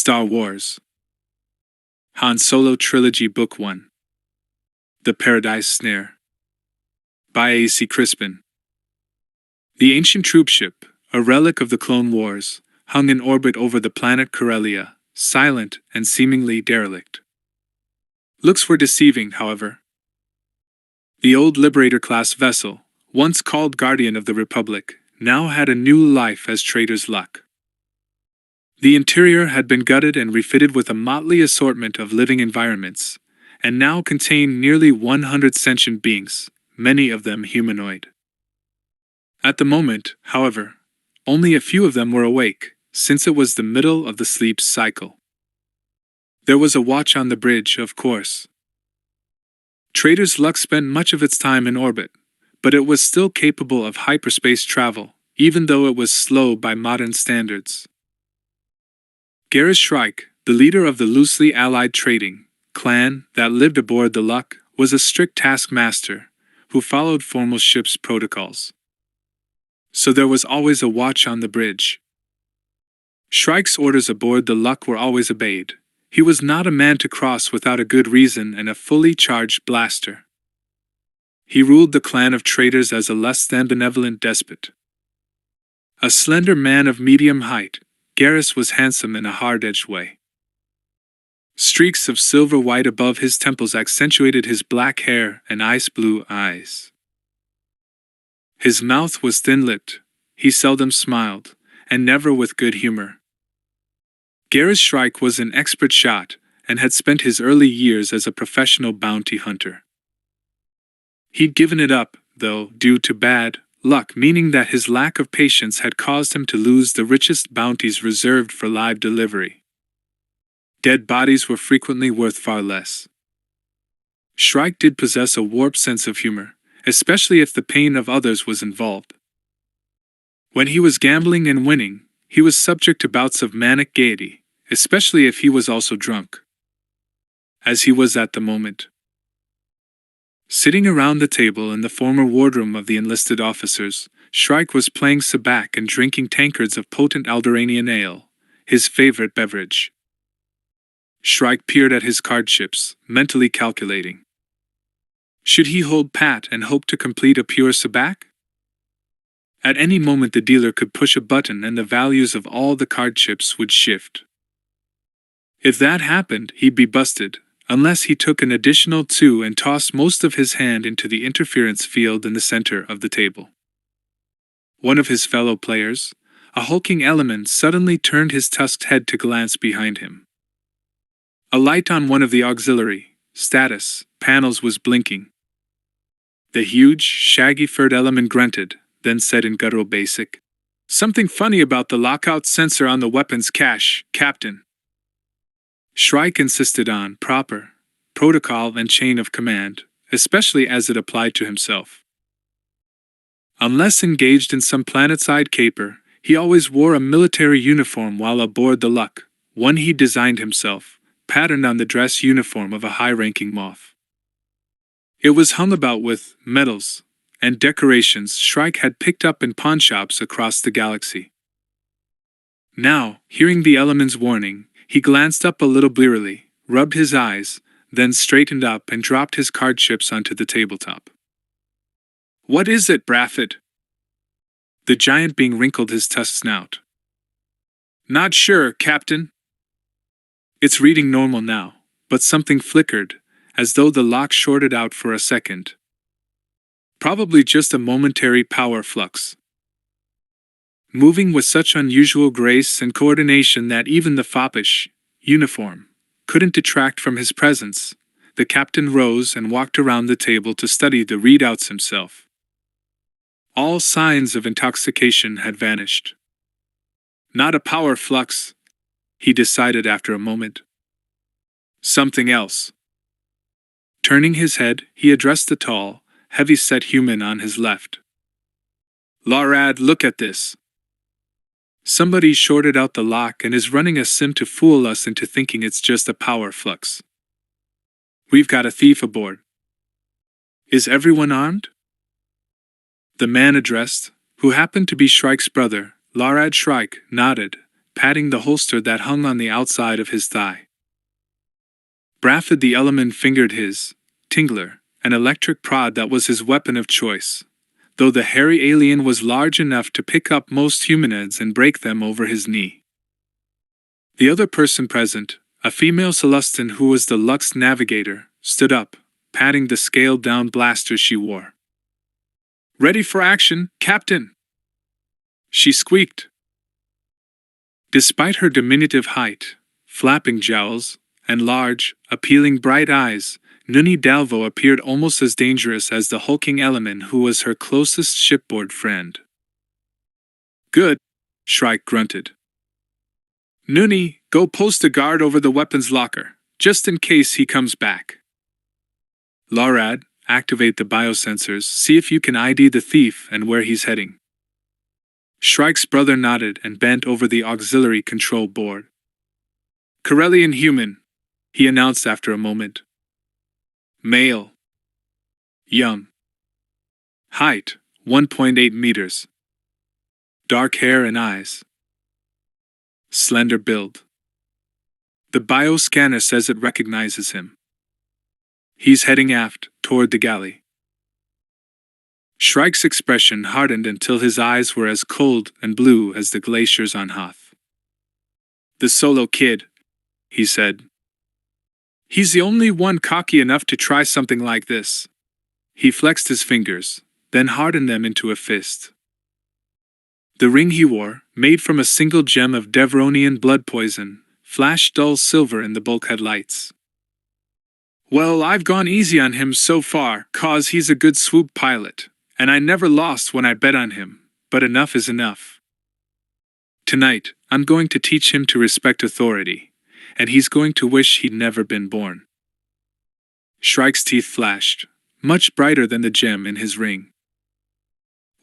Star Wars. Han Solo Trilogy Book 1. The Paradise Snare. By A.C. Crispin. The ancient troopship, a relic of the Clone Wars, hung in orbit over the planet Corellia, silent and seemingly derelict. Looks were deceiving, however. The old Liberator-class vessel, once called Guardian of the Republic, now had a new life as trader's luck. The interior had been gutted and refitted with a motley assortment of living environments, and now contained nearly 100 sentient beings, many of them humanoid. At the moment, however, only a few of them were awake, since it was the middle of the sleep cycle. There was a watch on the bridge, of course. Trader's luck spent much of its time in orbit, but it was still capable of hyperspace travel, even though it was slow by modern standards. Garrus Shrike, the leader of the loosely allied trading clan that lived aboard the Luck, was a strict taskmaster who followed formal ship's protocols. So there was always a watch on the bridge. Shrike's orders aboard the Luck were always obeyed. He was not a man to cross without a good reason and a fully charged blaster. He ruled the clan of traders as a less than benevolent despot. A slender man of medium height, Garrus was handsome in a hard-edged way. Streaks of silver white above his temples accentuated his black hair and ice-blue eyes. His mouth was thin-lipped, he seldom smiled, and never with good humor. Garrus Shrike was an expert shot and had spent his early years as a professional bounty hunter. He'd given it up, though, due to bad luck, meaning that his lack of patience had caused him to lose the richest bounties reserved for live delivery. Dead bodies were frequently worth far less. Shrike did possess a warped sense of humor, especially if the pain of others was involved. When he was gambling and winning, he was subject to bouts of manic gaiety, especially if he was also drunk, as he was at the moment. Sitting around the table in the former wardroom of the enlisted officers, Shrike was playing sabacc and drinking tankards of potent Alderaanian ale, his favorite beverage. Shrike peered at his card chips, mentally calculating. Should he hold pat and hope to complete a pure sabacc? At any moment the dealer could push a button and the values of all the card chips would shift. If that happened, he'd be busted, unless he took an additional 2 and tossed most of his hand into the interference field in the center of the table. One of his fellow players, a hulking element, suddenly turned his tusked head to glance behind him. A light on one of the auxiliary status panels was blinking. The huge, shaggy-furred element grunted, then said in guttural basic, "Something funny about the lockout sensor on the weapons cache, Captain." Shrike insisted on proper protocol and chain of command, especially as it applied to himself. Unless engaged in some planet-side caper, he always wore a military uniform while aboard the Luck, one he designed himself, patterned on the dress uniform of a high-ranking moth. It was hung about with medals and decorations Shrike had picked up in pawnshops across the galaxy. Now, hearing the element's warning, he glanced up a little blearily, rubbed his eyes, then straightened up and dropped his card chips onto the tabletop. "What is it, Brafford?" The giant being wrinkled his tusked snout. "Not sure, Captain." It's reading normal now, but something flickered, as though the lock shorted out for a second. Probably just a momentary power flux. Moving with such unusual grace and coordination that even the foppish uniform couldn't detract from his presence, the captain rose and walked around the table to study the readouts himself. All signs of intoxication had vanished. Not a power flux, he decided after a moment. Something else. Turning his head, he addressed the tall, heavy-set human on his left. "Larad, look at this. Somebody shorted out the lock and is running a sim to fool us into thinking it's just a power flux. We've got a thief aboard. Is everyone armed?" The man addressed, who happened to be Shrike's brother, Larad Shrike, nodded, patting the holster that hung on the outside of his thigh. Brafford the Element fingered his tingler, an electric prod that was his weapon of choice, though the hairy alien was large enough to pick up most humanoids and break them over his knee. The other person present, a female Celestin who was the Lux navigator, stood up, patting the scaled-down blaster she wore. "Ready for action, Captain!" she squeaked. Despite her diminutive height, flapping jowls, and large, appealing bright eyes, Nuni Dalvo appeared almost as dangerous as the hulking Element who was her closest shipboard friend. "Good," Shrike grunted. "Nuni, go post a guard over the weapons locker, just in case he comes back. Laurad, activate the biosensors, see if you can ID the thief and where he's heading." Shrike's brother nodded and bent over the auxiliary control board. "Corellian human," he announced after a moment. "Male. Young. Height, 1.8 meters. Dark hair and eyes. Slender build. The bioscanner says it recognizes him. He's heading aft, toward the galley." Shrike's expression hardened until his eyes were as cold and blue as the glaciers on Hoth. "The Solo Kid," he said. "He's the only one cocky enough to try something like this." He flexed his fingers, then hardened them into a fist. The ring he wore, made from a single gem of Devronian blood poison, flashed dull silver in the bulkhead lights. "Well, I've gone easy on him so far, 'cause he's a good swoop pilot, and I never lost when I bet on him, but enough is enough. Tonight, I'm going to teach him to respect authority, and he's going to wish he'd never been born." Shrike's teeth flashed, much brighter than the gem in his ring.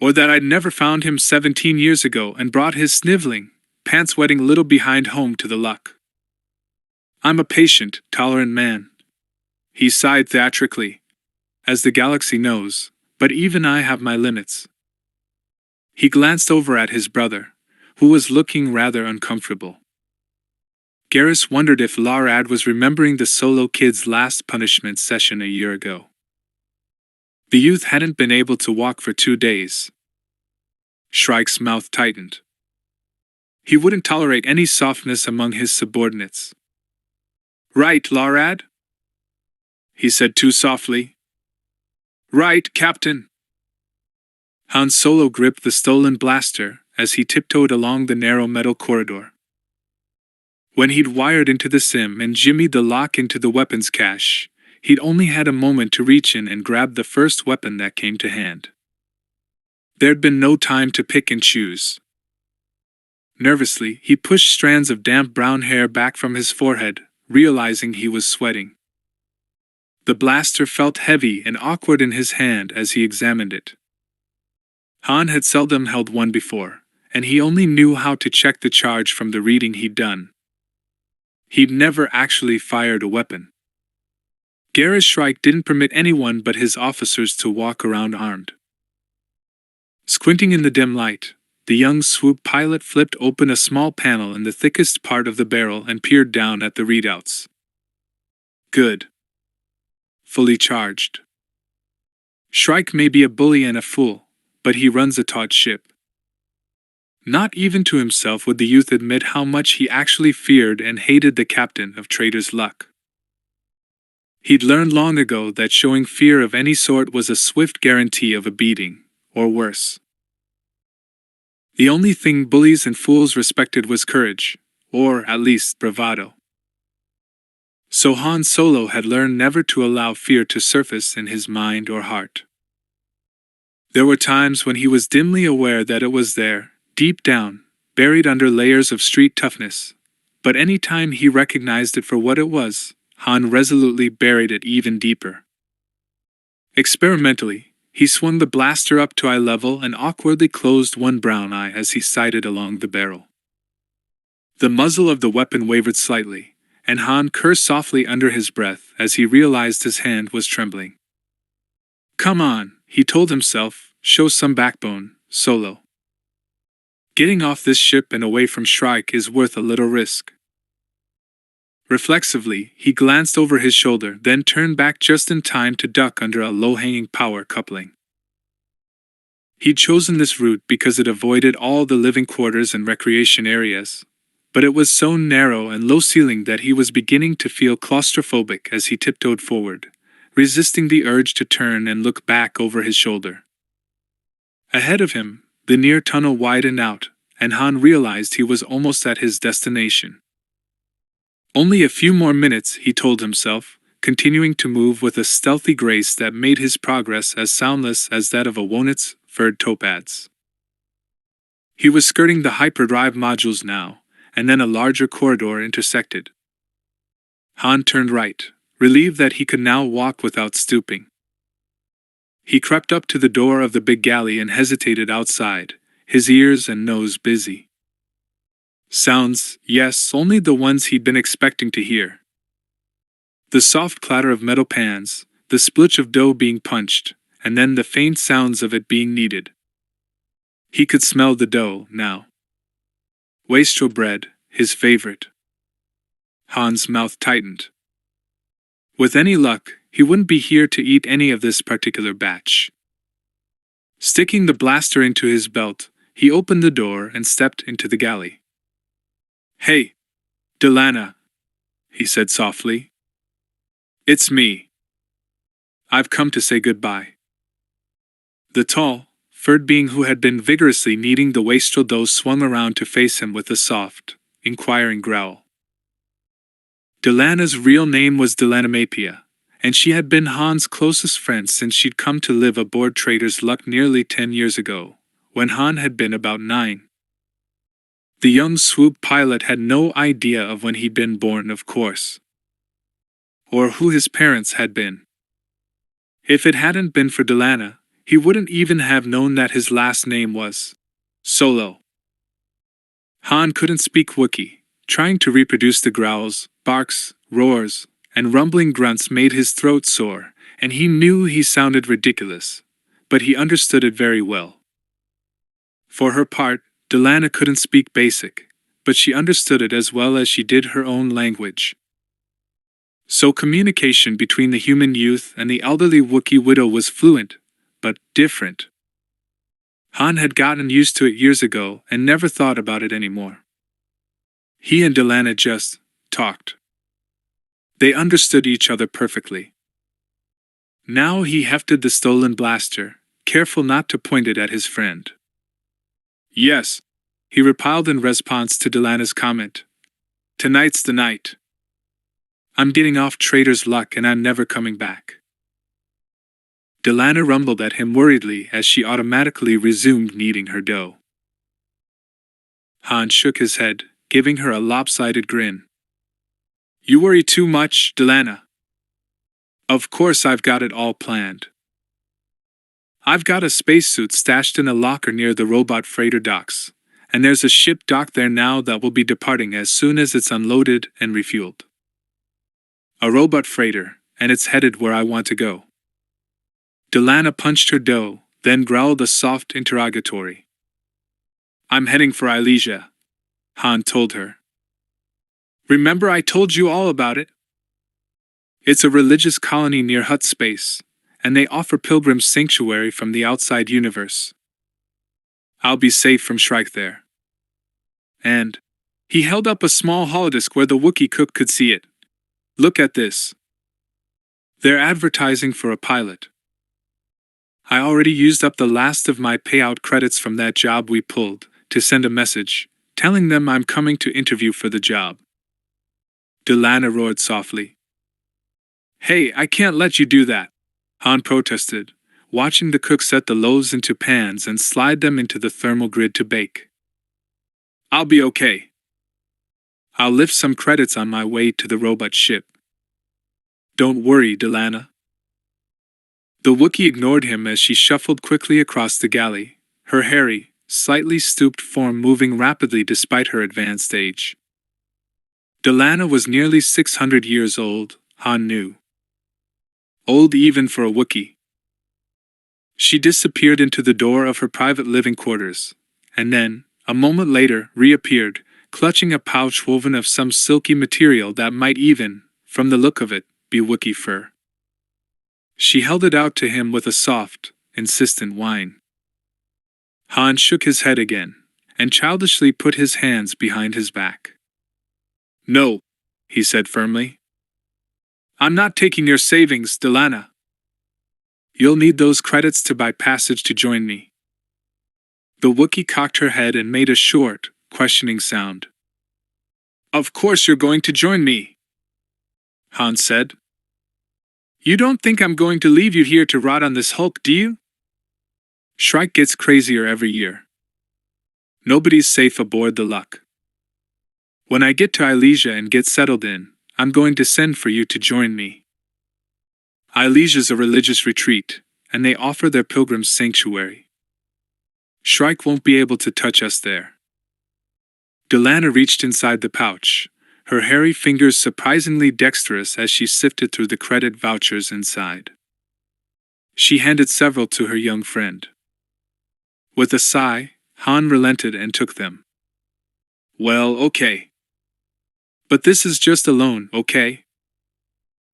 "Or that I'd never found him 17 years ago and brought his sniveling, pants-wetting little behind home to the luck. I'm a patient, tolerant man." He sighed theatrically. "As the galaxy knows, but even I have my limits." He glanced over at his brother, who was looking rather uncomfortable. Garrus wondered if Laurad was remembering the Solo Kid's last punishment session a year ago. The youth hadn't been able to walk for 2 days. Shrike's mouth tightened. He wouldn't tolerate any softness among his subordinates. "Right, Laurad?" he said too softly. "Right, Captain." Han Solo gripped the stolen blaster as he tiptoed along the narrow metal corridor. When he'd wired into the sim and jimmied the lock into the weapons cache, he'd only had a moment to reach in and grab the first weapon that came to hand. There'd been no time to pick and choose. Nervously, he pushed strands of damp brown hair back from his forehead, realizing he was sweating. The blaster felt heavy and awkward in his hand as he examined it. Han had seldom held one before, and he only knew how to check the charge from the reading he'd done. He'd never actually fired a weapon. Garrus Shrike didn't permit anyone but his officers to walk around armed. Squinting in the dim light, the young swoop pilot flipped open a small panel in the thickest part of the barrel and peered down at the readouts. "Good. Fully charged. Shrike may be a bully and a fool, but he runs a taut ship." Not even to himself would the youth admit how much he actually feared and hated the captain of Trader's Luck. He'd learned long ago that showing fear of any sort was a swift guarantee of a beating, or worse. The only thing bullies and fools respected was courage, or at least bravado. So Han Solo had learned never to allow fear to surface in his mind or heart. There were times when he was dimly aware that it was there, deep down, buried under layers of street toughness, but any time he recognized it for what it was, Han resolutely buried it even deeper. Experimentally, he swung the blaster up to eye level and awkwardly closed one brown eye as he sighted along the barrel. The muzzle of the weapon wavered slightly, and Han cursed softly under his breath as he realized his hand was trembling. "Come on," he told himself, "show some backbone, Solo." Getting off this ship and away from Shrike is worth a little risk. Reflexively, he glanced over his shoulder, then turned back just in time to duck under a low-hanging power coupling. He'd chosen this route because it avoided all the living quarters and recreation areas, but it was so narrow and low-ceilinged that he was beginning to feel claustrophobic as he tiptoed forward, resisting the urge to turn and look back over his shoulder. Ahead of him, the near tunnel widened out, and Han realized he was almost at his destination. Only a few more minutes, he told himself, continuing to move with a stealthy grace that made his progress as soundless as that of a walnut's furred topaz. He was skirting the hyperdrive modules now, and then a larger corridor intersected. Han turned right, relieved that he could now walk without stooping. He crept up to the door of the big galley and hesitated outside, his ears and nose busy. Sounds, yes, only the ones he'd been expecting to hear. The soft clatter of metal pans, the splitch of dough being punched, and then the faint sounds of it being kneaded. He could smell the dough now. Wastrel bread, his favorite. Han's mouth tightened. With any luck, he wouldn't be here to eat any of this particular batch. Sticking the blaster into his belt, he opened the door and stepped into the galley. "Hey, Delana," he said softly. "It's me. I've come to say goodbye." The tall, furred being who had been vigorously kneading the wastrel dough swung around to face him with a soft, inquiring growl. Delana's real name was Delana Mapia, and she had been Han's closest friend since she'd come to live aboard Trader's Luck nearly 10 years ago, when Han had been about 9. The young swoop pilot had no idea of when he'd been born, of course, or who his parents had been. If it hadn't been for Delana, he wouldn't even have known that his last name was Solo. Han couldn't speak Wookiee. Trying to reproduce the growls, barks, roars, and rumbling grunts made his throat sore, and he knew he sounded ridiculous, but he understood it very well. For her part, Delana couldn't speak Basic, but she understood it as well as she did her own language. So communication between the human youth and the elderly Wookiee widow was fluent, but different. Han had gotten used to it years ago and never thought about it anymore. He and Delana just talked. They understood each other perfectly. Now he hefted the stolen blaster, careful not to point it at his friend. "Yes," he replied in response to Delana's comment. "Tonight's the night. I'm getting off Trader's Luck and I'm never coming back." Delana rumbled at him worriedly as she automatically resumed kneading her dough. Han shook his head, giving her a lopsided grin. "You worry too much, Delana. Of course I've got it all planned. I've got a spacesuit stashed in a locker near the robot freighter docks, and there's a ship docked there now that will be departing as soon as it's unloaded and refueled. A robot freighter, and it's headed where I want to go." Delana punched her dough, then growled a soft interrogatory. "I'm heading for Ilesia," Han told her. "Remember I told you all about it? It's a religious colony near Hut Space, and they offer pilgrims sanctuary from the outside universe. I'll be safe from Shrike there." And he held up a small holodisc where the Wookiee cook could see it. "Look at this. They're advertising for a pilot. I already used up the last of my payout credits from that job we pulled to send a message, telling them I'm coming to interview for the job." Delana roared softly. "Hey, I can't let you do that," Han protested, watching the cook set the loaves into pans and slide them into the thermal grid to bake. "I'll be okay. I'll lift some credits on my way to the robot ship. Don't worry, Delana." The Wookiee ignored him as she shuffled quickly across the galley, her hairy, slightly stooped form moving rapidly despite her advanced age. Delana was nearly 600 years old, Han knew. Old even for a Wookiee. She disappeared into the door of her private living quarters, and then, a moment later, reappeared, clutching a pouch woven of some silky material that might even, from the look of it, be Wookiee fur. She held it out to him with a soft, insistent whine. Han shook his head again, and childishly put his hands behind his back. "No," he said firmly. "I'm not taking your savings, Delana. You'll need those credits to buy passage to join me." The Wookiee cocked her head and made a short, questioning sound. "Of course you're going to join me," Han said. "You don't think I'm going to leave you here to rot on this hulk, do you? Shrike gets crazier every year. Nobody's safe aboard the Luck. When I get to Ilesia and get settled in, I'm going to send for you to join me. Ilesia's a religious retreat, and they offer their pilgrims sanctuary. Shrike won't be able to touch us there." Delana reached inside the pouch, her hairy fingers surprisingly dexterous as she sifted through the credit vouchers inside. She handed several to her young friend. With a sigh, Han relented and took them. "Well, okay. But this is just a loan, okay?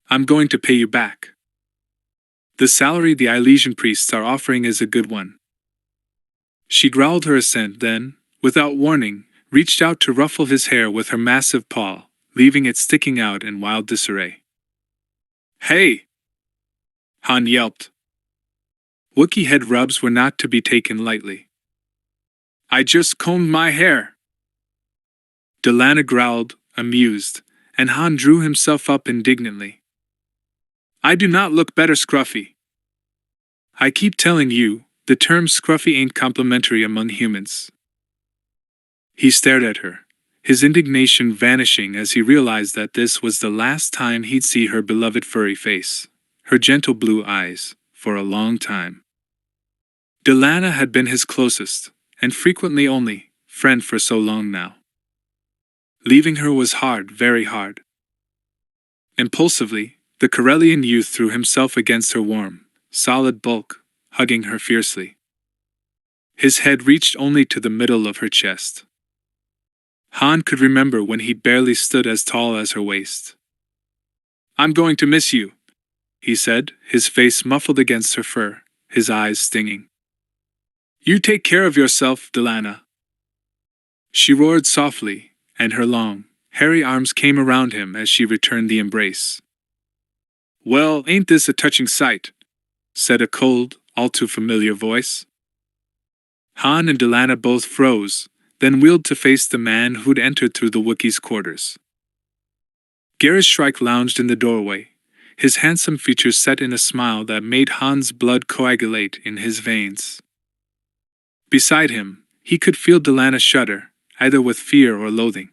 I'm going to pay you back. The salary the Ilesian priests are offering is a good one." She growled her assent, then, without warning, reached out to ruffle his hair with her massive paw, leaving it sticking out in wild disarray. "Hey!" Han yelped. Wookiee head rubs were not to be taken lightly. "I just combed my hair." Delana growled, amused, and Han drew himself up indignantly. "I do not look better, Scruffy. I keep telling you, the term scruffy ain't complimentary among humans." He stared at her, his indignation vanishing as he realized that this was the last time he'd see her beloved furry face, her gentle blue eyes, for a long time. Delana had been his closest, and frequently only, friend for so long now. Leaving her was hard, very hard. Impulsively, the Corellian youth threw himself against her warm, solid bulk, hugging her fiercely. His head reached only to the middle of her chest. Han could remember when he barely stood as tall as her waist. "I'm going to miss you," he said, his face muffled against her fur, his eyes stinging. "You take care of yourself, Delana." She roared softly, and her long, hairy arms came around him as she returned the embrace. "Well, ain't this a touching sight?" said a cold, all too familiar voice. Han and Delana both froze, then wheeled to face the man who'd entered through the Wookiee's quarters. Garrus Shrike lounged in the doorway, his handsome features set in a smile that made Han's blood coagulate in his veins. Beside him, he could feel Delana shudder, either with fear or loathing.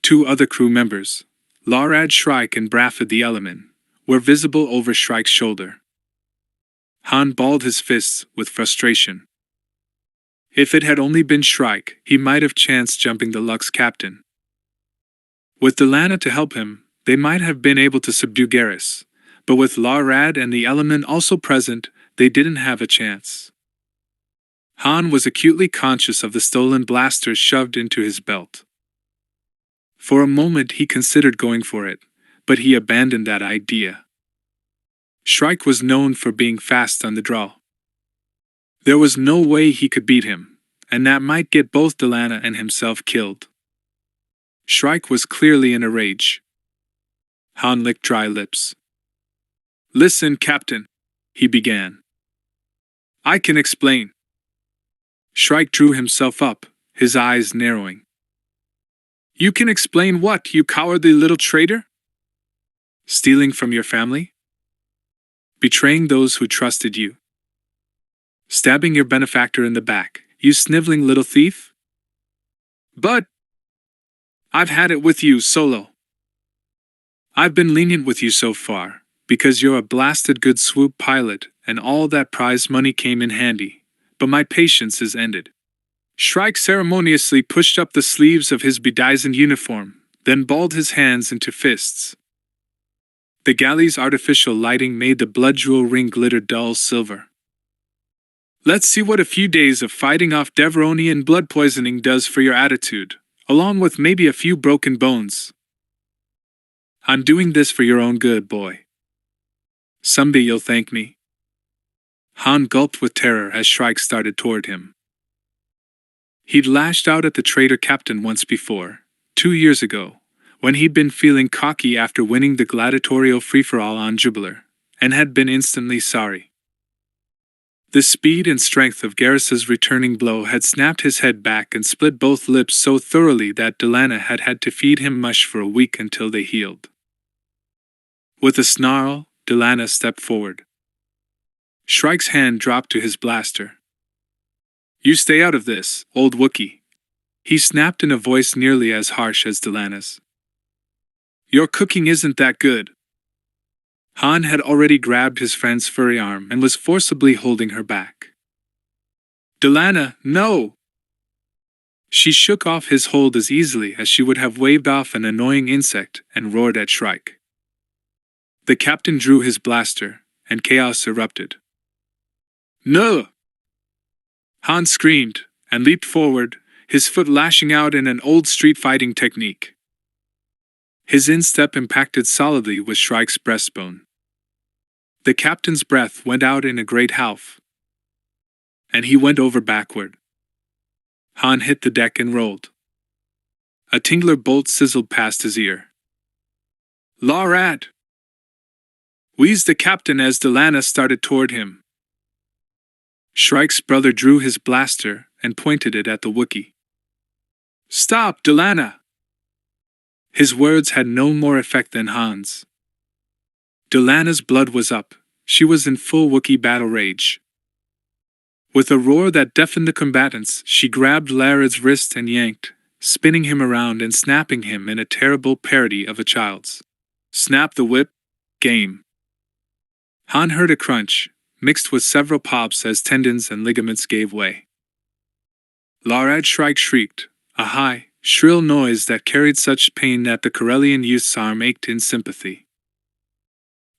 Two other crew members, Laurad Shrike and Brafford the Element, were visible over Shrike's shoulder. Han balled his fists with frustration. If it had only been Shrike, he might have chanced jumping the Luck's captain. With Delana to help him, they might have been able to subdue Garrus, but with Laurad and the Element also present, they didn't have a chance. Han was acutely conscious of the stolen blasters shoved into his belt. For a moment he considered going for it, but he abandoned that idea. Shrike was known for being fast on the draw. There was no way he could beat him, and that might get both Delana and himself killed. Shrike was clearly in a rage. Han licked dry lips. "Listen, Captain," he began. "I can explain." Shrike drew himself up, his eyes narrowing. "You can explain what, you cowardly little traitor? Stealing from your family? Betraying those who trusted you? Stabbing your benefactor in the back, you sniveling little thief? But I've had it with you, Solo. I've been lenient with you so far, because you're a blasted good swoop pilot and all that prize money came in handy, but my patience is ended." Shrike ceremoniously pushed up the sleeves of his bedizened uniform, then balled his hands into fists. The galley's artificial lighting made the blood jewel ring glitter dull silver. Let's see what a few days of fighting off Deveronian blood poisoning does for your attitude, along with maybe a few broken bones. I'm doing this for your own good, boy. Someday you'll thank me. Han gulped with terror as Shrike started toward him. He'd lashed out at the traitor captain once before, 2 years ago, when he'd been feeling cocky after winning the gladiatorial free-for-all on Jubilar, and had been instantly sorry. The speed and strength of Garrus's returning blow had snapped his head back and split both lips so thoroughly that Delana had had to feed him mush for a week until they healed. With a snarl, Delana stepped forward. Shrike's hand dropped to his blaster. You stay out of this, old Wookiee, he snapped in a voice nearly as harsh as Delana's. Your cooking isn't that good. Han had already grabbed his friend's furry arm and was forcibly holding her back. Delana, no! She shook off his hold as easily as she would have waved off an annoying insect and roared at Shrike. The captain drew his blaster, and chaos erupted. No! Han screamed, and leaped forward, his foot lashing out in an old street fighting technique. His instep impacted solidly with Shrike's breastbone. The captain's breath went out in a great howf, and he went over backward. Han hit the deck and rolled. A tingler bolt sizzled past his ear. Lawrad! Wheezed the captain as Delana started toward him. Shrike's brother drew his blaster and pointed it at the Wookiee. Stop, Delana! His words had no more effect than Han's. Delana's blood was up. She was in full Wookiee battle rage. With a roar that deafened the combatants, she grabbed Larad's wrist and yanked, spinning him around and snapping him in a terrible parody of a child's. Snap the whip, game. Han heard a crunch, mixed with several pops as tendons and ligaments gave way. Larad Shrike shrieked, a high, shrill noise that carried such pain that the Corellian youth's arm ached in sympathy.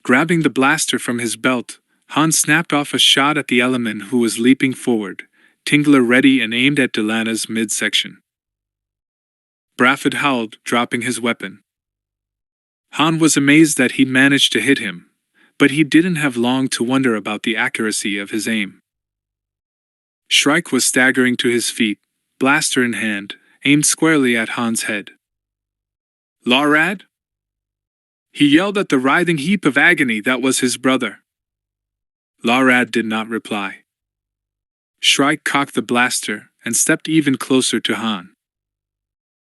Grabbing the blaster from his belt, Han snapped off a shot at the element who was leaping forward, Tingler ready and aimed at Delana's midsection. Brafford howled, dropping his weapon. Han was amazed that he'd managed to hit him, but he didn't have long to wonder about the accuracy of his aim. Shrike was staggering to his feet, blaster in hand, aimed squarely at Han's head. Lawrad? He yelled at the writhing heap of agony that was his brother. Lawrad did not reply. Shrike cocked the blaster and stepped even closer to Han.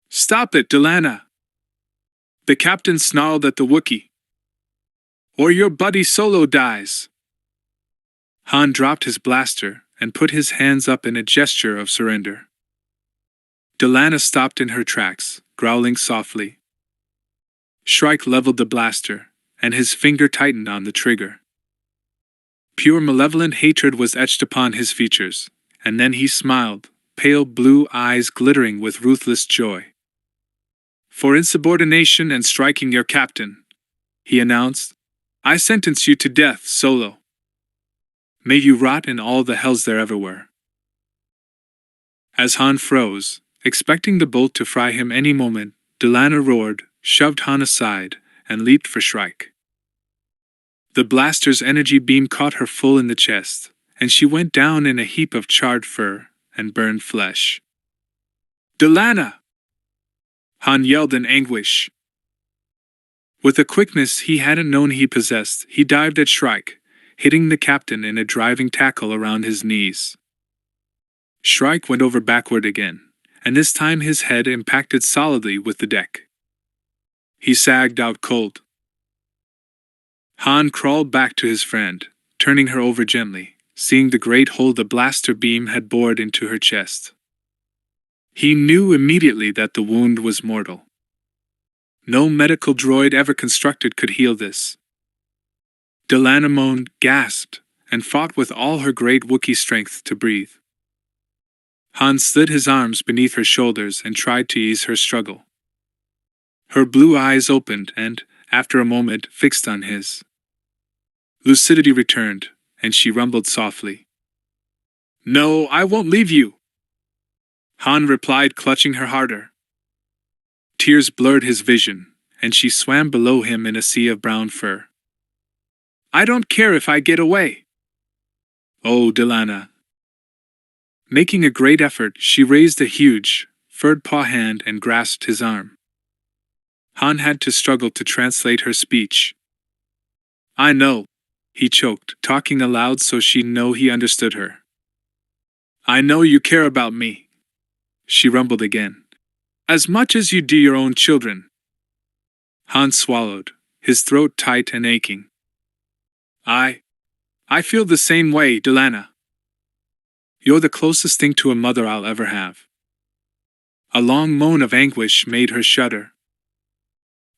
Stop it, Delana! The captain snarled at the Wookiee. Or your buddy Solo dies. Han dropped his blaster and put his hands up in a gesture of surrender. Delana stopped in her tracks, growling softly. Shrike leveled the blaster, and his finger tightened on the trigger. Pure malevolent hatred was etched upon his features, and then he smiled, pale blue eyes glittering with ruthless joy. For insubordination and striking your captain, he announced, I sentence you to death, Solo. May you rot in all the hells there ever were. As Han froze, expecting the bolt to fry him any moment, Delana roared, shoved Han aside, and leaped for Shrike. The blaster's energy beam caught her full in the chest, and she went down in a heap of charred fur and burned flesh. Delana! Han yelled in anguish. With a quickness he hadn't known he possessed, he dived at Shrike, hitting the captain in a driving tackle around his knees. Shrike went over backward again, and this time his head impacted solidly with the deck. He sagged out cold. Han crawled back to his friend, turning her over gently, seeing the great hole the blaster beam had bored into her chest. He knew immediately that the wound was mortal. No medical droid ever constructed could heal this. Delana moaned, gasped, and fought with all her great Wookiee strength to breathe. Han slid his arms beneath her shoulders and tried to ease her struggle. Her blue eyes opened and, after a moment, fixed on his. Lucidity returned, and she rumbled softly. No, I won't leave you, Han replied, clutching her harder. Tears blurred his vision, and she swam below him in a sea of brown fur. I don't care if I get away. Oh, Delana. Making a great effort, she raised a huge, furred paw hand and grasped his arm. Han had to struggle to translate her speech. I know, he choked, talking aloud so she'd know he understood her. I know you care about me, she rumbled again. As much as you do your own children. Han swallowed, his throat tight and aching. I feel the same way, Delana. You're the closest thing to a mother I'll ever have. A long moan of anguish made her shudder.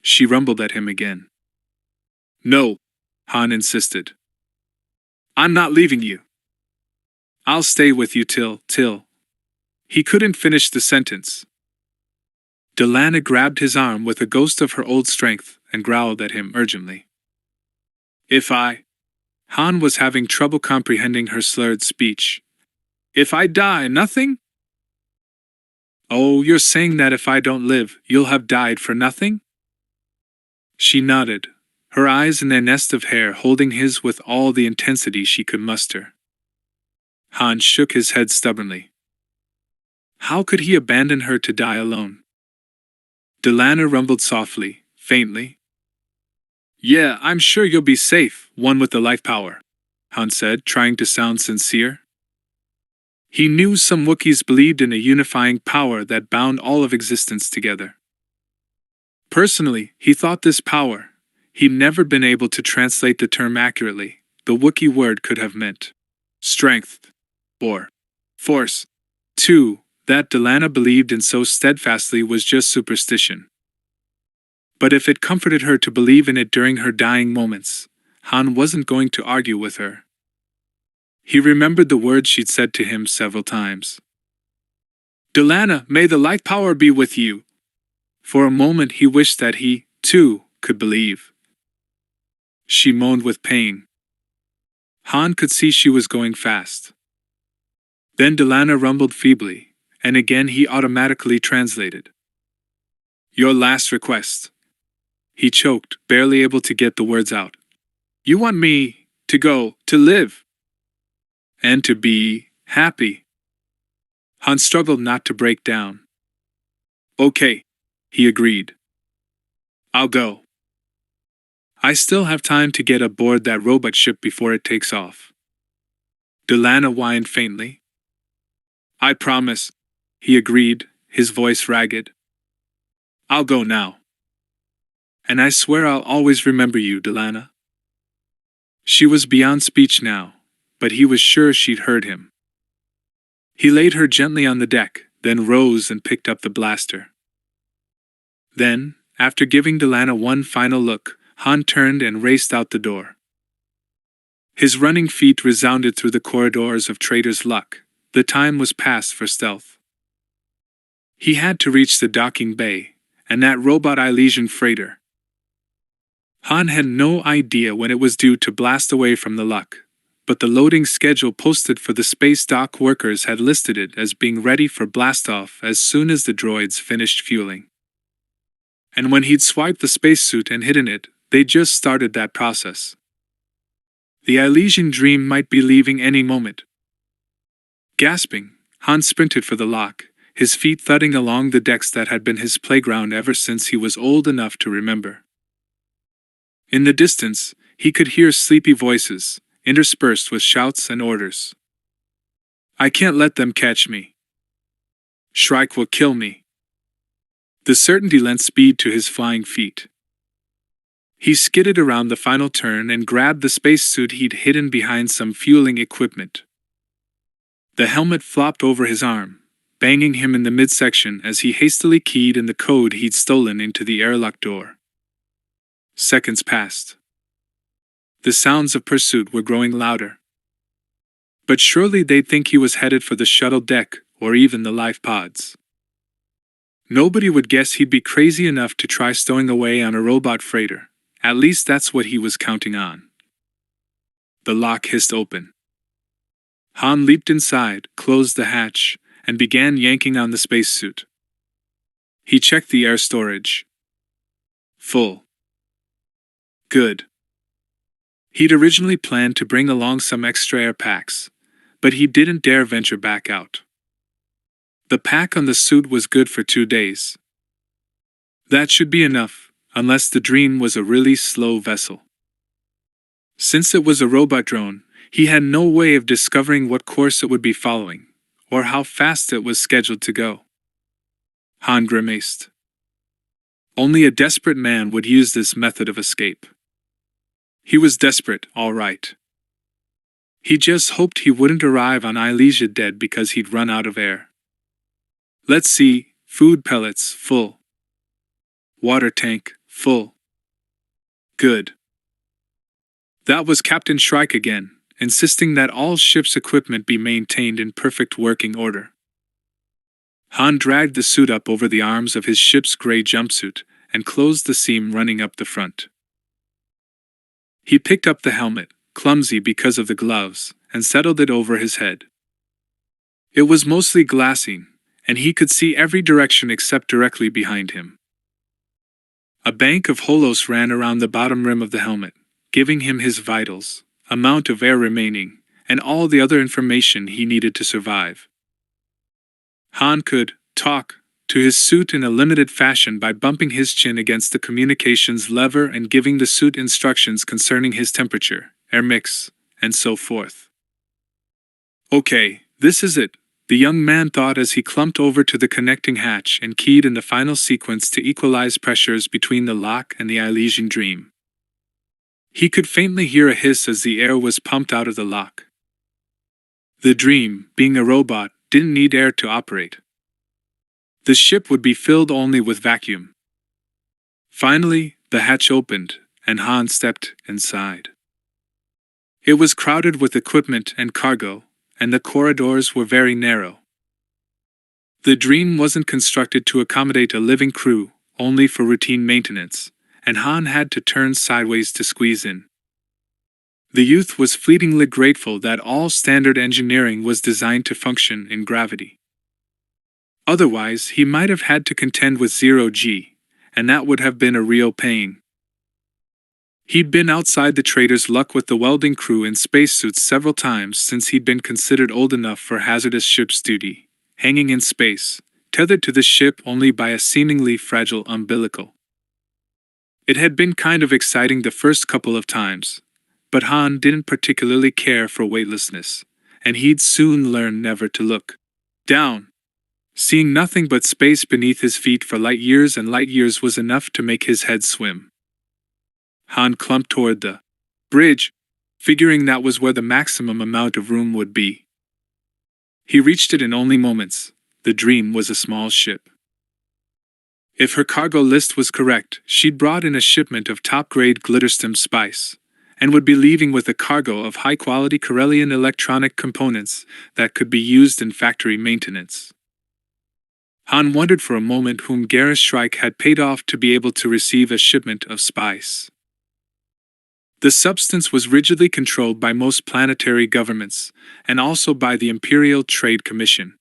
She rumbled at him again. No, Han insisted. I'm not leaving you. I'll stay with you till. He couldn't finish the sentence. Delana grabbed his arm with a ghost of her old strength and growled at him urgently. Han was having trouble comprehending her slurred speech. If I die, nothing? Oh, you're saying that if I don't live, you'll have died for nothing? She nodded, her eyes in their nest of hair holding his with all the intensity she could muster. Han shook his head stubbornly. How could he abandon her to die alone? Delana rumbled softly, faintly. Yeah, I'm sure you'll be safe, one with the life power, Han said, trying to sound sincere. He knew some Wookiees believed in a unifying power that bound all of existence together. Personally, he thought this power, he'd never been able to translate the term accurately. The Wookiee word could have meant strength or force. Too, that Delana believed in so steadfastly was just superstition. But if it comforted her to believe in it during her dying moments, Han wasn't going to argue with her. He remembered the words she'd said to him several times. Delana, may the light power be with you. For a moment he wished that he, too, could believe. She moaned with pain. Han could see she was going fast. Then Delana rumbled feebly, and again he automatically translated. Your last request. He choked, barely able to get the words out. You want me to go, to live, and to be happy. Han struggled not to break down. Okay, he agreed. I'll go. I still have time to get aboard that robot ship before it takes off. Delana whined faintly. I promise, he agreed, his voice ragged. I'll go now. And I swear I'll always remember you, Delana. She was beyond speech now, but he was sure she'd heard him. He laid her gently on the deck, then rose and picked up the blaster. Then, after giving Delana one final look, Han turned and raced out the door. His running feet resounded through the corridors of Trader's Luck. The time was past for stealth. He had to reach the docking bay, and that robot Elysian freighter. Han had no idea when it was due to blast away from the Luck, but the loading schedule posted for the space dock workers had listed it as being ready for blastoff as soon as the droids finished fueling. And when he'd swiped the spacesuit and hidden it, they just started that process. The Elysian dream might be leaving any moment. Gasping, Han sprinted for the lock, his feet thudding along the decks that had been his playground ever since he was old enough to remember. In the distance, he could hear sleepy voices, interspersed with shouts and orders. I can't let them catch me. Shrike will kill me. The certainty lent speed to his flying feet. He skidded around the final turn and grabbed the spacesuit he'd hidden behind some fueling equipment. The helmet flopped over his arm, banging him in the midsection as he hastily keyed in the code he'd stolen into the airlock door. Seconds passed. The sounds of pursuit were growing louder. But surely they'd think he was headed for the shuttle deck or even the life pods. Nobody would guess he'd be crazy enough to try stowing away on a robot freighter. At least that's what he was counting on. The lock hissed open. Han leaped inside, closed the hatch, and began yanking on the spacesuit. He checked the air storage. Full. Good. He'd originally planned to bring along some extra air packs, but he didn't dare venture back out. The pack on the suit was good for 2 days. That should be enough, unless the Dream was a really slow vessel. Since it was a robot drone, he had no way of discovering what course it would be following, or how fast it was scheduled to go. Han grimaced. Only a desperate man would use this method of escape. He was desperate, all right. He just hoped he wouldn't arrive on Ilesia dead because he'd run out of air. Let's see, food pellets, full. Water tank, full. Good. That was Captain Shrike again, insisting that all ship's equipment be maintained in perfect working order. Han dragged the suit up over the arms of his ship's gray jumpsuit and closed the seam running up the front. He picked up the helmet, clumsy because of the gloves, and settled it over his head. It was mostly glassine, and he could see every direction except directly behind him. A bank of holos ran around the bottom rim of the helmet, giving him his vitals, amount of air remaining, and all the other information he needed to survive. Han could talk to his suit in a limited fashion by bumping his chin against the communications lever and giving the suit instructions concerning his temperature, air mix, and so forth. Okay, this is it, the young man thought as he clumped over to the connecting hatch and keyed in the final sequence to equalize pressures between the lock and the Ilesian Dream. He could faintly hear a hiss as the air was pumped out of the lock. The Dream, being a robot, didn't need air to operate. The ship would be filled only with vacuum. Finally, the hatch opened, and Han stepped inside. It was crowded with equipment and cargo, and the corridors were very narrow. The Dream wasn't constructed to accommodate a living crew, only for routine maintenance, and Han had to turn sideways to squeeze in. The youth was fleetingly grateful that all standard engineering was designed to function in gravity. Otherwise, he might have had to contend with 0G, and that would have been a real pain. He'd been outside the trader's luck with the welding crew in spacesuits several times since he'd been considered old enough for hazardous ship's duty, hanging in space, tethered to the ship only by a seemingly fragile umbilical. It had been kind of exciting the first couple of times, but Han didn't particularly care for weightlessness, and he'd soon learn never to look down. Seeing nothing but space beneath his feet for light years and light years was enough to make his head swim. Han clumped toward the bridge, figuring that was where the maximum amount of room would be. He reached it in only moments. The Dream was a small ship. If her cargo list was correct, she'd brought in a shipment of top-grade glitterstem spice, and would be leaving with a cargo of high-quality Corellian electronic components that could be used in factory maintenance. Han wondered for a moment whom Garrus Shrike had paid off to be able to receive a shipment of spice. The substance was rigidly controlled by most planetary governments, and also by the Imperial Trade Commission.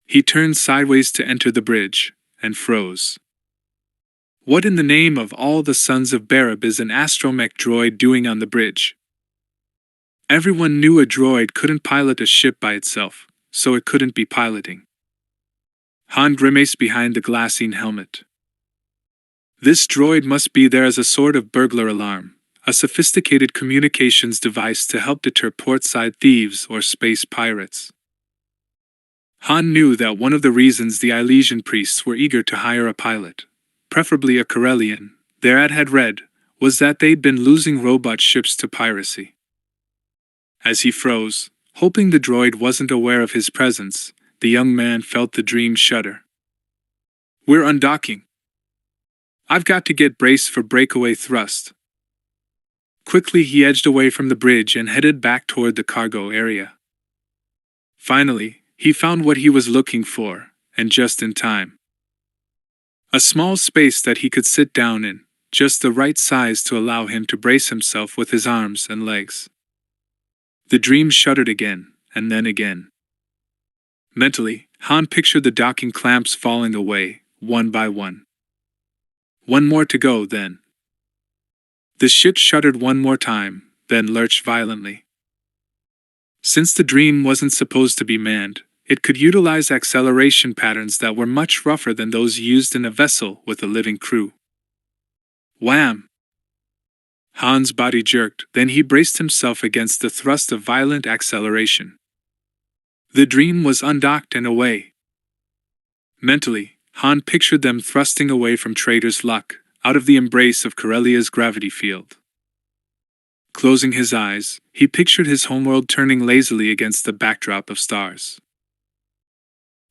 He turned sideways to enter the bridge, and froze. What in the name of all the sons of Barab is an astromech droid doing on the bridge? Everyone knew a droid couldn't pilot a ship by itself, so it couldn't be piloting. Han grimaced behind the glassine helmet. This droid must be there as a sort of burglar alarm, a sophisticated communications device to help deter portside thieves or space pirates. Han knew that one of the reasons the Ilesian priests were eager to hire a pilot, preferably a Corellian, their ad had read, was that they'd been losing robot ships to piracy. As he froze, hoping the droid wasn't aware of his presence, the young man felt the Dream shudder. We're undocking. I've got to get braced for breakaway thrust. Quickly he edged away from the bridge and headed back toward the cargo area. Finally, he found what he was looking for, and just in time. A small space that he could sit down in, just the right size to allow him to brace himself with his arms and legs. The Dream shuddered again, and then again. Mentally, Han pictured the docking clamps falling away, one by one. One more to go, then. The ship shuddered one more time, then lurched violently. Since the Dream wasn't supposed to be manned, it could utilize acceleration patterns that were much rougher than those used in a vessel with a living crew. Wham! Han's body jerked, then he braced himself against the thrust of violent acceleration. The Dream was undocked and away. Mentally, Han pictured them thrusting away from Trader's Luck, out of the embrace of Corellia's gravity field. Closing his eyes, he pictured his homeworld turning lazily against the backdrop of stars.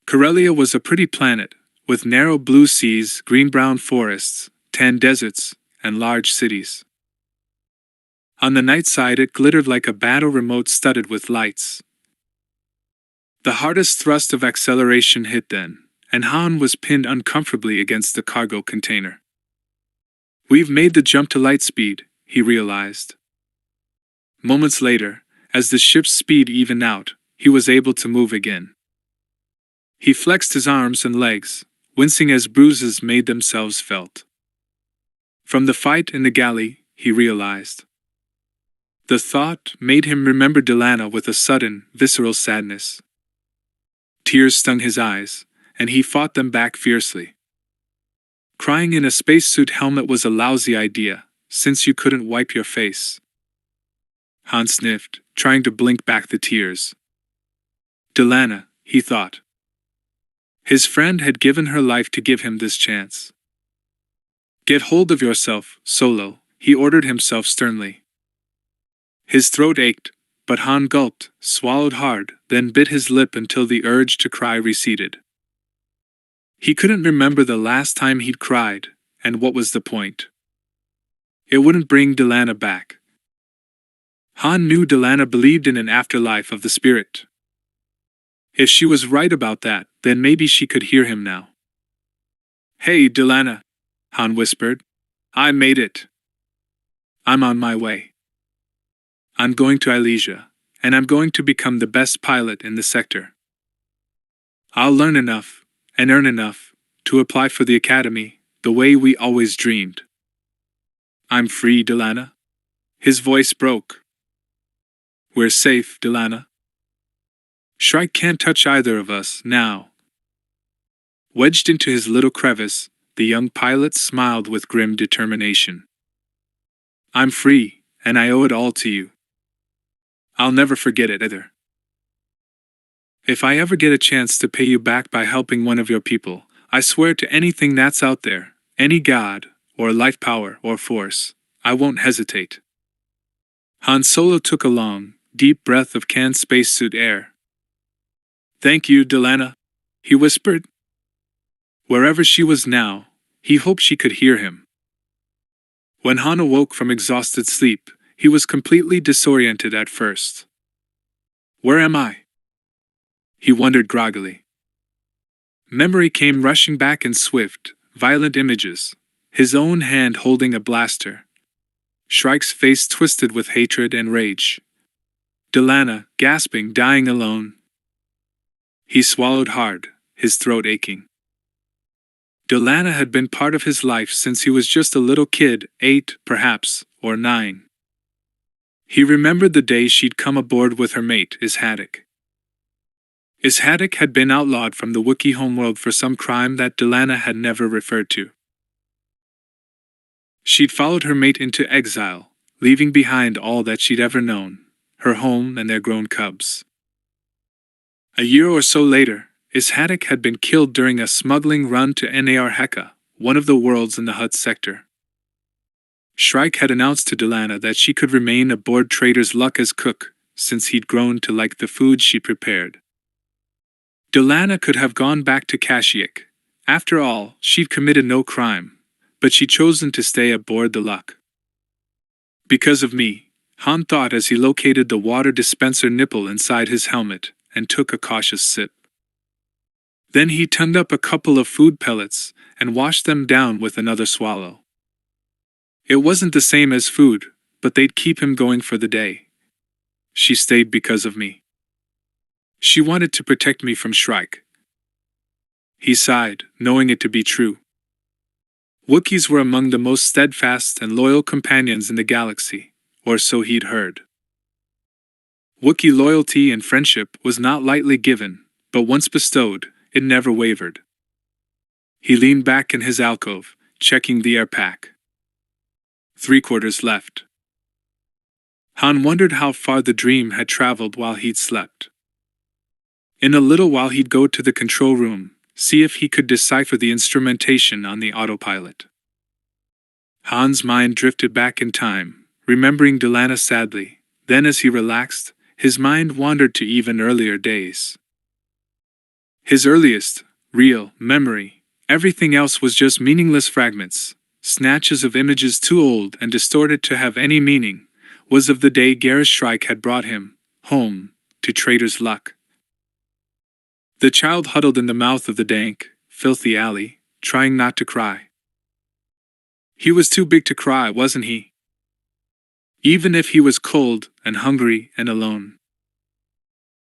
Corellia was a pretty planet, with narrow blue seas, green-brown forests, tan deserts, and large cities. On the night side it glittered like a battle remote studded with lights. The hardest thrust of acceleration hit then, and Han was pinned uncomfortably against the cargo container. We've made the jump to light speed, he realized. Moments later, as the ship's speed evened out, he was able to move again. He flexed his arms and legs, wincing as bruises made themselves felt. From the fight in the galley, he realized. The thought made him remember Delana with a sudden, visceral sadness. Tears stung his eyes, and he fought them back fiercely. Crying in a spacesuit helmet was a lousy idea, since you couldn't wipe your face. Han sniffed, trying to blink back the tears. Delana, he thought. His friend had given her life to give him this chance. Get hold of yourself, Solo, he ordered himself sternly. His throat ached, but Han gulped, swallowed hard, then bit his lip until the urge to cry receded. He couldn't remember the last time he'd cried, and what was the point? It wouldn't bring Delana back. Han knew Delana believed in an afterlife of the spirit. If she was right about that, then maybe she could hear him now. Hey, Delana, Han whispered. I made it. I'm on my way. I'm going to Elysia, and I'm going to become the best pilot in the sector. I'll learn enough, and earn enough, to apply for the academy, the way we always dreamed. I'm free, Delana. His voice broke. We're safe, Delana. Shrike can't touch either of us now. Wedged into his little crevice, the young pilot smiled with grim determination. I'm free, and I owe it all to you. I'll never forget it either. If I ever get a chance to pay you back by helping one of your people, I swear to anything that's out there, any god, or life power or force, I won't hesitate. Han Solo took a long, deep breath of canned spacesuit air. Thank you, Delana, he whispered. Wherever she was now, he hoped she could hear him. When Han awoke from exhausted sleep, he was completely disoriented at first. Where am I? He wondered groggily. Memory came rushing back in swift, violent images, his own hand holding a blaster. Shrike's face twisted with hatred and rage. Delana, gasping, dying alone. He swallowed hard, his throat aching. Delana had been part of his life since he was just a little kid, 8, perhaps, or 9. He remembered the day she'd come aboard with her mate, Ishadek. Ishadek had been outlawed from the Wookiee homeworld for some crime that Delana had never referred to. She'd followed her mate into exile, leaving behind all that she'd ever known, her home and their grown cubs. A year or so later, Ishadek had been killed during a smuggling run to Nar Heka, one of the worlds in the Hutt sector. Shrike had announced to Delana that she could remain aboard Trader's Luck as cook, since he'd grown to like the food she prepared. Delana could have gone back to Kashyyyk. After all, she'd committed no crime, but she'd chosen to stay aboard the Luck. Because of me, Han thought as he located the water dispenser nipple inside his helmet and took a cautious sip. Then he turned up a couple of food pellets and washed them down with another swallow. It wasn't the same as food, but they'd keep him going for the day. She stayed because of me. She wanted to protect me from Shrike. He sighed, knowing it to be true. Wookiees were among the most steadfast and loyal companions in the galaxy, or so he'd heard. Wookiee loyalty and friendship was not lightly given, but once bestowed, it never wavered. He leaned back in his alcove, checking the air pack. 3/4 left. Han wondered how far the dream had traveled while he'd slept. In a little while he'd go to the control room, see if he could decipher the instrumentation on the autopilot. Han's mind drifted back in time, remembering Delana sadly. Then as he relaxed, his mind wandered to even earlier days. His earliest, real, memory, everything else was just meaningless fragments, snatches of images too old and distorted to have any meaning, was of the day Garrus Shrike had brought him, home, to Trader's Luck. The child huddled in the mouth of the dank, filthy alley, trying not to cry. He was too big to cry, wasn't he? Even if he was cold and hungry and alone.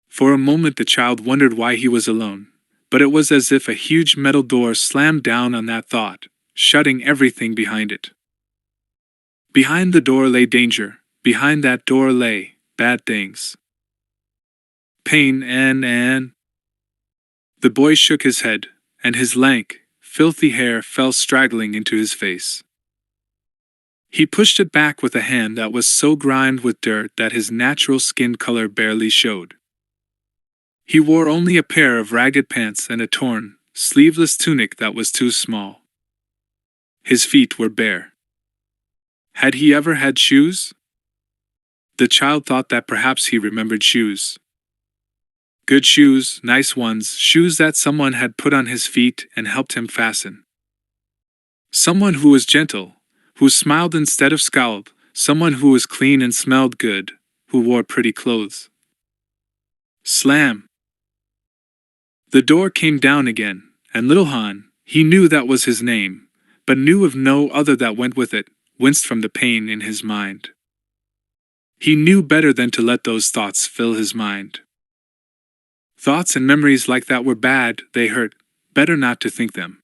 For a moment the child wondered why he was alone, but it was as if a huge metal door slammed down on that thought, shutting everything behind it. Behind the door lay danger, behind that door lay bad things. Pain and... The boy shook his head, and his lank, filthy hair fell straggling into his face. He pushed it back with a hand that was so grimed with dirt that his natural skin color barely showed. He wore only a pair of ragged pants and a torn, sleeveless tunic that was too small. His feet were bare. Had he ever had shoes? The child thought that perhaps he remembered shoes. Good shoes, nice ones, shoes that someone had put on his feet and helped him fasten. Someone who was gentle, who smiled instead of scowled, someone who was clean and smelled good, who wore pretty clothes. Slam! The door came down again, and little Han, he knew that was his name, but knew of no other that went with it, winced from the pain in his mind. He knew better than to let those thoughts fill his mind. Thoughts and memories like that were bad, they hurt, better not to think them.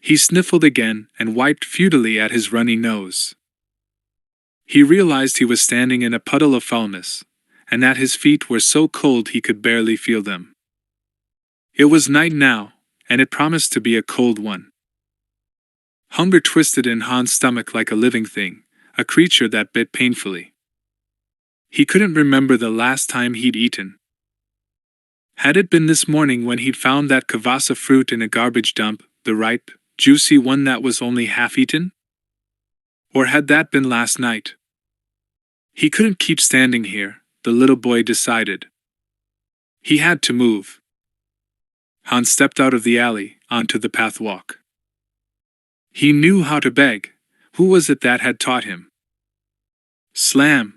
He sniffled again and wiped futilely at his runny nose. He realized he was standing in a puddle of foulness, and that his feet were so cold he could barely feel them. It was night now, and it promised to be a cold one. Hunger twisted in Han's stomach like a living thing, a creature that bit painfully. He couldn't remember the last time he'd eaten. Had it been this morning when he'd found that kavasa fruit in a garbage dump, the ripe, juicy one that was only half-eaten? Or had that been last night? He couldn't keep standing here, the little boy decided. He had to move. Han stepped out of the alley, onto the pathwalk. He knew how to beg. Who was it that had taught him? Slam!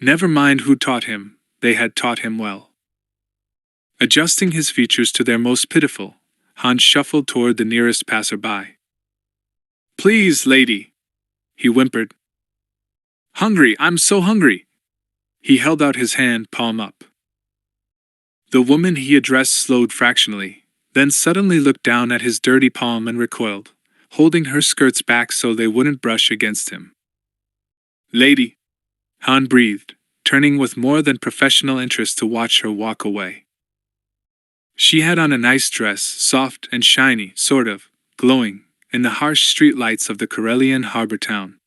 Never mind who taught him, they had taught him well. Adjusting his features to their most pitiful, Han shuffled toward the nearest passerby. "Please, lady," he whimpered. "Hungry, I'm so hungry." He held out his hand, palm up. The woman he addressed slowed fractionally, then suddenly looked down at his dirty palm and recoiled, holding her skirts back so they wouldn't brush against him. "Lady," Han breathed, turning with more than professional interest to watch her walk away. She had on a nice dress, soft and shiny, sort of, glowing, in the harsh street lights of the Corellian harbor town.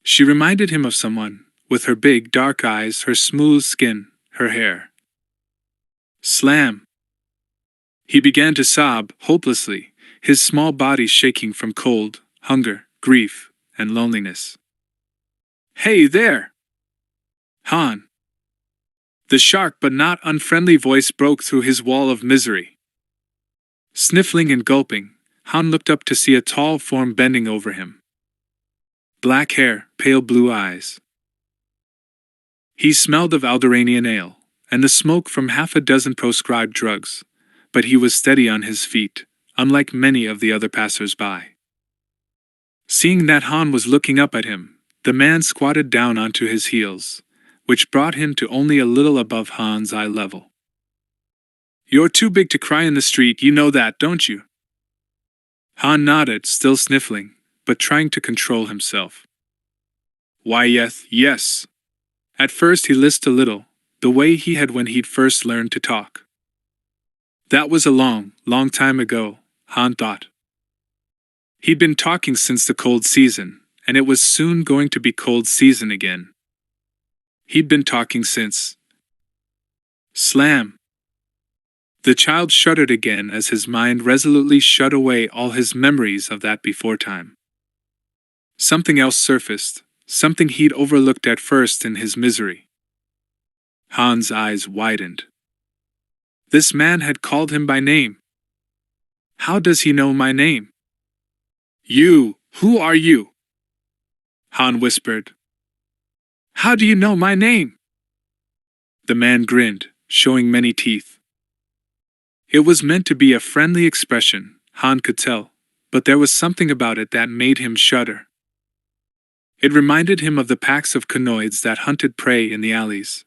She reminded him of someone, with her big, dark eyes, her smooth skin, her hair. Slam! He began to sob, hopelessly, his small body shaking from cold, hunger, grief, and loneliness. "Hey there! Han!" The sharp but not unfriendly voice broke through his wall of misery. Sniffling and gulping, Han looked up to see a tall form bending over him. Black hair, pale blue eyes. He smelled of Alderanian ale, and the smoke from half a dozen proscribed drugs, but he was steady on his feet, unlike many of the other passers-by. Seeing that Han was looking up at him, the man squatted down onto his heels, which brought him to only a little above Han's eye level. "You're too big to cry in the street, you know that, don't you?" Han nodded, still sniffling, but trying to control himself. "Why, yes. At first he lisped a little, the way he had when he'd first learned to talk. That was a long time ago, Han thought. He'd been talking since the cold season, and it was soon going to be cold season again. He'd been talking since. Slam! The child shuddered again as his mind resolutely shut away all his memories of that before time. Something else surfaced, something he'd overlooked at first in his misery. Han's eyes widened. This man had called him by name. How does he know my name? "You, who are you?" Han whispered. "How do you know my name?" The man grinned, showing many teeth. It was meant to be a friendly expression, Han could tell, but there was something about it that made him shudder. It reminded him of the packs of conoids that hunted prey in the alleys.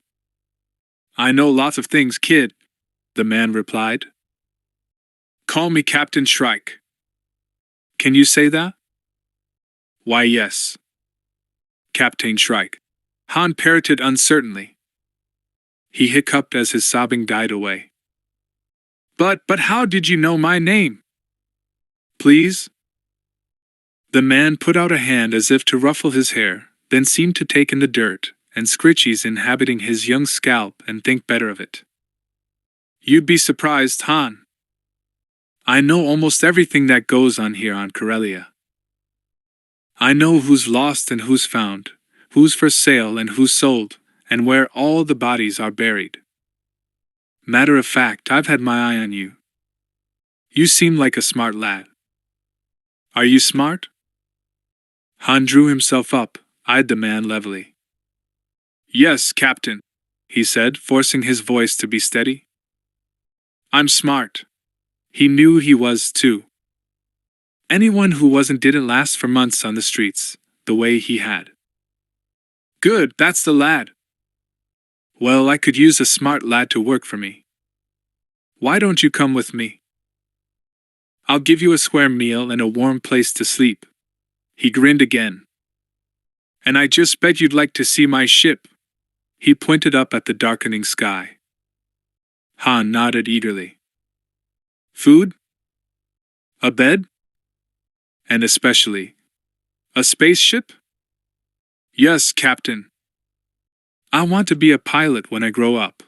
"I know lots of things, kid," the man replied. "Call me Captain Shrike." "Can you say that?" "Why, yes. Captain Shrike," Han parroted uncertainly. He hiccuped as his sobbing died away. But how did you know my name?" "Please?" The man put out a hand as if to ruffle his hair, then seemed to take in the dirt and scritchies inhabiting his young scalp and think better of it. "You'd be surprised, Han. I know almost everything that goes on here on Corellia. I know who's lost and who's found, who's for sale and who's sold, and where all the bodies are buried. Matter of fact, I've had my eye on you. You seem like a smart lad." "Are you smart?" Han drew himself up, eyed the man levelly. "Yes, Captain," he said, forcing his voice to be steady. "I'm smart." He knew he was, too. Anyone who wasn't didn't last for months on the streets, the way he had. "Good, that's the lad." "Well, I could use a smart lad to work for me. Why don't you come with me? I'll give you a square meal and a warm place to sleep." He grinned again. "And I just bet you'd like to see my ship." He pointed up at the darkening sky. Han nodded eagerly. "Food? A bed? And especially, a spaceship?" "Yes, Captain. I want to be a pilot when I grow up."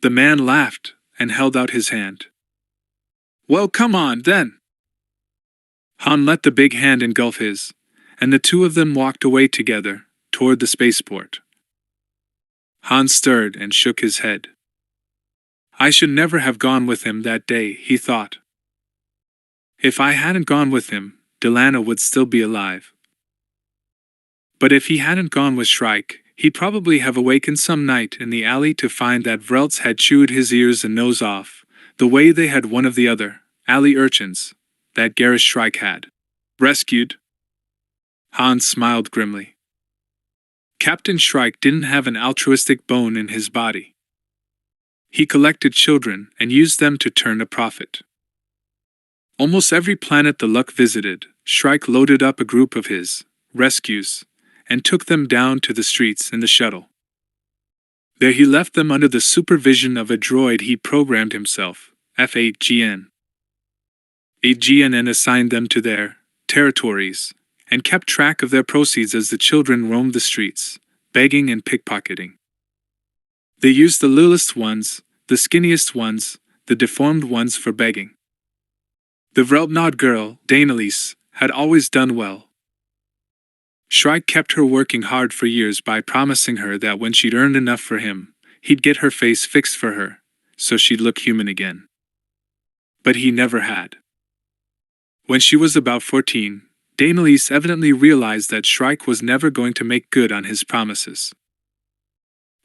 The man laughed and held out his hand. "Well, come on, then." Han let the big hand engulf his, and the two of them walked away together, toward the spaceport. Han stirred and shook his head. I should never have gone with him that day, he thought. If I hadn't gone with him, Delana would still be alive. But if he hadn't gone with Shrike, he'd probably have awakened some night in the alley to find that Vrelts had chewed his ears and nose off, the way they had one of the other alley urchins that garish Shrike had rescued. Hans smiled grimly. Captain Shrike didn't have an altruistic bone in his body. He collected children and used them to turn a profit. Almost every planet the Luck visited, Shrike loaded up a group of his rescues and took them down to the streets in the shuttle. There he left them under the supervision of a droid he programmed himself, F8GN. 8GNN assigned them to their territories and kept track of their proceeds as the children roamed the streets, begging and pickpocketing. They used the littlest ones, the skinniest ones, the deformed ones for begging. The Vreltnod girl, Daenalise, had always done well. Shrike kept her working hard for years by promising her that when she'd earned enough for him, he'd get her face fixed for her, so she'd look human again. But he never had. When she was about 14, Daenalise evidently realized that Shrike was never going to make good on his promises.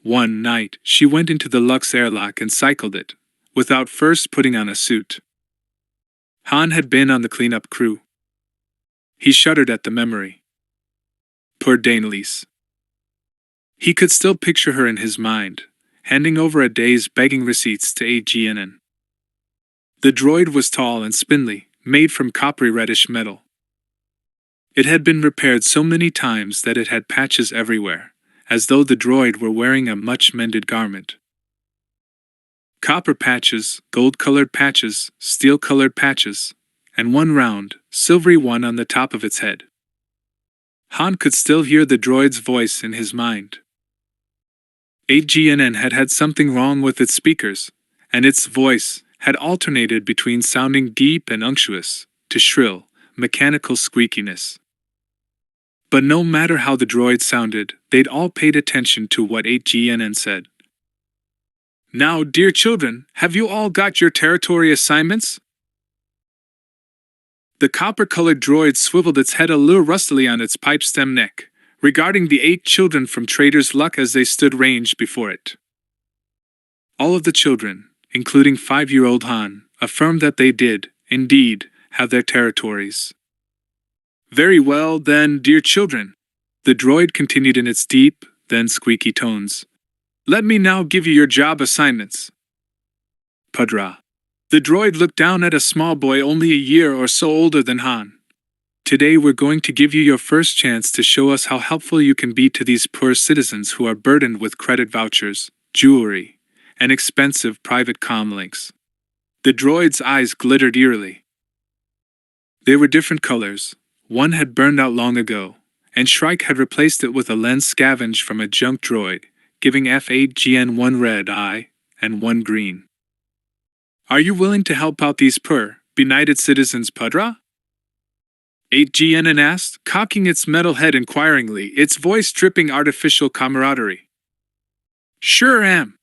One night, she went into the Lux airlock and cycled it, without first putting on a suit. Han had been on the cleanup crew. He shuddered at the memory. Poor Daenalise. He could still picture her in his mind, handing over a day's begging receipts to AGNN. The droid was tall and spindly, made from coppery reddish metal. It had been repaired so many times that it had patches everywhere, as though the droid were wearing a much-mended garment. Copper patches, gold-colored patches, steel-colored patches, and one round, silvery one on the top of its head. Han could still hear the droid's voice in his mind. AGNN had had something wrong with its speakers, and its voice had alternated between sounding deep and unctuous to shrill, mechanical squeakiness. But no matter how the droid sounded, they'd all paid attention to what AGNN said. "Now, dear children, have you all got your territory assignments?" The copper-colored droid swiveled its head a little rustily on its pipe-stem neck, regarding the 8 children from Trader's Luck as they stood ranged before it. All of the children, including 5-year-old Han, affirmed that they did, indeed, have their territories. "Very well, then, dear children," the droid continued in its deep, then squeaky tones. "Let me now give you your job assignments." Pudra. The droid looked down at a small boy only a year or so older than Han. "Today we're going to give you your first chance to show us how helpful you can be to these poor citizens who are burdened with credit vouchers, jewelry, and expensive private comlinks." The droid's eyes glittered eerily. They were different colors. One had burned out long ago, and Shrike had replaced it with a lens scavenged from a junk droid, giving F8GN one red eye and one green. "Are you willing to help out these poor, benighted citizens, Pudra?" 8GN asked, cocking its metal head inquiringly, its voice dripping artificial camaraderie. "Sure am,"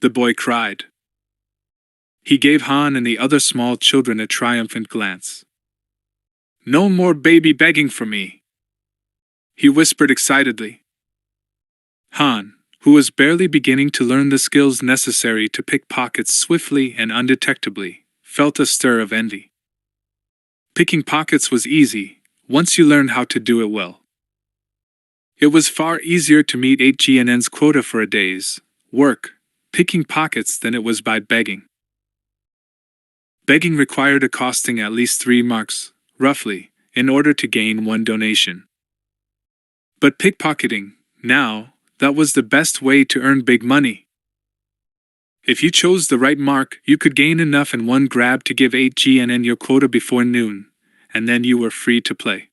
the boy cried. He gave Han and the other small children a triumphant glance. "No more baby begging for me," he whispered excitedly. Han, who was barely beginning to learn the skills necessary to pick pockets swiftly and undetectably, felt a stir of envy. Picking pockets was easy, once you learned how to do it well. It was far easier to meet 8GNN's quota for a day's work, picking pockets, than it was by begging. Begging required accosting at least 3 marks, roughly, in order to gain 1 donation. But pickpocketing, now, that was the best way to earn big money. If you chose the right mark, you could gain enough in one grab to give 8GNN your quota before noon, and then you were free to play.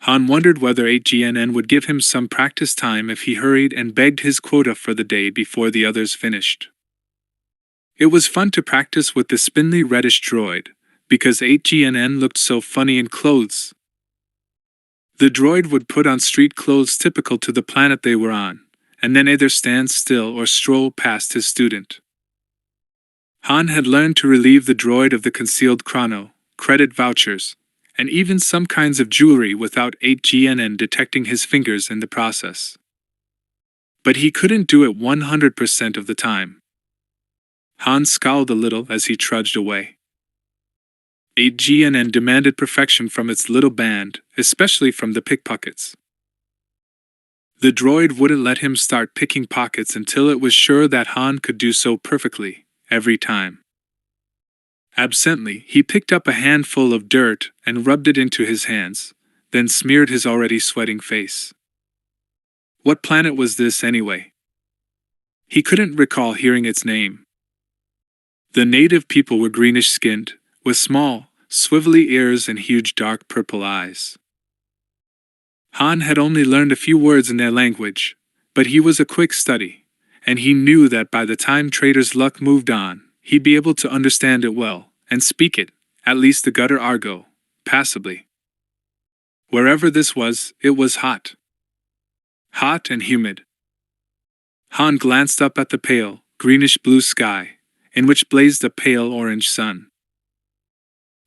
Han wondered whether 8GNN would give him some practice time if he hurried and begged his quota for the day before the others finished. It was fun to practice with the spindly reddish droid, because 8GNN looked so funny in clothes. The droid would put on street clothes typical to the planet they were on, and then either stand still or stroll past his student. Han had learned to relieve the droid of the concealed chrono, credit vouchers, and even some kinds of jewelry without 8GNN detecting his fingers in the process. But he couldn't do it 100% of the time. Han scowled a little as he trudged away. 8GNN demanded perfection from its little band, especially from the pickpockets. The droid wouldn't let him start picking pockets until it was sure that Han could do so perfectly, every time. Absently, he picked up a handful of dirt and rubbed it into his hands, then smeared his already sweating face. What planet was this anyway? He couldn't recall hearing its name. The native people were greenish-skinned, with small, swivelly ears and huge dark purple eyes. Han had only learned a few words in their language, but he was a quick study, and he knew that by the time Trader's Luck moved on, he'd be able to understand it well, and speak it, at least the gutter argot, passably. Wherever this was, it was hot. Hot and humid. Han glanced up at the pale, greenish-blue sky, in which blazed a pale orange sun.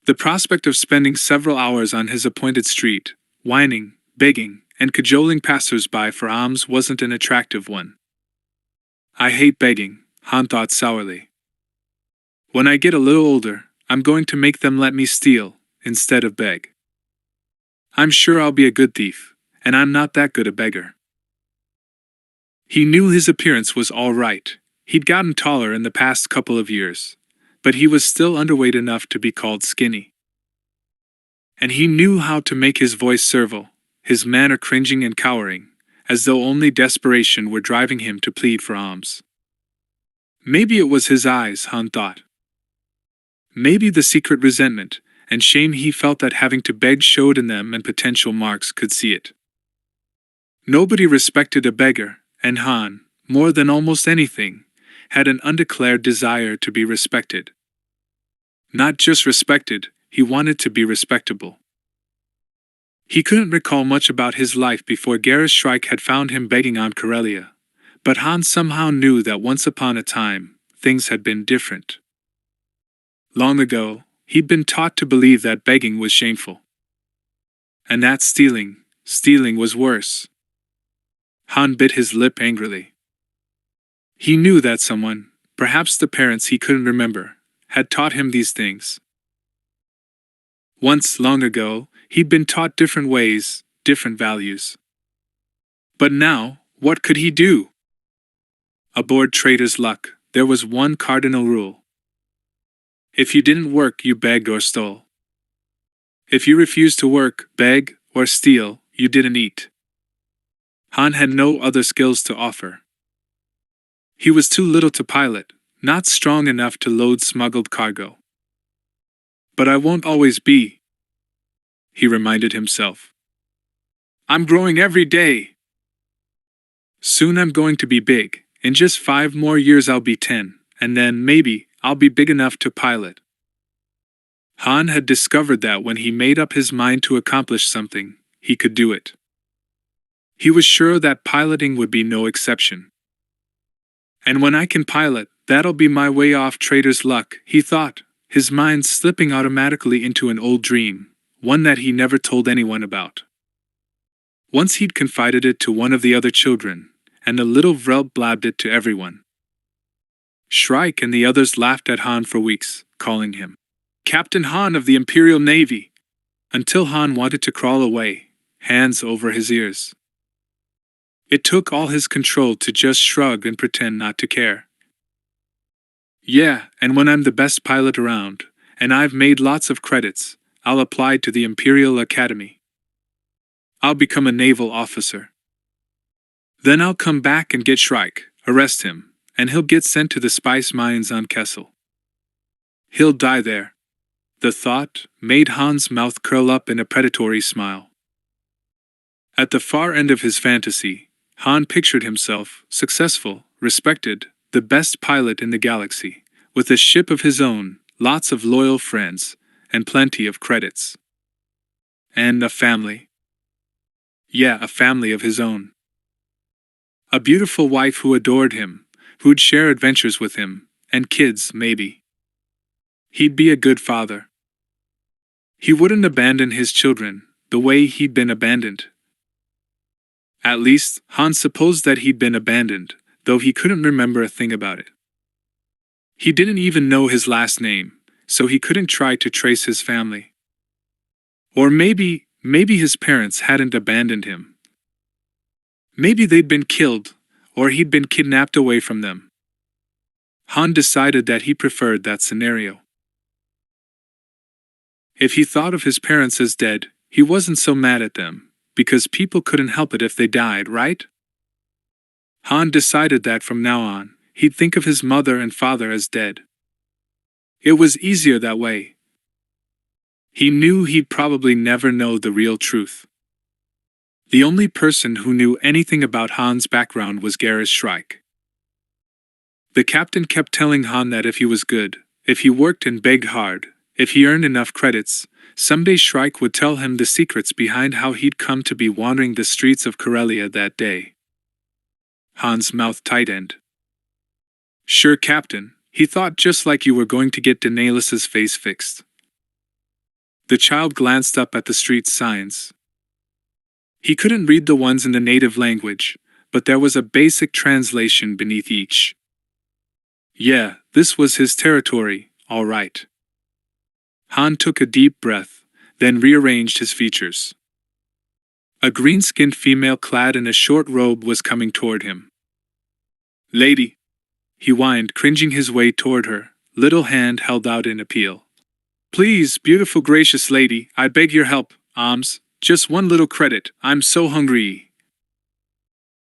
The prospect of spending several hours on his appointed street, whining, begging, and cajoling passers-by for alms wasn't an attractive one. "I hate begging," Han thought sourly. "When I get a little older, I'm going to make them let me steal, instead of beg. I'm sure I'll be a good thief, and I'm not that good a beggar." He knew his appearance was all right. He'd gotten taller in the past couple of years, but he was still underweight enough to be called skinny. And he knew how to make his voice servile, his manner cringing and cowering, as though only desperation were driving him to plead for alms. Maybe it was his eyes, Han thought. Maybe the secret resentment and shame he felt at having to beg showed in them, and potential marks could see it. Nobody respected a beggar, and Han, more than almost anything, had an undeclared desire to be respected. Not just respected, he wanted to be respectable. He couldn't recall much about his life before Garrus Shrike had found him begging on Corellia, but Han somehow knew that once upon a time, things had been different. Long ago, he'd been taught to believe that begging was shameful. And that stealing was worse. Han bit his lip angrily. He knew that someone, perhaps the parents he couldn't remember, had taught him these things. Once, long ago, he'd been taught different ways, different values. But now, what could he do? Aboard Trader's Luck, there was one cardinal rule. If you didn't work, you begged or stole. If you refused to work, beg, or steal, you didn't eat. Han had no other skills to offer. He was too little to pilot, not strong enough to load smuggled cargo. But I won't always be, he reminded himself. I'm growing every day. Soon I'm going to be big. In just 5 more years I'll be 10, and then maybe I'll be big enough to pilot. Han had discovered that when he made up his mind to accomplish something, he could do it. He was sure that piloting would be no exception. And when I can pilot, that'll be my way off Trader's Luck, he thought, his mind slipping automatically into an old dream, one that he never told anyone about. Once he'd confided it to one of the other children, and the little Vrel blabbed it to everyone. Shrike and the others laughed at Han for weeks, calling him Captain Han of the Imperial Navy, until Han wanted to crawl away, hands over his ears. It took all his control to just shrug and pretend not to care. Yeah, and when I'm the best pilot around, and I've made lots of credits, I'll apply to the Imperial Academy. I'll become a naval officer. Then I'll come back and get Shrike, arrest him, and he'll get sent to the spice mines on Kessel. He'll die there. The thought made Han's mouth curl up in a predatory smile. At the far end of his fantasy, Han pictured himself successful, respected, the best pilot in the galaxy, with a ship of his own, lots of loyal friends, and plenty of credits. And a family. Yeah, a family of his own. A beautiful wife who adored him, who'd share adventures with him, and kids, maybe. He'd be a good father. He wouldn't abandon his children, the way he'd been abandoned. At least, Han supposed that he'd been abandoned, though he couldn't remember a thing about it. He didn't even know his last name, so he couldn't try to trace his family. Or maybe his parents hadn't abandoned him. Maybe they'd been killed, or he'd been kidnapped away from them. Han decided that he preferred that scenario. If he thought of his parents as dead, he wasn't so mad at them, because people couldn't help it if they died, right? Han decided that from now on, he'd think of his mother and father as dead. It was easier that way. He knew he'd probably never know the real truth. The only person who knew anything about Han's background was Garrus Shrike. The captain kept telling Han that if he was good, if he worked and begged hard, if he earned enough credits, someday Shrike would tell him the secrets behind how he'd come to be wandering the streets of Corellia that day. Han's mouth tightened. Sure, Captain, he thought, just like you were going to get Daenerys's face fixed. The child glanced up at the street signs. He couldn't read the ones in the native language, but there was a basic translation beneath each. Yeah, this was his territory, all right. Han took a deep breath, then rearranged his features. A green-skinned female clad in a short robe was coming toward him. Lady, he whined, cringing his way toward her, little hand held out in appeal. Please, beautiful gracious lady, I beg your help, alms, just one little credit, I'm so hungry.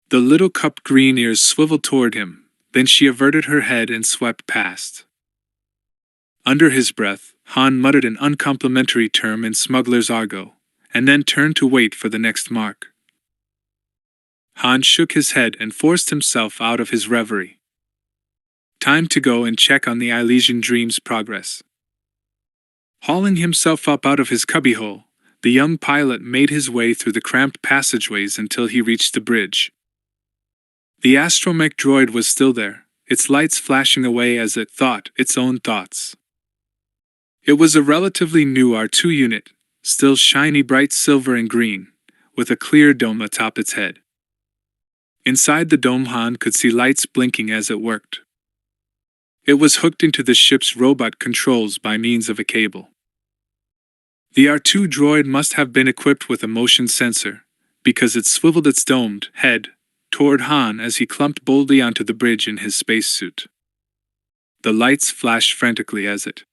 The little cupped green ears swiveled toward him, then she averted her head and swept past. Under his breath, Han muttered an uncomplimentary term in smuggler's argot, and then turned to wait for the next mark. Han shook his head and forced himself out of his reverie. Time to go and check on the Elysian Dream's progress. Hauling himself up out of his cubbyhole, the young pilot made his way through the cramped passageways until he reached the bridge. The astromech droid was still there, its lights flashing away as it thought its own thoughts. It was a relatively new R2 unit, still shiny bright silver and green, with a clear dome atop its head. Inside the dome, Han could see lights blinking as it worked. It was hooked into the ship's robot controls by means of a cable. The R2 droid must have been equipped with a motion sensor, because it swiveled its domed head toward Han as he clumped boldly onto the bridge in his spacesuit. The lights flashed frantically as it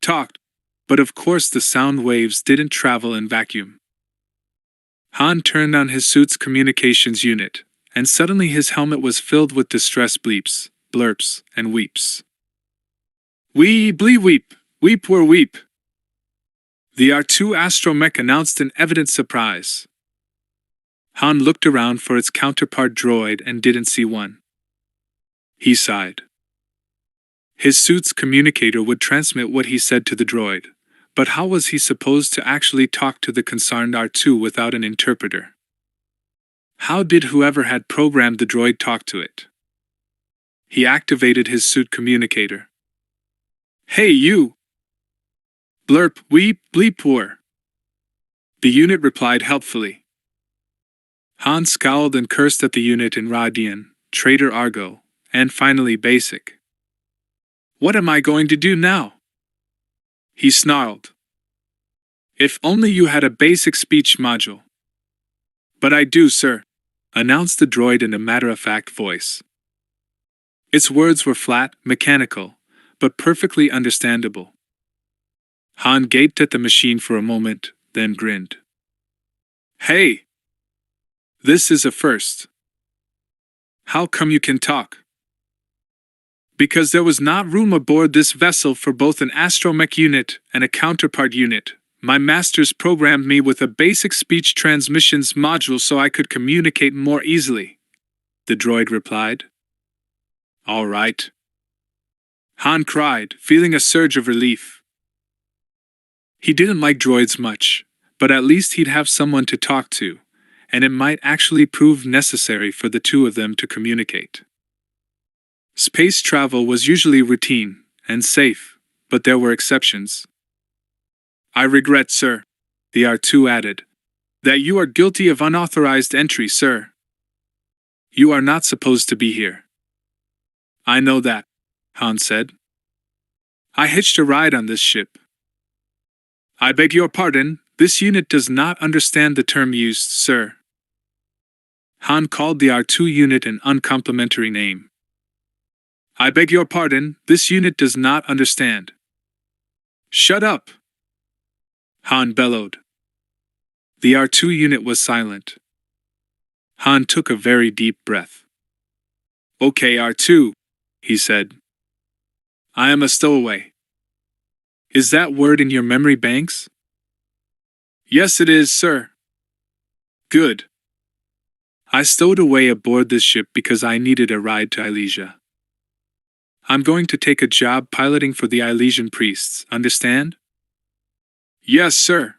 talked, but of course the sound waves didn't travel in vacuum. Han turned on his suit's communications unit, and suddenly his helmet was filled with distress bleeps, blurps, and weeps. Wee blee weep, weep were weep. The R2 astromech announced in evident surprise. Han looked around for its counterpart droid and didn't see one. He sighed. His suit's communicator would transmit what he said to the droid, but how was he supposed to actually talk to the concerned R2 without an interpreter? How did whoever had programmed the droid talk to it? He activated his suit communicator. Hey you! Blurp, weep, bleep were. The unit replied helpfully. Han scowled and cursed at the unit in Radian, Trader Argo, and finally Basic. What am I going to do now? He snarled. If only you had a basic speech module. But I do, sir, announced the droid in a matter-of-fact voice. Its words were flat, mechanical, but perfectly understandable. Han gaped at the machine for a moment, then grinned. Hey! This is a first. How come you can talk? Because there was not room aboard this vessel for both an astromech unit and a counterpart unit. My masters programmed me with a basic speech transmissions module so I could communicate more easily, the droid replied. All right. Han cried, feeling a surge of relief. He didn't like droids much, but at least he'd have someone to talk to, and it might actually prove necessary for the two of them to communicate. Space travel was usually routine and safe, but there were exceptions. I regret, sir, the R2 added, that you are guilty of unauthorized entry, sir. You are not supposed to be here. I know that, Han said. I hitched a ride on this ship. I beg your pardon, this unit does not understand the term used, sir. Han called the R2 unit an uncomplimentary name. I beg your pardon, this unit does not understand. Shut up! Han bellowed. The R2 unit was silent. Han took a very deep breath. Okay, R2, he said. I am a stowaway. Is that word in your memory banks? Yes, it is, sir. Good. I stowed away aboard this ship because I needed a ride to Elysia. I'm going to take a job piloting for the Elysian priests, understand? Yes, sir.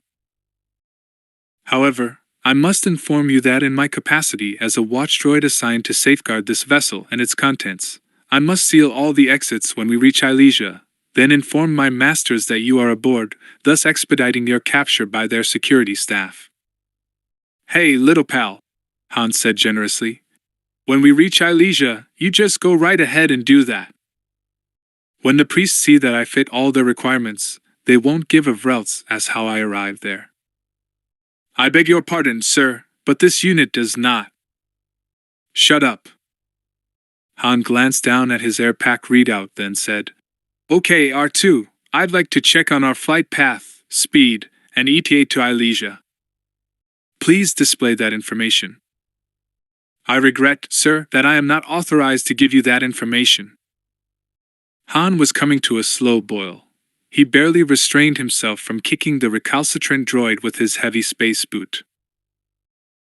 However, I must inform you that in my capacity as a watch droid assigned to safeguard this vessel and its contents, I must seal all the exits when we reach Elysia, then inform my masters that you are aboard, thus expediting your capture by their security staff. Hey, little pal, Han said generously. When we reach Elysia, you just go right ahead and do that. When the priests see that I fit all their requirements, they won't give a vrelts as how I arrived there. I beg your pardon, sir, but this unit does not. Shut up. Han glanced down at his airpack readout, then said, "Okay, R2, I'd like to check on our flight path, speed, and ETA to Ilesia. Please display that information." "I regret, sir, that I am not authorized to give you that information." Han was coming to a slow boil. He barely restrained himself from kicking the recalcitrant droid with his heavy space boot.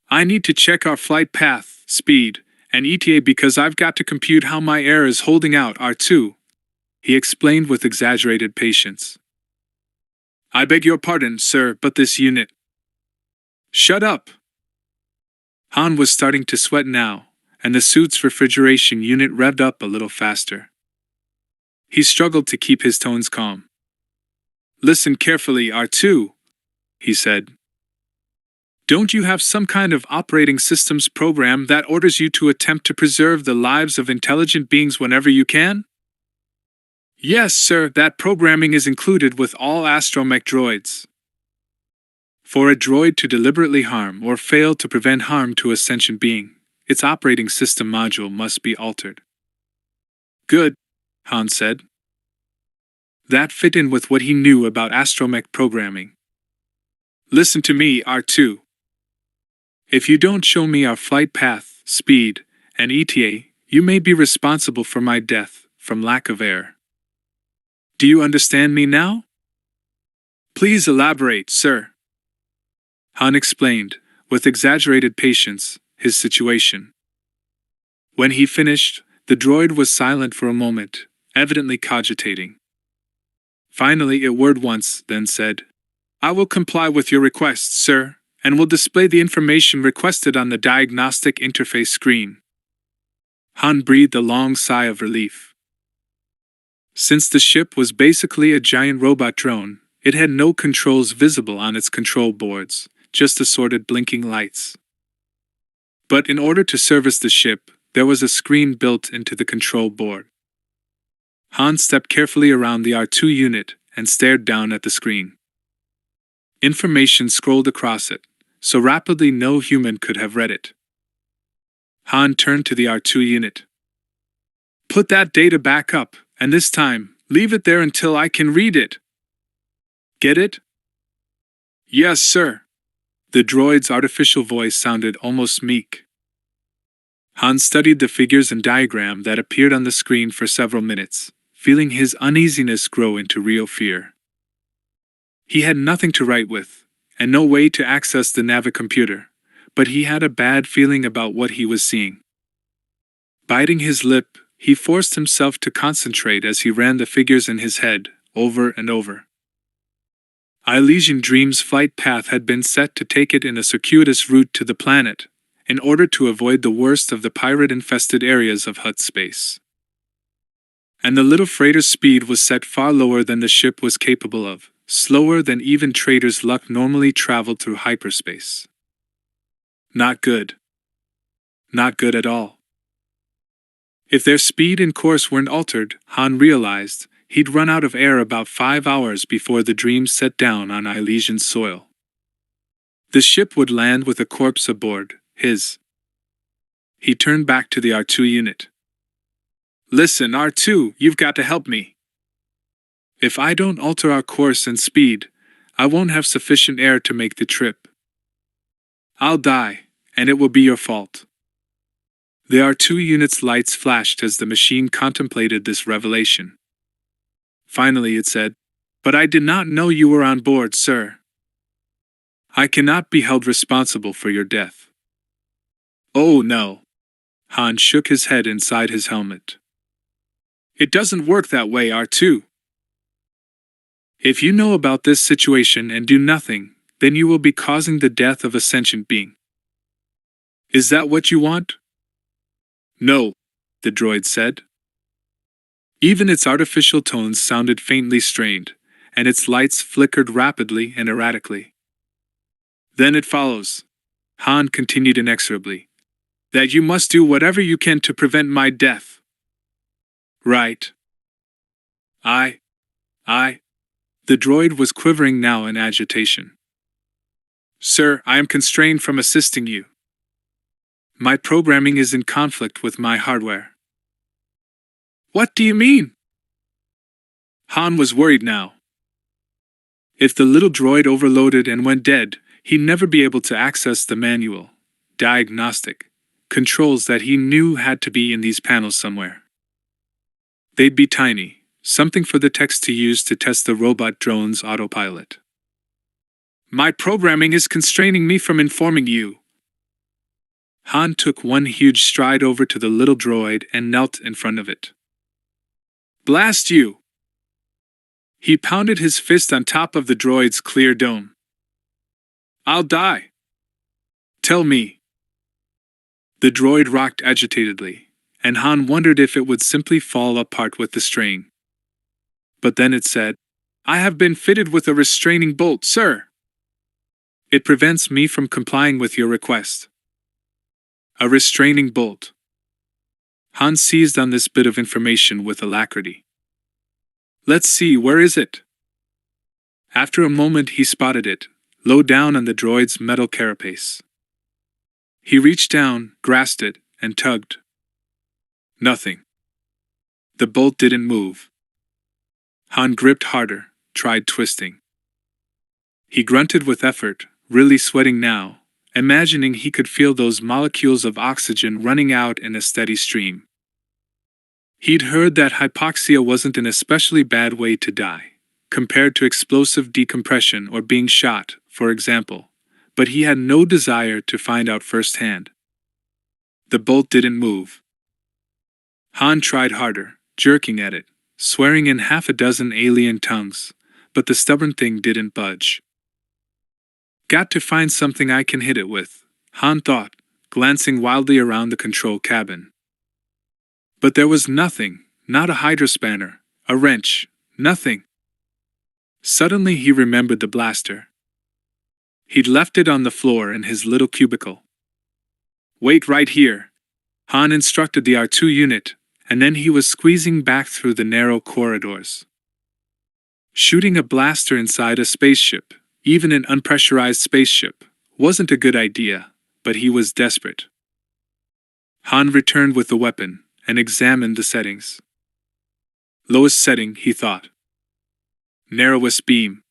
"I need to check our flight path, speed, and ETA because I've got to compute how my air is holding out, R2, he explained with exaggerated patience. "I beg your pardon, sir, but this unit—" "Shut up!" Han was starting to sweat now, and the suit's refrigeration unit revved up a little faster. He struggled to keep his tones calm. "Listen carefully, R2, he said. "Don't you have some kind of operating systems program that orders you to attempt to preserve the lives of intelligent beings whenever you can?" "Yes, sir, that programming is included with all astromech droids. For a droid to deliberately harm or fail to prevent harm to a sentient being, its operating system module must be altered." "Good," Han said. That fit in with what he knew about astromech programming. "Listen to me, R2. If you don't show me our flight path, speed, and ETA, you may be responsible for my death from lack of air. Do you understand me now?" "Please elaborate, sir." Han explained, with exaggerated patience, his situation. When he finished, the droid was silent for a moment, evidently cogitating. Finally it whirred once, then said, "I will comply with your request, sir, and will display the information requested on the diagnostic interface screen." Han breathed a long sigh of relief. Since the ship was basically a giant robot drone, it had no controls visible on its control boards, just assorted blinking lights. But in order to service the ship, there was a screen built into the control board. Han stepped carefully around the R2 unit and stared down at the screen. Information scrolled across it, so rapidly no human could have read it. Han turned to the R2 unit. "Put that data back up, and this time, leave it there until I can read it. Get it?" "Yes, sir." The droid's artificial voice sounded almost meek. Han studied the figures and diagram that appeared on the screen for several minutes, feeling his uneasiness grow into real fear. He had nothing to write with, and no way to access the Navicomputer, but he had a bad feeling about what he was seeing. Biting his lip, he forced himself to concentrate as he ran the figures in his head, over and over. Elysian Dream's flight path had been set to take it in a circuitous route to the planet, in order to avoid the worst of the pirate-infested areas of Hutt space. And the little freighter's speed was set far lower than the ship was capable of, slower than even Trader's luck normally traveled through hyperspace. Not good. Not good at all. If their speed and course weren't altered, Han realized, he'd run out of air about 5 hours before the Dream set down on Elysian soil. The ship would land with a corpse aboard, his. He turned back to the R2 unit. "Listen, R2, you've got to help me. If I don't alter our course and speed, I won't have sufficient air to make the trip. I'll die, and it will be your fault." The R2 unit's lights flashed as the machine contemplated this revelation. Finally it said, "But I did not know you were on board, sir. I cannot be held responsible for your death." "Oh no." Han shook his head inside his helmet. "It doesn't work that way, R2. If you know about this situation and do nothing, then you will be causing the death of a sentient being. Is that what you want?" "No," the droid said. Even its artificial tones sounded faintly strained, and its lights flickered rapidly and erratically. "Then it follows," Han continued inexorably, "that you must do whatever you can to prevent my death." "Right. I. The droid was quivering now in agitation. "Sir, I am constrained from assisting you. My programming is in conflict with my hardware. What do you mean? Han was worried now. If the little droid overloaded and went dead, he'd never be able to access the manual, diagnostic, controls that he knew had to be in these panels somewhere. They'd be tiny, something for the techs to use to test the robot drone's autopilot. My programming is constraining me from informing you. Han took one huge stride over to the little droid and knelt in front of it. Blast you! He pounded his fist on top of the droid's clear dome. I'll die. Tell me. The droid rocked agitatedly, and Han wondered if it would simply fall apart with the strain. But then it said, I have been fitted with a restraining bolt, sir. It prevents me from complying with your request. A restraining bolt. Han seized on this bit of information with alacrity. Let's see, where is it? After a moment he spotted it, low down on the droid's metal carapace. He reached down, grasped it, and tugged. Nothing. The bolt didn't move. Han gripped harder, tried twisting. He grunted with effort, really sweating now, imagining he could feel those molecules of oxygen running out in a steady stream. He'd heard that hypoxia wasn't an especially bad way to die, compared to explosive decompression or being shot, for example, but he had no desire to find out firsthand. The bolt didn't move. Han tried harder, jerking at it, swearing in half a dozen alien tongues, but the stubborn thing didn't budge. Got to find something I can hit it with, Han thought, glancing wildly around the control cabin. But there was nothing, not a hydrospanner, a wrench, nothing. Suddenly he remembered the blaster. He'd left it on the floor in his little cubicle. Wait right here, Han instructed the R2 unit, and then he was squeezing back through the narrow corridors. Shooting a blaster inside a spaceship, even an unpressurized spaceship, wasn't a good idea, but he was desperate. Han returned with the weapon and examined the settings. Lowest setting, he thought. Narrowest beam.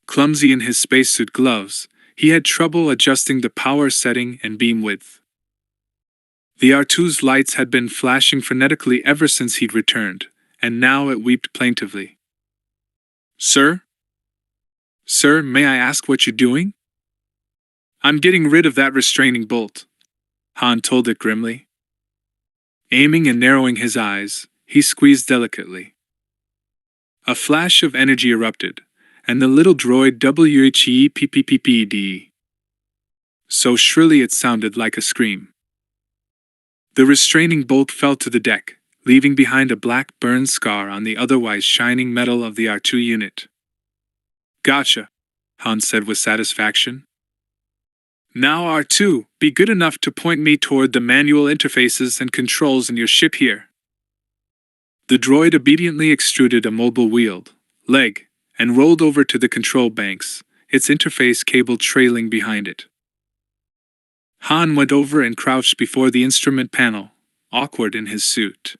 Clumsy in his spacesuit gloves, he had trouble adjusting the power setting and beam width. The R2's lights had been flashing frenetically ever since he'd returned, and now it weeped plaintively. Sir? Sir, may I ask what you're doing? I'm getting rid of that restraining bolt, Han told it grimly. Aiming and narrowing his eyes, he squeezed delicately. A flash of energy erupted, and the little droid WHEPPPPD. So shrilly it sounded like a scream. The restraining bolt fell to the deck, leaving behind a black burn scar on the otherwise shining metal of the R2 unit. Gotcha, Han said with satisfaction. Now R2, be good enough to point me toward the manual interfaces and controls in your ship here. The droid obediently extruded a mobile wheeled leg and rolled over to the control banks, its interface cable trailing behind it. Han went over and crouched before the instrument panel, awkward in his suit.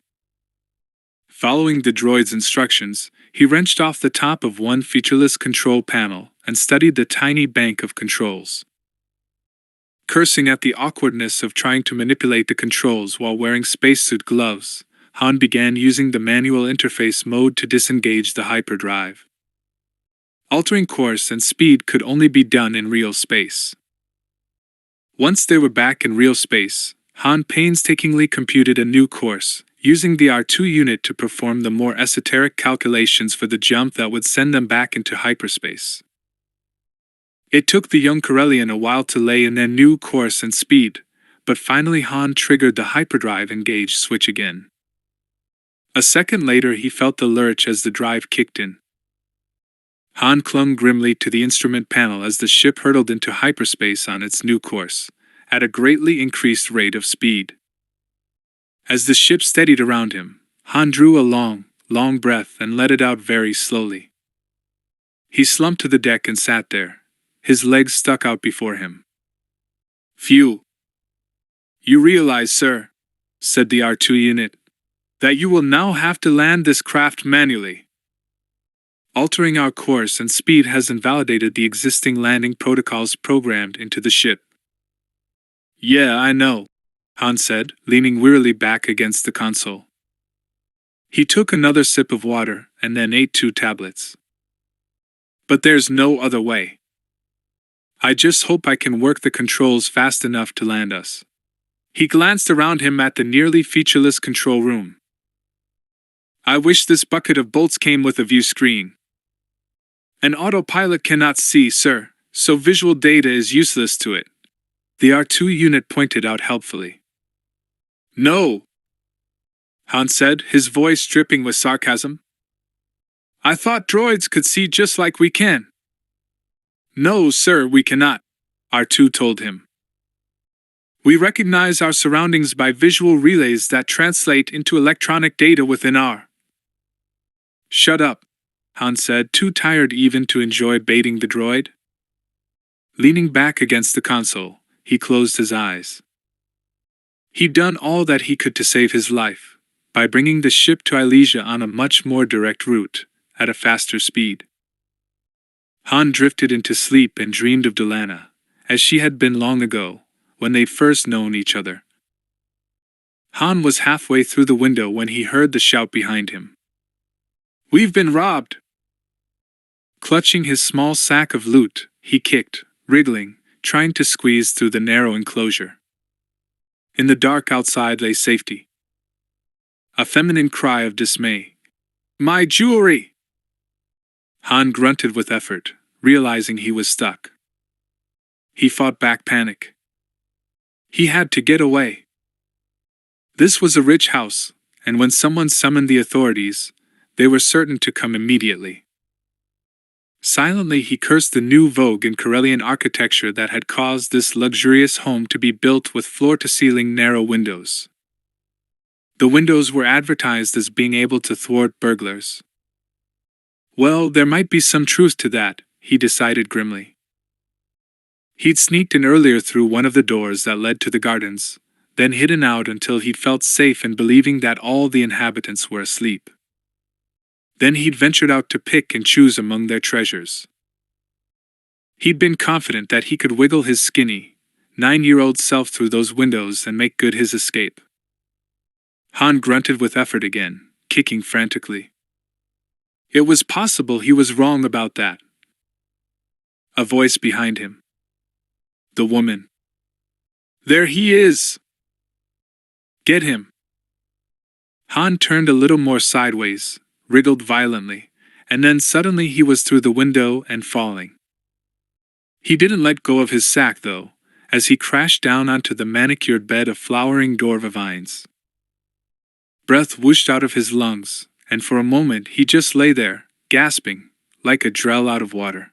Following the droid's instructions, he wrenched off the top of one featureless control panel and studied the tiny bank of controls. Cursing at the awkwardness of trying to manipulate the controls while wearing spacesuit gloves, Han began using the manual interface mode to disengage the hyperdrive. Altering course and speed could only be done in real space. Once they were back in real space, Han painstakingly computed a new course, using the R2 unit to perform the more esoteric calculations for the jump that would send them back into hyperspace. It took the young Corellian a while to lay in their new course and speed, but finally Han triggered the hyperdrive engage switch again. A second later he felt the lurch as the drive kicked in. Han clung grimly to the instrument panel as the ship hurtled into hyperspace on its new course, at a greatly increased rate of speed. As the ship steadied around him, Han drew a long breath and let it out very slowly. He slumped to the deck and sat there, his legs stuck out before him. Phew. You realize, sir, said the R2 unit, that you will now have to land this craft manually. Altering our course and speed has invalidated the existing landing protocols programmed into the ship. Yeah, I know, Han said, leaning wearily back against the console. He took another sip of water and then ate 2 tablets. But there's no other way. I just hope I can work the controls fast enough to land us. He glanced around him at the nearly featureless control room. I wish this bucket of bolts came with a view screen. An autopilot cannot see, sir, so visual data is useless to it. The R2 unit pointed out helpfully. No, Han said, his voice dripping with sarcasm. I thought droids could see just like we can. No, sir, we cannot, R2 told him. We recognize our surroundings by visual relays that translate into electronic data within our... Shut up, Han said, too tired even to enjoy baiting the droid. Leaning back against the console, he closed his eyes. He'd done all that he could to save his life, by bringing the ship to Elysia on a much more direct route, at a faster speed. Han drifted into sleep and dreamed of Delana, as she had been long ago, when they'd first known each other. Han was halfway through the window when he heard the shout behind him. We've been robbed! Clutching his small sack of loot, he kicked, wriggling, trying to squeeze through the narrow enclosure. In the dark outside lay safety. A feminine cry of dismay. My jewelry! Han grunted with effort, realizing he was stuck. He fought back panic. He had to get away. This was a rich house, and when someone summoned the authorities, they were certain to come immediately. Silently he cursed the new vogue in Corellian architecture that had caused this luxurious home to be built with floor-to-ceiling narrow windows. The windows were advertised as being able to thwart burglars. Well, there might be some truth to that, he decided grimly. He'd sneaked in earlier through one of the doors that led to the gardens, then hidden out until he felt safe in believing that all the inhabitants were asleep. Then he'd ventured out to pick and choose among their treasures. He'd been confident that he could wiggle his skinny, 9-year-old self through those windows and make good his escape. Han grunted with effort again, kicking frantically. It was possible he was wrong about that. A voice behind him. The woman. There he is! Get him! Han turned a little more sideways, wriggled violently, and then suddenly he was through the window and falling. He didn't let go of his sack, though, as he crashed down onto the manicured bed of flowering dwarva vines. Breath whooshed out of his lungs, and for a moment he just lay there, gasping, like a drell out of water.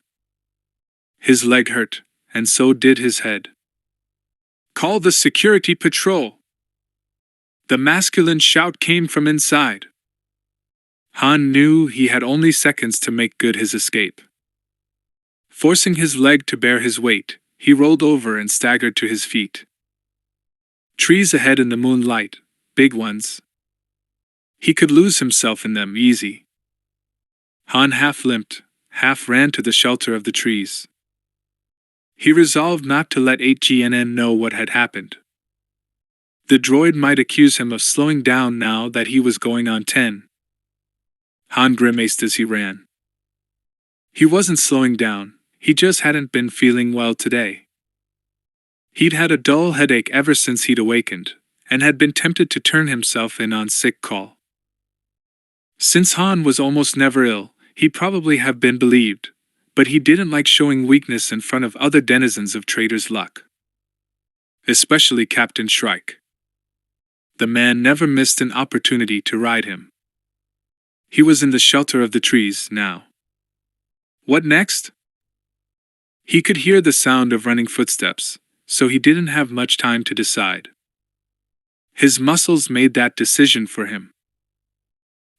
His leg hurt, and so did his head. Call the security patrol! The masculine shout came from inside. Han knew he had only seconds to make good his escape. Forcing his leg to bear his weight, he rolled over and staggered to his feet. Trees ahead in the moonlight, big ones. He could lose himself in them easy. Han half limped, half ran to the shelter of the trees. He resolved not to let 8GNN know what had happened. The droid might accuse him of slowing down now that he was going on 10. Han grimaced as he ran. He wasn't slowing down, he just hadn't been feeling well today. He'd had a dull headache ever since he'd awakened, and had been tempted to turn himself in on sick call. Since Han was almost never ill, he'd probably have been believed, but he didn't like showing weakness in front of other denizens of Trader's Luck. Especially Captain Shrike. The man never missed an opportunity to ride him. He was in the shelter of the trees now. What next? He could hear the sound of running footsteps, so he didn't have much time to decide. His muscles made that decision for him.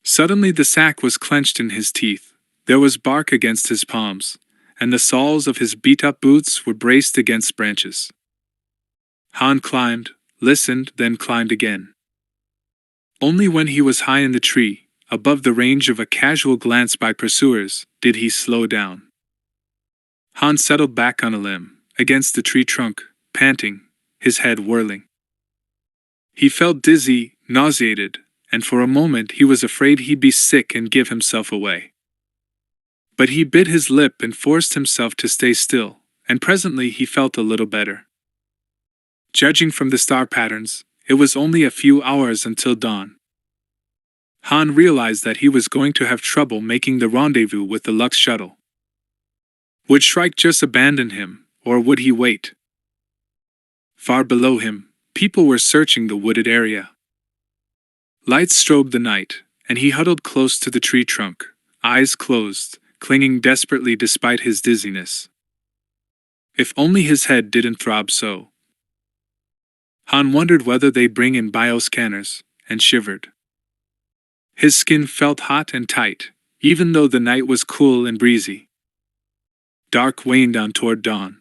Suddenly the sack was clenched in his teeth, there was bark against his palms, and the soles of his beat-up boots were braced against branches. Han climbed, listened, then climbed again. Only when he was high in the tree, above the range of a casual glance by pursuers, did he slow down. Han settled back on a limb, against the tree trunk, panting, his head whirling. He felt dizzy, nauseated, and for a moment he was afraid he'd be sick and give himself away. But he bit his lip and forced himself to stay still, and presently he felt a little better. Judging from the star patterns, it was only a few hours until dawn. Han realized that he was going to have trouble making the rendezvous with the Lux shuttle. Would Shrike just abandon him, or would he wait? Far below him, people were searching the wooded area. Lights strobed the night, and he huddled close to the tree trunk, eyes closed, clinging desperately despite his dizziness. If only his head didn't throb so. Han wondered whether they'd bring in bioscanners, and shivered. His skin felt hot and tight, even though the night was cool and breezy. Dark waned down toward dawn.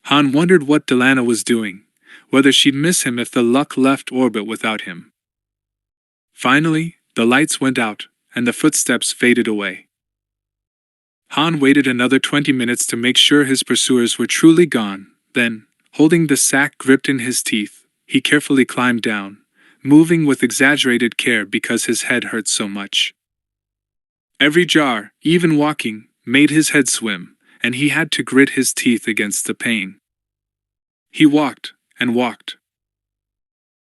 Han wondered what Delana was doing, whether she'd miss him if the Luck left orbit without him. Finally, the lights went out, and the footsteps faded away. Han waited another 20 minutes to make sure his pursuers were truly gone, then, holding the sack gripped in his teeth, he carefully climbed down, moving with exaggerated care because his head hurt so much. Every jar, even walking, made his head swim, and he had to grit his teeth against the pain. He walked, and walked.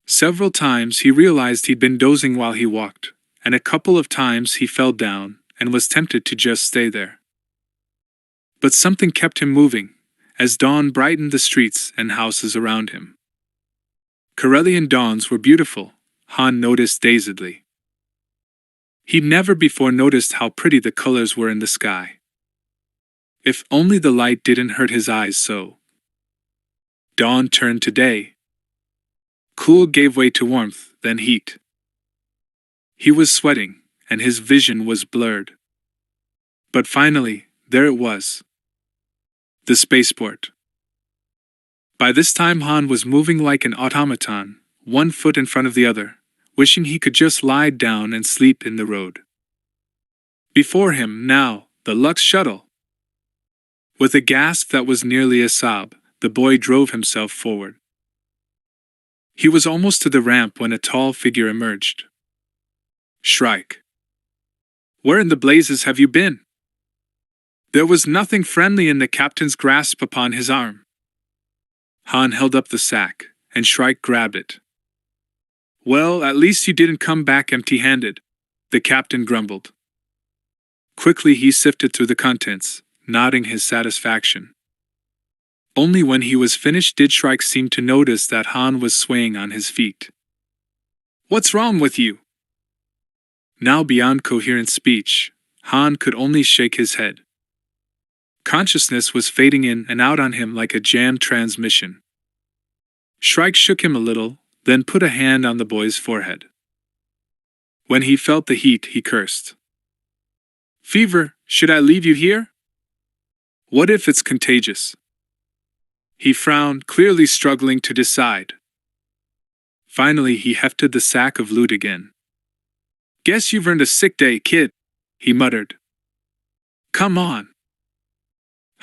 Several times he realized he'd been dozing while he walked, and a couple of times he fell down and was tempted to just stay there. But something kept him moving, as dawn brightened the streets and houses around him. Corellian dawns were beautiful, Han noticed dazedly. He'd never before noticed how pretty the colors were in the sky. If only the light didn't hurt his eyes so. Dawn turned to day. Cool gave way to warmth, then heat. He was sweating, and his vision was blurred. But finally, there it was. The spaceport. By this time Han was moving like an automaton, one foot in front of the other, wishing he could just lie down and sleep in the road. Before him, now, the Lux shuttle. With a gasp that was nearly a sob, the boy drove himself forward. He was almost to the ramp when a tall figure emerged. Shrike. Where in the blazes have you been? There was nothing friendly in the captain's grasp upon his arm. Han held up the sack, and Shrike grabbed it. Well, at least you didn't come back empty-handed, the captain grumbled. Quickly he sifted through the contents, nodding his satisfaction. Only when he was finished did Shrike seem to notice that Han was swaying on his feet. What's wrong with you? Now beyond coherent speech, Han could only shake his head. Consciousness was fading in and out on him like a jammed transmission. Shrike shook him a little, then put a hand on the boy's forehead. When he felt the heat, he cursed. Fever, should I leave you here? What if it's contagious? He frowned, clearly struggling to decide. Finally, he hefted the sack of loot again. Guess you've earned a sick day, kid, he muttered. Come on.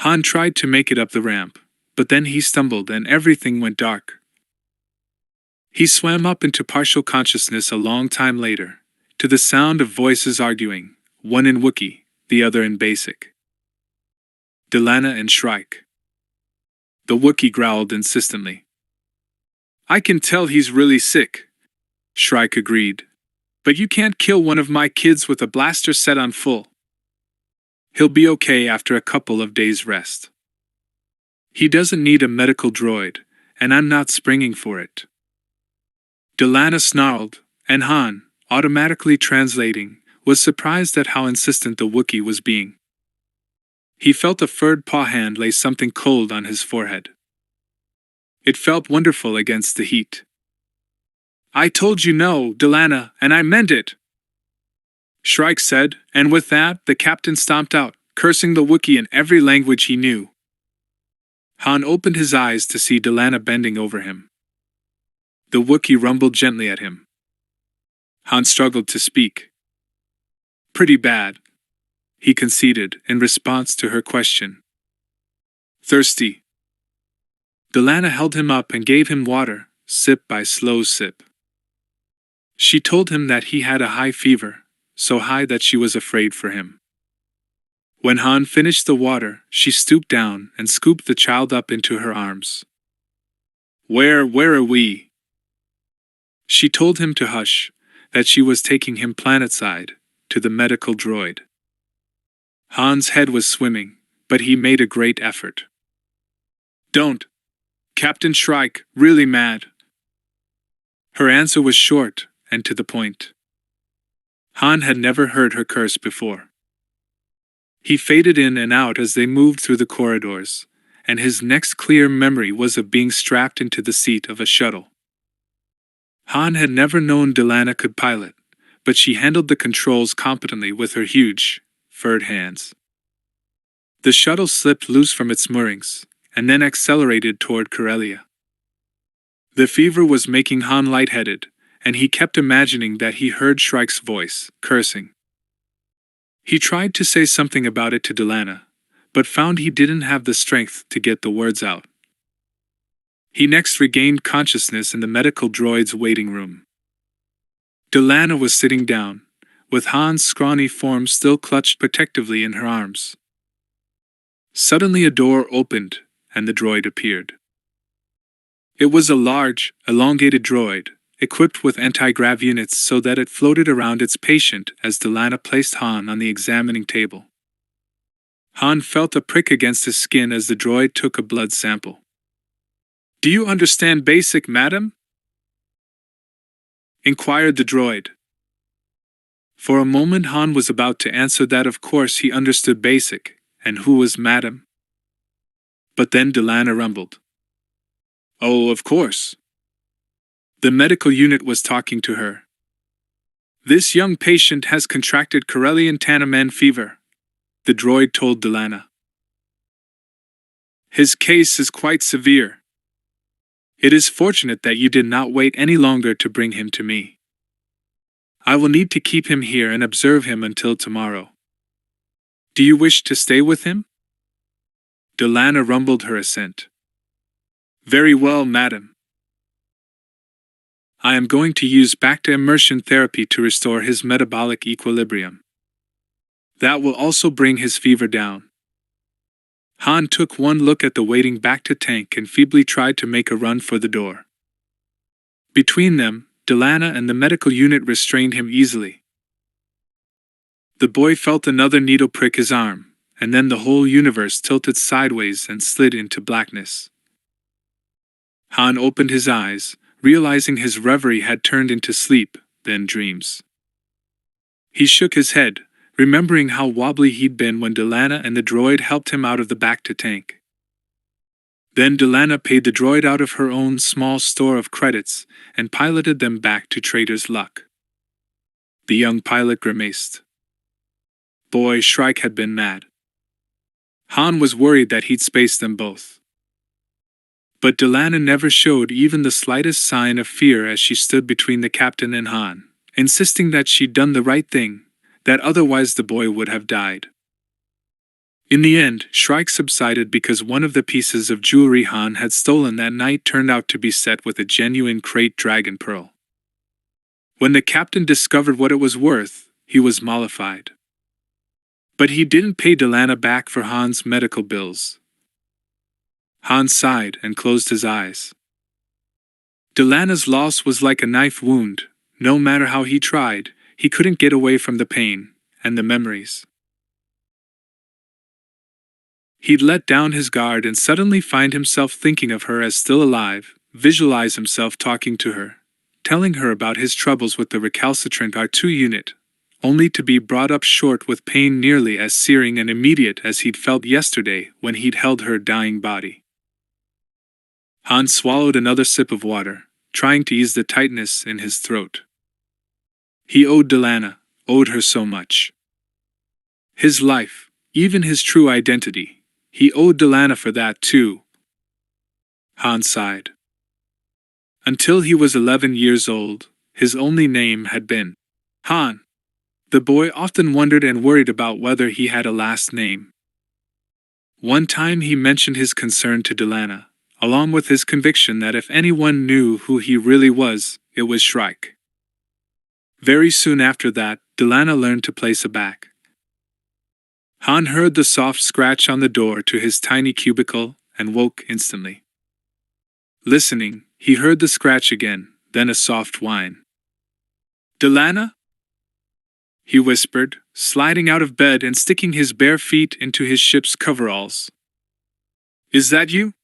Han tried to make it up the ramp, but then he stumbled and everything went dark. He swam up into partial consciousness a long time later, to the sound of voices arguing, one in Wookiee, the other in Basic. Delana and Shrike. The Wookiee growled insistently. I can tell he's really sick, Shrike agreed. But you can't kill one of my kids with a blaster set on full. He'll be okay after a couple of days' rest. He doesn't need a medical droid, and I'm not springing for it. Delana snarled, and Han, automatically translating, was surprised at how insistent the Wookiee was being. He felt a furred paw hand lay something cold on his forehead. It felt wonderful against the heat. I told you no, Delana, and I meant it, Shrike said, and with that, the captain stomped out, cursing the Wookiee in every language he knew. Han opened his eyes to see Delana bending over him. The Wookiee rumbled gently at him. Hans struggled to speak. Pretty bad, he conceded in response to her question. Thirsty. Delana held him up and gave him water, sip by slow sip. She told him that he had a high fever, so high that she was afraid for him. When Han finished the water, she stooped down and scooped the child up into her arms. Where are we? She told him to hush, that she was taking him planetside, to the medical droid. Han's head was swimming, but he made a great effort. Don't! Captain Shrike, really mad. Her answer was short and to the point. Han had never heard her curse before. He faded in and out as they moved through the corridors, and his next clear memory was of being strapped into the seat of a shuttle. Han had never known Delana could pilot, but she handled the controls competently with her huge, furred hands. The shuttle slipped loose from its moorings, and then accelerated toward Corellia. The fever was making Han lightheaded, and he kept imagining that he heard Shrike's voice, cursing. He tried to say something about it to Delana, but found he didn't have the strength to get the words out. He next regained consciousness in the medical droid's waiting room. Delana was sitting down, with Han's scrawny form still clutched protectively in her arms. Suddenly a door opened, and the droid appeared. It was a large, elongated droid, equipped with anti-grav units so that it floated around its patient as Delana placed Han on the examining table. Han felt a prick against his skin as the droid took a blood sample. Do you understand basic, madam? Inquired the droid. For a moment Han was about to answer that of course he understood basic, and who was madam. But then Delana rumbled. Oh, of course. The medical unit was talking to her. This young patient has contracted Corellian Tanaman fever, the droid told Delana. His case is quite severe. It is fortunate that you did not wait any longer to bring him to me. I will need to keep him here and observe him until tomorrow. Do you wish to stay with him? Delana rumbled her assent. Very well, madam. I am going to use back-to-immersion therapy to restore his metabolic equilibrium. That will also bring his fever down. Han took one look at the waiting back-to-tank and feebly tried to make a run for the door. Between them, Delana and the medical unit restrained him easily. The boy felt another needle prick his arm, and then the whole universe tilted sideways and slid into blackness. Han opened his eyes, realizing his reverie had turned into sleep, then dreams. He shook his head, remembering how wobbly he'd been when Delana and the droid helped him out of the back-to-tank. Then Delana paid the droid out of her own small store of credits and piloted them back to Trader's Luck. The young pilot grimaced. Boy, Shrike had been mad. Han was worried that he'd spaced them both. But Delana never showed even the slightest sign of fear as she stood between the captain and Han, insisting that she'd done the right thing, that otherwise the boy would have died. In the end, Shrike subsided because one of the pieces of jewelry Han had stolen that night turned out to be set with a genuine crate dragon pearl. When the captain discovered what it was worth, he was mollified. But he didn't pay Delana back for Han's medical bills. Han sighed and closed his eyes. Delana's loss was like a knife wound. No matter how he tried, he couldn't get away from the pain and the memories. He'd let down his guard and suddenly find himself thinking of her as still alive, visualize himself talking to her, telling her about his troubles with the recalcitrant R2 unit, only to be brought up short with pain nearly as searing and immediate as he'd felt yesterday when he'd held her dying body. Han swallowed another sip of water, trying to ease the tightness in his throat. He owed Delana, owed her so much. His life, even his true identity, he owed Delana for that too. Han sighed. Until he was 11 years old, his only name had been Han. The boy often wondered and worried about whether he had a last name. One time he mentioned his concern to Delana, along with his conviction that if anyone knew who he really was, it was Shrike. Very soon after that, Delana learned to play sabacc. Han heard the soft scratch on the door to his tiny cubicle and woke instantly. Listening, he heard the scratch again, then a soft whine. "Delana?" he whispered, sliding out of bed and sticking his bare feet into his ship's coveralls. "Is that you?"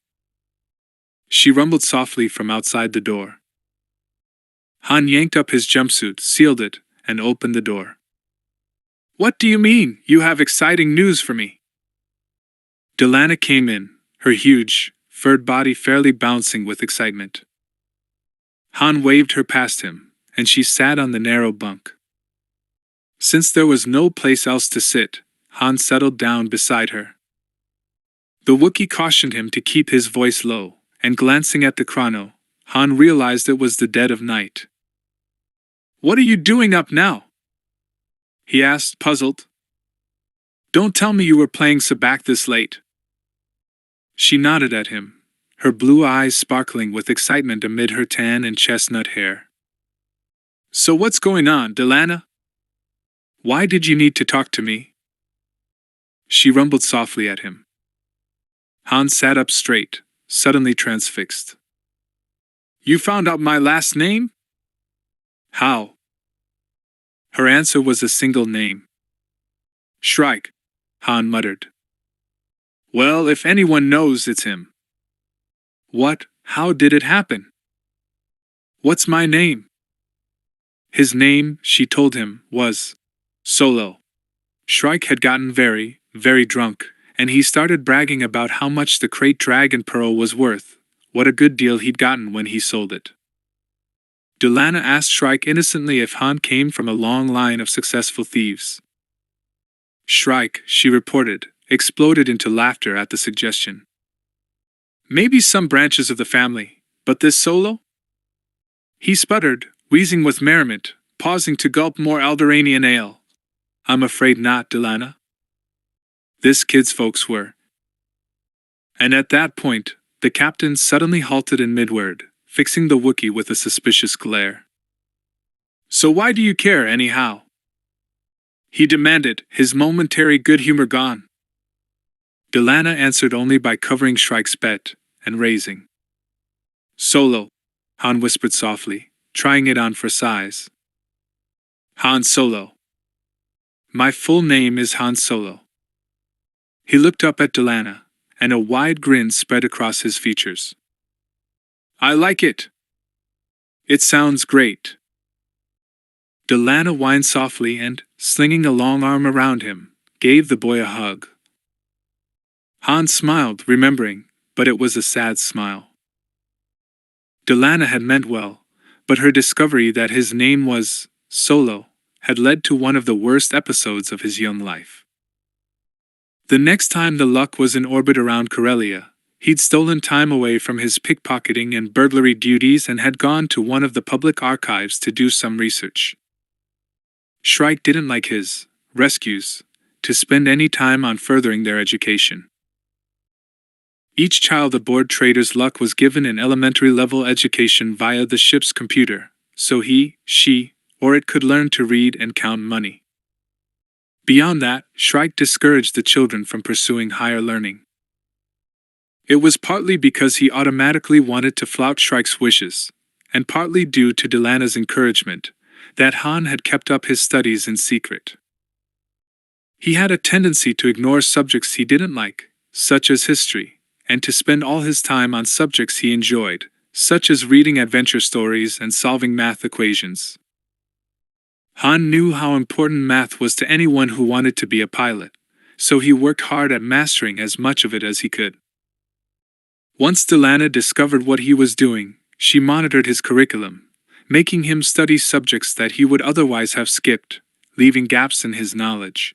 she rumbled softly from outside the door. Han yanked up his jumpsuit, sealed it, and opened the door. "What do you mean, you have exciting news for me?" Delana came in, her huge, furred body fairly bouncing with excitement. Han waved her past him, and she sat on the narrow bunk. Since there was no place else to sit, Han settled down beside her. The Wookiee cautioned him to keep his voice low, and glancing at the chrono, Han realized it was the dead of night. "What are you doing up now?" he asked, puzzled. "Don't tell me you were playing sabacc this late." She nodded at him, her blue eyes sparkling with excitement amid her tan and chestnut hair. "So what's going on, Delana? Why did you need to talk to me?" she rumbled softly at him. Han sat up straight, suddenly transfixed. "You found out my last name?" "How?" Her answer was a single name. "Shrike," Han muttered. "Well, if anyone knows, it's him." "What? How did it happen?" "What's my name?" His name, she told him, was Solo. Shrike had gotten very, very drunk, and he started bragging about how much the crate dragon pearl was worth, what a good deal he'd gotten when he sold it. Delana asked Shrike innocently if Han came from a long line of successful thieves. Shrike, she reported, exploded into laughter at the suggestion. "Maybe some branches of the family, but this Solo?" He sputtered, wheezing with merriment, pausing to gulp more Alderanian ale. "I'm afraid not, Delana." This kid's folks were. And at that point, the captain suddenly halted in mid-word, fixing the Wookiee with a suspicious glare. "So why do you care, anyhow?" he demanded, his momentary good humor gone. Delana answered only by covering Shrike's bet and raising. "Solo," Han whispered softly, trying it on for size. "Han Solo. My full name is Han Solo." He looked up at Delana, and a wide grin spread across his features. "I like it. It sounds great." Delana whined softly and, slinging a long arm around him, gave the boy a hug. Han smiled, remembering, but it was a sad smile. Delana had meant well, but her discovery that his name was Solo had led to one of the worst episodes of his young life. The next time the Luck was in orbit around Corellia, he'd stolen time away from his pickpocketing and burglary duties and had gone to one of the public archives to do some research. Shrike didn't like his rescues to spend any time on furthering their education. Each child aboard Trader's Luck was given an elementary-level education via the ship's computer, so he, she, or it could learn to read and count money. Beyond that, Shrike discouraged the children from pursuing higher learning. It was partly because he automatically wanted to flout Shrike's wishes, and partly due to Delana's encouragement, that Han had kept up his studies in secret. He had a tendency to ignore subjects he didn't like, such as history, and to spend all his time on subjects he enjoyed, such as reading adventure stories and solving math equations. Han knew how important math was to anyone who wanted to be a pilot, so he worked hard at mastering as much of it as he could. Once Delana discovered what he was doing, she monitored his curriculum, making him study subjects that he would otherwise have skipped, leaving gaps in his knowledge.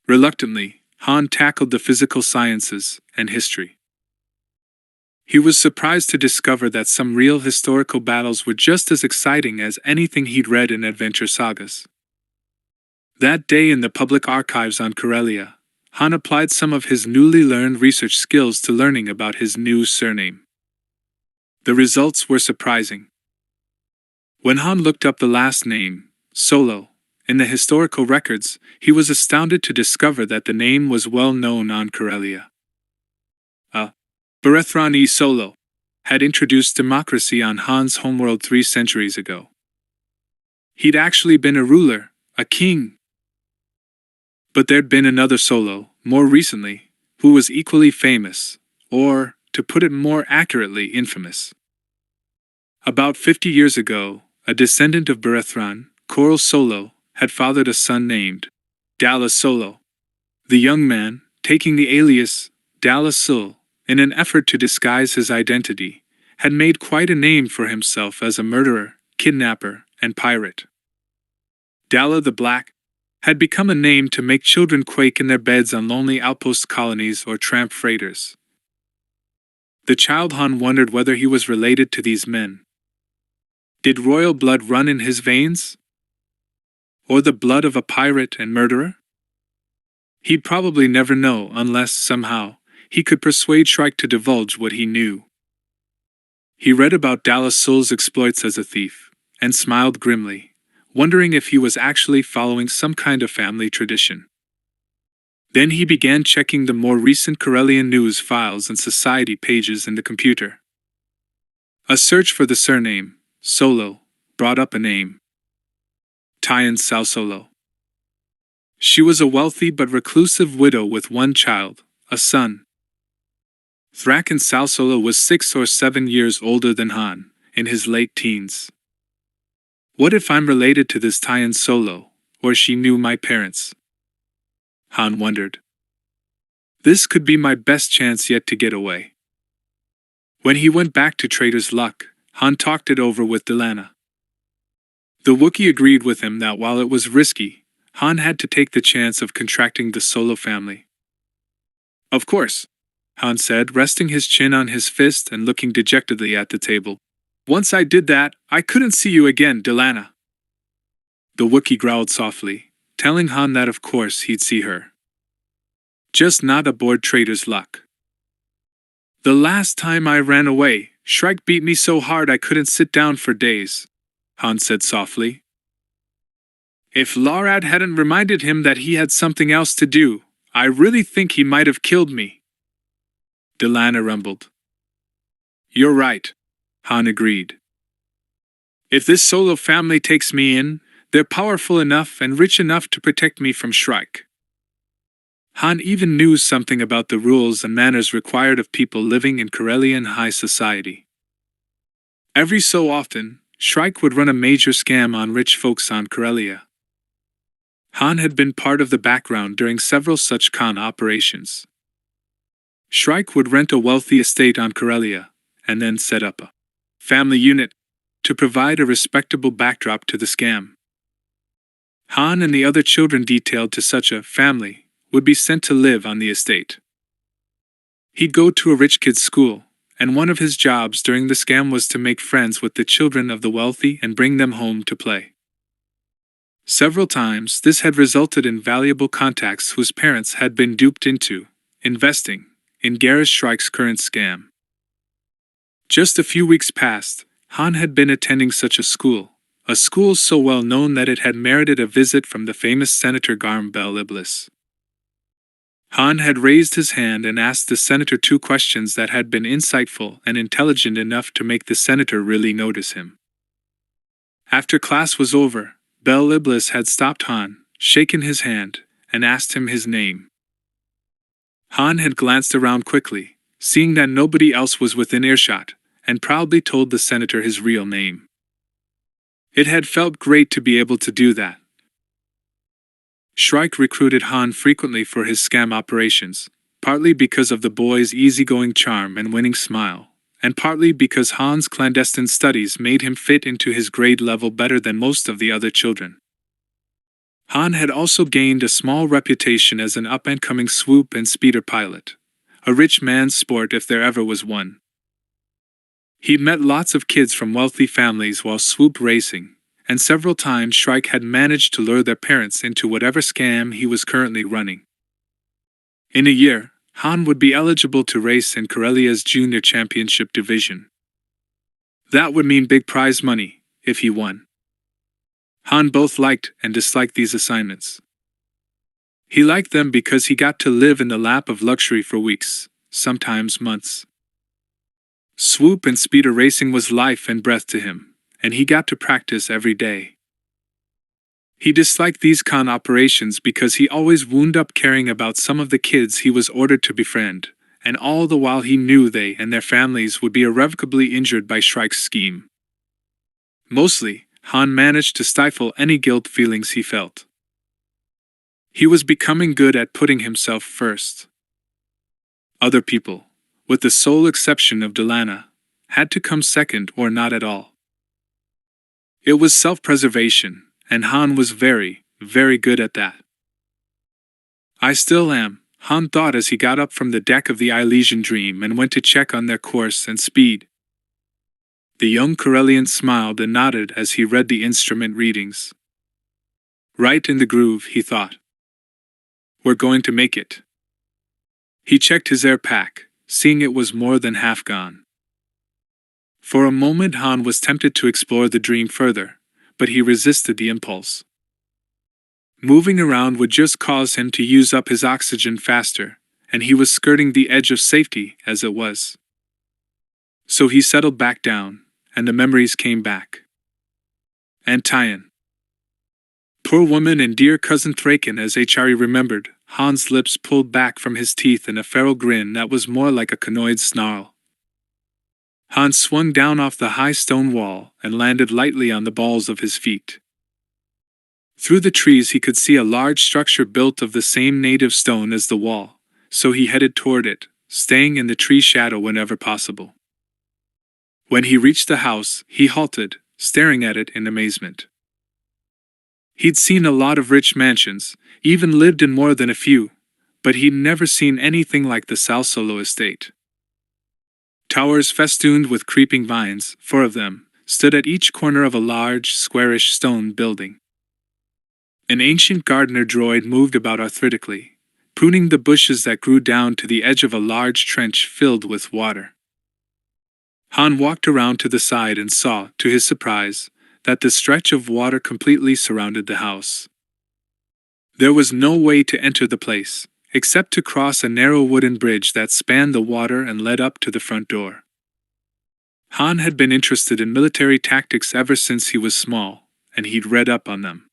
Reluctantly, Han tackled the physical sciences and history. He was surprised to discover that some real historical battles were just as exciting as anything he'd read in adventure sagas. That day in the public archives on Karelia, Han applied some of his newly learned research skills to learning about his new surname. The results were surprising. When Han looked up the last name, Solo, in the historical records, he was astounded to discover that the name was well known on Karelia. Berethron E. Solo had introduced democracy on Han's homeworld 3 centuries ago. He'd actually been a ruler, a king. But there'd been another Solo, more recently, who was equally famous, or, to put it more accurately, infamous. About 50 years ago, a descendant of Berethron, Coral Solo, had fathered a son named Dalla Solo. The young man, taking the alias Dalla Sul, in an effort to disguise his identity, had made quite a name for himself as a murderer, kidnapper, and pirate. Dalla the Black had become a name to make children quake in their beds on lonely outpost colonies or tramp freighters. The child Han wondered whether he was related to these men. Did royal blood run in his veins? Or the blood of a pirate and murderer? He'd probably never know unless, somehow, he could persuade Shrike to divulge what he knew. He read about Dalla Sul's exploits as a thief, and smiled grimly, wondering if he was actually following some kind of family tradition. Then he began checking the more recent Karelian news files and society pages in the computer. A search for the surname, Solo, brought up a name. Tyan Sal Solo. She was a wealthy but reclusive widow with one child, a son. Thraken Sal Solo was 6 or 7 years older than Han, in his late teens. What if I'm related to this Tyan Solo, or she knew my parents? Han wondered. This could be my best chance yet to get away. When he went back to Trader's Luck, Han talked it over with Delana. The Wookiee agreed with him that while it was risky, Han had to take the chance of contracting the Solo family. Of course, Han said, resting his chin on his fist and looking dejectedly at the table. Once I did that, I couldn't see you again, Delana. The Wookiee growled softly, telling Han that of course he'd see her. Just not aboard Trader's Luck. The last time I ran away, Shrike beat me so hard I couldn't sit down for days, Han said softly. If Lorad hadn't reminded him that he had something else to do, I really think he might have killed me. Delana rumbled. You're right, Han agreed. If this Solo family takes me in, they're powerful enough and rich enough to protect me from Shrike. Han even knew something about the rules and manners required of people living in Karelian high society. Every so often, Shrike would run a major scam on rich folks on Karelia. Han had been part of the background during several such con operations. Shrike would rent a wealthy estate on Karelia, and then set up a family unit to provide a respectable backdrop to the scam. Han and the other children detailed to such a family would be sent to live on the estate. He'd go to a rich kid's school, and one of his jobs during the scam was to make friends with the children of the wealthy and bring them home to play. Several times, this had resulted in valuable contacts whose parents had been duped into investing in Garrus Shrike's current scam. Just a few weeks past, Han had been attending such a school so well known that it had merited a visit from the famous Senator Garm Bel Iblis. Han had raised his hand and asked the senator 2 questions that had been insightful and intelligent enough to make the senator really notice him. After class was over, Bel Iblis had stopped Han, shaken his hand, and asked him his name. Han had glanced around quickly, seeing that nobody else was within earshot, and proudly told the senator his real name. It had felt great to be able to do that. Shrike recruited Han frequently for his scam operations, partly because of the boy's easygoing charm and winning smile, and partly because Han's clandestine studies made him fit into his grade level better than most of the other children. Han had also gained a small reputation as an up-and-coming swoop and speeder pilot, a rich man's sport if there ever was one. He'd met lots of kids from wealthy families while swoop racing, and several times Shrike had managed to lure their parents into whatever scam he was currently running. In a year, Han would be eligible to race in Karelia's junior championship division. That would mean big prize money, if he won. Han both liked and disliked these assignments. He liked them because he got to live in the lap of luxury for weeks, sometimes months. Swoop and speeder racing was life and breath to him, and he got to practice every day. He disliked these con operations because he always wound up caring about some of the kids he was ordered to befriend, and all the while he knew they and their families would be irrevocably injured by Shrike's scheme. Mostly, Han managed to stifle any guilt feelings he felt. He was becoming good at putting himself first. Other people, with the sole exception of Delana, had to come second or not at all. It was self-preservation, and Han was very, very good at that. I still am, Han thought as he got up from the deck of the Elysian Dream and went to check on their course and speed. The young Corellian smiled and nodded as he read the instrument readings. Right in the groove, he thought. We're going to make it. He checked his air pack, seeing it was more than half gone. For a moment Han was tempted to explore the dream further, but he resisted the impulse. Moving around would just cause him to use up his oxygen faster, and he was skirting the edge of safety as it was. So he settled back down, and the memories came back. And Tyan. Poor woman and dear cousin Thraken, as Achari remembered, Han's lips pulled back from his teeth in a feral grin that was more like a conoid snarl. Han swung down off the high stone wall and landed lightly on the balls of his feet. Through the trees he could see a large structure built of the same native stone as the wall, so he headed toward it, staying in the tree shadow whenever possible. When he reached the house, he halted, staring at it in amazement. He'd seen a lot of rich mansions, even lived in more than a few, but he'd never seen anything like the Sal Solo estate. Towers festooned with creeping vines, 4 of them, stood at each corner of a large, squarish stone building. An ancient gardener droid moved about arthritically, pruning the bushes that grew down to the edge of a large trench filled with water. Han walked around to the side and saw, to his surprise, that the stretch of water completely surrounded the house. There was no way to enter the place, except to cross a narrow wooden bridge that spanned the water and led up to the front door. Han had been interested in military tactics ever since he was small, and he'd read up on them.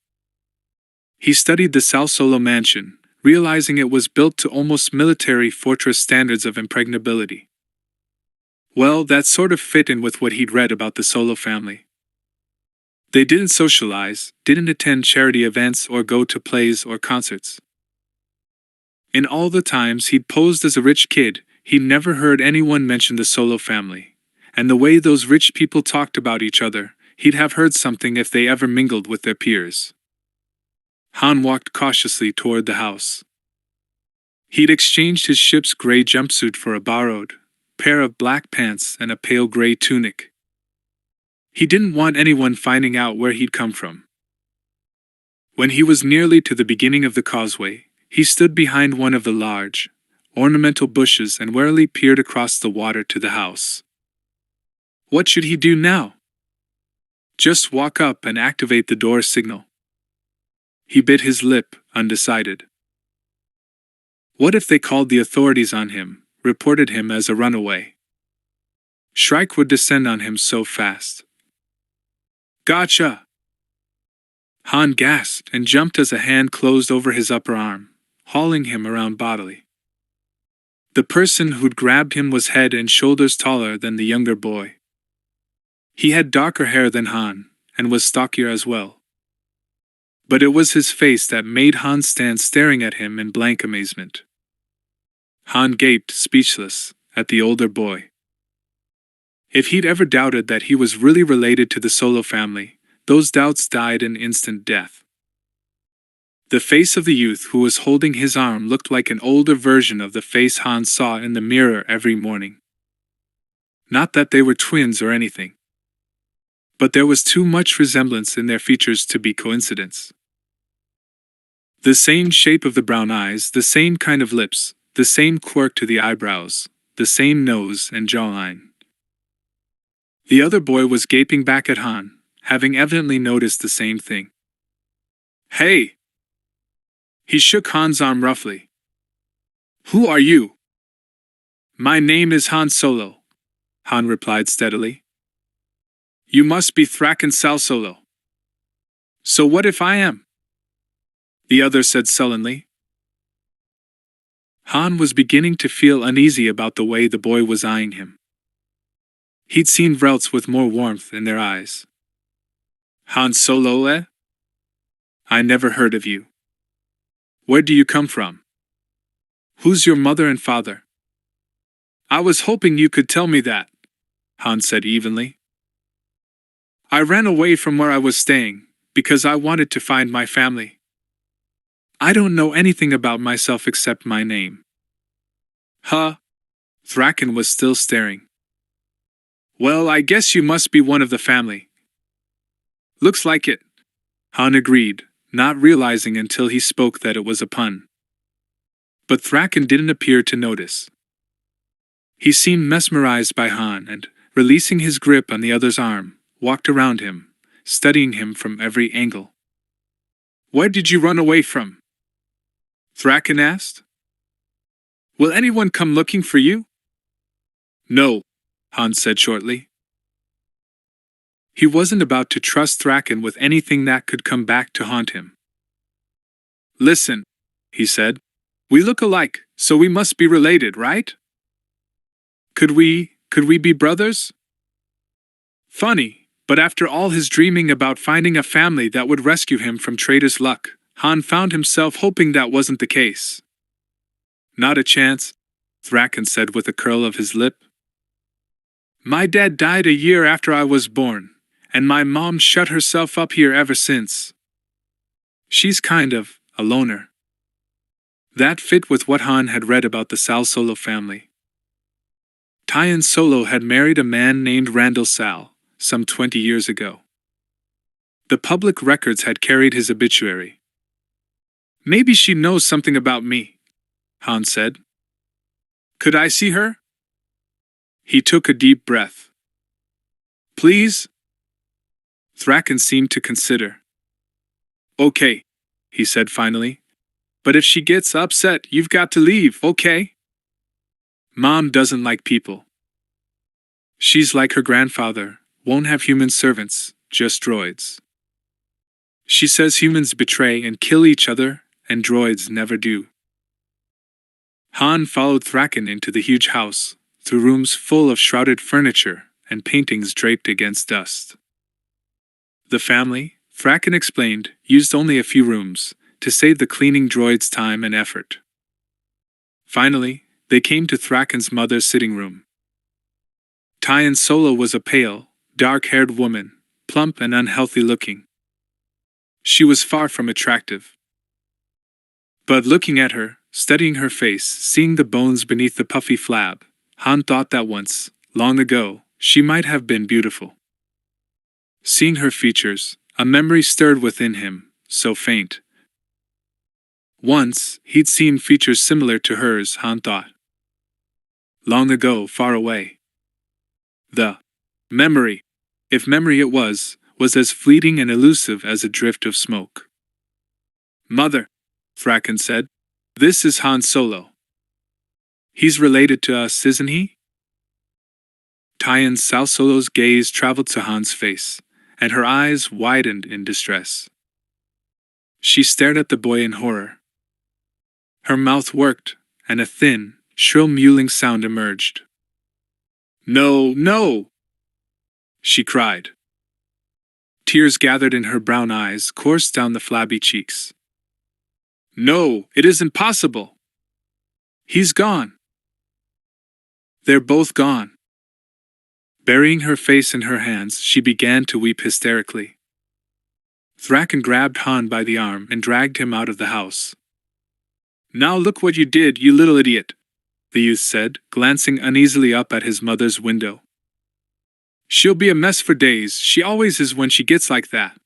He studied the Sal Solo mansion, realizing it was built to almost military fortress standards of impregnability. Well, that sort of fit in with what he'd read about the Solo family. They didn't socialize, didn't attend charity events or go to plays or concerts. In all the times he'd posed as a rich kid, he'd never heard anyone mention the Solo family, and the way those rich people talked about each other, he'd have heard something if they ever mingled with their peers. Han walked cautiously toward the house. He'd exchanged his ship's gray jumpsuit for a borrowed pair of black pants and a pale gray tunic. He didn't want anyone finding out where he'd come from. When he was nearly to the beginning of the causeway, he stood behind one of the large, ornamental bushes and warily peered across the water to the house. What should he do now? Just walk up and activate the door signal. He bit his lip, undecided. What if they called the authorities on him, reported him as a runaway? Shrike would descend on him so fast. Gotcha! Han gasped and jumped as a hand closed over his upper arm, hauling him around bodily. The person who'd grabbed him was head and shoulders taller than the younger boy. He had darker hair than Han, and was stockier as well. But it was his face that made Han stand staring at him in blank amazement. Han gaped, speechless, at the older boy. If he'd ever doubted that he was really related to the Solo family, those doubts died an instant death. The face of the youth who was holding his arm looked like an older version of the face Han saw in the mirror every morning. Not that they were twins or anything. But there was too much resemblance in their features to be coincidence. The same shape of the brown eyes, the same kind of lips, the same quirk to the eyebrows, the same nose and jawline. The other boy was gaping back at Han, having evidently noticed the same thing. "Hey!" He shook Han's arm roughly. "Who are you?" "My name is Han Solo," Han replied steadily. "You must be Thraken Sal Solo." "So what if I am?" the other said sullenly. Han was beginning to feel uneasy about the way the boy was eyeing him. He'd seen Vrelts with more warmth in their eyes. "Han Solo, eh? I never heard of you. Where do you come from? Who's your mother and father?" "I was hoping you could tell me that," Han said evenly. "I ran away from where I was staying, because I wanted to find my family. I don't know anything about myself except my name." "Huh?" Thraken was still staring. "Well, I guess you must be one of the family." "Looks like it," Han agreed, not realizing until he spoke that it was a pun. But Thraken didn't appear to notice. He seemed mesmerized by Han and, releasing his grip on the other's arm, walked around him, studying him from every angle. "Where did you run away from?" Thraken asked. "Will anyone come looking for you?" "No," Han said shortly. He wasn't about to trust Thraken with anything that could come back to haunt him. "Listen," he said. "We look alike, so we must be related, right? Could we be brothers?" Funny, but after all his dreaming about finding a family that would rescue him from traitor's luck, Han found himself hoping that wasn't the case. "Not a chance," Thraken said with a curl of his lip. "My dad died a year after I was born, and my mom shut herself up here ever since. She's kind of a loner." That fit with what Han had read about the Sal Solo family. Tyan Solo had married a man named Randall Sal, some 20 years ago. The public records had carried his obituary. "Maybe she knows something about me," Han said. "Could I see her?" He took a deep breath. "Please?" Thraken seemed to consider. "Okay," he said finally. "But if she gets upset, you've got to leave, okay? Mom doesn't like people. She's like her grandfather, won't have human servants, just droids. She says humans betray and kill each other, and droids never do." Han followed Thraken into the huge house, through rooms full of shrouded furniture and paintings draped against dust. The family, Thraken explained, used only a few rooms, to save the cleaning droids time and effort. Finally, they came to Thraken's mother's sitting room. Tyan Solo was a pale, dark-haired woman, plump and unhealthy-looking. She was far from attractive. But looking at her, studying her face, seeing the bones beneath the puffy flab, Han thought that once, long ago, she might have been beautiful. Seeing her features, a memory stirred within him, so faint. Once, he'd seen features similar to hers, Han thought. Long ago, far away. The memory, if memory it was as fleeting and elusive as a drift of smoke. "Mother," Thraken said, "this is Han Solo. He's related to us, isn't he?" Tyan Sal Solo's gaze traveled to Han's face, and her eyes widened in distress. She stared at the boy in horror. Her mouth worked, and a thin, shrill mewling sound emerged. "No, no!" she cried. Tears gathered in her brown eyes, coursed down the flabby cheeks. "No, it isn't possible! He's gone! They're both gone!" Burying her face in her hands, she began to weep hysterically. Thraken grabbed Han by the arm and dragged him out of the house. "Now look what you did, you little idiot," the youth said, glancing uneasily up at his mother's window. She'll be a mess for days, she always is when she gets like that.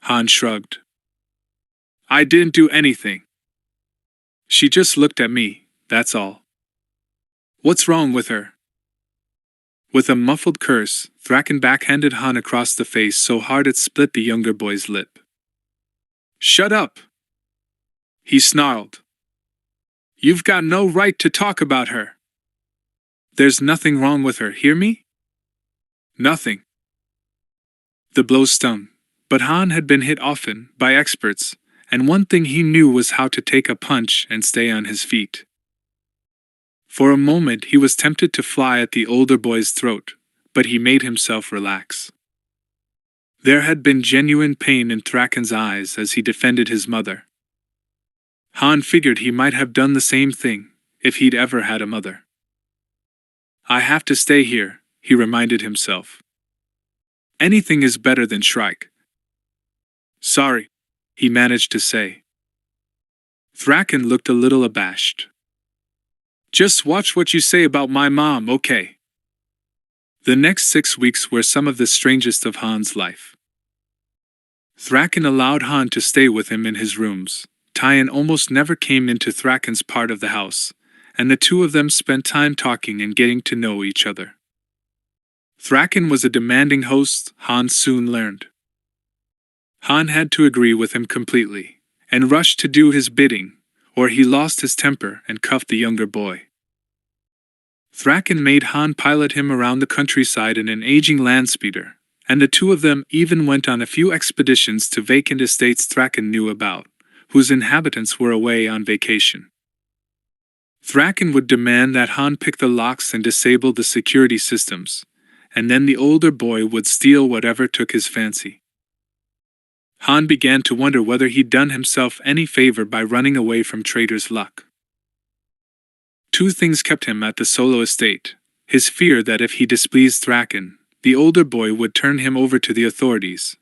Han shrugged. I didn't do anything. She just looked at me, that's all. What's wrong with her? With a muffled curse, Thraken backhanded Han across the face so hard it split the younger boy's lip. Shut up! He snarled. You've got no right to talk about her. There's nothing wrong with her, hear me? Nothing. The blow stung, but Han had been hit often, by experts, and one thing he knew was how to take a punch and stay on his feet. For a moment he was tempted to fly at the older boy's throat, but he made himself relax. There had been genuine pain in Thraken's eyes as he defended his mother. Han figured he might have done the same thing, if he'd ever had a mother. I have to stay here, he reminded himself. Anything is better than Shrike. Sorry, he managed to say. Thraken looked a little abashed. Just watch what you say about my mom, okay? The next 6 weeks were some of the strangest of Han's life. Thraken allowed Han to stay with him in his rooms. Tyen almost never came into Thraken's part of the house, and the two of them spent time talking and getting to know each other. Thraken was a demanding host, Han soon learned. Han had to agree with him completely, and rushed to do his bidding, or he lost his temper and cuffed the younger boy. Thraken made Han pilot him around the countryside in an aging landspeeder, and the two of them even went on a few expeditions to vacant estates Thraken knew about, whose inhabitants were away on vacation. Thraken would demand that Han pick the locks and disable the security systems, and then the older boy would steal whatever took his fancy. Han began to wonder whether he'd done himself any favor by running away from Trader's luck. Two things kept him at the solo estate: his fear that if he displeased Thraken, the older boy would turn him over to the authorities,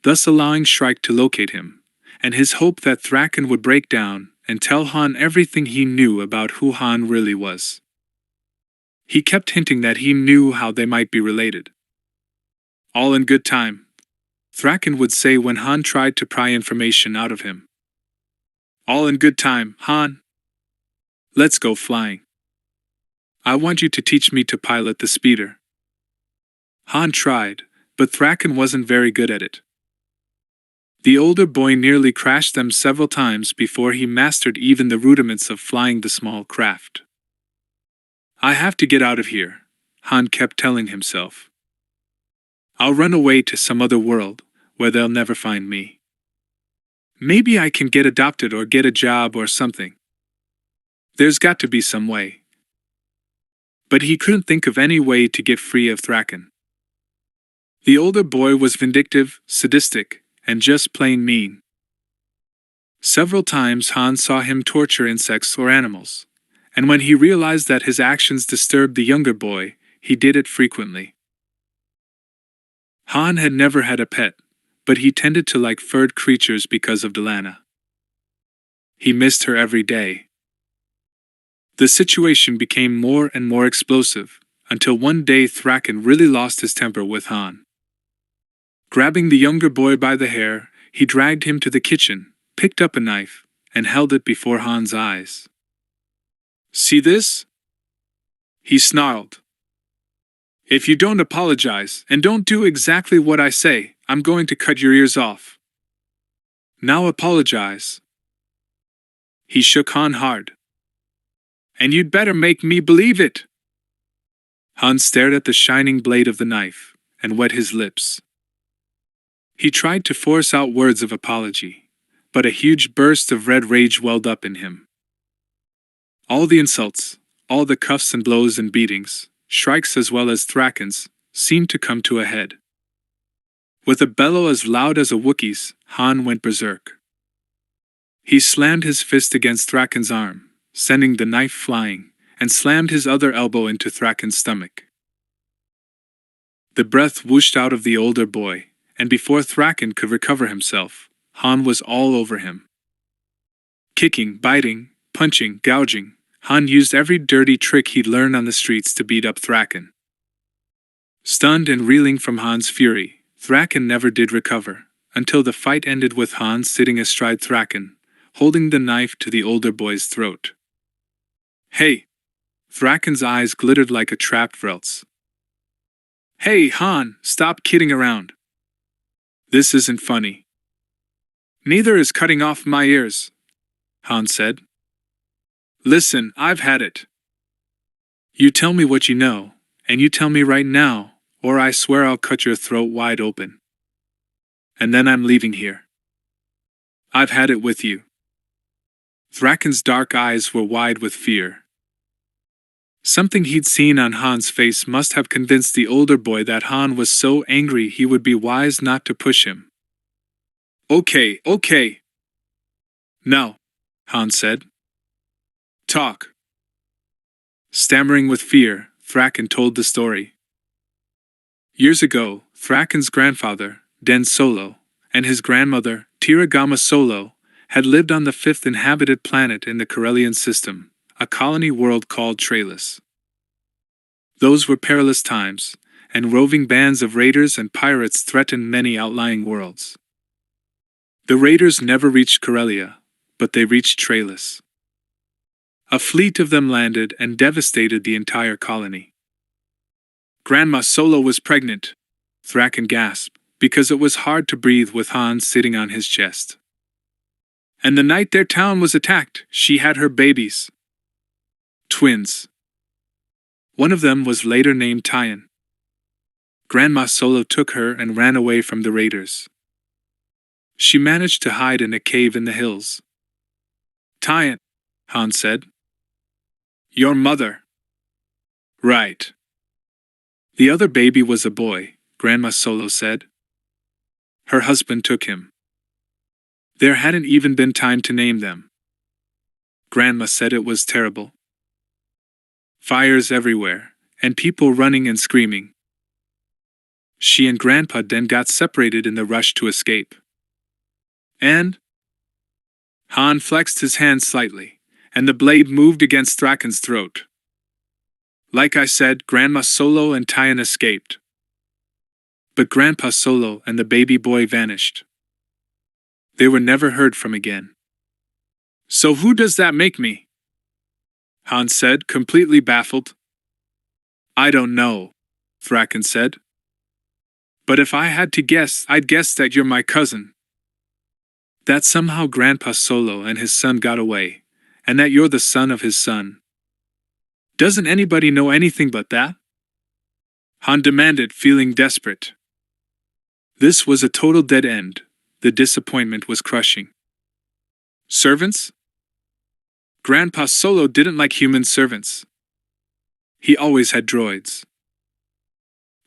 thus allowing Shrike to locate him, and his hope that Thraken would break down and tell Han everything he knew about who Han really was. He kept hinting that he knew how they might be related. All in good time, Thraken would say when Han tried to pry information out of him. All in good time, Han. Let's go flying. I want you to teach me to pilot the speeder. Han tried, but Thraken wasn't very good at it. The older boy nearly crashed them several times before he mastered even the rudiments of flying the small craft. I have to get out of here, Han kept telling himself. I'll run away to some other world, where they'll never find me. Maybe I can get adopted or get a job or something. There's got to be some way. But he couldn't think of any way to get free of Thraken. The older boy was vindictive, sadistic, and just plain mean. Several times Han saw him torture insects or animals, and when he realized that his actions disturbed the younger boy, he did it frequently. Han had never had a pet, but he tended to like furred creatures because of Delana. He missed her every day. The situation became more and more explosive, until one day Thraken really lost his temper with Han. Grabbing the younger boy by the hair, he dragged him to the kitchen, picked up a knife, and held it before Han's eyes. See this? He snarled. If you don't apologize and don't do exactly what I say, I'm going to cut your ears off. Now apologize. He shook Han hard. And you'd better make me believe it. Han stared at the shining blade of the knife, and wet his lips. He tried to force out words of apology, but a huge burst of red rage welled up in him. All the insults, all the cuffs and blows and beatings, Shrike's as well as Thraken's, seemed to come to a head. With a bellow as loud as a Wookiee's, Han went berserk. He slammed his fist against Thraken's arm, sending the knife flying, and slammed his other elbow into Thraken's stomach. The breath whooshed out of the older boy, and before Thraken could recover himself, Han was all over him. Kicking, biting, punching, gouging, Han used every dirty trick he'd learned on the streets to beat up Thraken. Stunned and reeling from Han's fury, Thraken never did recover, until the fight ended with Hans sitting astride Thraken, holding the knife to the older boy's throat. "Hey!" Thraken's eyes glittered like a trapped Vrelt's. "Hey, Han, stop kidding around. This isn't funny." "Neither is cutting off my ears," Han said. "Listen, I've had it. You tell me what you know, and you tell me right now, or I swear I'll cut your throat wide open. And then I'm leaving here. I've had it with you." Thraken's dark eyes were wide with fear. Something he'd seen on Han's face must have convinced the older boy that Han was so angry he would be wise not to push him. Okay. "Now," Han said. "Talk." Stammering with fear, Thraken told the story. Years ago, Thraken's grandfather, Den Solo, and his grandmother, Tiragama Solo, had lived on the fifth inhabited planet in the Corellian system, a colony world called TRILOGY. Those were perilous times, and roving bands of raiders and pirates threatened many outlying worlds. The raiders never reached Corellia, but they reached TRILOGY. A fleet of them landed and devastated the entire colony. Grandma Solo was pregnant, Thraken gasped, because it was hard to breathe with Han sitting on his chest. And the night their town was attacked, she had her babies. Twins. One of them was later named Tyan. Grandma Solo took her and ran away from the raiders. She managed to hide in a cave in the hills. "Tyan," Han said. "Your mother." "Right. The other baby was a boy," Grandma Solo said. "Her husband took him. There hadn't even been time to name them. Grandma said it was terrible. Fires everywhere, and people running and screaming. She and Grandpa then got separated in the rush to escape. And?" Han flexed his hand slightly, and the blade moved against Thraken's throat. "Like I said, Grandma Solo and Tyan escaped. But Grandpa Solo and the baby boy vanished. They were never heard from again." "So who does that make me?" Han said, completely baffled. "I don't know," Thraken said. "But if I had to guess, I'd guess that you're my cousin. That somehow Grandpa Solo and his son got away, and that you're the son of his son. Doesn't anybody know anything but that?" Han demanded, feeling desperate. This was a total dead end. The disappointment was crushing. "Servants?" Grandpa Solo didn't like human servants. He always had droids.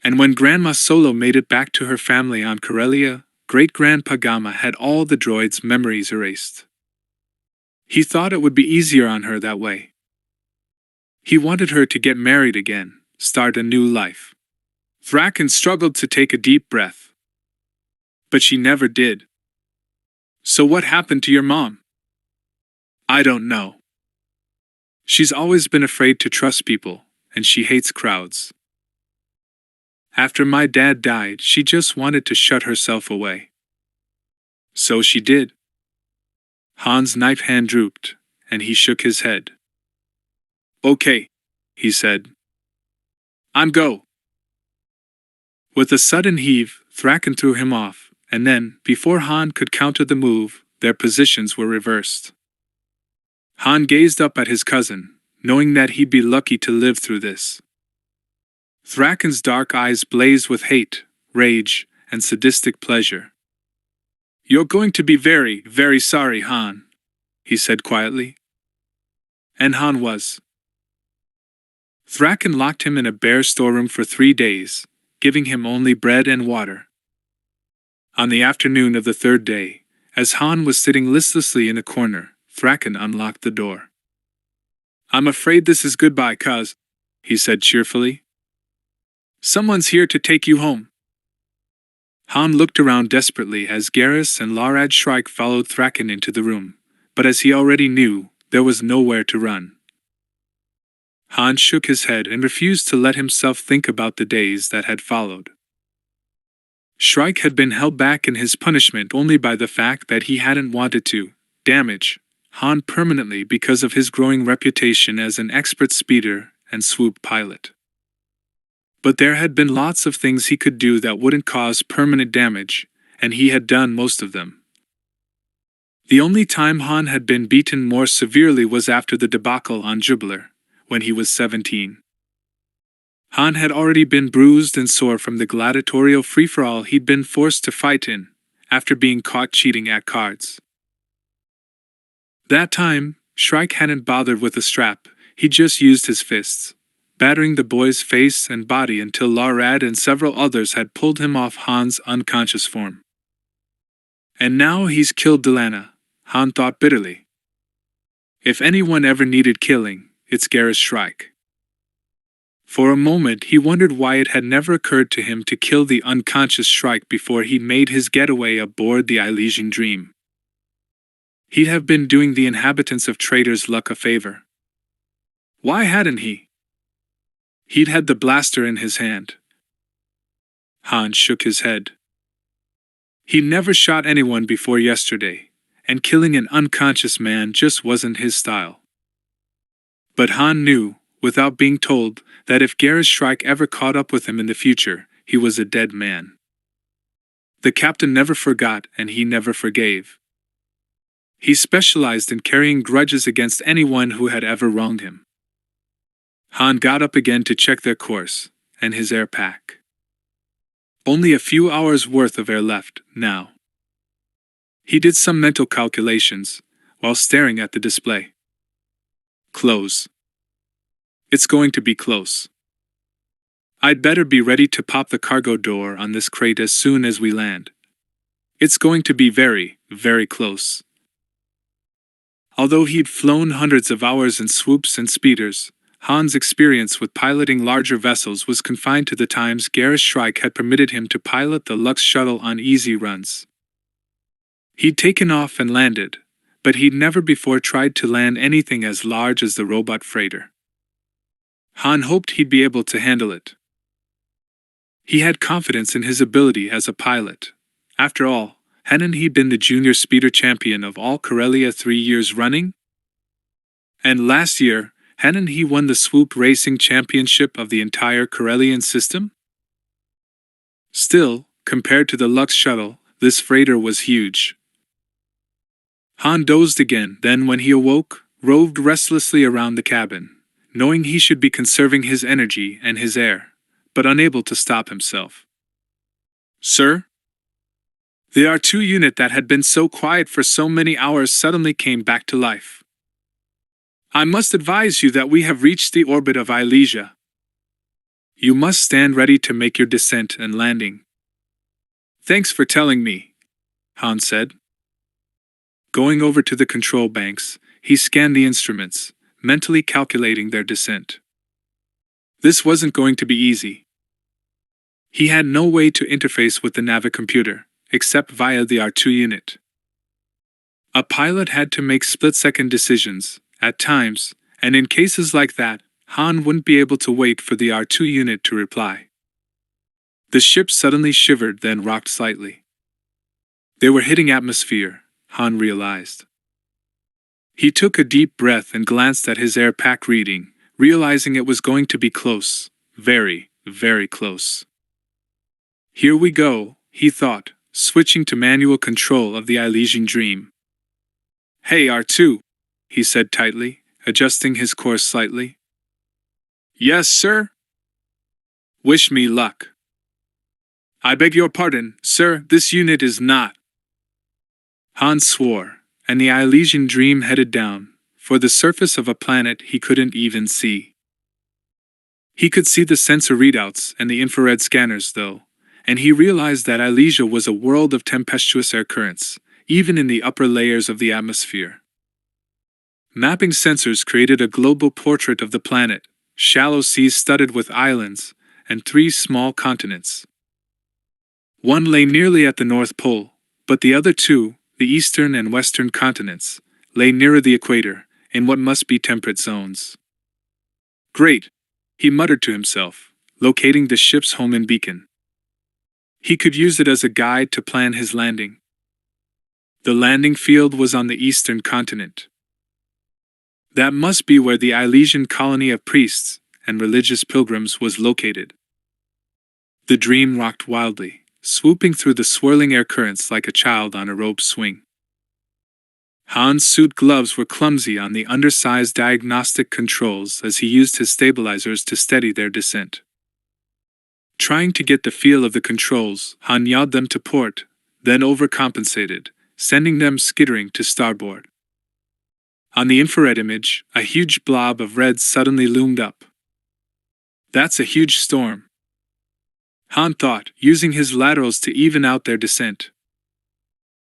And when Grandma Solo made it back to her family on Corellia, Great-Grandpa Gamma had all the droids' memories erased. He thought it would be easier on her that way. He wanted her to get married again, start a new life. Thraken struggled to take a deep breath. But she never did. "So what happened to your mom?" "I don't know. She's always been afraid to trust people, and she hates crowds. After my dad died, she just wanted to shut herself away. So she did." Han's knife hand drooped, and he shook his head. "Okay," he said. "I'm go." With a sudden heave, Thraken threw him off, and then, before Han could counter the move, their positions were reversed. Han gazed up at his cousin, knowing that he'd be lucky to live through this. Thraken's dark eyes blazed with hate, rage, and sadistic pleasure. "You're going to be very, very sorry, Han," he said quietly. And Han was. Thraken locked him in a bare storeroom for 3 days, giving him only bread and water. On the afternoon of the third day, as Han was sitting listlessly in a corner, Thraken unlocked the door. "I'm afraid this is goodbye, cuz," he said cheerfully. "Someone's here to take you home." Han looked around desperately as Garrus and Larad Shrike followed Thraken into the room, but as he already knew, there was nowhere to run. Han shook his head and refused to let himself think about the days that had followed. Shrike had been held back in his punishment only by the fact that he hadn't wanted to damage Han permanently because of his growing reputation as an expert speeder and swoop pilot. But there had been lots of things he could do that wouldn't cause permanent damage, and he had done most of them. The only time Han had been beaten more severely was after the debacle on Jubilar, when he was 17. Han had already been bruised and sore from the gladiatorial free-for-all he'd been forced to fight in, after being caught cheating at cards. That time, Shrike hadn't bothered with a strap, he just used his fists, battering the boy's face and body until Larad and several others had pulled him off Han's unconscious form. And now he's killed Delana, Han thought bitterly. If anyone ever needed killing, it's Garrus Shrike. For a moment he wondered why it had never occurred to him to kill the unconscious Shrike before he made his getaway aboard the Elysian Dream. He'd have been doing the inhabitants of Trader's Luck a favor. Why hadn't he? He'd had the blaster in his hand. Han shook his head. He never shot anyone before yesterday, and killing an unconscious man just wasn't his style. But Han knew, without being told, that if Garrus Shrike ever caught up with him in the future, he was a dead man. The captain never forgot and he never forgave. He specialized in carrying grudges against anyone who had ever wronged him. Han got up again to check their course, and his air pack. Only a few hours' worth of air left, now. He did some mental calculations, while staring at the display. Close. It's going to be close. I'd better be ready to pop the cargo door on this crate as soon as we land. It's going to be very, very close. Although he'd flown hundreds of hours in swoops and speeders, Han's experience with piloting larger vessels was confined to the times Garrus Shrike had permitted him to pilot the Lux shuttle on easy runs. He'd taken off and landed, but he'd never before tried to land anything as large as the robot freighter. Han hoped he'd be able to handle it. He had confidence in his ability as a pilot. After all, hadn't he been the junior speeder champion of all Corellia 3 years running? And last year, hadn't he won the swoop racing championship of the entire Corellian system? Still, compared to the Lux shuttle, this freighter was huge. Han dozed again, then when he awoke, roved restlessly around the cabin, knowing he should be conserving his energy and his air, but unable to stop himself. Sir? The R2 unit that had been so quiet for so many hours suddenly came back to life. I must advise you that we have reached the orbit of Elysia. You must stand ready to make your descent and landing. Thanks for telling me, Han said. Going over to the control banks, he scanned the instruments, mentally calculating their descent. This wasn't going to be easy. He had no way to interface with the navicomputer, except via the R2 unit. A pilot had to make split-second decisions, at times, and in cases like that, Han wouldn't be able to wait for the R2 unit to reply. The ship suddenly shivered, then rocked slightly. They were hitting atmosphere, Han realized. He took a deep breath and glanced at his air pack reading, realizing it was going to be close, very, very close. Here we go, he thought, switching to manual control of the Elysian Dream. Hey R2, he said tightly, adjusting his course slightly. Yes, sir? Wish me luck. I beg your pardon, sir, this unit is not. Han swore, and the Elysian Dream headed down, for the surface of a planet he couldn't even see. He could see the sensor readouts and the infrared scanners, though, and he realized that Elysia was a world of tempestuous air currents, even in the upper layers of the atmosphere. Mapping sensors created a global portrait of the planet, shallow seas studded with islands, and 3 small continents. One lay nearly at the North Pole, but the other 2, the eastern and western continents, lay nearer the equator, in what must be temperate zones. Great, he muttered to himself, locating the ship's home and beacon. He could use it as a guide to plan his landing. The landing field was on the eastern continent. That must be where the Ilesian colony of priests and religious pilgrims was located. The dream rocked wildly, swooping through the swirling air currents like a child on a rope swing. Han's suit gloves were clumsy on the undersized diagnostic controls as he used his stabilizers to steady their descent. Trying to get the feel of the controls, Han yawed them to port, then overcompensated, sending them skittering to starboard. On the infrared image, a huge blob of red suddenly loomed up. That's a huge storm, Han thought, using his laterals to even out their descent.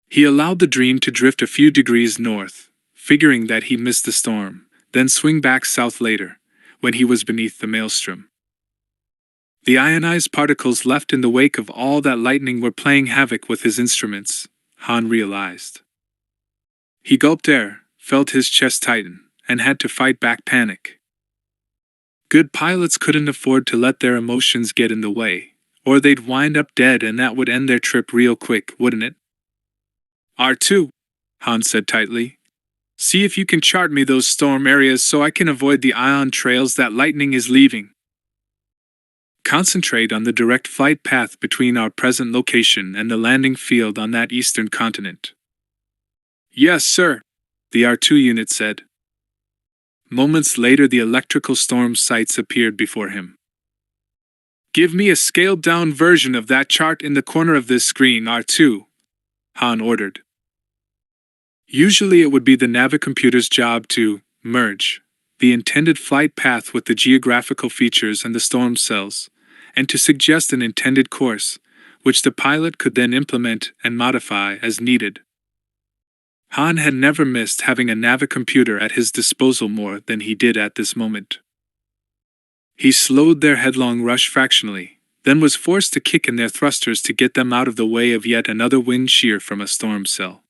He allowed the dream to drift a few degrees north, figuring that he missed the storm, then swing back south later, when he was beneath the maelstrom. The ionized particles left in the wake of all that lightning were playing havoc with his instruments, Han realized. He gulped air, felt his chest tighten, and had to fight back panic. Good pilots couldn't afford to let their emotions get in the way, or they'd wind up dead and that would end their trip real quick, wouldn't it? R2, Han said tightly. See if you can chart me those storm areas so I can avoid the ion trails that lightning is leaving. Concentrate on the direct flight path between our present location and the landing field on that eastern continent. Yes, sir, the R2 unit said. Moments later, the electrical storm sights appeared before him. Give me a scaled-down version of that chart in the corner of this screen, R2, Han ordered. Usually it would be the navicomputer's job to merge the intended flight path with the geographical features and the storm cells, and to suggest an intended course, which the pilot could then implement and modify as needed. Han had never missed having a navicomputer at his disposal more than he did at this moment. He slowed their headlong rush fractionally, then was forced to kick in their thrusters to get them out of the way of yet another wind shear from a storm cell.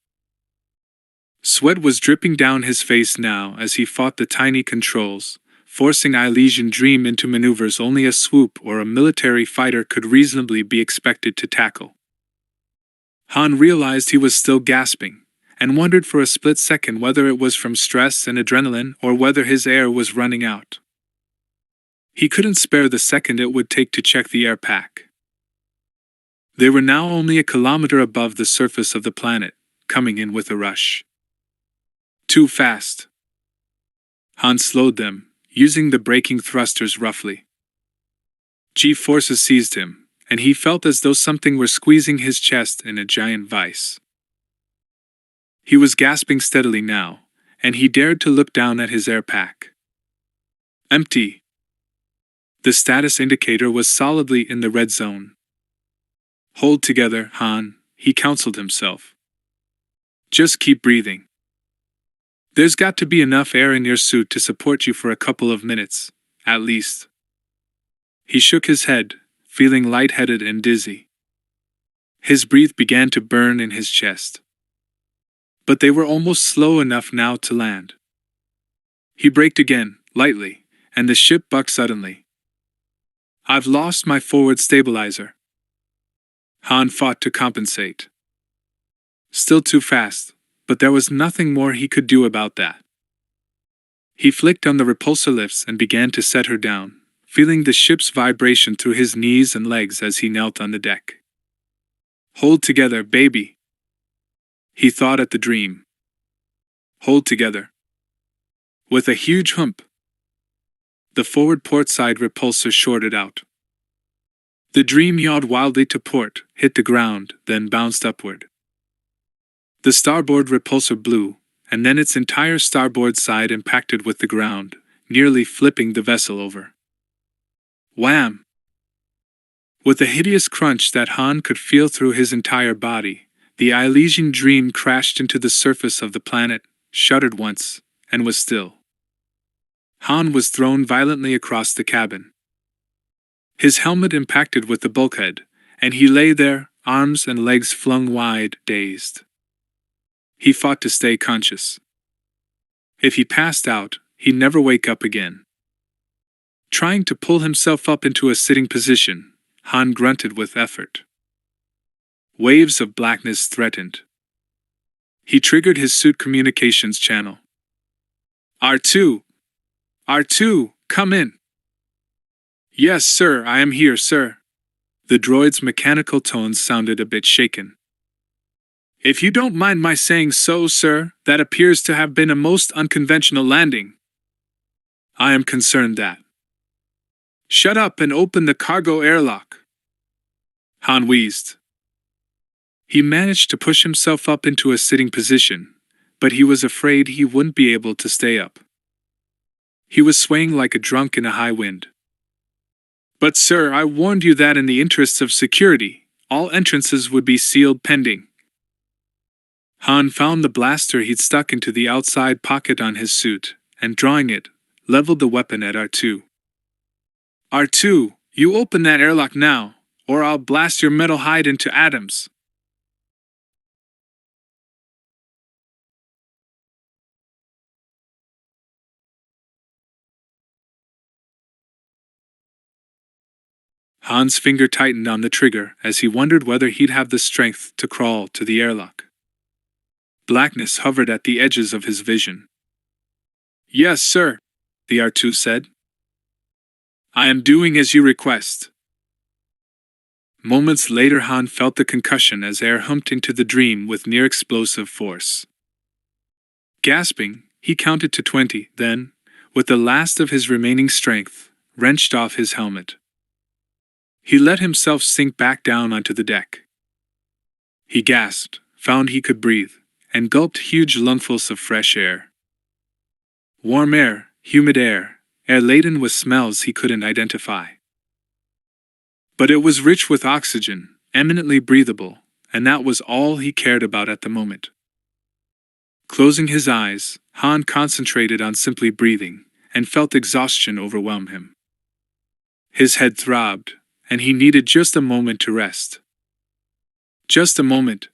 Sweat was dripping down his face now as he fought the tiny controls, forcing Ilesian Dream into maneuvers only a swoop or a military fighter could reasonably be expected to tackle. Han realized he was still gasping, and wondered for a split second whether it was from stress and adrenaline or whether his air was running out. He couldn't spare the second it would take to check the air pack. They were now only a kilometer above the surface of the planet, coming in with a rush. Too fast. Han slowed them, using the braking thrusters roughly. G-forces seized him, and he felt as though something were squeezing his chest in a giant vice. He was gasping steadily now, and he dared to look down at his air pack. Empty. The status indicator was solidly in the red zone. Hold together, Han, he counseled himself. Just keep breathing. There's got to be enough air in your suit to support you for a couple of minutes, at least. He shook his head, feeling lightheaded and dizzy. His breath began to burn in his chest. But they were almost slow enough now to land. He braked again, lightly, and the ship bucked suddenly. I've lost my forward stabilizer. Han fought to compensate. Still too fast, but there was nothing more he could do about that. He flicked on the repulsor lifts and began to set her down, feeling the ship's vibration through his knees and legs as he knelt on the deck. Hold together, baby. He thought at the dream. Hold together. With a huge hump. The forward port side repulsor shorted out. The dream yawed wildly to port, hit the ground, then bounced upward. The starboard repulsor blew, and then its entire starboard side impacted with the ground, nearly flipping the vessel over. Wham! With a hideous crunch that Han could feel through his entire body, the Ilesian Dream crashed into the surface of the planet, shuddered once, and was still. Han was thrown violently across the cabin. His helmet impacted with the bulkhead, and he lay there, arms and legs flung wide, dazed. He fought to stay conscious. If he passed out, he'd never wake up again. Trying to pull himself up into a sitting position, Han grunted with effort. Waves of blackness threatened. He triggered his suit communications channel. R2! R2, come in! Yes, sir, I am here, sir. The droid's mechanical tones sounded a bit shaken. If you don't mind my saying so, sir, that appears to have been a most unconventional landing. I am concerned that. Shut up and open the cargo airlock. Han wheezed. He managed to push himself up into a sitting position, but he was afraid he wouldn't be able to stay up. He was swaying like a drunk in a high wind. But sir, I warned you that in the interests of security, all entrances would be sealed pending. Han found the blaster he'd stuck into the outside pocket on his suit, and drawing it, leveled the weapon at R2. R2, you open that airlock now, or I'll blast your metal hide into atoms. Han's finger tightened on the trigger as he wondered whether he'd have the strength to crawl to the airlock. Blackness hovered at the edges of his vision. Yes, sir, the R2 said. I am doing as you request. Moments later, Han felt the concussion as air humped into the dream with near-explosive force. Gasping, he counted to 20, then, with the last of his remaining strength, wrenched off his helmet. He let himself sink back down onto the deck. He gasped, found he could breathe, and gulped huge lungfuls of fresh air. Warm air, humid air laden with smells he couldn't identify. But it was rich with oxygen, eminently breathable, and that was all he cared about at the moment. Closing his eyes, Han concentrated on simply breathing, and felt exhaustion overwhelm him. His head throbbed, and he needed just a moment to rest. Just a moment.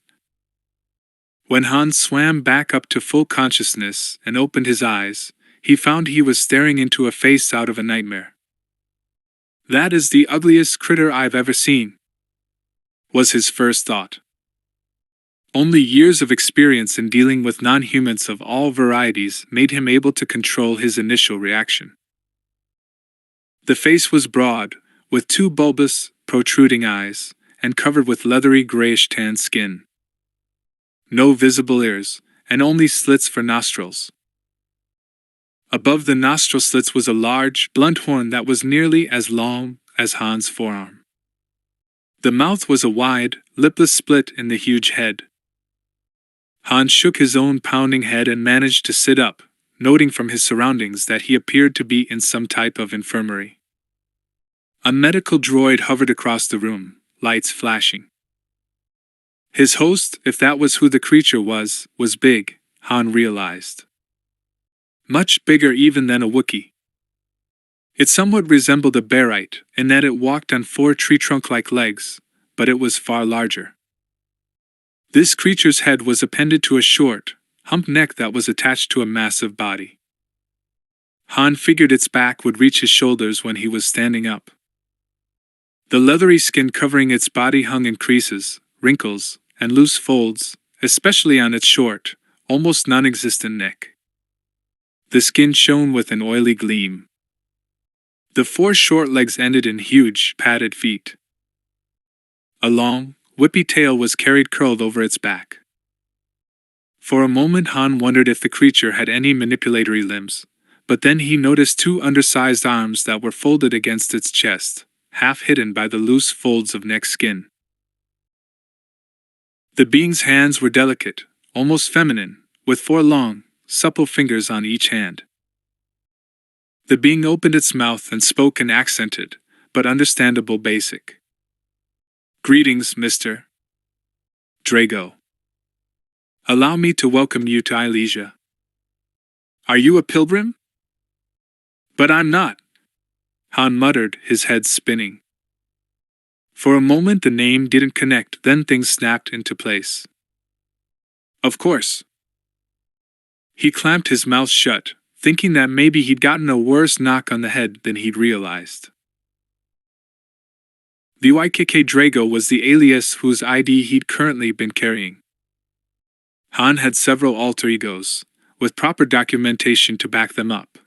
When Han swam back up to full consciousness and opened his eyes, he found he was staring into a face out of a nightmare. That is the ugliest critter I've ever seen, was his first thought. Only years of experience in dealing with non-humans of all varieties made him able to control his initial reaction. The face was broad, with two bulbous, protruding eyes, and covered with leathery grayish-tan skin. No visible ears, and only slits for nostrils. Above the nostril slits was a large, blunt horn that was nearly as long as Han's forearm. The mouth was a wide, lipless split in the huge head. Han shook his own pounding head and managed to sit up, noting from his surroundings that he appeared to be in some type of infirmary. A medical droid hovered across the room, lights flashing. His host, if that was who the creature was big, Han realized. Much bigger even than a Wookiee. It somewhat resembled a Barite in that it walked on 4 tree-trunk-like legs, but it was far larger. This creature's head was appended to a short, humped neck that was attached to a massive body. Han figured its back would reach his shoulders when he was standing up. The leathery skin covering its body hung in creases, wrinkles, and loose folds, especially on its short, almost non-existent neck. The skin shone with an oily gleam. The 4 short legs ended in huge, padded feet. A long, whippy tail was carried curled over its back. For a moment Han wondered if the creature had any manipulatory limbs, but then he noticed 2 undersized arms that were folded against its chest, half hidden by the loose folds of neck skin. The being's hands were delicate, almost feminine, with 4 long, supple fingers on each hand. The being opened its mouth and spoke in accented, but understandable basic. Greetings, Mr. Drago. Allow me to welcome you to Ilesia. Are you a pilgrim? But I'm not, Han muttered, his head spinning. For a moment the name didn't connect, then things snapped into place. Of course. He clamped his mouth shut, thinking that maybe he'd gotten a worse knock on the head than he'd realized. VYKK Drago was the alias whose ID he'd currently been carrying. Han had several alter egos, with proper documentation to back them up.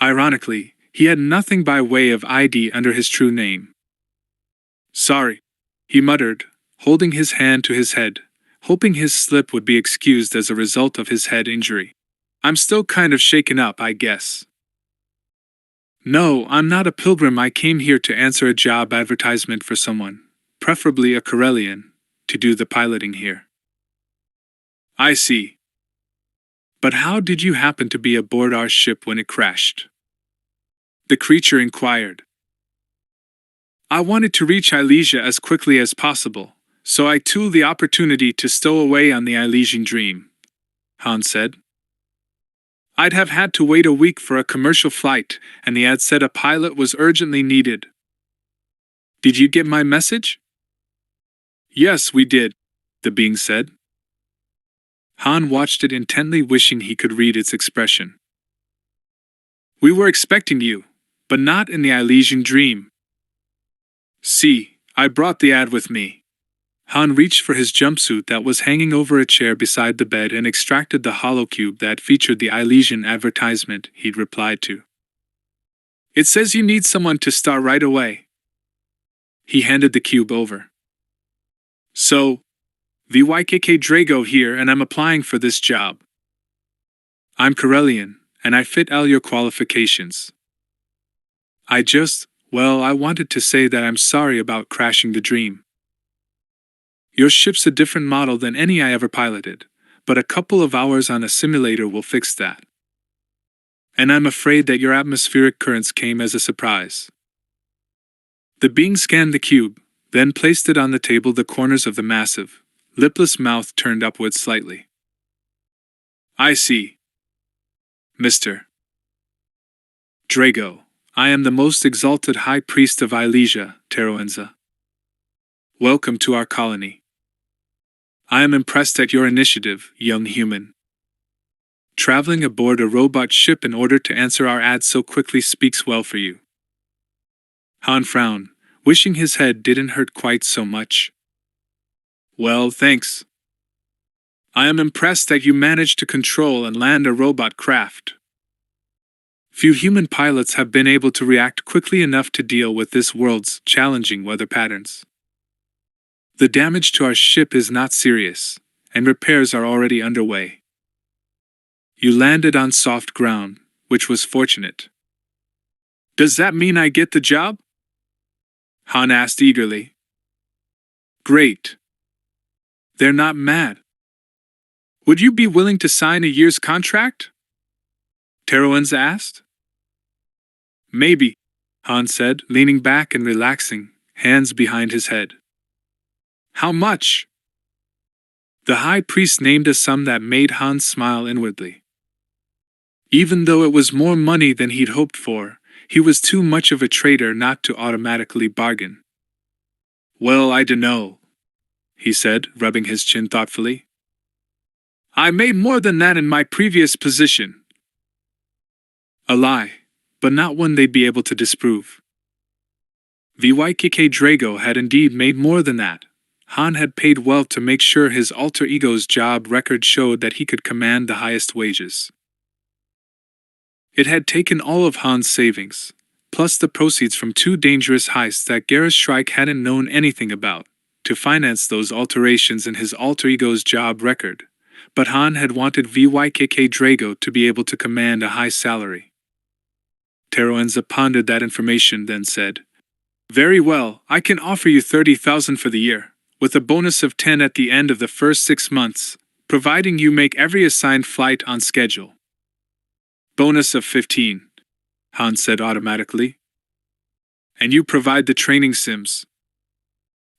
Ironically, he had nothing by way of ID under his true name. "Sorry," he muttered, holding his hand to his head, hoping his slip would be excused as a result of his head injury. "I'm still kind of shaken up, I guess." "No, I'm not a pilgrim. I came here to answer a job advertisement for someone, preferably a Corellian, to do the piloting here." "I see. But how did you happen to be aboard our ship when it crashed?" the creature inquired. "I wanted to reach Ilesia as quickly as possible, so I took the opportunity to stow away on the Ilesian Dream," Han said. "I'd have had to wait a week for a commercial flight, and the ad said a pilot was urgently needed." "Did you get my message?" "Yes, we did," the being said. Han watched it intently, wishing he could read its expression. "We were expecting you, but not in the Ilesian Dream. See, I brought the ad with me." Han reached for his jumpsuit that was hanging over a chair beside the bed and extracted the holocube that featured the Ilesian advertisement he'd replied to. "It says you need someone to start right away." He handed the cube over. "So, VYKK Drago here, and I'm applying for this job. I'm Corellian, and I fit all your qualifications. I wanted to say that I'm sorry about crashing the Dream. Your ship's a different model than any I ever piloted, but a couple of hours on a simulator will fix that. And I'm afraid that your atmospheric currents came as a surprise." The being scanned the cube, then placed it on the table, the corners of the massive, lipless mouth turned upwards slightly. "I see. Mr. Drago, I am the most exalted High Priest of Ilesia, Teroenza. Welcome to our colony. I am impressed at your initiative, young human. Traveling aboard a robot ship in order to answer our ad so quickly speaks well for you." Han frowned, wishing his head didn't hurt quite so much. "Well, thanks. I am impressed that you managed to control and land a robot craft. Few human pilots have been able to react quickly enough to deal with this world's challenging weather patterns. The damage to our ship is not serious, and repairs are already underway. You landed on soft ground, which was fortunate." "Does that mean I get the job?" Han asked eagerly. "Great. They're not mad. Would you be willing to sign a year's contract?" Teroenza asked. "Maybe," Han said, leaning back and relaxing, hands behind his head. "How much?" The High Priest named a sum that made Han smile inwardly. Even though it was more money than he'd hoped for, he was too much of a traitor not to automatically bargain. "Well, I dunno," he said, rubbing his chin thoughtfully. "I made more than that in my previous position." A lie, but not one they'd be able to disprove. VYKK Drago had indeed made more than that. Han had paid well to make sure his alter ego's job record showed that he could command the highest wages. It had taken all of Han's savings, plus the proceeds from 2 dangerous heists that Garrus Shrike hadn't known anything about, to finance those alterations in his alter ego's job record, but Han had wanted VYKK Drago to be able to command a high salary. Teroenza pondered that information, then said, "Very well, I can offer you 30,000 for the year, with a bonus of 10 at the end of the first 6 months, providing you make every assigned flight on schedule." "Bonus of 15, Han said automatically. "And you provide the training sims."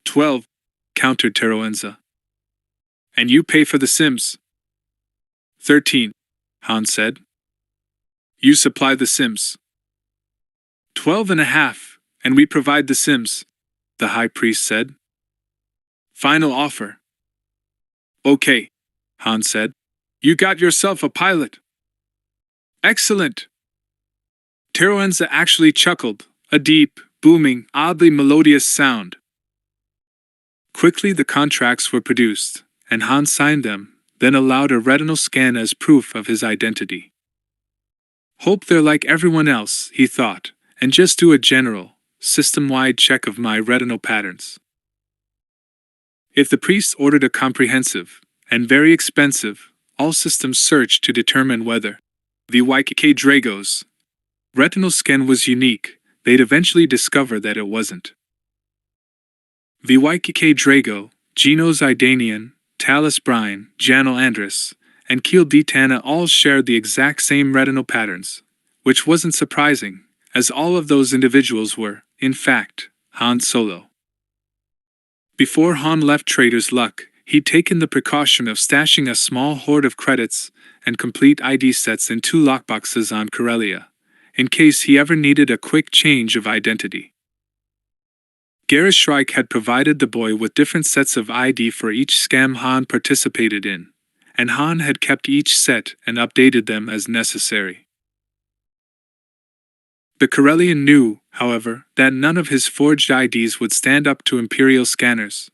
12, countered Teroenza. "And you pay for the sims." 13, Han said. "You supply the sims." 12.5, and we provide the sims, the High Priest said. "Final offer." "Okay," Han said. "You got yourself a pilot." Excellent! Teroenza actually chuckled, a deep, booming, oddly melodious sound. Quickly the contracts were produced, and Hans signed them, then allowed a retinal scan as proof of his identity. Hope they're like everyone else, he thought, and just do a general, system-wide check of my retinal patterns. If the priest ordered a comprehensive, and very expensive, all-system search to determine whether the YKK Drago's retinal scan was unique, they'd eventually discover that it wasn't. The YKK Drago, Genos Idanian, Talus Brine, Janel Andrus, and Kiel Ditana all shared the exact same retinal patterns, which wasn't surprising, as all of those individuals were, in fact, Han Solo. Before Han left Trader's Luck, he'd taken the precaution of stashing a small hoard of credits and complete ID sets in 2 lockboxes on Corellia, in case he ever needed a quick change of identity. Garrus Shrike had provided the boy with different sets of ID for each scam Han participated in, and Han had kept each set and updated them as necessary. The Corellian knew, however, that none of his forged IDs would stand up to Imperial scanners.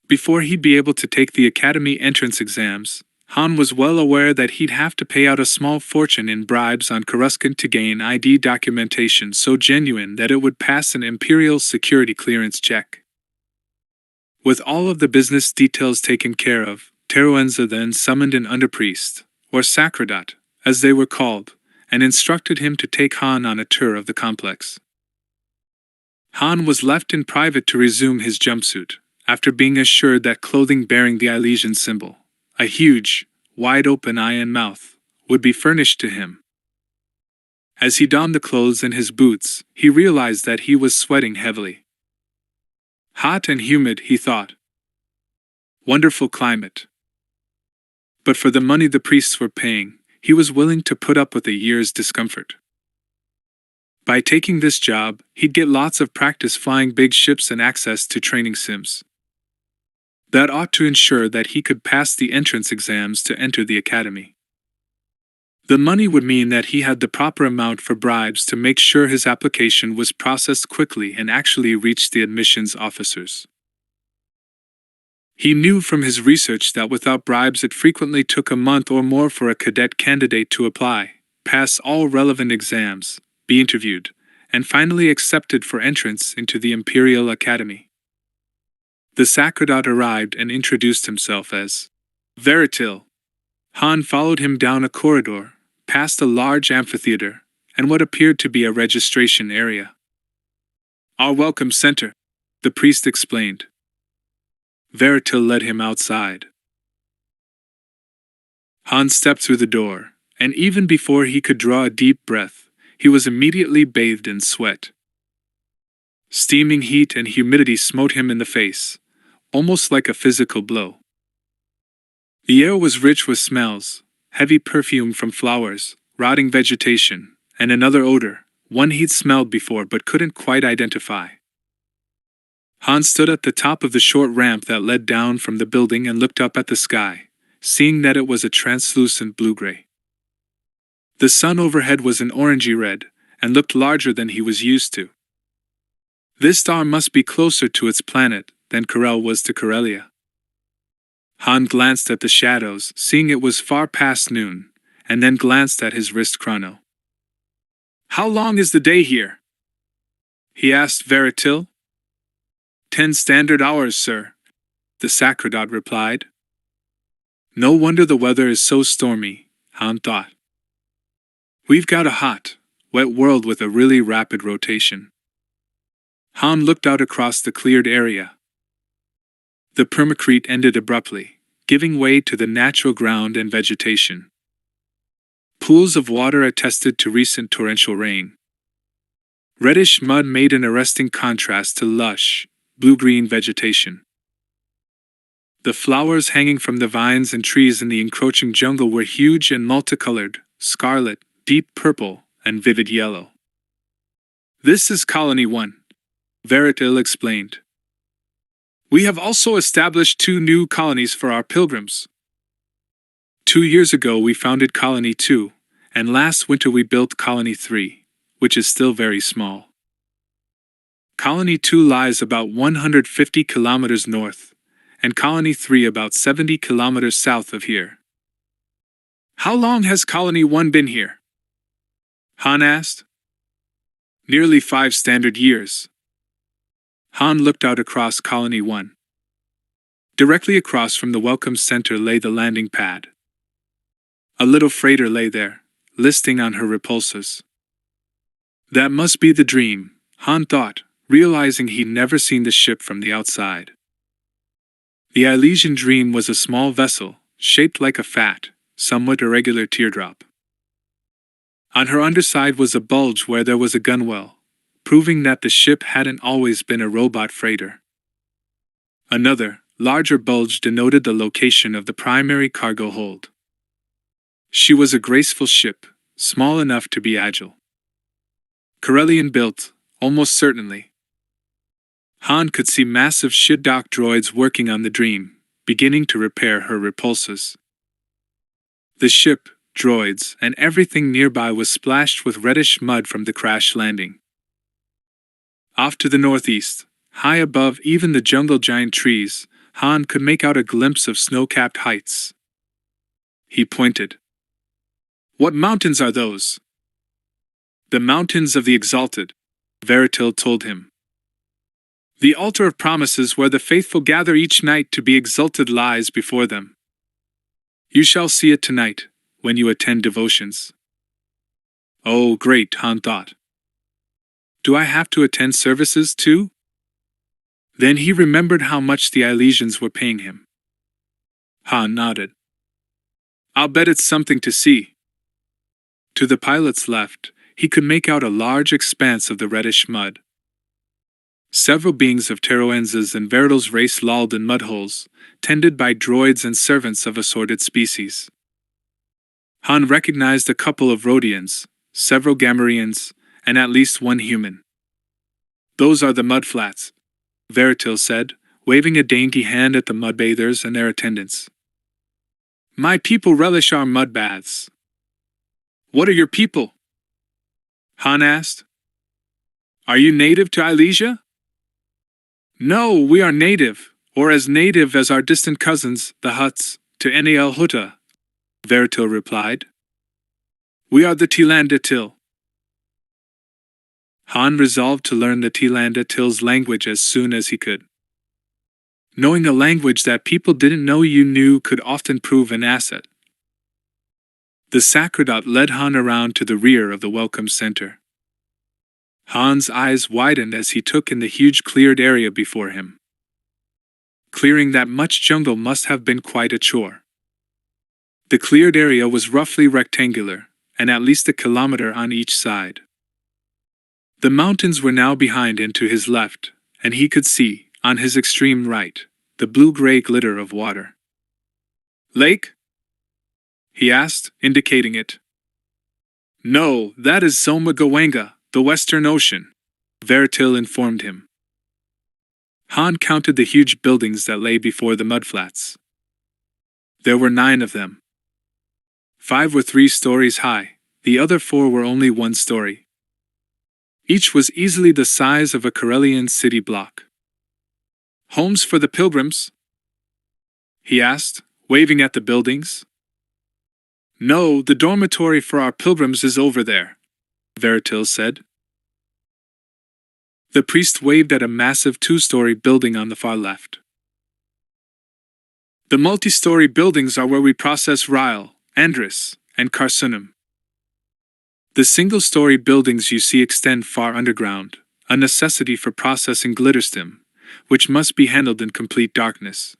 Before he'd be able to take the Academy entrance exams, Han was well aware that he'd have to pay out a small fortune in bribes on Coruscant to gain ID documentation so genuine that it would pass an Imperial security clearance check. With all of the business details taken care of, Teroenza then summoned an underpriest, or Sacerdot, as they were called, and instructed him to take Han on a tour of the complex. Han was left in private to resume his jumpsuit, after being assured that clothing bearing the Elysian symbol, a huge, wide-open eye and mouth, would be furnished to him. As he donned the clothes and his boots, he realized that he was sweating heavily. Hot and humid, he thought. Wonderful climate. But for the money the priests were paying, he was willing to put up with a year's discomfort. By taking this job, he'd get lots of practice flying big ships and access to training sims. That ought to ensure that he could pass the entrance exams to enter the academy. The money would mean that he had the proper amount for bribes to make sure his application was processed quickly and actually reached the admissions officers. He knew from his research that without bribes it frequently took a month or more for a cadet candidate to apply, pass all relevant exams, be interviewed, and finally accepted for entrance into the Imperial Academy. The Sacerdot arrived and introduced himself as Veritil. Han followed him down a corridor, past a large amphitheater, and what appeared to be a registration area. Our welcome center, the priest explained. Veritil led him outside. Han stepped through the door, and even before he could draw a deep breath, he was immediately bathed in sweat. Steaming heat and humidity smote him in the face, almost like a physical blow. The air was rich with smells, heavy perfume from flowers, rotting vegetation, and another odor, one he'd smelled before but couldn't quite identify. Han stood at the top of the short ramp that led down from the building and looked up at the sky, seeing that it was a translucent blue-gray. The sun overhead was an orangey red, and looked larger than he was used to. This star must be closer to its planet than Corel was to Corellia. Han glanced at the shadows, seeing it was far past noon, and then glanced at his wrist chrono. How long is the day here? He asked Veritil. 10 standard hours, sir, the Sacerdot replied. No wonder the weather is so stormy, Han thought. We've got a hot, wet world with a really rapid rotation. Han looked out across the cleared area. The permacrete ended abruptly, giving way to the natural ground and vegetation. Pools of water attested to recent torrential rain. Reddish mud made an arresting contrast to lush, blue-green vegetation. The flowers hanging from the vines and trees in the encroaching jungle were huge and multicolored, scarlet, deep purple, and vivid yellow. This is Colony 1, Veritil explained. We have also established 2 new colonies for our pilgrims. 2 years ago we founded Colony 2, and last winter we built Colony 3, which is still very small. Colony 2 lies about 150 kilometers north, and Colony 3 about 70 kilometers south of here. How long has Colony 1 been here? Han asked. Nearly 5 standard years. Han looked out across Colony 1. Directly across from the welcome center lay the landing pad. A little freighter lay there, listing on her repulsors. That must be the dream, Han thought, realizing he'd never seen the ship from the outside. The Elysian Dream was a small vessel, shaped like a fat, somewhat irregular teardrop. On her underside was a bulge where there was a gunwale, proving that the ship hadn't always been a robot freighter. Another, larger bulge denoted the location of the primary cargo hold. She was a graceful ship, small enough to be agile. Corellian built, almost certainly. Han could see massive ship-dock droids working on the Dream, beginning to repair her repulsors. The ship, droids, and everything nearby was splashed with reddish mud from the crash landing. Off to the northeast, high above even the jungle giant trees, Han could make out a glimpse of snow-capped heights. He pointed. What mountains are those? The mountains of the Exalted, Veritil told him. The altar of promises where the faithful gather each night to be exalted lies before them. You shall see it tonight, when you attend devotions. Oh, great, Han thought. Do I have to attend services too? Then he remembered how much the Elysians were paying him. Han nodded. I'll bet it's something to see. To the pilot's left, he could make out a large expanse of the reddish mud. Several beings of Teroenzas and Veritil's race lolled in mudholes, tended by droids and servants of assorted species. Han recognized a couple of Rhodians, several Gamorreans, and at least one human. Those are the mudflats, Veritil said, waving a dainty hand at the mudbathers and their attendants. My people relish our mud baths. What are your people? Han asked. Are you native to Elysia? No, we are native, or as native as our distant cousins, the Hutts, to Enel Hutta, Veritil replied. We are the Tilandatil. Han resolved to learn the Tilandatil's language as soon as he could. Knowing a language that people didn't know you knew could often prove an asset. The Sacredot led Han around to the rear of the welcome center. Han's eyes widened as he took in the huge cleared area before him. Clearing that much jungle must have been quite a chore. The cleared area was roughly rectangular, and at least a kilometer on each side. The mountains were now behind and to his left, and he could see, on his extreme right, the blue-gray glitter of water. Lake? He asked, indicating it. No, that is Zomagawanga, the Western Ocean, Veritil informed him. Han counted the huge buildings that lay before the mudflats. There were 9 of them. 5 were 3 stories high, the other 4 were only 1 story. Each was easily the size of a Corellian city block. Homes for the pilgrims? He asked, waving at the buildings. No, the dormitory for our pilgrims is over there, Veritil said. The priest waved at a massive 2-story building on the far left. The multi-story buildings are where we process Ryle, Andris, and Carsunum. The single-story buildings you see extend far underground, a necessity for processing glitterstim, which must be handled in complete darkness.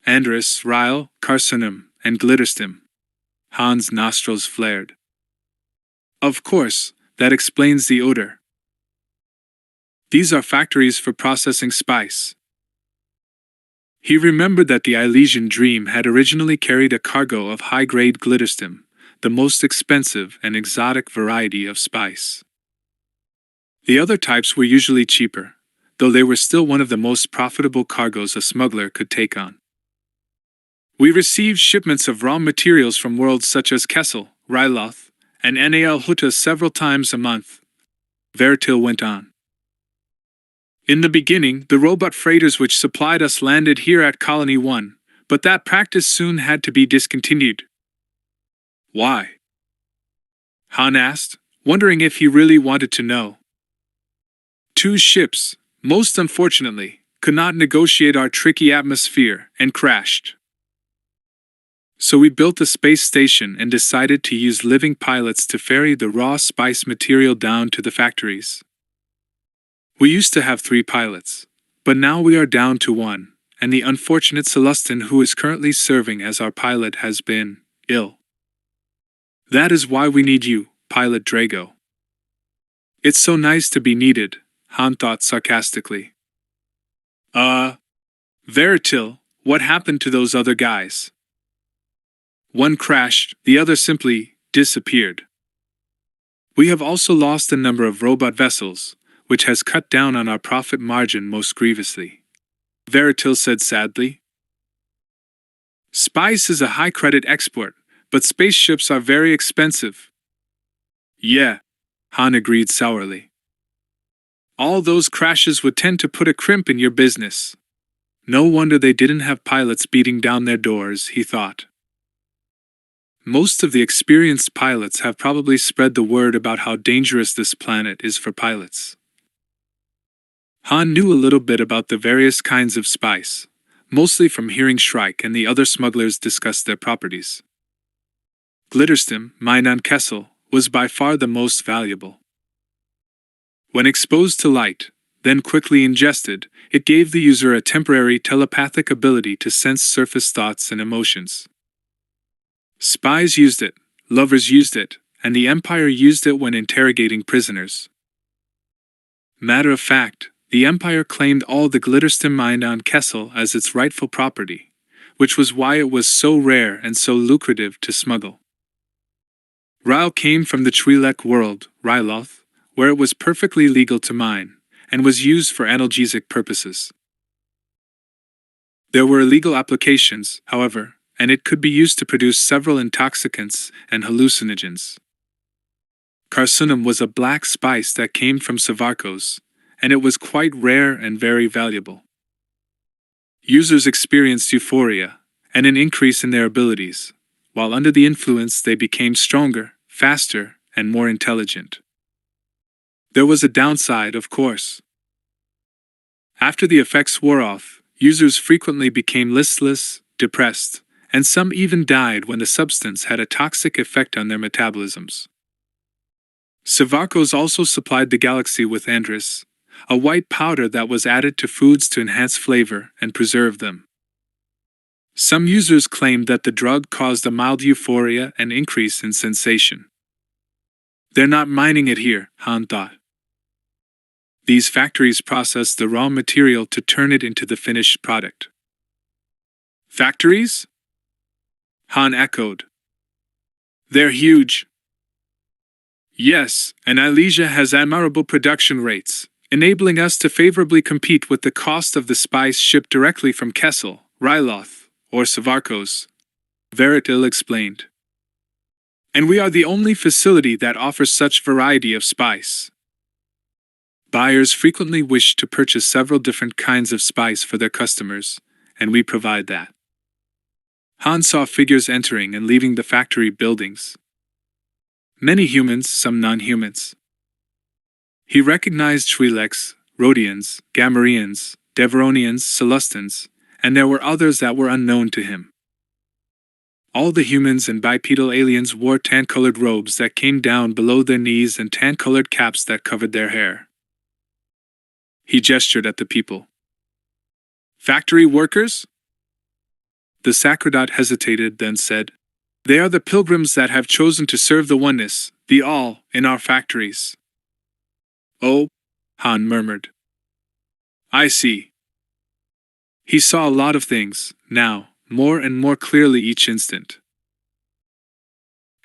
Andris, Ryle, Carsunum, and glitterstim. Han's nostrils flared. Of course, that explains the odor. These are factories for processing spice. He remembered that the Elysian Dream had originally carried a cargo of high-grade glitterstim, the most expensive and exotic variety of spice. The other types were usually cheaper, though they were still one of the most profitable cargoes a smuggler could take on. We received shipments of raw materials from worlds such as Kessel, Ryloth, and Nal Huta several times a month, Veritil went on. In the beginning, the robot freighters which supplied us landed here at Colony 1, but that practice soon had to be discontinued. Why? Han asked, wondering if he really wanted to know. 2 ships, most unfortunately, could not negotiate our tricky atmosphere and crashed. So we built a space station and decided to use living pilots to ferry the raw spice material down to the factories. We used to have 3 pilots, but now we are down to 1, and the unfortunate Celestin who is currently serving as our pilot has been ill. That is why we need you, Pilot Drago. It's so nice to be needed, Han thought sarcastically. Veritil, what happened to those other guys? One crashed, the other simply disappeared. We have also lost a number of robot vessels, which has cut down on our profit margin most grievously, Veritil said sadly. Spice is a high-credit export, but spaceships are very expensive. Yeah, Han agreed sourly. All those crashes would tend to put a crimp in your business. No wonder they didn't have pilots beating down their doors, he thought. Most of the experienced pilots have probably spread the word about how dangerous this planet is for pilots. Han knew a little bit about the various kinds of spice, mostly from hearing Shrike and the other smugglers discuss their properties. Glitterstim, mined on Kessel, was by far the most valuable. When exposed to light, then quickly ingested, it gave the user a temporary telepathic ability to sense surface thoughts and emotions. Spies used it, lovers used it, and the Empire used it when interrogating prisoners. Matter of fact, the Empire claimed all the glitterstim mined on Kessel as its rightful property, which was why it was so rare and so lucrative to smuggle. Ryle came from the TRILOGY world, Ryloth, where it was perfectly legal to mine, and was used for analgesic purposes. There were illegal applications, however, and it could be used to produce several intoxicants and hallucinogens. Carcinum was a black spice that came from Savarkos, and it was quite rare and very valuable. Users experienced euphoria, and an increase in their abilities, while under the influence they became stronger, faster, and more intelligent. There was a downside, of course. After the effects wore off, users frequently became listless, depressed, and some even died when the substance had a toxic effect on their metabolisms. Savarkos also supplied the galaxy with Andris, a white powder that was added to foods to enhance flavor and preserve them. Some users claimed that the drug caused a mild euphoria and increase in sensation. They're not mining it here, Han thought. These factories process the raw material to turn it into the finished product. Factories? Han echoed. They're huge. Yes, and Alesia has admirable production rates, enabling us to favorably compete with the cost of the spice shipped directly from Kessel, Ryloth, or Savarkos, Veritil explained. And we are the only facility that offers such variety of spice. Buyers frequently wish to purchase several different kinds of spice for their customers, and we provide that. Han saw figures entering and leaving the factory buildings. Many humans, some non-humans. He recognized Twi'leks, Rhodians, Gamorreans, Deveronians, Celestins, and there were others that were unknown to him. All the humans and bipedal aliens wore tan-colored robes that came down below their knees and tan-colored caps that covered their hair. He gestured at the people. Factory workers? The Sacredot hesitated, then said, They are the pilgrims that have chosen to serve the oneness, the all, in our factories. Oh, Han murmured. I see. He saw a lot of things, now, more and more clearly each instant.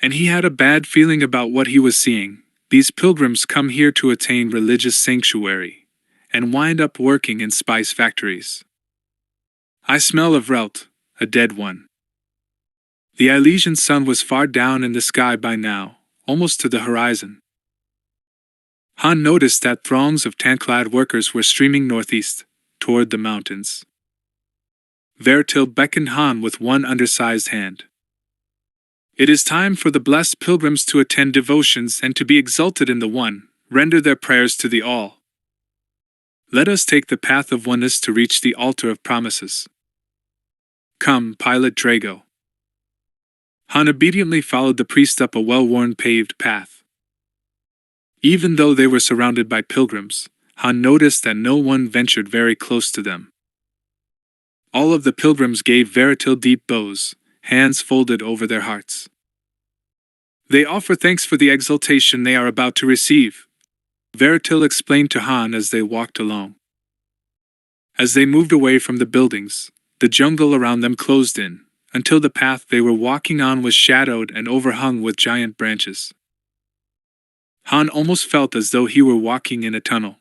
And he had a bad feeling about what he was seeing. These pilgrims come here to attain religious sanctuary, and wind up working in spice factories. I smell of Relt, a dead one. The Elysian sun was far down in the sky by now, almost to the horizon. Han noticed that throngs of tan-clad workers were streaming northeast, toward the mountains. Veritil beckoned Han with one undersized hand. "It is time for the blessed pilgrims to attend devotions and to be exalted in the One, render their prayers to the All. Let us take the path of oneness to reach the altar of promises. Come, Pilot Drago." Han obediently followed the priest up a well-worn paved path. Even though they were surrounded by pilgrims, Han noticed that no one ventured very close to them. All of the pilgrims gave Veritil deep bows, hands folded over their hearts. "They offer thanks for the exaltation they are about to receive," Veritil explained to Han as they walked along. As they moved away from the buildings, the jungle around them closed in, until the path they were walking on was shadowed and overhung with giant branches. Han almost felt as though he were walking in a tunnel.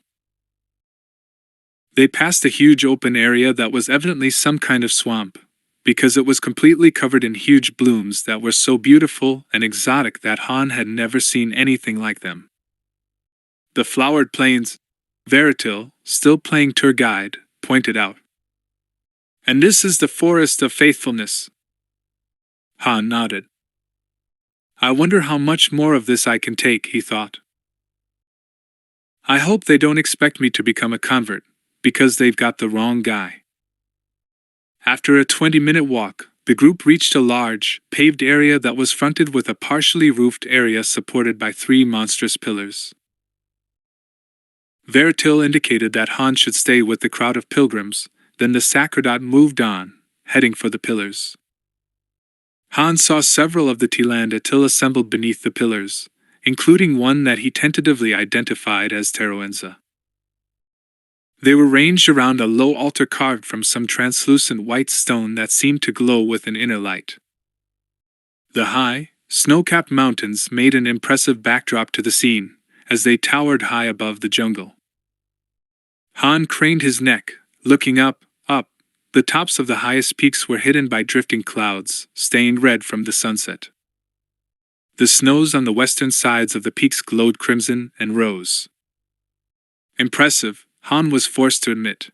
They passed a huge open area that was evidently some kind of swamp, because it was completely covered in huge blooms that were so beautiful and exotic that Han had never seen anything like them. "The flowered plains," Veritil, still playing tour guide, pointed out. "And this is the forest of faithfulness." Han nodded. "I wonder how much more of this I can take," he thought. "I hope they don't expect me to become a convert, because they've got the wrong guy." After a 20-minute walk, the group reached a large, paved area that was fronted with a partially roofed area supported by 3 monstrous pillars. Veritil indicated that Han should stay with the crowd of pilgrims, then the Sacerdot moved on, heading for the pillars. Han saw several of the Tilandatil assembled beneath the pillars, including one that he tentatively identified as Teroenza. They were ranged around a low altar carved from some translucent white stone that seemed to glow with an inner light. The high, snow-capped mountains made an impressive backdrop to the scene, as they towered high above the jungle. Han craned his neck, looking up. The tops of the highest peaks were hidden by drifting clouds, stained red from the sunset. The snows on the western sides of the peaks glowed crimson and rose. Impressive, Han was forced to admit.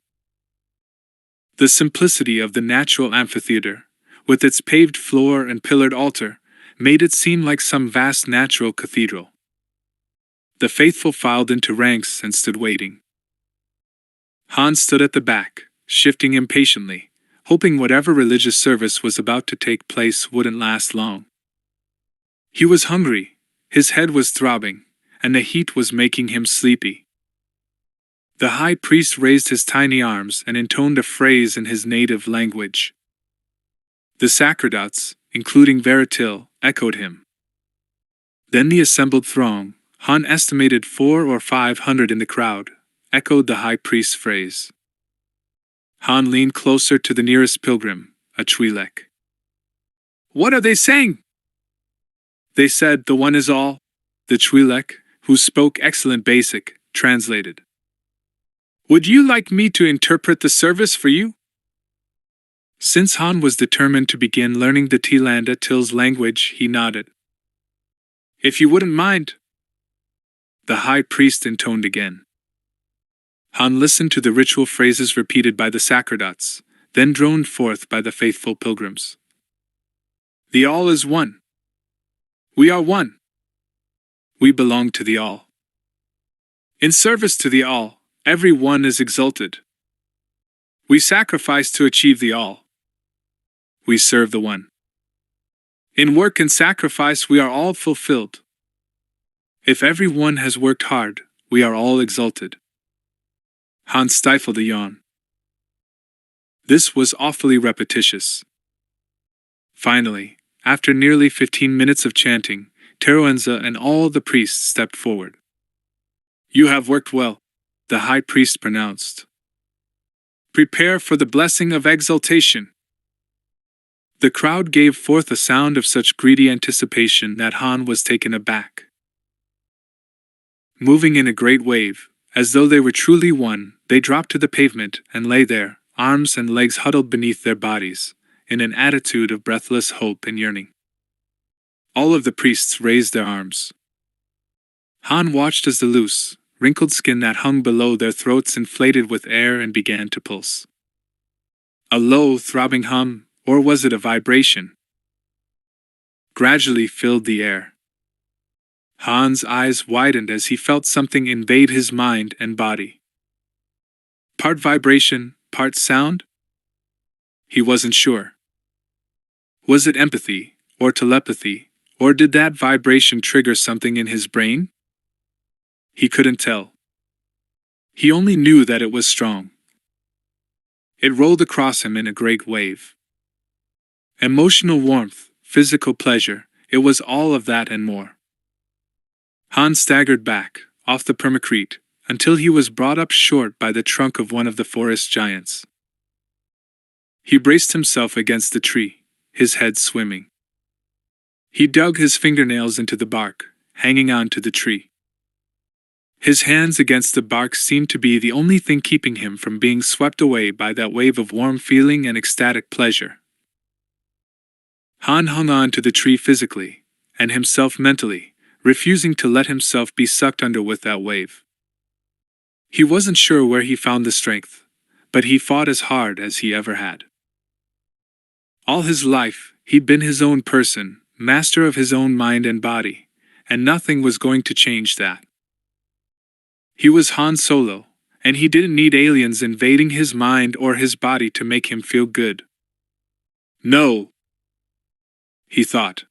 The simplicity of the natural amphitheater, with its paved floor and pillared altar, made it seem like some vast natural cathedral. The faithful filed into ranks and stood waiting. Han stood at the back, shifting impatiently, hoping whatever religious service was about to take place wouldn't last long. He was hungry, his head was throbbing, and the heat was making him sleepy. The high priest raised his tiny arms and intoned a phrase in his native language. The Sacerdots, including Veritil, echoed him. Then the assembled throng, Han estimated 400 or 500 in the crowd, echoed the high priest's phrase. Han leaned closer to the nearest pilgrim, a Trilek. "What are they saying?" "They said, 'The One is all,'" the Trilek, who spoke excellent basic, translated. "Would you like me to interpret the service for you?" Since Han was determined to begin learning the Tilandatil's language, he nodded. "If you wouldn't mind." The high priest intoned again. Han listened to the ritual phrases repeated by the Sacerdots, then droned forth by the faithful pilgrims. "The All is one. We are one. We belong to the All. In service to the All, every one is exalted. We sacrifice to achieve the All. We serve the One. In work and sacrifice we are all fulfilled. If every one has worked hard, we are all exalted." Han stifled a yawn. This was awfully repetitious. Finally, after nearly 15 minutes of chanting, Teroenza and all the priests stepped forward. "You have worked well," the high priest pronounced. "Prepare for the blessing of exaltation." The crowd gave forth a sound of such greedy anticipation that Han was taken aback. Moving in a great wave, as though they were truly one, they dropped to the pavement and lay there, arms and legs huddled beneath their bodies, in an attitude of breathless hope and yearning. All of the priests raised their arms. Han watched as the loose, wrinkled skin that hung below their throats inflated with air and began to pulse. A low, throbbing hum, or was it a vibration, gradually filled the air. Han's eyes widened as he felt something invade his mind and body. Part vibration, part sound? He wasn't sure. Was it empathy, or telepathy, or did that vibration trigger something in his brain? He couldn't tell. He only knew that it was strong. It rolled across him in a great wave. Emotional warmth, physical pleasure, it was all of that and more. Han staggered back, off the permacrete, until he was brought up short by the trunk of one of the forest giants. He braced himself against the tree, his head swimming. He dug his fingernails into the bark, hanging on to the tree. His hands against the bark seemed to be the only thing keeping him from being swept away by that wave of warm feeling and ecstatic pleasure. Han hung on to the tree physically, and himself mentally, refusing to let himself be sucked under with that wave. He wasn't sure where he found the strength, but he fought as hard as he ever had. All his life, he'd been his own person, master of his own mind and body, and nothing was going to change that. He was Han Solo, and he didn't need aliens invading his mind or his body to make him feel good. No, he thought.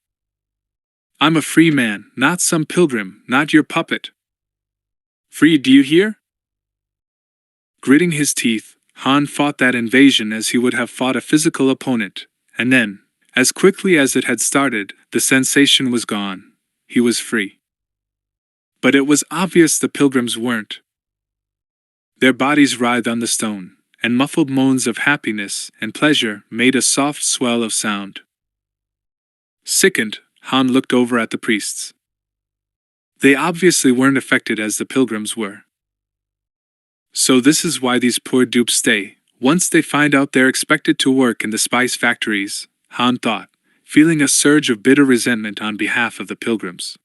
I'm a free man, not some pilgrim, not your puppet. Free, do you hear? Gritting his teeth, Han fought that invasion as he would have fought a physical opponent, and then, as quickly as it had started, the sensation was gone. He was free. But it was obvious the pilgrims weren't. Their bodies writhed on the stone, and muffled moans of happiness and pleasure made a soft swell of sound. Sickened, Han looked over at the priests. They obviously weren't affected as the pilgrims were. So this is why these poor dupes stay. Once they find out they're expected to work in the spice factories, Han thought, feeling a surge of bitter resentment on behalf of the pilgrims.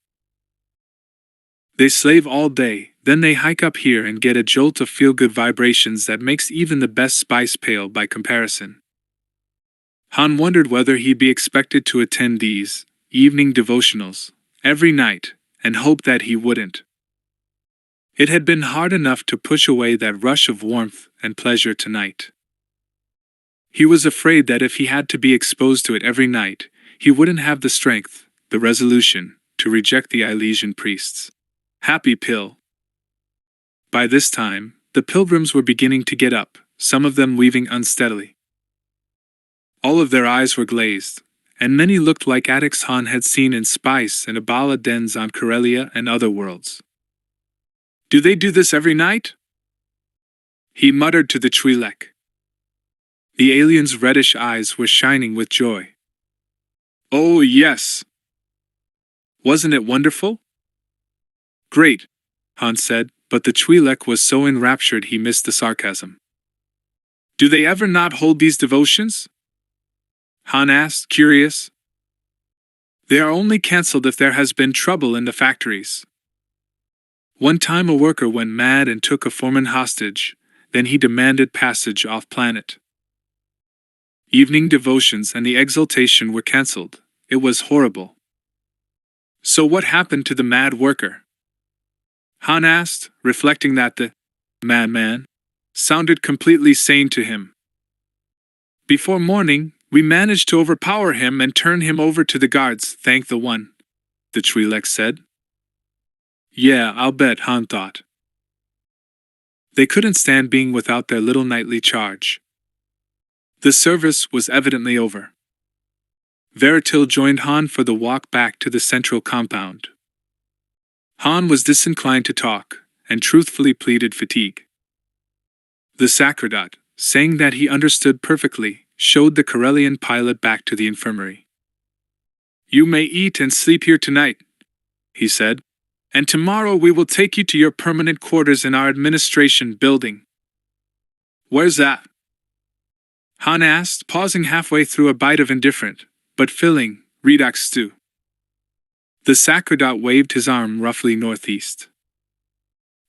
They slave all day, then they hike up here and get a jolt of feel-good vibrations that makes even the best spice pale by comparison. Han wondered whether he'd be expected to attend these evening devotionals every night, and hoped that he wouldn't. It had been hard enough to push away that rush of warmth and pleasure tonight. He was afraid that if he had to be exposed to it every night, he wouldn't have the strength, the resolution, to reject the Elysian priests. Happy pill. By this time, the pilgrims were beginning to get up, some of them weaving unsteadily. All of their eyes were glazed, and many looked like addicts Han had seen in spice and Abala dens on Corellia and other worlds. Do they do this every night? He muttered to the TRILOGY. The alien's reddish eyes were shining with joy. Oh yes! Wasn't it wonderful? Great, Han said, but the TRILOGY was so enraptured he missed the sarcasm. Do they ever not hold these devotions? Han asked, curious. They are only cancelled if there has been trouble in the factories. One time a worker went mad and took a foreman hostage, then he demanded passage off-planet. Evening devotions and the exaltation were cancelled. It was horrible. So what happened to the mad worker? Han asked, reflecting that the madman sounded completely sane to him. Before morning, we managed to overpower him and turn him over to the guards, thank the one, the TRILOGY said. Yeah, I'll bet, Han thought. They couldn't stand being without their little nightly charge. The service was evidently over. Veritil joined Han for the walk back to the central compound. Han was disinclined to talk, and truthfully pleaded fatigue. The Sacerdot, saying that he understood perfectly, showed the Corellian pilot back to the infirmary. You may eat and sleep here tonight, he said, and tomorrow we will take you to your permanent quarters in our administration building. Where's that? Han asked, pausing halfway through a bite of indifferent, but filling, redox stew. The sacerdote waved his arm roughly northeast.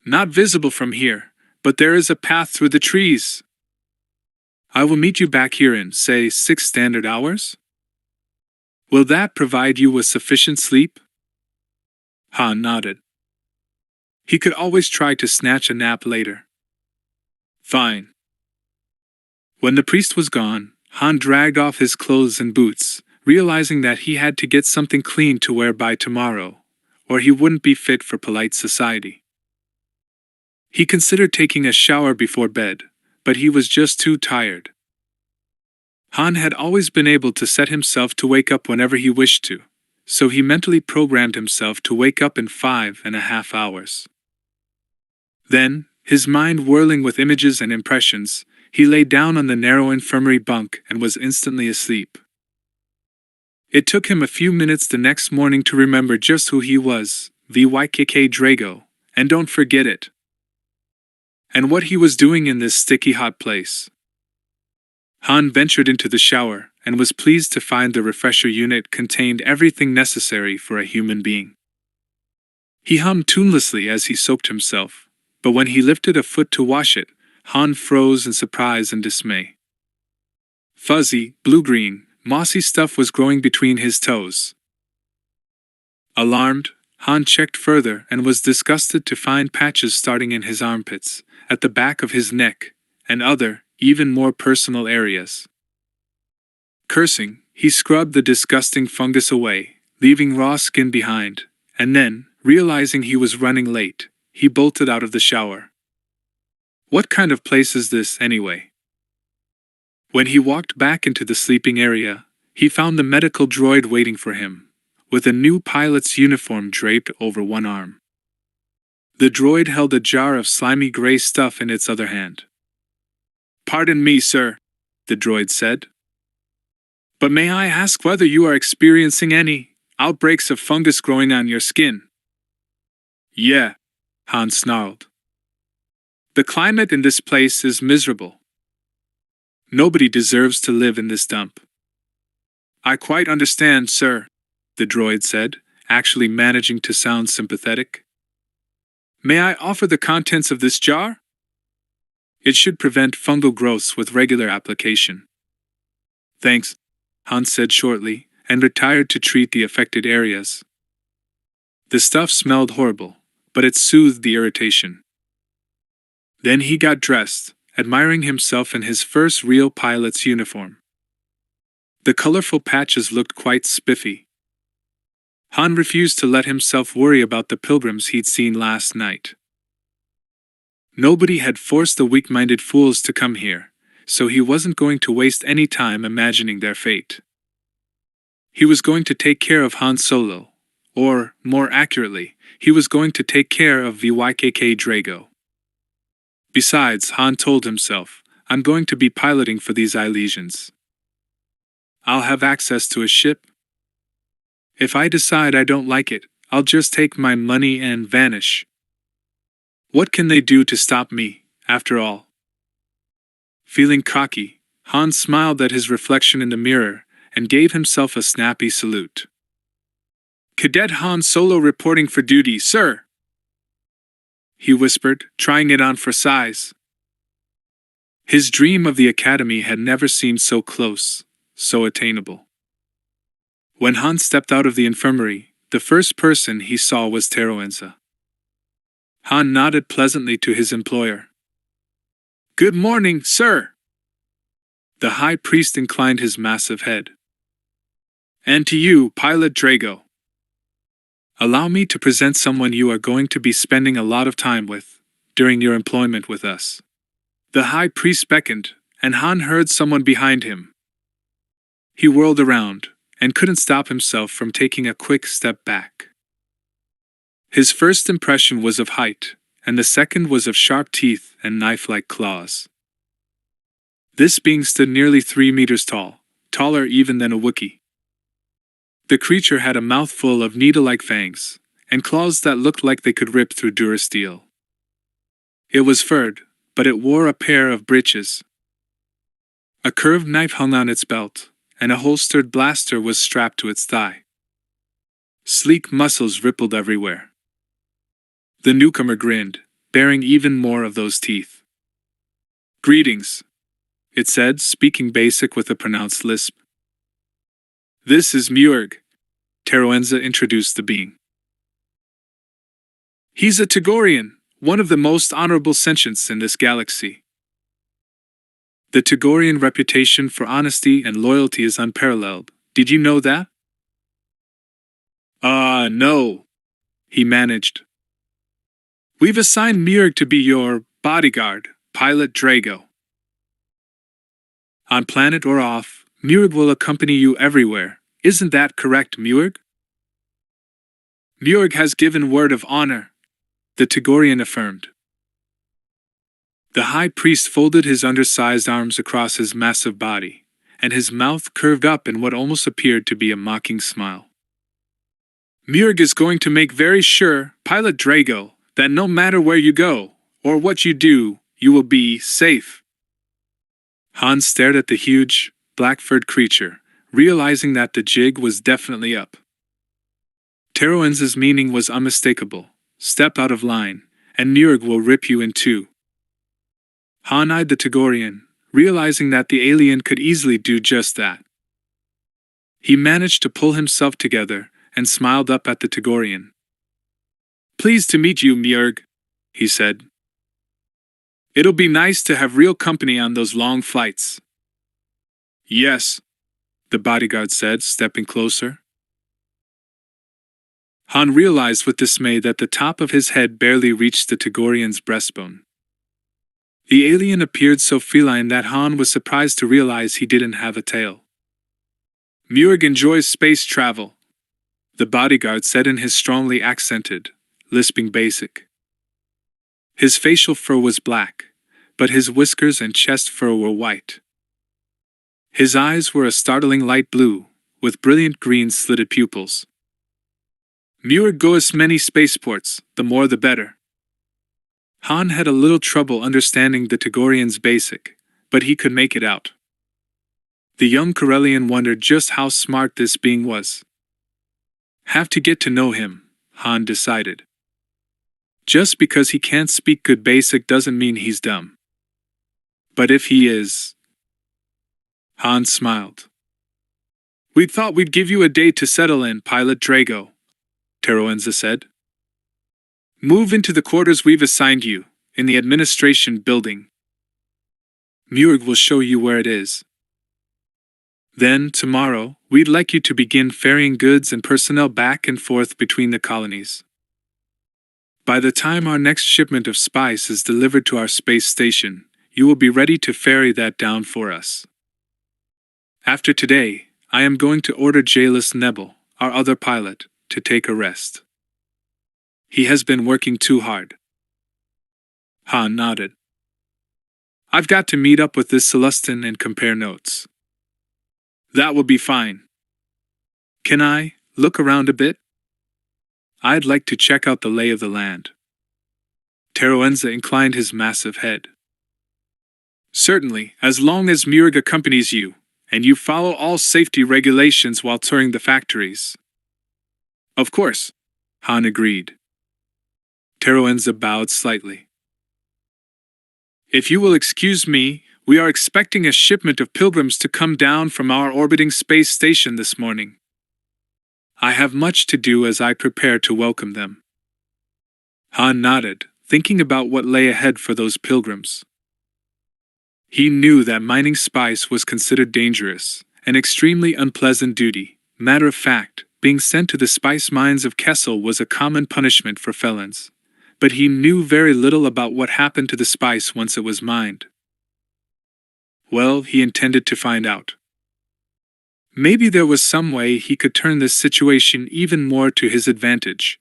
Not visible from here, but there is a path through the trees. I will meet you back here in, say, 6 standard hours? Will that provide you with sufficient sleep? Han nodded. He could always try to snatch a nap later. Fine. When the priest was gone, Han dragged off his clothes and boots, realizing that he had to get something clean to wear by tomorrow, or he wouldn't be fit for polite society. He considered taking a shower before bed, but he was just too tired. Han had always been able to set himself to wake up whenever he wished to, so he mentally programmed himself to wake up in 5.5 hours. Then, his mind whirling with images and impressions, he lay down on the narrow infirmary bunk and was instantly asleep. It took him a few minutes the next morning to remember just who he was, VYKK Drago, and don't forget it. And what he was doing in this sticky hot place. Han ventured into the shower and was pleased to find the refresher unit contained everything necessary for a human being. He hummed tunelessly as he soaped himself, but when he lifted a foot to wash it, Han froze in surprise and dismay. Fuzzy, blue-green, mossy stuff was growing between his toes. Alarmed, Han checked further and was disgusted to find patches starting in his armpits, at the back of his neck, and other, even more personal areas. Cursing, he scrubbed the disgusting fungus away, leaving raw skin behind, and then, realizing he was running late, he bolted out of the shower. What kind of place is this, anyway? When he walked back into the sleeping area, he found the medical droid waiting for him, with a new pilot's uniform draped over one arm. The droid held a jar of slimy gray stuff in its other hand. Pardon me, sir, the droid said. But may I ask whether you are experiencing any outbreaks of fungus growing on your skin? Yeah, Han snarled. The climate in this place is miserable. Nobody deserves to live in this dump. I quite understand, sir, the droid said, actually managing to sound sympathetic. May I offer the contents of this jar? It should prevent fungal growths with regular application. Thanks, Han said shortly, and retired to treat the affected areas. The stuff smelled horrible, but it soothed the irritation. Then he got dressed, admiring himself in his first real pilot's uniform. The colorful patches looked quite spiffy. Han refused to let himself worry about the pilgrims he'd seen last night. Nobody had forced the weak-minded fools to come here, so he wasn't going to waste any time imagining their fate. He was going to take care of Han Solo, or, more accurately, he was going to take care of VYKK Drago. Besides, Han told himself, I'm going to be piloting for these Ilesians. I'll have access to a ship. If I decide I don't like it, I'll just take my money and vanish. What can they do to stop me, after all? Feeling cocky, Han smiled at his reflection in the mirror and gave himself a snappy salute. Cadet Han Solo reporting for duty, sir, he whispered, trying it on for size. His dream of the academy had never seemed so close, so attainable. When Han stepped out of the infirmary, the first person he saw was Teroenza. Han nodded pleasantly to his employer. Good morning, sir. The high priest inclined his massive head. And to you, Pilot Drago. Allow me to present someone you are going to be spending a lot of time with, during your employment with us. The high priest beckoned, and Han heard someone behind him. He whirled around, and couldn't stop himself from taking a quick step back. His first impression was of height, and the second was of sharp teeth and knife-like claws. This being stood nearly 3 meters tall, taller even than a Wookiee. The creature had a mouthful of needle-like fangs, and claws that looked like they could rip through durasteel. It was furred, but it wore a pair of breeches. A curved knife hung on its belt, and a holstered blaster was strapped to its thigh. Sleek muscles rippled everywhere. The newcomer grinned, baring even more of those teeth. "Greetings," it said, speaking basic with a pronounced lisp. "This is Murg," Teroenza introduced the being. "He's a Tagorian, one of the most honorable sentients in this galaxy. The Tagorian reputation for honesty and loyalty is unparalleled. Did you know that?" No," he managed. "We've assigned Murg to be your bodyguard, Pilot Drago. On planet or off, Murg will accompany you everywhere. Isn't that correct, Murg?" "Murg has given word of honor," the Tagorian affirmed. The high priest folded his undersized arms across his massive body, and his mouth curved up in what almost appeared to be a mocking smile. "Murg is going to make very sure, Pilot Drago, that no matter where you go, or what you do, you will be safe." Han stared at the huge, black-furred creature, realizing that the jig was definitely up. Teroenza's meaning was unmistakable. Step out of line, and Murg will rip you in two. Han eyed the Tagorian, realizing that the alien could easily do just that. He managed to pull himself together and smiled up at the Tagorian. "Pleased to meet you, Murg," he said. "It'll be nice to have real company on those long flights." "Yes," the bodyguard said, stepping closer. Han realized with dismay that the top of his head barely reached the Tagorian's breastbone. The alien appeared so feline that Han was surprised to realize he didn't have a tail. "Murg enjoys space travel," the bodyguard said in his strongly accented, lisping basic. His facial fur was black, but his whiskers and chest fur were white. His eyes were a startling light blue, with brilliant green slitted pupils. "Murg goes many spaceports, the more the better." Han had a little trouble understanding the Tagorian's basic, but he could make it out. The young Corellian wondered just how smart this being was. Have to get to know him, Han decided. Just because he can't speak good basic doesn't mean he's dumb. But if he is... Han smiled. "We thought we'd give you a day to settle in, Pilot Drago," Teroenza said. "Move into the quarters we've assigned you, in the administration building. Murg will show you where it is. Then, tomorrow, we'd like you to begin ferrying goods and personnel back and forth between the colonies. By the time our next shipment of spice is delivered to our space station, you will be ready to ferry that down for us. After today, I am going to order Jalis Nebel, our other pilot, to take a rest. He has been working too hard." Han nodded. "I've got to meet up with this Celestin and compare notes." "That will be fine. Can I look around a bit? I'd like to check out the lay of the land." Teroenza inclined his massive head. "Certainly, as long as Murg accompanies you, and you follow all safety regulations while touring the factories." "Of course," Han agreed. Teroenza bowed slightly. "If you will excuse me, we are expecting a shipment of pilgrims to come down from our orbiting space station this morning. I have much to do as I prepare to welcome them." Han nodded, thinking about what lay ahead for those pilgrims. He knew that mining spice was considered dangerous, an extremely unpleasant duty. Matter of fact, being sent to the spice mines of Kessel was a common punishment for felons. But he knew very little about what happened to the spice once it was mined. Well, he intended to find out. Maybe there was some way he could turn this situation even more to his advantage.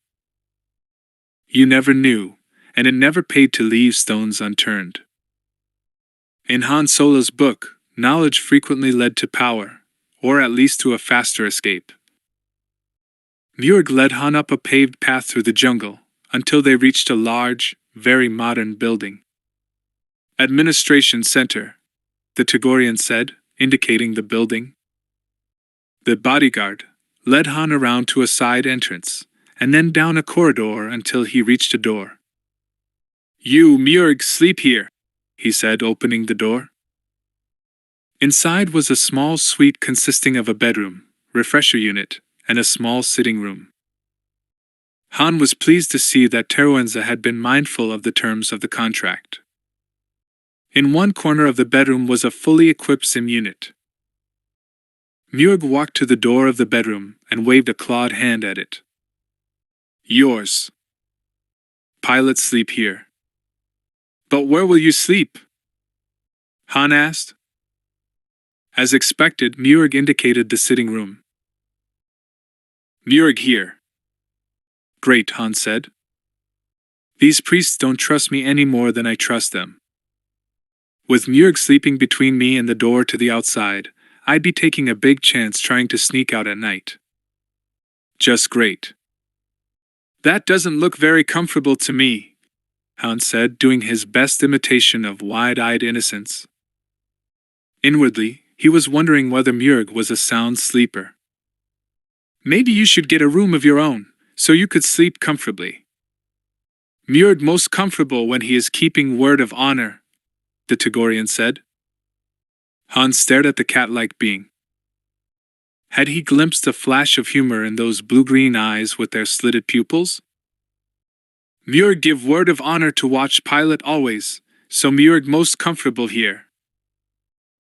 You never knew, and it never paid to leave stones unturned. In Han Solo's book, knowledge frequently led to power, or at least to a faster escape. Murg led Han up a paved path through the jungle, until they reached a large, very modern building. "Administration Center," the Tagorian said, indicating the building. The bodyguard, led Han around to a side entrance, and then down a corridor until he reached a door. "You, Murg, sleep here," he said, opening the door. Inside was a small suite consisting of a bedroom, refresher unit, and a small sitting room. Han was pleased to see that Teruenza had been mindful of the terms of the contract. In one corner of the bedroom was a fully equipped sim unit. Murg walked to the door of the bedroom and waved a clawed hand at it. "Yours. Pilots sleep here." "But where will you sleep?" Han asked. As expected, Murg indicated the sitting room. "Murg here." "Great," Han said. "These priests don't trust me any more than I trust them. With Murg sleeping between me and the door to the outside, I'd be taking a big chance trying to sneak out at night." "Just great." "That doesn't look very comfortable to me," Han said, doing his best imitation of wide-eyed innocence. Inwardly, he was wondering whether Murg was a sound sleeper. "Maybe you should get a room of your own, so you could sleep comfortably." "Murg most comfortable when he is keeping word of honor," the Togorian said. Han stared at the cat-like being. Had he glimpsed a flash of humor in those blue-green eyes with their slitted pupils? "Murg give word of honor to watch pilot always, so Murg most comfortable here."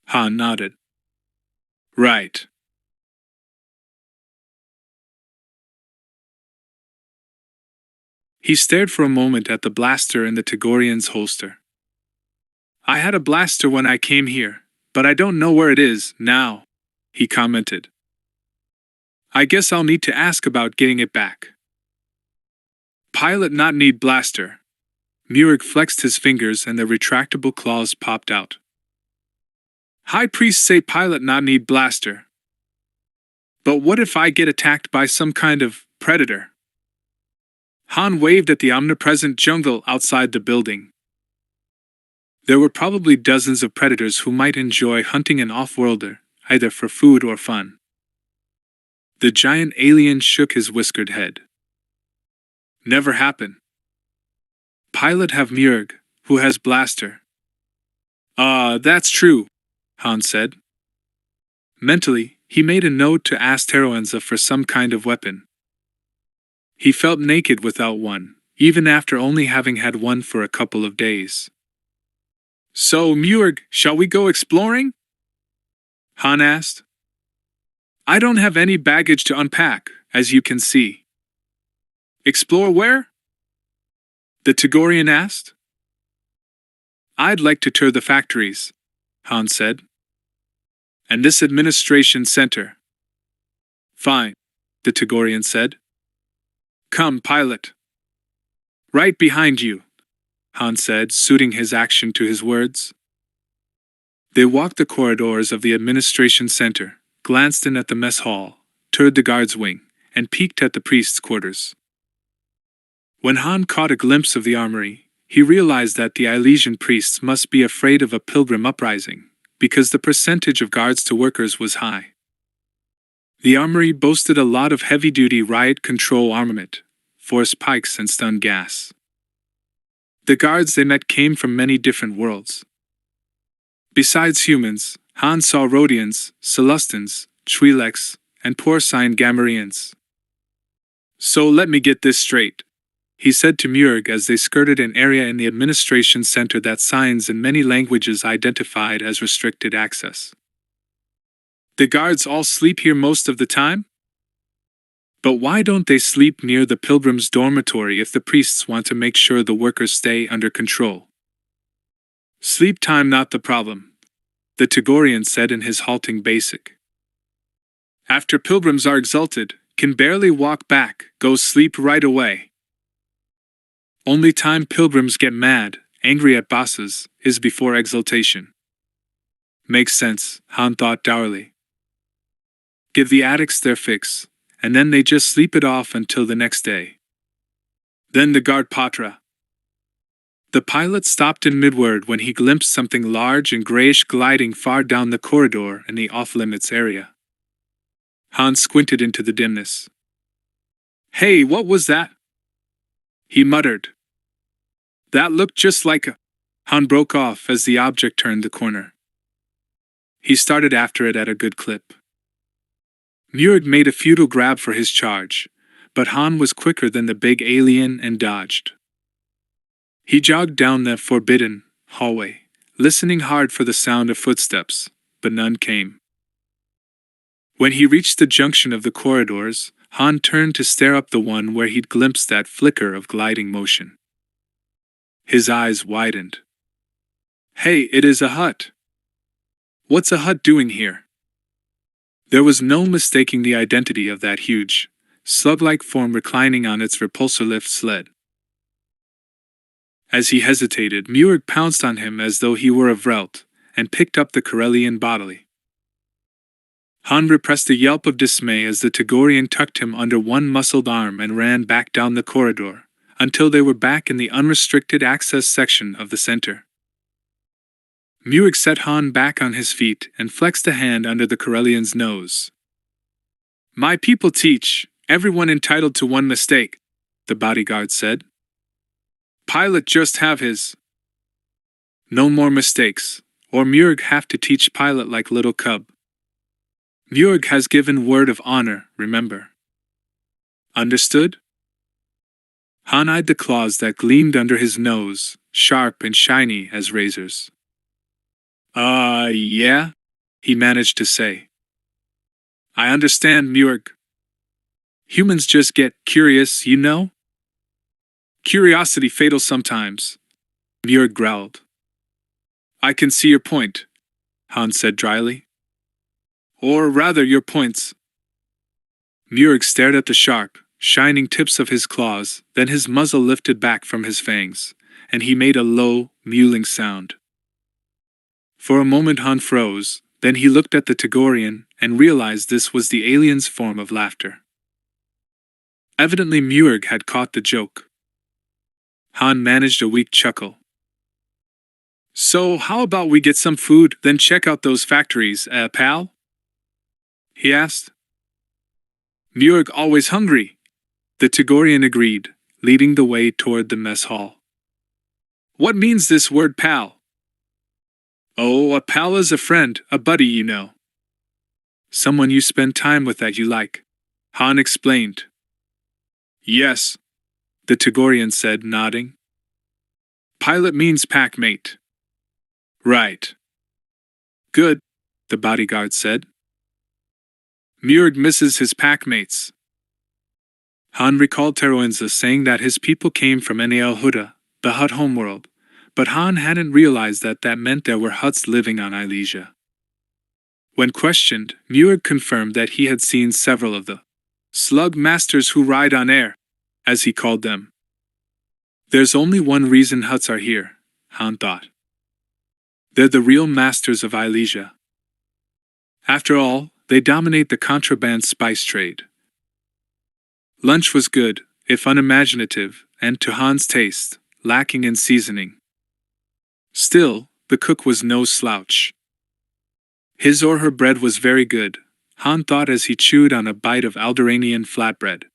Han nodded. "Right." He stared for a moment at the blaster in the Togorian's holster. "I had a blaster when I came here, but I don't know where it is now," he commented. "I guess I'll need to ask about getting it back." "Pilot not need blaster." Murg flexed his fingers and the retractable claws popped out. "High priest say pilot not need blaster." "But what if I get attacked by some kind of predator?" Han waved at the omnipresent jungle outside the building. There were probably dozens of predators who might enjoy hunting an off-worlder, either for food or fun. The giant alien shook his whiskered head. "Never happen. Pilot have Murg, who has blaster." That's true," Han said. Mentally, he made a note to ask Teruenza for some kind of weapon. He felt naked without one, even after only having had one for a couple of days. "So, Murg, shall we go exploring?" Han asked. "I don't have any baggage to unpack, as you can see." "Explore where?" the Togorian asked. "I'd like to tour the factories," Han said. "And this administration center." "Fine," the Togorian said. "Come, pilot." "Right behind you," Han said, suiting his action to his words. They walked the corridors of the administration center, glanced in at the mess hall, toured the guard's wing, and peeked at the priest's quarters. When Han caught a glimpse of the armory, he realized that the Ilesian priests must be afraid of a pilgrim uprising, because the percentage of guards to workers was high. The armory boasted a lot of heavy-duty riot control armament, force pikes and stun gas. The guards they met came from many different worlds. Besides humans, Han saw Rhodians, Celestins, Twi'leks, and porcine Gamorreans. "So let me get this straight," he said to Murg as they skirted an area in the administration center that signs in many languages identified as restricted access. "The guards all sleep here most of the time? But why don't they sleep near the pilgrims' dormitory if the priests want to make sure the workers stay under control?" "Sleep time not the problem," the Togorian said in his halting basic. "After pilgrims are exalted, can barely walk back, go sleep right away. Only time pilgrims get mad, angry at bosses, is before exaltation." Makes sense, Han thought dourly. Give the addicts their fix, and then they just sleep it off until the next day. Then the guard Patra. The pilot stopped in mid-word when he glimpsed something large and grayish gliding far down the corridor in the off-limits area. Han squinted into the dimness. Hey, what was that? He muttered. That looked just like a... Han broke off as the object turned the corner. He started after it at a good clip. Muir made a futile grab for his charge, but Han was quicker than the big alien and dodged. He jogged down the forbidden hallway, listening hard for the sound of footsteps, but none came. When he reached the junction of the corridors, Han turned to stare up the one where he'd glimpsed that flicker of gliding motion. His eyes widened. Hey, it is a hut. What's a hut doing here? There was no mistaking the identity of that huge, slug-like form reclining on its repulsor lift sled. As he hesitated, Muir pounced on him as though he were a Vrelt, and picked up the Corellian bodily. Han repressed a yelp of dismay as the Togorian tucked him under one muscled arm and ran back down the corridor, until they were back in the unrestricted access section of the center. Muir set Han back on his feet and flexed a hand under the Corellian's nose. My people teach, everyone entitled to one mistake, the bodyguard said. Pilot just have his. No more mistakes, or Muir have to teach Pilot like little cub. Muir has given word of honor, remember. Understood? Han eyed the claws that gleamed under his nose, sharp and shiny as razors. Yeah, he managed to say. I understand, Muir. Humans just get curious, you know? Curiosity fatal sometimes, Muir growled. I can see your point, Han said dryly. Or rather, your points. Muir stared at the sharp, shining tips of his claws, then his muzzle lifted back from his fangs, and he made a low, mewling sound. For a moment Han froze, then he looked at the Togorian and realized this was the alien's form of laughter. Evidently Muir had caught the joke. Han managed a weak chuckle. So how about we get some food, then check out those factories, pal? He asked. Muir always hungry, the Togorian agreed, leading the way toward the mess hall. What means this word pal? Oh, a pal is a friend, a buddy, you know. Someone you spend time with that you like, Han explained. Yes, the Togorian said, nodding. Pilot means pack mate. Right. Good, the bodyguard said. Muir misses his pack mates. Han recalled Teroenza saying that his people came from Enel Huda, the hut homeworld, but Han hadn't realized that meant there were huts living on Ilesia. When questioned, Muir confirmed that he had seen several of the slug masters who ride on air, as he called them. There's only one reason huts are here, Han thought. They're the real masters of Ilesia. After all, they dominate the contraband spice trade. Lunch was good, if unimaginative, and to Han's taste, lacking in seasoning. Still, the cook was no slouch. His or her bread was very good, Han thought as he chewed on a bite of Alderanian flatbread.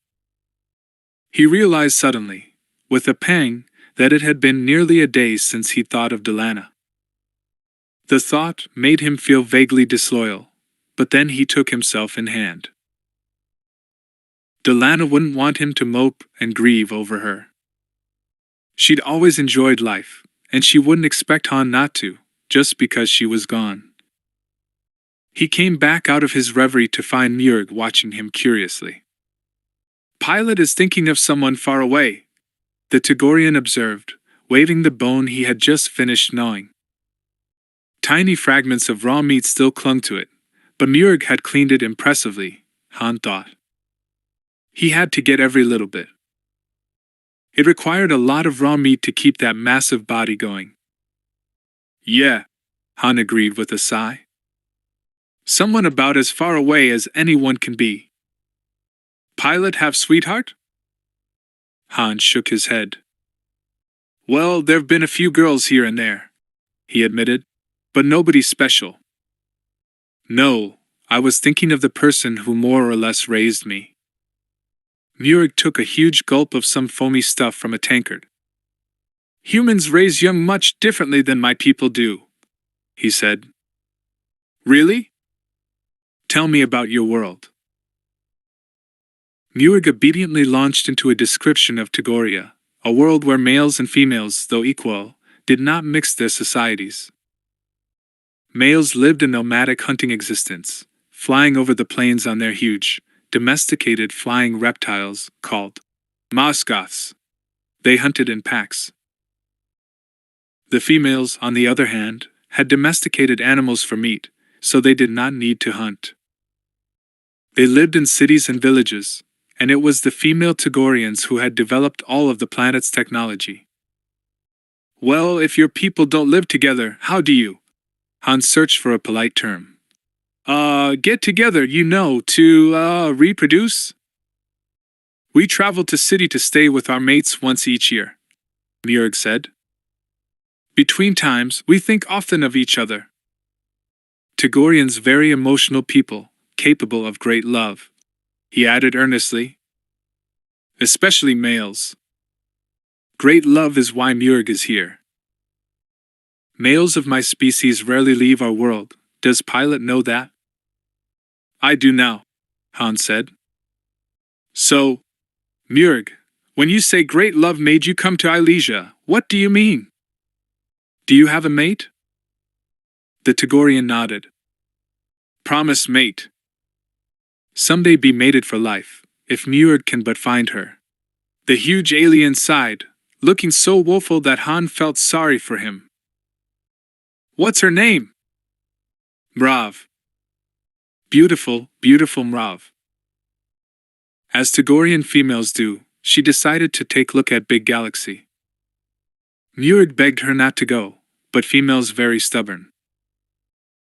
He realized suddenly, with a pang, that it had been nearly a day since he thought of Delana. The thought made him feel vaguely disloyal, but then he took himself in hand. Delana wouldn't want him to mope and grieve over her. She'd always enjoyed life, and she wouldn't expect Han not to, just because she was gone. He came back out of his reverie to find Muir watching him curiously. Pilot is thinking of someone far away, the Togorian observed, waving the bone he had just finished gnawing. Tiny fragments of raw meat still clung to it, but Muir had cleaned it impressively, Han thought. He had to get every little bit. It required a lot of raw meat to keep that massive body going. Yeah, Han agreed with a sigh. Someone about as far away as anyone can be. Pilot have sweetheart? Han shook his head. Well, there've been a few girls here and there, he admitted, but nobody special. No, I was thinking of the person who more or less raised me. Muir took a huge gulp of some foamy stuff from a tankard. Humans raise young much differently than my people do, he said. Really? Tell me about your world. Muir obediently launched into a description of Tagoria, a world where males and females, though equal, did not mix their societies. Males lived a nomadic hunting existence, flying over the plains on their huge, domesticated flying reptiles called Mosgoths. They hunted in packs. The females, on the other hand, had domesticated animals for meat, so they did not need to hunt. They lived in cities and villages, and it was the female Tagorians who had developed all of the planet's technology. Well, if your people don't live together, how do you? Hans searched for a polite term. Get together, to reproduce? We travel to city to stay with our mates once each year, Muir said. Between times, we think often of each other. Tagorians very emotional people, capable of great love, he added earnestly. Especially males. Great love is why Muir is here. Males of my species rarely leave our world. Does Pilot know that? I do now, Hans said. So, Muir, when you say great love made you come to Ilesia, what do you mean? Do you have a mate? The Tagorian nodded. Promise mate. Someday be mated for life, if Muir can but find her. The huge alien sighed, looking so woeful that Han felt sorry for him. What's her name? Mrav. Beautiful, beautiful Mrav. As Tagorian females do, she decided to take a look at Big Galaxy. Muir begged her not to go, but females very stubborn.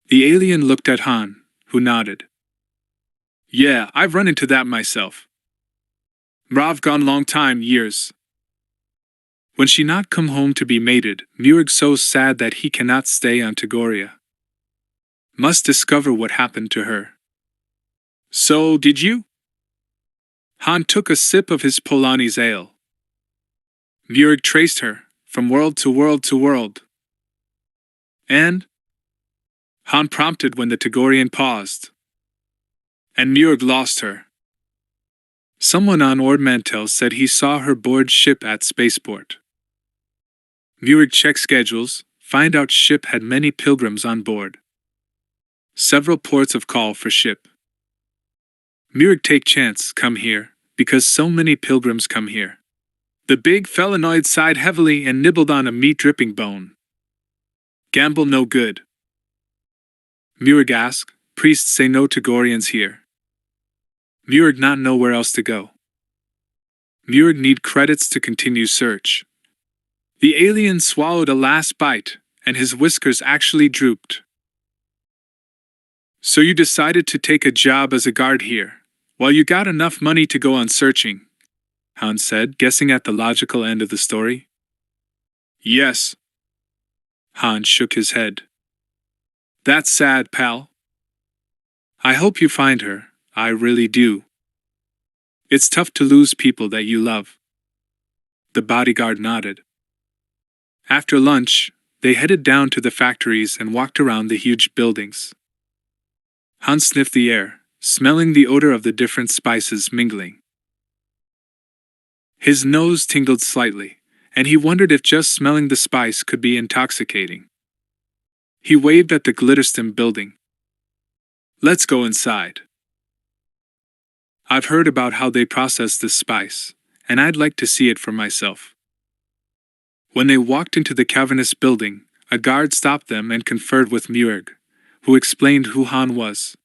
The alien looked at Han, who nodded. Yeah, I've run into that myself. Mrav gone long time, years. When she not come home to be mated, Muir so sad that he cannot stay on Tagoria. Must discover what happened to her. So, did you? Han took a sip of his Polani's ale. Muir traced her, from world to world to world. And? Han prompted when the Tagorian paused. And Muir lost her. Someone on Ordmantel said he saw her board ship at spaceport. Muir checked schedules, find out ship had many pilgrims on board. Several ports of call for ship. Muir take chance, come here, because so many pilgrims come here. The big felinoid sighed heavily and nibbled on a meat-dripping bone. Gamble no good. Muir asked, priests say no Tagorians here. Muir not know where else to go. Muir need credits to continue search. The alien swallowed a last bite, and his whiskers actually drooped. So you decided to take a job as a guard here, while you got enough money to go on searching, Hans said, guessing at the logical end of the story. Yes. Hans shook his head. That's sad, pal. I hope you find her, I really do. It's tough to lose people that you love. The bodyguard nodded. After lunch, they headed down to the factories and walked around the huge buildings. Hans sniffed the air, smelling the odor of the different spices mingling. His nose tingled slightly, and he wondered if just smelling the spice could be intoxicating. He waved at the Glitterstem building. Let's go inside. I've heard about how they process this spice, and I'd like to see it for myself. When they walked into the cavernous building, a guard stopped them and conferred with Muir, who explained who Han was.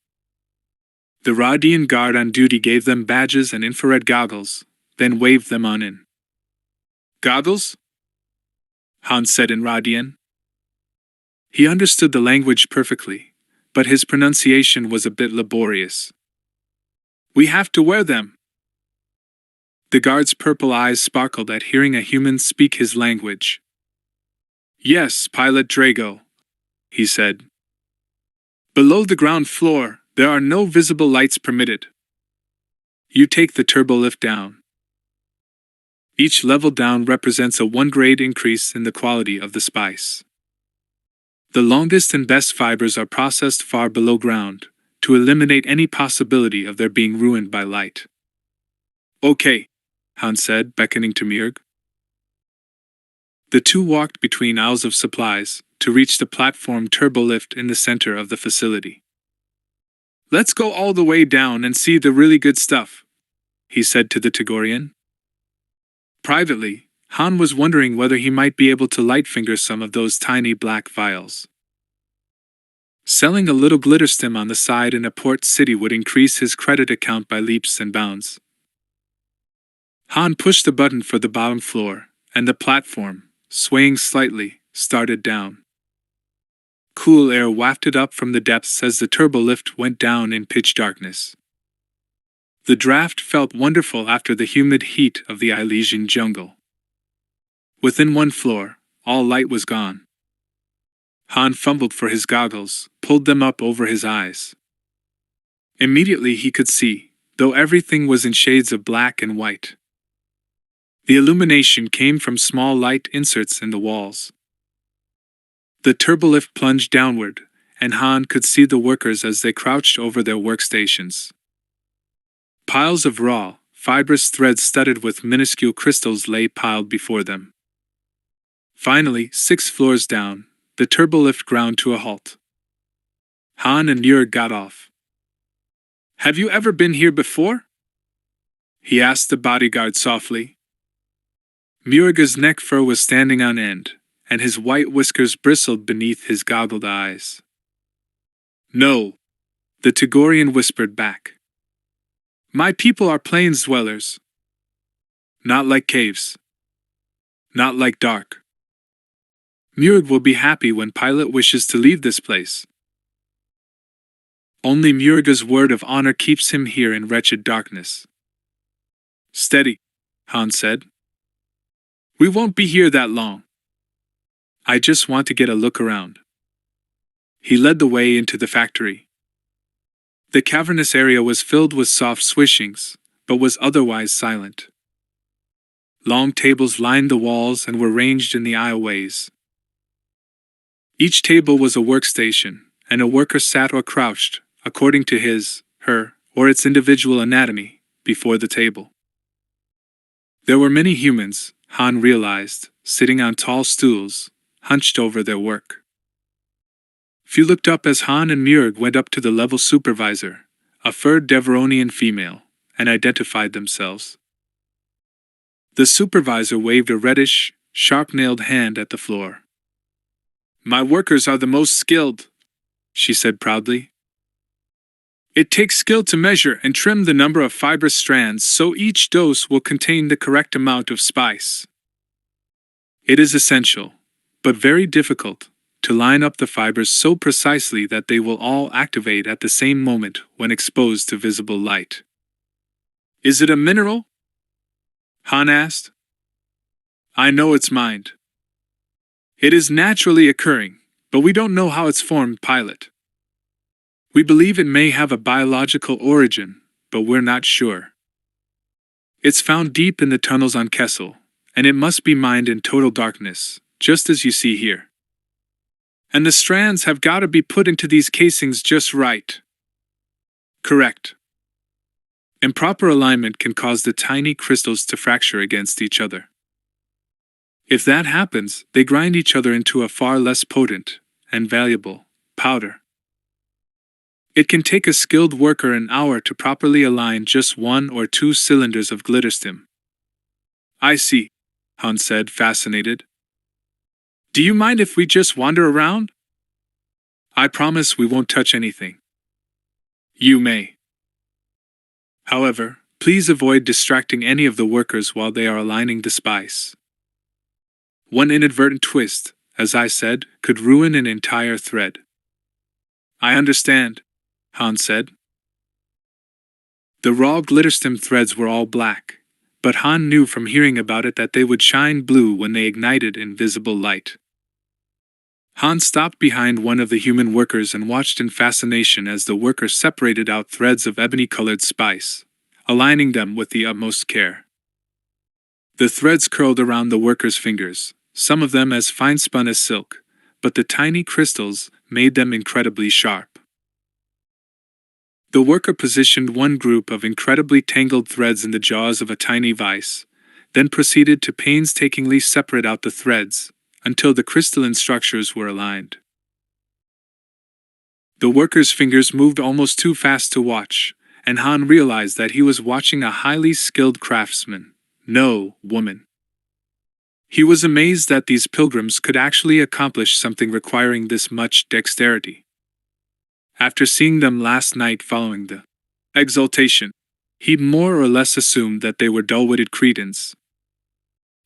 The Radian guard on duty gave them badges and infrared goggles, then waved them on in. Goggles? Han said in Radian. He understood the language perfectly, but his pronunciation was a bit laborious. We have to wear them. The guard's purple eyes sparkled at hearing a human speak his language. Yes, Pilot Drago, he said. Below the ground floor, There are no visible lights permitted. You take the turbo lift down. Each level down represents a 1-grade increase in the quality of the spice. The longest and best fibers are processed far below ground, to eliminate any possibility of their being ruined by light. Okay, Hans said, beckoning to Mjörg. The two walked between aisles of supplies, to reach the platform turbo lift in the center of the facility. Let's go all the way down and see the really good stuff, he said to the Tagorian. Privately, Han was wondering whether he might be able to light finger some of those tiny black vials. Selling a little glitter stem on the side in a port city would increase his credit account by leaps and bounds. Han pushed the button for the bottom floor, and the platform, swaying slightly, started down. Cool air wafted up from the depths as the turbo lift went down in pitch darkness. The draft felt wonderful after the humid heat of the Elysian jungle. Within one floor, all light was gone. Han fumbled for his goggles, pulled them up over his eyes. Immediately he could see, though everything was in shades of black and white. The illumination came from small light inserts in the walls. The turbolift plunged downward, and Han could see the workers as they crouched over their workstations. Piles of raw, fibrous threads studded with minuscule crystals lay piled before them. Finally, 6 floors down, the turbolift ground to a halt. Han and Mjörg got off. Have you ever been here before? He asked the bodyguard softly. Mjörg's neck fur was standing on end, and his white whiskers bristled beneath his goggled eyes. No, the Tagorian whispered back. My people are plains dwellers. Not like caves. Not like dark. Mjörg will be happy when Pilot wishes to leave this place. Only Mjörg's word of honor keeps him here in wretched darkness. Steady, Han said. We won't be here that long. I just want to get a look around. He led the way into the factory. The cavernous area was filled with soft swishings, but was otherwise silent. Long tables lined the walls and were ranged in the aisleways. Each table was a workstation, and a worker sat or crouched, according to his, her, or its individual anatomy, before the table. There were many humans, Han realized, sitting on tall stools, hunched over their work. Few looked up as Han and Mjörg went up to the level supervisor, a furred Deveronian female, and identified themselves. The supervisor waved a reddish, sharp-nailed hand at the floor. My workers are the most skilled, she said proudly. It takes skill to measure and trim the number of fibrous strands so each dose will contain the correct amount of spice. It is essential, but very difficult, to line up the fibers so precisely that they will all activate at the same moment when exposed to visible light. Is it a mineral? Han asked. I know its mind. It is naturally occurring, but we don't know how it's formed, Pilot. We believe it may have a biological origin, but we're not sure. It's found deep in the tunnels on Kessel, and it must be mined in total darkness, just as you see here. And the strands have got to be put into these casings just right. Correct. Improper alignment can cause the tiny crystals to fracture against each other. If that happens, they grind each other into a far less potent and valuable powder. It can take a skilled worker an hour to properly align just 1 or 2 cylinders of glitterstim. I see, Han said, fascinated. Do you mind if we just wander around? I promise we won't touch anything. You may. However, please avoid distracting any of the workers while they are aligning the spice. One inadvertent twist, as I said, could ruin an entire thread. I understand, Han said. The raw glitterstim threads were all black, but Han knew from hearing about it that they would shine blue when they ignited in visible light. Han stopped behind one of the human workers and watched in fascination as the worker separated out threads of ebony-colored spice, aligning them with the utmost care. The threads curled around the worker's fingers, some of them as fine-spun as silk, but the tiny crystals made them incredibly sharp. The worker positioned one group of incredibly tangled threads in the jaws of a tiny vise, then proceeded to painstakingly separate out the threads, until the crystalline structures were aligned. The worker's fingers moved almost too fast to watch, and Han realized that he was watching a highly skilled craftsman, no woman. He was amazed that these pilgrims could actually accomplish something requiring this much dexterity. After seeing them last night following the exaltation, he'd more or less assumed that they were dull-witted cretins.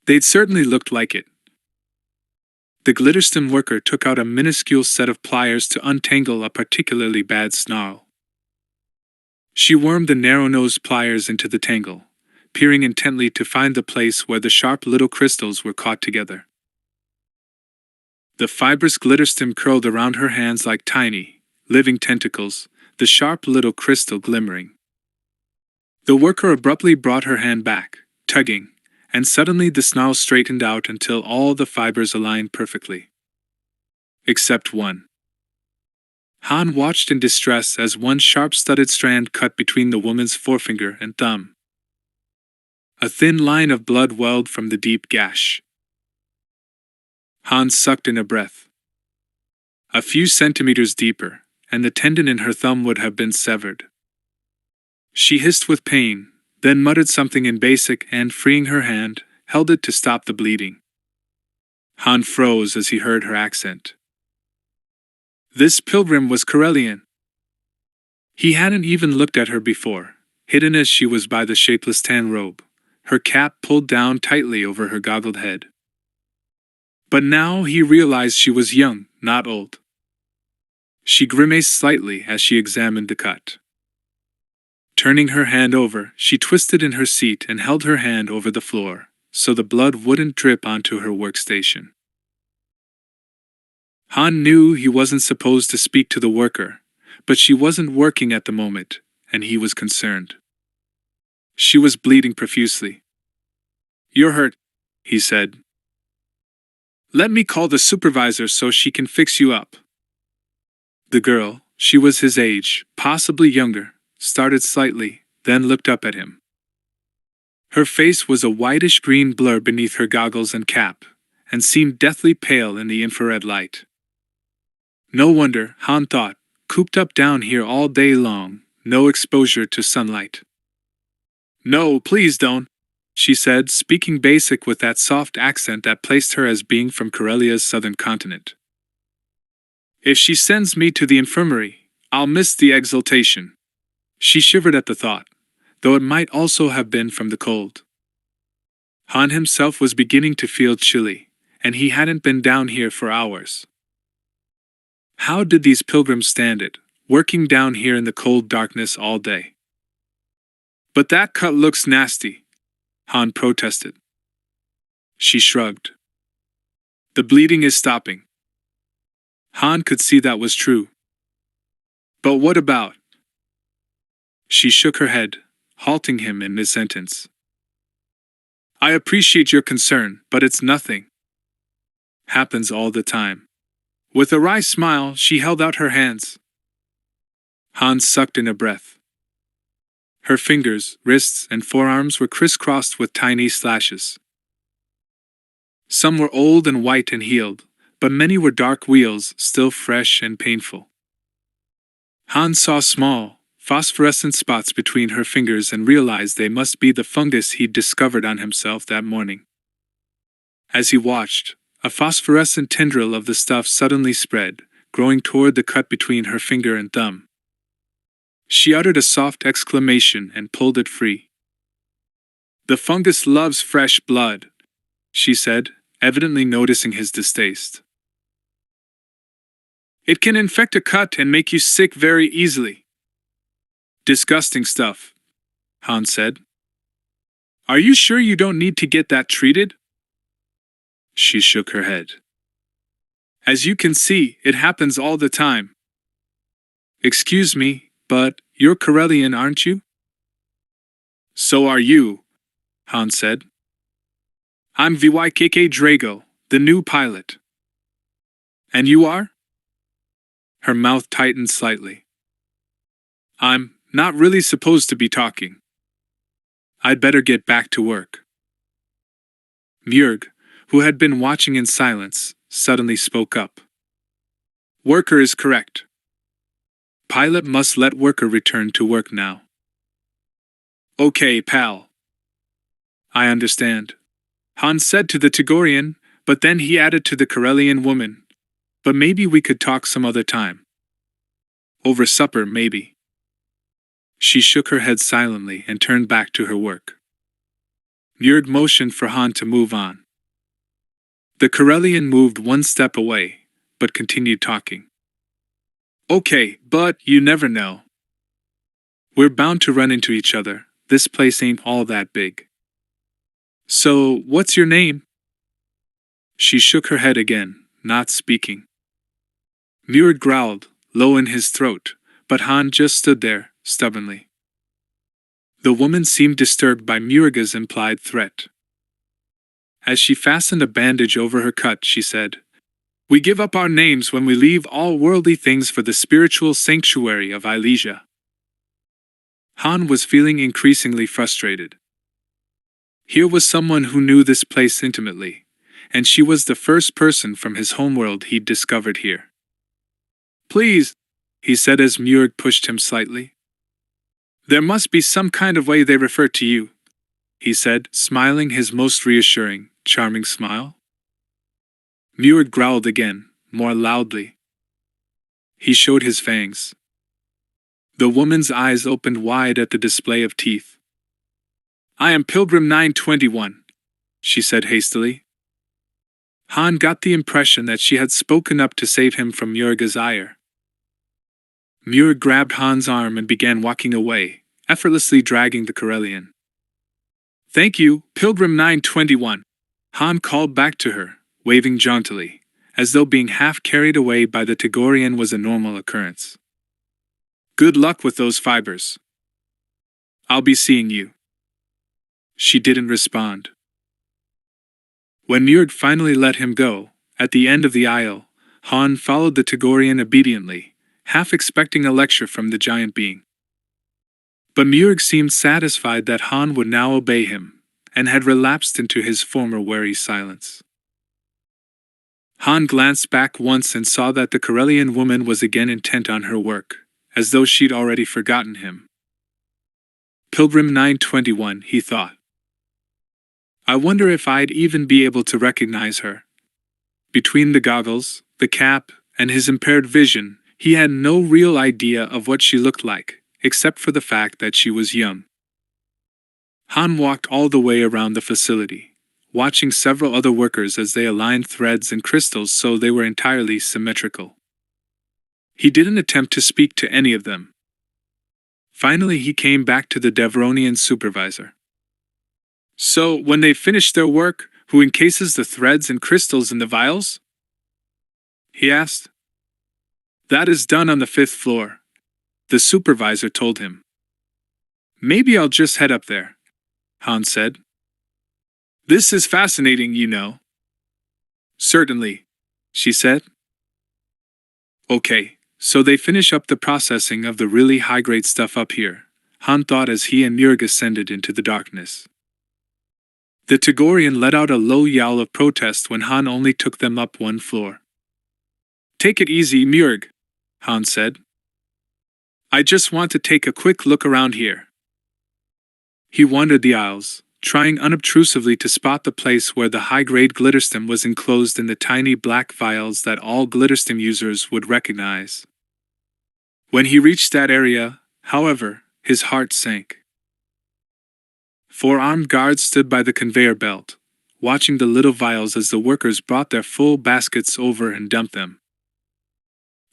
They'd certainly looked like it. The glitterstem worker took out a minuscule set of pliers to untangle a particularly bad snarl. She wormed the narrow-nosed pliers into the tangle, peering intently to find the place where the sharp little crystals were caught together. The fibrous glitterstem curled around her hands like tiny, living tentacles, the sharp little crystal glimmering. The worker abruptly brought her hand back, tugging, and suddenly the snarl straightened out until all the fibers aligned perfectly. Except one. Han watched in distress as one sharp-studded strand cut between the woman's forefinger and thumb. A thin line of blood welled from the deep gash. Han sucked in a breath. A few centimeters deeper, and the tendon in her thumb would have been severed. She hissed with pain, then muttered something in Basic and, freeing her hand, held it to stop the bleeding. Han froze as he heard her accent. This pilgrim was Corellian. He hadn't even looked at her before, hidden as she was by the shapeless tan robe, her cap pulled down tightly over her goggled head. But now he realized she was young, not old. She grimaced slightly as she examined the cut. Turning her hand over, she twisted in her seat and held her hand over the floor, so the blood wouldn't drip onto her workstation. Han knew he wasn't supposed to speak to the worker, but she wasn't working at the moment, and he was concerned. She was bleeding profusely. "You're hurt," he said. "Let me call the supervisor so she can fix you up." The girl, she was his age, possibly younger, started slightly, then looked up at him. Her face was a whitish-green blur beneath her goggles and cap, and seemed deathly pale in the infrared light. No wonder, Han thought, cooped up down here all day long, no exposure to sunlight. "No, please don't," she said, speaking Basic with that soft accent that placed her as being from Corellia's southern continent. "If she sends me to the infirmary, I'll miss the exaltation." She shivered at the thought, though it might also have been from the cold. Han himself was beginning to feel chilly, and he hadn't been down here for hours. How did these pilgrims stand it, working down here in the cold darkness all day? "But that cut looks nasty," Han protested. She shrugged. "The bleeding is stopping." Han could see that was true. "But what about?" She shook her head, halting him in mid-sentence. "I appreciate your concern, but it's nothing. Happens all the time." With a wry smile, she held out her hands. Han sucked in a breath. Her fingers, wrists, and forearms were crisscrossed with tiny slashes. Some were old and white and healed, but many were dark wheals, still fresh and painful. Han saw small, phosphorescent spots between her fingers and realized they must be the fungus he'd discovered on himself that morning. As he watched, a phosphorescent tendril of the stuff suddenly spread, growing toward the cut between her finger and thumb. She uttered a soft exclamation and pulled it free. "The fungus loves fresh blood," she said, evidently noticing his distaste. "It can infect a cut and make you sick very easily." "Disgusting stuff," Han said. "Are you sure you don't need to get that treated?" She shook her head. As you can see, it happens all the time. Excuse me, but you're Corellian, aren't you? So are you, Han said. I'm VYKK Drago, the new pilot. And you are? Her mouth tightened slightly. I'm not really supposed to be talking. I'd better get back to work. Murg, who had been watching in silence, suddenly spoke up. Worker is correct. Pilot must let worker return to work now. Okay, pal. I understand. Han said to the Tagorian, but then he added to the Corellian woman. But maybe we could talk some other time. Over supper, maybe. She shook her head silently and turned back to her work. Murg motioned for Han to move on. The Corellian moved one step away, but continued talking. Okay, but you never know. We're bound to run into each other. This place ain't all that big. So, what's your name? She shook her head again, not speaking. Murg growled, low in his throat, but Han just stood there, stubbornly. The woman seemed disturbed by Murga's implied threat. As she fastened a bandage over her cut, she said, We give up our names when we leave all worldly things for the spiritual sanctuary of Ilesia. Han was feeling increasingly frustrated. Here was someone who knew this place intimately, and she was the first person from his homeworld he'd discovered here. Please, he said as Murg pushed him slightly. There must be some kind of way they refer to you, he said, smiling his most reassuring, charming smile. Murg growled again, more loudly. He showed his fangs. The woman's eyes opened wide at the display of teeth. I am Pilgrim 921, she said hastily. Han got the impression that she had spoken up to save him from Murga's ire. Murg grabbed Han's arm and began walking away, effortlessly dragging the Corellian. Thank you, Pilgrim 921, Han called back to her, waving jauntily, as though being half carried away by the Tagorian was a normal occurrence. Good luck with those fibers. I'll be seeing you. She didn't respond. When Murg finally let him go, at the end of the aisle, Han followed the Tagorian obediently, half expecting a lecture from the giant being. But Murg seemed satisfied that Han would now obey him, and had relapsed into his former wary silence. Han glanced back once and saw that the Corellian woman was again intent on her work, as though she'd already forgotten him. Pilgrim 921, he thought. I wonder if I'd even be able to recognize her. Between the goggles, the cap, and his impaired vision, he had no real idea of what she looked like, except for the fact that she was young. Han walked all the way around the facility, watching several other workers as they aligned threads and crystals so they were entirely symmetrical. He didn't attempt to speak to any of them. Finally, he came back to the Devronian supervisor. So, when they finish their work, who encases the threads and crystals in the vials? He asked. That is done on the 5th floor, the supervisor told him. Maybe I'll just head up there, Han said. This is fascinating, you know. Certainly, she said. Okay, so they finish up the processing of the really high-grade stuff up here, Han thought as he and Murg ascended into the darkness. The Tagorian let out a low yowl of protest when Han only took them up 1 floor. Take it easy, Murg, Han said. I just want to take a quick look around here. He wandered the aisles, trying unobtrusively to spot the place where the high-grade glitterstim was enclosed in the tiny black vials that all glitterstim users would recognize. When he reached that area, however, his heart sank. 4 armed guards stood by the conveyor belt, watching the little vials as the workers brought their full baskets over and dumped them.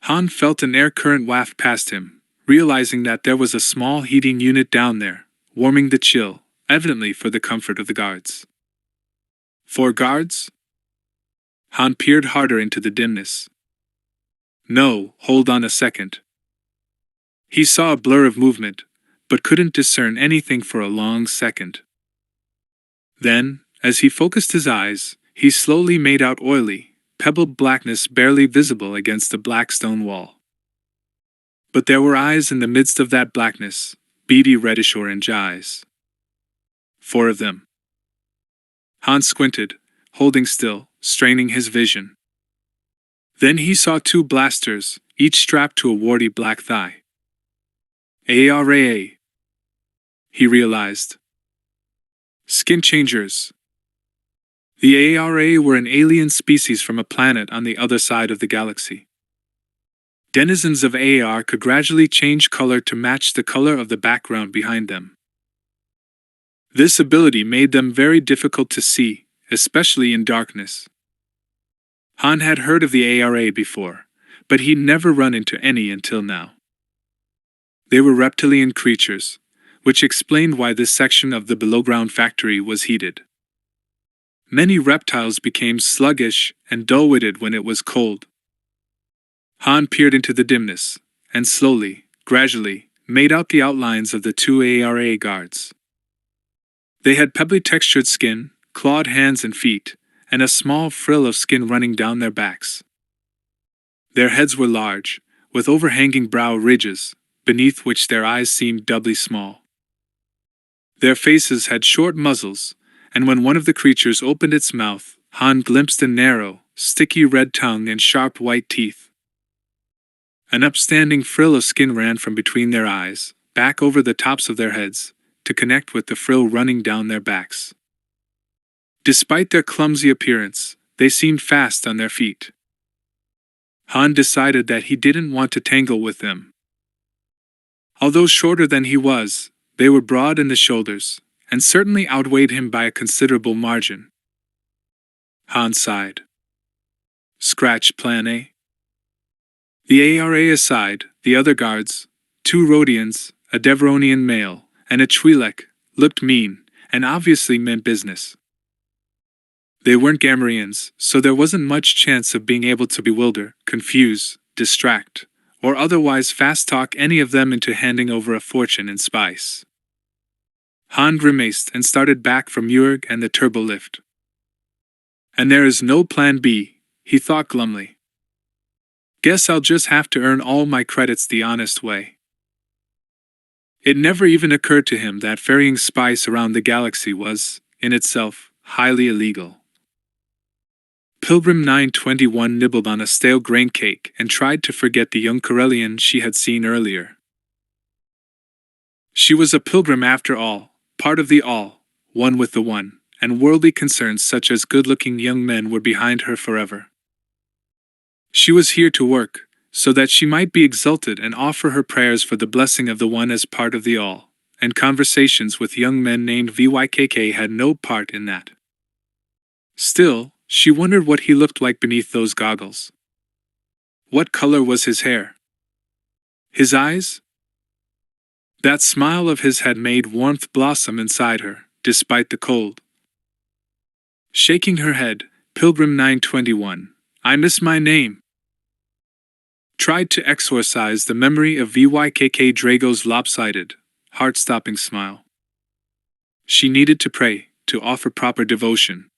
Han felt an air current waft past him, realizing that there was a small heating unit down there, warming the chill, evidently for the comfort of the guards. 4 guards? Han peered harder into the dimness. No, hold on a second. He saw a blur of movement, but couldn't discern anything for a long second. Then, as he focused his eyes, he slowly made out oily, pebbled blackness barely visible against the black stone wall. But there were eyes in the midst of that blackness, beady reddish-orange eyes. 4 of them. Han squinted, holding still, straining his vision. Then he saw 2 blasters, each strapped to a warty black thigh. ARA, he realized. Skin changers. The ARA were an alien species from a planet on the other side of the galaxy. Denizens of AR could gradually change color to match the color of the background behind them. This ability made them very difficult to see, especially in darkness. Han had heard of the ARA before, but he'd never run into any until now. They were reptilian creatures, which explained why this section of the below-ground factory was heated. Many reptiles became sluggish and dull-witted when it was cold. Han peered into the dimness, and slowly, gradually, made out the outlines of the 2 ARA guards. They had pebbly-textured skin, clawed hands and feet, and a small frill of skin running down their backs. Their heads were large, with overhanging brow ridges, beneath which their eyes seemed doubly small. Their faces had short muzzles, and when one of the creatures opened its mouth, Han glimpsed a narrow, sticky red tongue and sharp white teeth. An upstanding frill of skin ran from between their eyes, back over the tops of their heads, to connect with the frill running down their backs. Despite their clumsy appearance, they seemed fast on their feet. Han decided that he didn't want to tangle with them. Although shorter than he was, they were broad in the shoulders, and certainly outweighed him by a considerable margin. Han sighed. Scratch Plan A. The ARA aside, the other guards, 2 Rhodians, a Deveronian male, and a Twi'lek, looked mean, and obviously meant business. They weren't Gamorreans, so there wasn't much chance of being able to bewilder, confuse, distract, or otherwise fast-talk any of them into handing over a fortune in spice. Han grimaced and started back from Urg and the turbolift. And there is no plan B, he thought glumly. Guess I'll just have to earn all my credits the honest way. It never even occurred to him that ferrying spice around the galaxy was, in itself, highly illegal. Pilgrim 921 nibbled on a stale grain cake and tried to forget the young Corellian she had seen earlier. She was a pilgrim after all, part of the all, one with the one, and worldly concerns such as good-looking young men were behind her forever. She was here to work, so that she might be exalted and offer her prayers for the blessing of the one as part of the all, and conversations with young men named VYKK had no part in that. Still, she wondered what he looked like beneath those goggles. What color was his hair? His eyes? That smile of his had made warmth blossom inside her, despite the cold. Shaking her head, Pilgrim 921, I miss my name, tried to exorcise the memory of VYKK Drago's lopsided, heart-stopping smile. She needed to pray, to offer proper devotion.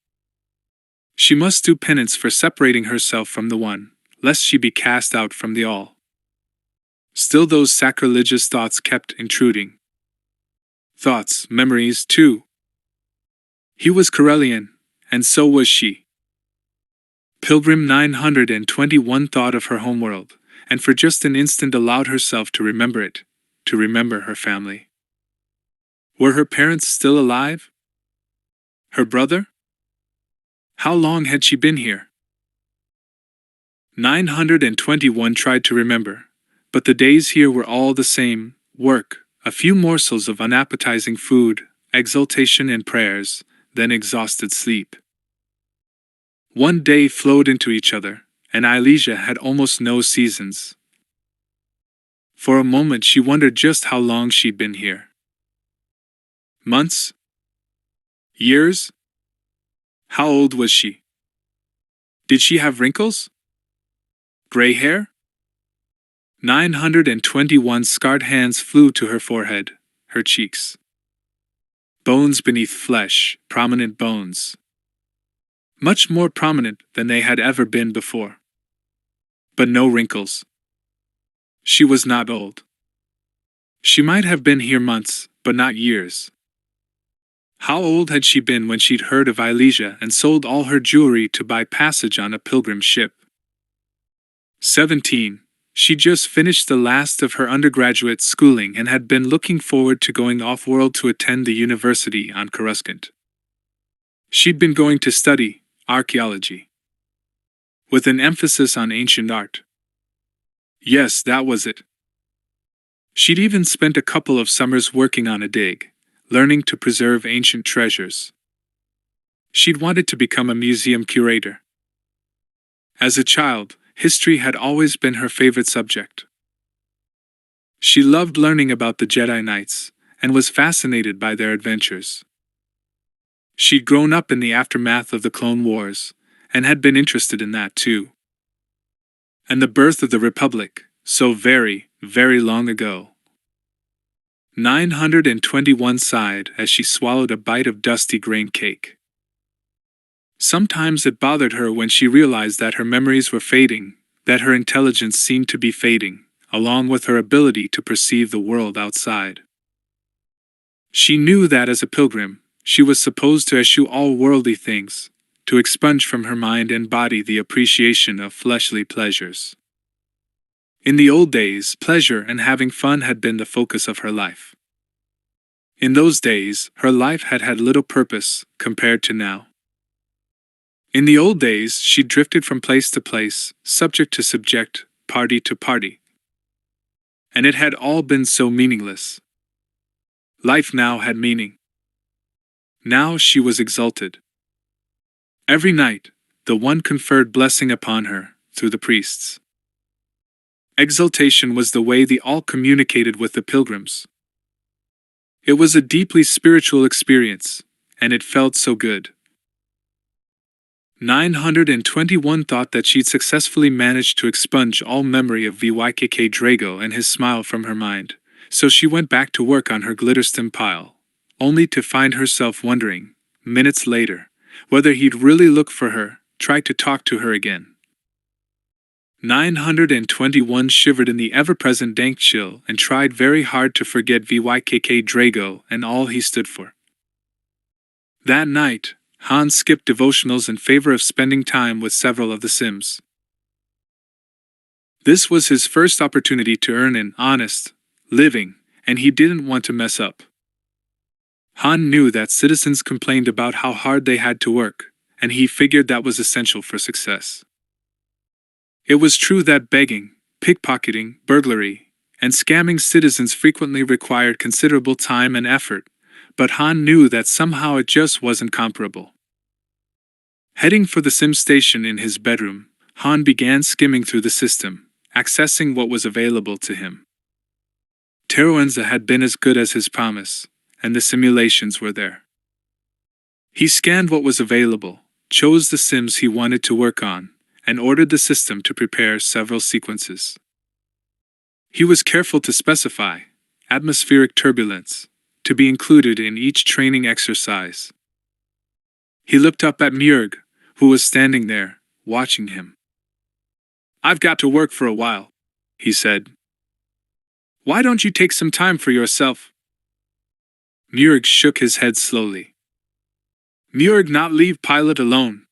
She must do penance for separating herself from the one, lest she be cast out from the all. Still those sacrilegious thoughts kept intruding. Thoughts, memories, too. He was Corellian, and so was she. Pilgrim 921 thought of her homeworld, and for just an instant allowed herself to remember it, to remember her family. Were her parents still alive? Her brother? How long had she been here? 921 tried to remember, but the days here were all the same: work, a few morsels of unappetizing food, exultation and prayers, then exhausted sleep. One day flowed into each other, and Ilesia had almost no seasons. For a moment she wondered just how long she'd been here. Months? Years? How old was she? Did she have wrinkles? Gray hair? 921 scarred hands flew to her forehead, her cheeks. Bones beneath flesh, prominent bones. Much more prominent than they had ever been before. But no wrinkles. She was not old. She might have been here months, but not years. How old had she been when she'd heard of Ilesia and sold all her jewelry to buy passage on a pilgrim ship? 17. She'd just finished the last of her undergraduate schooling and had been looking forward to going off-world to attend the university on Coruscant. She'd been going to study archaeology, with an emphasis on ancient art. Yes, that was it. She'd even spent a couple of summers working on a dig, learning to preserve ancient treasures. She'd wanted to become a museum curator. As a child, history had always been her favorite subject. She loved learning about the Jedi Knights, and was fascinated by their adventures. She'd grown up in the aftermath of the Clone Wars, and had been interested in that too. And the birth of the Republic, so very, very long ago. 921 sighed as she swallowed a bite of dusty grain cake. Sometimes it bothered her when she realized that her memories were fading, that her intelligence seemed to be fading, along with her ability to perceive the world outside. She knew that as a pilgrim, she was supposed to eschew all worldly things, to expunge from her mind and body the appreciation of fleshly pleasures. In the old days, pleasure and having fun had been the focus of her life. In those days, her life had had little purpose compared to now. In the old days, she drifted from place to place, subject to subject, party to party. And it had all been so meaningless. Life now had meaning. Now she was exalted. Every night, the One conferred blessing upon her, through the priests. Exaltation was the way the All communicated with the pilgrims. It was a deeply spiritual experience, and it felt so good. 921 thought that she'd successfully managed to expunge all memory of Vykk Drago and his smile from her mind, so she went back to work on her glitterstim pile, only to find herself wondering, minutes later, whether he'd really look for her, try to talk to her again. 921 shivered in the ever-present dank chill and tried very hard to forget Vykk Drago and all he stood for. That night, Han skipped devotionals in favor of spending time with several of the Sims. This was his first opportunity to earn an honest living, and he didn't want to mess up. Han knew that citizens complained about how hard they had to work, and he figured that was essential for success. It was true that begging, pickpocketing, burglary, and scamming citizens frequently required considerable time and effort, but Han knew that somehow it just wasn't comparable. Heading for the Sim station in his bedroom, Han began skimming through the system, accessing what was available to him. Teruenza had been as good as his promise, and the simulations were there. He scanned what was available, chose the Sims he wanted to work on, and ordered the system to prepare several sequences. He was careful to specify atmospheric turbulence to be included in each training exercise. He looked up at Murg, who was standing there, watching him. "I've got to work for a while," he said. "Why don't you take some time for yourself?" Murg shook his head slowly. "Murg not leave pilot alone.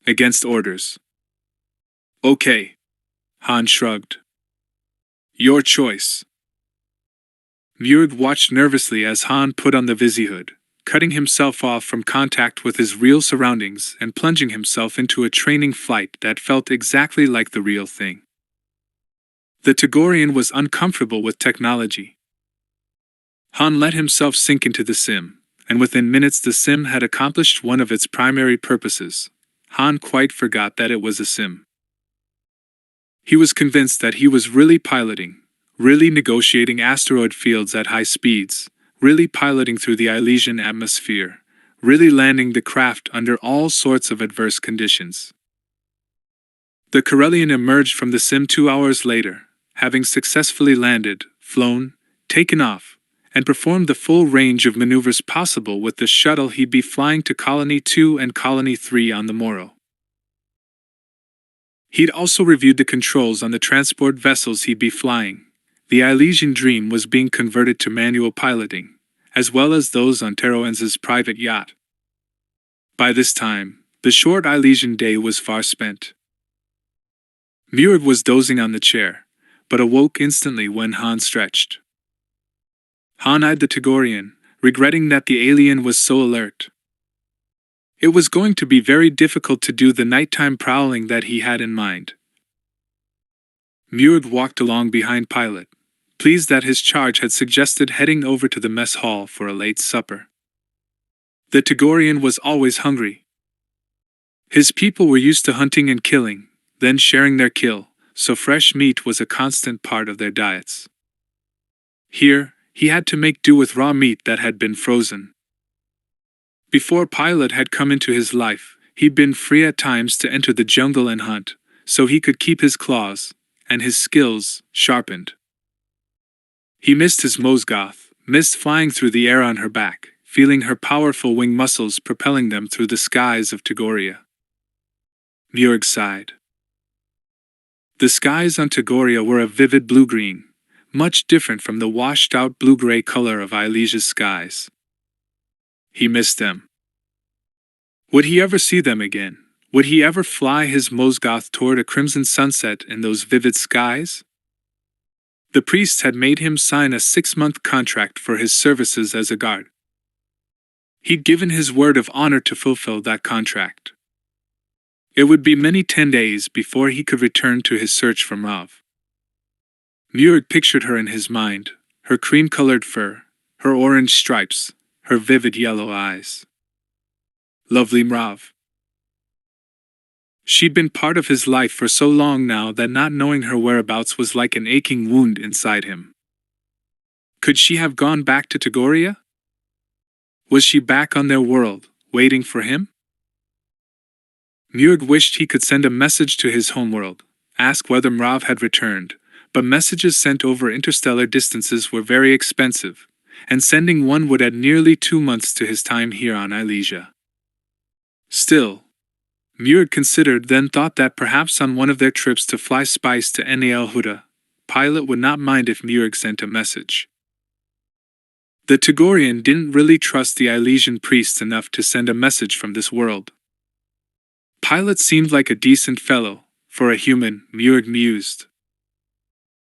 Against orders." "Okay." Han shrugged. "Your choice." Murg watched nervously as Han put on the visihood, cutting himself off from contact with his real surroundings and plunging himself into a training flight that felt exactly like the real thing. The Togorian was uncomfortable with technology. Han let himself sink into the Sim, and within minutes the Sim had accomplished one of its primary purposes. Han quite forgot that it was a Sim. He was convinced that he was really piloting, really negotiating asteroid fields at high speeds, really piloting through the Ilesian atmosphere, really landing the craft under all sorts of adverse conditions. The Corellian emerged from the sim 2 hours later, having successfully landed, flown, taken off, and performed the full range of maneuvers possible with the shuttle. He'd be flying to Colony 2 and Colony 3 on the morrow. He'd also reviewed the controls on the transport vessels he'd be flying. The Elysian Dream was being converted to manual piloting, as well as those on Teroenza's private yacht. By this time, the short Elysian day was far spent. Murg was dozing on the chair, but awoke instantly when Han stretched. Han eyed the Tagorian, regretting that the alien was so alert. It was going to be very difficult to do the nighttime prowling that he had in mind. Murg walked along behind Pilot, pleased that his charge had suggested heading over to the mess hall for a late supper. The Tagorian was always hungry. His people were used to hunting and killing, then sharing their kill, so fresh meat was a constant part of their diets. Here, he had to make do with raw meat that had been frozen. Before Pilot had come into his life, he'd been free at times to enter the jungle and hunt, so he could keep his claws and his skills sharpened. He missed his Mosgoth, missed flying through the air on her back, feeling her powerful wing muscles propelling them through the skies of Tagoria. Murg sighed. The skies on Tagoria were a vivid blue-green, much different from the washed-out blue-gray color of Ilesia's skies. He missed them. Would he ever see them again? Would he ever fly his Mosgoth toward a crimson sunset in those vivid skies? The priests had made him sign a 6-month contract for his services as a guard. He'd given his word of honor to fulfill that contract. It would be many 10 days before he could return to his search for Mrav. Murg pictured her in his mind, her cream-colored fur, her orange stripes, her vivid yellow eyes. Lovely Mrav. She'd been part of his life for so long now that not knowing her whereabouts was like an aching wound inside him. Could she have gone back to Tagoria? Was she back on their world, waiting for him? Murg wished he could send a message to his homeworld, ask whether Mrav had returned, but messages sent over interstellar distances were very expensive, and sending one would add nearly 2 months to his time here on Ilesia. Still, Murg considered then thought that perhaps on one of their trips to fly spice to Nal Huda, Pilot would not mind if Murg sent a message. The Tagorian didn't really trust the Ilesian priests enough to send a message from this world. Pilot seemed like a decent fellow, for a human, Murg mused.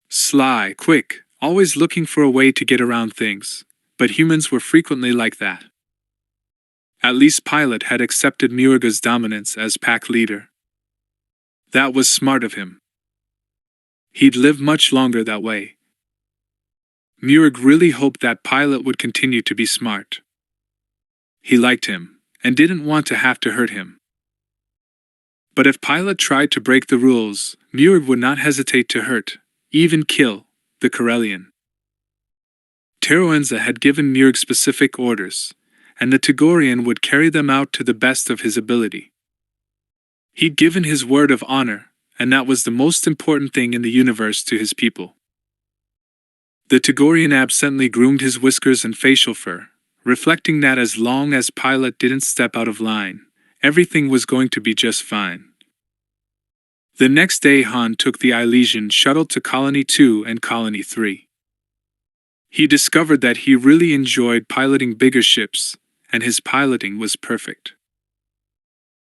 Sly, quick, always looking for a way to get around things, but humans were frequently like that. At least Pilot had accepted Murg's dominance as pack leader. That was smart of him. He'd live much longer that way. Murg really hoped that Pilot would continue to be smart. He liked him, and didn't want to have to hurt him. But if Pilot tried to break the rules, Murg would not hesitate to hurt, even kill, the Corellian. Teroenza had given Murg specific orders, and the Tagorian would carry them out to the best of his ability. He'd given his word of honor, and that was the most important thing in the universe to his people. The Tagorian absently groomed his whiskers and facial fur, reflecting that as long as Pilot didn't step out of line, everything was going to be just fine. The next day Han took the Ilesian shuttle to Colony 2 and Colony 3. He discovered that he really enjoyed piloting bigger ships, and his piloting was perfect.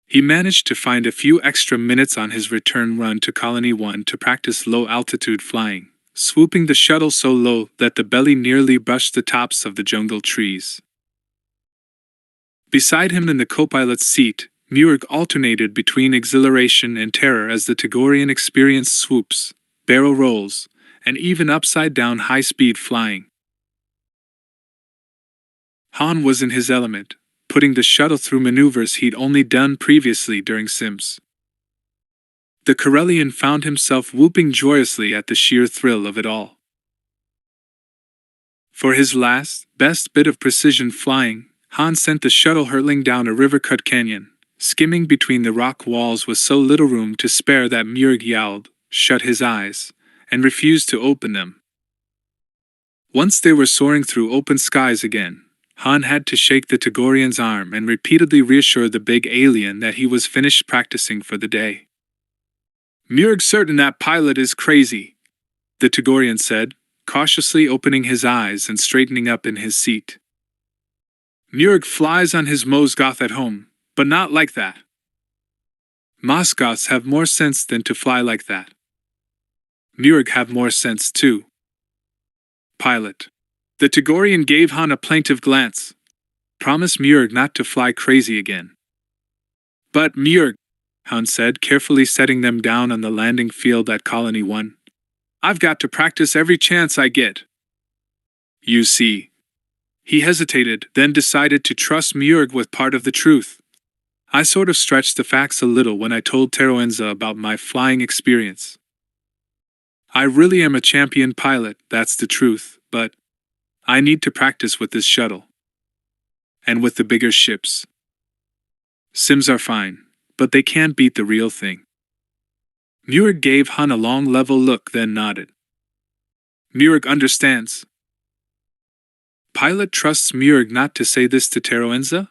He managed to find a few extra minutes on his return run to Colony 1 to practice low-altitude flying, swooping the shuttle so low that the belly nearly brushed the tops of the jungle trees. Beside him in the co-pilot's seat, Murg alternated between exhilaration and terror as the Tagorian experienced swoops, barrel rolls, and even upside-down high-speed flying. Han was in his element, putting the shuttle through maneuvers he'd only done previously during sims. The Corellian found himself whooping joyously at the sheer thrill of it all. For his last, best bit of precision flying, Han sent the shuttle hurtling down a river-cut canyon, skimming between the rock walls with so little room to spare that Murg yowled, shut his eyes, and refused to open them. Once they were soaring through open skies again, Han had to shake the Togorian's arm and repeatedly reassure the big alien that he was finished practicing for the day. "Murg's certain that pilot is crazy," the Togorian said, cautiously opening his eyes and straightening up in his seat. "Murg flies on his Mosgoth at home, but not like that. Mosgoths have more sense than to fly like that. Murg have more sense too." "Pilot." The Togorian gave Han a plaintive glance. "Promise Murg not to fly crazy again." "But Murg," Han said, carefully setting them down on the landing field at Colony 1. "I've got to practice every chance I get." "You see." He hesitated, then decided to trust Murg with part of the truth. "I sort of stretched the facts a little when I told Teroenza about my flying experience. I really am a champion pilot, that's the truth, but I need to practice with this shuttle. And with the bigger ships. Sims are fine, but they can't beat the real thing." Murg gave Han a long level look, then nodded. "Murg understands." "Pilot trusts Murg not to say this to Teroenza?"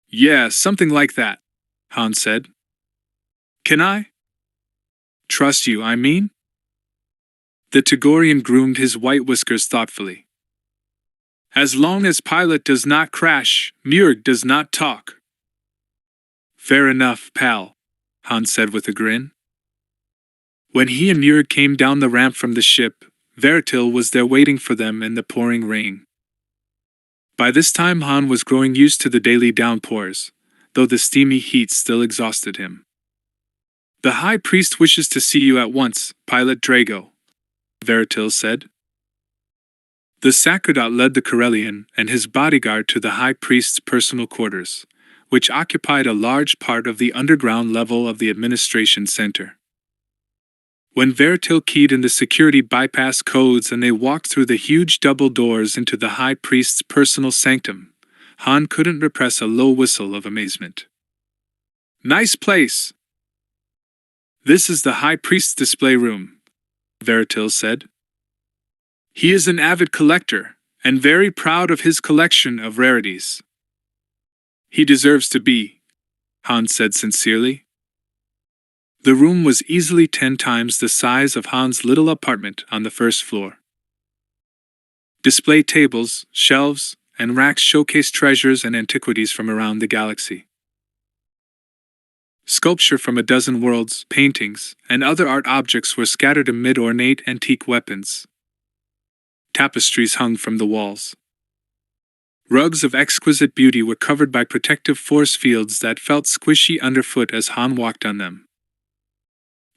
"Yeah, something like that," Han said. "Can I?" "Trust you, I mean?" The Togorian groomed his white whiskers thoughtfully. "As long as pilot does not crash, Murg does not talk." "Fair enough, pal," Han said with a grin. When he and Murg came down the ramp from the ship, Veritil was there waiting for them in the pouring rain. By this time Han was growing used to the daily downpours, though the steamy heat still exhausted him. "The High Priest wishes to see you at once, Pilot Drago," Veritil said. The Sacerdot led the Corellian and his bodyguard to the High Priest's personal quarters, which occupied a large part of the underground level of the administration center. When Veritil keyed in the security bypass codes and they walked through the huge double doors into the High Priest's personal sanctum, Han couldn't repress a low whistle of amazement. "Nice place!" "This is the High Priest's display room," Veritil said. "He is an avid collector, and very proud of his collection of rarities." "He deserves to be," Han said sincerely. The room was easily 10 times the size of Han's little apartment on the first floor. Display tables, shelves, and racks showcased treasures and antiquities from around the galaxy. Sculpture from a dozen worlds, paintings, and other art objects were scattered amid ornate antique weapons. Tapestries hung from the walls. Rugs of exquisite beauty were covered by protective force fields that felt squishy underfoot as Han walked on them.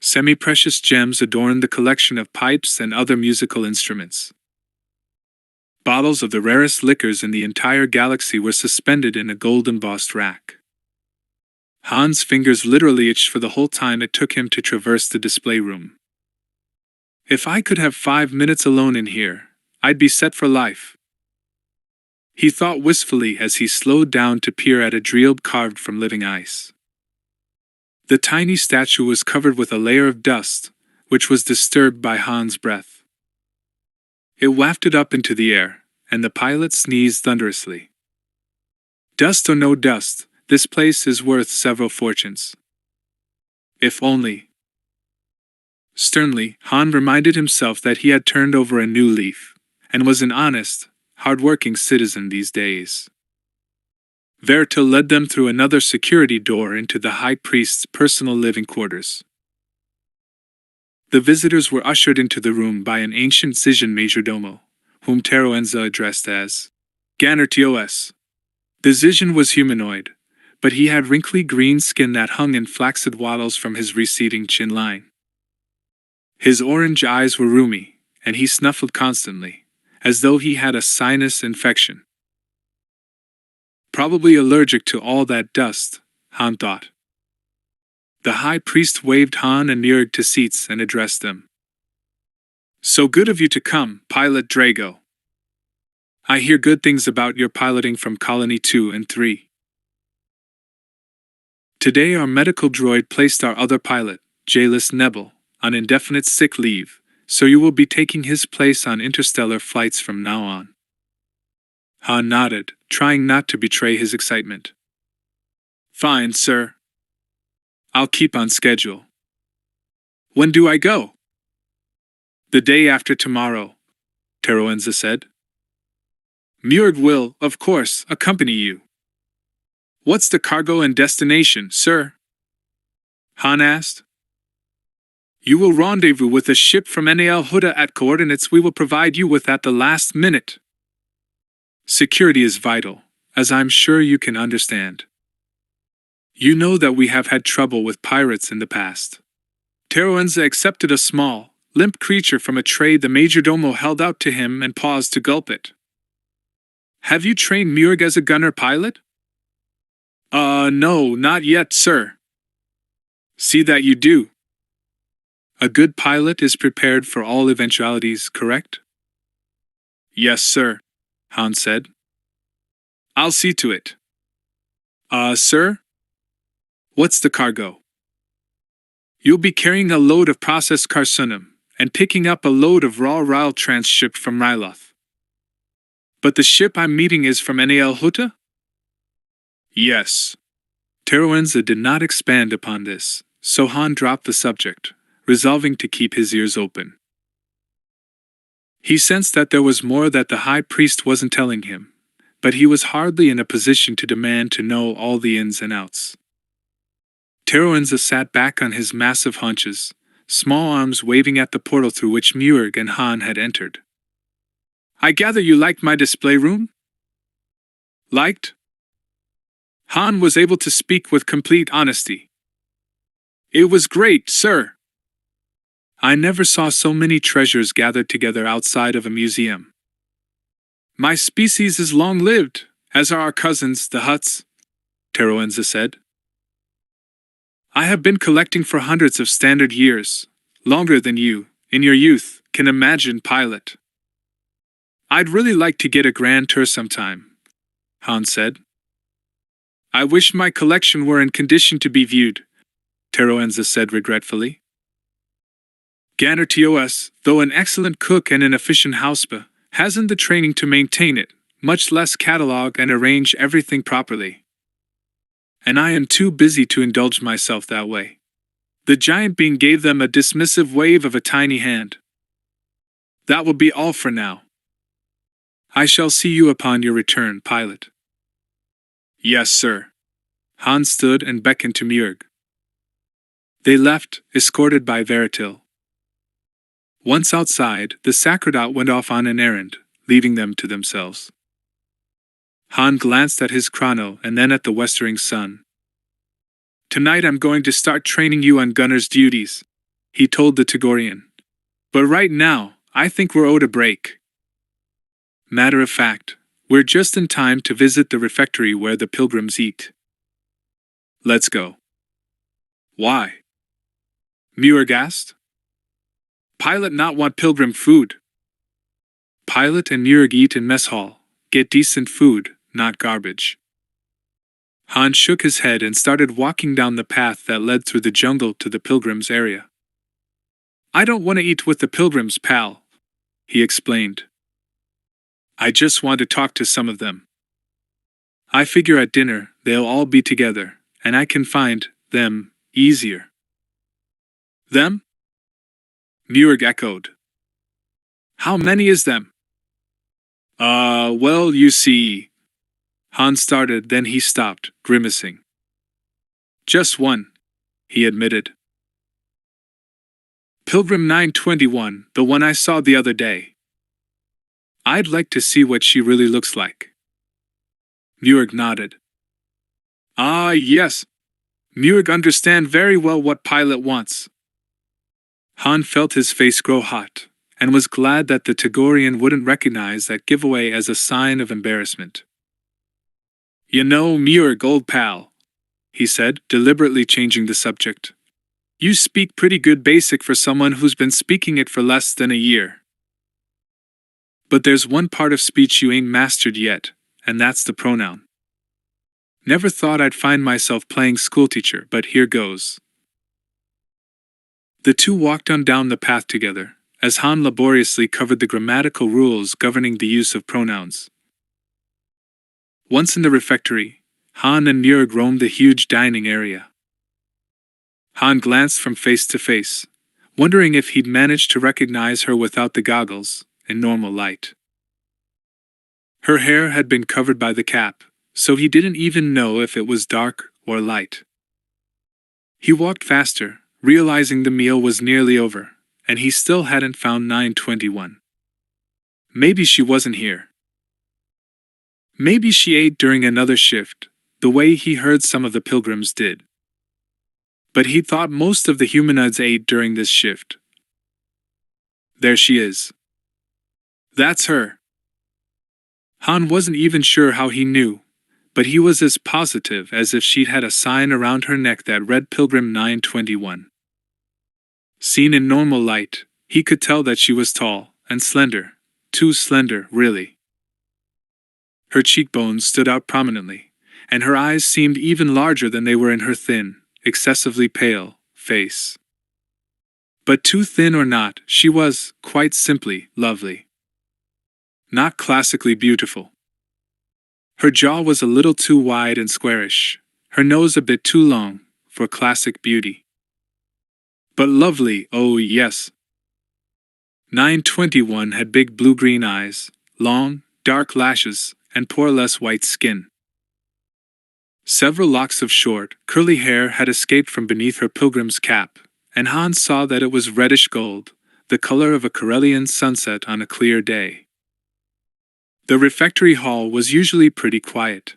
Semi-precious gems adorned the collection of pipes and other musical instruments. Bottles of the rarest liquors in the entire galaxy were suspended in a gold-embossed rack. Han's fingers literally itched for the whole time it took him to traverse the display room. "If I could have 5 minutes alone in here, I'd be set for life," he thought wistfully as he slowed down to peer at a drill carved from living ice. The tiny statue was covered with a layer of dust, which was disturbed by Han's breath. It wafted up into the air, and the pilot sneezed thunderously. "Dust or no dust, this place is worth several fortunes. If only." Sternly, Han reminded himself that he had turned over a new leaf, and was an honest, hard-working citizen these days. Veritil led them through another security door into the High Priest's personal living quarters. The visitors were ushered into the room by an ancient Zysian majordomo, whom Teroenza addressed as Ganertios. The Zysian was humanoid, but he had wrinkly green skin that hung in flaccid wattles from his receding chin line. His orange eyes were rheumy, and he snuffled constantly, as though he had a sinus infection. Probably allergic to all that dust, Han thought. The High Priest waved Han and Murg to seats and addressed them. "So good of you to come, Pilot Drago. I hear good things about your piloting from Colony 2 and 3. Today our medical droid placed our other pilot, Jalis Nebel, on indefinite sick leave, so you will be taking his place on interstellar flights from now on. Han nodded, trying not to betray his excitement. Fine, sir. I'll keep on schedule. When do I go? The day after tomorrow, Teroenza said. Murg will, of course, accompany you. What's the cargo and destination, sir? Han asked. You will rendezvous with a ship from Nal Huda at coordinates we will provide you with at the last minute. Security is vital, as I'm sure you can understand. You know that we have had trouble with pirates in the past. Teroenza accepted a small, limp creature from a tray the majordomo held out to him and paused to gulp it. Have you trained Murg as a gunner pilot? No, not yet, sir. See that you do. A good pilot is prepared for all eventualities, correct? Yes, sir, Han said. I'll see to it. Sir? What's the cargo? You'll be carrying a load of processed carcinum and picking up a load of raw Ryle transshipped from Ryloth. But the ship I'm meeting is from Nal Huta? Yes. Teroenza did not expand upon this, so Han dropped the subject, resolving to keep his ears open. He sensed that there was more that the high priest wasn't telling him, but he was hardly in a position to demand to know all the ins and outs. Teroenza sat back on his massive haunches, small arms waving at the portal through which Murg and Han had entered. I gather you liked my display room? Liked? Han was able to speak with complete honesty. It was great, sir. I never saw so many treasures gathered together outside of a museum. My species is long-lived, as are our cousins, the Hutts, Teroenza said. I have been collecting for hundreds of standard years, longer than you, in your youth, can imagine, pilot. I'd really like to get a grand tour sometime, Han said. I wish my collection were in condition to be viewed, Teroenza said regretfully. Ganner TOS, though an excellent cook and an efficient housepa, hasn't the training to maintain it, much less catalog and arrange everything properly. And I am too busy to indulge myself that way. The giant being gave them a dismissive wave of a tiny hand. That will be all for now. I shall see you upon your return, pilot. Yes, sir. Han stood and beckoned to Murg. They left, escorted by Veritil. Once outside, the Sacerdot went off on an errand, leaving them to themselves. Han glanced at his chrono and then at the westering sun. Tonight I'm going to start training you on gunner's duties, he told the Togorian. But right now, I think we're owed a break. Matter of fact, we're just in time to visit the refectory where the pilgrims eat. Let's go. Why? Murg asked. Pilot not want pilgrim food. Pilot and Murg eat in mess hall, get decent food, not garbage. Han shook his head and started walking down the path that led through the jungle to the pilgrims' area. I don't want to eat with the pilgrims, pal, he explained. I just want to talk to some of them. I figure at dinner they'll all be together, and I can find them easier. Them? Murg echoed. How many is them? Well, you see. Han started, then he stopped, grimacing. Just one, he admitted. Pilgrim 921, the one I saw the other day. I'd like to see what she really looks like. Murg nodded. Ah, yes. Murg understand very well what pilot wants. Han felt his face grow hot, and was glad that the Togorian wouldn't recognize that giveaway as a sign of embarrassment. You know, Murg, old pal, he said, deliberately changing the subject. You speak pretty good basic for someone who's been speaking it for less than a year. But there's one part of speech you ain't mastered yet, and that's the pronoun. Never thought I'd find myself playing schoolteacher, but here goes. The two walked on down the path together, as Han laboriously covered the grammatical rules governing the use of pronouns. Once in the refectory, Han and Njörg roamed the huge dining area. Han glanced from face to face, wondering if he'd managed to recognize her without the goggles, in normal light. Her hair had been covered by the cap, so he didn't even know if it was dark or light. He walked faster, realizing the meal was nearly over, and he still hadn't found 921. Maybe she wasn't here. Maybe she ate during another shift, the way he heard some of the pilgrims did. But he thought most of the humanoids ate during this shift. There she is. That's her. Han wasn't even sure how he knew, but he was as positive as if she'd had a sign around her neck that read Pilgrim 921. Seen in normal light, he could tell that she was tall and slender, too slender, really. Her cheekbones stood out prominently, and her eyes seemed even larger than they were in her thin, excessively pale face. But too thin or not, she was, quite simply, lovely. Not classically beautiful. Her jaw was a little too wide and squarish, her nose a bit too long, for classic beauty. But lovely, oh yes. 921 had big blue-green eyes, long, dark lashes, and poreless white skin. Several locks of short, curly hair had escaped from beneath her pilgrim's cap, and Hans saw that it was reddish gold, the color of a Karelian sunset on a clear day. The refectory hall was usually pretty quiet.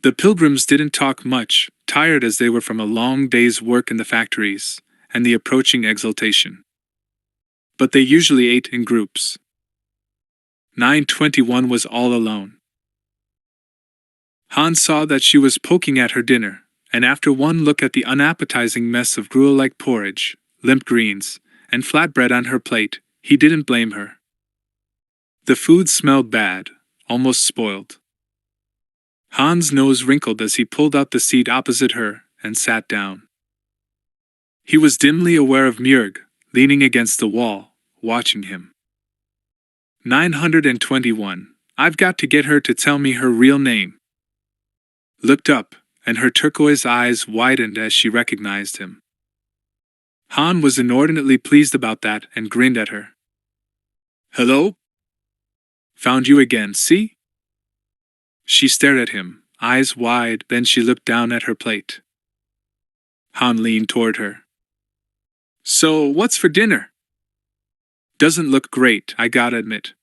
The pilgrims didn't talk much, tired as they were from a long day's work in the factories, and the approaching exaltation. But they usually ate in groups. 921 was all alone. Han saw that she was poking at her dinner, and after one look at the unappetizing mess of gruel-like porridge, limp greens, and flatbread on her plate, he didn't blame her. The food smelled bad, almost spoiled. Han's nose wrinkled as he pulled out the seat opposite her and sat down. He was dimly aware of Njörg, leaning against the wall, watching him. 921, I've got to get her to tell me her real name. Looked up, and her turquoise eyes widened as she recognized him. Han was inordinately pleased about that and grinned at her. Hello? Found you again, see? She stared at him, eyes wide, then she looked down at her plate. Han leaned toward her. So, what's for dinner? Doesn't look great, I gotta admit.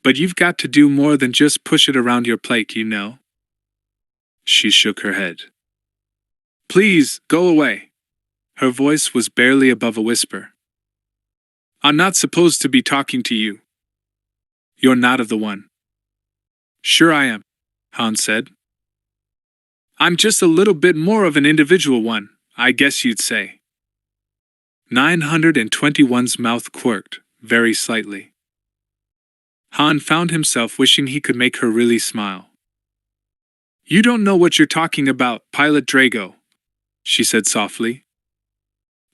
But you've got to do more than just push it around your plate, you know. She shook her head. Please, go away. Her voice was barely above a whisper. I'm not supposed to be talking to you. You're not of the one. Sure I am, Han said. I'm just a little bit more of an individual one, I guess you'd say. 921's mouth quirked, very slightly. Han found himself wishing he could make her really smile. You don't know what you're talking about, Pilot Drago, she said softly.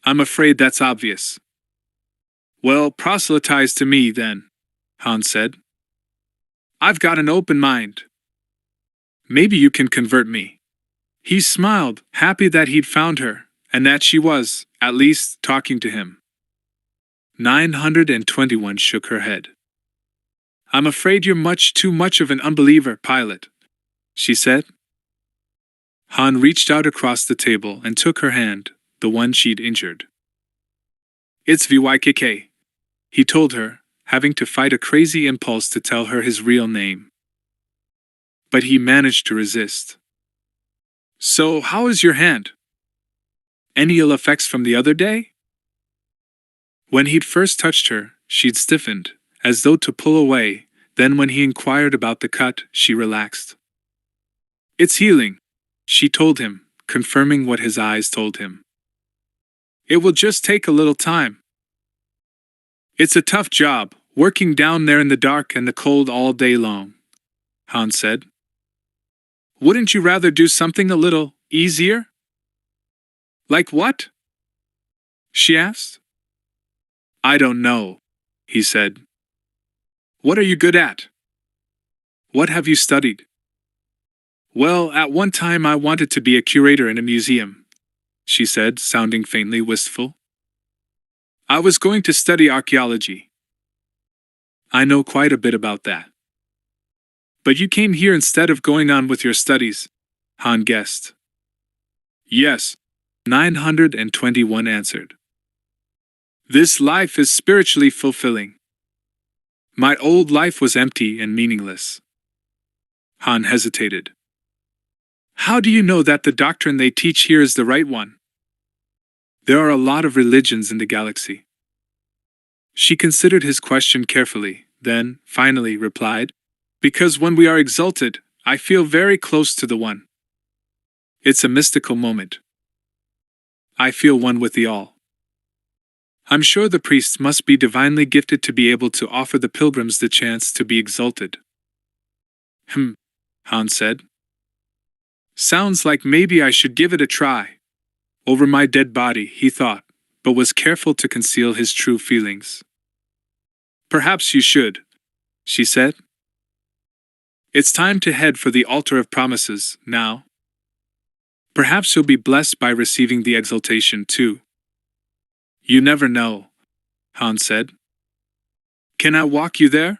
I'm afraid that's obvious. Well, proselytize to me, then, Han said. I've got an open mind. Maybe you can convert me. He smiled, happy that he'd found her, and that she was, at least, talking to him. 921 shook her head. I'm afraid you're too much of an unbeliever, Pilot, she said. Han reached out across the table and took her hand, the one she'd injured. It's VYKK, he told her, having to fight a crazy impulse to tell her his real name. But he managed to resist. So, how is your hand? Any ill effects from the other day? When he'd first touched her, she'd stiffened, as though to pull away, then when he inquired about the cut, she relaxed. It's healing, she told him, confirming what his eyes told him. It will just take a little time. It's a tough job, working down there in the dark and the cold all day long, Han said. Wouldn't you rather do something a little easier? Like what? She asked. I don't know, he said. What are you good at? What have you studied? Well, at one time I wanted to be a curator in a museum, she said, sounding faintly wistful. I was going to study archaeology. I know quite a bit about that. But you came here instead of going on with your studies, Han guessed. Yes, 921 answered. This life is spiritually fulfilling. My old life was empty and meaningless. Han hesitated. How do you know that the doctrine they teach here is the right one? There are a lot of religions in the galaxy. She considered his question carefully, then, finally, replied, Because when we are exalted, I feel very close to the One. It's a mystical moment. I feel one with the All. I'm sure the priests must be divinely gifted to be able to offer the pilgrims the chance to be exalted. Han said. Sounds like maybe I should give it a try. Over my dead body, he thought, but was careful to conceal his true feelings. Perhaps you should, she said. It's time to head for the altar of promises, now. Perhaps you'll be blessed by receiving the exaltation too. You never know, Han said. Can I walk you there?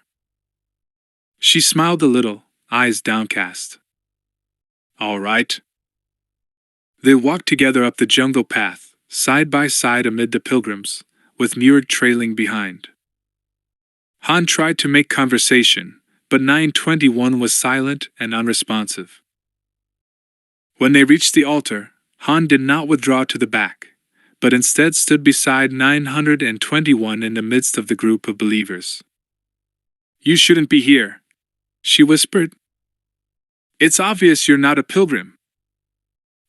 She smiled a little, eyes downcast. All right. They walked together up the jungle path, side by side amid the pilgrims, with Njord trailing behind. Han tried to make conversation, but 921 was silent and unresponsive. When they reached the altar, Han did not withdraw to the back, but instead stood beside 921 in the midst of the group of believers. You shouldn't be here, she whispered. It's obvious you're not a pilgrim.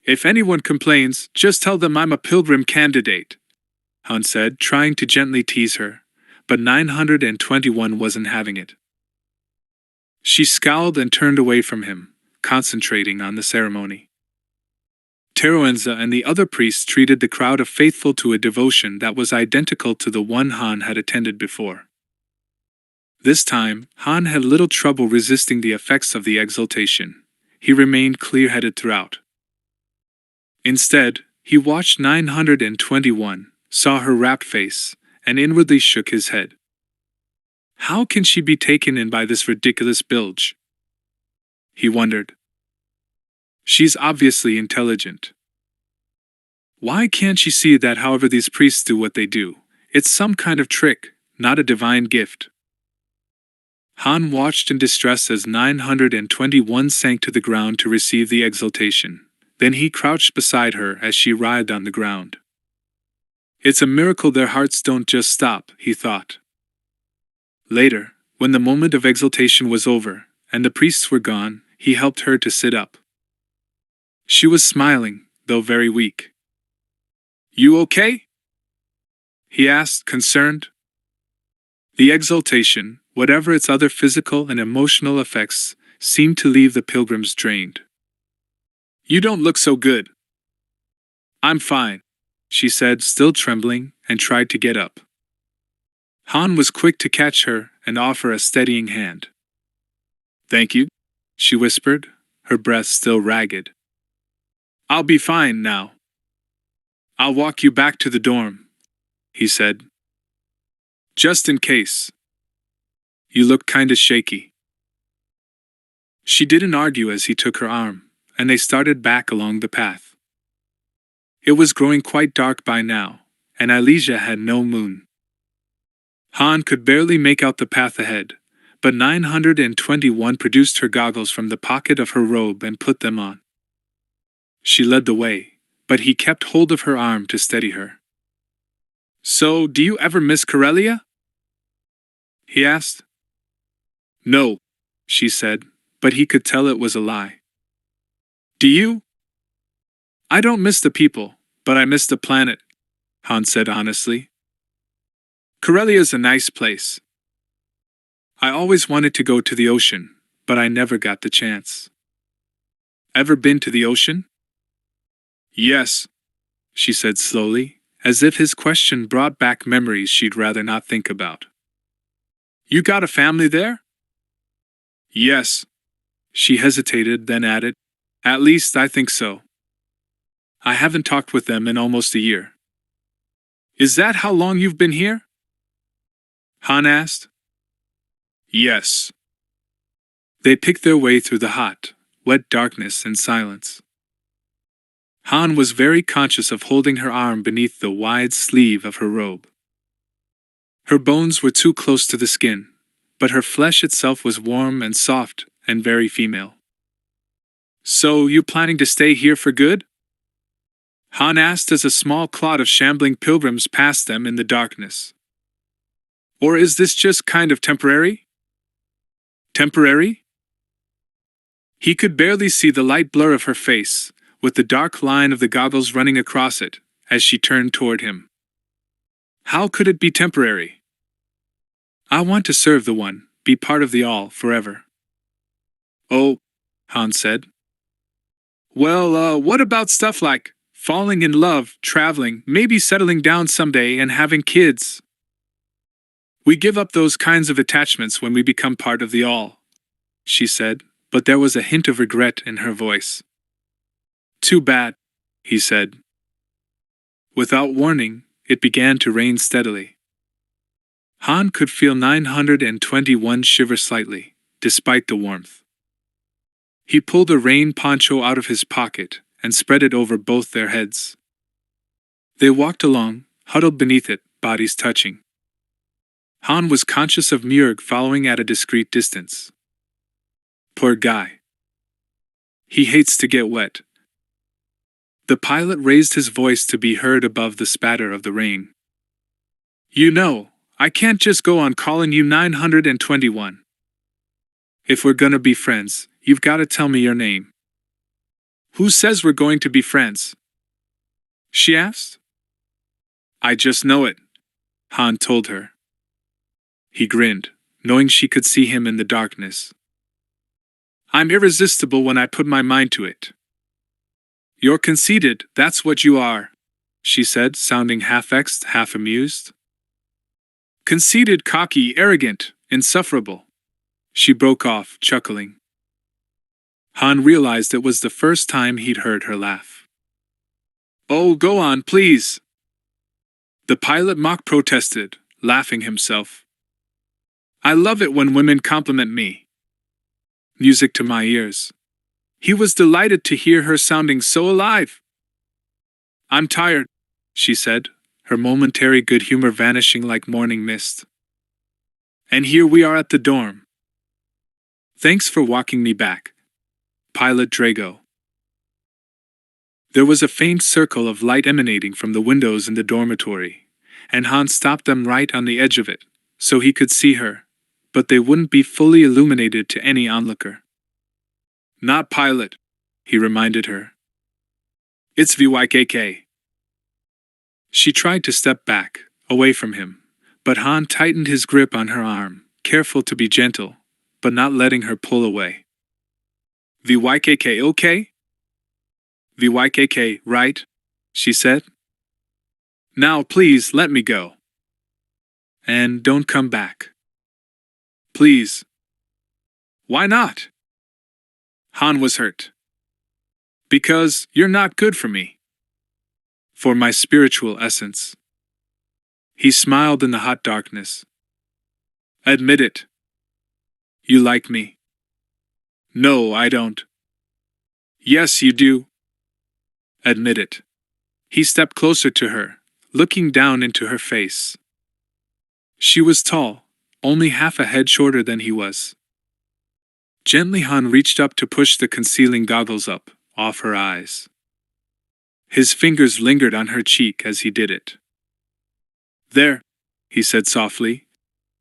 If anyone complains, just tell them I'm a pilgrim candidate, Han said, trying to gently tease her, but 921 wasn't having it. She scowled and turned away from him, concentrating on the ceremony. Teruenza and the other priests treated the crowd of faithful to a devotion that was identical to the one Han had attended before. This time, Han had little trouble resisting the effects of the exaltation. He remained clear-headed throughout. Instead, he watched 921, saw her rapt face, and inwardly shook his head. How can she be taken in by this ridiculous bilge? He wondered. She's obviously intelligent. Why can't she see that however these priests do what they do, it's some kind of trick, not a divine gift? Han watched in distress as 921 sank to the ground to receive the exaltation. Then he crouched beside her as she writhed on the ground. It's a miracle their hearts don't just stop, he thought. Later, when the moment of exaltation was over, and the priests were gone, he helped her to sit up. She was smiling, though very weak. You okay? He asked, concerned. The exaltation, whatever its other physical and emotional effects, seemed to leave the pilgrims drained. You don't look so good. I'm fine, she said, still trembling, and tried to get up. Han was quick to catch her and offer a steadying hand. Thank you, she whispered, her breath still ragged. I'll be fine now. I'll walk you back to the dorm, he said. Just in case. You look kinda shaky. She didn't argue as he took her arm, and they started back along the path. It was growing quite dark by now, and Elijah had no moon. Han could barely make out the path ahead, but 921 produced her goggles from the pocket of her robe and put them on. She led the way, but he kept hold of her arm to steady her. So, do you ever miss Corellia? He asked. No, she said, but he could tell it was a lie. Do you? I don't miss the people, but I miss the planet, Han said honestly. Corellia's a nice place. I always wanted to go to the ocean, but I never got the chance. Ever been to the ocean? Yes, she said slowly, as if his question brought back memories she'd rather not think about. You got a family there? Yes. She hesitated, then added, At least I think so. I haven't talked with them in almost a year. Is that how long you've been here? Han asked. Yes. They picked their way through the hot, wet darkness and silence. Han was very conscious of holding her arm beneath the wide sleeve of her robe. Her bones were too close to the skin, but her flesh itself was warm and soft and very female. So, you planning to stay here for good? Han asked as a small clot of shambling pilgrims passed them in the darkness. Or is this just kind of temporary? Temporary? He could barely see the light blur of her face, with the dark line of the goggles running across it, as she turned toward him. How could it be temporary? I want to serve the One, be part of the All, forever. Oh, Han said. Well, what about stuff like falling in love, traveling, maybe settling down someday and having kids? We give up those kinds of attachments when we become part of the All, she said, but there was a hint of regret in her voice. Too bad, he said. Without warning, it began to rain steadily. Han could feel 921 shiver slightly, despite the warmth. He pulled a rain poncho out of his pocket and spread it over both their heads. They walked along, huddled beneath it, bodies touching. Han was conscious of Murg following at a discreet distance. Poor guy. He hates to get wet. The pilot raised his voice to be heard above the spatter of the rain. You know, I can't just go on calling you 921. If we're gonna be friends, you've gotta tell me your name. Who says we're going to be friends? She asked. I just know it, Han told her. He grinned, knowing she could see him in the darkness. I'm irresistible when I put my mind to it. You're conceited, that's what you are, she said, sounding half vexed, half amused. Conceited, cocky, arrogant, insufferable. She broke off, chuckling. Han realized it was the first time he'd heard her laugh. Oh, go on, please. The pilot mock protested, laughing himself. I love it when women compliment me. Music to my ears. He was delighted to hear her sounding so alive. I'm tired, she said, her momentary good humor vanishing like morning mist. And here we are at the dorm. Thanks for walking me back, Pilot Drago. There was a faint circle of light emanating from the windows in the dormitory, and Han stopped them right on the edge of it, so he could see her, but they wouldn't be fully illuminated to any onlooker. Not Pilot, he reminded her. It's VYKK. She tried to step back, away from him, but Han tightened his grip on her arm, careful to be gentle, but not letting her pull away. VYKK, okay? VYKK, right? She said. Now please let me go. And don't come back. Please. Why not? Han was hurt. Because you're not good for me. For my spiritual essence. He smiled in the hot darkness. Admit it. You like me. No, I don't. Yes, you do. Admit it. He stepped closer to her, looking down into her face. She was tall, only half a head shorter than he was. Gently Han reached up to push the concealing goggles up, off her eyes. His fingers lingered on her cheek as he did it. There, he said softly.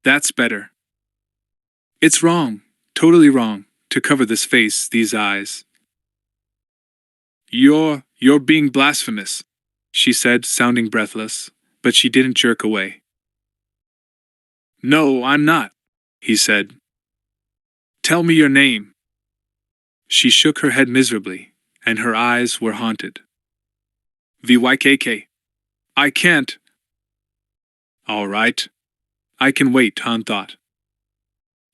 That's better. It's wrong, totally wrong, to cover this face, these eyes. You're being blasphemous, she said, sounding breathless, but she didn't jerk away. No, I'm not, he said. Tell me your name. She shook her head miserably, and her eyes were haunted. VYKK. I can't. All right. I can wait, Han thought.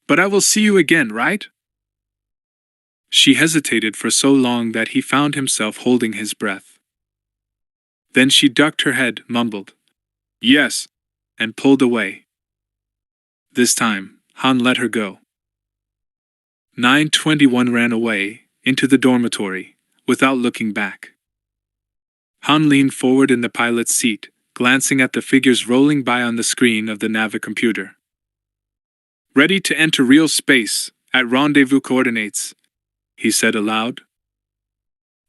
But I will see you again, right? She hesitated for so long that he found himself holding his breath. Then she ducked her head, mumbled, "Yes," and pulled away. This time, Han let her go. 921 ran away, into the dormitory, without looking back. Han leaned forward in the pilot's seat, glancing at the figures rolling by on the screen of the navicomputer. "Ready to enter real space, at rendezvous coordinates," he said aloud.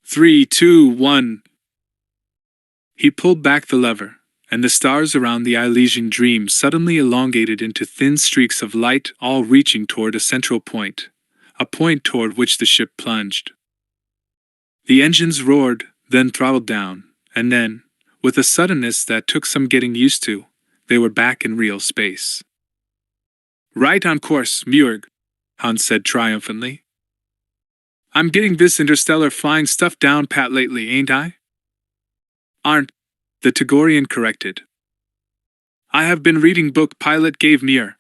3, 2, 1. He pulled back the lever, and the stars around the Elysian Dream suddenly elongated into thin streaks of light, all reaching toward a central point, a point toward which the ship plunged. The engines roared, then throttled down, and then, with a suddenness that took some getting used to, they were back in real space. "Right on course, Murg," Han said triumphantly. "I'm getting this interstellar flying stuff down pat lately, ain't I?" "Aren't," the Tagorian corrected. "I have been reading book pilot gave Mir."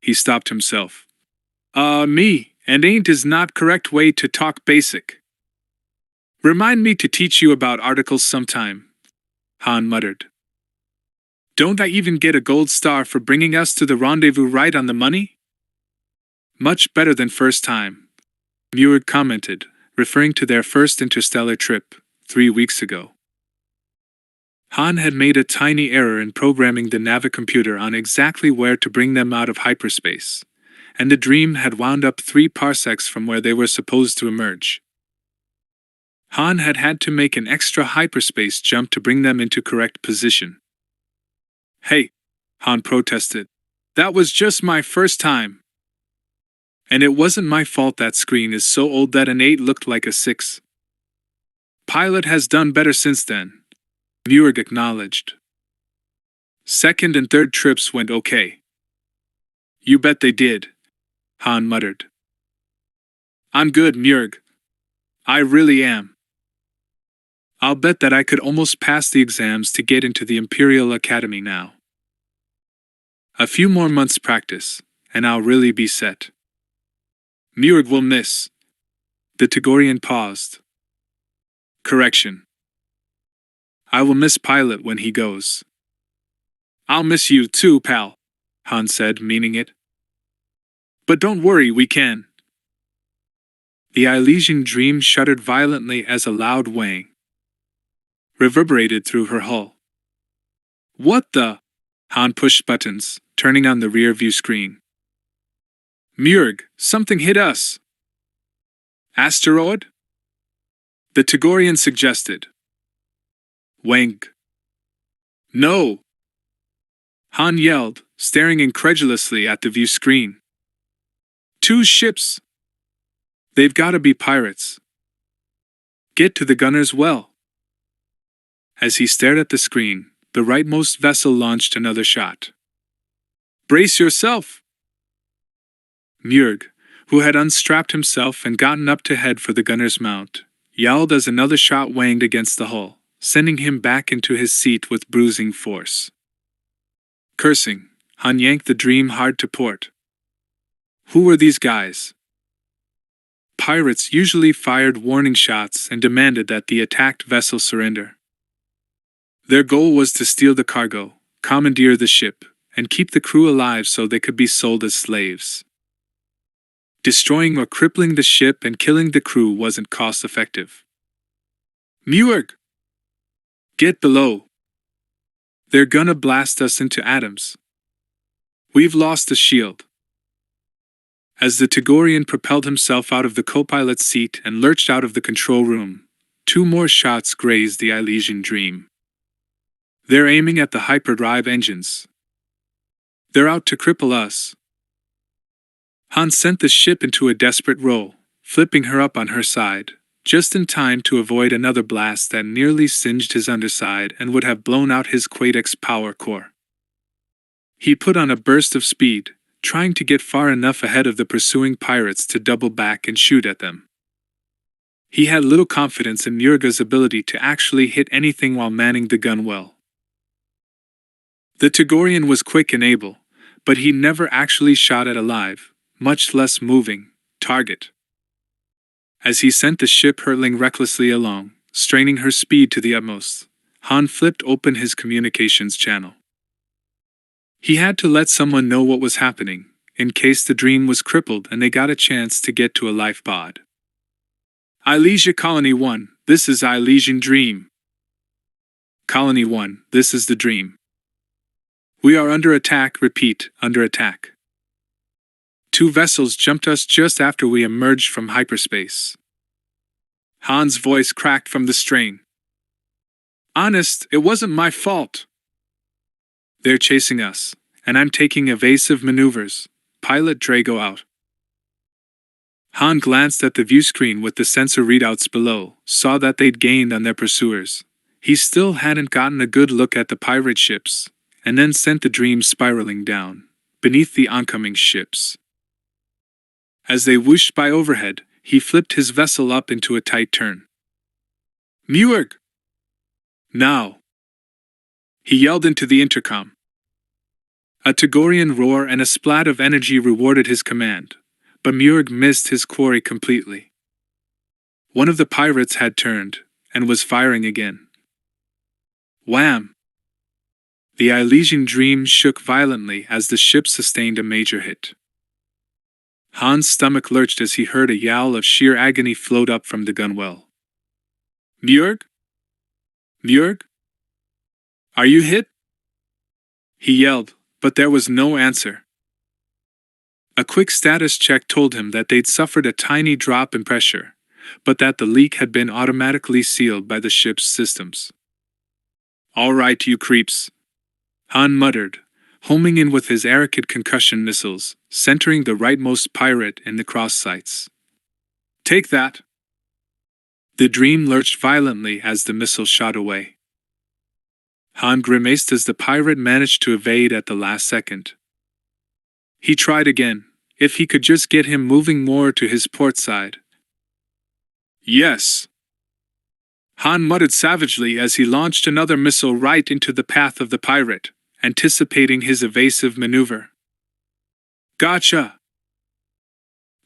He stopped himself. Me, and ain't is not correct way to talk basic. Remind me to teach you about articles sometime," Han muttered. "Don't I even get a gold star for bringing us to the rendezvous right on the money?" "Much better than first time," Murg commented, referring to their first interstellar trip, 3 weeks ago. Han had made a tiny error in programming the navicomputer on exactly where to bring them out of hyperspace, and the Dream had wound up 3 parsecs from where they were supposed to emerge. Han had had to make an extra hyperspace jump to bring them into correct position. "Hey," Han protested. "That was just my first time. And it wasn't my fault that screen is so old that an 8 looked like a 6. Pilot has done better since then," Murg acknowledged. "Second and third trips went okay." "You bet they did," Han muttered. "I'm good, Murg. I really am. I'll bet that I could almost pass the exams to get into the Imperial Academy now. A few more months' practice, and I'll really be set." "Murg will miss." The Tagorian paused. "Correction. I will miss Pilot when he goes." "I'll miss you too, pal," Han said, meaning it. "But don't worry, we can." The Elysian Dream shuddered violently as a loud whang reverberated through her hull. "What the?" Han pushed buttons, turning on the rear view screen. "Murg, something hit us." "Asteroid?" the Tagorian suggested. "Wank." "No!" Han yelled, staring incredulously at the view screen. "2 ships! They've gotta be pirates. Get to the gunner's well." As he stared at the screen, the rightmost vessel launched another shot. "Brace yourself!" Murg, who had unstrapped himself and gotten up to head for the gunner's mount, yelled as another shot wanged against the hull, sending him back into his seat with bruising force. Cursing, Han yanked the Dream hard to port. Who were these guys? Pirates usually fired warning shots and demanded that the attacked vessel surrender. Their goal was to steal the cargo, commandeer the ship, and keep the crew alive so they could be sold as slaves. Destroying or crippling the ship and killing the crew wasn't cost-effective. "Murg! Get below! They're gonna blast us into atoms. We've lost the shield." As the Tagorian propelled himself out of the co-pilot's seat and lurched out of the control room, 2 more shots grazed the Elysian Dream. "They're aiming at the hyperdrive engines. They're out to cripple us." Han sent the ship into a desperate roll, flipping her up on her side, just in time to avoid another blast that nearly singed his underside and would have blown out his Quadex power core. He put on a burst of speed, trying to get far enough ahead of the pursuing pirates to double back and shoot at them. He had little confidence in Murga's ability to actually hit anything while manning the gun well. The Togorian was quick and able, but he never actually shot at a live, much less moving, target. As he sent the ship hurtling recklessly along, straining her speed to the utmost, Han flipped open his communications channel. He had to let someone know what was happening, in case the dream was crippled and they got a chance to get to a life pod. Ilesia Colony 1, this is Ilesian Dream. Colony 1, this is the dream. We are under attack, repeat, under attack. 2 vessels jumped us just after we emerged from hyperspace. Han's voice cracked from the strain. Honest, it wasn't my fault. They're chasing us, and I'm taking evasive maneuvers. Pilot Drago out. Han glanced at the viewscreen with the sensor readouts below, saw that they'd gained on their pursuers. He still hadn't gotten a good look at the pirate ships, and then sent the dream spiraling down, beneath the oncoming ships. As they whooshed by overhead, he flipped his vessel up into a tight turn. Murg! Now! He yelled into the intercom. A Togorian roar and a splat of energy rewarded his command, but Murg missed his quarry completely. One of the pirates had turned, and was firing again. Wham! The Ilesian Dream shook violently as the ship sustained a major hit. Han's stomach lurched as he heard a yowl of sheer agony float up from the gunwale. Murg? Murg? Are you hit? He yelled, but there was no answer. A quick status check told him that they'd suffered a tiny drop in pressure, but that the leak had been automatically sealed by the ship's systems. All right, you creeps, Han muttered, homing in with his Arakid concussion missiles, centering the rightmost pirate in the cross sights. Take that! The dream lurched violently as the missile shot away. Han grimaced as the pirate managed to evade at the last second. He tried again, if he could just get him moving more to his port side. Yes! Han muttered savagely as he launched another missile right into the path of the pirate, anticipating his evasive maneuver. Gotcha!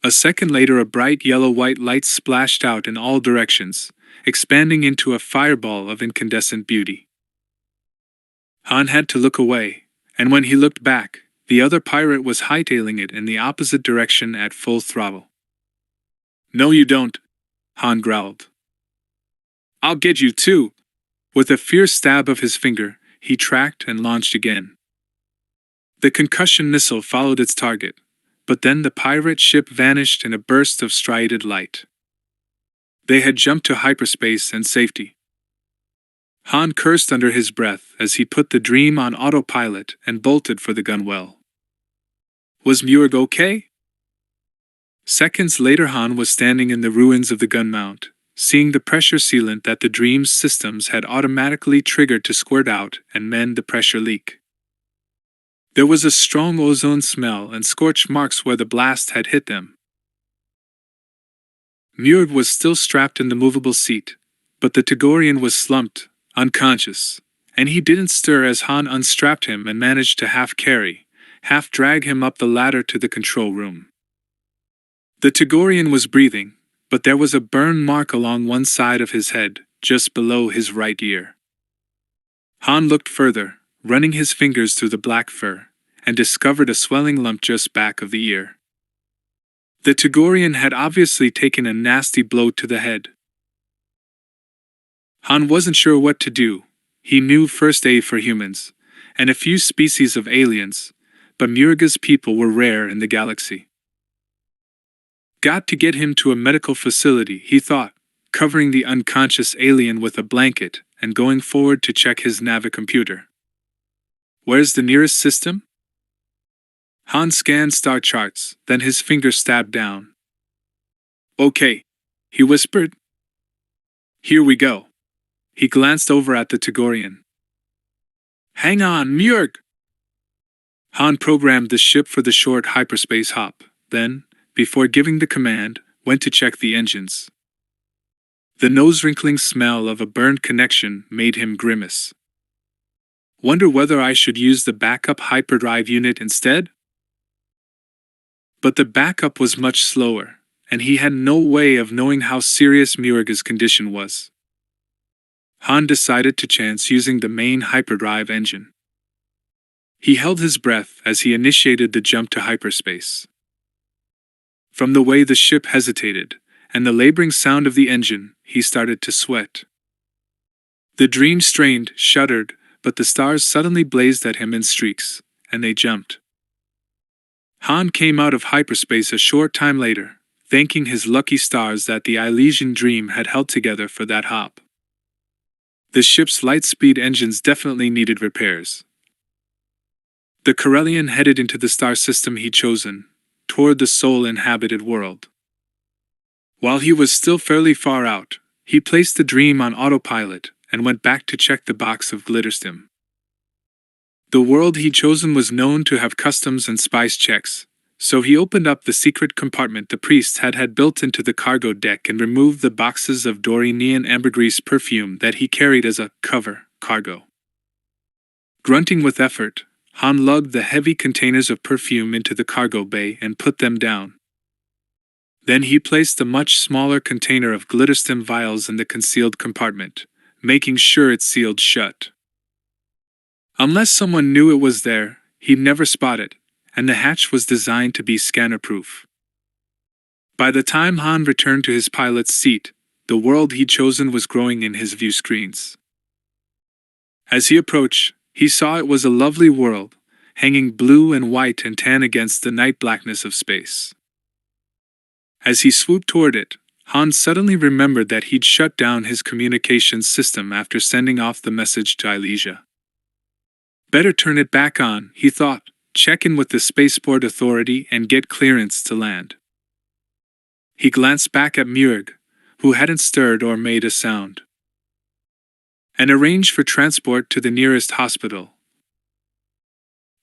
A second later, a bright yellow-white light splashed out in all directions, expanding into a fireball of incandescent beauty. Han had to look away, and when he looked back, the other pirate was hightailing it in the opposite direction at full throttle. No you don't, Han growled. I'll get you too. With a fierce stab of his finger, he tracked and launched again. The concussion missile followed its target, but then the pirate ship vanished in a burst of striated light. They had jumped to hyperspace and safety. Han cursed under his breath as he put the dream on autopilot and bolted for the gunwale. Was Murg okay? Seconds later, Han was standing in the ruins of the gun mount, seeing the pressure sealant that the dream's systems had automatically triggered to squirt out and mend the pressure leak. There was a strong ozone smell and scorch marks where the blast had hit them. Murg was still strapped in the movable seat, but the Togorian was slumped, unconscious, and he didn't stir as Han unstrapped him and managed to half carry, half drag him up the ladder to the control room. The Togorian was breathing, but there was a burn mark along one side of his head, just below his right ear. Han looked further, running his fingers through the black fur, and discovered a swelling lump just back of the ear. The Togorian had obviously taken a nasty blow to the head. Han wasn't sure what to do. He knew first aid for humans, and a few species of aliens, but Murga's people were rare in the galaxy. Got to get him to a medical facility, he thought, covering the unconscious alien with a blanket and going forward to check his navicomputer. Where's the nearest system? Han scanned star charts, then his finger stabbed down. Okay, he whispered. Here we go. He glanced over at the Togorian. Hang on, Murg! Han programmed the ship for the short hyperspace hop, then, before giving the command, went to check the engines. The nose-wrinkling smell of a burned connection made him grimace. Wonder whether I should use the backup hyperdrive unit instead? But the backup was much slower, and he had no way of knowing how serious Muriga's condition was. Han decided to chance using the main hyperdrive engine. He held his breath as he initiated the jump to hyperspace. From the way the ship hesitated, and the laboring sound of the engine, he started to sweat. The dream strained, shuddered, but the stars suddenly blazed at him in streaks, and they jumped. Han came out of hyperspace a short time later, thanking his lucky stars that the Elysian dream had held together for that hop. The ship's light-speed engines definitely needed repairs. The Corellian headed into the star system he'd chosen, toward the Sol-inhabited world. While he was still fairly far out, he placed the dream on autopilot and went back to check the box of Glitterstim. The world he'd chosen was known to have customs and spice checks, so he opened up the secret compartment the priests had built into the cargo deck and removed the boxes of Dorinian ambergris perfume that he carried as a cover cargo. Grunting with effort, Han lugged the heavy containers of perfume into the cargo bay and put them down. Then he placed a much smaller container of Glitterstim vials in the concealed compartment, making sure it sealed shut. Unless someone knew it was there, he'd never spot it, and the hatch was designed to be scanner-proof. By the time Han returned to his pilot's seat, the world he'd chosen was growing in his view screens. As he approached, he saw it was a lovely world, hanging blue and white and tan against the night blackness of space. As he swooped toward it, Han suddenly remembered that he'd shut down his communications system after sending off the message to Elysia. Better turn it back on, he thought, check in with the Spaceport Authority and get clearance to land. He glanced back at Murig, who hadn't stirred or made a sound, and arranged for transport to the nearest hospital.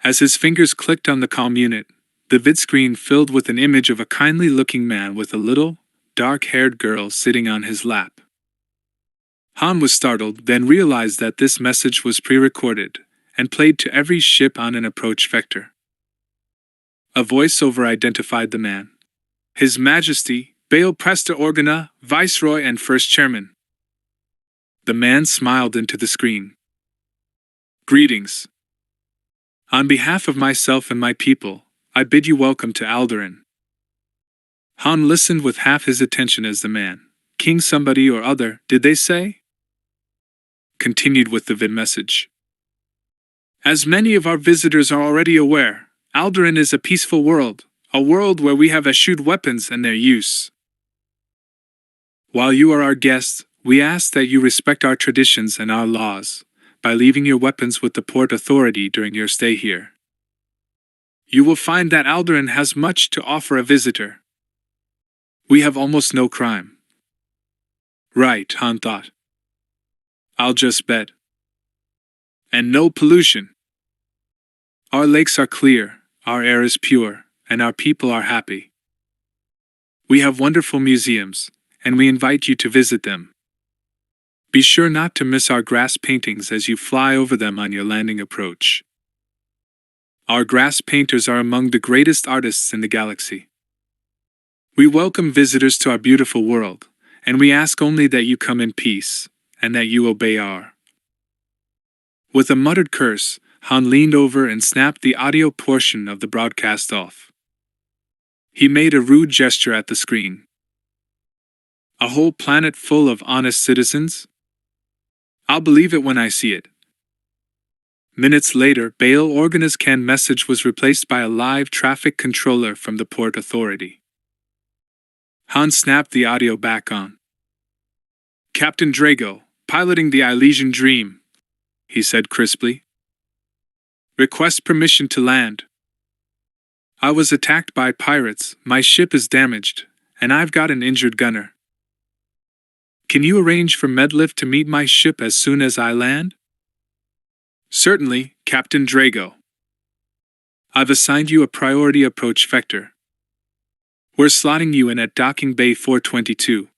As his fingers clicked on the comm unit, the vidscreen filled with an image of a kindly-looking man with a little, dark-haired girl sitting on his lap. Han was startled, then realized that this message was pre-recorded and played to every ship on an approach vector. A voiceover identified the man. His Majesty, Bail Presta Organa, Viceroy and First Chairman. The man smiled into the screen. Greetings. On behalf of myself and my people, I bid you welcome to Alderaan. Han listened with half his attention as the man, King somebody or other, did they say? Continued with the vid message. As many of our visitors are already aware, Alderaan is a peaceful world, a world where we have eschewed weapons and their use. While you are our guests, we ask that you respect our traditions and our laws, by leaving your weapons with the Port Authority during your stay here. You will find that Alderaan has much to offer a visitor. We have almost no crime. Right, Han thought. I'll just bet. And no pollution. Our lakes are clear, our air is pure, and our people are happy. We have wonderful museums, and we invite you to visit them. Be sure not to miss our grass paintings as you fly over them on your landing approach. Our grass painters are among the greatest artists in the galaxy. We welcome visitors to our beautiful world, and we ask only that you come in peace, and that you obey our. With a muttered curse, Han leaned over and snapped the audio portion of the broadcast off. He made a rude gesture at the screen. A whole planet full of honest citizens? I'll believe it when I see it. Minutes later, Bail Organa's canned message was replaced by a live traffic controller from the Port Authority. Han snapped the audio back on. Captain Drago, piloting the Elysian Dream, he said crisply. Request permission to land. I was attacked by pirates, my ship is damaged, and I've got an injured gunner. Can you arrange for medlift to meet my ship as soon as I land? Certainly, Captain Drago. I've assigned you a priority approach vector. We're slotting you in at Docking Bay 422.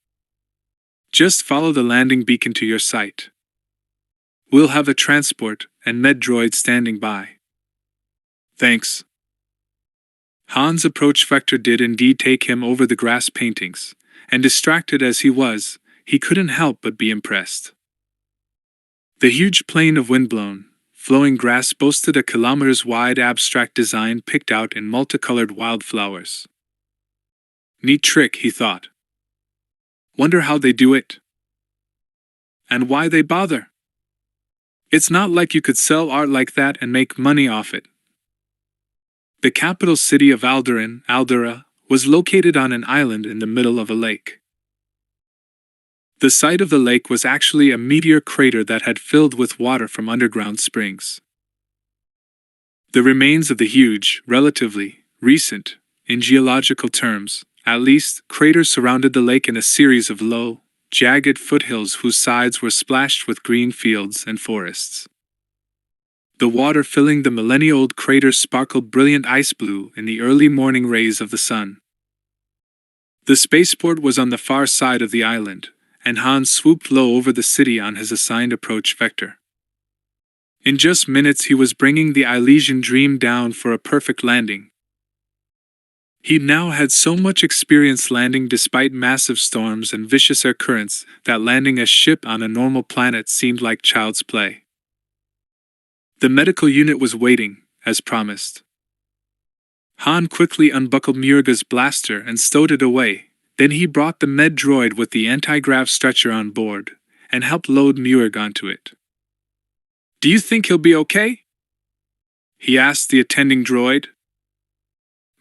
Just follow the landing beacon to your sight. We'll have a transport and med droid standing by. Thanks. Han's approach vector did indeed take him over the grass paintings, and distracted as he was, he couldn't help but be impressed. The huge plain of windblown, flowing grass boasted a kilometers-wide abstract design picked out in multicolored wildflowers. Neat trick, he thought. Wonder how they do it. And why they bother. It's not like you could sell art like that and make money off it. The capital city of Alderaan, Aldera, was located on an island in the middle of a lake. The site of the lake was actually a meteor crater that had filled with water from underground springs. The remains of the huge, relatively recent, in geological terms, at least, craters surrounded the lake in a series of low, jagged foothills whose sides were splashed with green fields and forests. The water filling the millennia-old crater sparkled brilliant ice blue in the early morning rays of the sun. The spaceport was on the far side of the island, and Han swooped low over the city on his assigned approach vector. In just minutes he was bringing the Elysian Dream down for a perfect landing. He now had so much experience landing despite massive storms and vicious air currents that landing a ship on a normal planet seemed like child's play. The medical unit was waiting, as promised. Han quickly unbuckled Murga's blaster and stowed it away. Then he brought the med droid with the anti-grav stretcher on board, and helped load Murg onto it. "Do you think he'll be okay?" he asked the attending droid.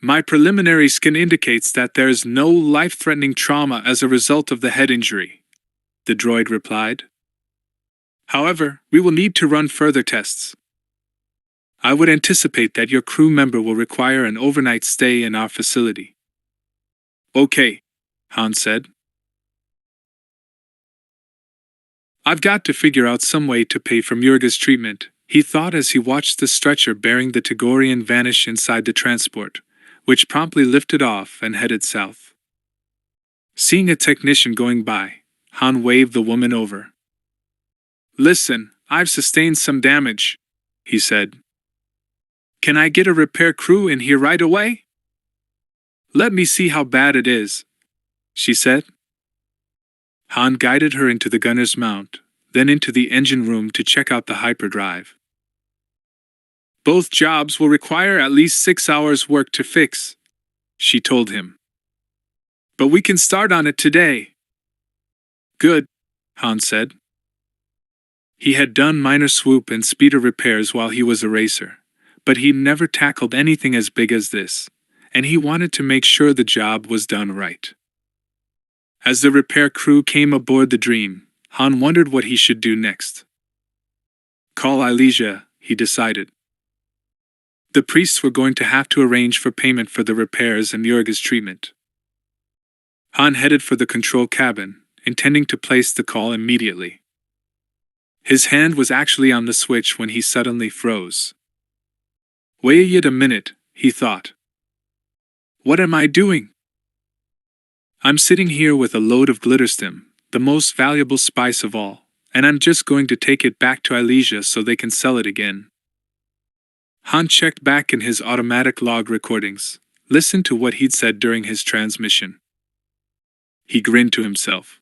"My preliminary scan indicates that there is no life-threatening trauma as a result of the head injury," the droid replied. "However, we will need to run further tests. I would anticipate that your crew member will require an overnight stay in our facility." "Okay," Han said. "I've got to figure out some way to pay for Murga's treatment," he thought as he watched the stretcher bearing the Togorian vanish inside the transport, which promptly lifted off and headed south. Seeing a technician going by, Han waved the woman over. "Listen, I've sustained some damage," he said. "Can I get a repair crew in here right away?" "Let me see how bad it is," she said. Han guided her into the gunner's mount, then into the engine room to check out the hyperdrive. "Both jobs will require at least 6 hours' work to fix," she told him. "But we can start on it today." "Good," Han said. He had done minor swoop and speeder repairs while he was a racer, but he'd never tackled anything as big as this, and he wanted to make sure the job was done right. As the repair crew came aboard the Dream, Han wondered what he should do next. Call Elysia, he decided. The priests were going to have to arrange for payment for the repairs and Murga's treatment. Han headed for the control cabin, intending to place the call immediately. His hand was actually on the switch when he suddenly froze. "Wait a minute," he thought. "What am I doing? I'm sitting here with a load of glitterstim, the most valuable spice of all, and I'm just going to take it back to Elysia so they can sell it again." Han checked back in his automatic log recordings, listened to what he'd said during his transmission. He grinned to himself.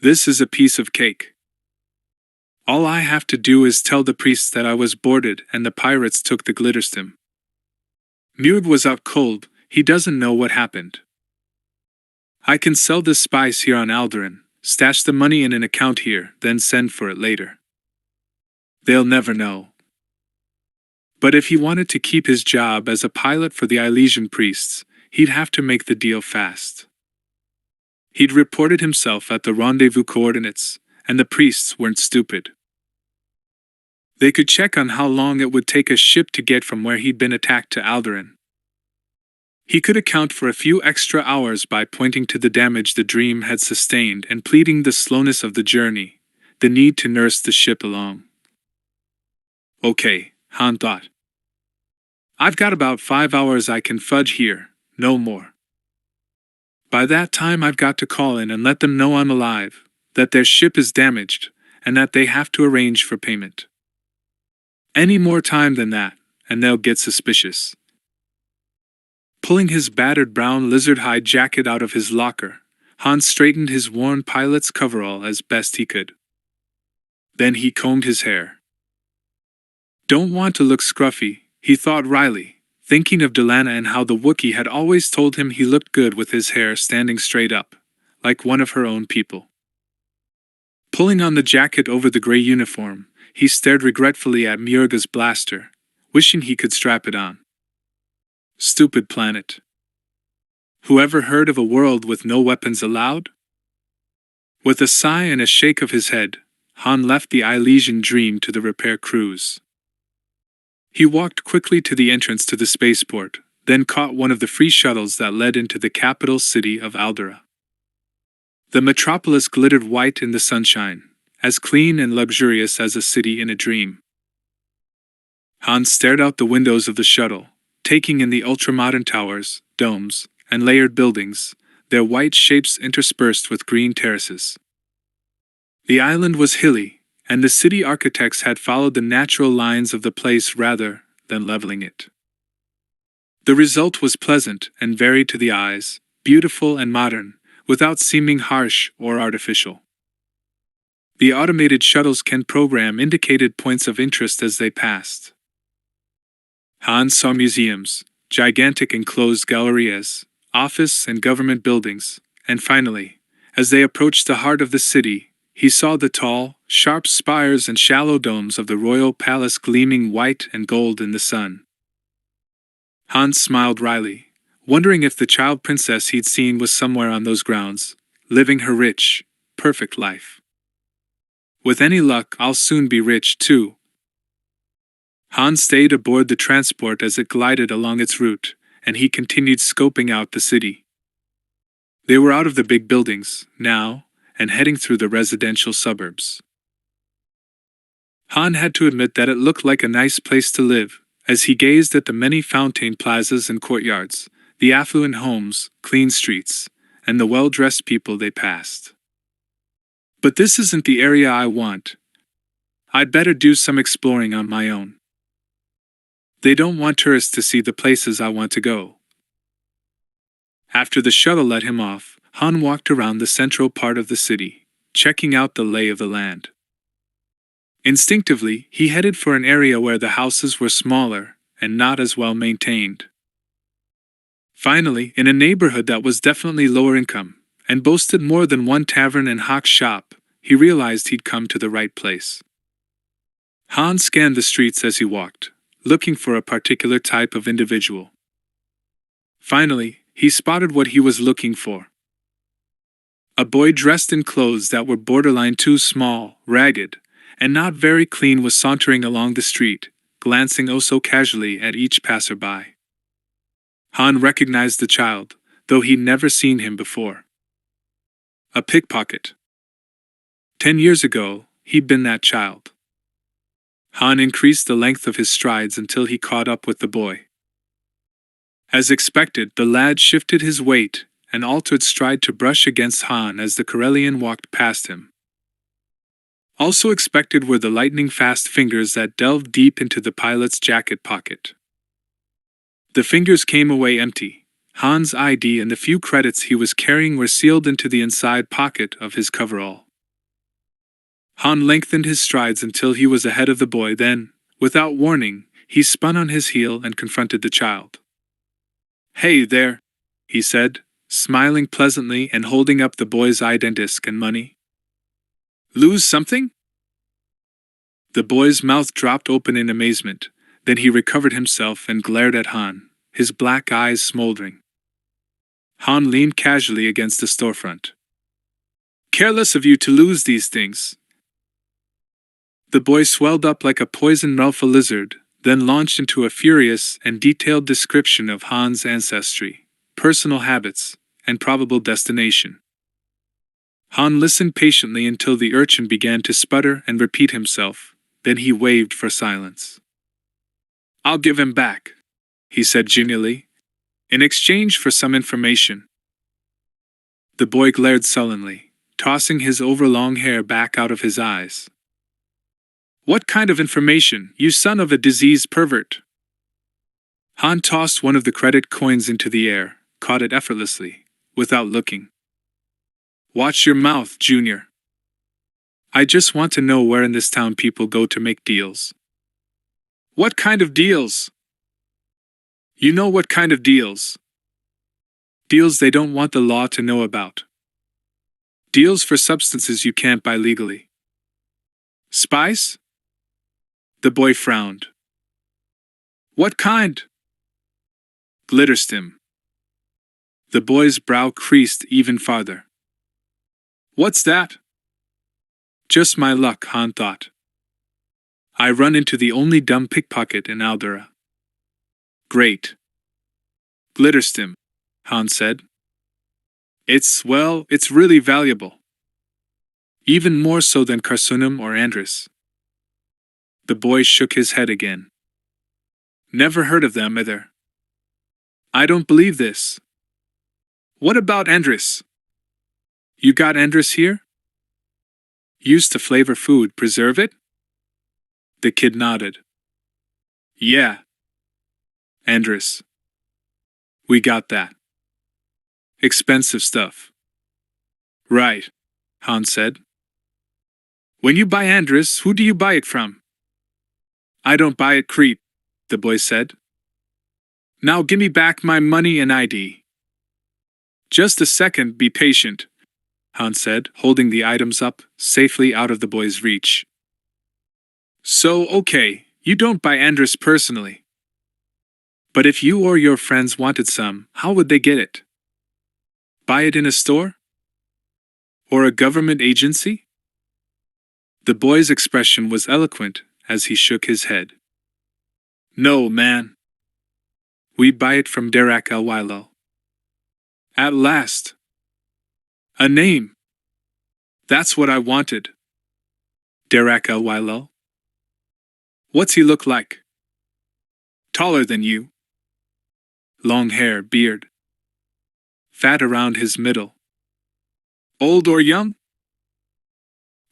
"This is a piece of cake. All I have to do is tell the priests that I was boarded and the pirates took the glitterstim. Murg was out cold, he doesn't know what happened. I can sell this spice here on Alderaan, stash the money in an account here, then send for it later. They'll never know." But if he wanted to keep his job as a pilot for the Elysian priests, he'd have to make the deal fast. He'd reported himself at the rendezvous coordinates, and the priests weren't stupid. They could check on how long it would take a ship to get from where he'd been attacked to Alderaan. He could account for a few extra hours by pointing to the damage the Dream had sustained and pleading the slowness of the journey, the need to nurse the ship along. "Okay," Han thought. "I've got about 5 hours I can fudge here, no more." By that time I've got to call in and let them know I'm alive, that their ship is damaged, and that they have to arrange for payment. Any more time than that, and they'll get suspicious. Pulling his battered brown lizard-hide jacket out of his locker, Hans straightened his worn pilot's coverall as best he could. Then he combed his hair. Don't want to look scruffy, he thought wryly, thinking of Delana and how the Wookiee had always told him he looked good with his hair standing straight up, like one of her own people. Pulling on the jacket over the gray uniform, he stared regretfully at Murga's blaster, wishing he could strap it on. Stupid planet. Whoever heard of a world with no weapons allowed? With a sigh and a shake of his head, Han left the Elysian Dream to the repair crews. He walked quickly to the entrance to the spaceport, then caught one of the free shuttles that led into the capital city of Aldera. The metropolis glittered white in the sunshine, as clean and luxurious as a city in a dream. Han stared out the windows of the shuttle, taking in the ultramodern towers, domes, and layered buildings, their white shapes interspersed with green terraces. The island was hilly, and the city architects had followed the natural lines of the place rather than leveling it. The result was pleasant and varied to the eyes, beautiful and modern, without seeming harsh or artificial. The automated shuttle's CAN program indicated points of interest as they passed. Han saw museums, gigantic enclosed gallerias, office and government buildings, and finally, as they approached the heart of the city, he saw the tall, sharp spires and shallow domes of the royal palace gleaming white and gold in the sun. Han smiled wryly, wondering if the child princess he'd seen was somewhere on those grounds, living her rich, perfect life. With any luck, I'll soon be rich too. Han stayed aboard the transport as it glided along its route, and he continued scoping out the city. They were out of the big buildings, now, and heading through the residential suburbs. Han had to admit that it looked like a nice place to live, as he gazed at the many fountain plazas and courtyards, the affluent homes, clean streets, and the well-dressed people they passed. But this isn't the area I want. I'd better do some exploring on my own. They don't want tourists to see the places I want to go. After the shuttle let him off, Han walked around the central part of the city, checking out the lay of the land. Instinctively, he headed for an area where the houses were smaller and not as well maintained. Finally, in a neighborhood that was definitely lower income, and boasted more than one tavern and hawk shop, he realized he'd come to the right place. Han scanned the streets as he walked, looking for a particular type of individual. Finally, he spotted what he was looking for. A boy dressed in clothes that were borderline too small, ragged, and not very clean was sauntering along the street, glancing oh so casually at each passerby. Han recognized the child, though he'd never seen him before. A pickpocket. 10 years ago, he'd been that child. Han increased the length of his strides until he caught up with the boy. As expected, the lad shifted his weight and altered stride to brush against Han as the Corellian walked past him. Also expected were the lightning-fast fingers that delved deep into the pilot's jacket pocket. The fingers came away empty. Han's ID and the few credits he was carrying were sealed into the inside pocket of his coverall. Han lengthened his strides until he was ahead of the boy, then, without warning, he spun on his heel and confronted the child. "Hey there," he said, smiling pleasantly and holding up the boy's ID disc and money. "Lose something?" The boy's mouth dropped open in amazement, then he recovered himself and glared at Han, his black eyes smoldering. Han leaned casually against the storefront. "Careless of you to lose these things." The boy swelled up like a poisoned alpha lizard, then launched into a furious and detailed description of Han's ancestry, personal habits, and probable destination. Han listened patiently until the urchin began to sputter and repeat himself, then he waved for silence. "I'll give him back," he said genially, "in exchange for some information." The boy glared sullenly, tossing his overlong hair back out of his eyes. What kind of information, you son of a diseased pervert? Han tossed one of the credit coins into the air, caught it effortlessly, without looking. Watch your mouth, Junior. I just want to know where in this town people go to make deals. What kind of deals? You know what kind of deals. Deals they don't want the law to know about. Deals for substances you can't buy legally. Spice? The boy frowned. What kind? Glitterstim. The boy's brow creased even farther. What's that? Just my luck, Han thought. I run into the only dumb pickpocket in Aldera. Great. Glitterstim, Han said. It's really valuable. Even more so than Carsunum or Andris. The boy shook his head again. Never heard of them either. I don't believe this. What about Andris? You got Andris here? Used to flavor food, preserve it? The kid nodded. Yeah. Andris. We got that. Expensive stuff. Right, Han said. When you buy Andris, who do you buy it from? I don't buy it, creep, the boy said. Now give me back my money and ID. Just a second, be patient, Han said, holding the items up, safely out of the boy's reach. So, okay, you don't buy Andris personally. But if you or your friends wanted some, how would they get it? Buy it in a store? Or a government agency? The boy's expression was eloquent as he shook his head. No, man. We buy it from Derak El-Wilo. At last. A name. That's what I wanted. Derak El-Wilo. What's he look like? Taller than you. Long hair, beard. Fat around his middle. Old or young?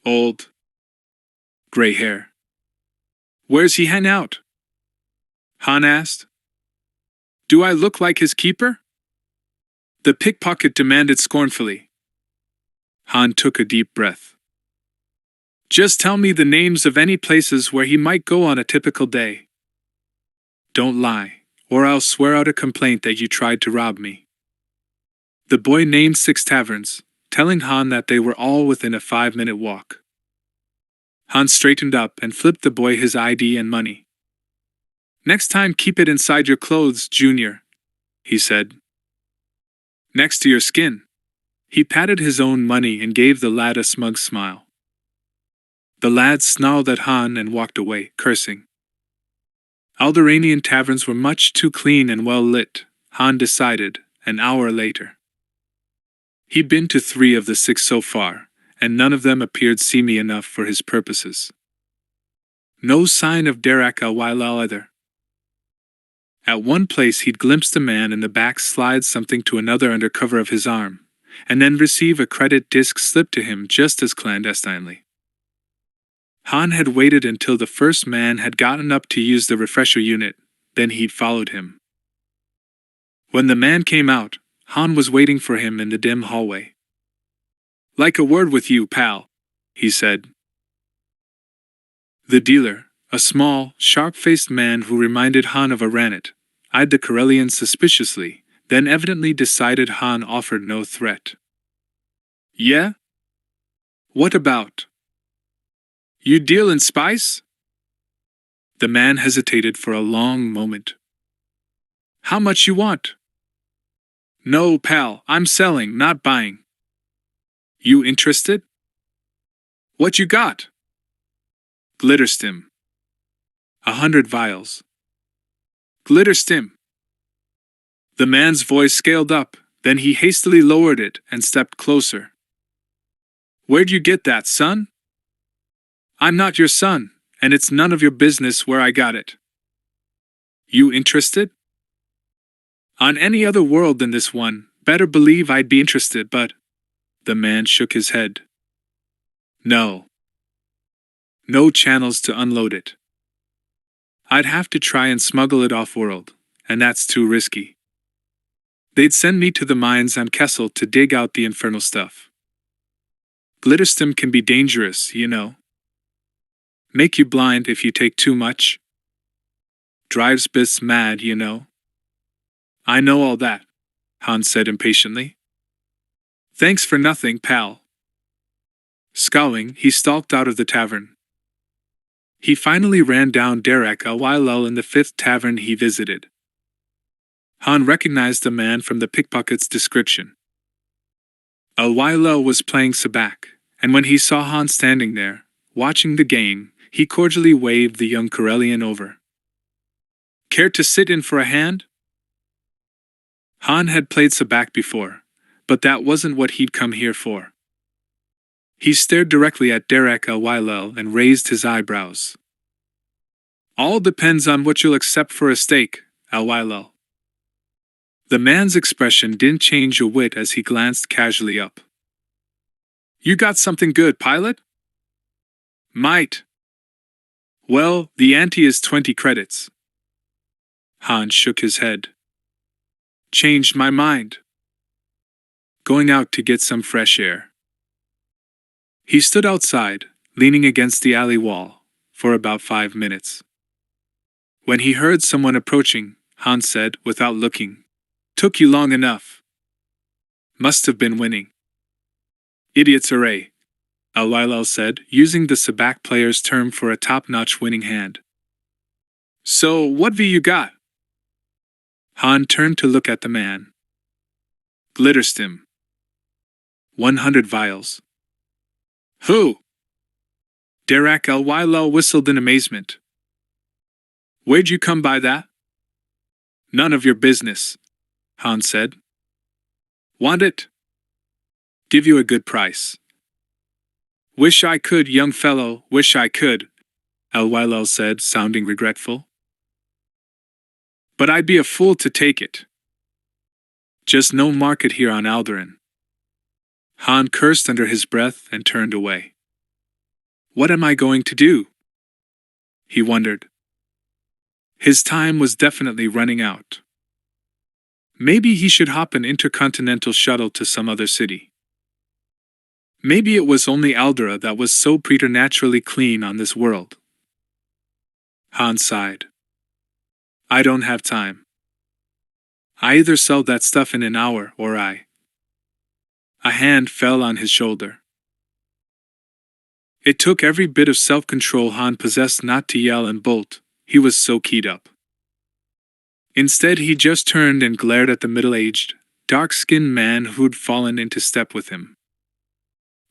Old. Gray hair. Where's he hang out? Han asked. Do I look like his keeper? The pickpocket demanded scornfully. Han took a deep breath. Just tell me the names of any places where he might go on a typical day. Don't lie, or I'll swear out a complaint that you tried to rob me. The boy named 6 taverns, telling Han that they were all within a 5-minute walk. Han straightened up and flipped the boy his ID and money. Next time keep it inside your clothes, Junior, he said. Next to your skin. He patted his own money and gave the lad a smug smile. The lad snarled at Han and walked away, cursing. Alderanian taverns were much too clean and well lit, Han decided, an hour later. He'd been to 3 of the 6 so far, and none of them appeared seamy enough for his purposes. No sign of Derak El-Wilo either. At one place he'd glimpsed a man in the back slide something to another under cover of his arm, and then receive a credit disc slipped to him just as clandestinely. Han had waited until the first man had gotten up to use the refresher unit, then he'd followed him. When the man came out, Han was waiting for him in the dim hallway. Like a word with you, pal, he said. The dealer, a small, sharp-faced man who reminded Han of a rannet, eyed the Corellian suspiciously, then evidently decided Han offered no threat. Yeah? What about? You deal in spice? The man hesitated for a long moment. How much you want? No, pal, I'm selling, not buying. You interested? What you got? Glitterstim. 100 vials. Glitterstim. The man's voice scaled up, then he hastily lowered it and stepped closer. Where'd you get that, son? I'm not your son, and it's none of your business where I got it. You interested? On any other world than this one, better believe I'd be interested, but The man shook his head. No. No channels to unload it. I'd have to try and smuggle it off-world, and that's too risky. They'd send me to the mines on Kessel to dig out the infernal stuff. Glitterstim can be dangerous, you know. Make you blind if you take too much. Drives Biss mad, you know. I know all that, Hans said impatiently. Thanks for nothing, pal. Scowling, he stalked out of the tavern. He finally ran down Derek a while in the 5th tavern he visited. Han recognized the man from the pickpocket's description. Al-Wailo was playing sabak, and when he saw Han standing there, watching the game, he cordially waved the young Corellian over. Care to sit in for a hand? Han had played sabak before, but that wasn't what he'd come here for. He stared directly at Derek Al-Wailo and raised his eyebrows. All depends on what you'll accept for a stake, Al-Wailo. The man's expression didn't change a whit as he glanced casually up. You got something good, pilot? Might. Well, the ante is 20 credits. Han shook his head. Changed my mind. Going out to get some fresh air. He stood outside, leaning against the alley wall, for about 5 minutes. When he heard someone approaching, Han said, without looking, Took you long enough. Must have been winning. Idiot's array, Al-Wailo said, using the sabak player's term for a top-notch winning hand. So, what V you got? Han turned to look at the man. Glitterstim. 100 vials. Who? Derek Al-Wailo whistled in amazement. Where'd you come by that? None of your business, Han said. Want it? Give you a good price. Wish I could, young fellow, wish I could, Al-Wailo said, sounding regretful. But I'd be a fool to take it. Just no market here on Alderaan. Han cursed under his breath and turned away. What am I going to do? He wondered. His time was definitely running out. Maybe he should hop an intercontinental shuttle to some other city. Maybe it was only Alderaan that was so preternaturally clean on this world. Han sighed. I don't have time. I either sell that stuff in an hour or I. A hand fell on his shoulder. It took every bit of self-control Han possessed not to yell and bolt, he was so keyed up. Instead, he just turned and glared at the middle-aged, dark-skinned man who'd fallen into step with him.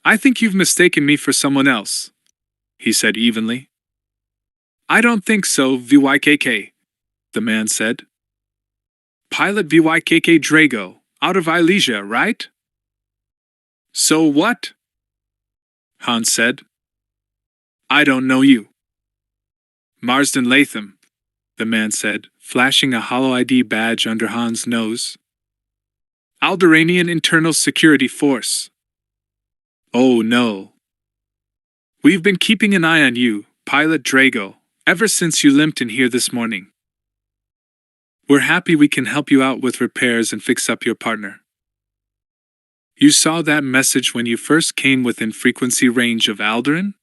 I think you've mistaken me for someone else, he said evenly. I don't think so, VYKK, the man said. Pilot VYKK Drago, out of Ilesia, right? So what? Han said. I don't know you. Marsden Latham, the man said, flashing a hollow ID badge under Han's nose. Alderaanian Internal Security Force. Oh no. We've been keeping an eye on you, Pilot Drago, ever since you limped in here this morning. We're happy we can help you out with repairs and fix up your partner. You saw that message when you first came within frequency range of Alderaan?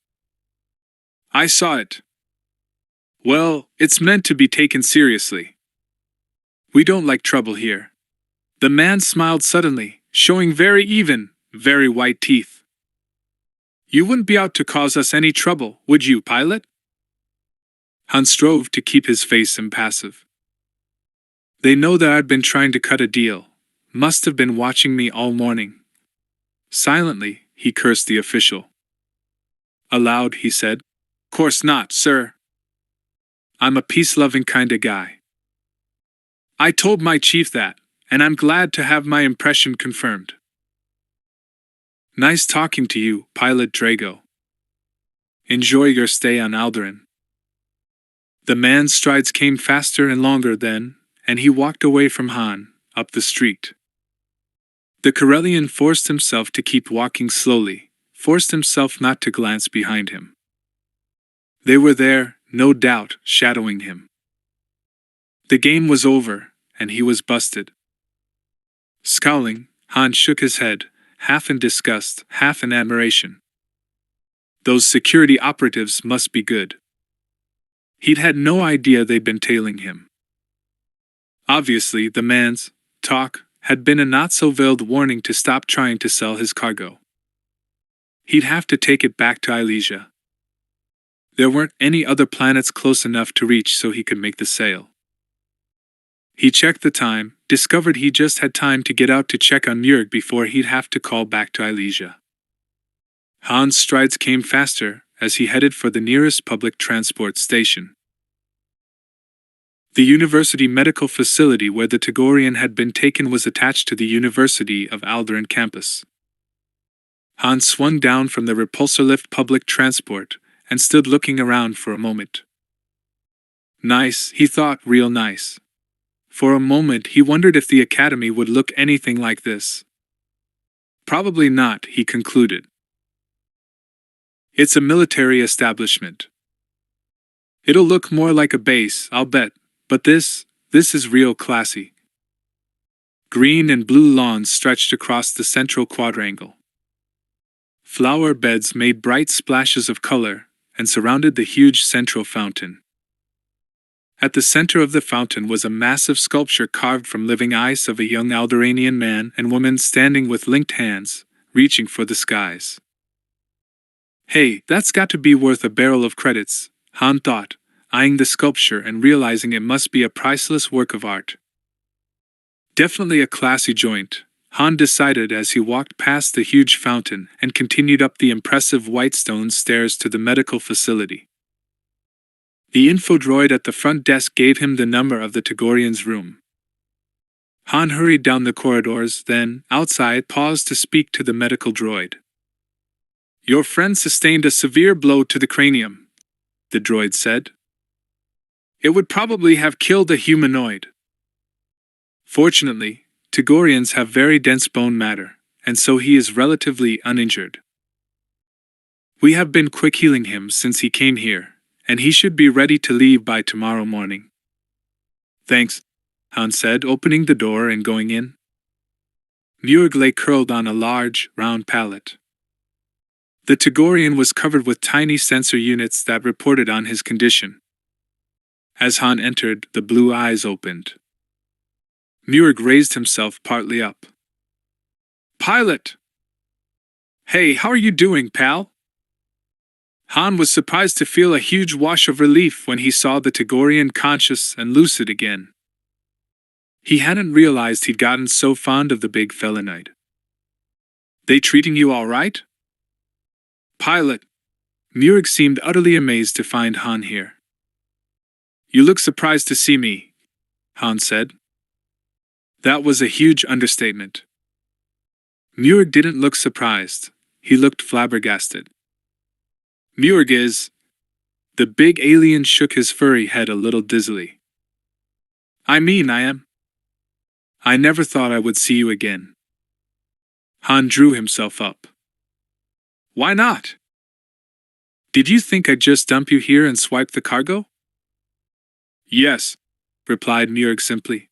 I saw it. Well, it's meant to be taken seriously. We don't like trouble here. The man smiled suddenly, showing very white teeth. You wouldn't be out to cause us any trouble, would you, pilot? Han strove to keep his face impassive. They know that I've been trying to cut a deal. Must have been watching me all morning. Silently, he cursed the official. Aloud, he said, Course not, sir. I'm a peace-loving kinda guy. I told my chief that, and I'm glad to have my impression confirmed. Nice talking to you, Pilot Drago. Enjoy your stay on Alderaan. The man's strides came faster and longer then, and he walked away from Han, up the street. The Corellian forced himself to keep walking slowly, forced himself not to glance behind him. They were there, no doubt, shadowing him. The game was over, and he was busted. Scowling, Han shook his head, half in disgust, half in admiration. Those security operatives must be good. He'd had no idea they'd been tailing him. Obviously, the man's talk had been a not-so-veiled warning to stop trying to sell his cargo. He'd have to take it back to Ilesia. There weren't any other planets close enough to reach so he could make the sale. He checked the time, discovered he just had time to get out to check on Njurg before he'd have to call back to Ilesia. Han's strides came faster as he headed for the nearest public transport station. The university medical facility where the Tagorian had been taken was attached to the University of Alderaan campus. Han swung down from the repulsor lift public transport and stood looking around for a moment. Nice, he thought, real nice. For a moment he wondered if the academy would look anything like this. Probably not, he concluded. It's a military establishment. It'll look more like a base, I'll bet, but this is real classy. Green and blue lawns stretched across the central quadrangle. Flower beds made bright splashes of color and surrounded the huge central fountain. At the center of the fountain was a massive sculpture carved from living ice of a young Alderaanian man and woman standing with linked hands, reaching for the skies. Hey, that's got to be worth a barrel of credits, Han thought, eyeing the sculpture and realizing it must be a priceless work of art. Definitely a classy joint, Han decided as he walked past the huge fountain and continued up the impressive white stone stairs to the medical facility. The info droid at the front desk gave him the number of the Tagorian's room. Han hurried down the corridors, then, outside, paused to speak to the medical droid. Your friend sustained a severe blow to the cranium, the droid said. It would probably have killed a humanoid. Fortunately, Tagorians have very dense bone matter, and so he is relatively uninjured. We have been quick healing him since he came here, and he should be ready to leave by tomorrow morning. Thanks, Han said, opening the door and going in. Njurg lay curled on a large, round pallet. The Tagorian was covered with tiny sensor units that reported on his condition. As Han entered, the blue eyes opened. Njurg raised himself partly up. Pilot! Hey, how are you doing, pal? Han was surprised to feel a huge wash of relief when he saw the Tagorian conscious and lucid again. He hadn't realized he'd gotten so fond of the big felinoid. They treating you all right? Pilot. Njurg seemed utterly amazed to find Han here. You look surprised to see me, Han said. That was a huge understatement. Njurg didn't look surprised, he looked flabbergasted. Njurg is... The big alien shook his furry head a little dizzily. I mean, I am. I never thought I would see you again. Han drew himself up. Why not? Did you think I'd just dump you here and swipe the cargo? Yes, replied Njurg simply.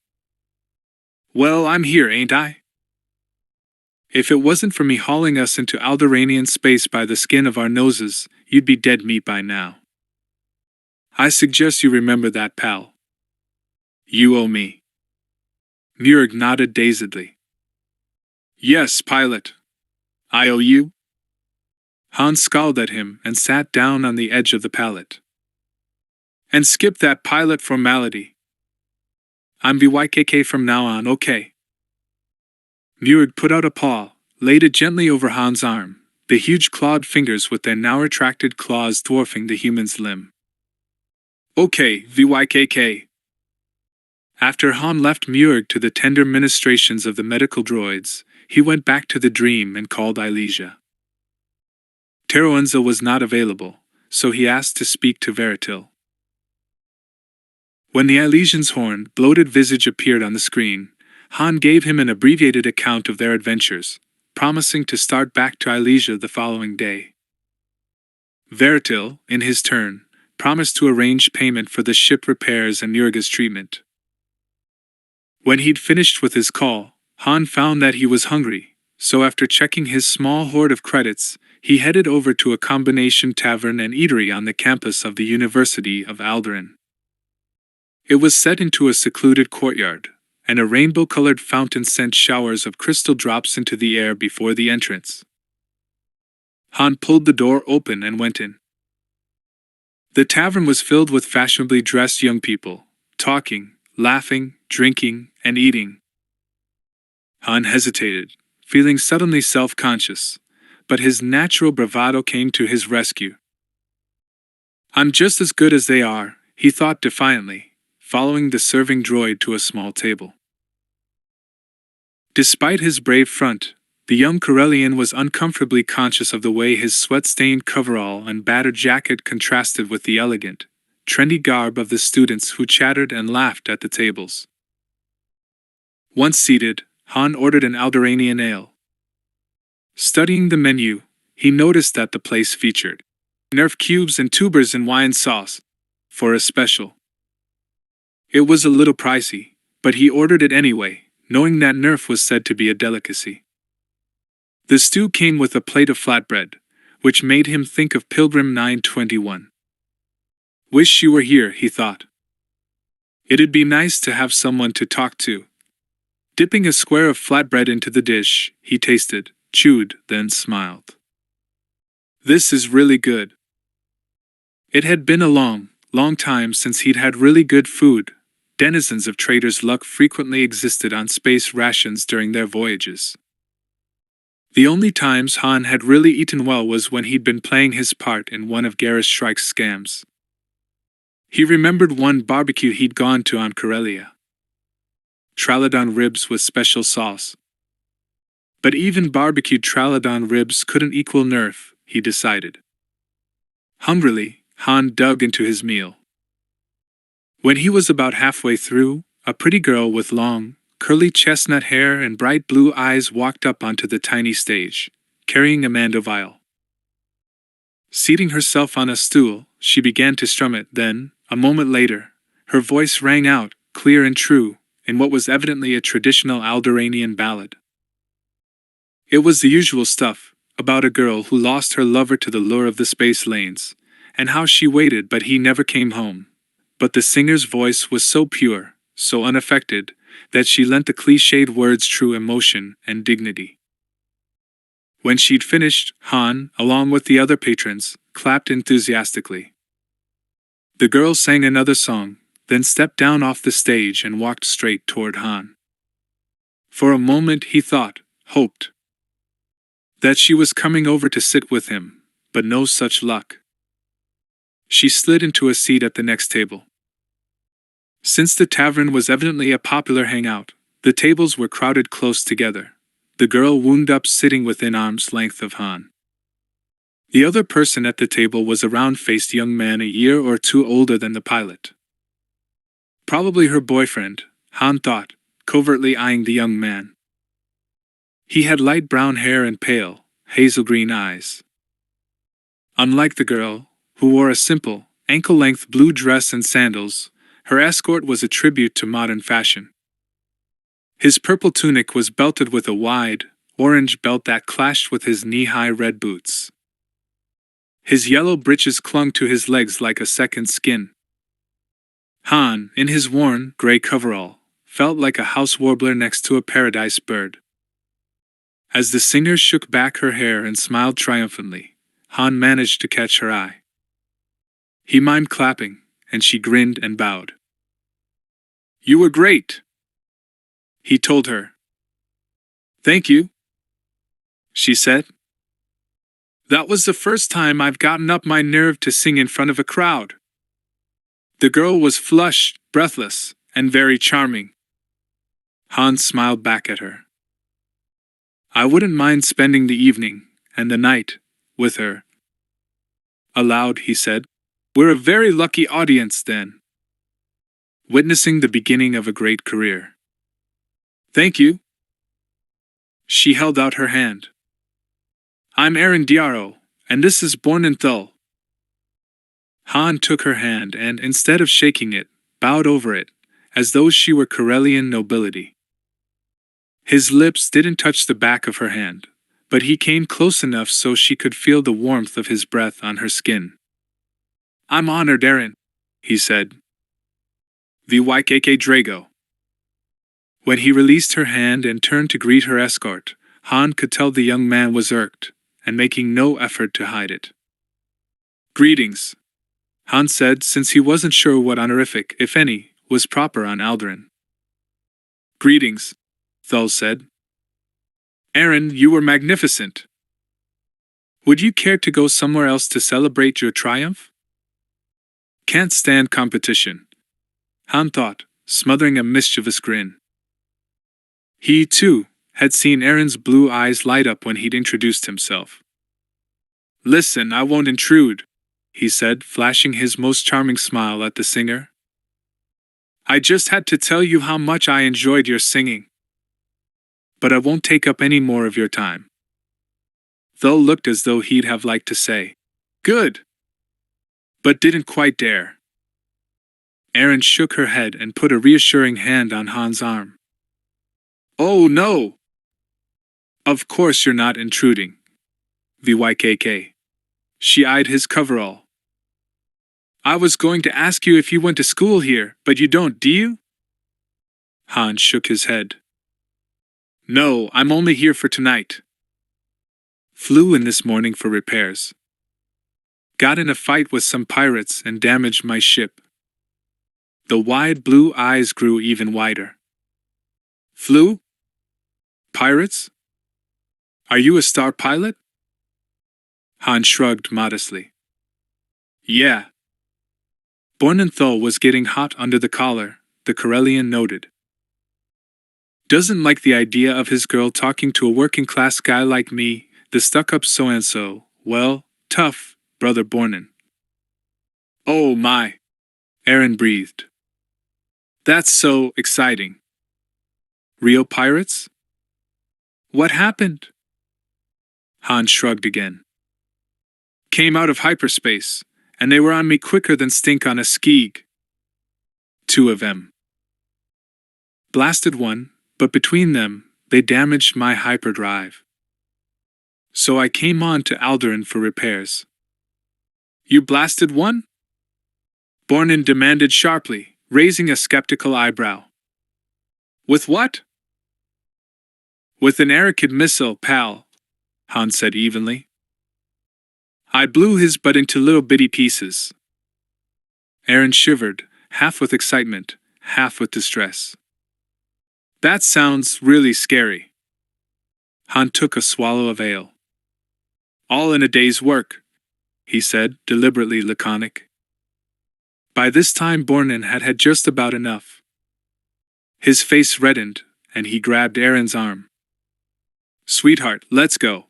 Well, I'm here, ain't I? If it wasn't for me hauling us into Alderaanian space by the skin of our noses, you'd be dead meat by now. I suggest you remember that, pal. You owe me. Njurg nodded dazedly. Yes, pilot. I owe you? Han scowled at him and sat down on the edge of the pallet. And skip that pilot formality. I'm BYKK from now on, okay? Njurg put out a paw, laid it gently over Han's arm, the huge clawed fingers with their now retracted claws dwarfing the human's limb. Okay, VYKK. After Han left Njurg to the tender ministrations of the medical droids, he went back to the dream and called Ilesia. Teroenza was not available, so he asked to speak to Veritil. When the Ilesian's horned, bloated visage appeared on the screen, Han gave him an abbreviated account of their adventures, promising to start back to Ilesia the following day. Veritil, in his turn, promised to arrange payment for the ship repairs and Nurga's treatment. When he'd finished with his call, Han found that he was hungry, so after checking his small hoard of credits, he headed over to a combination tavern and eatery on the campus of the University of Alderaan. It was set into a secluded courtyard, and a rainbow-colored fountain sent showers of crystal drops into the air before the entrance. Han pulled the door open and went in. The tavern was filled with fashionably dressed young people, talking, laughing, drinking, and eating. Han hesitated, feeling suddenly self-conscious, but his natural bravado came to his rescue. "I'm just as good as they are," he thought defiantly, following the serving droid to a small table. Despite his brave front, the young Corellian was uncomfortably conscious of the way his sweat-stained coverall and battered jacket contrasted with the elegant, trendy garb of the students who chattered and laughed at the tables. Once seated, Han ordered an Alderaanian ale. Studying the menu, he noticed that the place featured Nerf cubes and tubers in wine sauce for a special. It was a little pricey, but he ordered it anyway, knowing that Nerf was said to be a delicacy. The stew came with a plate of flatbread, which made him think of Pilgrim 921. Wish you were here, he thought. It'd be nice to have someone to talk to. Dipping a square of flatbread into the dish, he tasted, chewed, then smiled. This is really good. It had been a long time since he'd had really good food. Denizens of Trader's Luck frequently existed on space rations during their voyages. The only times Han had really eaten well was when he'd been playing his part in one of Garrus Shrike's scams. He remembered one barbecue he'd gone to on Corellia. Trilodon ribs with special sauce. But even barbecued Trilodon ribs couldn't equal Nerf, he decided. Hungrily, Han dug into his meal. When he was about halfway through, a pretty girl with long, curly chestnut hair and bright blue eyes walked up onto the tiny stage, carrying a mandolin. Seating herself on a stool, she began to strum it. Then, a moment later, her voice rang out, clear and true, in what was evidently a traditional Alderaanian ballad. It was the usual stuff, about a girl who lost her lover to the lure of the space lanes, and how she waited but he never came home. But the singer's voice was so pure, so unaffected, that she lent the cliched words true emotion and dignity. When she'd finished, Han, along with the other patrons, clapped enthusiastically. The girl sang another song, then stepped down off the stage and walked straight toward Han. For a moment he thought, hoped, that she was coming over to sit with him, but no such luck. She slid into a seat at the next table. Since the tavern was evidently a popular hangout, the tables were crowded close together. The girl wound up sitting within arm's length of Han. The other person at the table was a round-faced young man a year or two older than the pilot. Probably her boyfriend, Han thought, covertly eyeing the young man. He had light brown hair and pale, hazel-green eyes. Unlike the girl, who wore a simple, ankle-length blue dress and sandals, her escort was a tribute to modern fashion. His purple tunic was belted with a wide, orange belt that clashed with his knee-high red boots. His yellow breeches clung to his legs like a second skin. Han, in his worn, gray coverall, felt like a house warbler next to a paradise bird. As the singer shook back her hair and smiled triumphantly, Han managed to catch her eye. He mimed clapping, and she grinned and bowed. "You were great," he told her. "Thank you," she said. "That was the first time I've gotten up my nerve to sing in front of a crowd." The girl was flushed, breathless, and very charming. Han smiled back at her. "I wouldn't mind spending the evening, and the night, with her." Aloud, he said, "We're a very lucky audience then. Witnessing the beginning of a great career." Thank you. She held out her hand. I'm Erin Diaro, and this is Bornenthal. Han took her hand and, instead of shaking it, bowed over it, as though she were Karelian nobility. His lips didn't touch the back of her hand, but he came close enough so she could feel the warmth of his breath on her skin. I'm honored, Erin, he said. VYKK Drago. When he released her hand and turned to greet her escort, Han could tell the young man was irked, and making no effort to hide it. Greetings, Han said, since he wasn't sure what honorific, if any, was proper on Alderaan. Greetings, Thul said. Erin, you were magnificent. Would you care to go somewhere else to celebrate your triumph? Can't stand competition, Han thought, smothering a mischievous grin. He, too, had seen Erin's blue eyes light up when he'd introduced himself. Listen, I won't intrude, he said, flashing his most charming smile at the singer. I just had to tell you how much I enjoyed your singing. But I won't take up any more of your time. Thul looked as though he'd have liked to say, good, but didn't quite dare. Erin shook her head and put a reassuring hand on Han's arm. Oh no! Of course you're not intruding. VYKK. She eyed his coverall. I was going to ask you if you went to school here, but you don't, do you? Han shook his head. No, I'm only here for tonight. Flew in this morning for repairs. Got in a fight with some pirates and damaged my ship. The wide blue eyes grew even wider. Flew? Pirates? Are you a star pilot? Han shrugged modestly. Yeah. Bornenthal was getting hot under the collar, the Karelian noted. Doesn't like the idea of his girl talking to a working-class guy like me, the stuck-up so-and-so. Well, tough, brother Bornen. Oh my, Erin breathed. That's so exciting. Real pirates? What happened? Han shrugged again. Came out of hyperspace, and they were on me quicker than stink on a skeeg. 2 of them. Blasted one, but between them, they damaged my hyperdrive. So I came on to Alderaan for repairs. You blasted one? Bornen demanded sharply, raising a skeptical eyebrow. With what? With an Arakid missile, pal, Han said evenly. I blew his butt into little bitty pieces. Erin shivered, half with excitement, half with distress. That sounds really scary. Han took a swallow of ale. All in a day's work, he said, deliberately laconic. By this time Bornen had had just about enough. His face reddened, and he grabbed Erin's arm. Sweetheart, let's go.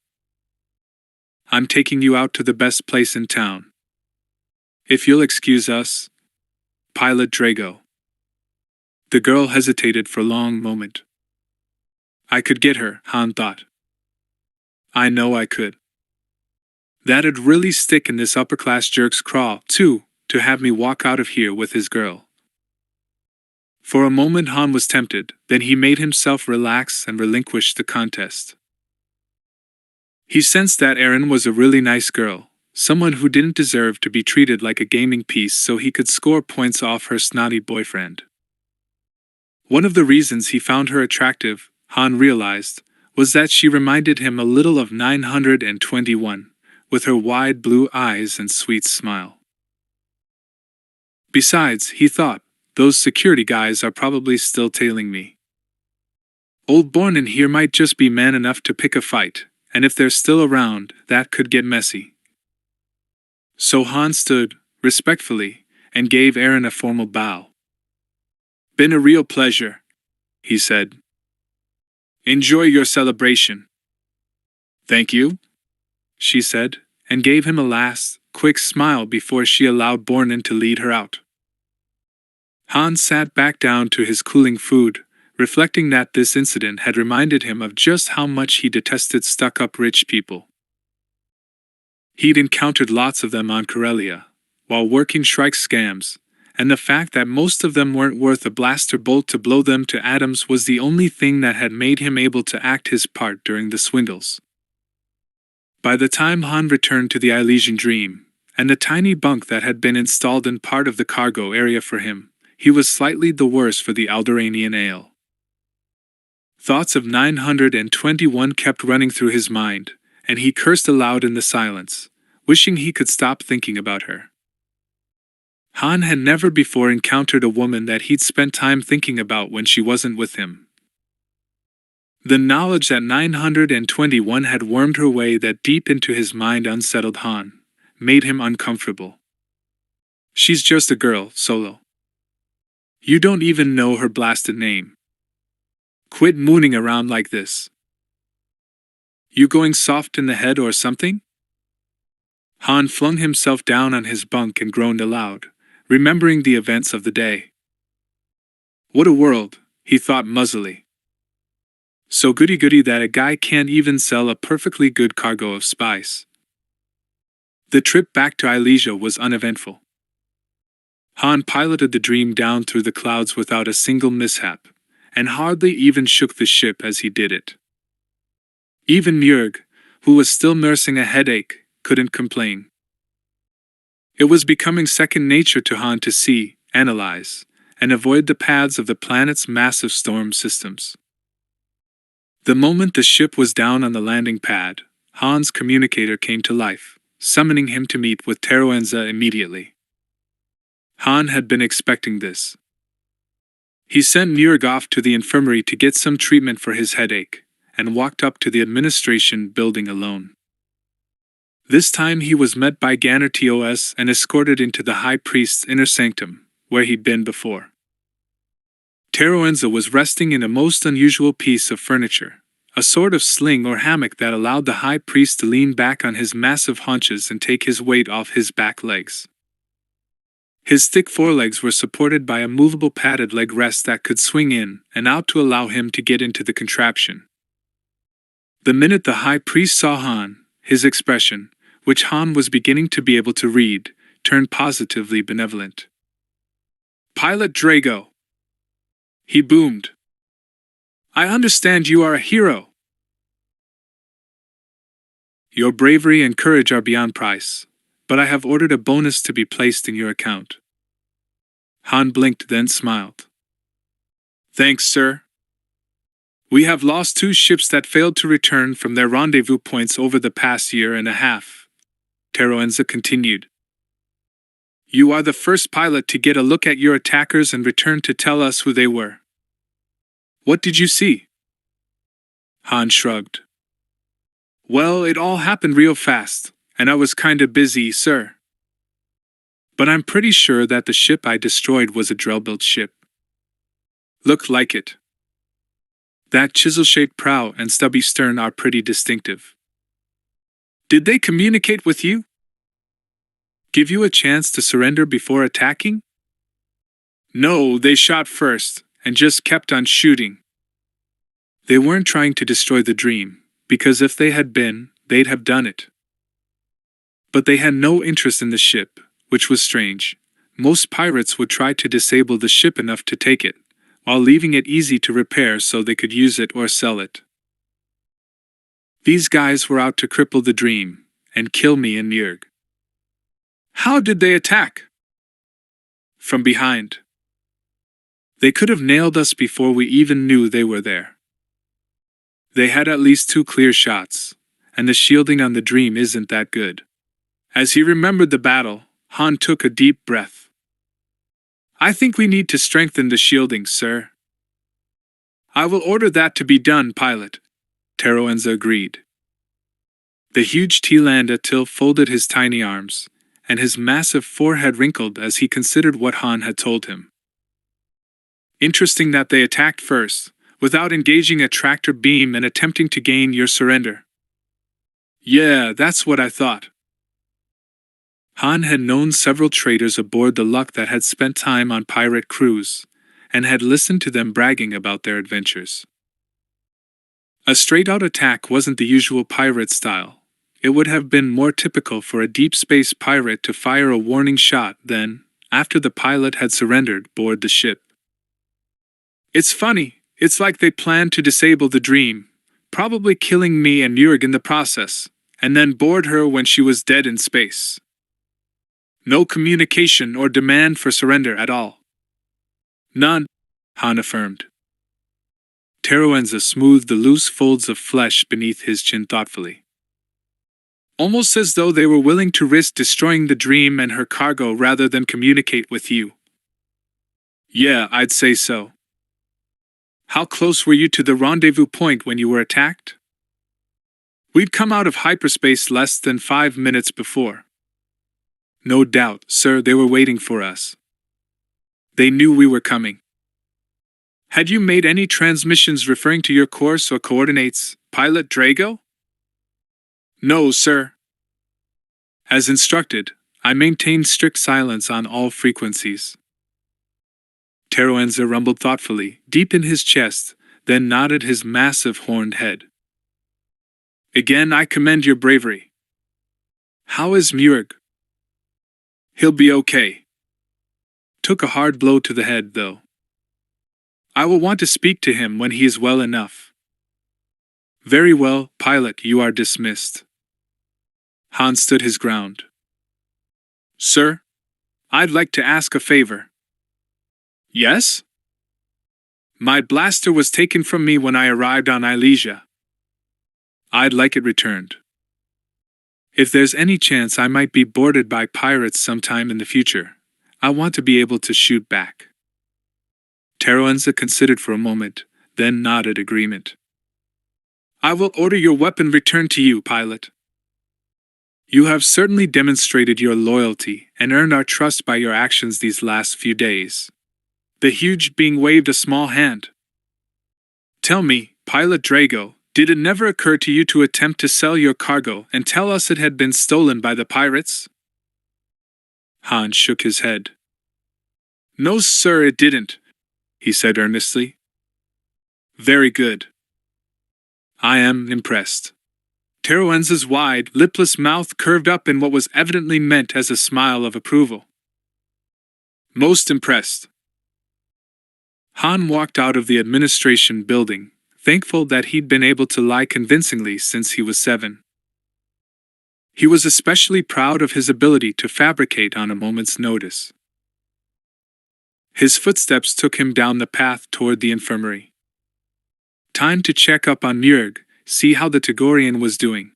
I'm taking you out to the best place in town. If you'll excuse us, Pilot Drago. The girl hesitated for a long moment. I could get her, Han thought. I know I could. That'd really stick in this upper-class jerk's craw, too, to have me walk out of here with his girl. For a moment Han was tempted, then he made himself relax and relinquish the contest. He sensed that Erin was a really nice girl, someone who didn't deserve to be treated like a gaming piece so he could score points off her snotty boyfriend. One of the reasons he found her attractive, Han realized, was that she reminded him a little of 921, with her wide blue eyes and sweet smile. Besides, he thought, those security guys are probably still tailing me. Old Bornen here might just be man enough to pick a fight, and if they're still around, that could get messy. So Han stood, respectfully, and gave Erin a formal bow. Been a real pleasure, he said. Enjoy your celebration. Thank you, she said, and gave him a last, quick smile before she allowed Bornen to lead her out. Han sat back down to his cooling food, reflecting that this incident had reminded him of just how much he detested stuck-up rich people. He'd encountered lots of them on Corellia, while working Shrike scams, and the fact that most of them weren't worth a blaster bolt to blow them to atoms was the only thing that had made him able to act his part during the swindles. By the time Han returned to the Elysian Dream, and the tiny bunk that had been installed in part of the cargo area for him, he was slightly the worse for the Alderaanian ale. Thoughts of 921 kept running through his mind, and he cursed aloud in the silence, wishing he could stop thinking about her. Han had never before encountered a woman that he'd spent time thinking about when she wasn't with him. The knowledge that 921 had wormed her way that deep into his mind unsettled Han, made him uncomfortable. She's just a girl, Solo. You don't even know her blasted name. Quit mooning around like this. You going soft in the head or something? Han flung himself down on his bunk and groaned aloud, remembering the events of the day. What a world, he thought muzzily. So goody-goody that a guy can't even sell a perfectly good cargo of spice. The trip back to Elysia was uneventful. Han piloted the Dream down through the clouds without a single mishap, and hardly even shook the ship as he did it. Even Njurg, who was still nursing a headache, couldn't complain. It was becoming second nature to Han to see, analyze, and avoid the paths of the planet's massive storm systems. The moment the ship was down on the landing pad, Han's communicator came to life, summoning him to meet with Teroenza immediately. Han had been expecting this. He sent Njurg off to the infirmary to get some treatment for his headache, and walked up to the administration building alone. This time he was met by Ganner TOS and escorted into the High Priest's inner sanctum, where he'd been before. Teroenza was resting in a most unusual piece of furniture, a sort of sling or hammock that allowed the High Priest to lean back on his massive haunches and take his weight off his back legs. His thick forelegs were supported by a movable padded leg rest that could swing in and out to allow him to get into the contraption. The minute the High Priest saw Han, his expression, which Han was beginning to be able to read, turned positively benevolent. "Pilot Drago!" he boomed. "I understand you are a hero. Your bravery and courage are beyond price, but I have ordered a bonus to be placed in your account." Han blinked, then smiled. "Thanks, sir. We have lost 2 ships that failed to return from their rendezvous points over the past year and a half," Teroenza continued. "You are the first pilot to get a look at your attackers and return to tell us who they were. What did you see?" Han shrugged. "Well, it all happened real fast, and I was kinda busy, sir. But I'm pretty sure that the ship I destroyed was a Drell-built ship. Looked like it. That chisel-shaped prow and stubby stern are pretty distinctive. Did they communicate with you? Give you a chance to surrender before attacking?" "No, they shot first, and just kept on shooting. They weren't trying to destroy the Dream, because if they had been, they'd have done it. But they had no interest in the ship, which was strange. Most pirates would try to disable the ship enough to take it, while leaving it easy to repair so they could use it or sell it. These guys were out to cripple the Dream, and kill me and Njurg." "How did they attack?" "From behind. They could have nailed us before we even knew they were there. They had at least 2 clear shots, and the shielding on the Dream isn't that good." As he remembered the battle, Han took a deep breath. "I think we need to strengthen the shielding, sir." "I will order that to be done, pilot," Teroenza agreed. The huge T-Landa Till folded his tiny arms, and his massive forehead wrinkled as he considered what Han had told him. "Interesting that they attacked first, without engaging a tractor beam and attempting to gain your surrender." "Yeah, that's what I thought." Han had known several traders aboard the Luck that had spent time on pirate crews, and had listened to them bragging about their adventures. A straight-out attack wasn't the usual pirate style. It would have been more typical for a deep space pirate to fire a warning shot then, after the pilot had surrendered, board the ship. It's funny, it's like they planned to disable the Dream, probably killing me and Jurg in the process, and then board her when she was dead in space. No communication or demand for surrender at all. None, Han affirmed. Teruenza smoothed the loose folds of flesh beneath his chin thoughtfully. Almost as though they were willing to risk destroying the Dream and her cargo rather than communicate with you. Yeah, I'd say so. How close were you to the rendezvous point when you were attacked? We'd come out of hyperspace less than 5 minutes before. No doubt, sir, they were waiting for us. They knew we were coming. Had you made any transmissions referring to your course or coordinates, Pilot Drago? No, sir. As instructed, I maintained strict silence on all frequencies. Teruenza rumbled thoughtfully, deep in his chest, then nodded his massive horned head. Again, I commend your bravery. How is Murg? He'll be okay. Took a hard blow to the head, though. I will want to speak to him when he is well enough. Very well, pilot, you are dismissed. Han stood his ground. Sir, I'd like to ask a favor. Yes? My blaster was taken from me when I arrived on Ilesia. I'd like it returned. If there's any chance I might be boarded by pirates sometime in the future, I want to be able to shoot back. Teruenza considered for a moment, then nodded agreement. I will order your weapon returned to you, pilot. You have certainly demonstrated your loyalty and earned our trust by your actions these last few days. The huge being waved a small hand. Tell me, Pilot Drago, did it never occur to you to attempt to sell your cargo and tell us it had been stolen by the pirates? Han shook his head. No, sir, it didn't, he said earnestly. Very good. I am impressed. Teruenza's wide, lipless mouth curved up in what was evidently meant as a smile of approval. Most impressed. Han walked out of the administration building, thankful that he'd been able to lie convincingly since he was 7. He was especially proud of his ability to fabricate on a moment's notice. His footsteps took him down the path toward the infirmary. Time to check up on Murg, see how the Tagorian was doing.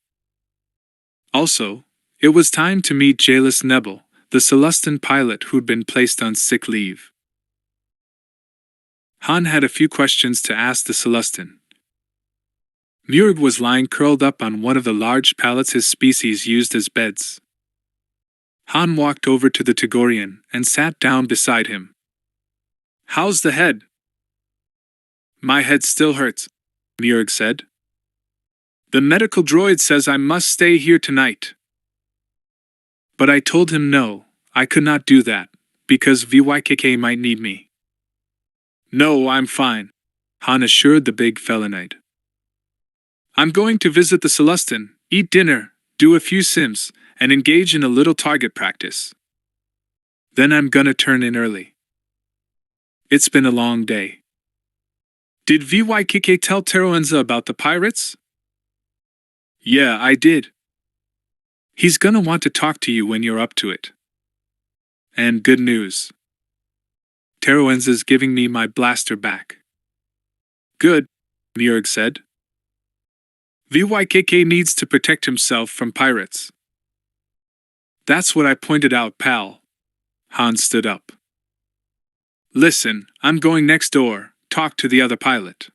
Also, it was time to meet Jalis Nebel, the Celestin pilot who'd been placed on sick leave. Han had a few questions to ask the Celestin. Murg was lying curled up on one of the large pallets his species used as beds. Han walked over to the Tagorian and sat down beside him. How's the head? My head still hurts, Murg said. The medical droid says I must stay here tonight. But I told him no, I could not do that, because VYKK might need me. No, I'm fine, Han assured the big felonite. I'm going to visit the Celestin, eat dinner, do a few sims, and engage in a little target practice. Then I'm gonna turn in early. It's been a long day. Did VYKK tell Teruenza about the pirates? Yeah, I did. He's gonna want to talk to you when you're up to it. And good news. Teruenza's giving me my blaster back. Good, Murg said. VYKK needs to protect himself from pirates. That's what I pointed out, pal. Han stood up. Listen, I'm going next door, talk to the other pilot.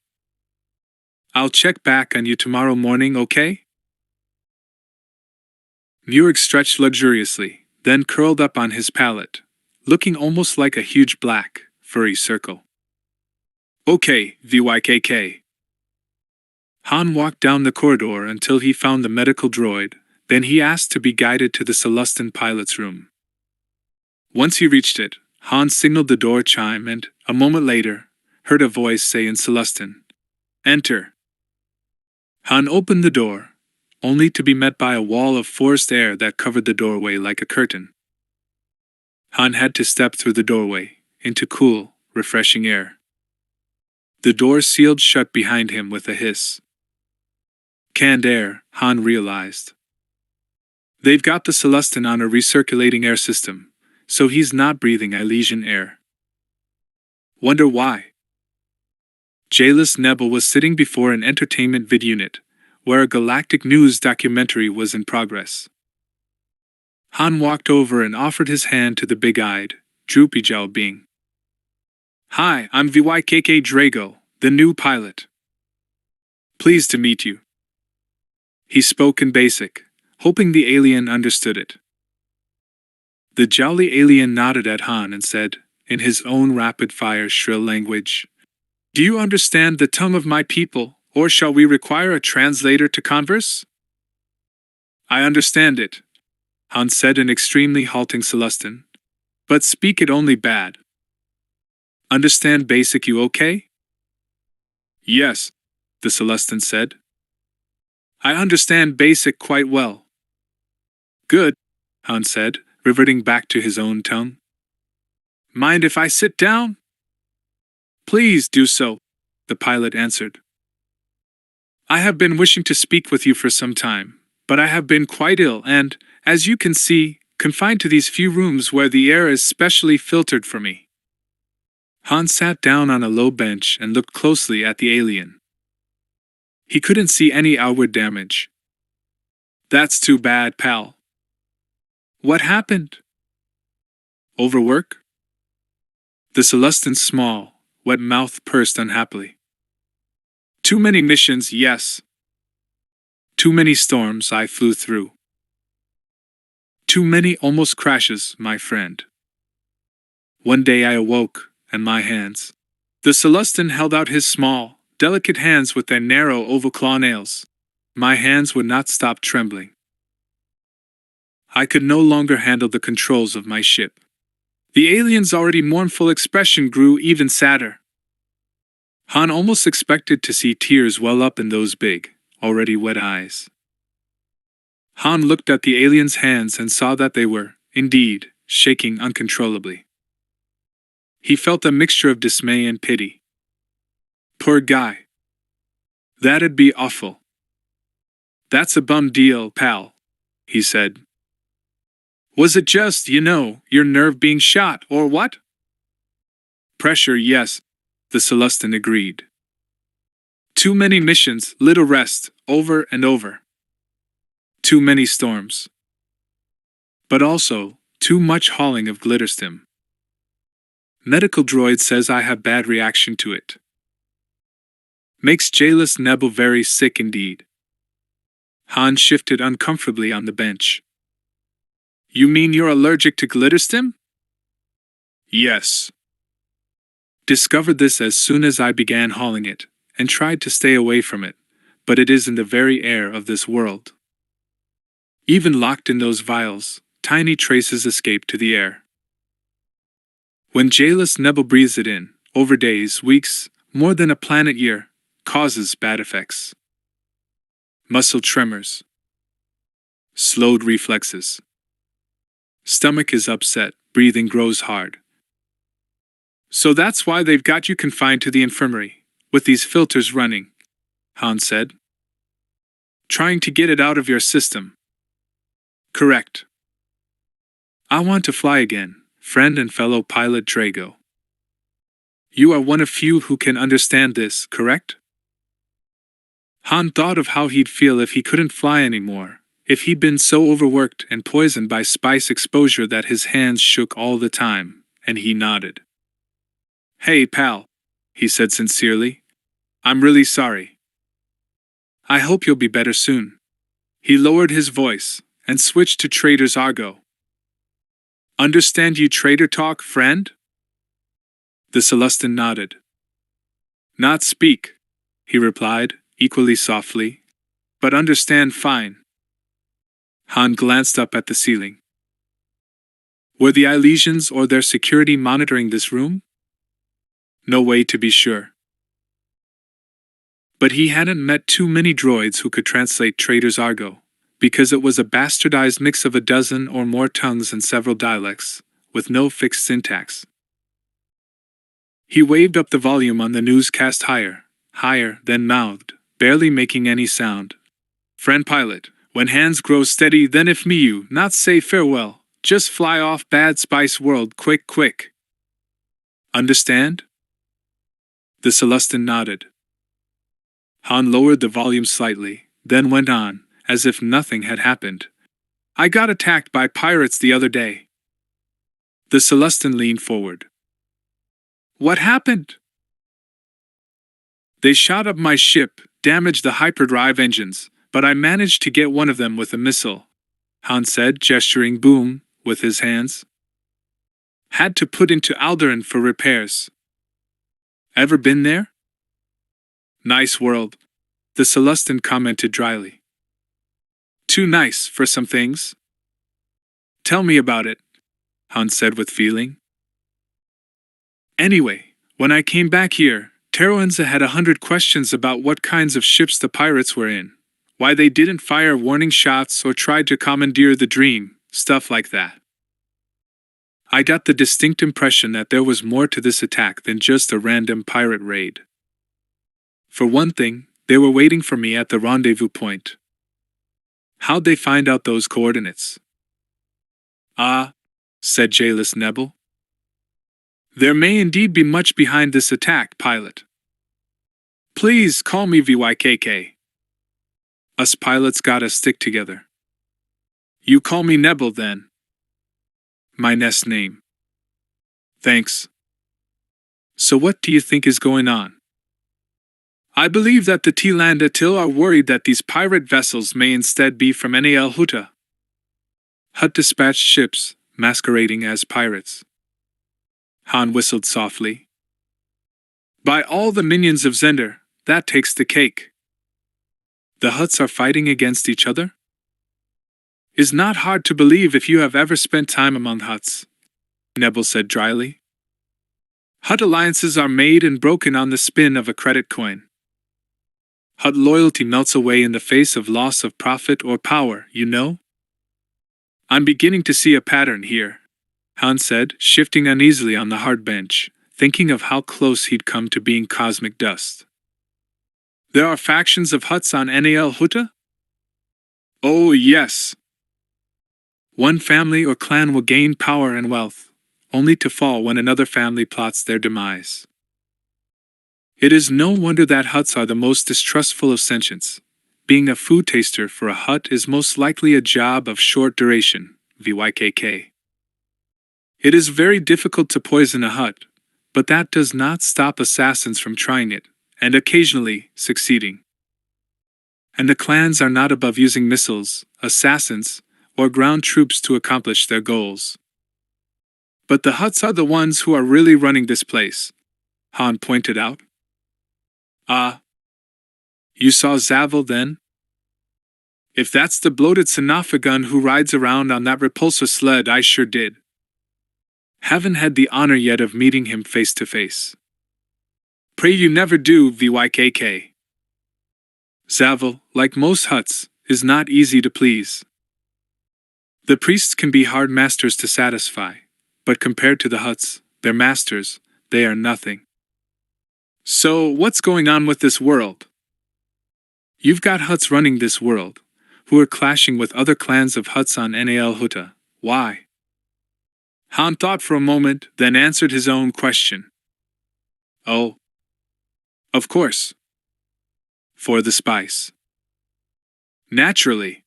I'll check back on you tomorrow morning, okay? Murg stretched luxuriously, then curled up on his pallet, looking almost like a huge black, furry circle. Okay, VYKK. Han walked down the corridor until he found the medical droid, then he asked to be guided to the Celestin pilot's room. Once he reached it, Han signaled the door chime and, a moment later, heard a voice say in Celestin, "Enter." Han opened the door, only to be met by a wall of forced air that covered the doorway like a curtain. Han had to step through the doorway, into cool, refreshing air. The door sealed shut behind him with a hiss. Canned air, Han realized. They've got the Celestin on a recirculating air system, so he's not breathing Elysian air. Wonder why? Jailus Nebel was sitting before an entertainment vid unit, where a galactic news documentary was in progress. Han walked over and offered his hand to the big-eyed, droopy-jowled being. "Hi, I'm VYKK Drago, the new pilot. Pleased to meet you." He spoke in basic, hoping the alien understood it. The jolly alien nodded at Han and said, in his own rapid-fire shrill language, "Do you understand the tongue of my people, or shall we require a translator to converse?" "I understand it," Han said in extremely halting Celestin, "but speak it only bad." "Understand basic, you okay?" "Yes," the Celestin said. "I understand basic quite well." "Good," Han said, reverting back to his own tongue. "Mind if I sit down?" "Please do so," the pilot answered. "I have been wishing to speak with you for some time, but I have been quite ill and, as you can see, confined to these few rooms where the air is specially filtered for me." Han sat down on a low bench and looked closely at the alien. He couldn't see any outward damage. "That's too bad, pal." "What happened?" "Overwork?" The Celestin's small, wet mouth pursed unhappily. "Too many missions, yes. Too many storms I flew through. Too many almost crashes, my friend. One day I awoke, and my hands..." The Celestin held out his small, delicate hands with their narrow oval claw nails. "My hands would not stop trembling. I could no longer handle the controls of my ship." The alien's already mournful expression grew even sadder. Han almost expected to see tears well up in those big, already wet eyes. Han looked at the alien's hands and saw that they were, indeed, shaking uncontrollably. He felt a mixture of dismay and pity. Poor guy. That'd be awful. "That's a bum deal, pal," he said. "Was it just, your nerve being shot, or what?" "Pressure, yes," the Celestin agreed. "Too many missions, little rest, over and over. Too many storms. But also, too much hauling of glitterstim. Medical droid says I have bad reaction to it. Makes Jailus Nebel very sick indeed." Han shifted uncomfortably on the bench. "You mean you're allergic to glitterstim?" "Yes. Discovered this as soon as I began hauling it, and tried to stay away from it, but it is in the very air of this world. Even locked in those vials, tiny traces escape to the air. When Jailus Nebel breathes it in, over days, weeks, more than a planet year, causes bad effects. Muscle tremors. Slowed reflexes. Stomach is upset, breathing grows hard. So that's why they've got you confined to the infirmary, with these filters running," Han said. "Trying to get it out of your system." "Correct. I want to fly again, friend and fellow pilot Drago. You are one of few who can understand this, correct?" Han thought of how he'd feel if he couldn't fly anymore, if he'd been so overworked and poisoned by spice exposure that his hands shook all the time, and he nodded. "Hey, pal," he said sincerely. "I'm really sorry. I hope you'll be better soon." He lowered his voice, and switched to trader's argot. "Understand you trader talk, friend?" The Celestin nodded. "Not speak," he replied, equally softly, "but understand fine." Han glanced up at the ceiling. Were the Ilesians or their security monitoring this room? No way to be sure. But he hadn't met too many droids who could translate Trader's argot, because it was a bastardized mix of a dozen or more tongues and several dialects, with no fixed syntax. He waved up the volume on the newscast higher, then mouthed, barely making any sound. Friend pilot, when hands grow steady, then if me you not say farewell, just fly off bad spice world quick. Understand? The Celestin nodded. Han lowered the volume slightly, then went on, as if nothing had happened. I got attacked by pirates the other day. The Celestin leaned forward. What happened? They shot up my ship, damaged the hyperdrive engines, but I managed to get one of them with a missile, Han said, gesturing boom with his hands. Had to put into Alderaan for repairs. Ever been there? Nice world, the Celestin commented dryly. Too nice for some things. Tell me about it, Han said with feeling. Anyway, when I came back here, Teroenza had 100 questions about what kinds of ships the pirates were in, why they didn't fire warning shots or tried to commandeer the Dream, stuff like that. I got the distinct impression that there was more to this attack than just a random pirate raid. For one thing, they were waiting for me at the rendezvous point. How'd they find out those coordinates? Ah, said Jaelus Nebel. There may indeed be much behind this attack, pilot. Please call me VYKK. Us pilots gotta stick together. You call me Nebel then. My nest name. Thanks. So what do you think is going on? I believe that the Tlandil are worried that these pirate vessels may instead be from Nal Hutta. Hutt dispatched ships, masquerading as pirates. Han whistled softly. By all the minions of Zender, that takes the cake. The Hutts are fighting against each other? Is not hard to believe if you have ever spent time among Hutts, Nebel said dryly. Hutt alliances are made and broken on the spin of a credit coin. Hutt loyalty melts away in the face of loss of profit or power, you know? I'm beginning to see a pattern here, Han said, shifting uneasily on the hard bench, thinking of how close he'd come to being cosmic dust. There are factions of Hutts on Nal Hutta? Oh, yes. One family or clan will gain power and wealth, only to fall when another family plots their demise. It is no wonder that Hutts are the most distrustful of sentience. Being a food taster for a Hutt is most likely a job of short duration, VYKK. It is very difficult to poison a Hutt, but that does not stop assassins from trying it, and occasionally succeeding. And the clans are not above using missiles, assassins, or ground troops to accomplish their goals. But the Hutts are the ones who are really running this place, Han pointed out. Ah. You saw Zavel then? If that's the bloated Sanophagun who rides around on that repulsor sled, I sure did. Haven't had the honor yet of meeting him face to face. Pray you never do, VYKK. Zavel, like most Hutts, is not easy to please. The priests can be hard masters to satisfy, but compared to the Hutts, their masters, they are nothing. So, what's going on with this world? You've got Hutts running this world, who are clashing with other clans of Hutts on Nal Hutta. Why? Han thought for a moment, then answered his own question. Oh. Of course. For the spice. Naturally.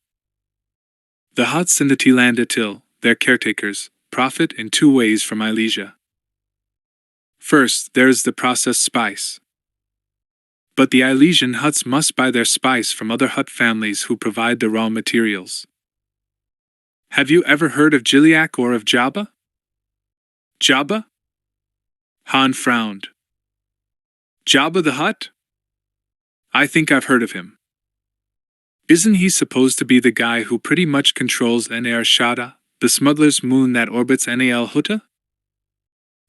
The Hutts and the Tlandil, their caretakers, profit in two ways from Ilesia. First, there is the processed spice. But the Ilesian Hutts must buy their spice from other Hutt families who provide the raw materials. Have you ever heard of Giliac or of Jabba? Jabba? Han frowned. Jabba the Hutt? I think I've heard of him. Isn't he supposed to be the guy who pretty much controls Nar Shaddaa, the smuggler's moon that orbits Nal Huta?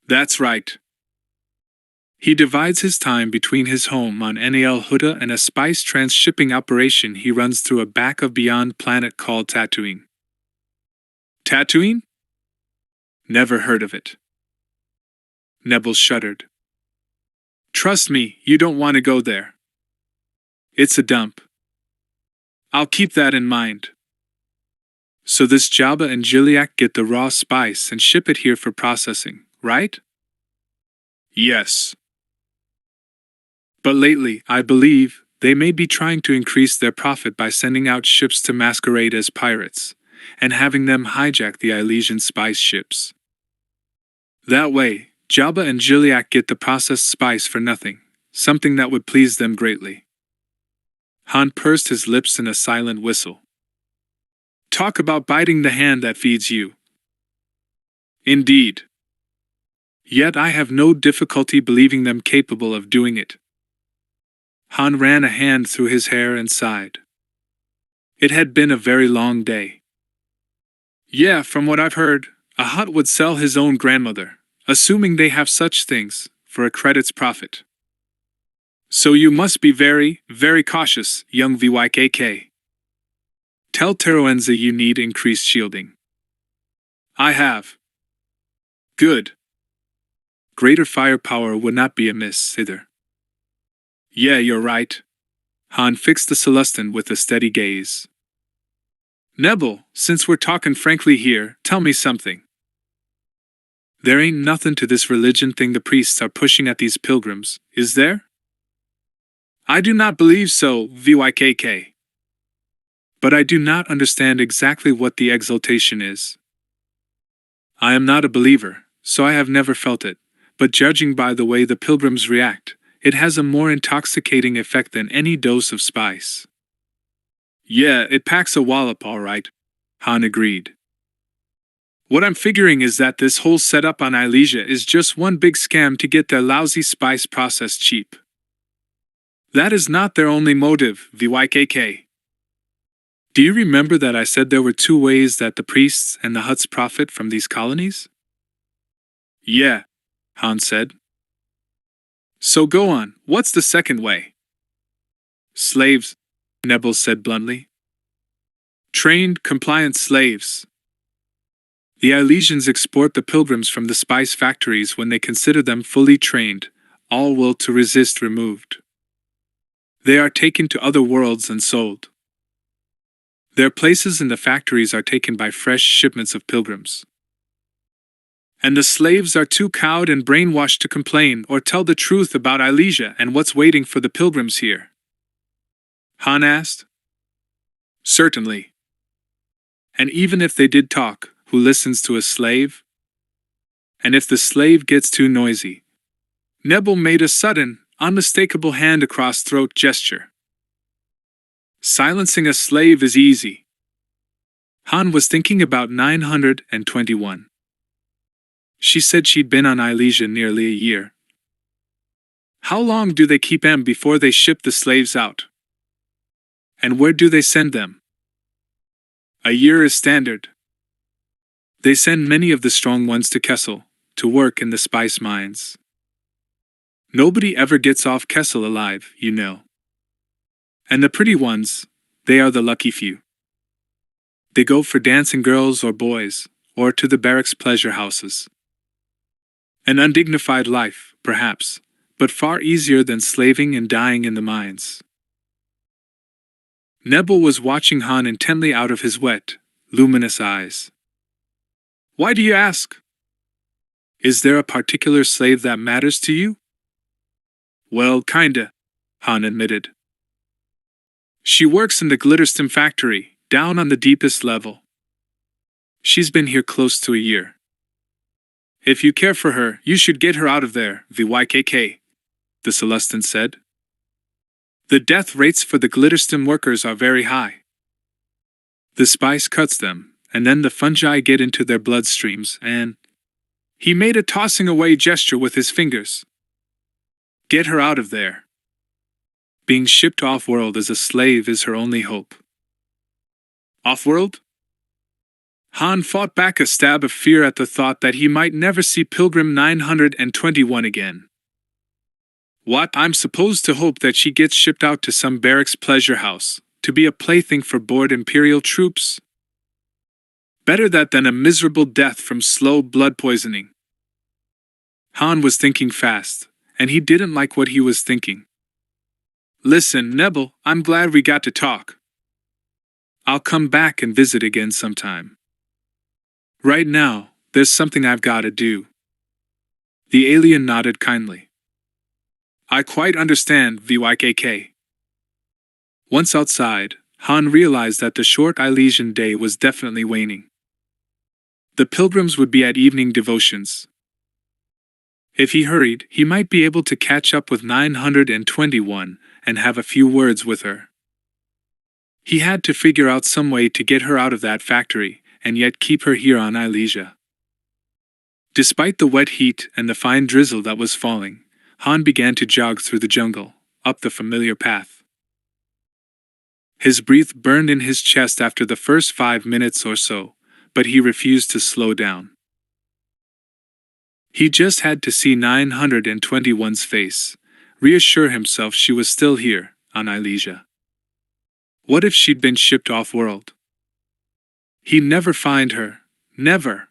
That's right. He divides his time between his home on Nal Huta and a spice transshipping operation he runs through a back of beyond planet called Tatooine. Tatooine? Never heard of it. Nebel shuddered. Trust me, you don't want to go there. It's a dump. I'll keep that in mind. So this Jabba and Jiliak get the raw spice and ship it here for processing, right? Yes. But lately, I believe, they may be trying to increase their profit by sending out ships to masquerade as pirates, and having them hijack the Elysian spice ships. That way, Jabba and Jiliak get the processed spice for nothing, something that would please them greatly. Han pursed his lips in a silent whistle. Talk about biting the hand that feeds you. Indeed. Yet I have no difficulty believing them capable of doing it. Han ran a hand through his hair and sighed. It had been a very long day. Yeah, from what I've heard, a Hutt would sell his own grandmother, assuming they have such things, for a credit's profit. So you must be very, very cautious, young VYKK. Tell Teroenza you need increased shielding. I have. Good. Greater firepower would not be amiss, either. Yeah, you're right. Han fixed the Celestin with a steady gaze. Nebel, since we're talking frankly here, tell me something. There ain't nothing to this religion thing the priests are pushing at these pilgrims, is there? I do not believe so, VYKK. But I do not understand exactly what the exaltation is. I am not a believer, so I have never felt it, but judging by the way the pilgrims react, it has a more intoxicating effect than any dose of spice. Yeah, it packs a wallop all right, Han agreed. What I'm figuring is that this whole setup on Ilesia is just one big scam to get their lousy spice processed cheap. That is not their only motive, VYKK. Do you remember that I said there were two ways that the priests and the Hutts profit from these colonies? Yeah, Han said. So go on, what's the second way? Slaves, Nebel said bluntly. Trained, compliant slaves. The Ilesians export the pilgrims from the spice factories when they consider them fully trained, all will to resist removed. They are taken to other worlds and sold. Their places in the factories are taken by fresh shipments of pilgrims. And the slaves are too cowed and brainwashed to complain or tell the truth about Ilesia and what's waiting for the pilgrims here. Han asked. Certainly. And even if they did talk, who listens to a slave? And if the slave gets too noisy? Nebel made a sudden, unmistakable hand-across throat gesture. Silencing a slave is easy. Han was thinking about 921. She said she'd been on Ilesia nearly a year. How long do they keep them before they ship the slaves out? And where do they send them? A year is standard. They send many of the strong ones to Kessel, to work in the spice mines. Nobody ever gets off Kessel alive, you know. And the pretty ones, they are the lucky few. They go for dancing girls or boys, or to the barracks pleasure houses. An undignified life, perhaps, but far easier than slaving and dying in the mines. Nebel was watching Han intently out of his wet, luminous eyes. Why do you ask? Is there a particular slave that matters to you? Well, kinda, Han admitted. She works in the Glitterstim factory, down on the deepest level. She's been here close to a year. If you care for her, you should get her out of there, VYKK, the Celestin said. The death rates for the Glitterstim workers are very high. The spice cuts them, and then the fungi get into their bloodstreams and... He made a tossing away gesture with his fingers. Get her out of there. Being shipped off-world as a slave is her only hope. Off-world? Han fought back a stab of fear at the thought that he might never see Pilgrim 921 again. What? I'm supposed to hope that she gets shipped out to some barracks pleasure house, to be a plaything for bored Imperial troops? Better that than a miserable death from slow blood poisoning. Han was thinking fast, and he didn't like what he was thinking. Listen, Nebel, I'm glad we got to talk. I'll come back and visit again sometime. Right now, there's something I've got to do. The alien nodded kindly. I quite understand, VYKK. Once outside, Han realized that the short Elysian day was definitely waning. The pilgrims would be at evening devotions. If he hurried, he might be able to catch up with 921 and have a few words with her. He had to figure out some way to get her out of that factory, and yet keep her here on Ilesia. Despite the wet heat and the fine drizzle that was falling, Han began to jog through the jungle, up the familiar path. His breath burned in his chest after the first 5 minutes or so, but he refused to slow down. He just had to see 921's face, reassure himself she was still here, on Ilesia. What if she'd been shipped off-world? He'd never find her, never.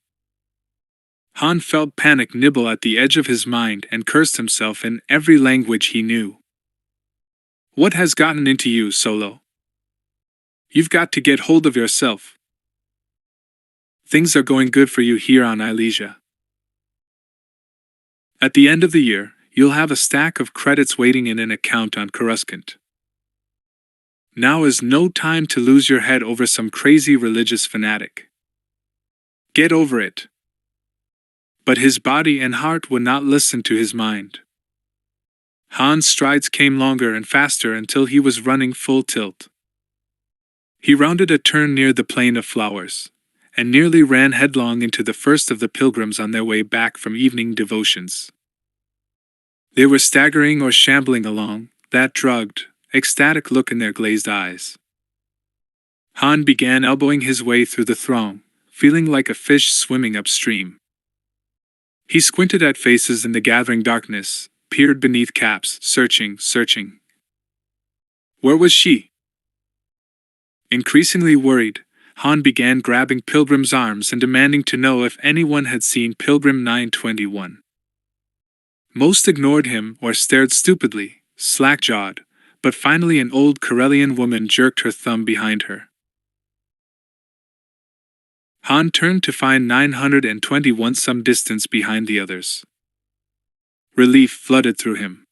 Han felt panic nibble at the edge of his mind and cursed himself in every language he knew. What has gotten into you, Solo? You've got to get hold of yourself. Things are going good for you here on Ilesia. At the end of the year, you'll have a stack of credits waiting in an account on Coruscant. Now is no time to lose your head over some crazy religious fanatic. Get over it. But his body and heart would not listen to his mind. Han's strides came longer and faster until he was running full tilt. He rounded a turn near the Plain of Flowers, and nearly ran headlong into the first of the pilgrims on their way back from evening devotions. They were staggering or shambling along, that drugged, ecstatic look in their glazed eyes. Han began elbowing his way through the throng, feeling like a fish swimming upstream. He squinted at faces in the gathering darkness, peered beneath caps, searching. Where was she? Increasingly worried, Han began grabbing Pilgrim's arms and demanding to know if anyone had seen Pilgrim 921. Most ignored him or stared stupidly, slack-jawed, but finally an old Corellian woman jerked her thumb behind her. Han turned to find 921 some distance behind the others. Relief flooded through him.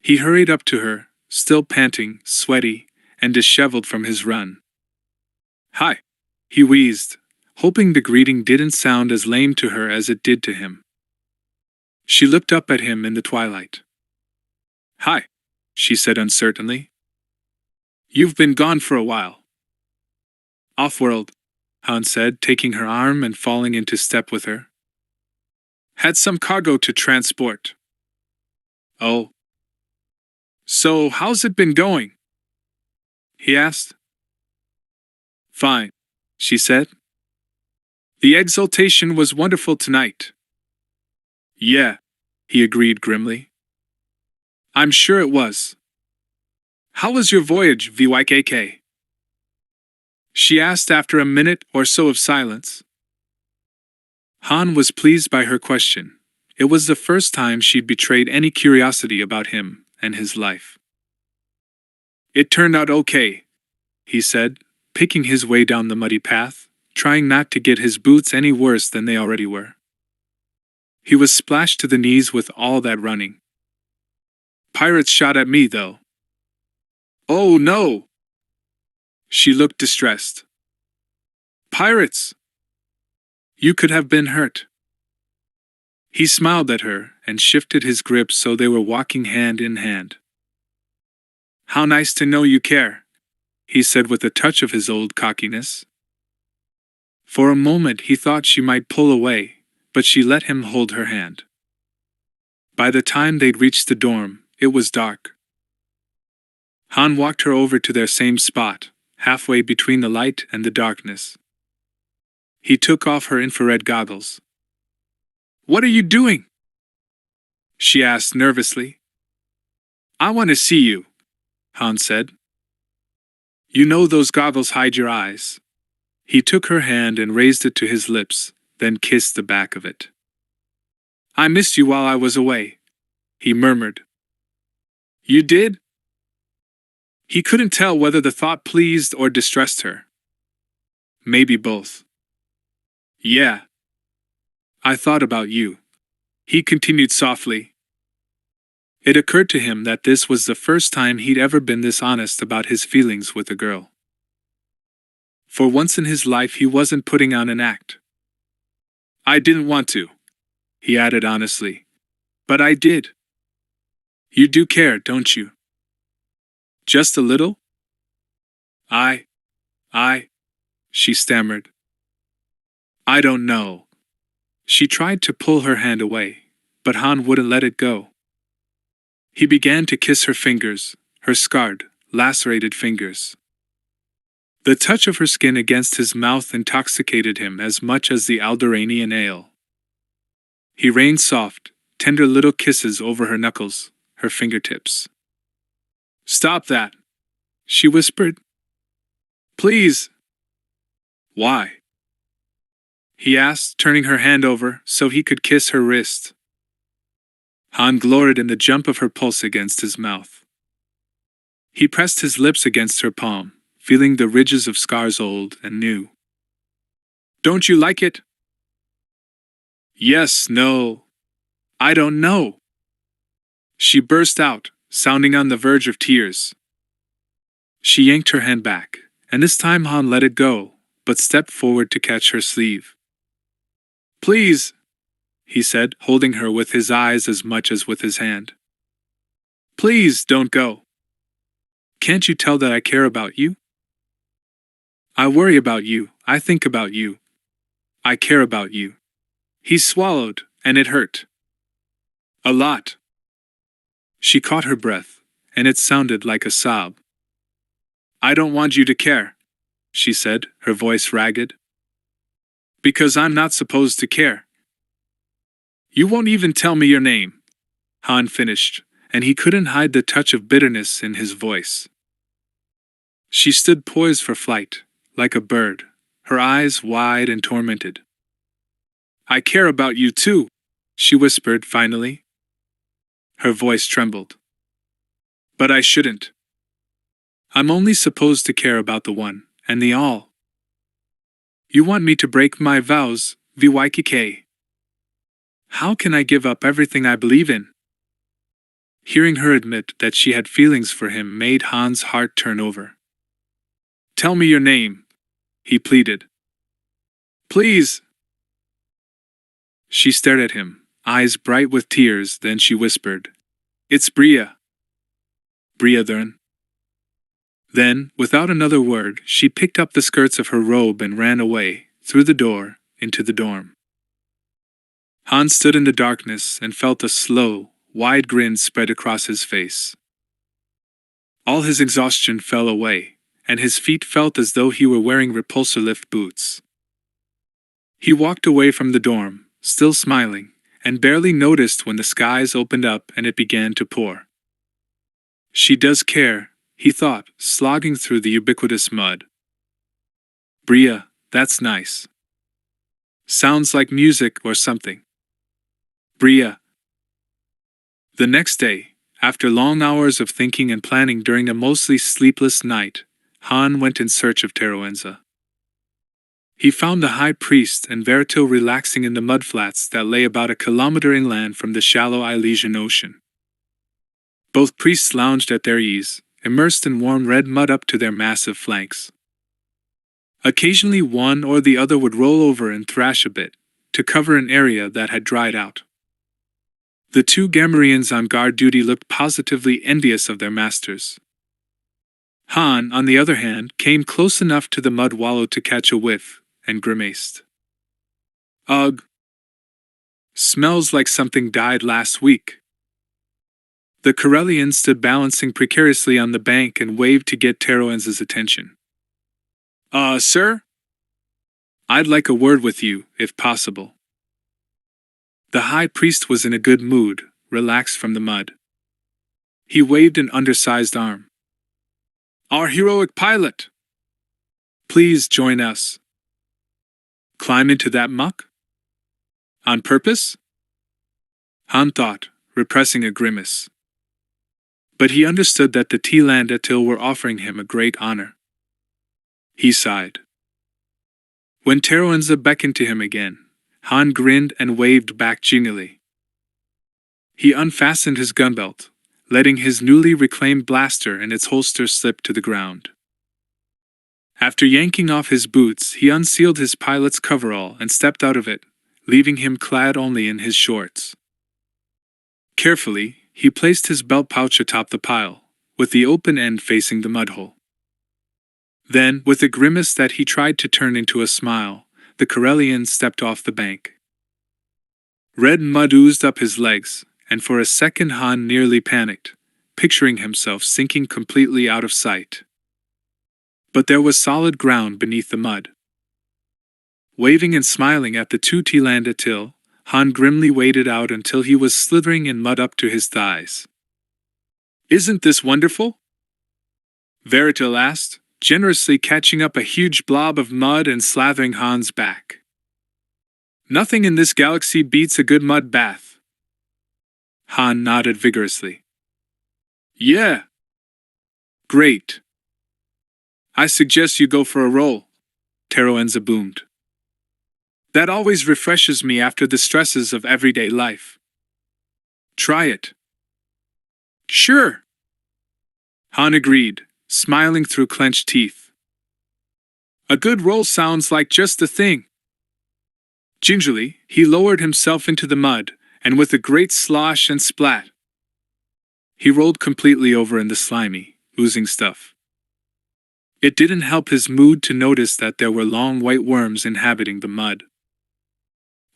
He hurried up to her, still panting, sweaty, and disheveled from his run. Hi, he wheezed, hoping the greeting didn't sound as lame to her as it did to him. She looked up at him in the twilight. Hi, she said uncertainly. You've been gone for a while. Off-world, Han said, taking her arm and falling into step with her. Had some cargo to transport. Oh. So, how's it been going? He asked. Fine, she said. The exaltation was wonderful tonight. Yeah, he agreed grimly. I'm sure it was. How was your voyage, VYKK? She asked after a minute or so of silence. Han was pleased by her question. It was the first time she'd betrayed any curiosity about him and his life. It turned out okay, he said, picking his way down the muddy path, trying not to get his boots any worse than they already were. He was splashed to the knees with all that running. Pirates shot at me, though. Oh no! She looked distressed. Pirates! You could have been hurt. He smiled at her and shifted his grip so they were walking hand in hand. How nice to know you care, he said with a touch of his old cockiness. For a moment he thought she might pull away, but she let him hold her hand. By the time they'd reached the dorm, it was dark. Han walked her over to their same spot, halfway between the light and the darkness. He took off her infrared goggles. "What are you doing?" she asked nervously. "I want to see you," Han said. "You know those goggles hide your eyes." He took her hand and raised it to his lips, then kissed the back of it. "I missed you while I was away," he murmured. "You did?" He couldn't tell whether the thought pleased or distressed her. Maybe both. "Yeah. I thought about you," he continued softly. It occurred to him that this was the first time he'd ever been this honest about his feelings with a girl. For once in his life he wasn't putting on an act. "I didn't want to," he added honestly. "But I did." "You do care, don't you?" "Just a little?" I, she stammered. "I don't know." She tried to pull her hand away, but Han wouldn't let it go. He began to kiss her fingers, her scarred, lacerated fingers. The touch of her skin against his mouth intoxicated him as much as the Alderaanian ale. He rained soft, tender little kisses over her knuckles, her fingertips. "Stop that," she whispered. "Please." "Why?" he asked, turning her hand over so he could kiss her wrist. Han gloried in the jump of her pulse against his mouth. He pressed his lips against her palm, feeling the ridges of scars old and new. "Don't you like it?" "Yes, no. I don't know." She burst out, sounding on the verge of tears. She yanked her hand back, and this time Han let it go, but stepped forward to catch her sleeve. "Please," he said, holding her with his eyes as much as with his hand. "Please don't go. Can't you tell that I care about you? I worry about you, I think about you. I care about you." He swallowed, and it hurt. A lot. She caught her breath, and it sounded like a sob. "I don't want you to care," she said, her voice ragged. "Because I'm not supposed to care." "You won't even tell me your name," Han finished, and he couldn't hide the touch of bitterness in his voice. She stood poised for flight, like a bird, her eyes wide and tormented. "I care about you too," she whispered finally. Her voice trembled. "But I shouldn't. I'm only supposed to care about the one, and the all. You want me to break my vows, VYKK. How can I give up everything I believe in?" Hearing her admit that she had feelings for him made Han's heart turn over. "Tell me your name," he pleaded. "Please." She stared at him, eyes bright with tears, then she whispered, "It's Bria." "Briathern." Then, without another word, she picked up the skirts of her robe and ran away, through the door, into the dorm. Han stood in the darkness and felt a slow, wide grin spread across his face. All his exhaustion fell away, and his feet felt as though he were wearing repulsor lift boots. He walked away from the dorm, still smiling, and barely noticed when the skies opened up and it began to pour. She does care, he thought, slogging through the ubiquitous mud. Bria, that's nice. Sounds like music or something. Bria. The next day, after long hours of thinking and planning during a mostly sleepless night, Han went in search of Teroenza. He found the high priest and Verito relaxing in the mudflats that lay about a kilometer inland from the shallow Ilesian Ocean. Both priests lounged at their ease, immersed in warm red mud up to their massive flanks. Occasionally one or the other would roll over and thrash a bit, to cover an area that had dried out. The two Gamorreans on guard duty looked positively envious of their masters. Han, on the other hand, came close enough to the mud wallow to catch a whiff, and grimaced. "Ugh. Smells like something died last week." The Corellian stood balancing precariously on the bank and waved to get Teroenza's attention. Sir?" I'd like a word with you, if possible. The high priest was in a good mood, relaxed from the mud. He waved an undersized arm. Our heroic pilot! Please join us. Climb into that muck? On purpose? Han thought, repressing a grimace. But he understood that the Tlandatil were offering him a great honor. He sighed. When Teroenza beckoned to him again, Han grinned and waved back genially. He unfastened his gunbelt, letting his newly reclaimed blaster and its holster slip to the ground. After yanking off his boots, he unsealed his pilot's coverall and stepped out of it, leaving him clad only in his shorts. Carefully, he placed his belt pouch atop the pile, with the open end facing the mudhole. Then, with a grimace that he tried to turn into a smile, the Corellian stepped off the bank. Red mud oozed up his legs, and for a second Han nearly panicked, picturing himself sinking completely out of sight. But there was solid ground beneath the mud. Waving and smiling at the two Tlandatil, Han grimly waded out until he was slithering in mud up to his thighs. Isn't this wonderful? Veritil asked, generously catching up a huge blob of mud and slathering Han's back. Nothing in this galaxy beats a good mud bath. Han nodded vigorously. Yeah. Great. I suggest you go for a roll, Teroenza boomed. That always refreshes me after the stresses of everyday life. Try it. Sure. Han agreed, smiling through clenched teeth. A good roll sounds like just the thing. Gingerly, he lowered himself into the mud, and with a great slosh and splat, he rolled completely over in the slimy, oozing stuff. It didn't help his mood to notice that there were long white worms inhabiting the mud.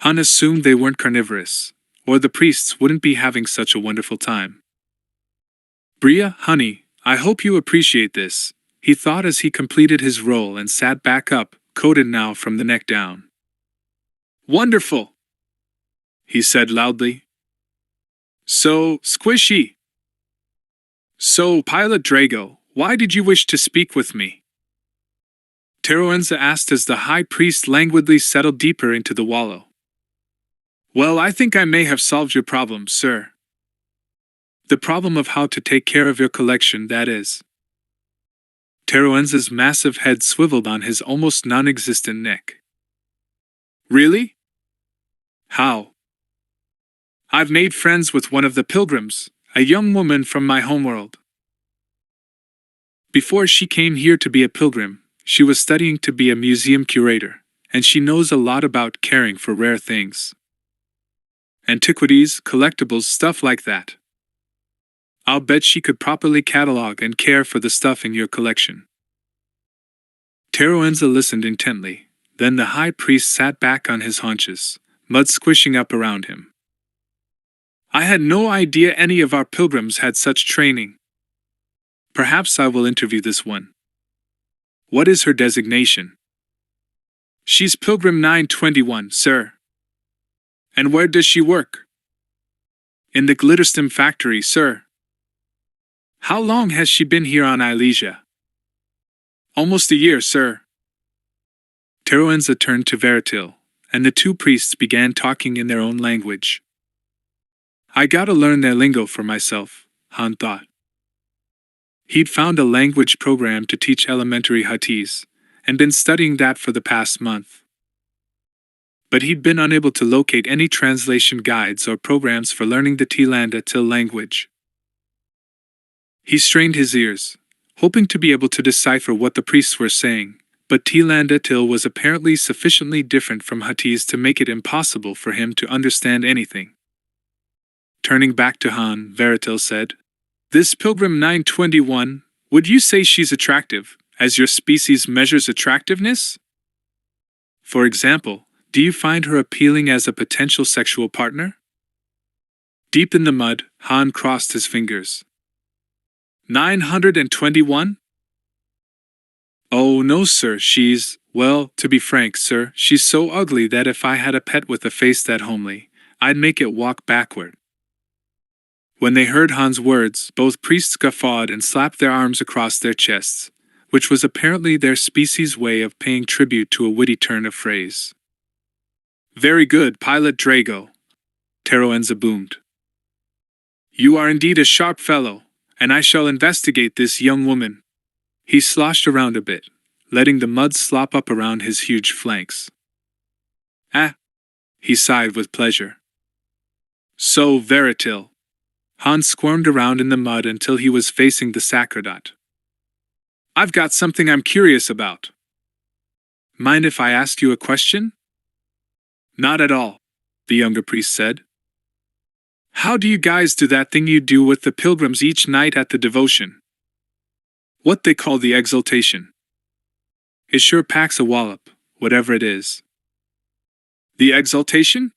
Han assumed they weren't carnivorous, or the priests wouldn't be having such a wonderful time. Bria, honey, I hope you appreciate this, he thought as he completed his roll and sat back up, coated now from the neck down. Wonderful, he said loudly. So, squishy. So, Pilot Drago, why did you wish to speak with me? Teroenza asked as the high priest languidly settled deeper into the wallow. Well, I think I may have solved your problem, sir. The problem of how to take care of your collection, that is. Teroenza's massive head swiveled on his almost non-existent neck. Really? How? I've made friends with one of the pilgrims, a young woman from my homeworld. Before she came here to be a pilgrim, she was studying to be a museum curator, and she knows a lot about caring for rare things. Antiquities, collectibles, stuff like that. I'll bet she could properly catalog and care for the stuff in your collection. Teroenza listened intently, then the high priest sat back on his haunches, mud squishing up around him. I had no idea any of our pilgrims had such training. Perhaps I will interview this one. What is her designation? She's Pilgrim 921, sir. And where does she work? In the Glitterstem factory, sir. How long has she been here on Ilesia? Almost a year, sir. Teroenza turned to Veritil, and the two priests began talking in their own language. I gotta learn their lingo for myself, Han thought. He'd found a language program to teach elementary Huttese, and been studying that for the past month. But he'd been unable to locate any translation guides or programs for learning the Tlandatil language. He strained his ears, hoping to be able to decipher what the priests were saying, but Tlandatil was apparently sufficiently different from Huttese to make it impossible for him to understand anything. Turning back to Han, Veritil said, This Pilgrim 921, would you say she's attractive, as your species measures attractiveness? For example, do you find her appealing as a potential sexual partner? Deep in the mud, Han crossed his fingers. 921? Oh no, sir, she's, Well, to be frank, sir, she's so ugly that if I had a pet with a face that homely, I'd make it walk backward. When they heard Han's words, both priests guffawed and slapped their arms across their chests, which was apparently their species' way of paying tribute to a witty turn of phrase. Very good, Pilot Drago, Teroenza boomed. You are indeed a sharp fellow, and I shall investigate this young woman. He sloshed around a bit, letting the mud slop up around his huge flanks. Ah, he sighed with pleasure. So, Veritil. Han squirmed around in the mud until he was facing the sacerdote. I've got something I'm curious about. Mind if I ask you a question? Not at all, the younger priest said. How do you guys do that thing you do with the pilgrims each night at the devotion? What they call the exaltation. It sure packs a wallop, whatever it is. The exaltation?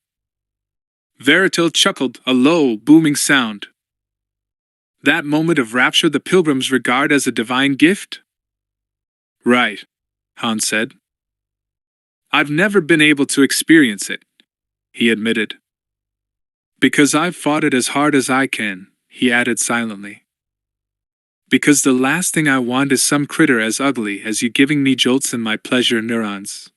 Veritil chuckled, a low, booming sound. That moment of rapture the pilgrims regard as a divine gift? Right, Han said. I've never been able to experience it, he admitted. Because I've fought it as hard as I can, he added silently. Because the last thing I want is some critter as ugly as you giving me jolts in my pleasure neurons.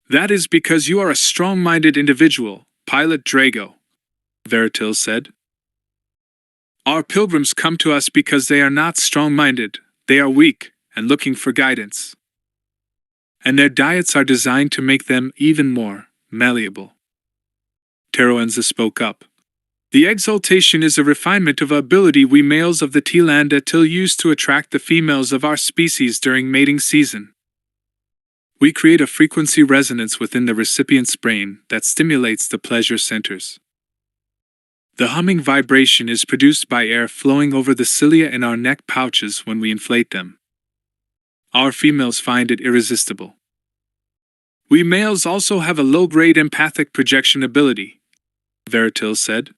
That is because you are a strong-minded individual, Pilot Drago, Veritil said. Our pilgrims come to us because they are not strong-minded, they are weak and looking for guidance. And their diets are designed to make them even more malleable. Teroenza spoke up. The exaltation is a refinement of ability we males of the T-Landa use to attract the females of our species during mating season. We create a frequency resonance within the recipient's brain that stimulates the pleasure centers. The humming vibration is produced by air flowing over the cilia in our neck pouches when we inflate them. Our females find it irresistible. We males also have a low-grade empathic projection ability, Veritil said.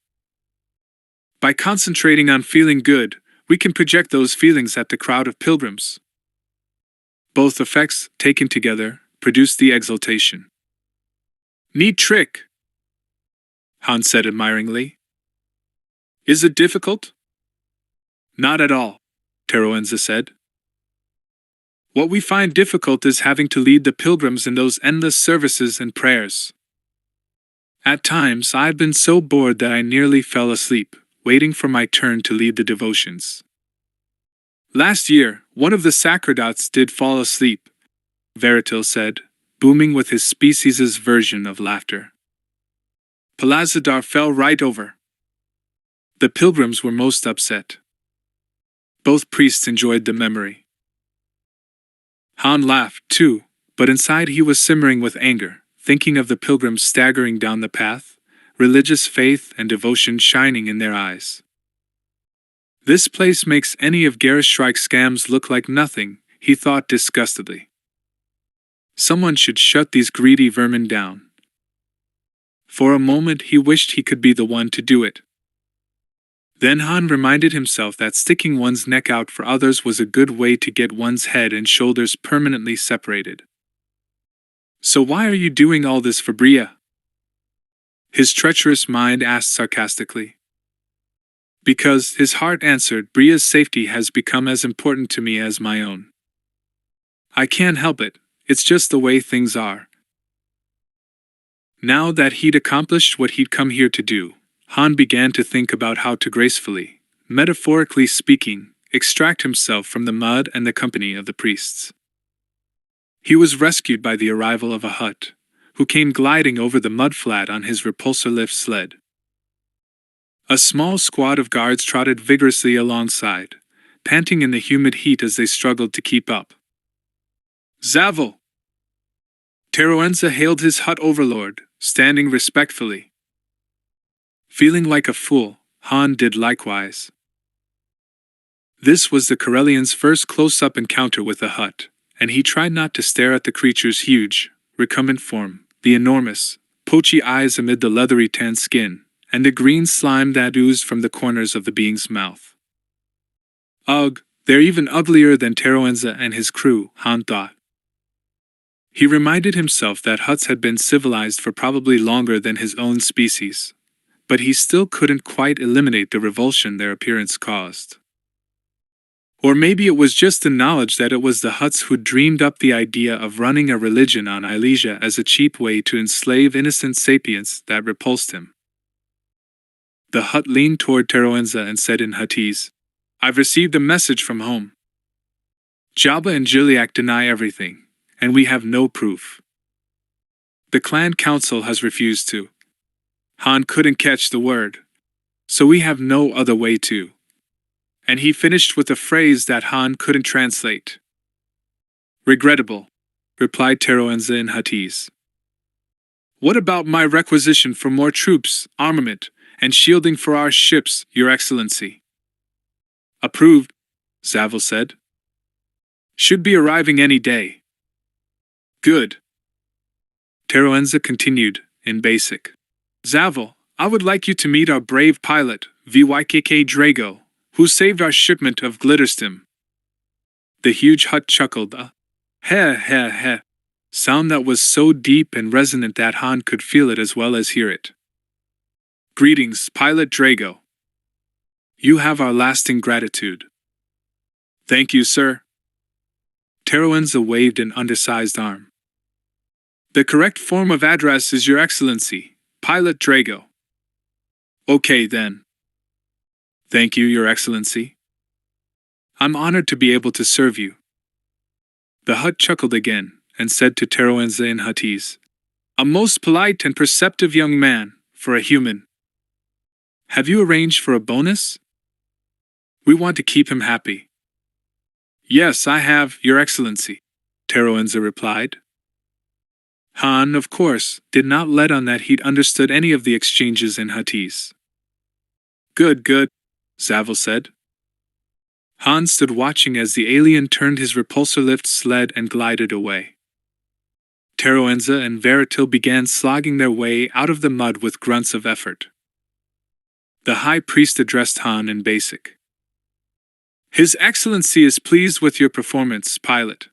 By concentrating on feeling good, we can project those feelings at the crowd of pilgrims. Both effects, taken together, produce the exaltation. Neat trick, Han said admiringly. Is it difficult? Not at all, Teroenza said. What we find difficult is having to lead the pilgrims in those endless services and prayers. At times, I've been so bored that I nearly fell asleep, waiting for my turn to lead the devotions. Last year, one of the sacerdotes did fall asleep, Veritil said, booming with his species' version of laughter. Palazadar fell right over. The pilgrims were most upset. Both priests enjoyed the memory. Han laughed, too, but inside he was simmering with anger, thinking of the pilgrims staggering down the path, religious faith and devotion shining in their eyes. This place makes any of Gereshreik's scams look like nothing, he thought disgustedly. Someone should shut these greedy vermin down. For a moment he wished he could be the one to do it. Then Han reminded himself that sticking one's neck out for others was a good way to get one's head and shoulders permanently separated. So why are you doing all this for Bria? His treacherous mind asked sarcastically. Because, his heart answered, Bria's safety has become as important to me as my own. I can't help it, it's just the way things are. Now that he'd accomplished what he'd come here to do, Han began to think about how to gracefully, metaphorically speaking, extract himself from the mud and the company of the priests. He was rescued by the arrival of a Hutt, who came gliding over the mudflat on his repulsor lift sled. A small squad of guards trotted vigorously alongside, panting in the humid heat as they struggled to keep up. Zavel! Teroenza hailed his Hutt overlord, standing respectfully. Feeling like a fool, Han did likewise. This was the Corellian's first close-up encounter with a Hutt, and he tried not to stare at the creature's huge, recumbent form, the enormous, poachy eyes amid the leathery tan skin, and the green slime that oozed from the corners of the being's mouth. Ugh, they're even uglier than Teroenza and his crew, Han thought. He reminded himself that huts had been civilized for probably longer than his own species, but he still couldn't quite eliminate the revulsion their appearance caused. Or maybe it was just the knowledge that it was the huts who dreamed up the idea of running a religion on Ilesia as a cheap way to enslave innocent sapients that repulsed him. The hut leaned toward Teroenza and said in Huttese, "I've received a message from home. Jabba and Jiliak deny everything, and we have no proof. The clan council has refused to. Han couldn't catch the word, so we have no other way to." And he finished with a phrase that Han couldn't translate. "Regrettable," replied Teroenza in Huttese. "What about my requisition for more troops, armament, and shielding for our ships, Your Excellency?" "Approved," Zavel said. "Should be arriving any day." "Good." Teroenza continued, in Basic. "Zavel, I would like you to meet our brave pilot, Vykk Drago, who saved our shipment of Glitterstim." The huge hut chuckled a heh heh heh sound that was so deep and resonant that Han could feel it as well as hear it. "Greetings, Pilot Drago. You have our lasting gratitude." "Thank you, sir." Teroenza waved an undersized arm. "The correct form of address is Your Excellency, Pilot Drago." "Okay then." "Thank you, Your Excellency. I'm honored to be able to serve you." The hut chuckled again, and said to Teroenza in Huttese, "A most polite and perceptive young man, for a human. Have you arranged for a bonus? We want to keep him happy." "Yes, I have, Your Excellency," Teroenza replied. Han, of course, did not let on that he'd understood any of the exchanges in Huttese. "Good, good," Zavel said. Han stood watching as the alien turned his repulsor lift sled and glided away. Teroenza and Veritil began slogging their way out of the mud with grunts of effort. The High Priest addressed Han in Basic. "His Excellency is pleased with your performance, pilot.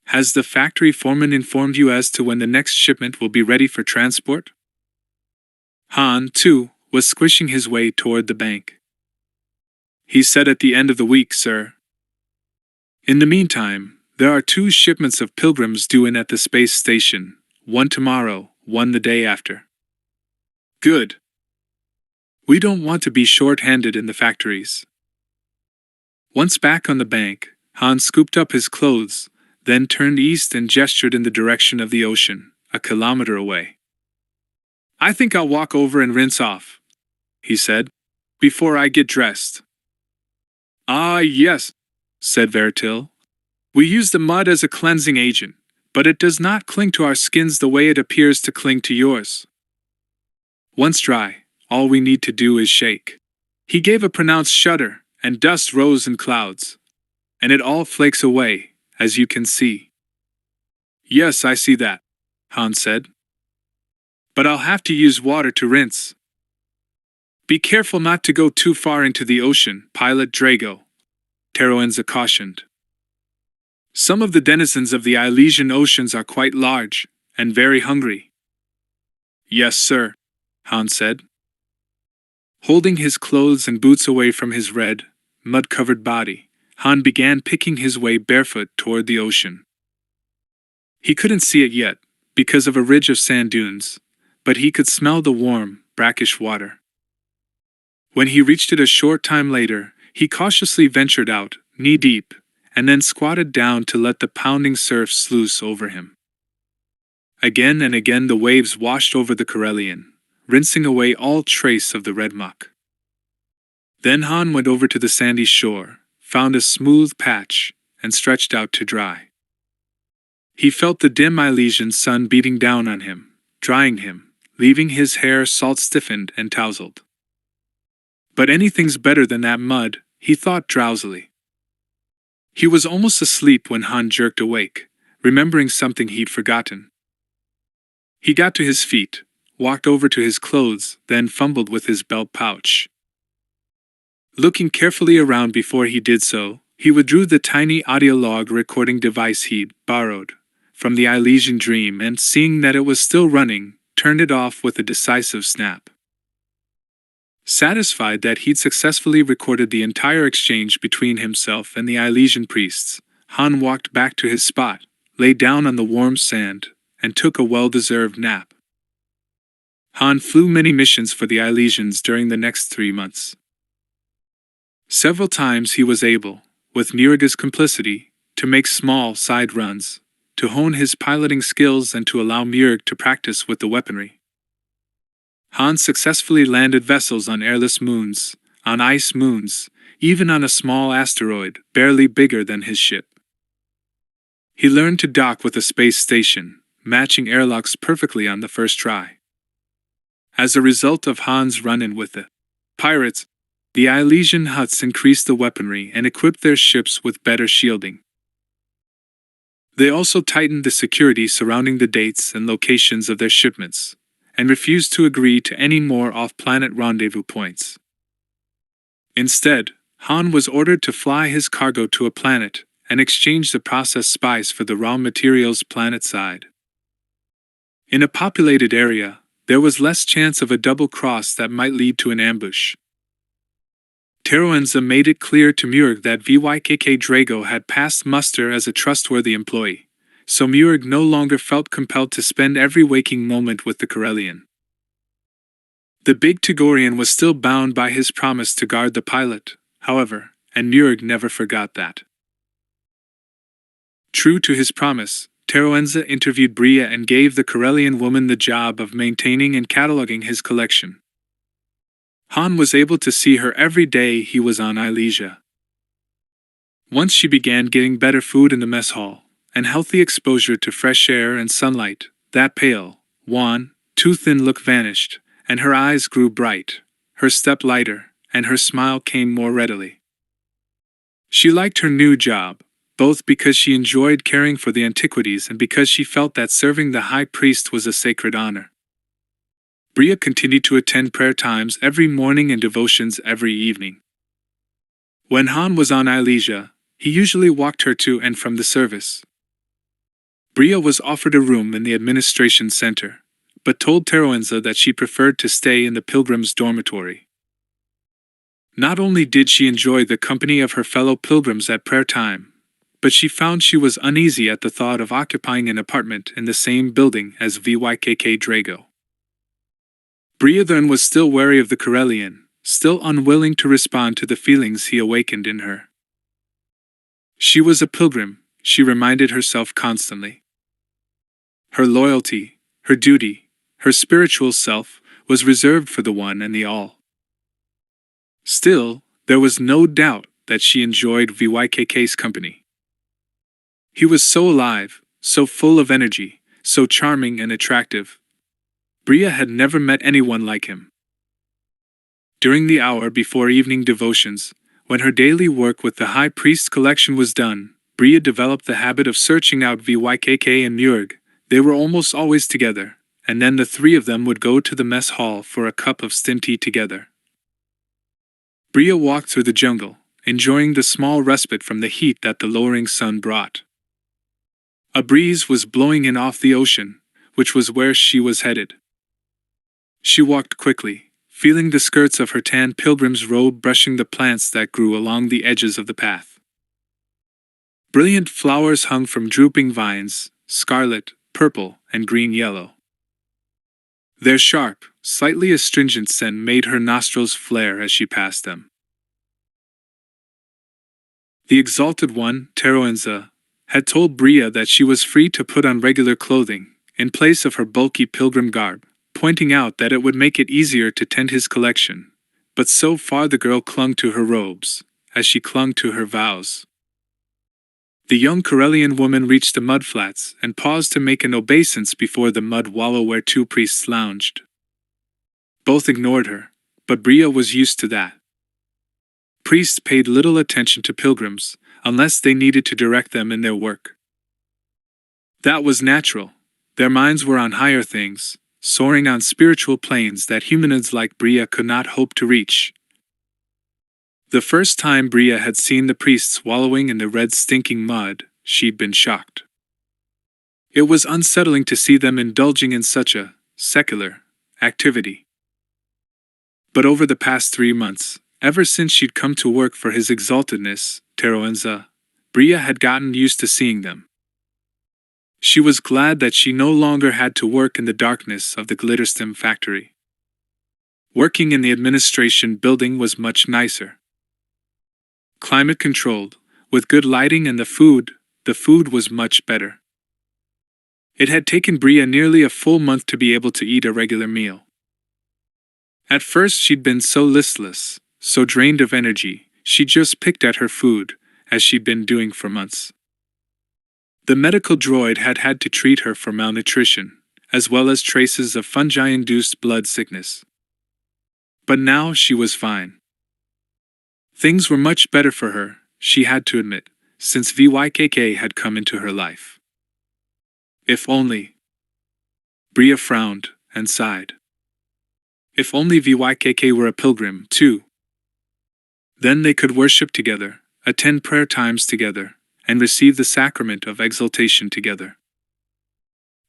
Has the factory foreman informed you as to when the next shipment will be ready for transport?" Han, too, was squishing his way toward the bank. "He said at the end of the week, sir. In the meantime, there are 2 shipments of pilgrims due in at the space station, one tomorrow, one the day after." "Good. We don't want to be short-handed in the factories." Once back on the bank, Han scooped up his clothes, then turned east and gestured in the direction of the ocean, a kilometer away. "I think I'll walk over and rinse off," he said, "before I get dressed." "Ah, yes," said Veritil. "We use the mud as a cleansing agent, but it does not cling to our skins the way it appears to cling to yours. Once dry, all we need to do is shake." He gave a pronounced shudder, and dust rose in clouds. "And it all flakes away, as you can see." "Yes, I see that," Han said. "But I'll have to use water to rinse." "Be careful not to go too far into the ocean, Pilot Drago," Teroenza cautioned. "Some of the denizens of the Ilesian oceans are quite large, and very hungry." "Yes, sir," Han said. Holding his clothes and boots away from his red, mud-covered body, Han began picking his way barefoot toward the ocean. He couldn't see it yet, because of a ridge of sand dunes, but he could smell the warm, brackish water. When he reached it a short time later, he cautiously ventured out, knee-deep, and then squatted down to let the pounding surf sluice over him. Again and again the waves washed over the Corellian, rinsing away all trace of the red muck. Then Han went over to the sandy shore, found a smooth patch, and stretched out to dry. He felt the dim Ilesian sun beating down on him, drying him, leaving his hair salt-stiffened and tousled. But anything's better than that mud, he thought drowsily. He was almost asleep when Han jerked awake, remembering something he'd forgotten. He got to his feet, walked over to his clothes, then fumbled with his belt pouch. Looking carefully around before he did so, he withdrew the tiny audio log recording device he'd borrowed, from the Elysian dream and, seeing that it was still running, turned it off with a decisive snap. Satisfied that he'd successfully recorded the entire exchange between himself and the Elysian priests, Han walked back to his spot, lay down on the warm sand, and took a well-deserved nap. Han flew many missions for the Elysians during the next 3 months. Several times he was able, with Muriga's complicity, to make small side runs, to hone his piloting skills and to allow Murig to practice with the weaponry. Han successfully landed vessels on airless moons, on ice moons, even on a small asteroid, barely bigger than his ship. He learned to dock with a space station, matching airlocks perfectly on the first try. As a result of Han's run-in with the pirates, the Elysian Huts increased the weaponry and equipped their ships with better shielding. They also tightened the security surrounding the dates and locations of their shipments, and refused to agree to any more off-planet rendezvous points. Instead, Han was ordered to fly his cargo to a planet and exchange the processed spice for the raw materials planet-side. In a populated area, there was less chance of a double cross that might lead to an ambush. Teroenza made it clear to Murig that VYKK Drago had passed muster as a trustworthy employee, so Murig no longer felt compelled to spend every waking moment with the Corellian. The big Togorian was still bound by his promise to guard the pilot, however, and Murig never forgot that. True to his promise, Teroenza interviewed Bria and gave the Corellian woman the job of maintaining and cataloging his collection. Han was able to see her every day he was on Elysia. Once she began getting better food in the mess hall, and healthy exposure to fresh air and sunlight, that pale, wan, too-thin look vanished, and her eyes grew bright, her step lighter, and her smile came more readily. She liked her new job, both because she enjoyed caring for the antiquities and because she felt that serving the high priest was a sacred honor. Bria continued to attend prayer times every morning and devotions every evening. When Han was on Elysia, he usually walked her to and from the service. Bria was offered a room in the administration center, but told Teroenza that she preferred to stay in the pilgrims' dormitory. Not only did she enjoy the company of her fellow pilgrims at prayer time, but she found she was uneasy at the thought of occupying an apartment in the same building as VYKK Drago. Bria then was still wary of the Corellian, still unwilling to respond to the feelings he awakened in her. She was a pilgrim, she reminded herself constantly. Her loyalty, her duty, her spiritual self was reserved for the One and the All. Still, there was no doubt that she enjoyed VYKK's company. He was so alive, so full of energy, so charming and attractive. Bria had never met anyone like him. During the hour before evening devotions, when her daily work with the High Priest collection was done, Bria developed the habit of searching out VYKK and Murig. They were almost always together, and then the three of them would go to the mess hall for a cup of stim tea together. Bria walked through the jungle, enjoying the small respite from the heat that the lowering sun brought. A breeze was blowing in off the ocean, which was where she was headed. She walked quickly, feeling the skirts of her tan pilgrim's robe brushing the plants that grew along the edges of the path. Brilliant flowers hung from drooping vines, scarlet, purple, and green-yellow. Their sharp, slightly astringent scent made her nostrils flare as she passed them. The Exalted One, Teroenza, had told Bria that she was free to put on regular clothing, in place of her bulky pilgrim garb, pointing out that it would make it easier to tend his collection, but so far the girl clung to her robes, as she clung to her vows. The young Corellian woman reached the mudflats and paused to make an obeisance before the mud wallow where two priests lounged. Both ignored her, but Bria was used to that. Priests paid little attention to pilgrims, unless they needed to direct them in their work. That was natural. Their minds were on higher things, soaring on spiritual planes that humanoids like Bria could not hope to reach. The first time Bria had seen the priests wallowing in the red stinking mud, she'd been shocked. It was unsettling to see them indulging in such a secular activity. But over the past 3 months, ever since she'd come to work for his exaltedness, Teroenza, Bria had gotten used to seeing them. She was glad that she no longer had to work in the darkness of the Glitterstem factory. Working in the administration building was much nicer. Climate controlled, with good lighting, and the food was much better. It had taken Bria nearly a full month to be able to eat a regular meal. At first she'd been so listless, so drained of energy, she just picked at her food, as she'd been doing for months. The medical droid had had to treat her for malnutrition, as well as traces of fungi-induced blood sickness. But now she was fine. Things were much better for her, she had to admit, since VYKK had come into her life. If only. Bria frowned and sighed. If only VYKK were a pilgrim, too. Then they could worship together, attend prayer times together, and receive the sacrament of exaltation together.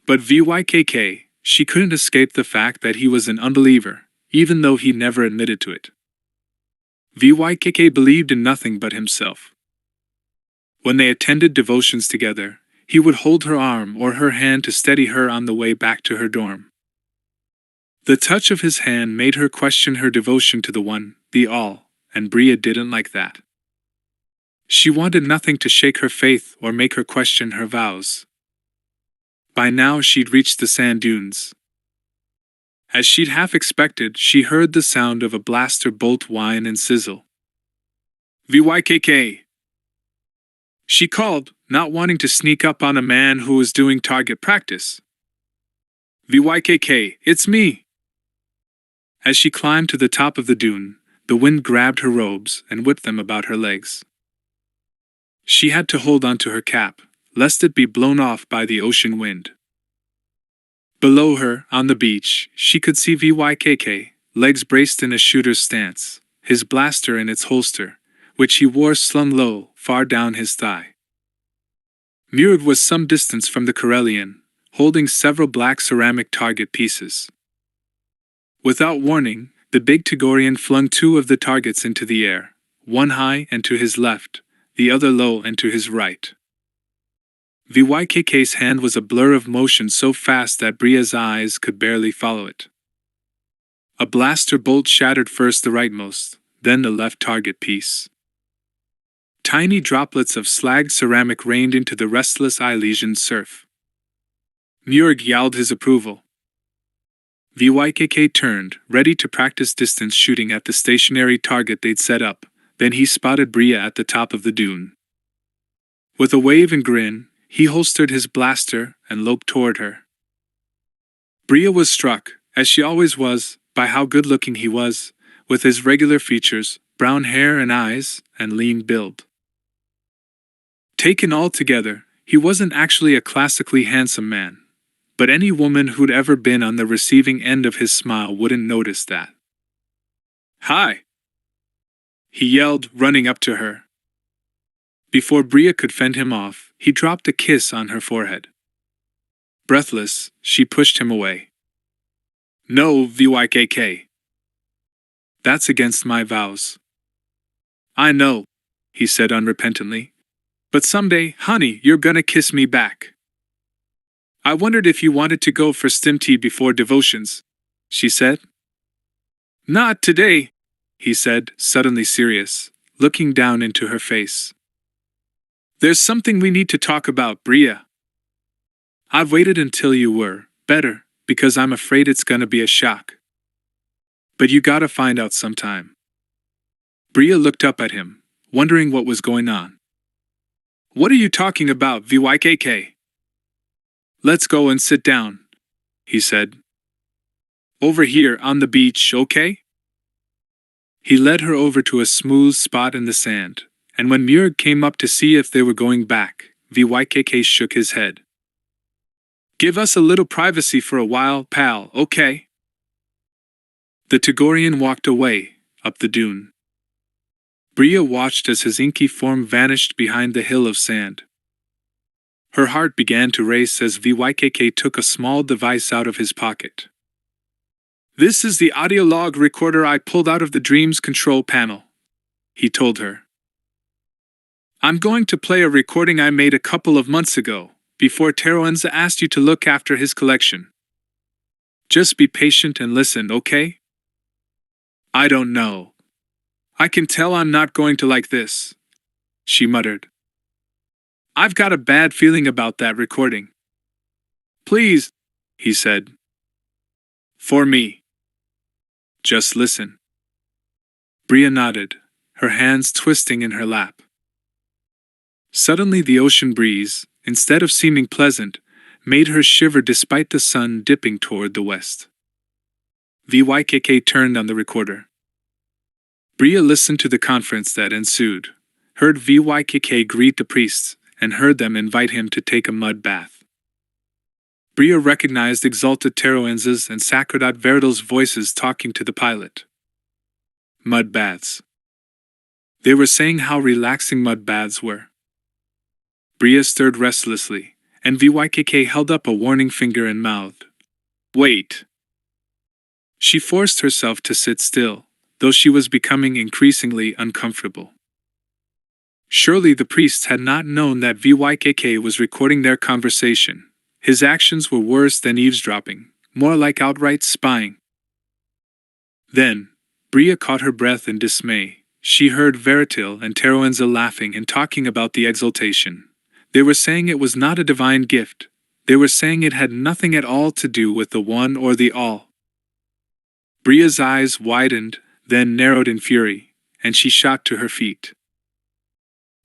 But VYKK, she couldn't escape the fact that he was an unbeliever, even though he never admitted to it. VYKK believed in nothing but himself. When they attended devotions together, he would hold her arm or her hand to steady her on the way back to her dorm. The touch of his hand made her question her devotion to the One, the All, and Bria didn't like that. She wanted nothing to shake her faith or make her question her vows. By now she'd reached the sand dunes. As she'd half expected, she heard the sound of a blaster bolt whine and sizzle. VYKK! She called, not wanting to sneak up on a man who was doing target practice. VYKK, it's me! As she climbed to the top of the dune, the wind grabbed her robes and whipped them about her legs. She had to hold onto her cap, lest it be blown off by the ocean wind. Below her, on the beach, she could see VYKK, legs braced in a shooter's stance, his blaster in its holster, which he wore slung low, far down his thigh. Murad was some distance from the Corellian, holding several black ceramic target pieces. Without warning, the big Togorian flung 2 of the targets into the air, one high and to his left, the other low and to his right. VYKK's hand was a blur of motion so fast that Bria's eyes could barely follow it. A blaster bolt shattered first the rightmost, then the left target piece. Tiny droplets of slagged ceramic rained into the restless Ilesian surf. Murg yelled his approval. VYKK turned, ready to practice distance shooting at the stationary target they'd set up, then he spotted Bria at the top of the dune. With a wave and grin, he holstered his blaster and loped toward her. Bria was struck, as she always was, by how good-looking he was, with his regular features, brown hair and eyes, and lean build. Taken all together, he wasn't actually a classically handsome man, but any woman who'd ever been on the receiving end of his smile wouldn't notice that. "Hi!" he yelled, running up to her. Before Bria could fend him off, he dropped a kiss on her forehead. Breathless, she pushed him away. "No, VYKK. That's against my vows." "I know," he said unrepentantly. "But someday, honey, you're gonna kiss me back." "I wondered if you wanted to go for stim tea before devotions," she said. "Not today," he said, suddenly serious, looking down into her face. "There's something we need to talk about, Bria. I've waited until you were better, because I'm afraid it's gonna be a shock. But you gotta find out sometime." Bria looked up at him, wondering what was going on. "What are you talking about, VYKK?" "Let's go and sit down," he said. "Over here on the beach, okay?" He led her over to a smooth spot in the sand, and when Murg came up to see if they were going back, VYKK shook his head. "Give us a little privacy for a while, pal, okay?" The Togorian walked away, up the dune. Bria watched as his inky form vanished behind the hill of sand. Her heart began to race as VYKK took a small device out of his pocket. "This is the audio log recorder I pulled out of the Dream's control panel," he told her. "I'm going to play a recording I made a couple of months ago, before Teroenza asked you to look after his collection. Just be patient and listen, okay?" "I don't know. I can tell I'm not going to like this," she muttered. "I've got a bad feeling about that recording." "Please," he said. "For me. Just listen." Bria nodded, her hands twisting in her lap. Suddenly the ocean breeze, instead of seeming pleasant, made her shiver despite the sun dipping toward the west. VYKK turned on the recorder. Bria listened to the conference that ensued, heard VYKK greet the priests, and heard them invite him to take a mud bath. Bria recognized exalted Teroenza's and Sacerdote Verdal's voices talking to the pilot. Mud baths. They were saying how relaxing mud baths were. Bria stirred restlessly, and VYKK held up a warning finger and mouthed, "Wait." She forced herself to sit still, though she was becoming increasingly uncomfortable. Surely the priests had not known that VYKK was recording their conversation. His actions were worse than eavesdropping, more like outright spying. Then, Bria caught her breath in dismay. She heard Veritil and Teroenza laughing and talking about the exaltation. They were saying it was not a divine gift. They were saying it had nothing at all to do with the one or the all. Bria's eyes widened, then narrowed in fury, and she shot to her feet.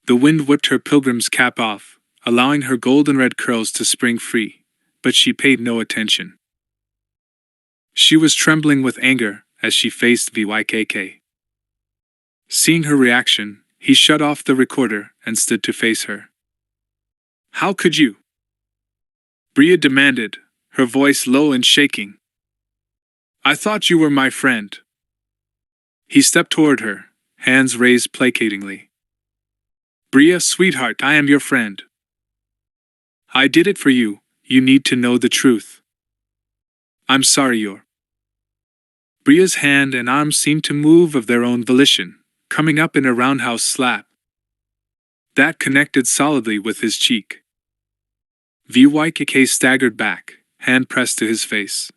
The wind whipped her pilgrim's cap off, allowing her golden red curls to spring free, but she paid no attention. She was trembling with anger as she faced VYKK. Seeing her reaction, he shut off the recorder and stood to face her. "How could you?" Bria demanded, her voice low and shaking. "I thought you were my friend." He stepped toward her, hands raised placatingly. "Bria, sweetheart, I am your friend. I did it for you, you need to know the truth. I'm sorry you're..." Bria's hand and arms seemed to move of their own volition, coming up in a roundhouse slap. That connected solidly with his cheek. VYKK staggered back, hand pressed to his face.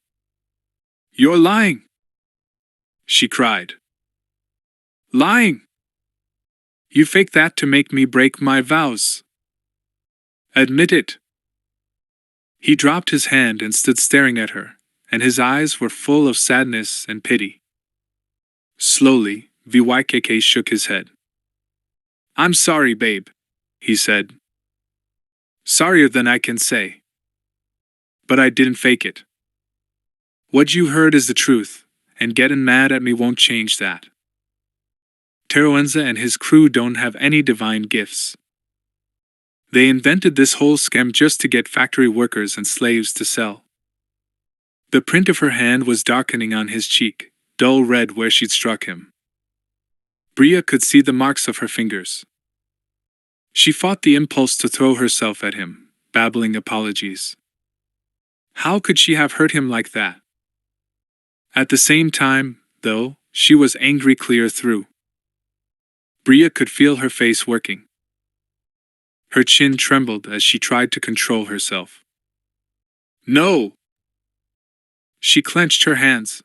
"You're lying!" she cried. "Lying! You faked that to make me break my vows. Admit it." He dropped his hand and stood staring at her, and his eyes were full of sadness and pity. Slowly, VYKK shook his head. "I'm sorry, babe," he said. "Sorrier than I can say. But I didn't fake it. What you heard is the truth, and getting mad at me won't change that. Teroenza and his crew don't have any divine gifts. They invented this whole scam just to get factory workers and slaves to sell." The print of her hand was darkening on his cheek, dull red where she'd struck him. Bria could see the marks of her fingers. She fought the impulse to throw herself at him, babbling apologies. How could she have hurt him like that? At the same time, though, she was angry clear through. Bria could feel her face working. Her chin trembled as she tried to control herself. "No!" She clenched her hands.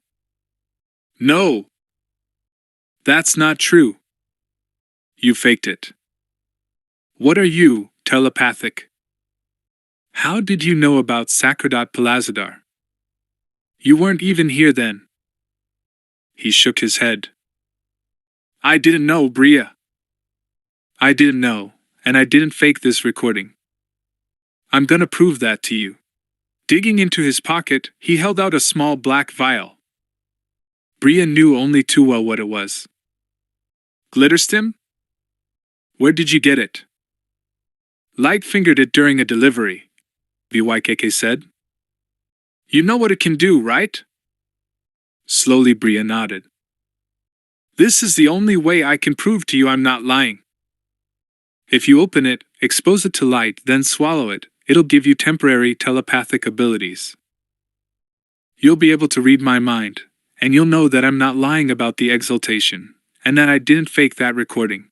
"No! That's not true. You faked it. What are you, telepathic? How did you know about Sacerdote Palazadar? You weren't even here then." He shook his head. "I didn't know, Bria. I didn't know, and I didn't fake this recording. I'm gonna prove that to you." Digging into his pocket, he held out a small black vial. Bria knew only too well what it was. "Glitterstim? Where did you get it?" "Light fingered it during a delivery," VYKK said. "You know what it can do, right?" Slowly Bria nodded. "This is the only way I can prove to you I'm not lying. If you open it, expose it to light, then swallow it, It'll give you temporary telepathic abilities. You'll be able to read my mind, and you'll know that I'm not lying about the exaltation, and that I didn't fake that recording.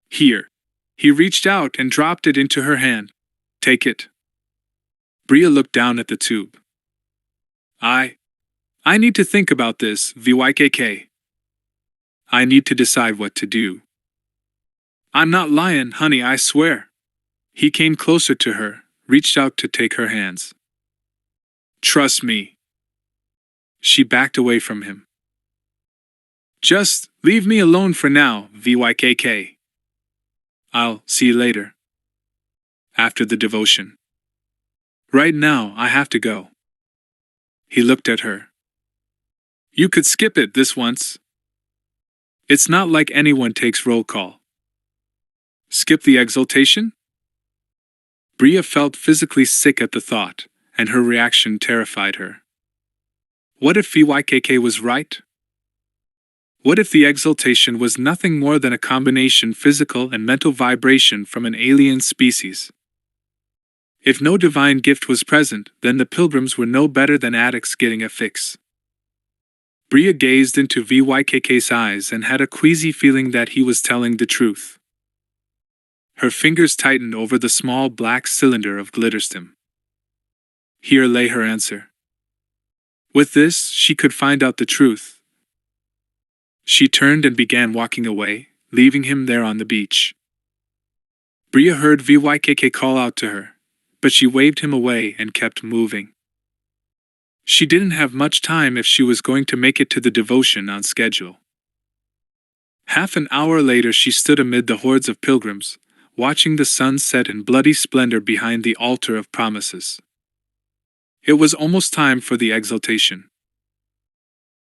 Here. He reached out and dropped it into her hand. Take it. Bria looked down at the tube. I need to think about this, VYKK. I need to decide what to do. I'm not lying, honey, I swear. He came closer to her, reached out to take her hands. Trust me. She backed away from him. Just leave me alone for now, VYKK. I'll see you later. After the devotion. Right now, I have to go. He looked at her. You could skip it this once. It's not like anyone takes roll call. Skip the exaltation? Bria felt physically sick at the thought, and her reaction terrified her. What if VYKK was right? What if the exaltation was nothing more than a combination physical and mental vibration from an alien species? If no divine gift was present, then the pilgrims were no better than addicts getting a fix. Bria gazed into VYKK's eyes and had a queasy feeling that he was telling the truth. Her fingers tightened over the small black cylinder of glitterstim. Here lay her answer. With this, she could find out the truth. She turned and began walking away, leaving him there on the beach. Bria heard VYKK call out to her, but she waved him away and kept moving. She didn't have much time if she was going to make it to the devotion on schedule. Half an hour later she stood amid the hordes of pilgrims, watching the sun set in bloody splendor behind the altar of promises. It was almost time for the exaltation.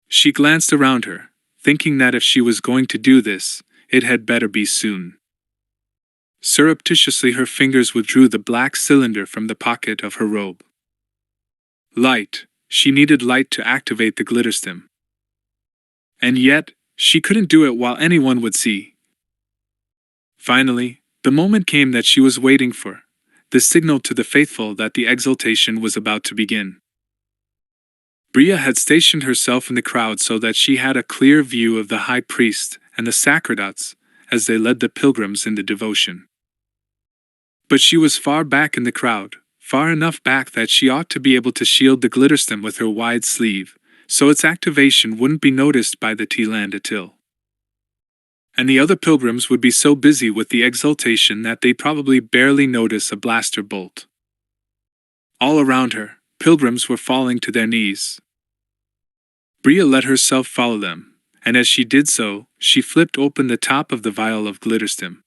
She glanced around her, thinking that if she was going to do this, it had better be soon. Surreptitiously her fingers withdrew the black cylinder from the pocket of her robe. Light. She needed light to activate the glitterstim. And yet, she couldn't do it while anyone would see. Finally, the moment came that she was waiting for, the signal to the faithful that the exaltation was about to begin. Bria had stationed herself in the crowd so that she had a clear view of the high priest and the sacerdotes as they led the pilgrims in the devotion. But she was far back in the crowd, far enough back that she ought to be able to shield the glitterstim with her wide sleeve, so its activation wouldn't be noticed by the Tlandatil. And the other pilgrims would be so busy with the exaltation that they'd probably barely notice a blaster bolt. All around her, pilgrims were falling to their knees. Bria let herself follow them, and as she did so, she flipped open the top of the vial of glitterstim.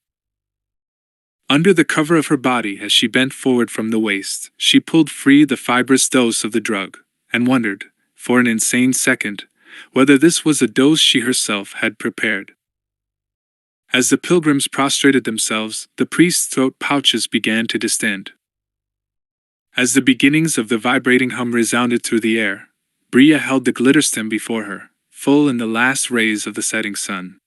Under the cover of her body as she bent forward from the waist, she pulled free the fibrous dose of the drug, and wondered, for an insane second, whether this was a dose she herself had prepared. As the pilgrims prostrated themselves, the priest's throat pouches began to distend. As the beginnings of the vibrating hum resounded through the air, Bria held the glitterstim before her, full in the last rays of the setting sun.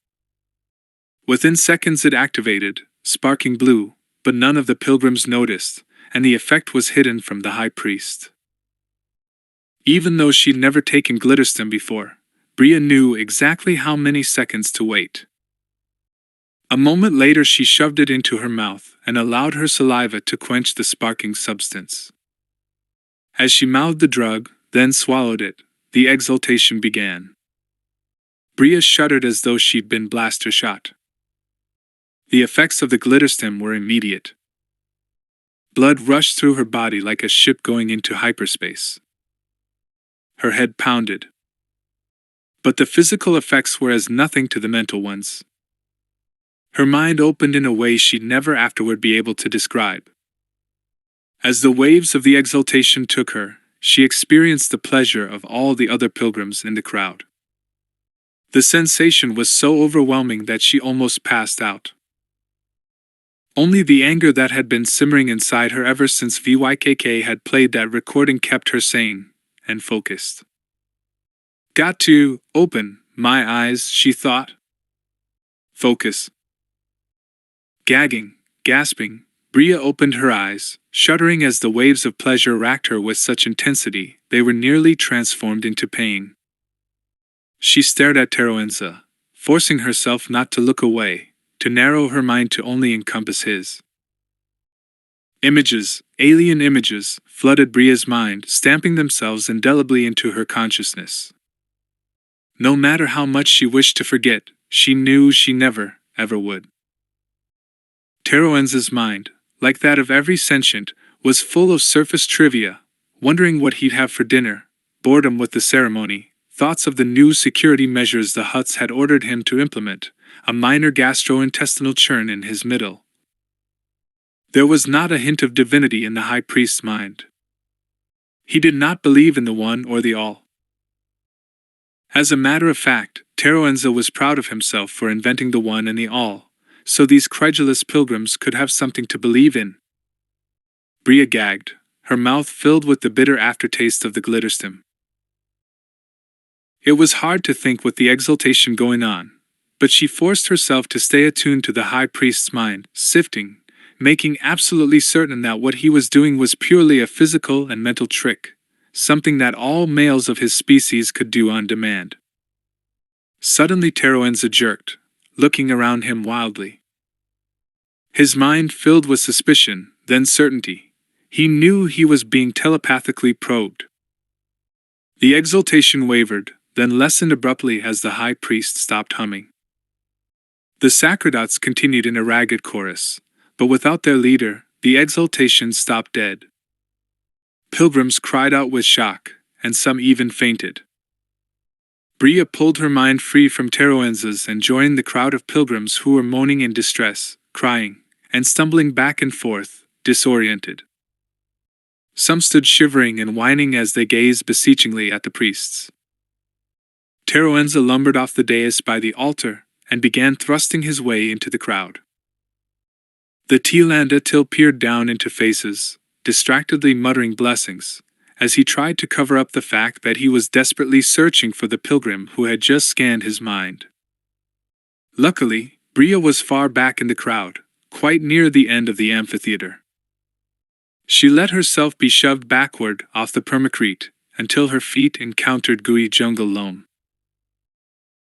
Within seconds it activated, sparking blue, but none of the pilgrims noticed, and the effect was hidden from the high priest. Even though she'd never taken glitterstim before, Bria knew exactly how many seconds to wait. A moment later she shoved it into her mouth and allowed her saliva to quench the sparking substance. As she mouthed the drug, then swallowed it, the exaltation began. Bria shuddered as though she'd been blaster shot. The effects of the glitterstim were immediate. Blood rushed through her body like a ship going into hyperspace. Her head pounded. But the physical effects were as nothing to the mental ones. Her mind opened in a way she'd never afterward be able to describe. As the waves of the exaltation took her, she experienced the pleasure of all the other pilgrims in the crowd. The sensation was so overwhelming that she almost passed out. Only the anger that had been simmering inside her ever since VYKK had played that recording kept her sane and focused. Got to open my eyes, she thought. Focus. Gagging, gasping, Bria opened her eyes, shuddering as the waves of pleasure racked her with such intensity they were nearly transformed into pain. She stared at Teroenza, forcing herself not to look away, to narrow her mind to only encompass his. Images, alien images, flooded Bria's mind, stamping themselves indelibly into her consciousness. No matter how much she wished to forget, she knew she never, ever would. Teroenza's mind, like that of every sentient, was full of surface trivia, wondering what he'd have for dinner, boredom with the ceremony, thoughts of the new security measures the Hutts had ordered him to implement, a minor gastrointestinal churn in his middle. There was not a hint of divinity in the high priest's mind. He did not believe in the one or the all. As a matter of fact, Teroenza was proud of himself for inventing the one and the all, so these credulous pilgrims could have something to believe in. Bria gagged, her mouth filled with the bitter aftertaste of the glitterstim. It was hard to think with the exultation going on, but she forced herself to stay attuned to the high priest's mind, sifting, making absolutely certain that what he was doing was purely a physical and mental trick, something that all males of his species could do on demand. Suddenly Teroenza jerked, looking around him wildly. His mind filled with suspicion, then certainty. He knew he was being telepathically probed. The exultation wavered, then lessened abruptly as the high priest stopped humming. The sacerdotes continued in a ragged chorus, but without their leader, the exultation stopped dead. Pilgrims cried out with shock, and some even fainted. Bria pulled her mind free from Teroenza's and joined the crowd of pilgrims who were moaning in distress, crying, and stumbling back and forth, disoriented. Some stood shivering and whining as they gazed beseechingly at the priests. Teroenza lumbered off the dais by the altar and began thrusting his way into the crowd. The Tilandatil peered down into faces, distractedly muttering blessings, as he tried to cover up the fact that he was desperately searching for the pilgrim who had just scanned his mind. Luckily, Bria was far back in the crowd, quite near the end of the amphitheater. She let herself be shoved backward off the permacrete until her feet encountered gooey jungle loam.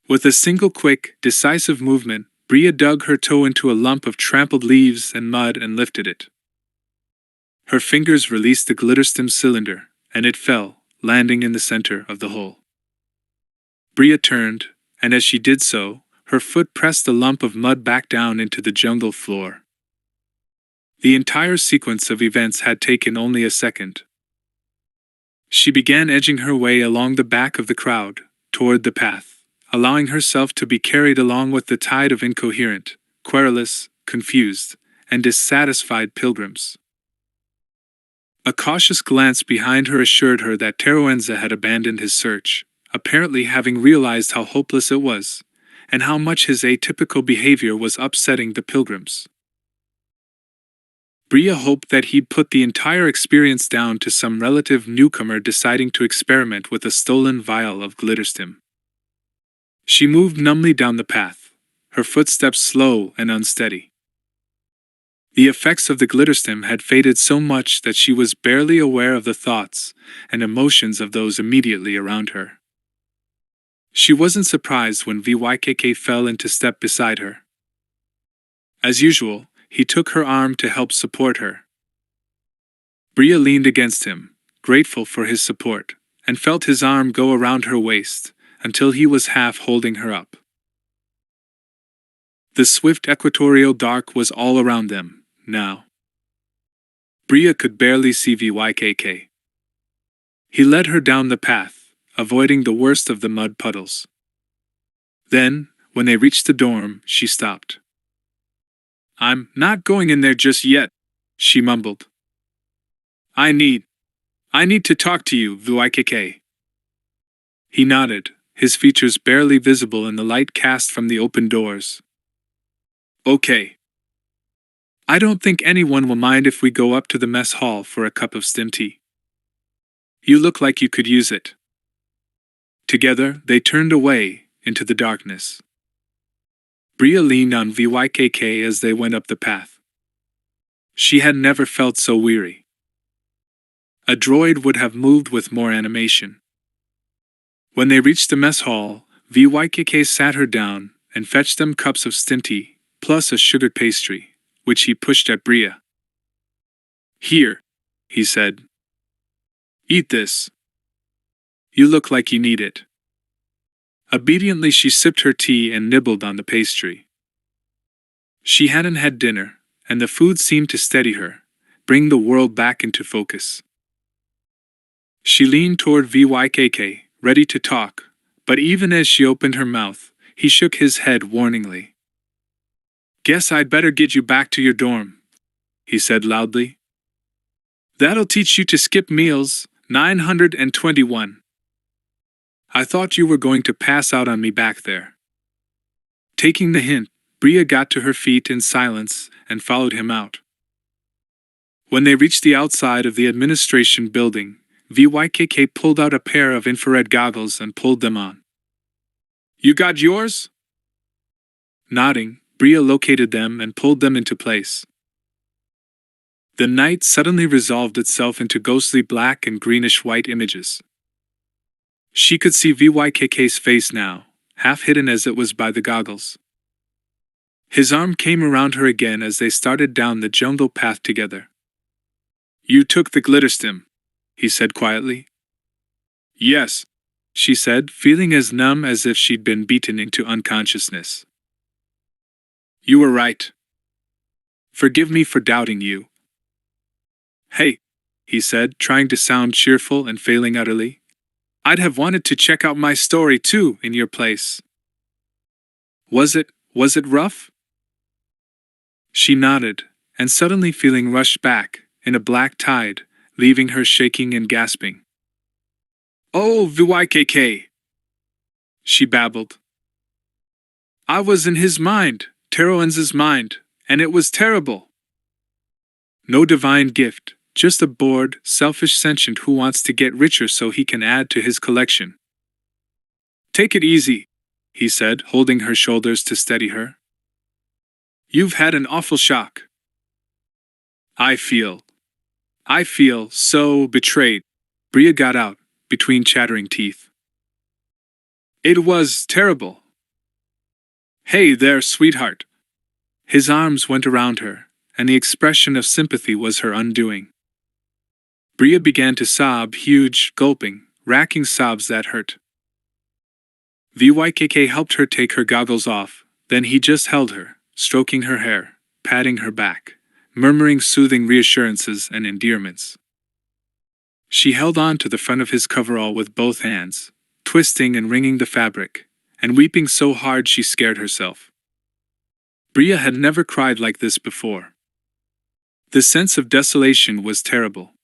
With a single quick, decisive movement, Bria dug her toe into a lump of trampled leaves and mud and lifted it. Her fingers released the glitterstim cylinder, and it fell, landing in the center of the hole. Bria turned, and as she did so, her foot pressed the lump of mud back down into the jungle floor. The entire sequence of events had taken only a second. She began edging her way along the back of the crowd, toward the path, allowing herself to be carried along with the tide of incoherent, querulous, confused, and dissatisfied pilgrims. A cautious glance behind her assured her that Teroenza had abandoned his search, apparently having realized how hopeless it was, and how much his atypical behavior was upsetting the pilgrims. Bria hoped that he'd put the entire experience down to some relative newcomer deciding to experiment with a stolen vial of glitterstim. She moved numbly down the path, her footsteps slow and unsteady. The effects of the glitterstim had faded so much that she was barely aware of the thoughts and emotions of those immediately around her. She wasn't surprised when VYKK fell into step beside her. As usual, he took her arm to help support her. Bria leaned against him, grateful for his support, and felt his arm go around her waist, until he was half holding her up. The swift equatorial dark was all around them, now. Bria could barely see VYKK. He led her down the path, avoiding the worst of the mud puddles. Then, when they reached the dorm, she stopped. "I'm not going in there just yet," she mumbled. I need to talk to you, VYKK." He nodded, his features barely visible in the light cast from the open doors. "Okay. I don't think anyone will mind if we go up to the mess hall for a cup of stim tea. You look like you could use it." Together, they turned away, into the darkness. Bria leaned on VYKK as they went up the path. She had never felt so weary. A droid would have moved with more animation. When they reached the mess hall, VYKK sat her down and fetched them cups of stinty, plus a sugared pastry, which he pushed at Bria. "Here," he said. "Eat this. You look like you need it." Obediently she sipped her tea and nibbled on the pastry. She hadn't had dinner, and the food seemed to steady her, bring the world back into focus. She leaned toward VYKK, ready to talk, but even as she opened her mouth, he shook his head warningly. "Guess I'd better get you back to your dorm," he said loudly. "That'll teach you to skip meals, 921. I thought you were going to pass out on me back there." Taking the hint, Bria got to her feet in silence and followed him out. When they reached the outside of the administration building, VYKK pulled out a pair of infrared goggles and pulled them on. "You got yours?" Nodding, Bria located them and pulled them into place. The night suddenly resolved itself into ghostly black and greenish-white images. She could see VYKK's face now, half hidden as it was by the goggles. His arm came around her again as they started down the jungle path together. "You took the glitterstim," he said quietly. "Yes," she said, feeling as numb as if she'd been beaten into unconsciousness. "You were right. Forgive me for doubting you." "Hey," he said, trying to sound cheerful and failing utterly. "I'd have wanted to check out my story too in your place." Was it rough?" She nodded, and suddenly feeling rushed back, in a black tide, leaving her shaking and gasping. "Oh, VYKK," she babbled. "I was in his mind, Teroan's mind, and it was terrible. No divine gift, just a bored, selfish sentient who wants to get richer so he can add to his collection." "Take it easy," he said, holding her shoulders to steady her. "You've had an awful shock. I feel so betrayed," Bria got out, between chattering teeth. "It was terrible." "Hey there, sweetheart." His arms went around her, and the expression of sympathy was her undoing. Bria began to sob, huge, gulping, racking sobs that hurt. VYKK helped her take her goggles off, then he just held her, stroking her hair, patting her back, murmuring soothing reassurances and endearments. She held on to the front of his coverall with both hands, twisting and wringing the fabric, and weeping so hard she scared herself. Bria had never cried like this before. The sense of desolation was terrible.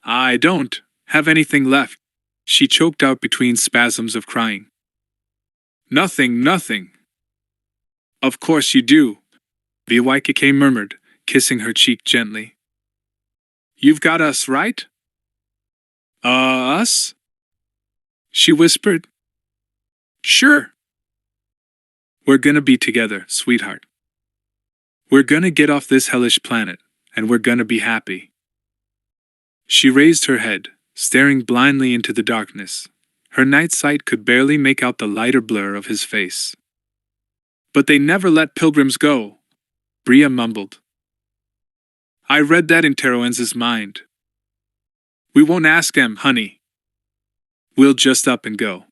"I don't have anything left," she choked out between spasms of crying. Nothing. "Of course you do," VYKK murmured, kissing her cheek gently. "You've got us, right?" Us?" she whispered. "Sure. We're gonna be together, sweetheart. We're gonna get off this hellish planet, and we're gonna be happy." She raised her head, staring blindly into the darkness. Her night sight could barely make out the lighter blur of his face. "But they never let pilgrims go," Bria mumbled. "I read that in Teroan's mind. We won't ask him, honey. We'll just up and go."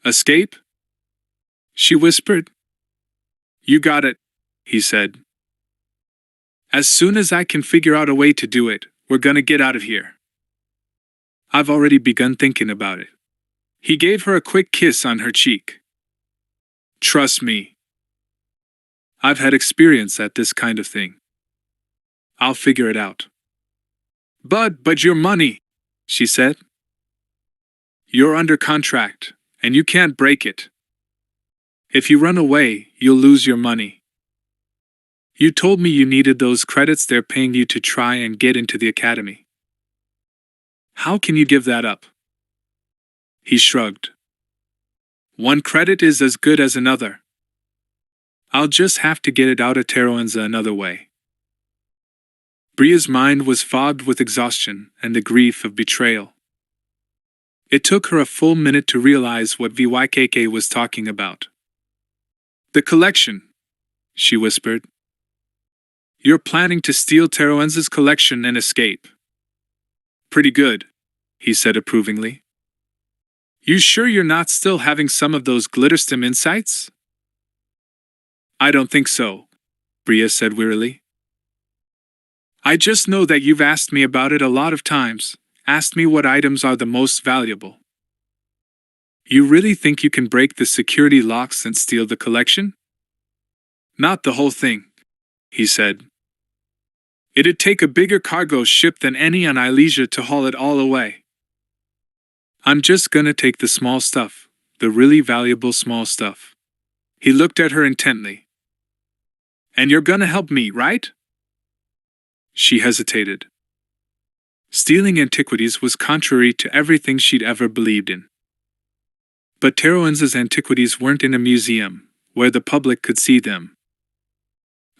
"Escape?" she whispered. "You got it," he said. "As soon as I can figure out a way to do it, we're gonna get out of here. I've already begun thinking about it." He gave her a quick kiss on her cheek. "Trust me. I've had experience at this kind of thing. I'll figure it out." But your money," she said. "You're under contract, and you can't break it. If you run away, you'll lose your money. You told me you needed those credits they're paying you to try and get into the academy. How can you give that up?" He shrugged. "One credit is as good as another. I'll just have to get it out of Teroan's another way." Bria's mind was fogged with exhaustion and the grief of betrayal. It took her a full minute to realize what VYKK was talking about. "The collection," she whispered. "You're planning to steal Teroenza's collection and escape." "Pretty good," he said approvingly. "You sure you're not still having some of those glitterstim insights?" "I don't think so," Bria said wearily. "I just know that you've asked me about it a lot of times, asked me what items are the most valuable." "You really think you can break the security locks and steal the collection?" "Not the whole thing," he said. "It'd take a bigger cargo ship than any on Ilesia to haul it all away. I'm just gonna take the small stuff, the really valuable small stuff." He looked at her intently. "And you're gonna help me, right?" She hesitated. Stealing antiquities was contrary to everything she'd ever believed in. But Teroenza's antiquities weren't in a museum, where the public could see them.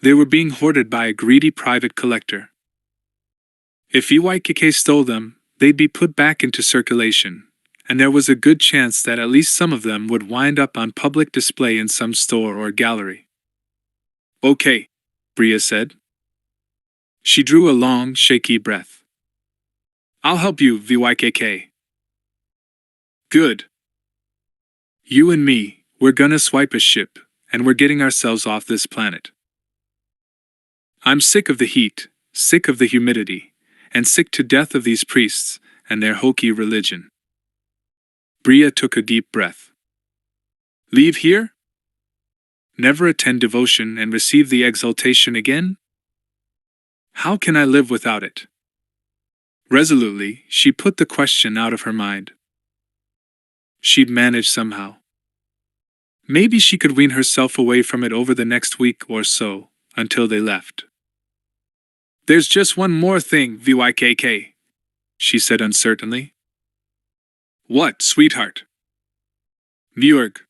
They were being hoarded by a greedy private collector. If VYKK stole them, they'd be put back into circulation, and there was a good chance that at least some of them would wind up on public display in some store or gallery. "Okay," Bria said. She drew a long, shaky breath. "I'll help you, VYKK." "Good. You and me, we're gonna swipe a ship, and we're getting ourselves off this planet. I'm sick of the heat, sick of the humidity, and sick to death of these priests and their hokey religion." Bria took a deep breath. "Leave here? Never attend devotion and receive the exaltation again? How can I live without it?" Resolutely, she put the question out of her mind. She'd manage somehow. Maybe she could wean herself away from it over the next week or so, until they left. "There's just one more thing, VYKK," she said uncertainly. "What, sweetheart?" "Mjorg."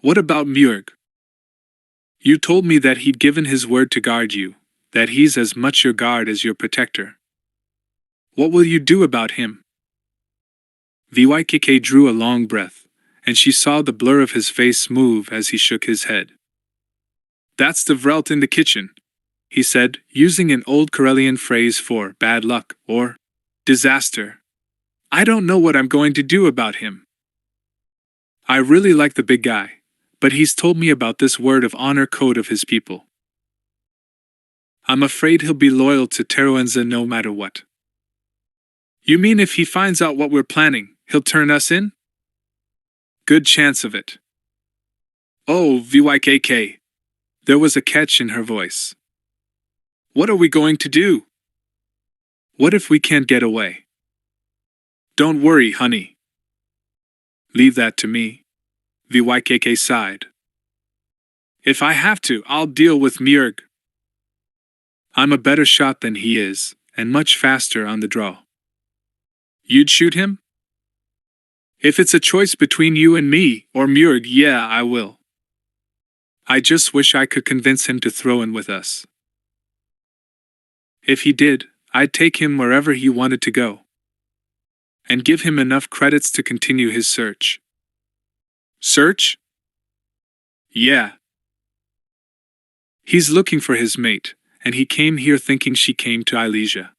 "What about Mjorg? You told me that he'd given his word to guard you, that he's as much your guard as your protector. What will you do about him?" VYKK drew a long breath, and she saw the blur of his face move as he shook his head. "That's the Vrelt in the kitchen," he said, using an old Karelian phrase for bad luck or disaster. "I don't know what I'm going to do about him. I really like the big guy, but he's told me about this word of honor code of his people. I'm afraid he'll be loyal to Teroenza no matter what." "You mean if he finds out what we're planning, he'll turn us in?" "Good chance of it." "Oh, VYKK." There was a catch in her voice. "What are we going to do? What if we can't get away?" "Don't worry, honey. Leave that to me," VYKK sighed. "If I have to, I'll deal with Mjorg. I'm a better shot than he is, and much faster on the draw." "You'd shoot him?" "If it's a choice between you and me, or Mjorg, yeah, I will. I just wish I could convince him to throw in with us. If he did, I'd take him wherever he wanted to go. And give him enough credits to continue his search." "Search?" "Yeah. He's looking for his mate, and he came here thinking she came to Ilesia.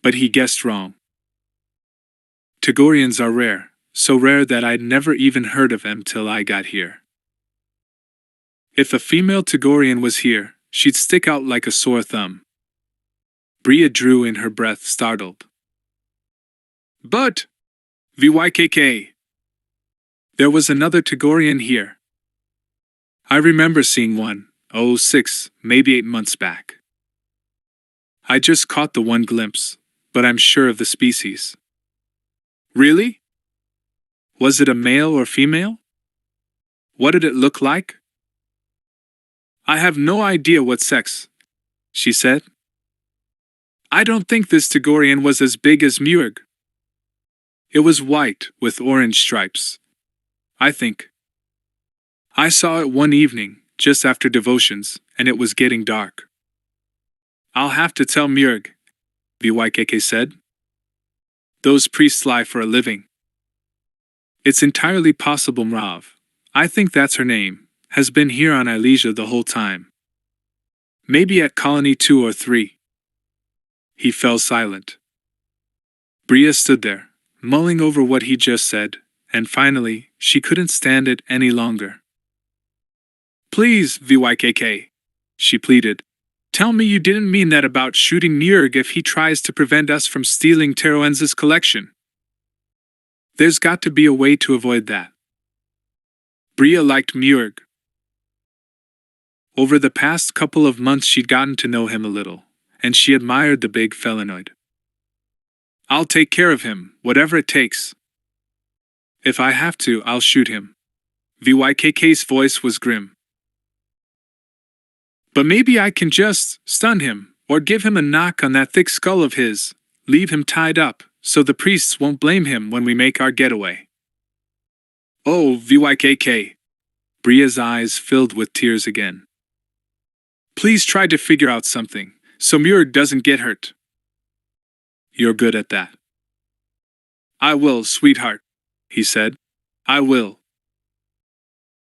But he guessed wrong. Tagorians are rare, so rare that I'd never even heard of them till I got here. If a female Tagorian was here, she'd stick out like a sore thumb." Bria drew in her breath, startled. "But, VYKK, there was another Tagorian here. I remember seeing one, 6, maybe 8 months back. I just caught the one glimpse, but I'm sure of the species." "Really? Was it a male or female? What did it look like?" "I have no idea what sex," she said. "I don't think this Tagorian was as big as Mjorg. It was white, with orange stripes. I think. I saw it one evening, just after devotions, and it was getting dark. I'll have to tell Murg, Vykke said. Those priests lie for a living. It's entirely possible Mrav, I think that's her name, has been here on Ilesia the whole time. Maybe at Colony 2 or 3. He fell silent. Bria stood there, mulling over what he just said, and finally, she couldn't stand it any longer. Please, Vykke, she pleaded. Tell me you didn't mean that about shooting Murg if he tries to prevent us from stealing Teroenza's collection. There's got to be a way to avoid that. Bria liked Murg. Over the past couple of months she'd gotten to know him a little, and she admired the big felinoid. I'll take care of him, whatever it takes. If I have to, I'll shoot him. Vykk's voice was grim. But maybe I can just stun him, or give him a knock on that thick skull of his, leave him tied up, so the priests won't blame him when we make our getaway. Oh, Vykke. Bria's eyes filled with tears again. Please try to figure out something, so Murg doesn't get hurt. You're good at that. I will, sweetheart, he said. I will.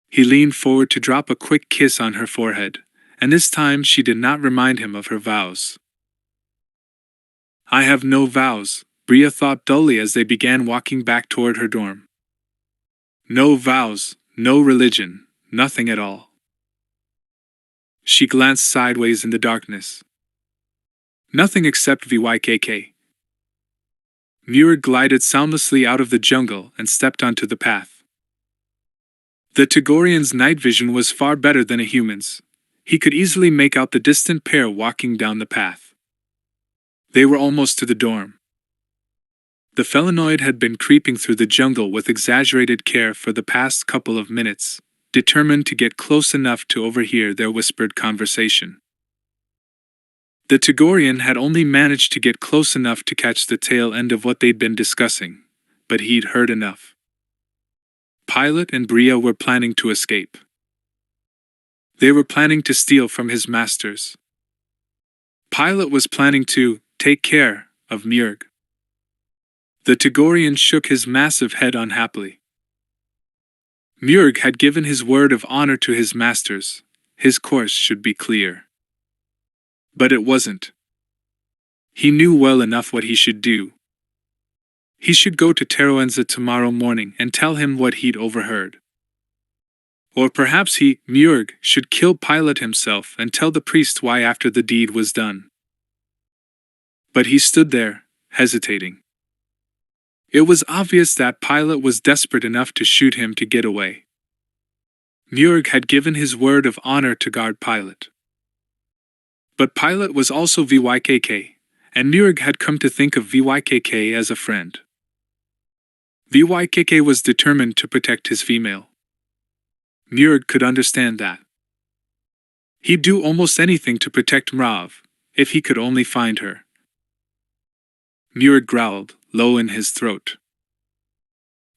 He leaned forward to drop a quick kiss on her forehead, and this time she did not remind him of her vows. I have no vows, Bria thought dully as they began walking back toward her dorm. No vows, no religion, nothing at all. She glanced sideways in the darkness. Nothing except Vykke. Murg glided soundlessly out of the jungle and stepped onto the path. The Tagorian's night vision was far better than a human's. He could easily make out the distant pair walking down the path. They were almost to the dorm. The felinoid had been creeping through the jungle with exaggerated care for the past couple of minutes, determined to get close enough to overhear their whispered conversation. The Tagorian had only managed to get close enough to catch the tail end of what they'd been discussing, but he'd heard enough. Pilot and Bria were planning to escape. They were planning to steal from his masters. Pilot was planning to take care of Murg. The Tagorian shook his massive head unhappily. Murg had given his word of honor to his masters. His course should be clear. But it wasn't. He knew well enough what he should do. He should go to Teroenza tomorrow morning and tell him what he'd overheard. Or perhaps he, Murg, should kill Pilot himself and tell the priest why after the deed was done. But he stood there, hesitating. It was obvious that Pilot was desperate enough to shoot him to get away. Murg had given his word of honor to guard Pilot. But Pilot was also Vykke, and Murg had come to think of Vykke as a friend. Vykke was determined to protect his female. Murg could understand that. He'd do almost anything to protect Mrav, if he could only find her. Murg growled, low in his throat.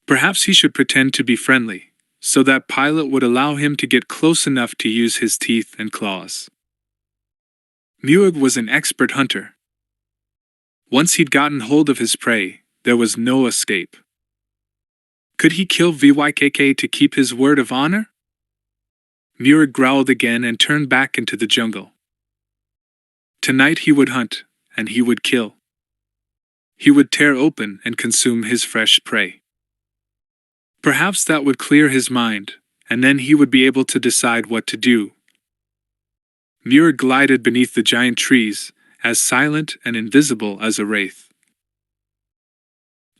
Perhaps he should pretend to be friendly, so that Pilot would allow him to get close enough to use his teeth and claws. Murg was an expert hunter. Once he'd gotten hold of his prey, there was no escape. Could he kill Vykke to keep his word of honor? Murg growled again and turned back into the jungle. Tonight he would hunt, and he would kill. He would tear open and consume his fresh prey. Perhaps that would clear his mind, and then he would be able to decide what to do. Murg glided beneath the giant trees, as silent and invisible as a wraith.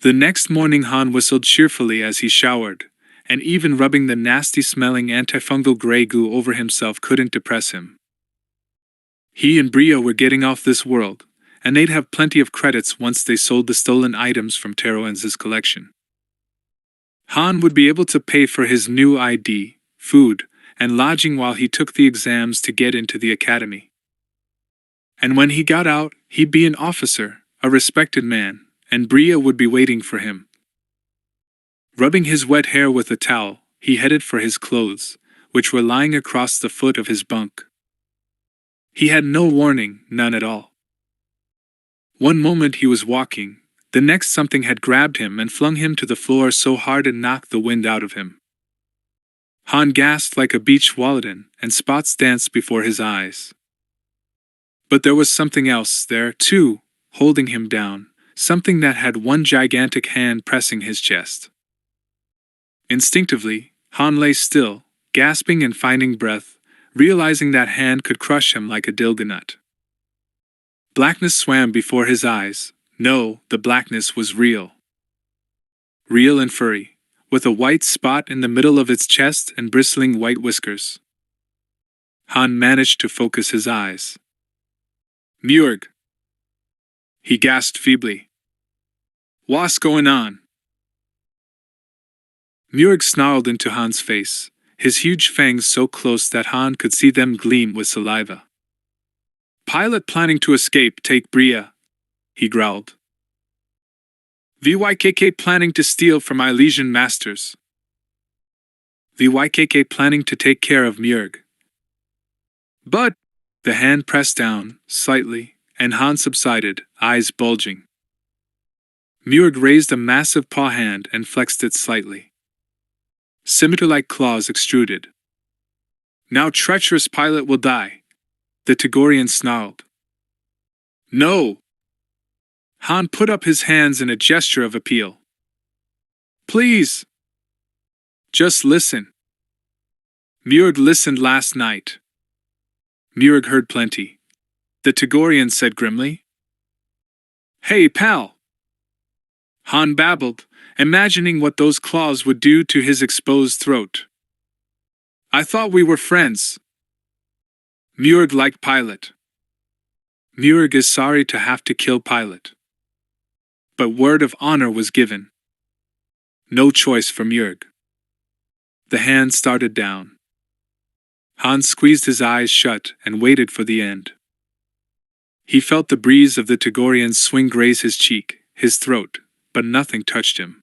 The next morning Han whistled cheerfully as he showered, and even rubbing the nasty-smelling antifungal gray goo over himself couldn't depress him. He and Bria were getting off this world, and they'd have plenty of credits once they sold the stolen items from Teroenza's collection. Han would be able to pay for his new ID, food, and lodging while he took the exams to get into the academy. And when he got out, he'd be an officer, a respected man, and Bria would be waiting for him. Rubbing his wet hair with a towel, he headed for his clothes, which were lying across the foot of his bunk. He had no warning, none at all. One moment he was walking, the next something had grabbed him and flung him to the floor so hard it knocked the wind out of him. Han gasped like a beached Walloden, and spots danced before his eyes. But there was something else there, too, holding him down, something that had one gigantic hand pressing his chest. Instinctively, Han lay still, gasping and finding breath, realizing that hand could crush him like a dilganut. Blackness swam before his eyes. No, the blackness was real. Real and furry, with a white spot in the middle of its chest and bristling white whiskers. Han managed to focus his eyes. "Murg!" he gasped feebly. "What's going on?" Murg snarled into Han's face, his huge fangs so close that Han could see them gleam with saliva. "Pilot planning to escape, take Bria," he growled. "VYKK planning to steal from my Elysian masters. VYKK planning to take care of Murg." But the hand pressed down, slightly, and Han subsided, eyes bulging. Murg raised a massive paw hand and flexed it slightly. Scimitar-like claws extruded. "Now treacherous pilot will die," the Togorian snarled. "No!" Han put up his hands in a gesture of appeal. "Please! Just listen." Murg listened last night. Murg heard plenty. The Togorian said grimly. "Hey, pal!" Han babbled, imagining what those claws would do to his exposed throat. "I thought we were friends." Murg liked Pilot. Murg is sorry to have to kill Pilot. But word of honor was given. No choice for Murg. The hand started down. Han squeezed his eyes shut and waited for the end. He felt the breeze of the Togorian's swing graze his cheek, his throat, but nothing touched him.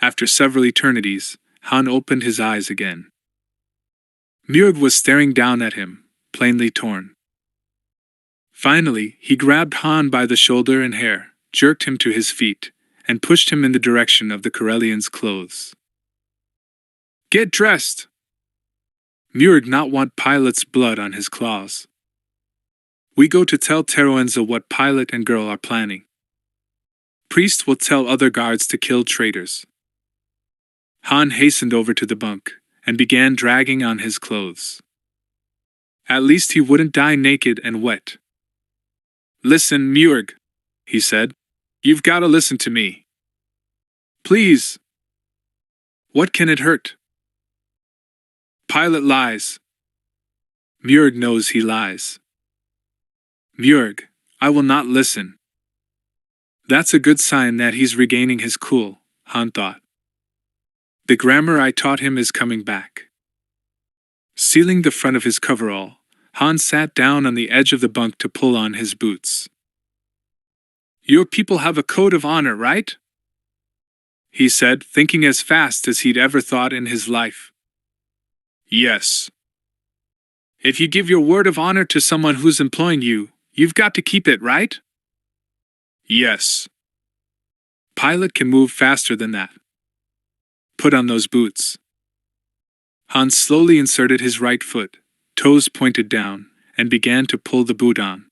After several eternities, Han opened his eyes again. Murg was staring down at him, plainly torn. Finally, he grabbed Han by the shoulder and hair, jerked him to his feet, and pushed him in the direction of the Corellian's clothes. "Get dressed!" Murg not want Pilot's blood on his claws. "We go to tell Teroenza what Pilot and girl are planning. Priest will tell other guards to kill traitors." Han hastened over to the bunk, and began dragging on his clothes. At least he wouldn't die naked and wet. "Listen, Murg," he said. "You've got to listen to me. Please. What can it hurt? Pilot lies. Murg knows he lies. Murg, I will not listen." That's a good sign that he's regaining his cool, Han thought. The grammar I taught him is coming back. Sealing the front of his coverall, Han sat down on the edge of the bunk to pull on his boots. "Your people have a code of honor, right?" he said, thinking as fast as he'd ever thought in his life. "Yes. If you give your word of honor to someone who's employing you, you've got to keep it, right?" "Yes. Pilot can move faster than that. Put on those boots." Han slowly inserted his right foot, toes pointed down, and began to pull the boot on.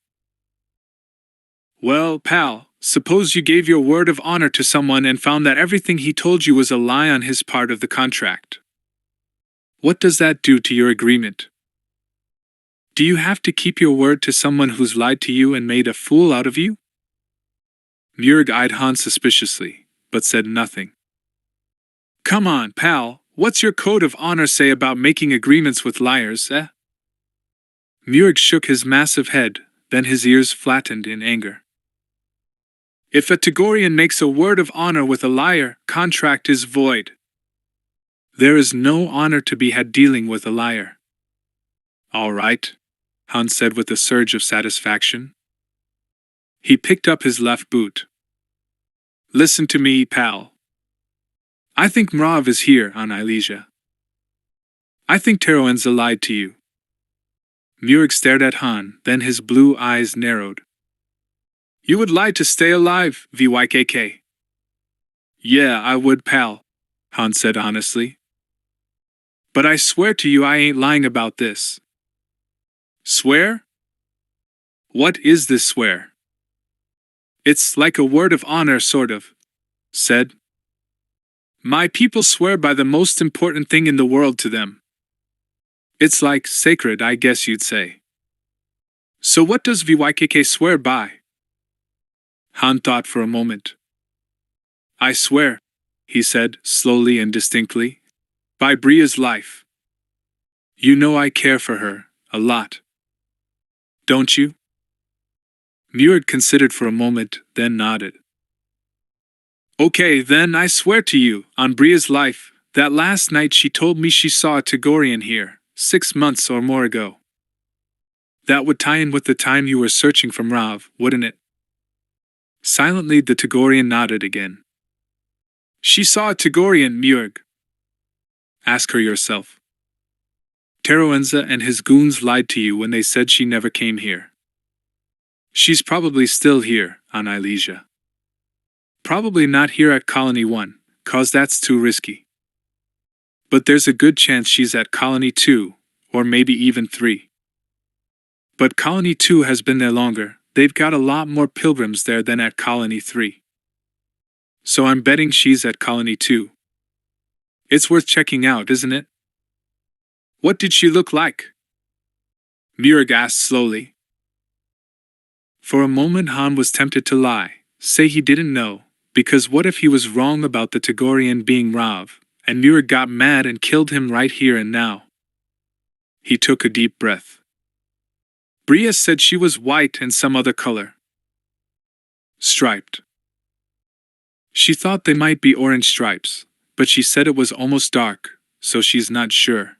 "Well, pal, suppose you gave your word of honor to someone and found that everything he told you was a lie on his part of the contract. What does that do to your agreement? Do you have to keep your word to someone who's lied to you and made a fool out of you?" Murg eyed Han suspiciously, but said nothing. "Come on, pal, what's your code of honor say about making agreements with liars, eh?" Murg shook his massive head, then his ears flattened in anger. "If a Togorian makes a word of honor with a liar, contract is void. There is no honor to be had dealing with a liar." "All right," Han said with a surge of satisfaction. He picked up his left boot. "Listen to me, pal. I think Mrav is here on Ilesia. I think Teroenza lied to you. Muir stared at Han, then his blue eyes narrowed. You would lie to stay alive, VYKK. Yeah, I would, pal, Han said honestly. But I swear to you I ain't lying about this. Swear? What is this swear? It's like a word of honor, sort of, said. My people swear by the most important thing in the world to them. It's like sacred, I guess you'd say. So what does VYKK swear by? Han thought for a moment. I swear, he said, slowly and distinctly, by Bria's life. You know I care for her, a lot. Don't you? Muir considered for a moment, then nodded. Okay, then I swear to you, on Bria's life, that last night she told me she saw a Tagorian here, 6 months or more ago. That would tie in with the time you were searching from Rav, wouldn't it? Silently the Tagorian nodded again. She saw a Tagorian, Muirg. Ask her yourself. Teroenza and his goons lied to you when they said she never came here. She's probably still here, on Ilesia. Probably not here at Colony 1, 'cause that's too risky. But there's a good chance she's at Colony 2, or maybe even 3. But Colony 2 has been there longer, they've got a lot more pilgrims there than at Colony 3. So I'm betting she's at Colony 2. It's worth checking out, isn't it? What did she look like? Muirg asked slowly. For a moment Han was tempted to lie, say he didn't know, because what if he was wrong about the Tagorian being Rav, and Muirg got mad and killed him right here and now? He took a deep breath. Bria said she was white and some other color. Striped. She thought they might be orange stripes, but she said it was almost dark, so she's not sure.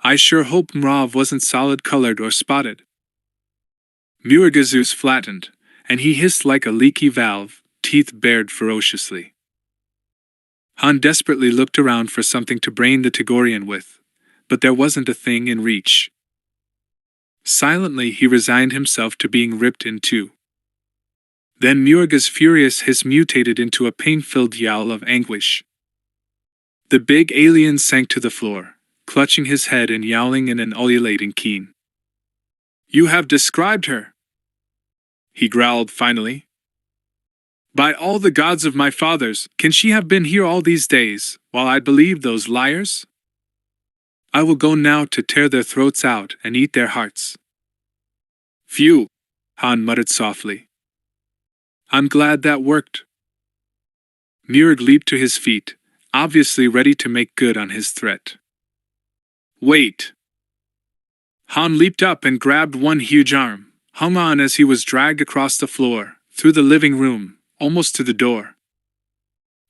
I sure hope Mrav wasn't solid-colored or spotted. Muirg's ears flattened, and he hissed like a leaky valve, teeth bared ferociously. Han desperately looked around for something to brain the Tagorian with, but there wasn't a thing in reach. Silently he resigned himself to being ripped in two. Then Muirg's furious hiss mutated into a pain-filled yowl of anguish. The big alien sank to the floor, clutching his head and yowling in an ululating keen. You have described her, he growled finally. By all the gods of my fathers, can she have been here all these days, while I believe those liars? I will go now to tear their throats out and eat their hearts. Phew, Han muttered softly. I'm glad that worked. Muirg leaped to his feet, obviously ready to make good on his threat. Wait. Han leaped up and grabbed one huge arm, hung on as he was dragged across the floor, through the living room, almost to the door.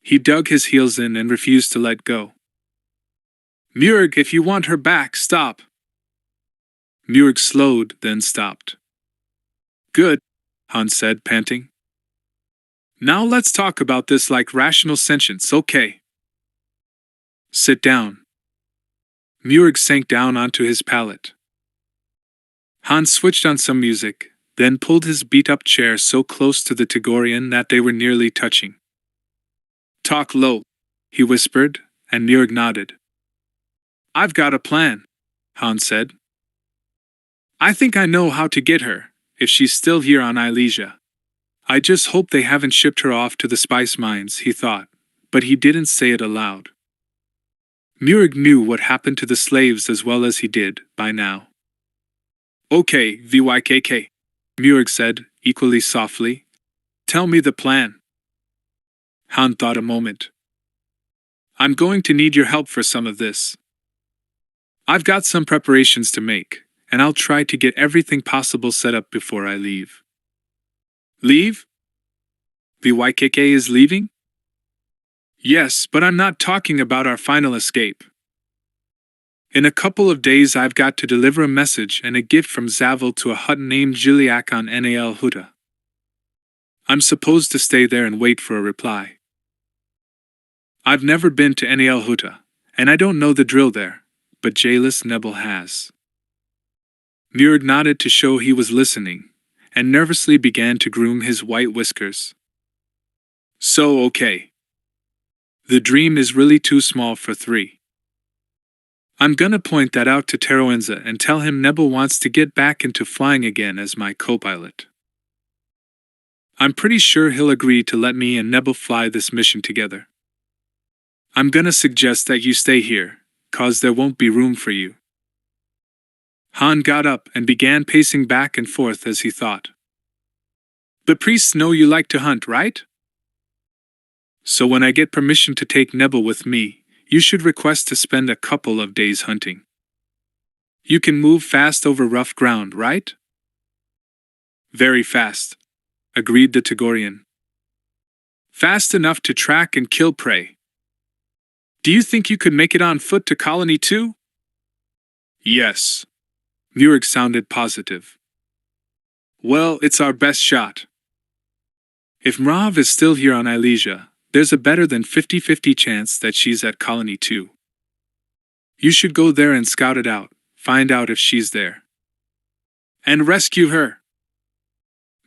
He dug his heels in and refused to let go. Muirg, if you want her back, stop. Muirg slowed, then stopped. Good, Han said, panting. Now let's talk about this like rational sentience, okay? Sit down. Muirg sank down onto his pallet. Han switched on some music, then pulled his beat-up chair so close to the Tagorian that they were nearly touching. Talk low, he whispered, and Muirg nodded. I've got a plan, Han said. I think I know how to get her, if she's still here on Ilesia. I just hope they haven't shipped her off to the spice mines, he thought, but he didn't say it aloud. Muirg knew what happened to the slaves as well as he did, by now. Okay, VYKK, Muirg said, equally softly. Tell me the plan. Han thought a moment. I'm going to need your help for some of this. I've got some preparations to make, and I'll try to get everything possible set up before I leave. Leave? VYKK is leaving? Yes, but I'm not talking about our final escape. In a couple of days I've got to deliver a message and a gift from Zavel to a hut named Jiliak on Nal Huta. I'm supposed to stay there and wait for a reply. I've never been to Nal Huta, and I don't know the drill there, but Jalis Nebel has. Njord nodded to show he was listening, and nervously began to groom his white whiskers. So okay. The dream is really too small for 3. I'm gonna point that out to Teroenza and tell him Nebel wants to get back into flying again as my co-pilot. I'm pretty sure he'll agree to let me and Nebel fly this mission together. I'm gonna suggest that you stay here, cause there won't be room for you. Han got up and began pacing back and forth as he thought. The priests know you like to hunt, right? So when I get permission to take Nebel with me, you should request to spend a couple of days hunting. You can move fast over rough ground, right? Very fast, agreed the Togorian. Fast enough to track and kill prey. Do you think you could make it on foot to Colony 2? Yes. Njord sounded positive. Well, it's our best shot. If Mrav is still here on Ilesia, there's a better than 50-50 chance that she's at Colony 2. You should go there and scout it out, find out if she's there. And rescue her.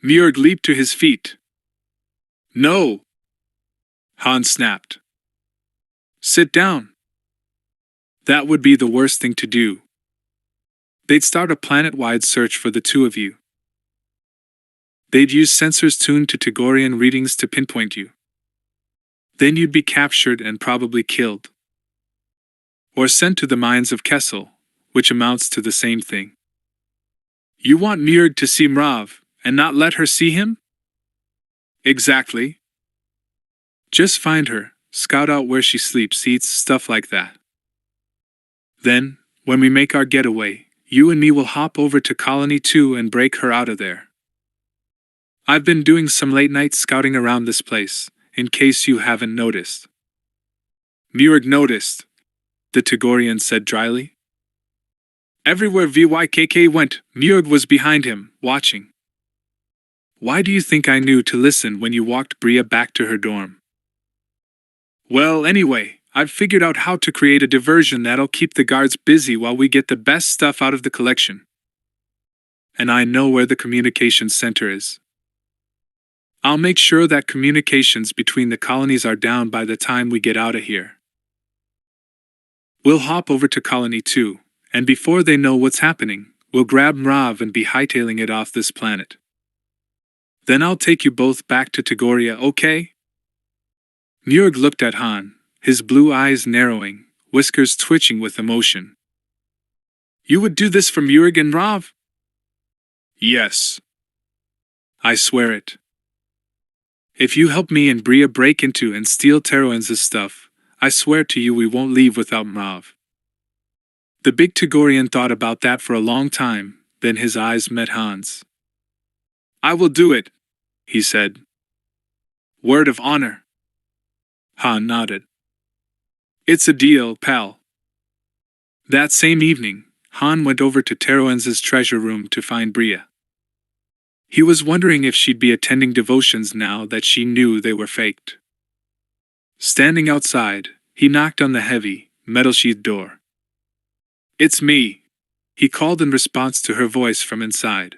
Njord leaped to his feet. No! Han snapped. Sit down. That would be the worst thing to do. They'd start a planet-wide search for the 2 of you. They'd use sensors tuned to Togorian readings to pinpoint you. Then you'd be captured and probably killed. Or sent to the mines of Kessel, which amounts to the same thing. You want Njord to see Mrav, and not let her see him? Exactly. Just find her, scout out where she sleeps, eats, stuff like that. Then, when we make our getaway, you and me will hop over to Colony 2 and break her out of there. I've been doing some late-night scouting around this place, in case you haven't noticed. Njord noticed, the Togorian said dryly. Everywhere VYKK went, Njord was behind him, watching. Why do you think I knew to listen when you walked Bria back to her dorm? Well, anyway, I've figured out how to create a diversion that'll keep the guards busy while we get the best stuff out of the collection. And I know where the communications center is. I'll make sure that communications between the colonies are down by the time we get out of here. We'll hop over to Colony 2, and before they know what's happening, we'll grab Mrav and be hightailing it off this planet. Then I'll take you both back to Togoria, okay? Njord looked at Han, his blue eyes narrowing, whiskers twitching with emotion. You would do this for Njord and Mrav? Yes. I swear it. If you help me and Bria break into and steal Teroenza's stuff, I swear to you we won't leave without Mrav. The big Togorian thought about that for a long time, then his eyes met Han's. I will do it, he said. Word of honor. Han nodded. It's a deal, pal. That same evening, Han went over to Teroenza's treasure room to find Bria. He was wondering if she'd be attending devotions now that she knew they were faked. Standing outside, he knocked on the heavy, metal-sheathed door. It's me, he called in response to her voice from inside.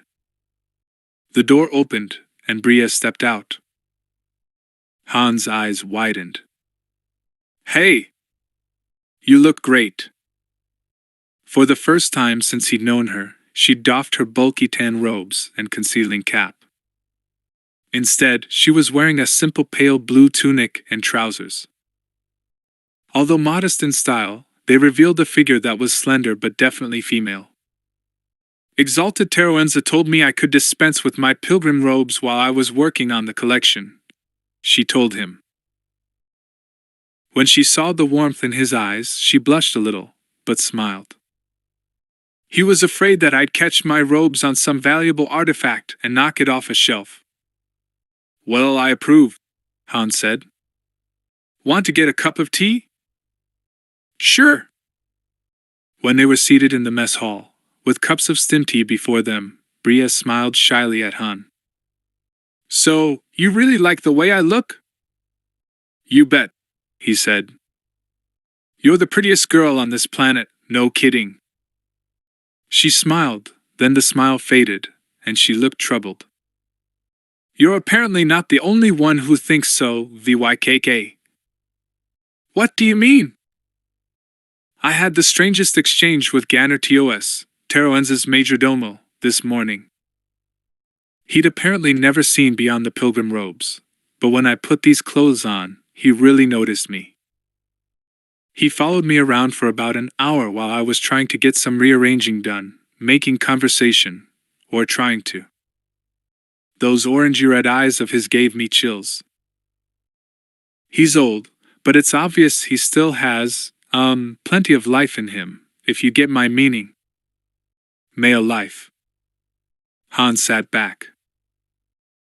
The door opened, and Bria stepped out. Han's eyes widened. Hey! You look great. For the first time since he'd known her, she'd doffed her bulky tan robes and concealing cap. Instead, she was wearing a simple pale blue tunic and trousers. Although modest in style, they revealed a figure that was slender but definitely female. Exalted Teroenza told me I could dispense with my pilgrim robes while I was working on the collection, she told him. When she saw the warmth in his eyes, she blushed a little, but smiled. He was afraid that I'd catch my robes on some valuable artifact and knock it off a shelf. Well, I approve, Han said. Want to get a cup of tea? Sure. When they were seated in the mess hall, with cups of stim tea before them, Bria smiled shyly at Han. So, you really like the way I look? You bet, he said. You're the prettiest girl on this planet, no kidding. She smiled, Then the smile faded, and she looked troubled. You're apparently not the only one who thinks so, VYKK. What do you mean? I had the strangest exchange with Ganner TOS, Teroenza's majordomo, this morning. He'd apparently never seen beyond the pilgrim robes, but when I put these clothes on, he really noticed me. He followed me around for about an hour while I was trying to get some rearranging done, making conversation, or trying to. Those orangey-red eyes of his gave me chills. He's old, but it's obvious he still has, plenty of life in him, if you get my meaning. Male life. Han sat back.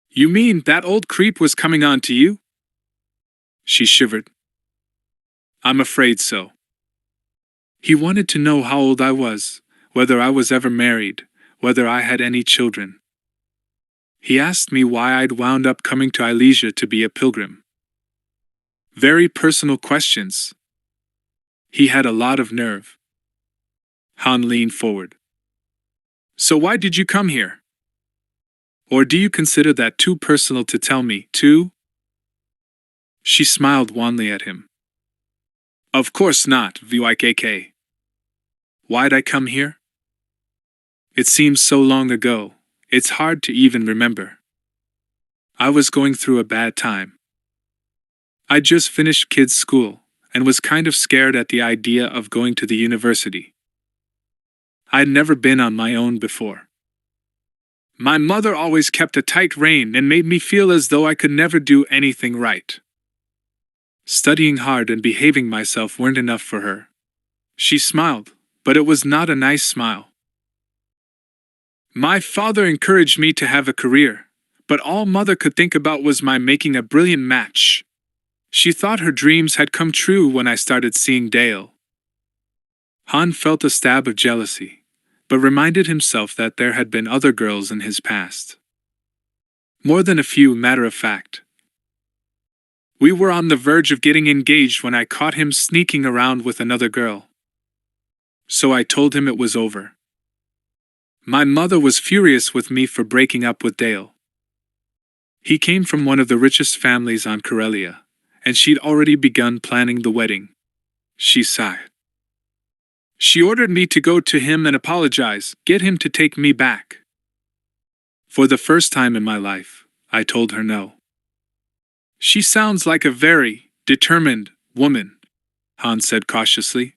You mean that old creep was coming on to you? She shivered. I'm afraid so. He wanted to know how old I was, whether I was ever married, whether I had any children. He asked me why I'd wound up coming to Ilesia to be a pilgrim. Very personal questions. He had a lot of nerve. Han leaned forward. So why did you come here? Or do you consider that too personal to tell me, too? She smiled wanly at him. Of course not, VYKK. Why'd I come here? It seems so long ago, it's hard to even remember. I was going through a bad time. I just finished kids' school, and was kind of scared at the idea of going to the university. I'd never been on my own before. My mother always kept a tight rein and made me feel as though I could never do anything right. Studying hard and behaving myself weren't enough for her. She smiled, but it was not a nice smile. My father encouraged me to have a career, but all Mother could think about was my making a brilliant match. She thought her dreams had come true when I started seeing Dale. Han felt a stab of jealousy, but reminded himself that there had been other girls in his past. More than a few, matter of fact. We were on the verge of getting engaged when I caught him sneaking around with another girl. So I told him it was over. My mother was furious with me for breaking up with Dale. He came from one of the richest families on Karelia, and she'd already begun planning the wedding. She sighed. She ordered me to go to him and apologize, get him to take me back. For the first time in my life, I told her no. She sounds like a very determined woman, Han said cautiously.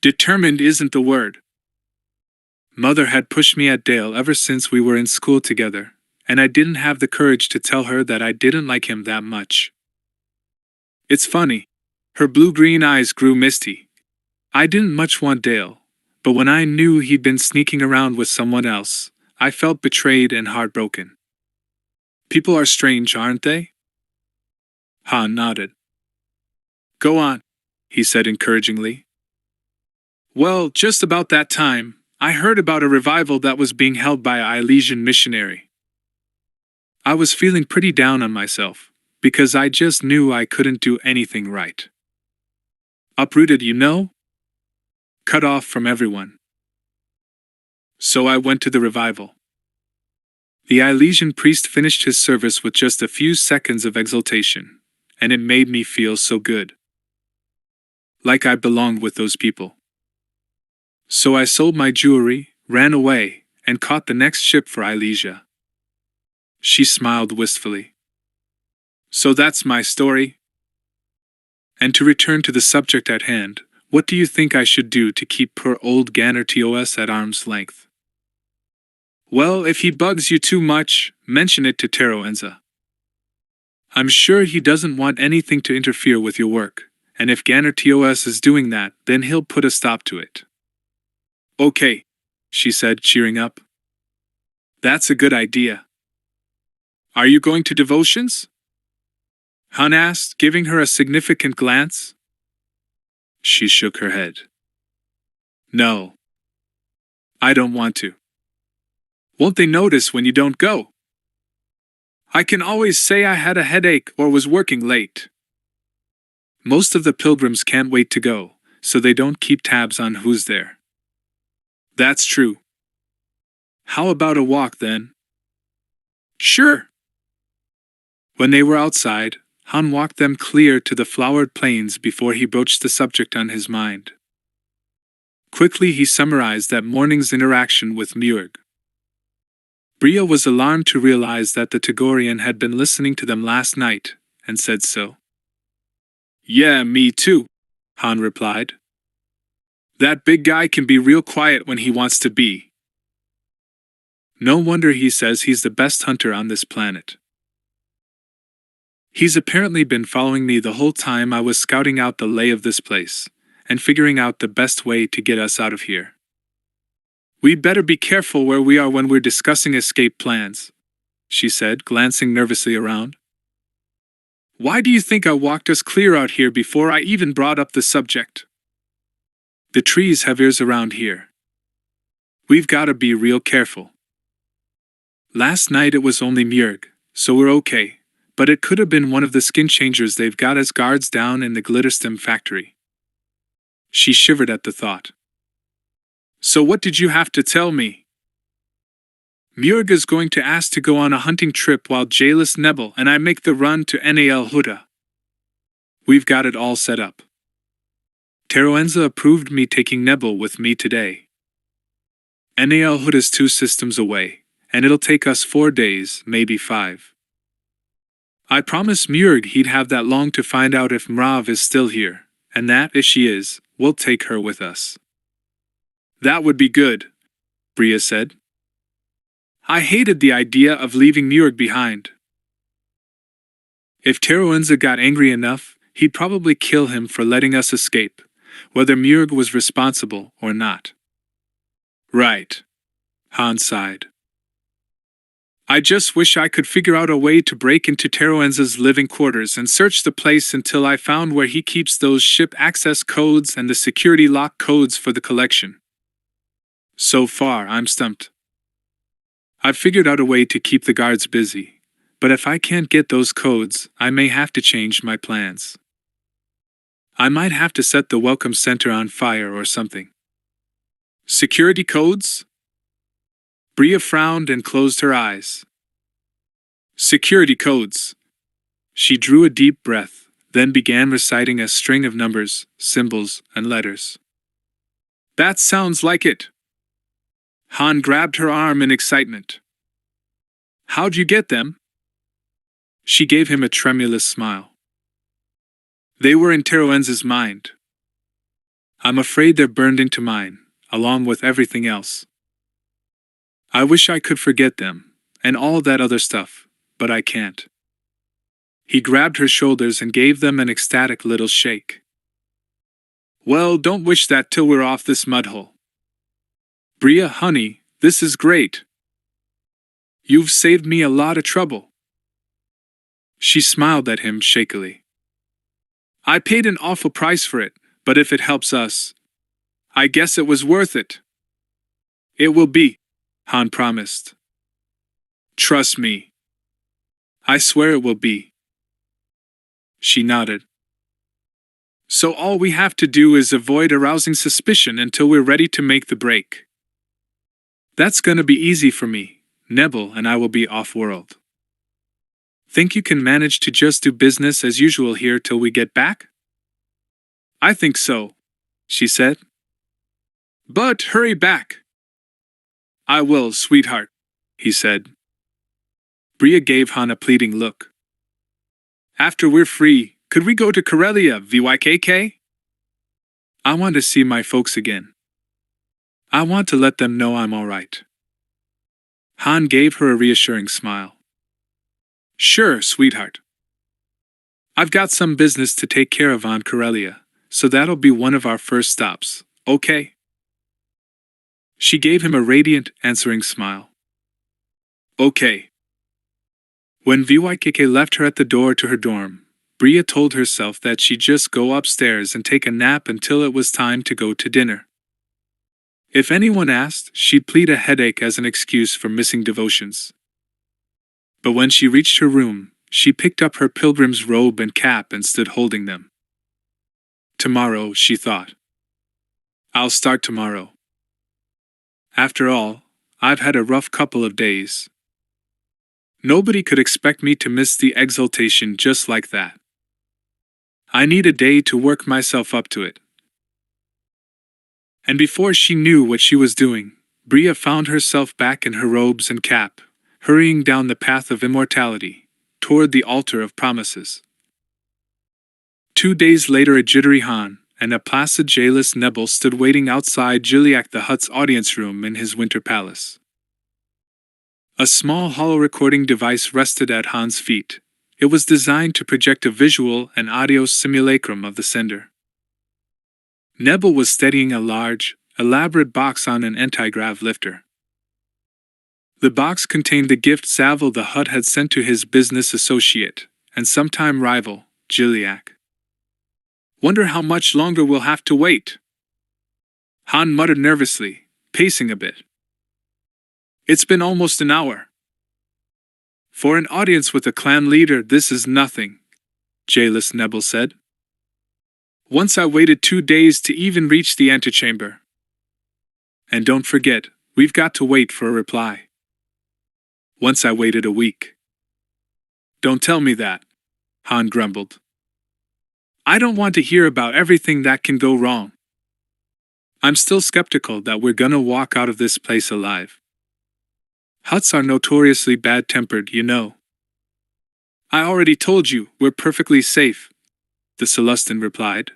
Determined isn't the word. Mother had pushed me at Dale ever since we were in school together, and I didn't have the courage to tell her that I didn't like him that much. It's funny. Her blue-green eyes grew misty. I didn't much want Dale, but when I knew he'd been sneaking around with someone else, I felt betrayed and heartbroken. People are strange, aren't they? Han nodded. Go on, he said encouragingly. Well, just about that time, I heard about a revival that was being held by an Ilesian missionary. I was feeling pretty down on myself, because I just knew I couldn't do anything right. Uprooted, you know? Cut off from everyone. So I went to the revival. The Ilesian priest finished his service with just a few seconds of exultation, and it made me feel so good. Like I belonged with those people. So I sold my jewelry, ran away, and caught the next ship for Ilesia. She smiled wistfully. So that's my story. And to return to the subject at hand, what do you think I should do to keep poor old Ganner TOS at arm's length? Well, if he bugs you too much, mention it to Teroenza. I'm sure he doesn't want anything to interfere with your work, and if Ganner TOS is doing that, then he'll put a stop to it. Okay, she said, cheering up. That's a good idea. Are you going to devotions? Han asked, giving her a significant glance. She shook her head. No. I don't want to. Won't they notice when you don't go? I can always say I had a headache or was working late. Most of the pilgrims can't wait to go, so they don't keep tabs on who's there. That's true. How about a walk then? Sure. When they were outside, Han walked them clear to the flowered plains before he broached the subject on his mind. Quickly he summarized that morning's interaction with Murg. Bria was alarmed to realize that the Tagorian had been listening to them last night, and said so. Yeah, me too, Han replied. That big guy can be real quiet when he wants to be. No wonder he says he's the best hunter on this planet. He's apparently been following me the whole time I was scouting out the lay of this place, and figuring out the best way to get us out of here. We'd better be careful where we are when we're discussing escape plans, she said, glancing nervously around. Why do you think I walked us clear out here before I even brought up the subject? The trees have ears around here. We've got to be real careful. Last night it was only Murg, so we're okay, but it could have been one of the skin changers they've got as guards down in the Glitterstem factory. She shivered at the thought. So what did you have to tell me? Murg is going to ask to go on a hunting trip while Jalis Nebel and I make the run to Nal Huda. We've got it all set up. Teroenza approved me taking Nebel with me today. Nal Huda's 2 systems away, and it'll take us 4 days, maybe 5. I promised Murg he'd have that long to find out if Mrav is still here, and that, if she is, we'll take her with us. That would be good, Bria said. I hated the idea of leaving Murg behind. If Teroenza got angry enough, he'd probably kill him for letting us escape, whether Murg was responsible or not. Right. Han sighed. I just wish I could figure out a way to break into Teroenza's living quarters and search the place until I found where he keeps those ship access codes and the security lock codes for the collection. So far, I'm stumped. I've figured out a way to keep the guards busy, but if I can't get those codes, I may have to change my plans. I might have to set the welcome center on fire or something. Security codes? Bria frowned and closed her eyes. Security codes. She drew a deep breath, then began reciting a string of numbers, symbols, and letters. That sounds like it. Han grabbed her arm in excitement. How'd you get them? She gave him a tremulous smile. They were in Teroenza's mind. I'm afraid they're burned into mine, along with everything else. I wish I could forget them, and all that other stuff, but I can't. He grabbed her shoulders and gave them an ecstatic little shake. Well, don't wish that till we're off this mudhole. Bria, honey, this is great. You've saved me a lot of trouble. She smiled at him shakily. I paid an awful price for it, but if it helps us, I guess it was worth it. It will be, Han promised. Trust me. I swear it will be. She nodded. So all we have to do is avoid arousing suspicion until we're ready to make the break. That's gonna be easy for me. Nebel and I will be off-world. Think you can manage to just do business as usual here till we get back? I think so, she said. But hurry back. I will, sweetheart, he said. Bria gave Han a pleading look. After we're free, could we go to Corellia, VYKK? I want to see my folks again. I want to let them know I'm all right. Han gave her a reassuring smile. Sure, sweetheart. I've got some business to take care of on Corellia, so that'll be one of our first stops, okay? She gave him a radiant, answering smile. Okay. When VYKK left her at the door to her dorm, Bria told herself that she'd just go upstairs and take a nap until it was time to go to dinner. If anyone asked, she'd plead a headache as an excuse for missing devotions. But when she reached her room, she picked up her pilgrim's robe and cap and stood holding them. Tomorrow, she thought. I'll start tomorrow. After all, I've had a rough couple of days. Nobody could expect me to miss the exaltation just like that. I need a day to work myself up to it." And before she knew what she was doing, Bria found herself back in her robes and cap, hurrying down the path of immortality, toward the altar of promises. 2 days later, a jittery Han and a placid jailess Nebel stood waiting outside Gilliac the Hutt's audience room in his winter palace. A small hollow recording device rested at Han's feet. It was designed to project a visual and audio simulacrum of the sender. Nebel was steadying a large, elaborate box on an anti-grav lifter. The box contained the gift Zavel the Hutt had sent to his business associate, and sometime rival, Gilliac. "Wonder how much longer we'll have to wait," Han muttered nervously, pacing a bit. "It's been almost an hour." "For an audience with a clan leader, this is nothing," jailess Nebel said. "Once I waited 2 days to even reach the antechamber. And don't forget, we've got to wait for a reply. Once I waited a week." "Don't tell me that," Han grumbled. "I don't want to hear about everything that can go wrong. I'm still skeptical that we're gonna walk out of this place alive. Hutts are notoriously bad-tempered, you know." "I already told you, we're perfectly safe," the Celestin replied.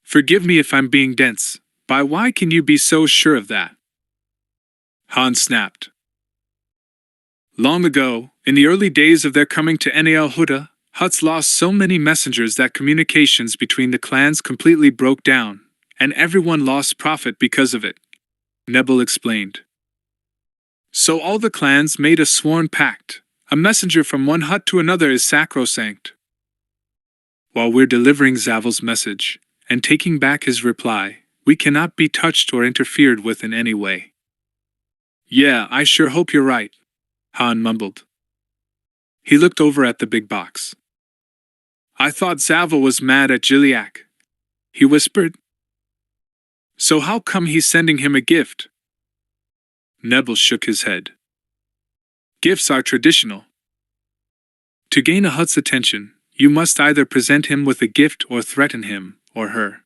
"Forgive me if I'm being dense, but why can you be so sure of that?" Han snapped. "Long ago, in the early days of their coming to Nal Hutta, Hutts lost so many messengers that communications between the clans completely broke down, and everyone lost profit because of it," Nebel explained. "So all the clans made a sworn pact. A messenger from one Hutt to another is sacrosanct. While we're delivering Zavel's message, and taking back his reply, we cannot be touched or interfered with in any way." "Yeah, I sure hope you're right," Han mumbled. He looked over at the big box. "I thought Zavel was mad at Gilliac," he whispered. "So how come he's sending him a gift?" Nebel shook his head. "Gifts are traditional. To gain a Hutt's attention, you must either present him with a gift or threaten him, or her.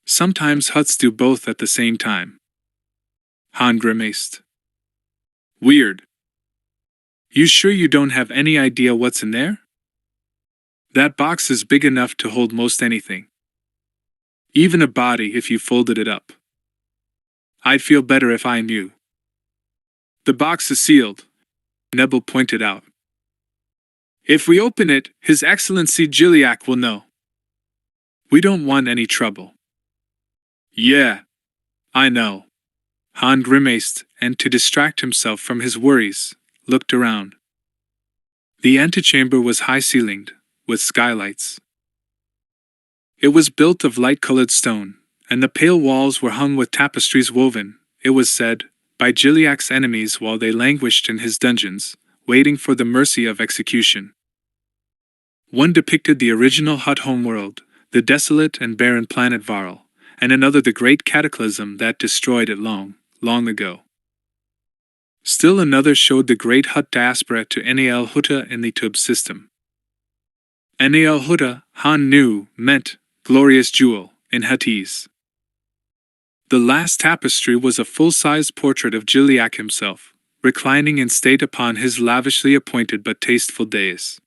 Sometimes Hutts do both at the same time." Han grimaced. "Weird. You sure you don't have any idea what's in there?" "That box is big enough to hold most anything. Even a body if you folded it up. I'd feel better if I knew." "The box is sealed," Nebel pointed out. "If we open it, His Excellency Gilliac will know. We don't want any trouble." "Yeah, I know." Han grimaced, and to distract himself from his worries, looked around. The antechamber was high-ceilinged, with skylights. It was built of light-colored stone, and the pale walls were hung with tapestries woven, it was said, by Gilliac's enemies while they languished in his dungeons, waiting for the mercy of execution. One depicted the original Hutt homeworld, the desolate and barren planet Varl, and another the great cataclysm that destroyed it long, long ago. Still another showed the great Hutt diaspora to Nal Hutta in the Tub system. Nal Hutta, Han knew, meant glorious jewel in Huttese. The last tapestry was a full-size portrait of Gilliac himself, reclining in state upon his lavishly appointed but tasteful dais.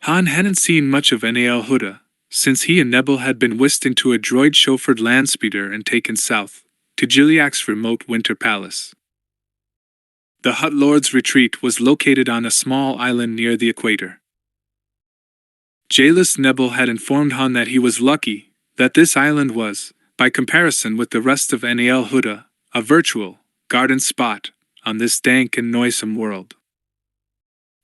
Han hadn't seen much of Nal Hutta, since he and Nebel had been whisked into a droid-chauffeured landspeeder and taken south, to Gilliac's remote winter palace. The Hutt Lord's retreat was located on a small island near the equator. Jailus Nebel had informed Han that he was lucky, that this island was, by comparison with the rest of Nal Hutta, a virtual, garden spot, on this dank and noisome world.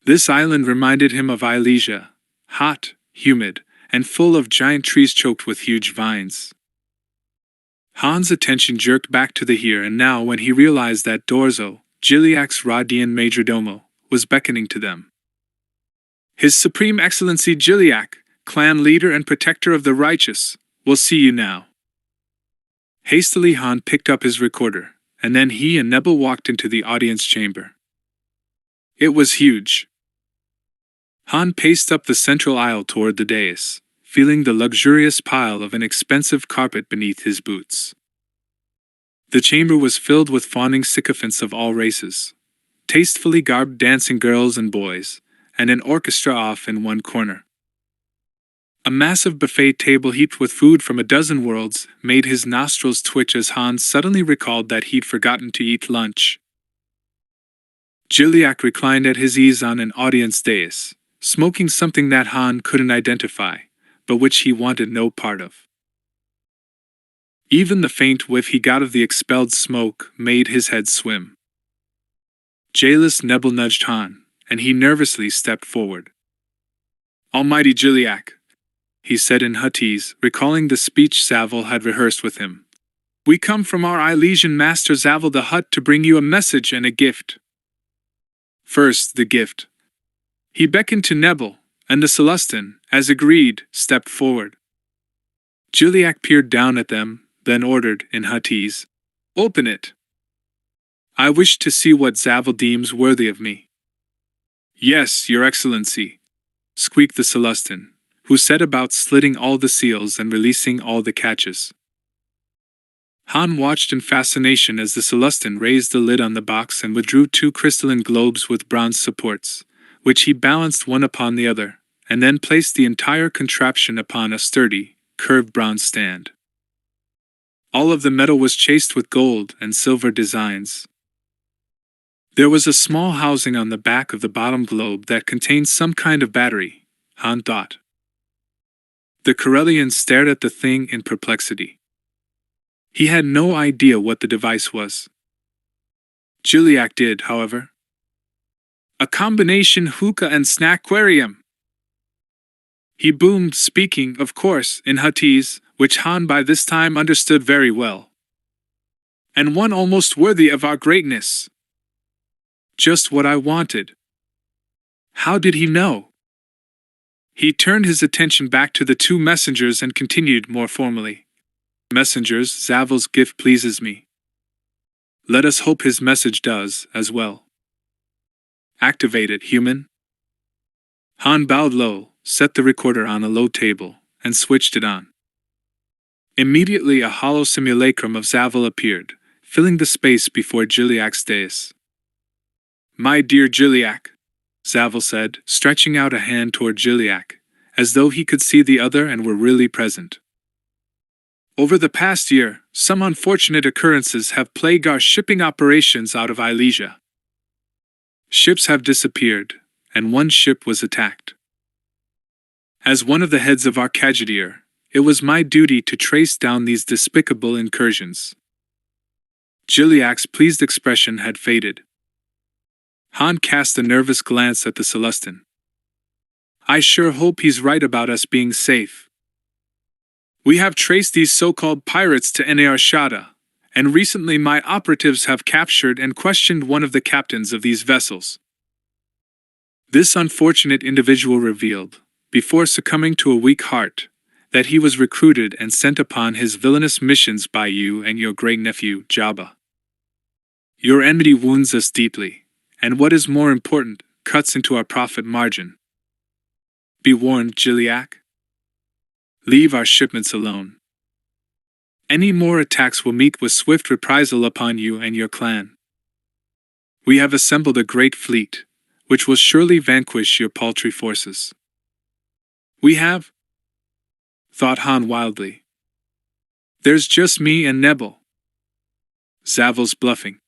This island reminded him of Ilesia, hot, humid, and full of giant trees choked with huge vines. Han's attention jerked back to the here and now when he realized that Dorzo, Gilliac's Rodian majordomo, was beckoning to them. "His Supreme Excellency Gilliac, clan leader and protector of the righteous, will see you now." Hastily Han picked up his recorder, and then he and Nebel walked into the audience chamber. It was huge. Han paced up the central aisle toward the dais, feeling the luxurious pile of an expensive carpet beneath his boots. The chamber was filled with fawning sycophants of all races, tastefully garbed dancing girls and boys, and an orchestra off in one corner. A massive buffet table heaped with food from a dozen worlds made his nostrils twitch as Han suddenly recalled that he'd forgotten to eat lunch. Jiliak reclined at his ease on an audience dais, smoking something that Han couldn't identify, but which he wanted no part of. Even the faint whiff he got of the expelled smoke made his head swim. Jailus Nebel nudged Han, and he nervously stepped forward. "Almighty Jiliak," he said in Huttese, recalling the speech Zavel had rehearsed with him. "We come from our Ilesian master Zavel the Hutt to bring you a message and a gift." First, the gift. He beckoned to Nebel, and the Celestin, as agreed, stepped forward. Jiliak peered down at them, then ordered, in Huttese, "Open it. I wish to see what Zavel deems worthy of me." "Yes, Your Excellency," squeaked the Celestin, who set about slitting all the seals and releasing all the catches. Han watched in fascination as the Celestin raised the lid on the box and withdrew 2 crystalline globes with bronze supports, which he balanced one upon the other, and then placed the entire contraption upon a sturdy, curved bronze stand. All of the metal was chased with gold and silver designs. There was a small housing on the back of the bottom globe that contained some kind of battery, Han thought. The Corellian stared at the thing in perplexity. He had no idea what the device was. Jiliak did, however. "A combination hookah and snackquarium," he boomed, speaking, of course, in Huttese, which Han by this time understood very well. "And one almost worthy of our greatness." Just what I wanted. How did he know? He turned his attention back to the 2 messengers and continued more formally. "Messengers, Zavel's gift pleases me. Let us hope his message does, as well. Activate it, human." Han bowed low, set the recorder on a low table, and switched it on. Immediately a hollow simulacrum of Zavel appeared, filling the space before Jiliak's dais. "My dear Jiliak," Zavel said, stretching out a hand toward Jiliak, as though he could see the other and were really present. "Over the past year, some unfortunate occurrences have plagued our shipping operations out of Ilesia. Ships have disappeared, and one ship was attacked. As one of the heads of our Cajadir, it was my duty to trace down these despicable incursions." Jiliak's pleased expression had faded. Han cast a nervous glance at the Celestin. "I sure hope he's right about us being safe. We have traced these so-called pirates to Ene Arshada, and recently my operatives have captured and questioned one of the captains of these vessels. This unfortunate individual revealed, before succumbing to a weak heart, that he was recruited and sent upon his villainous missions by you and your great-nephew, Jabba. Your enmity wounds us deeply, and what is more important, cuts into our profit margin. Be warned, Jiliak. Leave our shipments alone. Any more attacks will meet with swift reprisal upon you and your clan. We have assembled a great fleet, which will surely vanquish your paltry forces." "We have?" thought Han wildly. "There's just me and Nebel." Zavel's bluffing.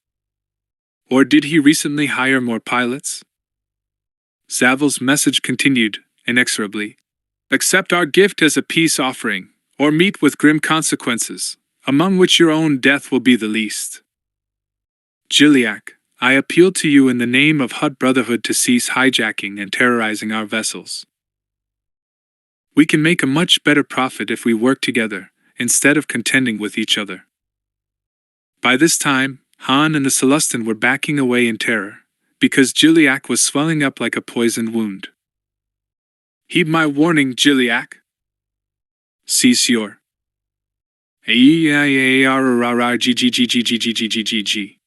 Or did he recently hire more pilots? Zavel's message continued, inexorably. "Accept our gift as a peace offering, or meet with grim consequences, among which your own death will be the least. Jiliak, I appeal to you in the name of Hutt Brotherhood to cease hijacking and terrorizing our vessels. We can make a much better profit if we work together, instead of contending with each other." By this time, Han and the Celestin were backing away in terror, because Jiliak was swelling up like a poisoned wound. "Heed my warning, Jiliak. Cease your A-E-I-A-R-R-R-G-G-G-G-G-G-G-G-G.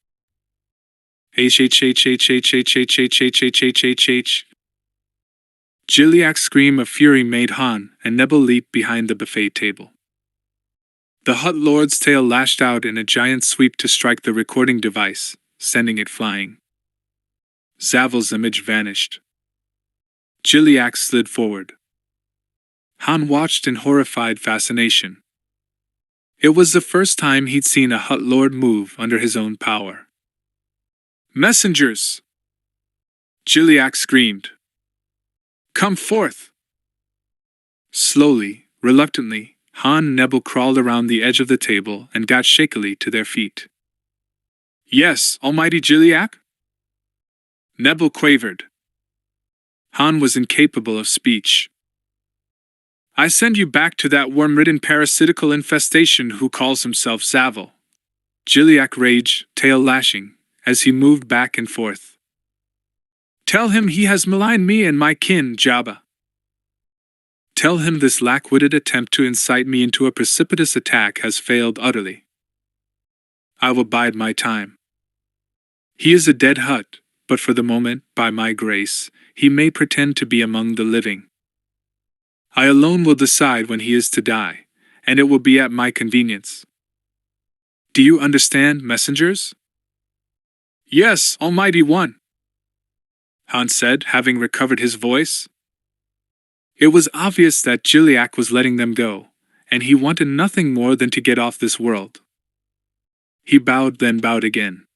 H-H-H-H-H-H-H-H-H-H-H. Jiliak's scream of fury made Han and Nebel leap behind the buffet table. The Hut Lord's tail lashed out in a giant sweep to strike the recording device, sending it flying. Zavel's image vanished. Jiliak slid forward. Han watched in horrified fascination. It was the first time he'd seen a Hut Lord move under his own power. "Messengers!" Jiliak screamed. "Come forth!" Slowly, reluctantly, Han and Nebel crawled around the edge of the table and got shakily to their feet. "Yes, Almighty Jiliak?" Nebel quavered. Han was incapable of speech. "I send you back to that worm-ridden parasitical infestation who calls himself Zavel." Jiliak raged, tail lashing, as he moved back and forth. "Tell him he has maligned me and my kin, Jabba. Tell him this lack-witted attempt to incite me into a precipitous attack has failed utterly. I will bide my time. He is a dead Hutt, but for the moment, by my grace, he may pretend to be among the living. I alone will decide when he is to die, and it will be at my convenience. Do you understand, messengers?" "Yes, Almighty One," Han said, having recovered his voice. It was obvious that Jiliak was letting them go, and he wanted nothing more than to get off this world. He bowed, then bowed again.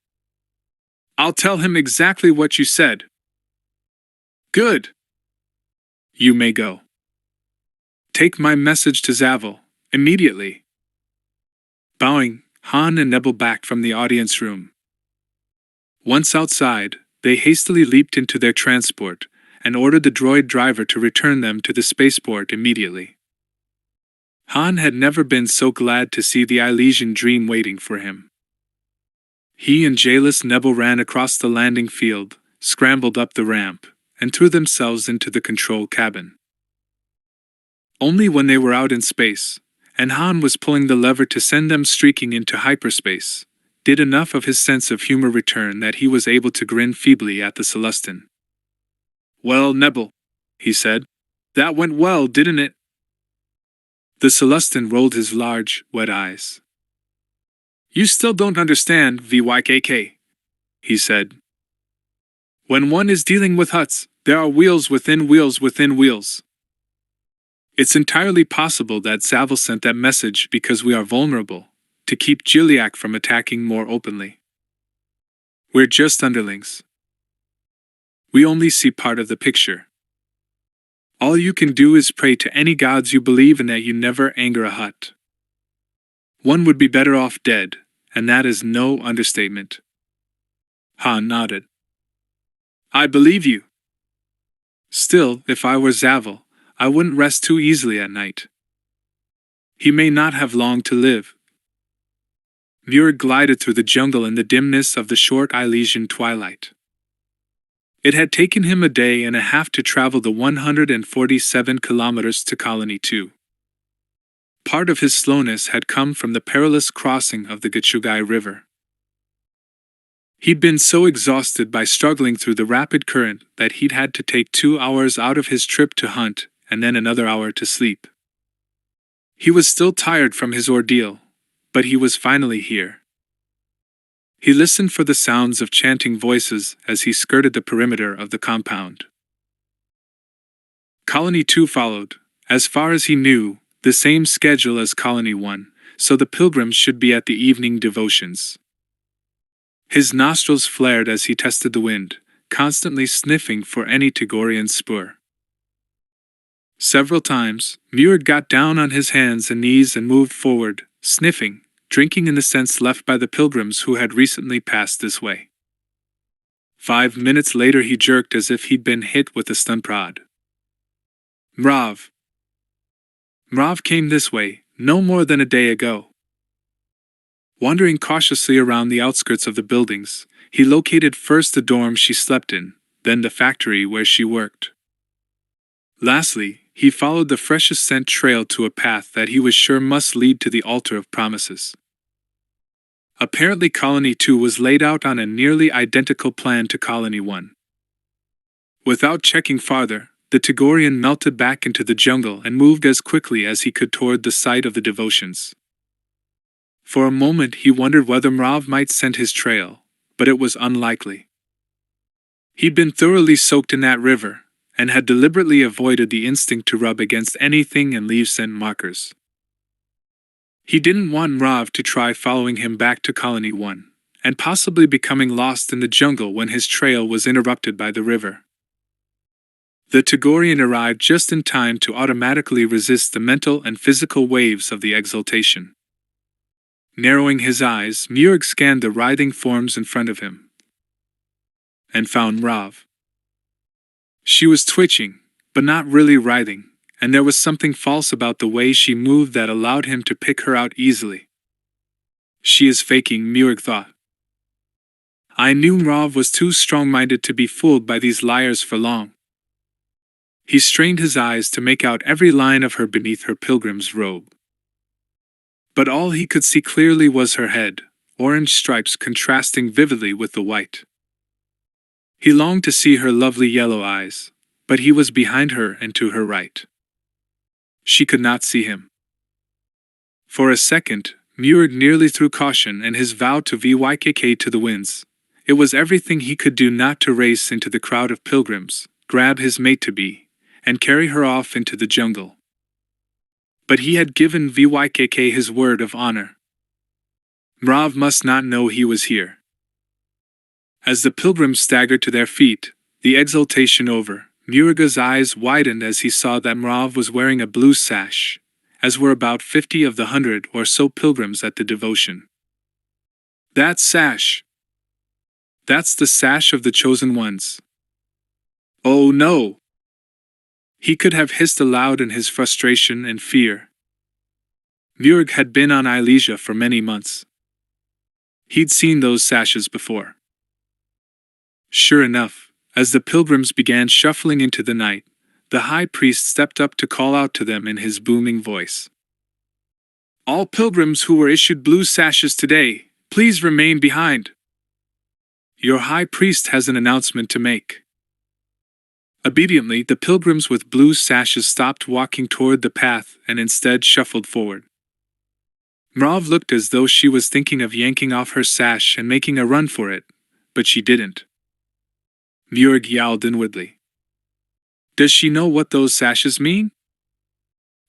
"I'll tell him exactly what you said." "Good. You may go. Take my message to Zavel, immediately." Bowing, Han and Nebel backed from the audience room. Once outside, they hastily leaped into their transport and ordered the droid driver to return them to the spaceport immediately. Han had never been so glad to see the Elysian dream waiting for him. He and Jailus Nebel ran across the landing field, scrambled up the ramp, and threw themselves into the control cabin. Only when they were out in space, and Han was pulling the lever to send them streaking into hyperspace, did enough of his sense of humor return that he was able to grin feebly at the Celestin. "Well, Nebel," he said, "that went well, didn't it?" The Celestin rolled his large, wet eyes. "You still don't understand, VYKK," he said. "When one is dealing with Hutts, there are wheels within wheels within wheels. It's entirely possible that Zavel sent that message because we are vulnerable, to keep Jiliak from attacking more openly. We're just underlings. We only see part of the picture. All you can do is pray to any gods you believe in that you never anger a Hutt. One would be better off dead, and that is no understatement." Han nodded. "I believe you. Still, if I were Zavel, I wouldn't rest too easily at night. He may not have long to live." Muir glided through the jungle in the dimness of the short Elysian twilight. It had taken him a day and a half to travel the 147 kilometers to Colony 2. Part of his slowness had come from the perilous crossing of the Gachugai River. He'd been so exhausted by struggling through the rapid current that he'd had to take 2 hours out of his trip to hunt and then another hour to sleep. He was still tired from his ordeal, but he was finally here. He listened for the sounds of chanting voices as he skirted the perimeter of the compound. Colony 2 followed, as far as he knew, the same schedule as Colony 1, so the pilgrims should be at the evening devotions. His nostrils flared as he tested the wind, constantly sniffing for any Tagorian spoor. Several times, Muir got down on his hands and knees and moved forward, sniffing, drinking in the scents left by the pilgrims who had recently passed this way. 5 minutes later he jerked as if he'd been hit with a stun prod. Mrav. Mrav came this way, no more than a day ago. Wandering cautiously around the outskirts of the buildings, he located first the dorm she slept in, then the factory where she worked. Lastly, he followed the freshest scent trail to a path that he was sure must lead to the altar of promises. Apparently Colony 2 was laid out on a nearly identical plan to Colony 1. Without checking farther, the Tagorian melted back into the jungle and moved as quickly as he could toward the site of the devotions. For a moment he wondered whether Mrav might scent his trail, but it was unlikely. He'd been thoroughly soaked in that river, and had deliberately avoided the instinct to rub against anything and leave scent markers. He didn't want Mrav to try following him back to Colony 1, and possibly becoming lost in the jungle when his trail was interrupted by the river. The Tagorian arrived just in time to automatically resist the mental and physical waves of the exultation. Narrowing his eyes, Murg scanned the writhing forms in front of him, and found Mrav. She was twitching, but not really writhing, and there was something false about the way she moved that allowed him to pick her out easily. She is faking, Murg thought. I knew Mrav was too strong-minded to be fooled by these liars for long. He strained his eyes to make out every line of her beneath her pilgrim's robe. But all he could see clearly was her head, orange stripes contrasting vividly with the white. He longed to see her lovely yellow eyes, but he was behind her and to her right. She could not see him. For a second, Murg nearly threw caution and his vow to Vykk to the winds. It was everything he could do not to race into the crowd of pilgrims, grab his mate-to-be, and carry her off into the jungle. But he had given Vykk his word of honor. Mrav must not know he was here. As the pilgrims staggered to their feet, the exultation over, Murga's eyes widened as he saw that Mrav was wearing a blue sash, as were about 50 of the 100 or so pilgrims at the devotion. That sash! That's the sash of the chosen ones. Oh no! He could have hissed aloud in his frustration and fear. Murg had been on Ilesia for many months. He'd seen those sashes before. Sure enough, as the pilgrims began shuffling into the night, the high priest stepped up to call out to them in his booming voice. All pilgrims who were issued blue sashes today, please remain behind. Your high priest has an announcement to make. Obediently, the pilgrims with blue sashes stopped walking toward the path and instead shuffled forward. Mrav looked as though she was thinking of yanking off her sash and making a run for it, but she didn't. Murg yowled inwardly. Does she know what those sashes mean?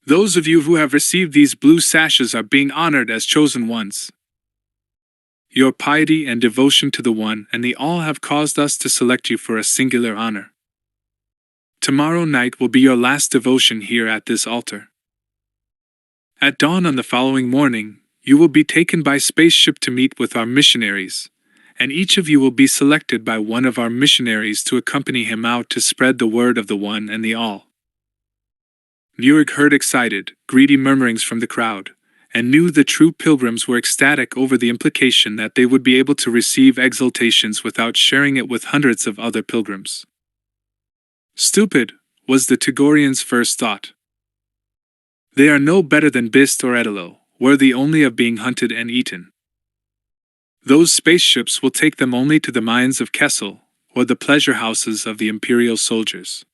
Those of you who have received these blue sashes are being honored as chosen ones. Your piety and devotion to the One and the All have caused us to select you for a singular honor. Tomorrow night will be your last devotion here at this altar. At dawn on the following morning, you will be taken by spaceship to meet with our missionaries, and each of you will be selected by one of our missionaries to accompany him out to spread the word of the One and the All. Murg heard excited, greedy murmurings from the crowd, and knew the true pilgrims were ecstatic over the implication that they would be able to receive exaltations without sharing it with hundreds of other pilgrims. Stupid, was the Tagorian's first thought. They are no better than Bist or Edelo, worthy only of being hunted and eaten. Those spaceships will take them only to the mines of Kessel, or the pleasure houses of the imperial soldiers.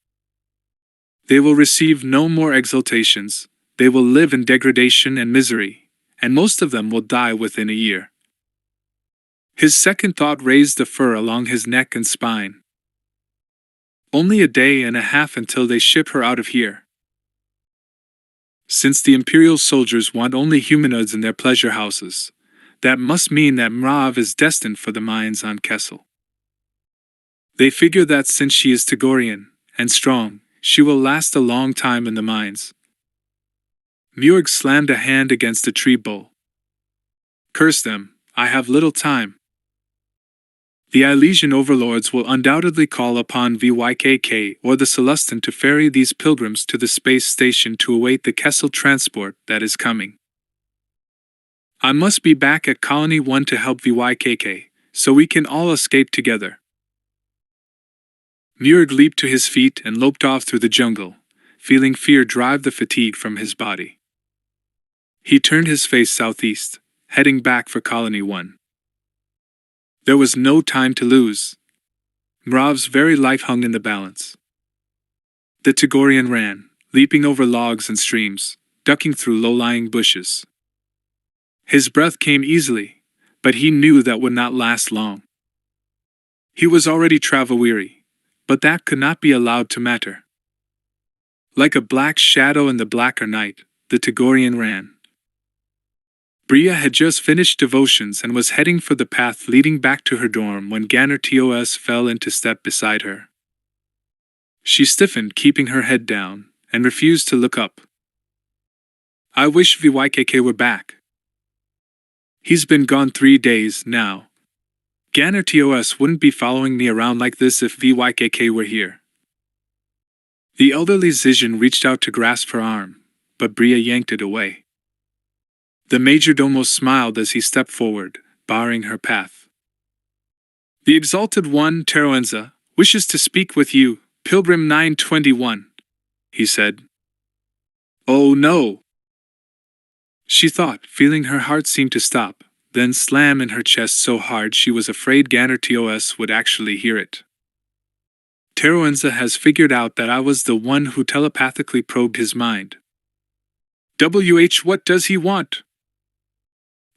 They will receive no more exaltations, they will live in degradation and misery, and most of them will die within a year. His second thought raised the fur along his neck and spine. Only a day and a half until they ship her out of here. Since the imperial soldiers want only humanoids in their pleasure houses, that must mean that Mrav is destined for the mines on Kessel. They figure that since she is Tagorian, and strong, she will last a long time in the mines. Murg slammed a hand against a tree bowl. Curse them, I have little time. The Ilesian overlords will undoubtedly call upon Vykk or the Celestin to ferry these pilgrims to the space station to await the Kessel transport that is coming. I must be back at Colony 1 to help Vykk, so we can all escape together. Murg leaped to his feet and loped off through the jungle, feeling fear drive the fatigue from his body. He turned his face southeast, heading back for Colony 1. There was no time to lose. Mrav's very life hung in the balance. The Tagorian ran, leaping over logs and streams, ducking through low-lying bushes. His breath came easily, but he knew that would not last long. He was already travel-weary, but that could not be allowed to matter. Like a black shadow in the blacker night, the Tagorian ran. Bria had just finished devotions and was heading for the path leading back to her dorm when Ganer-TOS fell into step beside her. She stiffened, keeping her head down, and refused to look up. I wish VYKK were back. He's been gone 3 days now. Ganer-TOS wouldn't be following me around like this if VYKK were here. The elderly Zijin reached out to grasp her arm, but Bria yanked it away. The Majordomo smiled as he stepped forward, barring her path. The Exalted One, Teroenza, wishes to speak with you, Pilgrim 921, he said. Oh no! She thought, feeling her heart seem to stop, then slam in her chest so hard she was afraid Ganer-TOS would actually hear it. Teroenza has figured out that I was the one who telepathically probed his mind. What does he want?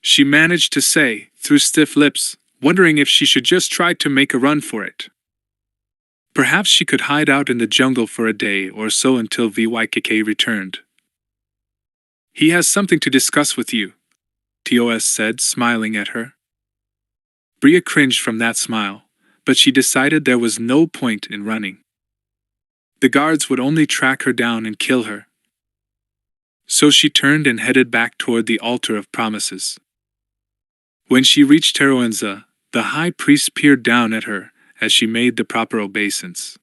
She managed to say, through stiff lips, wondering if she should just try to make a run for it. Perhaps she could hide out in the jungle for a day or so until VYKK returned. He has something to discuss with you, TOS said, smiling at her. Bria cringed from that smile, but she decided there was no point in running. The guards would only track her down and kill her. So she turned and headed back toward the altar of promises. When she reached Teroenza, the high priest peered down at her as she made the proper obeisance.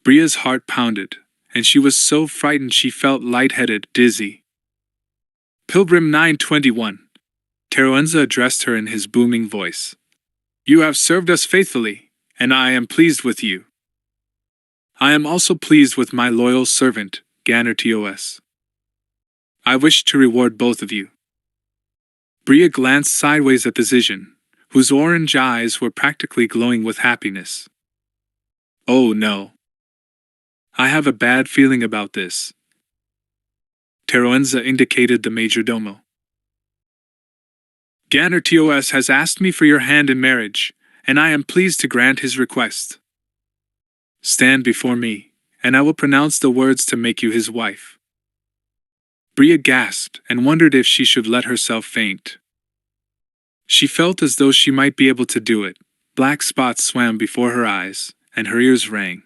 Bria's heart pounded, and she was so frightened she felt lightheaded, dizzy. Pilgrim 921, Teroenza addressed her in his booming voice. You have served us faithfully, and I am pleased with you. I am also pleased with my loyal servant, Ganer-TOS. I wish to reward both of you. Bria glanced sideways at the Zijin, whose orange eyes were practically glowing with happiness. Oh no. I have a bad feeling about this. Teroenza indicated the Majordomo. Ganer-TOS has asked me for your hand in marriage, and I am pleased to grant his request. Stand before me, and I will pronounce the words to make you his wife. Bria gasped and wondered if she should let herself faint. She felt as though she might be able to do it. Black spots swam before her eyes, and her ears rang.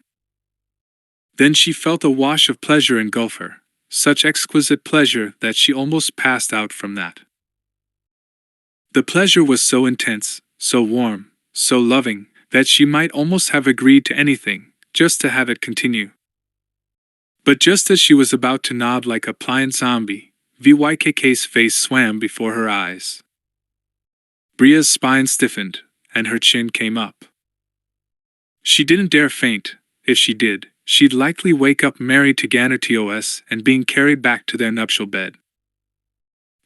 Then she felt a wash of pleasure engulf her, such exquisite pleasure that she almost passed out from that. The pleasure was so intense, so warm, so loving, that she might almost have agreed to anything, just to have it continue. But just as she was about to nod like a pliant zombie, VYKK's face swam before her eyes. Bria's spine stiffened, and her chin came up. She didn't dare faint. If she did, she'd likely wake up married to Ganer-TOS and being carried back to their nuptial bed.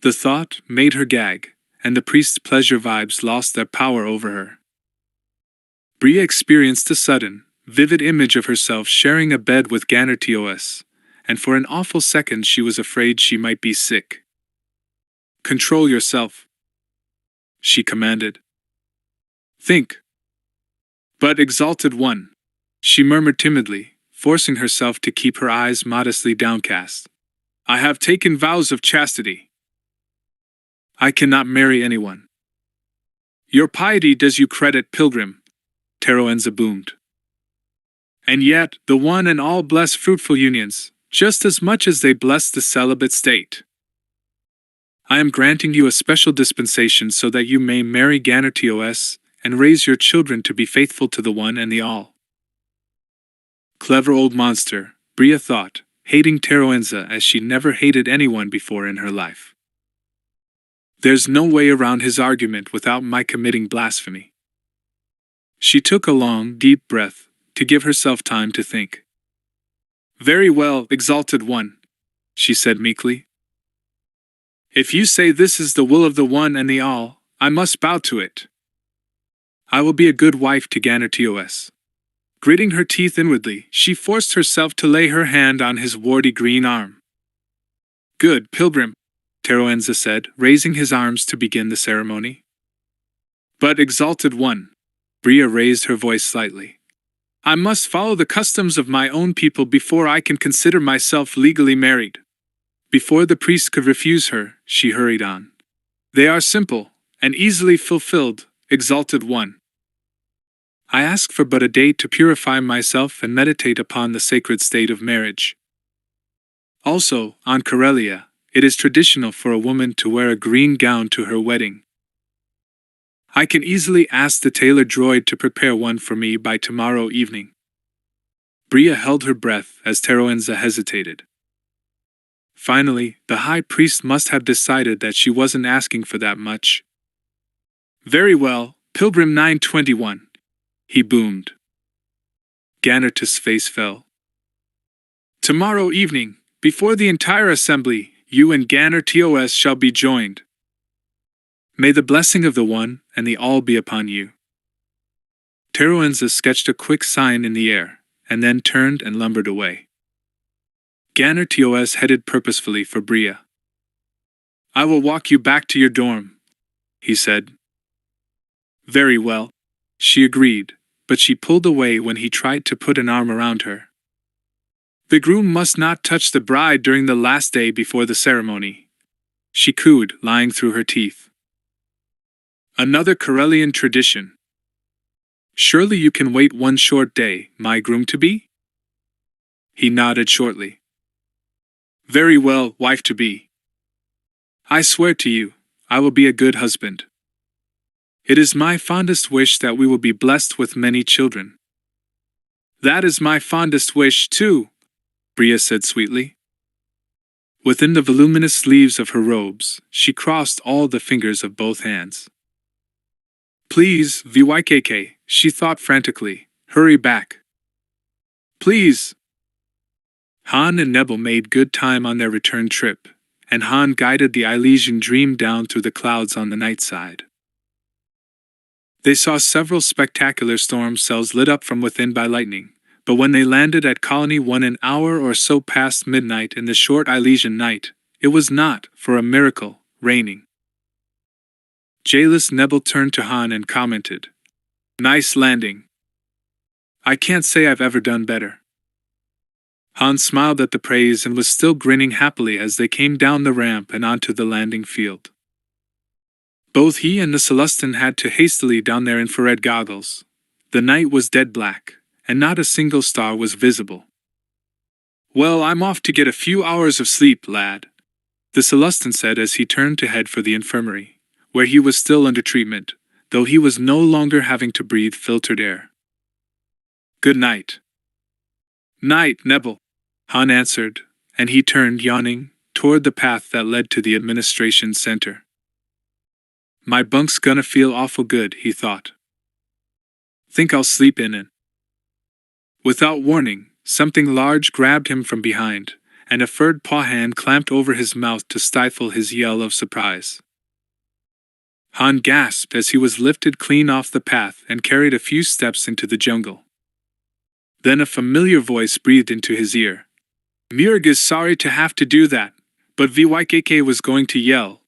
The thought made her gag, and the priest's pleasure vibes lost their power over her. Bria experienced a sudden, vivid image of herself sharing a bed with Ganer-TOS, and for an awful second she was afraid she might be sick. Control yourself, she commanded. Think. But Exalted One, she murmured timidly, forcing herself to keep her eyes modestly downcast. I have taken vows of chastity. I cannot marry anyone. Your piety does you credit, Pilgrim, Teroenza boomed. And yet, the one and all bless fruitful unions, just as much as they bless the celibate state. I am granting you a special dispensation so that you may marry Ganer-TOS and raise your children to be faithful to the one and the all. Clever old monster, Bria thought, hating Teroenza as she never hated anyone before in her life. There's no way around his argument without my committing blasphemy. She took a long, deep breath, to give herself time to think. Very well, Exalted One, she said meekly. If you say this is the will of the One and the All, I must bow to it. I will be a good wife to Ganertios. Gritting her teeth inwardly, she forced herself to lay her hand on his warty green arm. Good, pilgrim, Teroenza said, raising his arms to begin the ceremony. But Exalted One, Bria raised her voice slightly. I must follow the customs of my own people before I can consider myself legally married. Before the priest could refuse her, she hurried on. They are simple, and easily fulfilled, Exalted One. I ask for but a day to purify myself and meditate upon the sacred state of marriage. Also, on Karelia, it is traditional for a woman to wear a green gown to her wedding. I can easily ask the tailor droid to prepare one for me by tomorrow evening. Bria held her breath as Teroenza hesitated. Finally, the high priest must have decided that she wasn't asking for that much. Very well, Pilgrim 921, he boomed. Ganertus' face fell. Tomorrow evening, before the entire assembly, you and Ganertios shall be joined. May the blessing of the One and the All be upon you. Teroenza sketched a quick sign in the air, and then turned and lumbered away. Ganertios headed purposefully for Bria. I will walk you back to your dorm, he said. Very well, she agreed, but she pulled away when he tried to put an arm around her. The groom must not touch the bride during the last day before the ceremony, she cooed, lying through her teeth. Another Karelian tradition. Surely you can wait one short day, my groom-to-be? He nodded shortly. Very well, wife-to-be. I swear to you, I will be a good husband. It is my fondest wish that we will be blessed with many children. That is my fondest wish, too, Bria said sweetly. Within the voluminous sleeves of her robes, she crossed all the fingers of both hands. Please, VYKK, she thought frantically, hurry back. Please. Han and Nebel made good time on their return trip, and Han guided the Elysian Dream down through the clouds on the night side. They saw several spectacular storm cells lit up from within by lightning, but when they landed at Colony 1 an hour or so past midnight in the short Elysian night, it was not, for a miracle, raining. Jailus Nebel turned to Han and commented, Nice landing. I can't say I've ever done better. Han smiled at the praise and was still grinning happily as they came down the ramp and onto the landing field. Both he and the Celestin had to hastily don their infrared goggles. The night was dead black, and not a single star was visible. Well, I'm off to get a few hours of sleep, lad, the Celestin said as he turned to head for the infirmary, where he was still under treatment, though he was no longer having to breathe filtered air. Good night. Night, Nebel, Han answered, and he turned, yawning, toward the path that led to the administration center. My bunk's gonna feel awful good, he thought. Think I'll sleep in it. Without warning, something large grabbed him from behind, and a furred paw hand clamped over his mouth to stifle his yell of surprise. Han gasped as he was lifted clean off the path and carried a few steps into the jungle. Then a familiar voice breathed into his ear. Murg is sorry to have to do that, but VYKK was going to yell.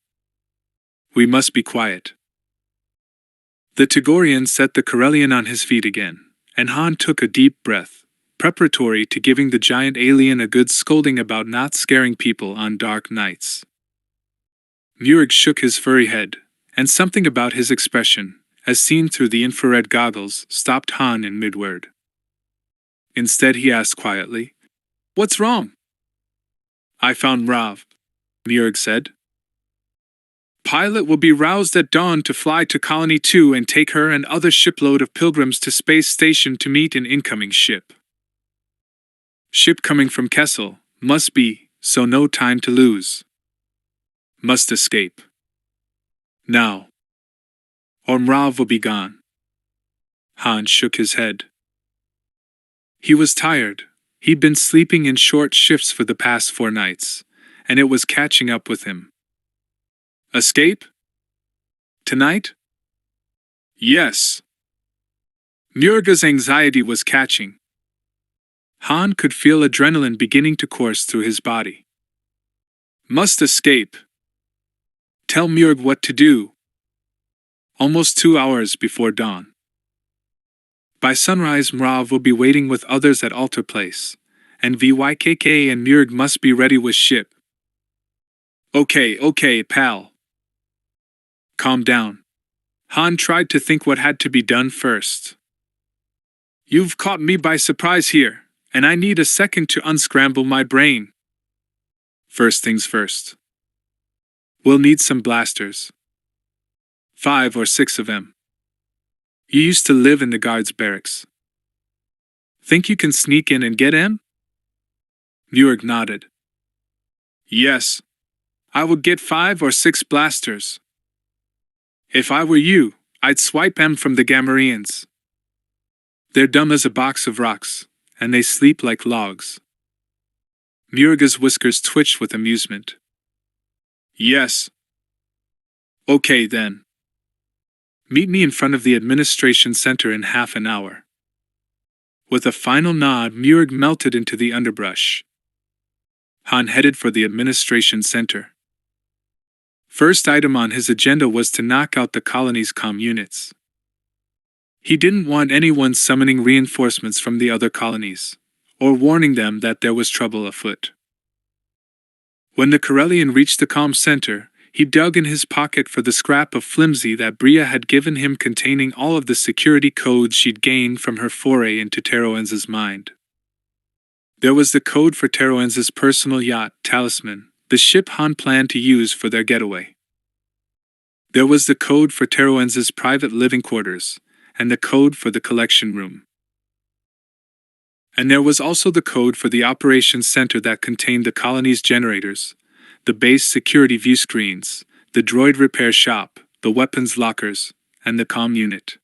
We must be quiet. The Togorian set the Karelian on his feet again, and Han took a deep breath, preparatory to giving the giant alien a good scolding about not scaring people on dark nights. Murg shook his furry head, and something about his expression, as seen through the infrared goggles, stopped Han in mid-word. Instead he asked quietly, What's wrong? I found Rav, Murg said. Pilot will be roused at dawn to fly to Colony 2 and take her and other shipload of pilgrims to space station to meet an incoming ship. Ship coming from Kessel, must be, so no time to lose. Must escape. Now. Or Mrav will be gone. Han shook his head. He was tired, He'd been sleeping in short shifts for the past 4 nights, and it was catching up with him. Escape? Tonight? Yes. Murga's anxiety was catching. Han could feel adrenaline beginning to course through his body. Must escape. Tell Murg what to do. Almost 2 hours before dawn. By sunrise, Mrav will be waiting with others at Altar Place, and VYKK and Murg must be ready with ship. Okay, pal. Calm down. Han tried to think what had to be done first. You've caught me by surprise here, and I need a second to unscramble my brain. First things first. We'll need some blasters. 5 or 6 of them. You used to live in the guards' barracks. Think you can sneak in and get in? Murg nodded. Yes. I would get 5 or 6 blasters. If I were you, I'd swipe 'em from the Gamorreans. They're dumb as a box of rocks, and they sleep like logs. Murga's whiskers twitched with amusement. Yes. Okay then. Meet me in front of the administration center in half an hour. With a final nod, Murg melted into the underbrush. Han headed for the administration center. First item on his agenda was to knock out the colony's comm units. He didn't want anyone summoning reinforcements from the other colonies, or warning them that there was trouble afoot. When the Corellian reached the comm center, he dug in his pocket for the scrap of flimsy that Bria had given him containing all of the security codes she'd gained from her foray into Teroenz's mind. There was the code for Teroenz's personal yacht, Talisman, the ship Han planned to use for their getaway. There was the code for Teroenz's private living quarters, and the code for the collection room. And there was also the code for the operations center that contained the colony's generators, the base security view screens, the droid repair shop, the weapons lockers, and the comm unit.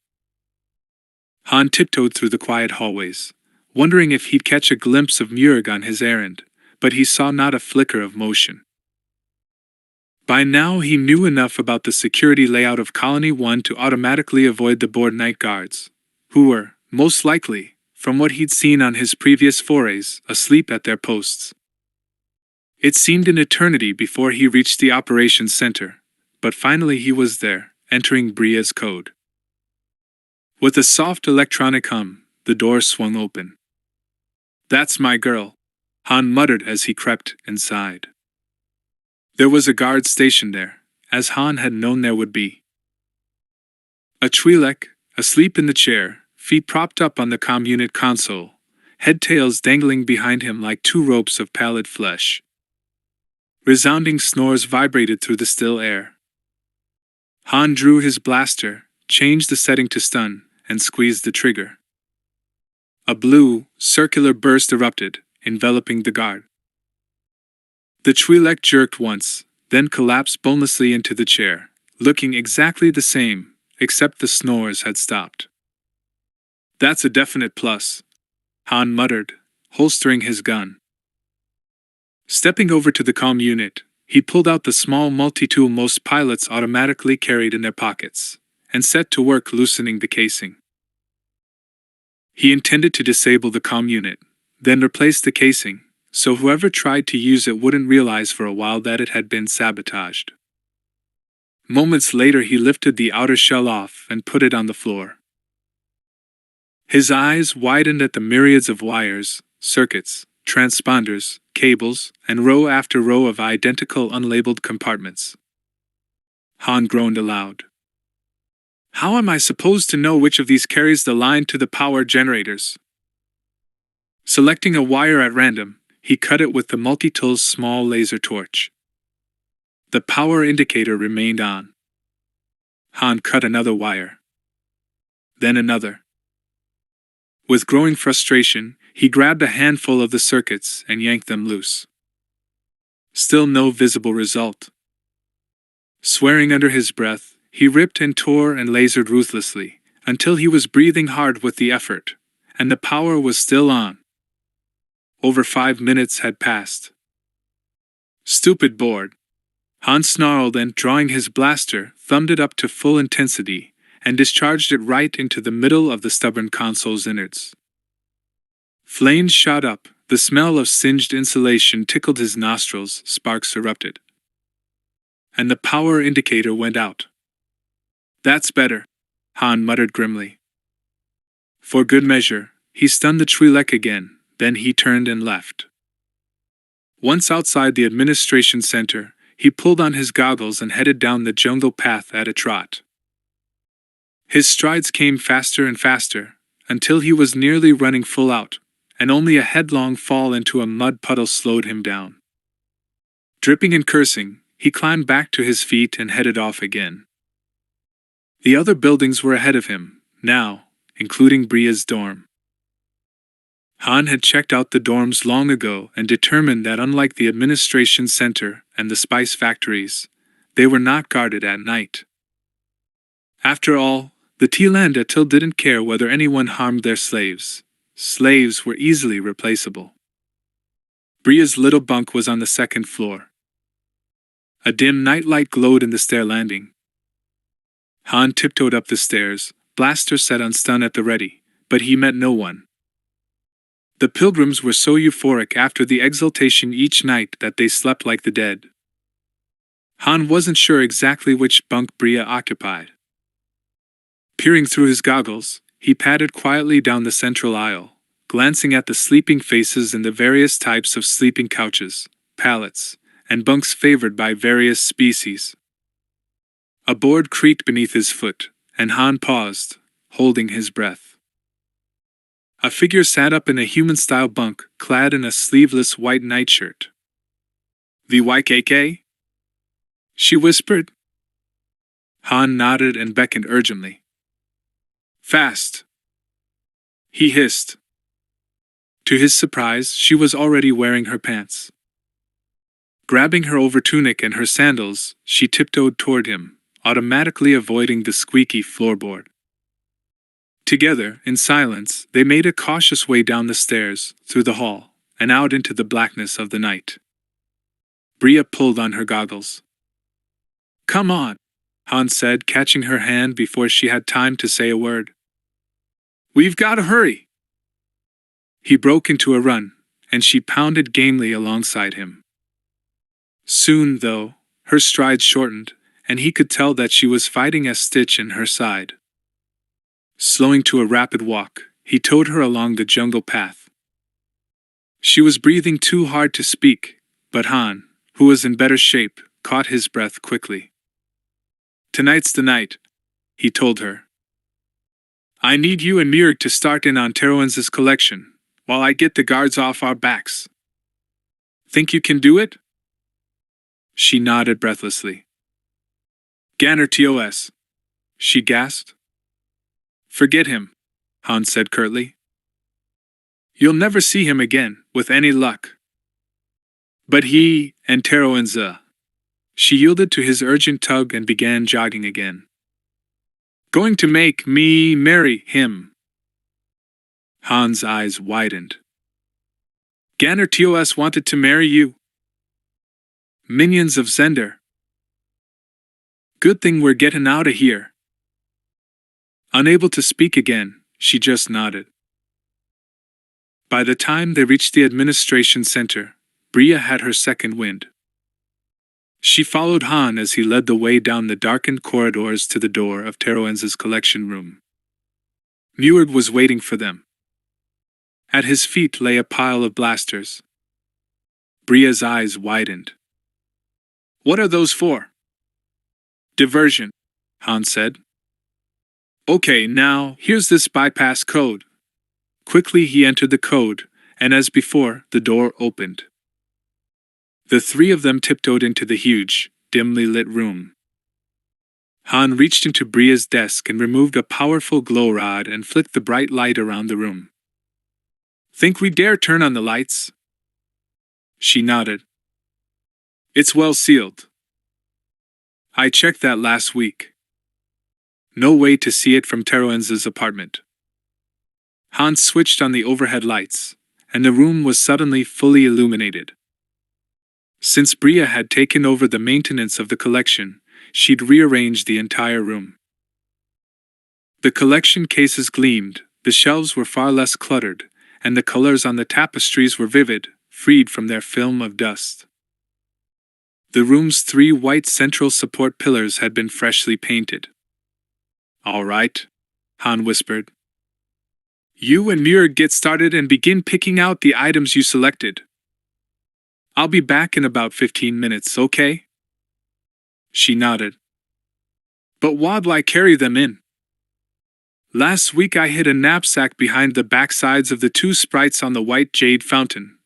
Han tiptoed through the quiet hallways, wondering if he'd catch a glimpse of Murg on his errand, but he saw not a flicker of motion. By now he knew enough about the security layout of Colony 1 to automatically avoid the bored night guards, who were, most likely, from what he'd seen on his previous forays, asleep at their posts. It seemed an eternity before he reached the operations center, but finally he was there, entering Bria's code. With a soft electronic hum, the door swung open. "That's my girl," Han muttered as he crept inside. There was a guard stationed there, as Han had known there would be. A Twi'lek, asleep in the chair, feet propped up on the comm unit console, head-tails dangling behind him like 2 ropes of pallid flesh. Resounding snores vibrated through the still air. Han drew his blaster, changed the setting to stun, and squeezed the trigger. A blue, circular burst erupted, enveloping the guard. The Twi'lek jerked once, then collapsed bonelessly into the chair, looking exactly the same, except the snores had stopped. "That's a definite plus," Han muttered, holstering his gun. Stepping over to the comm unit, he pulled out the small multi-tool most pilots automatically carried in their pockets, and set to work loosening the casing. He intended to disable the comm unit, then replace the casing, so whoever tried to use it wouldn't realize for a while that it had been sabotaged. Moments later he lifted the outer shell off and put it on the floor. His eyes widened at the myriads of wires, circuits, transponders, cables, and row after row of identical unlabeled compartments. Han groaned aloud. "How am I supposed to know which of these carries the line to the power generators?" Selecting a wire at random, he cut it with the multi-tool's small laser torch. The power indicator remained on. Han cut another wire. Then another. With growing frustration, he grabbed a handful of the circuits and yanked them loose. Still no visible result. Swearing under his breath, he ripped and tore and lasered ruthlessly, until he was breathing hard with the effort, and the power was still on. Over 5 minutes had passed. Stupid board. Hans snarled and, drawing his blaster, thumbed it up to full intensity and discharged it right into the middle of the stubborn console's innards. Flames shot up, the smell of singed insulation tickled his nostrils, sparks erupted. And the power indicator went out. That's better, Han muttered grimly. For good measure, he stunned the TRILOGY again, then he turned and left. Once outside the administration center, he pulled on his goggles and headed down the jungle path at a trot. His strides came faster and faster, until he was nearly running full out, and only a headlong fall into a mud puddle slowed him down. Dripping and cursing, he climbed back to his feet and headed off again. The other buildings were ahead of him, now, including Bria's dorm. Han had checked out the dorms long ago and determined that unlike the administration center and the spice factories, they were not guarded at night. After all, the TRILOGY didn't care whether anyone harmed their slaves. Slaves were easily replaceable. Bria's little bunk was on the second floor. A dim nightlight glowed in the stair landing. Han tiptoed up the stairs, blaster set on stun at the ready, but he met no one. The pilgrims were so euphoric after the exaltation each night that they slept like the dead. Han wasn't sure exactly which bunk Bria occupied. Peering through his goggles, he padded quietly down the central aisle, glancing at the sleeping faces in the various types of sleeping couches, pallets, and bunks favored by various species. A board creaked beneath his foot, and Han paused, holding his breath. A figure sat up in a human-style bunk, clad in a sleeveless white nightshirt. "The YKK?" she whispered. Han nodded and beckoned urgently. "Fast!" he hissed. To his surprise, she was already wearing her pants. Grabbing her overtunic and her sandals, she tiptoed toward him, automatically avoiding the squeaky floorboard. Together, in silence, they made a cautious way down the stairs, through the hall, and out into the blackness of the night. Bria pulled on her goggles. "Come on," Han said, catching her hand before she had time to say a word. "We've got to hurry." He broke into a run, and she pounded gamely alongside him. Soon, though, her strides shortened, and he could tell that she was fighting a stitch in her side. Slowing to a rapid walk, he towed her along the jungle path. She was breathing too hard to speak, but Han, who was in better shape, caught his breath quickly. "Tonight's the night," he told her. "I need you and Mirg to start in on Teroenz's collection, while I get the guards off our backs. Think you can do it?" She nodded breathlessly. "Ganner TOS," she gasped. "Forget him," Han said curtly. "You'll never see him again, with any luck." "But he, and Teroenz." She yielded to his urgent tug and began jogging again. "Going to make me marry him." Han's eyes widened. "Ganner TOS wanted to marry you?" "Minions of Zender." "Good thing we're getting out of here." Unable to speak again, she just nodded. By the time they reached the administration center, Bria had her second wind. She followed Han as he led the way down the darkened corridors to the door of Teroenz's collection room. Mirg was waiting for them. At his feet lay a pile of blasters. Bria's eyes widened. "What are those for?" "Diversion," Han said. "Okay, now, here's this bypass code." Quickly he entered the code, and as before, the door opened. The three of them tiptoed into the huge, dimly lit room. Han reached into Bria's desk and removed a powerful glow rod and flicked the bright light around the room. "Think we dare turn on the lights?" She nodded. "It's well sealed. I checked that last week. No way to see it from Teroenz's apartment." Han switched on the overhead lights, and the room was suddenly fully illuminated. Since Bria had taken over the maintenance of the collection, she'd rearranged the entire room. The collection cases gleamed, the shelves were far less cluttered, and the colors on the tapestries were vivid, freed from their film of dust. The room's 3 white central support pillars had been freshly painted. "All right," Han whispered. "You and Muir get started and begin picking out the items you selected. I'll be back in about 15 minutes, okay?" She nodded. "But what'll I carry them in?" "Last week I hid a knapsack behind the backsides of the 2 sprites on the white jade fountain,"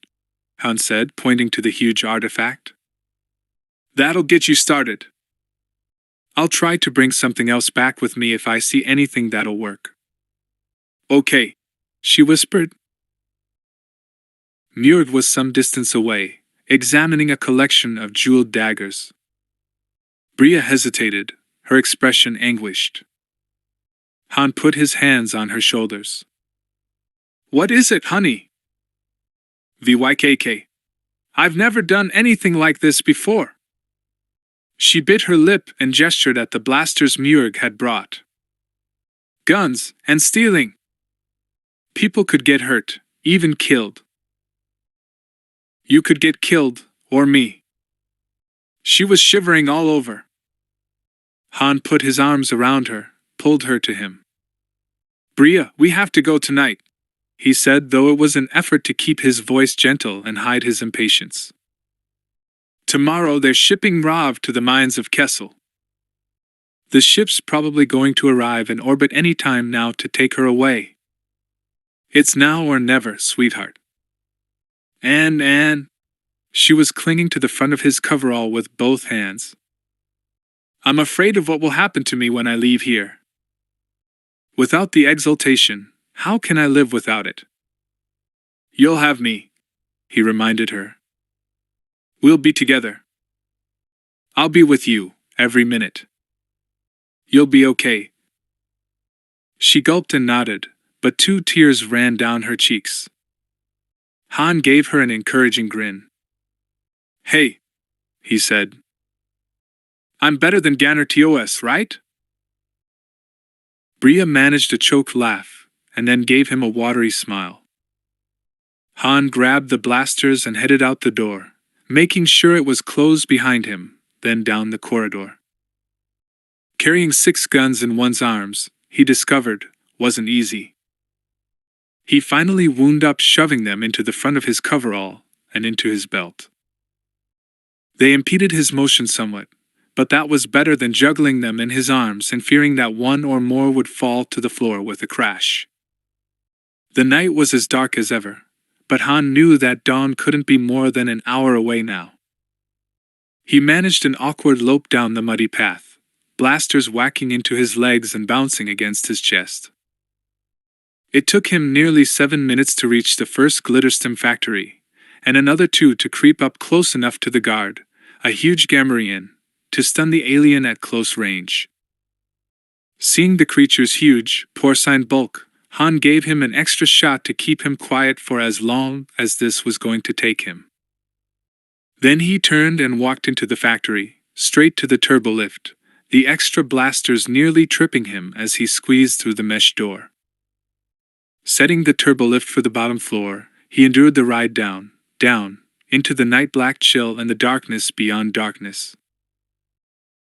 Han said, pointing to the huge artifact. "That'll get you started. I'll try to bring something else back with me if I see anything that'll work." "Okay," she whispered. Muir was some distance away, examining a collection of jeweled daggers. Bria hesitated, her expression anguished. Han put his hands on her shoulders. "What is it, honey?" "VYKK. I've never done anything like this before." She bit her lip and gestured at the blasters Muir had brought. "Guns, and stealing. People could get hurt, even killed. You could get killed, or me." She was shivering all over. Han put his arms around her, pulled her to him. "Bria, we have to go tonight," he said, though it was an effort to keep his voice gentle and hide his impatience. "Tomorrow they're shipping Rav to the mines of Kessel. The ship's probably going to arrive in orbit any time now to take her away. It's now or never, sweetheart." And she was clinging to the front of his coverall with both hands. "I'm afraid of what will happen to me when I leave here. Without the exultation, how can I live without it?" "You'll have me," he reminded her. "We'll be together. I'll be with you, every minute. You'll be okay." She gulped and nodded, but 2 tears ran down her cheeks. Han gave her an encouraging grin. "Hey," he said. "I'm better than Ganner TOS, right?" Bria managed a choked laugh, and then gave him a watery smile. Han grabbed the blasters and headed out the door, making sure it was closed behind him, then down the corridor. Carrying 6 guns in one's arms, he discovered, wasn't easy. He finally wound up shoving them into the front of his coverall and into his belt. They impeded his motion somewhat, but that was better than juggling them in his arms and fearing that one or more would fall to the floor with a crash. The night was as dark as ever, but Han knew that dawn couldn't be more than an hour away now. He managed an awkward lope down the muddy path, blasters whacking into his legs and bouncing against his chest. It took him nearly 7 minutes to reach the first Glitterstim factory, and another 2 to creep up close enough to the guard, a huge Gamorrean, to stun the alien at close range. Seeing the creature's huge, porcine bulk, Han gave him an extra shot to keep him quiet for as long as this was going to take him. Then he turned and walked into the factory, straight to the turbolift, the extra blasters nearly tripping him as he squeezed through the mesh door. Setting the turbolift for the bottom floor, he endured the ride down, into the night-black chill and the darkness beyond darkness.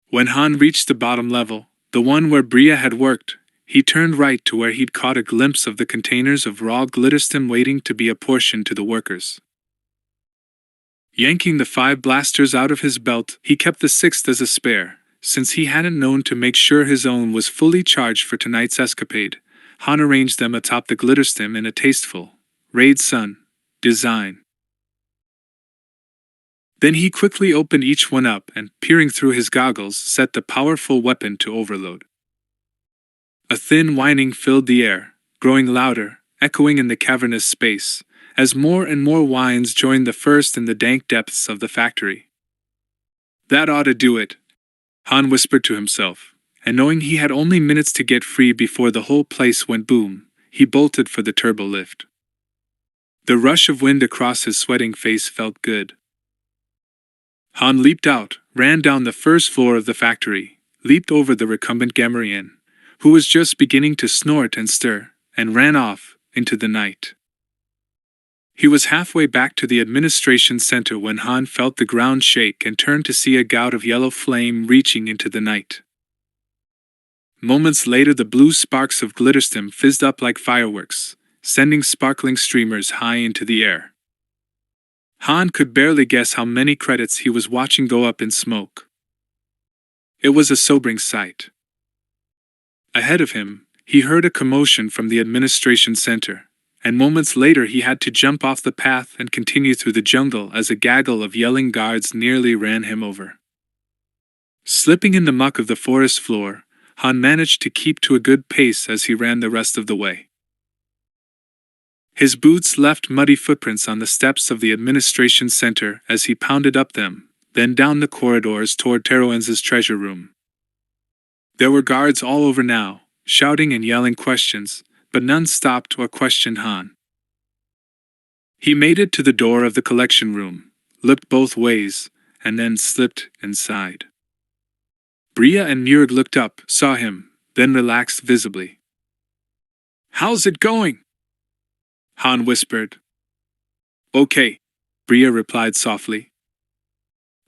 When Han reached the bottom level, the one where Bria had worked, he turned right to where he'd caught a glimpse of the containers of raw Glitterstim waiting to be apportioned to the workers. Yanking the 5 blasters out of his belt, he kept the 6th as a spare, since he hadn't known to make sure his own was fully charged for tonight's escapade. Han arranged them atop the Glitterstim in a tasteful, Raid Sun design. Then he quickly opened each one up and, peering through his goggles, set the powerful weapon to overload. A thin whining filled the air, growing louder, echoing in the cavernous space, as more and more whines joined the first in the dank depths of the factory. "That ought to do it," Han whispered to himself, and knowing he had only minutes to get free before the whole place went boom, he bolted for the turbolift. The rush of wind across his sweating face felt good. Han leaped out, ran down the first floor of the factory, leaped over the recumbent Gamorrean, who was just beginning to snort and stir, and ran off into the night. He was halfway back to the administration center when Han felt the ground shake and turned to see a gout of yellow flame reaching into the night. Moments later, the blue sparks of Glitterstim fizzed up like fireworks, sending sparkling streamers high into the air. Han could barely guess how many credits he was watching go up in smoke. It was a sobering sight. Ahead of him, he heard a commotion from the administration center, and moments later he had to jump off the path and continue through the jungle as a gaggle of yelling guards nearly ran him over. Slipping in the muck of the forest floor, Han managed to keep to a good pace as he ran the rest of the way. His boots left muddy footprints on the steps of the administration center as he pounded up them, then down the corridors toward Teroenza's treasure room. There were guards all over now, shouting and yelling questions, but none stopped or questioned Han. He made it to the door of the collection room, looked both ways, and then slipped inside. Bria and Njurg looked up, saw him, then relaxed visibly. "How's it going?" Han whispered. "Okay," Bria replied softly.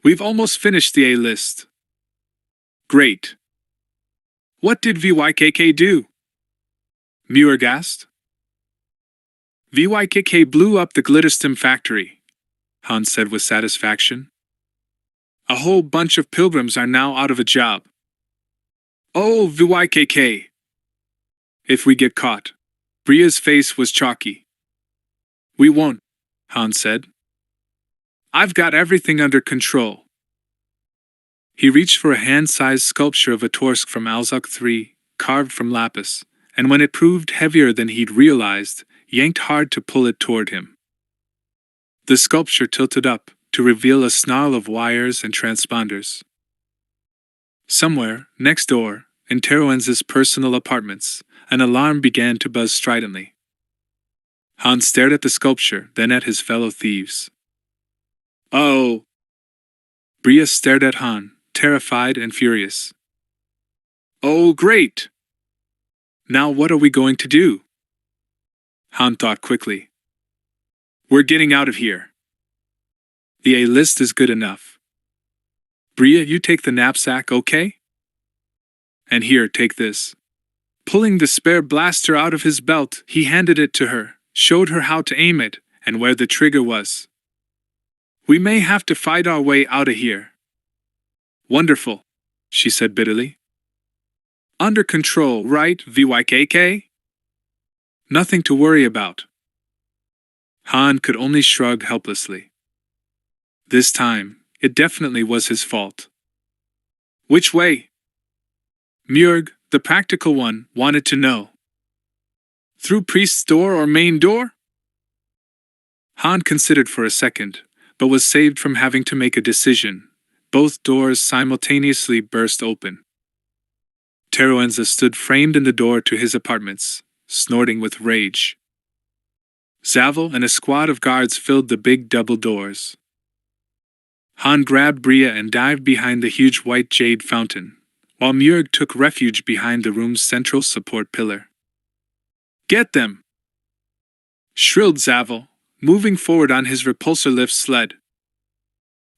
"We've almost finished the A-list." "Great. What did VYKK do?" Njurg asked. "VYKK blew up the Glitterstim factory," Han said with satisfaction. "A whole bunch of pilgrims are now out of a job." "Oh, VYKK. If we get caught." Bria's face was chalky. "We won't," Han said. "I've got everything under control." He reached for a hand-sized sculpture of a Torsk from Alzok III, carved from lapis, and when it proved heavier than he'd realized, yanked hard to pull it toward him. The sculpture tilted up, to reveal a snarl of wires and transponders. Somewhere, next door, in Teroenza's personal apartments, an alarm began to buzz stridently. Han stared at the sculpture, then at his fellow thieves. "Oh!" Bria stared at Han, terrified and furious. "Oh, great! Now what are we going to do?" Han thought quickly. "We're getting out of here. The A-list is good enough. Bria, you take the knapsack, okay? And here, take this." Pulling the spare blaster out of his belt, he handed it to her, showed her how to aim it, and where the trigger was. "We may have to fight our way out of here." "Wonderful," she said bitterly. "Under control, right, VYKK? Nothing to worry about." Han could only shrug helplessly. This time, it definitely was his fault. "Which way?" Njurg, the practical one, wanted to know. "Through priest's door or main door?" Han considered for a second, but was saved from having to make a decision. Both doors simultaneously burst open. Teroenza stood framed in the door to his apartments, snorting with rage. Zavel and a squad of guards filled the big double doors. Han grabbed Bria and dived behind the huge white jade fountain, while Njurg took refuge behind the room's central support pillar. "Get them!" shrilled Zavel, moving forward on his repulsor lift sled.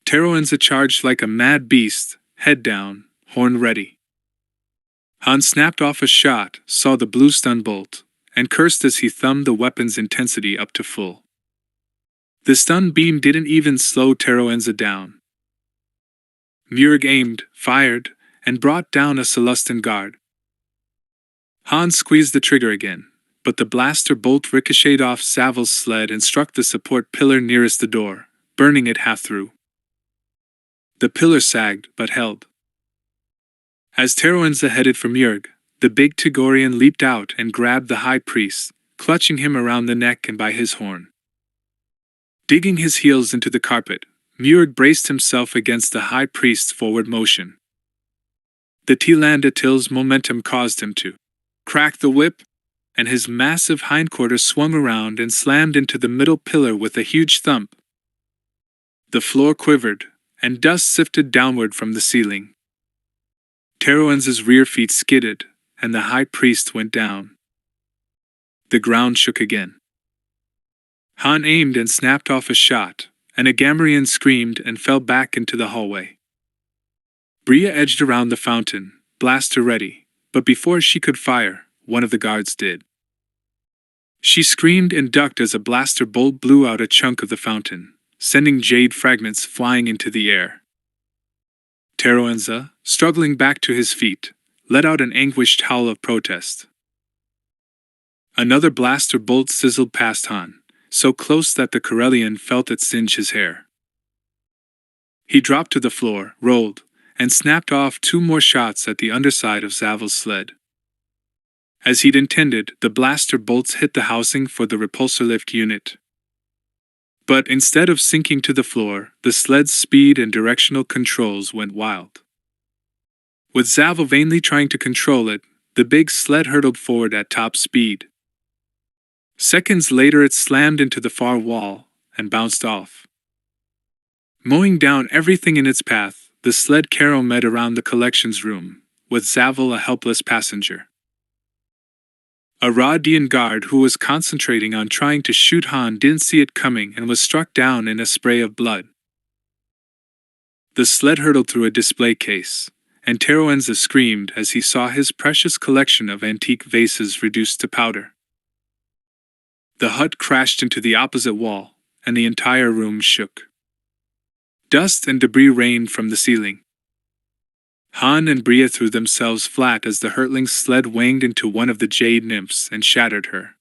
Teroenza charged like a mad beast, head down, horn ready. Han snapped off a shot, saw the blue stun bolt, and cursed as he thumbed the weapon's intensity up to full. The stun beam didn't even slow Teroenza down. Njurg aimed, fired, and brought down a Celestin guard. Han squeezed the trigger again, but the blaster bolt ricocheted off Zavel's sled and struck the support pillar nearest the door, burning it half through. The pillar sagged, but held. As Teroenza headed for Njurg, the big Togorian leaped out and grabbed the high priest, clutching him around the neck and by his horn. Digging his heels into the carpet, Njurg braced himself against the high priest's forward motion. The Tlandatil's momentum caused him to crack the whip, and his massive hindquarters swung around and slammed into the middle pillar with a huge thump. The floor quivered, and dust sifted downward from the ceiling. Teroenza's rear feet skidded, and the high priest went down. The ground shook again. Han aimed and snapped off a shot, and a Gamorrean screamed and fell back into the hallway. Bria edged around the fountain, blaster ready, but before she could fire, one of the guards did. She screamed and ducked as a blaster bolt blew out a chunk of the fountain, sending jade fragments flying into the air. Teroenza, struggling back to his feet, let out an anguished howl of protest. Another blaster bolt sizzled past Han, so close that the Corellian felt it singe his hair. He dropped to the floor, rolled, and snapped off 2 more shots at the underside of Zavel's sled. As he'd intended, the blaster bolts hit the housing for the repulsor lift unit. But instead of sinking to the floor, the sled's speed and directional controls went wild. With Zavel vainly trying to control it, the big sled hurtled forward at top speed. Seconds later it slammed into the far wall and bounced off. Mowing down everything in its path, the sled met around the collections room, with Zavel a helpless passenger. A Rodian guard who was concentrating on trying to shoot Han didn't see it coming and was struck down in a spray of blood. The sled hurtled through a display case, and Teroenza screamed as he saw his precious collection of antique vases reduced to powder. The hut crashed into the opposite wall, and the entire room shook. Dust and debris rained from the ceiling. Han and Bria threw themselves flat as the hurtling sled wanged into one of the jade nymphs and shattered her.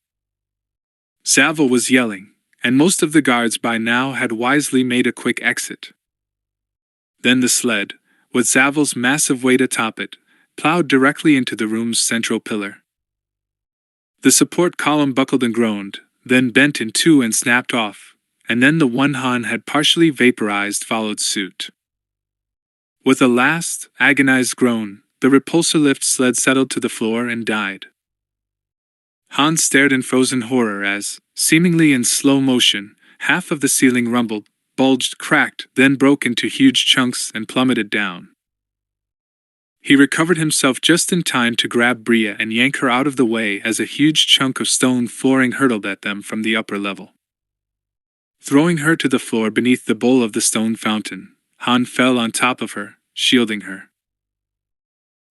Zavel was yelling, and most of the guards by now had wisely made a quick exit. Then the sled, with Zavel's massive weight atop it, plowed directly into the room's central pillar. The support column buckled and groaned, then bent in 2 and snapped off, and then the one Han had partially vaporized followed suit. With a last, agonized groan, the repulsor lift sled settled to the floor and died. Han stared in frozen horror as, seemingly in slow motion, half of the ceiling rumbled, bulged, cracked, then broke into huge chunks and plummeted down. He recovered himself just in time to grab Bria and yank her out of the way as a huge chunk of stone flooring hurtled at them from the upper level. Throwing her to the floor beneath the bowl of the stone fountain, Han fell on top of her, shielding her.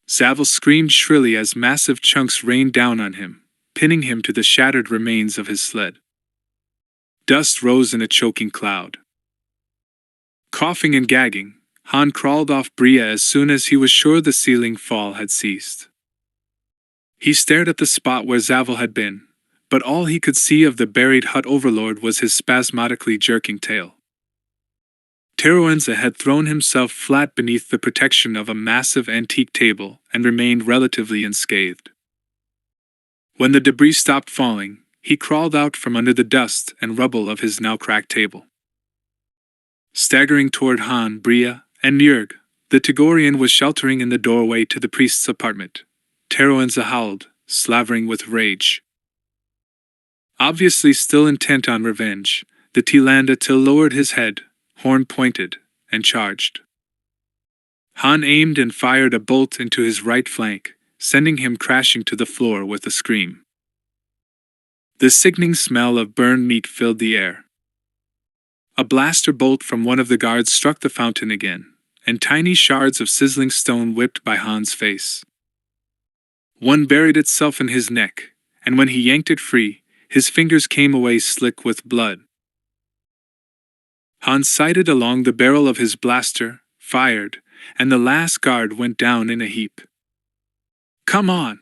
Zavel screamed shrilly as massive chunks rained down on him, pinning him to the shattered remains of his sled. Dust rose in a choking cloud. Coughing and gagging, Han crawled off Bria as soon as he was sure the ceiling fall had ceased. He stared at the spot where Zavel had been, but all he could see of the buried hut overlord was his spasmodically jerking tail. Teroenza had thrown himself flat beneath the protection of a massive antique table and remained relatively unscathed. When the debris stopped falling, he crawled out from under the dust and rubble of his now cracked table. Staggering toward Han, Bria, and Njurg, the Togorian was sheltering in the doorway to the priest's apartment. Teroenza howled, slavering with rage. Obviously still intent on revenge, the Tlandil lowered his head, horn pointed, and charged. Han aimed and fired a bolt into his right flank, sending him crashing to the floor with a scream. The sickening smell of burned meat filled the air. A blaster bolt from one of the guards struck the fountain again, and tiny shards of sizzling stone whipped by Han's face. One buried itself in his neck, and when he yanked it free, his fingers came away slick with blood. Han sighted along the barrel of his blaster, fired, and the last guard went down in a heap. "Come on!"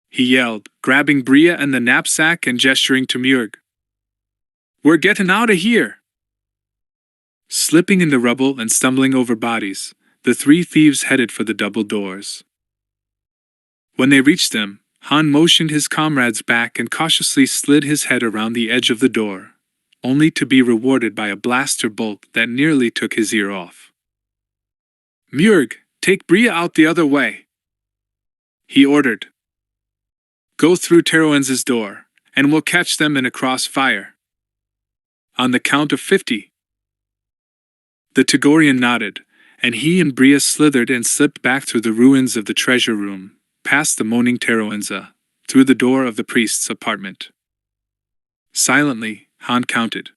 he yelled, grabbing Bria and the knapsack and gesturing to Njurg. "We're getting out of here!" Slipping in the rubble and stumbling over bodies, the 3 thieves headed for the double doors. When they reached them, Han motioned his comrades back and cautiously slid his head around the edge of the door, only to be rewarded by a blaster bolt that nearly took his ear off. "Njurg, take Bria out the other way," he ordered. Go through Teroenza's door, and we'll catch them in a crossfire. On the count of 50. The Tagorian nodded, and he and Bria slithered and slipped back through the ruins of the treasure room, past the moaning Teroenza, through the door of the priest's apartment. Silently, Han counted.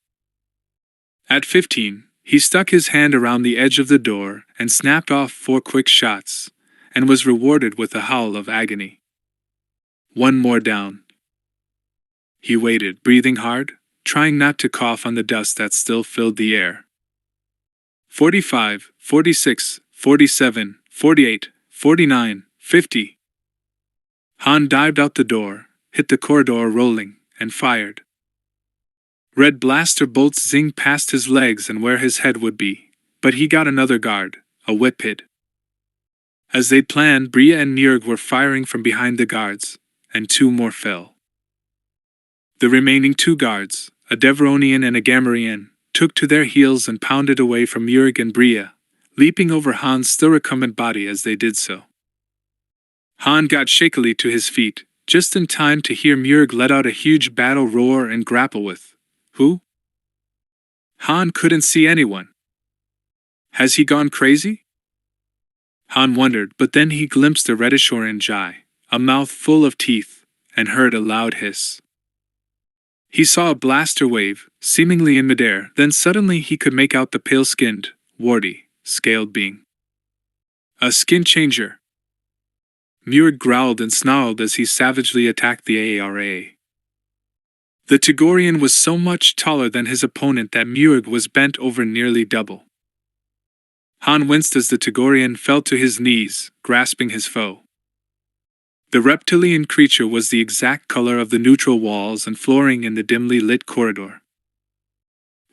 At 15, he stuck his hand around the edge of the door and snapped off 4 quick shots, and was rewarded with a howl of agony. 1 more down. He waited, breathing hard, trying not to cough on the dust that still filled the air. 45, 46, 47, 48, 49, 50. Han dived out the door, hit the corridor rolling, and fired. Red blaster bolts zinged past his legs and where his head would be, but he got another guard, a whip hit. As they'd planned, Bria and Njörg were firing from behind the guards, and 2 more fell. The remaining 2 guards, a Deveronian and a Gamorrean, took to their heels and pounded away from Njörg and Bria, leaping over Han's still recumbent body as they did so. Han got shakily to his feet, just in time to hear Njörg let out a huge battle roar and grapple with. Who? Han couldn't see anyone. Has he gone crazy? Han wondered, but then he glimpsed a reddish-orange eye, a mouth full of teeth, and heard a loud hiss. He saw a blaster wave, seemingly in midair, then suddenly he could make out the pale-skinned, warty, scaled being. A skin changer. Njörg growled and snarled as he savagely attacked the ARA. The Tagorian was so much taller than his opponent that Njörg was bent over nearly double. Han winced as the Tagorian fell to his knees, grasping his foe. The reptilian creature was the exact color of the neutral walls and flooring in the dimly lit corridor.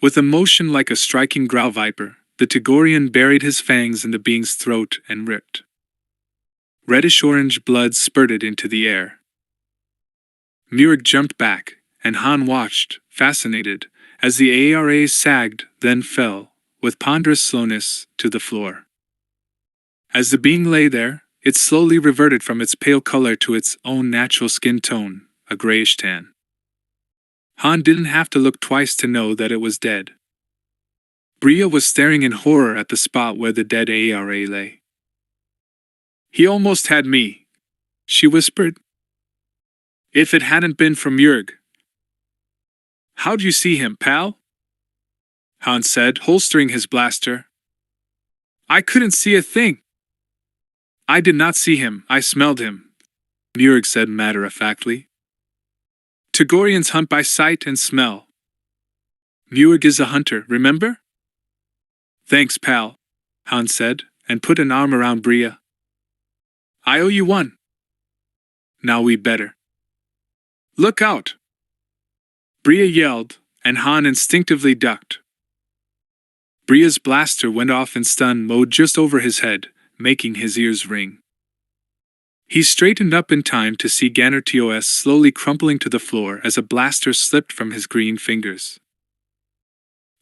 With a motion like a striking growl viper, the Tagorian buried his fangs in the being's throat and ripped. Reddish-orange blood spurted into the air. Njörg jumped back, and Han watched, fascinated, as the ARA sagged, then fell, with ponderous slowness, to the floor. As the being lay there, it slowly reverted from its pale color to its own natural skin tone, a grayish tan. Han didn't have to look twice to know that it was dead. Bria was staring in horror at the spot where the dead ARA lay. "He almost had me," she whispered. "If it hadn't been for Njörg." "How'd you see him, pal?" Han said, holstering his blaster. "I couldn't see a thing." "I did not see him, I smelled him," Njörg said matter-of-factly. "Tagorians hunt by sight and smell. Njörg is a hunter, remember?" "Thanks, pal," Han said, and put an arm around Bria. "I owe you one. Now we better. Look out!" Bria yelled, and Han instinctively ducked. Bria's blaster went off in stun mode just over his head, making his ears ring. He straightened up in time to see Ganner-TOS slowly crumpling to the floor as a blaster slipped from his green fingers.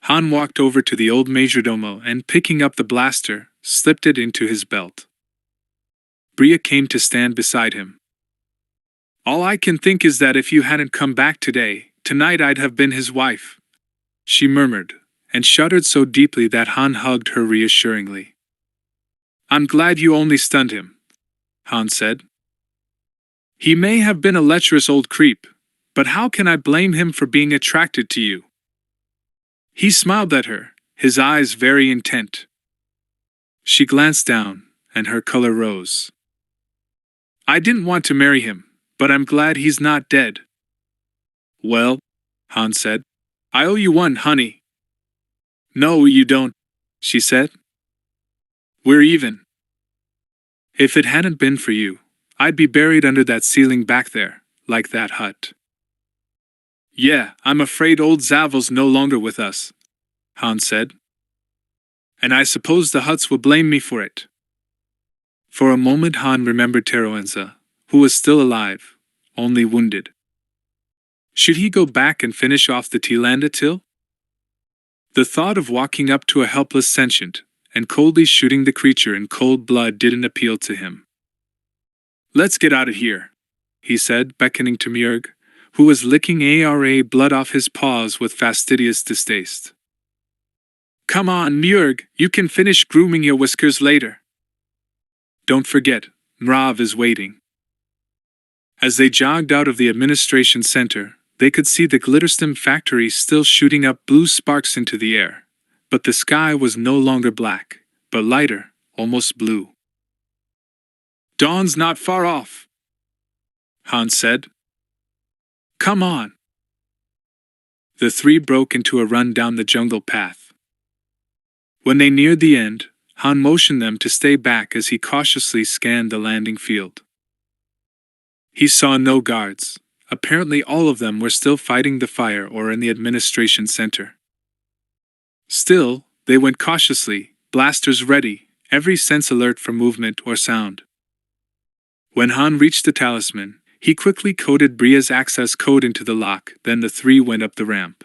Han walked over to the old majordomo and, picking up the blaster, slipped it into his belt. Bria came to stand beside him. "All I can think is that if you hadn't come back today, tonight I'd have been his wife," she murmured, and shuddered so deeply that Han hugged her reassuringly. "I'm glad you only stunned him," Han said. "He may have been a lecherous old creep, but how can I blame him for being attracted to you?" He smiled at her, his eyes very intent. She glanced down, and her color rose. "I didn't want to marry him, but I'm glad he's not dead." "Well," Han said, "I owe you one, honey." "No, you don't," she said. "We're even. If it hadn't been for you, I'd be buried under that ceiling back there, like that hut." "Yeah, I'm afraid old Zavel's no longer with us," Han said. "And I suppose the huts will blame me for it." For a moment Han remembered Teroenza, who was still alive, only wounded. Should he go back and finish off the Tälanda till? The thought of walking up to a helpless sentient, and coldly shooting the creature in cold blood didn't appeal to him. "Let's get out of here," he said, beckoning to Mjörg, who was licking ARA blood off his paws with fastidious distaste. Come on, Mjörg, you can finish grooming your whiskers later. Don't forget, Mrav is waiting. As they jogged out of the administration center, they could see the Glitterstim factory still shooting up blue sparks into the air, but the sky was no longer black, but lighter, almost blue. Dawn's not far off, Hans said. Come on. The three broke into a run down the jungle path. When they neared the end, Han motioned them to stay back as he cautiously scanned the landing field. He saw no guards. Apparently all of them were still fighting the fire or in the administration center. Still, they went cautiously, blasters ready, every sense alert for movement or sound. When Han reached the talisman, he quickly coded Bria's access code into the lock, then the three went up the ramp.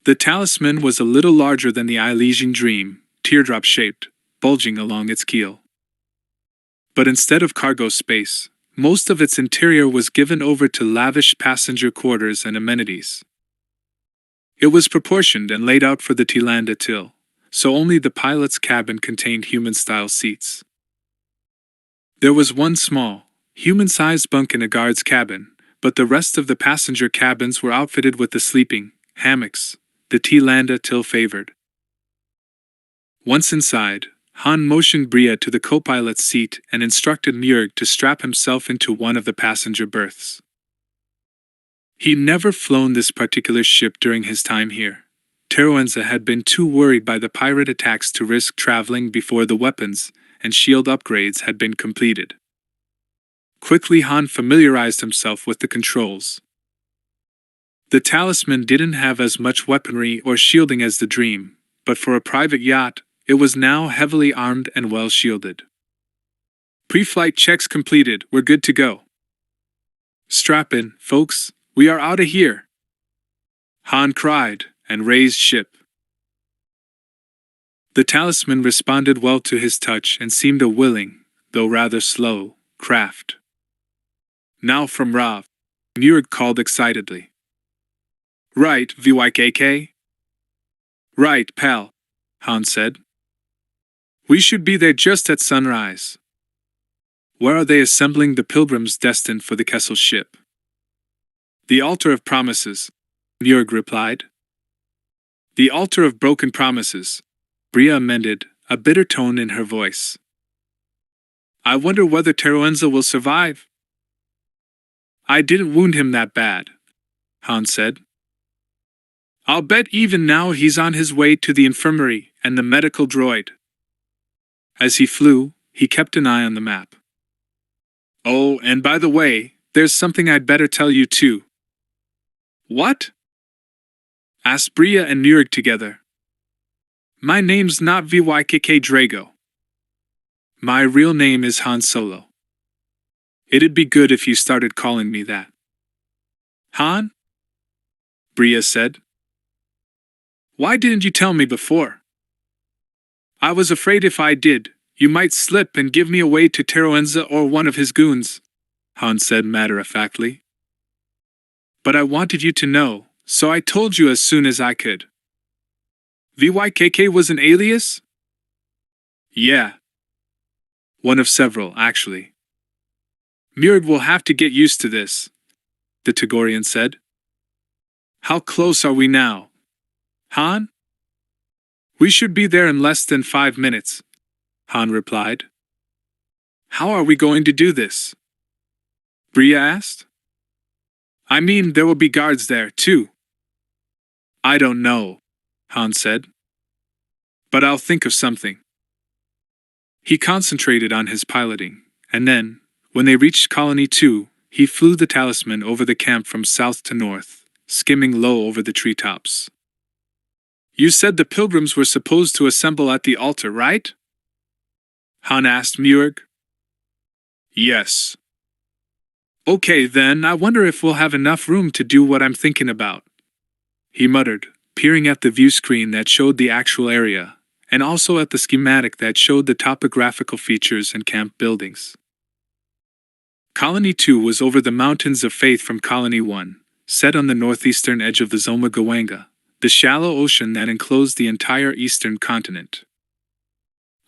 The talisman was a little larger than the Elysian Dream, teardrop-shaped, bulging along its keel. But instead of cargo space, most of its interior was given over to lavish passenger quarters and amenities. It was proportioned and laid out for the Tilanda Till, so only the pilot's cabin contained human-style seats. There was one small, human-sized bunk in a guard's cabin, but the rest of the passenger cabins were outfitted with the sleeping hammocks the Tilanda Till favored. Once inside, Han motioned Bria to the co-pilot's seat and instructed Mjörg to strap himself into one of the passenger berths. He'd never flown this particular ship during his time here. Teruenza had been too worried by the pirate attacks to risk traveling before the weapons and shield upgrades had been completed. Quickly Han familiarized himself with the controls. The talisman didn't have as much weaponry or shielding as the Dream, but for a private yacht, it was now heavily armed and well shielded. Pre-flight checks completed, we're good to go. Strap in, folks, we are out of here. Han cried, and raised ship. The talisman responded well to his touch and seemed a willing, though rather slow, craft. Now from Rav, Mjörg called excitedly. Right, VYKK? Right, pal, Han said. We should be there just at sunrise. Where are they assembling the pilgrims destined for the Kessel ship? The altar of promises, Mjörg replied. The altar of broken promises, Bria amended, a bitter tone in her voice. I wonder whether Teruenza will survive. I didn't wound him that bad, Han said. I'll bet even now he's on his way to the infirmary and the medical droid. As he flew, he kept an eye on the map. Oh, and by the way, there's something I'd better tell you too. What? Asked Bria and Mjörg together. My name's not VYKK Drago. My real name is Han Solo. It'd be good if you started calling me that. Han? Bria said. Why didn't you tell me before? I was afraid if I did, you might slip and give me away to Teruenza or one of his goons, Han said matter-of-factly. But I wanted you to know, so I told you as soon as I could. VYKK was an alias? Yeah. One of several, actually. Mjörg will have to get used to this, the Togorian said. How close are we now? Han? We should be there in less than 5 minutes, Han replied. How are we going to do this? Bria asked. I mean, there will be guards there, too. I don't know, Han said. But I'll think of something. He concentrated on his piloting, and then, when they reached Colony 2, he flew the talisman over the camp from south to north, skimming low over the treetops. You said the pilgrims were supposed to assemble at the altar, right? Han asked Mjörg. Yes. Okay then, I wonder if we'll have enough room to do what I'm thinking about, he muttered, peering at the view screen that showed the actual area, and also at the schematic that showed the topographical features and camp buildings. Colony 2 was over the mountains of faith from Colony 1, set on the northeastern edge of the Zomagawanga, the shallow ocean that enclosed the entire eastern continent.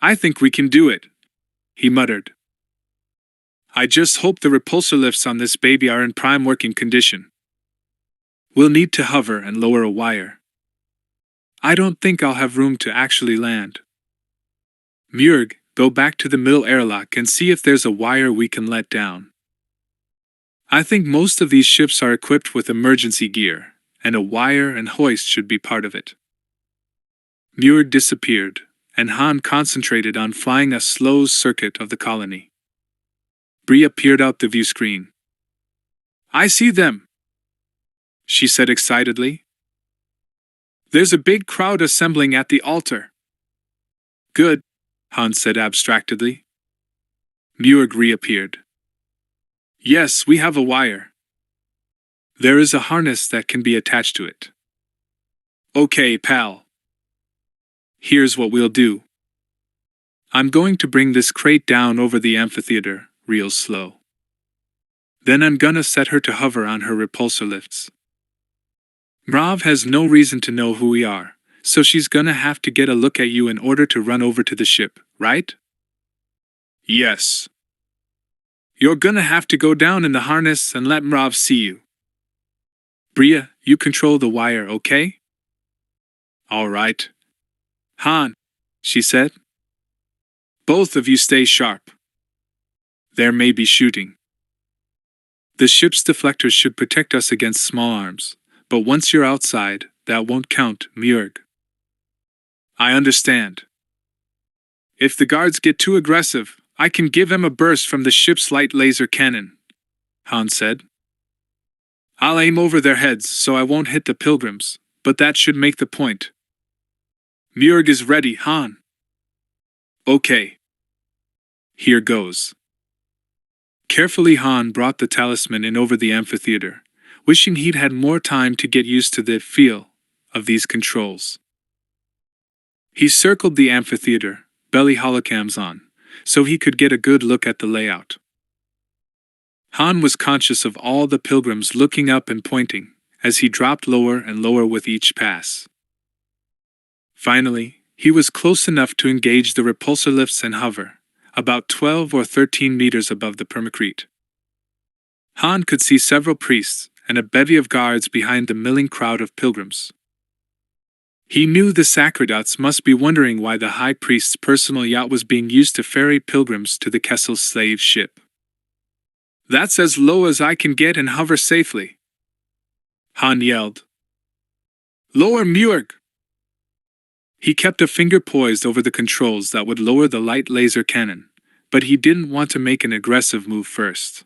"I think we can do it," he muttered. "I just hope the repulsor lifts on this baby are in prime working condition. We'll need to hover and lower a wire. I don't think I'll have room to actually land. Murg, go back to the middle airlock and see if there's a wire we can let down. I think most of these ships are equipped with emergency gear, and a wire and hoist should be part of it." Murg disappeared, and Han concentrated on flying a slow circuit of the colony. Bria peered out the view screen. "I see them," she said excitedly. "There's a big crowd assembling at the altar." "Good," Han said abstractedly. Murg reappeared. "Yes, we have a wire. There is a harness that can be attached to it." "Okay, pal. Here's what we'll do. I'm going to bring this crate down over the amphitheater, real slow. Then I'm gonna set her to hover on her repulsor lifts. Mrav has no reason to know who we are, so she's gonna have to get a look at you in order to run over to the ship, right?" "Yes. You're gonna have to go down in the harness and let Mrav see you. Bria, you control the wire, okay?" "All right. Han," she said. "Both of you stay sharp. There may be shooting. The ship's deflectors should protect us against small arms, but once you're outside, that won't count, Murg." "I understand. If the guards get too aggressive, I can give them a burst from the ship's light laser cannon," Han said. "I'll aim over their heads so I won't hit the pilgrims, but that should make the point." "Murg is ready, Han." "Okay. Here goes." Carefully Han brought the talisman in over the amphitheater, wishing he'd had more time to get used to the feel of these controls. He circled the amphitheater, belly holocams on, so he could get a good look at the layout. Han was conscious of all the pilgrims looking up and pointing, as he dropped lower and lower with each pass. Finally, he was close enough to engage the repulsor lifts and hover, about 12 or 13 meters above the permacrete. Han could see several priests and a bevy of guards behind the milling crowd of pilgrims. He knew the Sacerdotes must be wondering why the High Priest's personal yacht was being used to ferry pilgrims to the Kessel's slave ship. "That's as low as I can get and hover safely," Han yelled. "Lower, Murg!" He kept a finger poised over the controls that would lower the light laser cannon, but he didn't want to make an aggressive move first.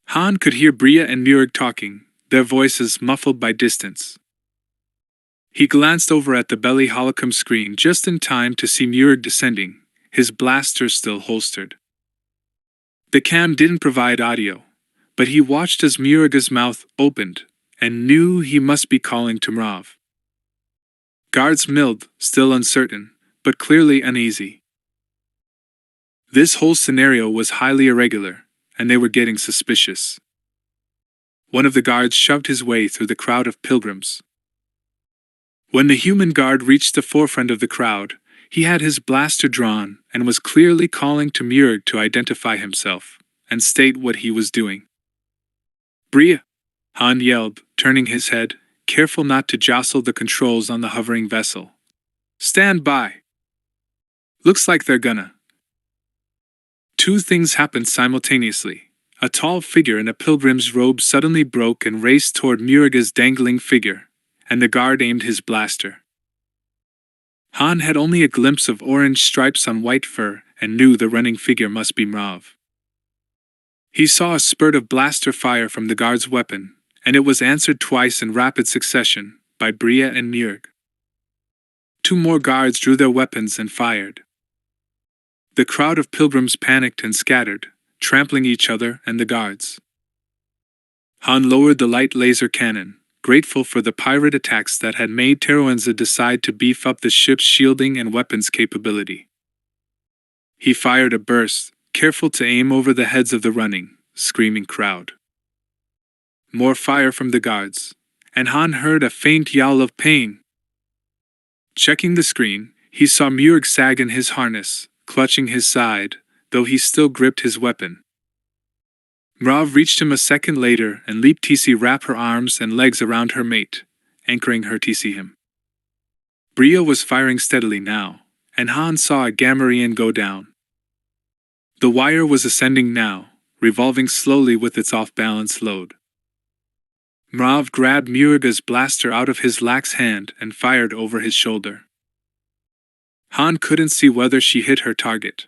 Han could hear Bria and Murg talking, their voices muffled by distance. He glanced over at the belly holocam screen just in time to see Murg descending, his blaster still holstered. The cam didn't provide audio, but he watched as Murg's mouth opened, and knew he must be calling to Mrav. Guards milled, still uncertain, but clearly uneasy. This whole scenario was highly irregular, and they were getting suspicious. One of the guards shoved his way through the crowd of pilgrims. When the human guard reached the forefront of the crowd, he had his blaster drawn and was clearly calling to Murg to identify himself and state what he was doing. "Bria!" Han yelled, turning his head, careful not to jostle the controls on the hovering vessel. "Stand by! Looks like they're gonna." Two things happened simultaneously. A tall figure in a pilgrim's robe suddenly broke and raced toward Murg's dangling figure, and the guard aimed his blaster. Han had only a glimpse of orange stripes on white fur and knew the running figure must be Mrav. He saw a spurt of blaster fire from the guard's weapon, and it was answered twice in rapid succession, by Bria and Murg. Two more guards drew their weapons and fired. The crowd of pilgrims panicked and scattered, trampling each other and the guards. Han lowered the light laser cannon, grateful for the pirate attacks that had made Teruenza decide to beef up the ship's shielding and weapons capability. He fired a burst, careful to aim over the heads of the running, screaming crowd. More fire from the guards, and Han heard a faint yowl of pain. Checking the screen, he saw Murg sag in his harness, clutching his side, though he still gripped his weapon. Mrav reached him a second later and leaped to wrap her arms and legs around her mate, anchoring her to him. Bria was firing steadily now, and Han saw a Gamorrean go down. The wire was ascending now, revolving slowly with its off-balance load. Mrav grabbed Murga's blaster out of his lax hand and fired over his shoulder. Han couldn't see whether she hit her target.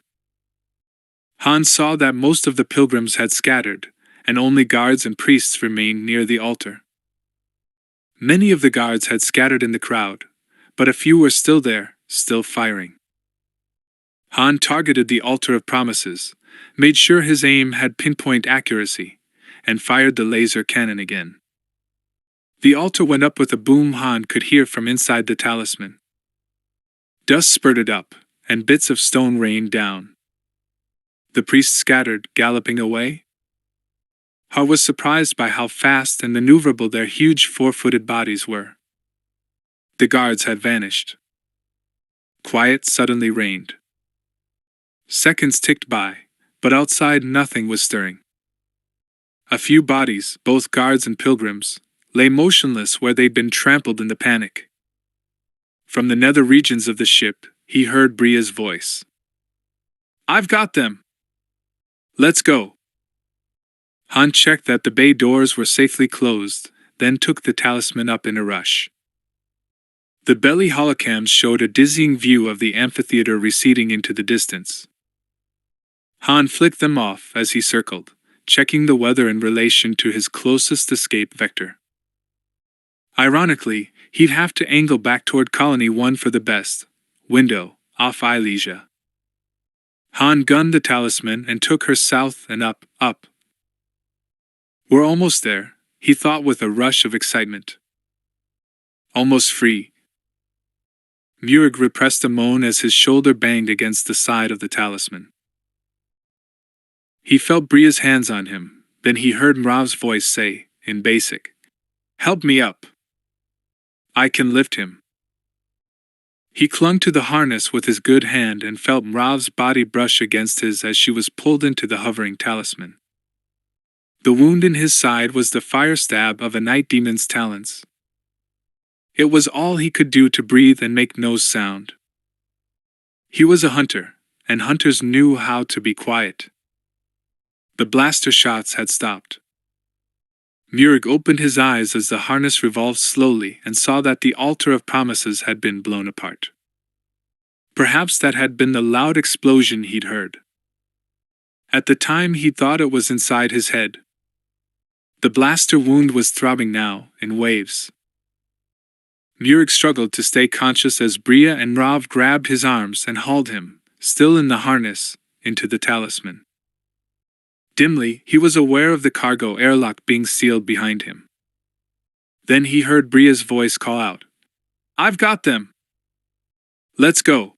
Han saw that most of the pilgrims had scattered, and only guards and priests remained near the altar. Many of the guards had scattered in the crowd, but a few were still there, still firing. Han targeted the altar of promises, made sure his aim had pinpoint accuracy, and fired the laser cannon again. The altar went up with a boom Han could hear from inside the talisman. Dust spurted up, and bits of stone rained down. The priests scattered, galloping away. Han was surprised by how fast and maneuverable their huge four-footed bodies were. The guards had vanished. Quiet suddenly reigned. Seconds ticked by, but outside nothing was stirring. A few bodies, both guards and pilgrims, lay motionless where they'd been trampled in the panic. From the nether regions of the ship, he heard Bria's voice. "I've got them! Let's go!" Han checked that the bay doors were safely closed, then took the talisman up in a rush. The belly holocams showed a dizzying view of the amphitheater receding into the distance. Han flicked them off as he circled, checking the weather in relation to his closest escape vector. Ironically, he'd have to angle back toward Colony 1 for the best window, off Ilesia. Han gunned the talisman and took her south and up. "We're almost there," he thought with a rush of excitement. "Almost free." Murg repressed a moan as his shoulder banged against the side of the talisman. He felt Bria's hands on him, then he heard Mrav's voice say, in basic, "Help me up. I can lift him." He clung to the harness with his good hand and felt Mrav's body brush against his as she was pulled into the hovering talisman. The wound in his side was the fire stab of a night demon's talons. It was all he could do to breathe and make no sound. He was a hunter, and hunters knew how to be quiet. The blaster shots had stopped. Murg opened his eyes as the harness revolved slowly and saw that the altar of promises had been blown apart. Perhaps that had been the loud explosion he'd heard. At the time he thought it was inside his head. The blaster wound was throbbing now, in waves. Murg struggled to stay conscious as Bria and Mrav grabbed his arms and hauled him, still in the harness, into the talisman. Dimly, he was aware of the cargo airlock being sealed behind him. Then he heard Bria's voice call out, "I've got them! Let's go!"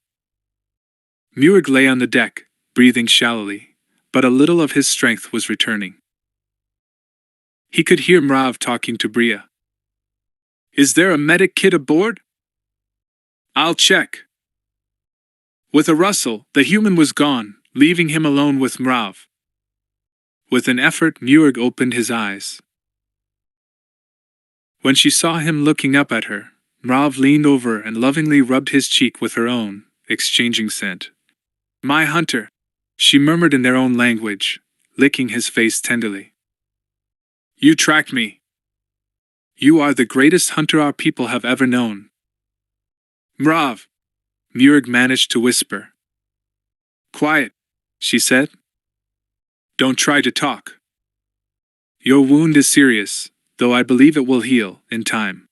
Murg lay on the deck, breathing shallowly, but a little of his strength was returning. He could hear Mrav talking to Bria. "Is there a medic kit aboard?" "I'll check." With a rustle, the human was gone, leaving him alone with Mrav. With an effort, Murg opened his eyes. When she saw him looking up at her, Mrav leaned over and lovingly rubbed his cheek with her own, exchanging scent. "My hunter," she murmured in their own language, licking his face tenderly. "You tracked me. You are the greatest hunter our people have ever known." "Mrav," Murg managed to whisper. "Quiet," she said. "Don't try to talk. Your wound is serious, though I believe it will heal, in time."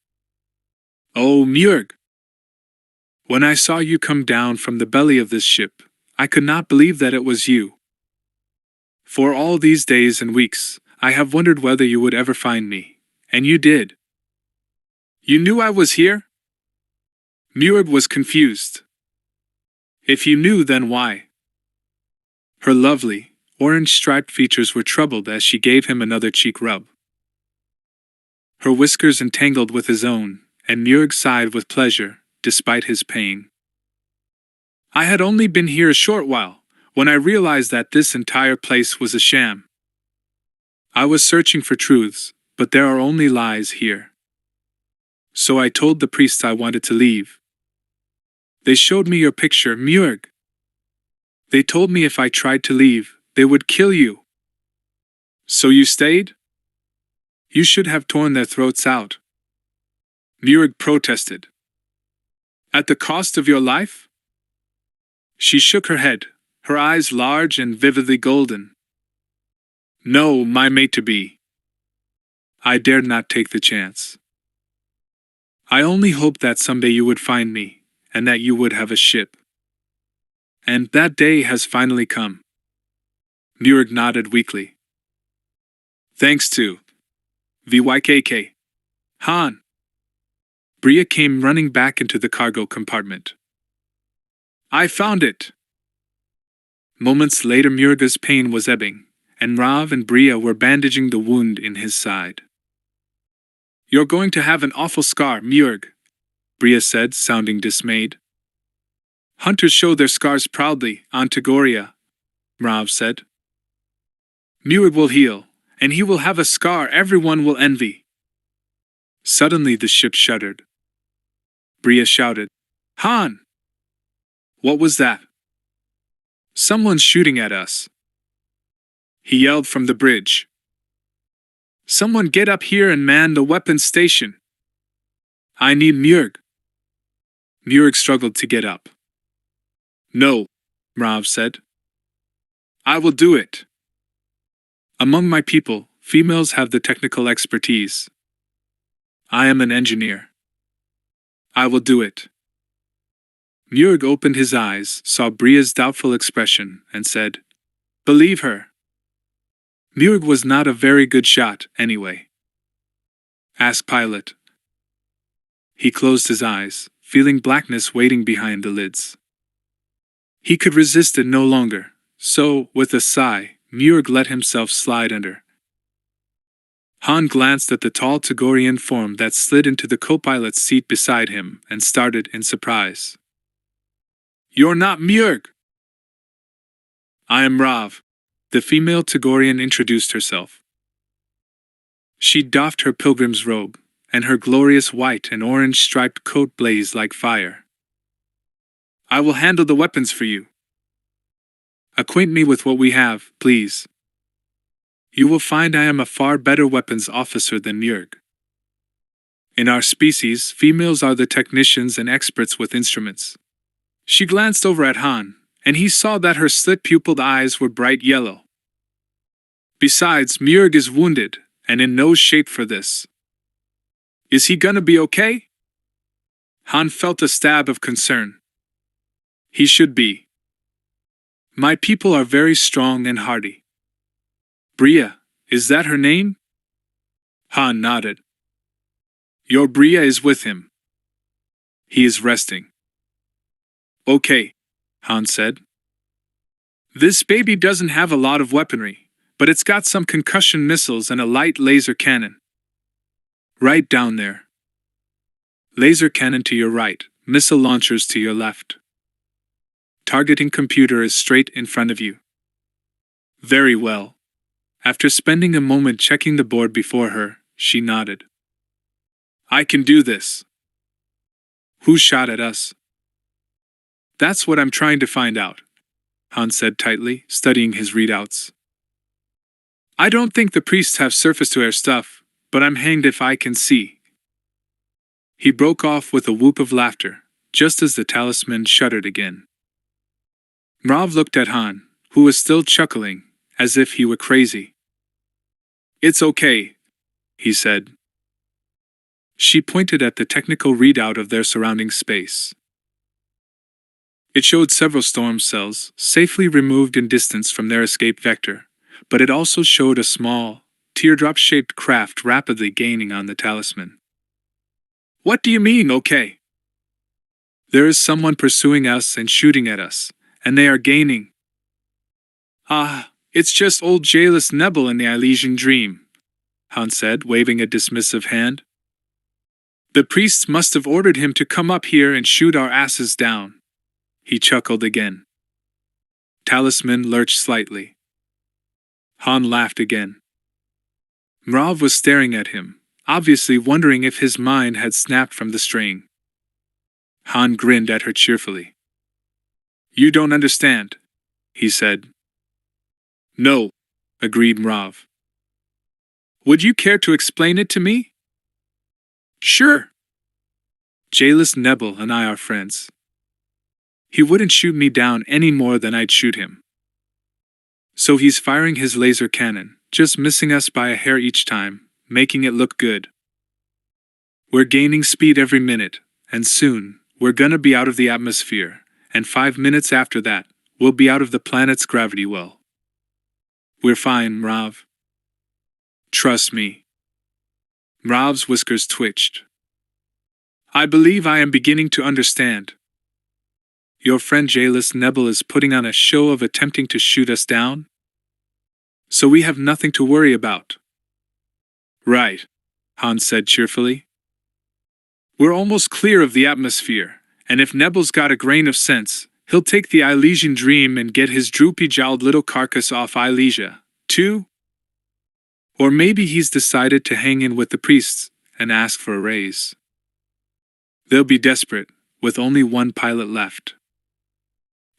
"Oh, Murg! When I saw you come down from the belly of this ship, I could not believe that it was you. For all these days and weeks, I have wondered whether you would ever find me, and you did." "You knew I was here?" Murg was confused. "If you knew, then why?" Her lovely, orange-striped features were troubled as she gave him another cheek rub. Her whiskers entangled with his own, and Njörg sighed with pleasure, despite his pain. I had only been here a short while, when I realized that this entire place was a sham. I was searching for truths, but there are only lies here. So I told the priests I wanted to leave. They showed me your picture, Njörg. They told me if I tried to leave, they would kill you. So you stayed? You should have torn their throats out. Njörg protested. At the cost of your life? She shook her head, her eyes large and vividly golden. No, my mate-to-be. I dared not take the chance. I only hoped that someday you would find me, and that you would have a ship. And that day has finally come. Njörg nodded weakly. Thanks to VYKK. Han. Bria came running back into the cargo compartment. I found it! Moments later Njörg's pain was ebbing, and Rav and Bria were bandaging the wound in his side. You're going to have an awful scar, Njörg, Bria said, sounding dismayed. Hunters show their scars proudly, on Tagoria, Rav said. Njörg will heal, and he will have a scar everyone will envy. Suddenly the ship shuddered. Bria shouted, Han! What was that? Someone's shooting at us. He yelled from the bridge. Someone get up here and man the weapons station. I need Njörg. Njörg struggled to get up. No, Rav said. I will do it. Among my people, females have the technical expertise. I am an engineer. I will do it. Njörg opened his eyes, saw Bria's doubtful expression, and said, Believe her. Njörg was not a very good shot, anyway. Ask Pilot. He closed his eyes, feeling blackness waiting behind the lids. He could resist it no longer, so, with a sigh, Njörg let himself slide under. Han glanced at the tall Tagorian form that slid into the co-pilot's seat beside him and started in surprise. You're not Njörg! I am Rav. The female Tagorian introduced herself. She doffed her pilgrim's robe, and her glorious white and orange striped coat blazed like fire. I will handle the weapons for you. Acquaint me with what we have, please. You will find I am a far better weapons officer than Njörg. In our species, females are the technicians and experts with instruments. She glanced over at Han, and he saw that her slit-pupiled eyes were bright yellow. Besides, Njörg is wounded, and in no shape for this. Is he gonna be okay? Han felt a stab of concern. He should be. My people are very strong and hardy. Bria, is that her name? Han nodded. Your Bria is with him. He is resting. Okay, Han said. This baby doesn't have a lot of weaponry, but it's got some concussion missiles and a light laser cannon. Right down there. Laser cannon to your right, missile launchers to your left. Targeting computer is straight in front of you. Very well. After spending a moment checking the board before her, she nodded. I can do this. Who shot at us? That's what I'm trying to find out, Han said tightly, studying his readouts. I don't think the priests have surface-to-air stuff, but I'm hanged if I can see. He broke off with a whoop of laughter, just as the talisman shuddered again. Rav looked at Han, who was still chuckling, as if he were crazy. It's okay, he said. She pointed at the technical readout of their surrounding space. It showed several storm cells, safely removed in distance from their escape vector, but it also showed a small, teardrop-shaped craft rapidly gaining on the talisman. What do you mean, okay? There is someone pursuing us and shooting at us, and they are gaining. Ah, it's just old Jailus Nebel in the Elysian dream, Han said, waving a dismissive hand. The priests must have ordered him to come up here and shoot our asses down. He chuckled again. Talisman lurched slightly. Han laughed again. Mrav was staring at him, obviously wondering if his mind had snapped from the strain. Han grinned at her cheerfully. You don't understand, he said. No, agreed Mrav. Would you care to explain it to me? Sure. Jailus Nebel and I are friends. He wouldn't shoot me down any more than I'd shoot him. So he's firing his laser cannon, just missing us by a hair each time, making it look good. We're gaining speed every minute, and soon, we're gonna be out of the atmosphere, and 5 minutes after that, we'll be out of the planet's gravity well. We're fine, Mrav. Trust me. Mrav's whiskers twitched. I believe I am beginning to understand. Your friend Jailus Nebel is putting on a show of attempting to shoot us down? So we have nothing to worry about. Right, Han said cheerfully. We're almost clear of the atmosphere, and if Nebel's got a grain of sense, he'll take the Elysian dream and get his droopy-jowled little carcass off Elysia, too? Or maybe he's decided to hang in with the priests and ask for a raise. They'll be desperate, with only one pilot left.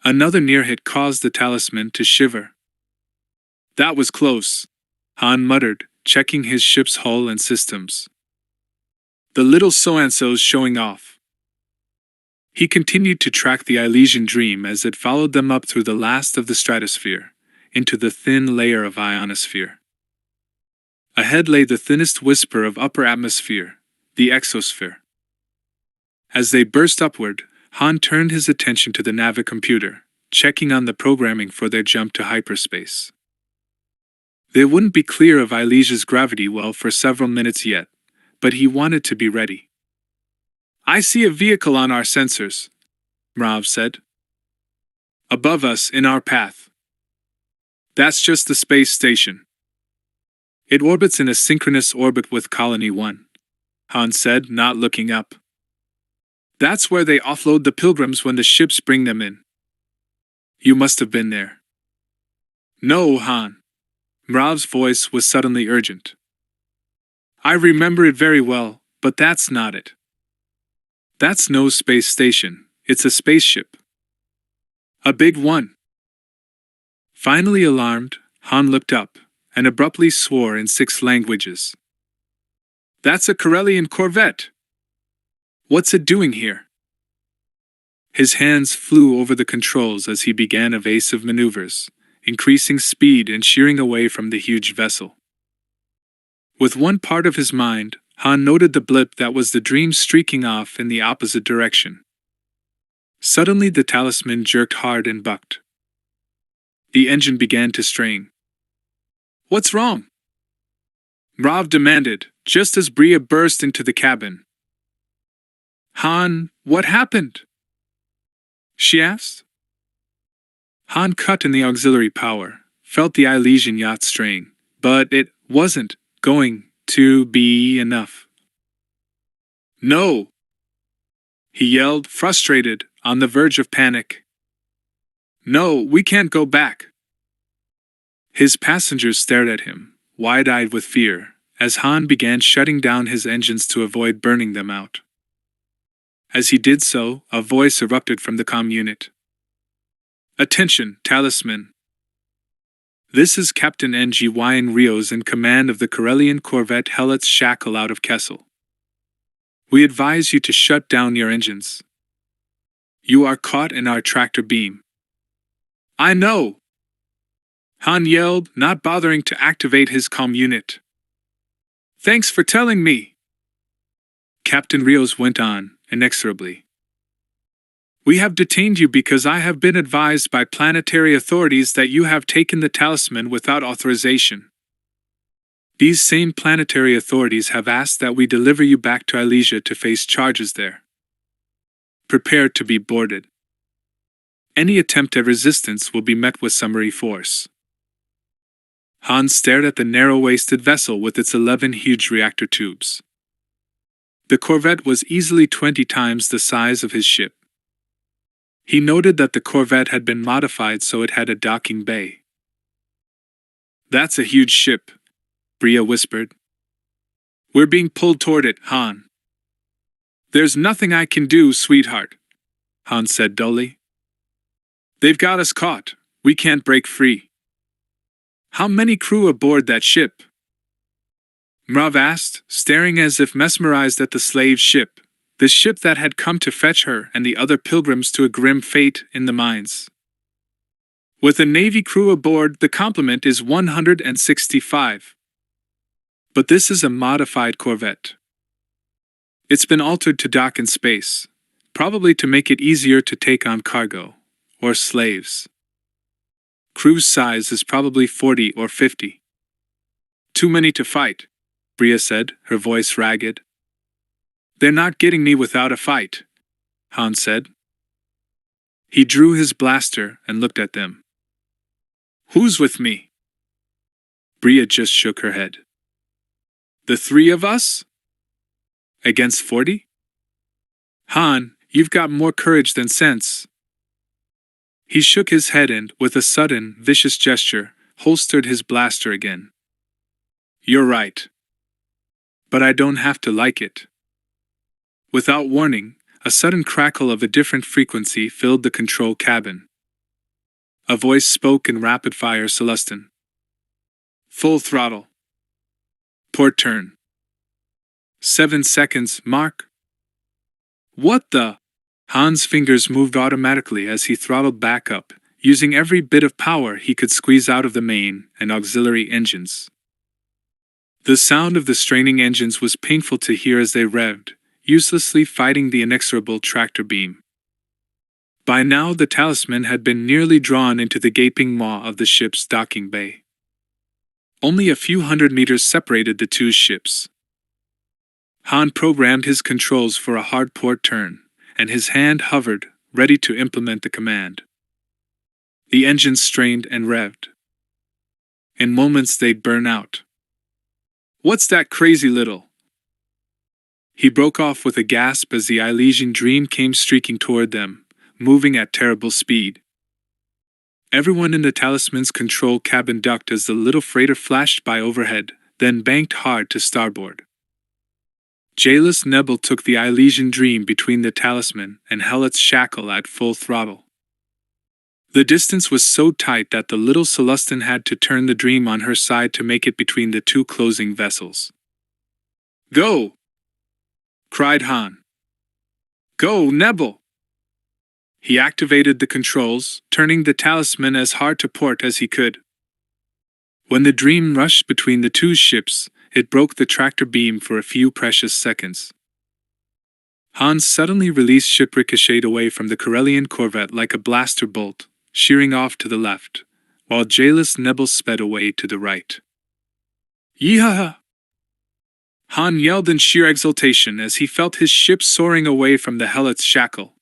Another near hit caused the talisman to shiver. That was close, Han muttered, checking his ship's hull and systems. The little so-and-so's showing off. He continued to track the Elysian dream as it followed them up through the last of the stratosphere, into the thin layer of ionosphere. Ahead lay the thinnest whisper of upper atmosphere, the exosphere. As they burst upward, Han turned his attention to the navicomputer, checking on the programming for their jump to hyperspace. They wouldn't be clear of Elysia's gravity well for several minutes yet, but he wanted to be ready. I see a vehicle on our sensors, Mrav said. Above us, in our path. That's just the space station. It orbits in a synchronous orbit with Colony 1, Han said, not looking up. That's where they offload the pilgrims when the ships bring them in. You must have been there. No, Han. Mrav's voice was suddenly urgent. I remember it very well, but that's not it. That's no space station, it's a spaceship. A big one. Finally alarmed, Han looked up, and abruptly swore in 6 languages. That's a Corellian corvette. What's it doing here? His hands flew over the controls as he began evasive maneuvers, increasing speed and shearing away from the huge vessel. With one part of his mind, Han noted the blip that was the dream streaking off in the opposite direction. Suddenly the talisman jerked hard and bucked. The engine began to strain. What's wrong? Mrav demanded, just as Bria burst into the cabin. Han, what happened? She asked. Han cut in the auxiliary power, felt the Elysian yacht strain, but it wasn't going to be enough. No! He yelled, frustrated, on the verge of panic. No, we can't go back. His passengers stared at him, wide-eyed with fear, as Han began shutting down his engines to avoid burning them out. As he did so, a voice erupted from the comm unit. Attention, Talisman. This is Captain N.G.Y.N. Rios in command of the Corellian corvette Helot's Shackle out of Kessel. We advise you to shut down your engines. You are caught in our tractor beam. I know! Han yelled, not bothering to activate his comm unit. Thanks for telling me! Captain Rios went on, inexorably. We have detained you because I have been advised by planetary authorities that you have taken the talisman without authorization. These same planetary authorities have asked that we deliver you back to Elysia to face charges there. Prepare to be boarded. Any attempt at resistance will be met with summary force. Hans stared at the narrow-waisted vessel with its 11 huge reactor tubes. The corvette was easily 20 times the size of his ship. He noted that the corvette had been modified so it had a docking bay. "That's a huge ship," Bria whispered. "We're being pulled toward it, Han." "There's nothing I can do, sweetheart," Han said dully. "They've got us caught. We can't break free." "How many crew aboard that ship?" Mrav asked, staring as if mesmerized at the slave ship, the ship that had come to fetch her and the other pilgrims to a grim fate in the mines. "With a Navy crew aboard, the complement is 165. But this is a modified corvette. It's been altered to dock in space, probably to make it easier to take on cargo, or slaves. Crew's size is probably 40 or 50. Too many to fight," Bria said, her voice ragged. "They're not getting me without a fight," Han said. He drew his blaster and looked at them. "Who's with me?" Bria just shook her head. "The three of us? Against 40? Han, you've got more courage than sense." He shook his head and, with a sudden, vicious gesture, holstered his blaster again. "You're right. But I don't have to like it." Without warning, a sudden crackle of a different frequency filled the control cabin. A voice spoke in rapid-fire Celestin. "Full throttle. Port turn. 7 seconds, mark." "What the?" Han's fingers moved automatically as he throttled back up, using every bit of power he could squeeze out of the main and auxiliary engines. The sound of the straining engines was painful to hear as they revved, uselessly fighting the inexorable tractor beam. By now the talisman had been nearly drawn into the gaping maw of the ship's docking bay. Only a few hundred meters separated the two ships. Han programmed his controls for a hard port turn, and his hand hovered, ready to implement the command. The engines strained and revved. In moments they'd burn out. "What's that crazy little?" He broke off with a gasp as the Elysian Dream came streaking toward them, moving at terrible speed. Everyone in the talisman's control cabin ducked as the little freighter flashed by overhead, then banked hard to starboard. Jailus Nebel took the Elysian Dream between the talisman and Helot's shackle at full throttle. The distance was so tight that the little Celestin had to turn the Dream on her side to make it between the two closing vessels. "Go!" cried Han. "Go, Nebel!" He activated the controls, turning the talisman as hard to port as he could. When the Dream rushed between the two ships, it broke the tractor beam for a few precious seconds. Hans suddenly released ship ricocheted away from the Corellian corvette like a blaster bolt, shearing off to the left, while Jailus Nebel sped away to the right. "Yeehaw!" Han yelled in sheer exultation as he felt his ship soaring away from the Helot's shackle.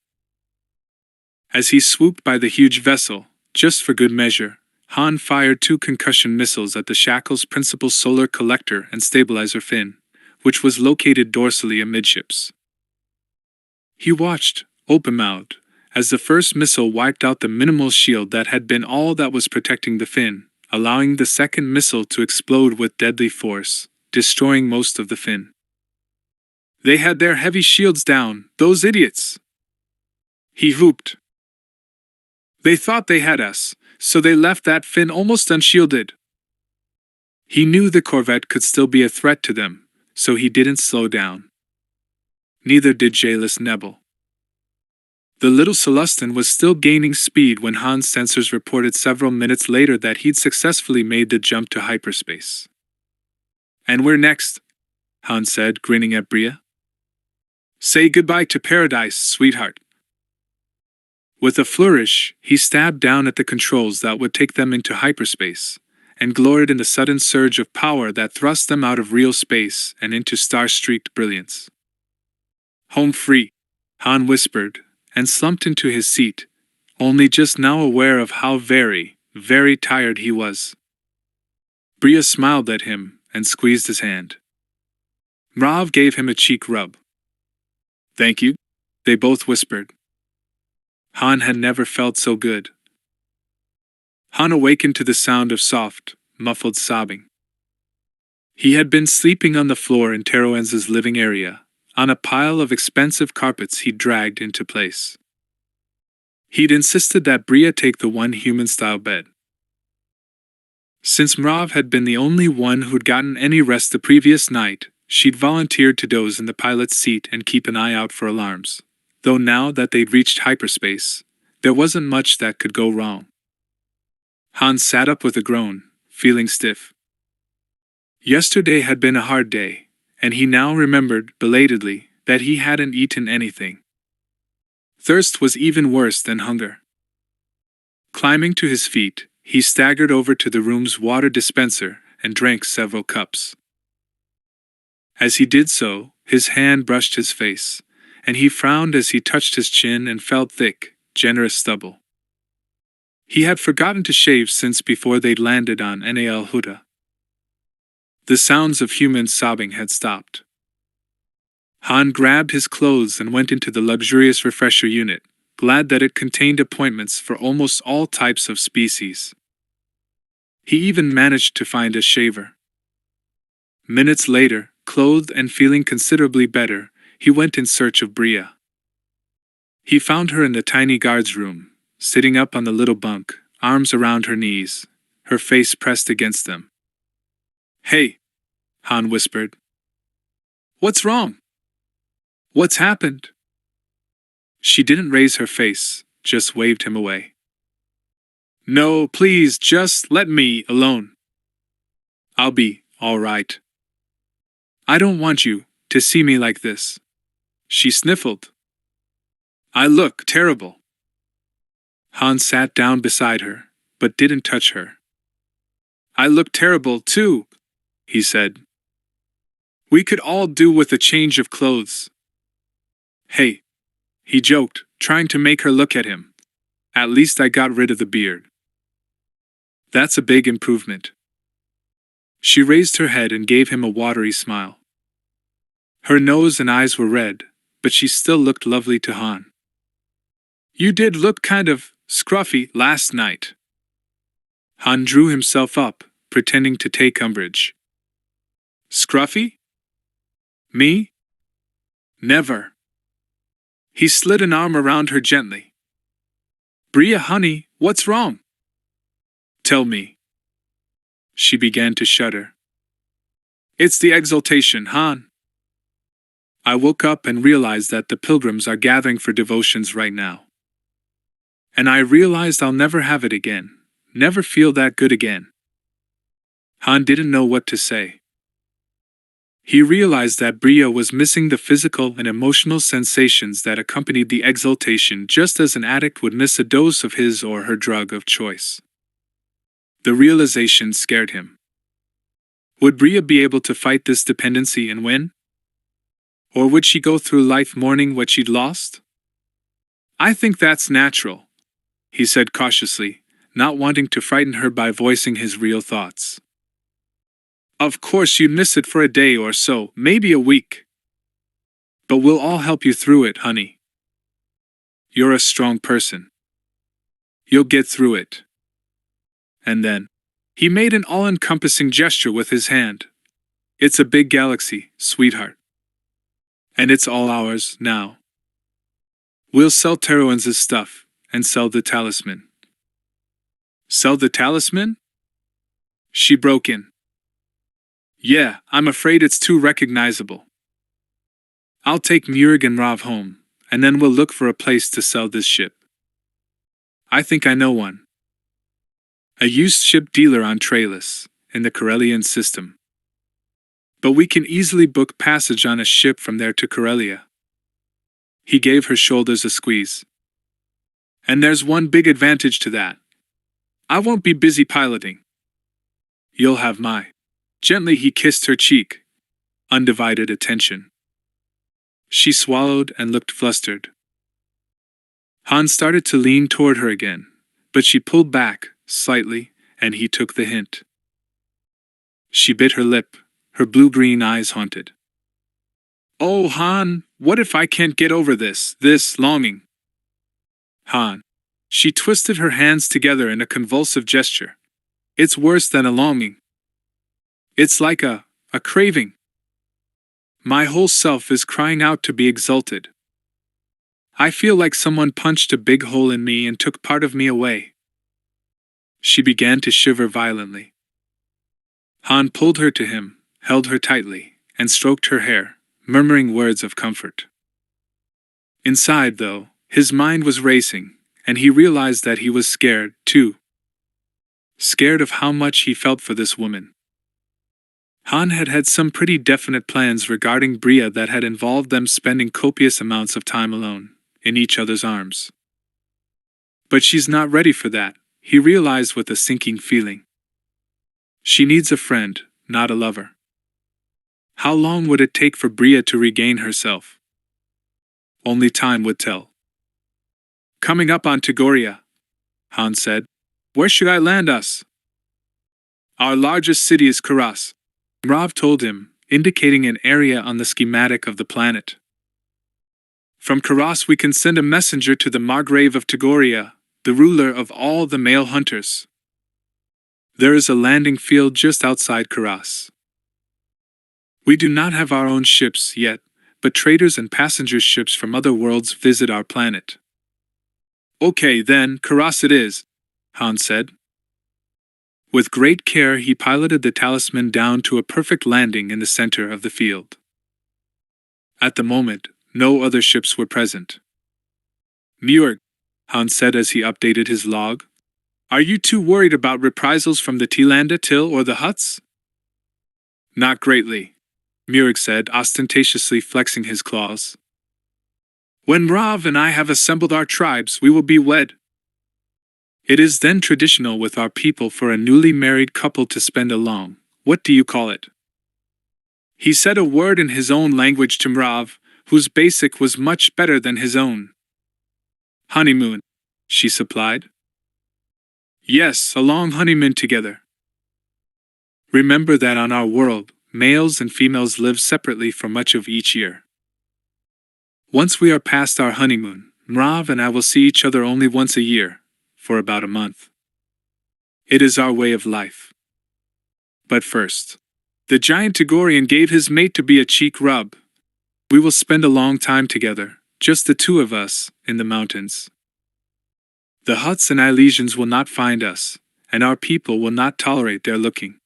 As he swooped by the huge vessel, just for good measure, Han fired 2 concussion missiles at the shackle's principal solar collector and stabilizer fin, which was located dorsally amidships. He watched, open-mouthed, as the first missile wiped out the minimal shield that had been all that was protecting the fin, allowing the second missile to explode with deadly force, destroying most of the fin. "They had their heavy shields down, those idiots!" he whooped. "They thought they had us, so they left that fin almost unshielded." He knew the corvette could still be a threat to them, so he didn't slow down. Neither did Jailus Nebel. The little Celestin was still gaining speed when Han's sensors reported several minutes later that he'd successfully made the jump to hyperspace. "And we're next," Han said, grinning at Bria. "Say goodbye to paradise, sweetheart." With a flourish, he stabbed down at the controls that would take them into hyperspace, and gloried in the sudden surge of power that thrust them out of real space and into star-streaked brilliance. "Home free," Han whispered, and slumped into his seat, only just now aware of how very, very tired he was. Bria smiled at him and squeezed his hand. Rav gave him a cheek rub. "Thank you," they both whispered. Han had never felt so good. Han awakened to the sound of soft, muffled sobbing. He had been sleeping on the floor in Teroenz's living area, on a pile of expensive carpets he'd dragged into place. He'd insisted that Bria take the one human-style bed. Since Mrav had been the only one who'd gotten any rest the previous night, she'd volunteered to doze in the pilot's seat and keep an eye out for alarms, though now that they'd reached hyperspace, there wasn't much that could go wrong. Han sat up with a groan, feeling stiff. Yesterday had been a hard day, and he now remembered, belatedly, that he hadn't eaten anything. Thirst was even worse than hunger. Climbing to his feet, he staggered over to the room's water dispenser and drank several cups. As he did so, his hand brushed his face, and he frowned as he touched his chin and felt thick, generous stubble. He had forgotten to shave since before they'd landed on Nal Huda. The sounds of human sobbing had stopped. Han grabbed his clothes and went into the luxurious refresher unit, glad that it contained appointments for almost all types of species. He even managed to find a shaver. Minutes later, clothed and feeling considerably better, he went in search of Bria. He found her in the tiny guard's room, sitting up on the little bunk, arms around her knees, her face pressed against them. "Hey," Han whispered. "What's wrong? What's happened?" She didn't raise her face, just waved him away. "No, please, just let me alone. I'll be all right. I don't want you to see me like this." She sniffled. "I look terrible." Han sat down beside her, but didn't touch her. "I look terrible, too," he said. "We could all do with a change of clothes." "Hey," he joked, trying to make her look at him. "At least I got rid of the beard. That's a big improvement." She raised her head and gave him a watery smile. Her nose and eyes were red, but she still looked lovely to Han. "You did look kind of scruffy last night." Han drew himself up, pretending to take umbrage. "Scruffy? Me? Never." He slid an arm around her gently. "Bria, honey, what's wrong? Tell me." She began to shudder. "It's the exaltation, Han. I woke up and realized that the pilgrims are gathering for devotions right now. And I realized I'll never have it again, never feel that good again." Han didn't know what to say. He realized that Bria was missing the physical and emotional sensations that accompanied the exaltation, just as an addict would miss a dose of his or her drug of choice. The realization scared him. Would Bria be able to fight this dependency and win? Or would she go through life mourning what she'd lost? "I think that's natural," he said cautiously, not wanting to frighten her by voicing his real thoughts. "Of course you'd miss it for a day or so, maybe a week. But we'll all help you through it, honey. You're a strong person. You'll get through it." And then, he made an all-encompassing gesture with his hand. "It's a big galaxy, sweetheart. And it's all ours now. We'll sell Teroenz's stuff, and sell the talisman." "Sell the talisman?" She broke in. "Yeah, I'm afraid it's too recognizable. I'll take Murig and Rav home, and then we'll look for a place to sell this ship. I think I know one. A used ship dealer on Trailus, in the Corellian system. But we can easily book passage on a ship from there to Corellia." He gave her shoulders a squeeze. "And there's one big advantage to that. I won't be busy piloting. You'll have my..." Gently he kissed her cheek. Undivided attention. She swallowed and looked flustered. Han started to lean toward her again, but she pulled back, slightly, and he took the hint. She bit her lip, her blue-green eyes haunted. Oh, Han, what if I can't get over this longing? Han. She twisted her hands together in a convulsive gesture. It's worse than a longing. It's like a craving. My whole self is crying out to be exalted. I feel like someone punched a big hole in me and took part of me away. She began to shiver violently. Han pulled her to him, held her tightly, and stroked her hair, murmuring words of comfort. Inside, though, his mind was racing, and he realized that he was scared, too. Scared of how much he felt for this woman. Han had had some pretty definite plans regarding Bria that had involved them spending copious amounts of time alone, in each other's arms. But she's not ready for that, he realized with a sinking feeling. She needs a friend, not a lover. How long would it take for Bria to regain herself? Only time would tell. Coming up on Tagoria, Han said. Where should I land us? Our largest city is Karas, Mrav told him, indicating an area on the schematic of the planet. From Karas we can send a messenger to the Margrave of Tagoria, the ruler of all the male hunters. There is a landing field just outside Karas. We do not have our own ships yet, but traders and passenger ships from other worlds visit our planet. Okay then, Karas it is, Han said. With great care he piloted the talisman down to a perfect landing in the center of the field. At the moment, no other ships were present. Mjorg, Han said as he updated his log. Are you too worried about reprisals from the Tilanda Till or the Huts? Not greatly, Mjorg said, ostentatiously flexing his claws. When Rav and I have assembled our tribes, we will be wed. It is then traditional with our people for a newly married couple to spend a long, what do you call it? He said a word in his own language to Mrav, whose basic was much better than his own. Honeymoon, she supplied. Yes, a long honeymoon together. Remember that on our world, males and females live separately for much of each year. Once we are past our honeymoon, Mrav and I will see each other only once a year, for about a month. It is our way of life. But first, the giant Tagorian gave his mate to be a cheek rub. We will spend a long time together, just the two of us, in the mountains. The Huts and Ilesians will not find us, and our people will not tolerate their looking.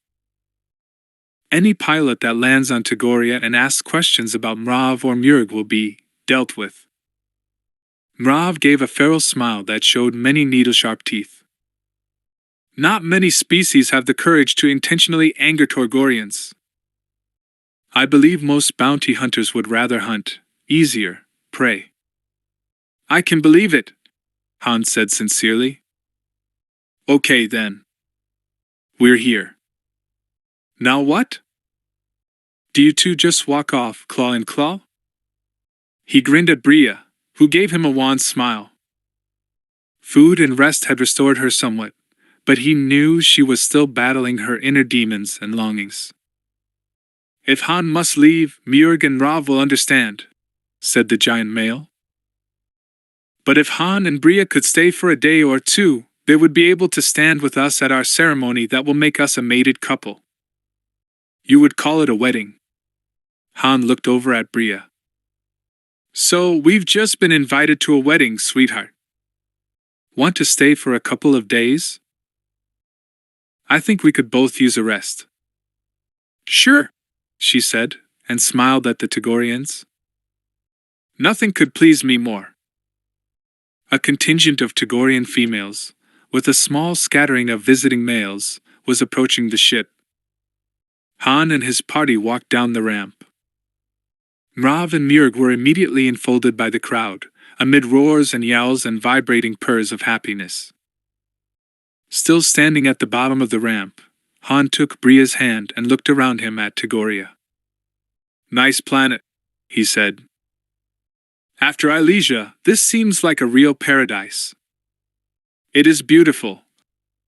Any pilot that lands on Tagoria and asks questions about Mrav or Mjorg will be dealt with. Mrav gave a feral smile that showed many needle-sharp teeth. Not many species have the courage to intentionally anger Torgorians. I believe most bounty hunters would rather hunt, easier, prey. I can believe it, Han said sincerely. Okay then. We're here. Now what? Do you two just walk off, claw in claw? He grinned at Bria, who gave him a wan smile. Food and rest had restored her somewhat, but he knew she was still battling her inner demons and longings. If Han must leave, Mjorg and Rav will understand, said the giant male. But if Han and Bria could stay for a day or two, they would be able to stand with us at our ceremony that will make us a mated couple. You would call it a wedding. Han looked over at Bria. So, we've just been invited to a wedding, sweetheart. Want to stay for a couple of days? I think we could both use a rest. Sure, she said, and smiled at the Tagorians. Nothing could please me more. A contingent of Tagorian females, with a small scattering of visiting males, was approaching the ship. Han and his party walked down the ramp. Mrav and Mjorg were immediately enfolded by the crowd, amid roars and yells and vibrating purrs of happiness. Still standing at the bottom of the ramp, Han took Bria's hand and looked around him at Tagoria. Nice planet, he said. After Ilesia, this seems like a real paradise. It is beautiful,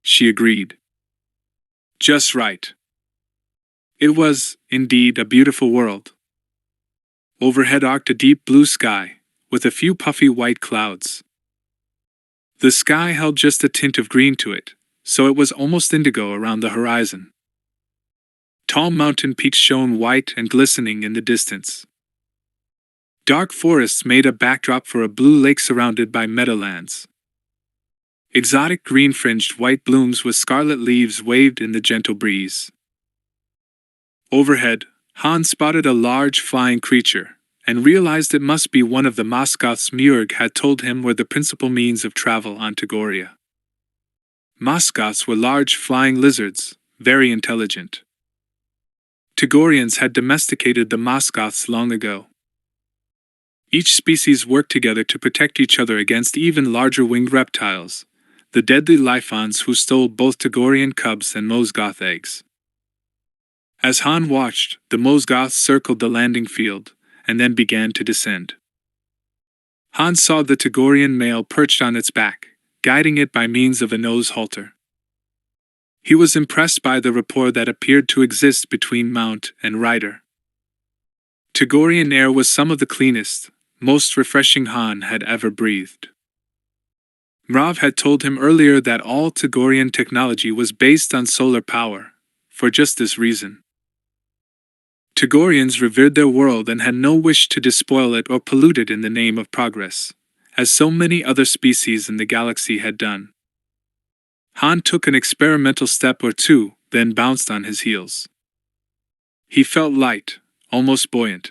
she agreed. Just right. It was, indeed, a beautiful world. Overhead arced a deep blue sky, with a few puffy white clouds. The sky held just a tint of green to it, so it was almost indigo around the horizon. Tall mountain peaks shone white and glistening in the distance. Dark forests made a backdrop for a blue lake surrounded by meadowlands. Exotic green-fringed white blooms with scarlet leaves waved in the gentle breeze. Overhead, Hans spotted a large flying creature, and realized it must be one of the Moskoths Mjörg had told him were the principal means of travel on Tagoria. Moskoths were large flying lizards, very intelligent. Tagorians had domesticated the Moskoths long ago. Each species worked together to protect each other against even larger winged reptiles, the deadly Lyphons who stole both Tagorian cubs and Mosgoth eggs. As Han watched, the Mosgoths circled the landing field, and then began to descend. Han saw the Tagorian male perched on its back, guiding it by means of a nose halter. He was impressed by the rapport that appeared to exist between mount and rider. Tagorian air was some of the cleanest, most refreshing Han had ever breathed. Mrav had told him earlier that all Tagorian technology was based on solar power, for just this reason. Tagorians revered their world and had no wish to despoil it or pollute it in the name of progress, as so many other species in the galaxy had done. Han took an experimental step or two, then bounced on his heels. He felt light, almost buoyant.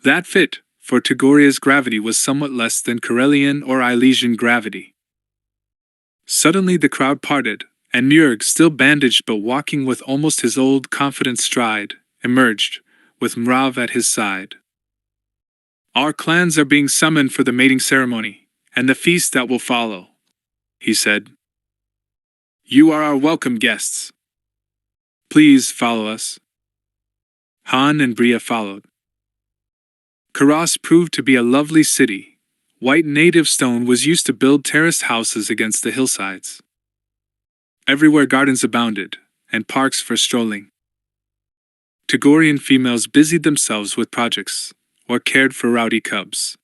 That fit, for Tagoria's gravity was somewhat less than Corellian or Ilesian gravity. Suddenly the crowd parted, and Mjörg, still bandaged but walking with almost his old confident stride, emerged, with Mrav at his side. "Our clans are being summoned for the mating ceremony, and the feast that will follow," he said. "You are our welcome guests. Please follow us." Han and Bria followed. Karas proved to be a lovely city. White native stone was used to build terraced houses against the hillsides. Everywhere gardens abounded, and parks for strolling. Tagorian females busied themselves with projects, or cared for rowdy cubs.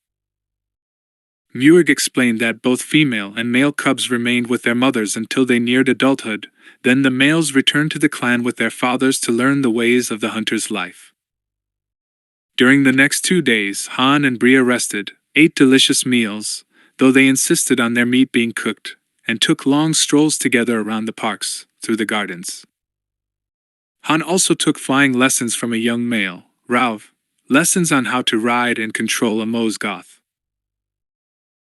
Mjörg explained that both female and male cubs remained with their mothers until they neared adulthood, then the males returned to the clan with their fathers to learn the ways of the hunter's life. During the next 2 days, Han and Bria rested, ate delicious meals, though they insisted on their meat being cooked, and took long strolls together around the parks, through the gardens. Han also took flying lessons from a young male, Ralph, lessons on how to ride and control a Mosgoth.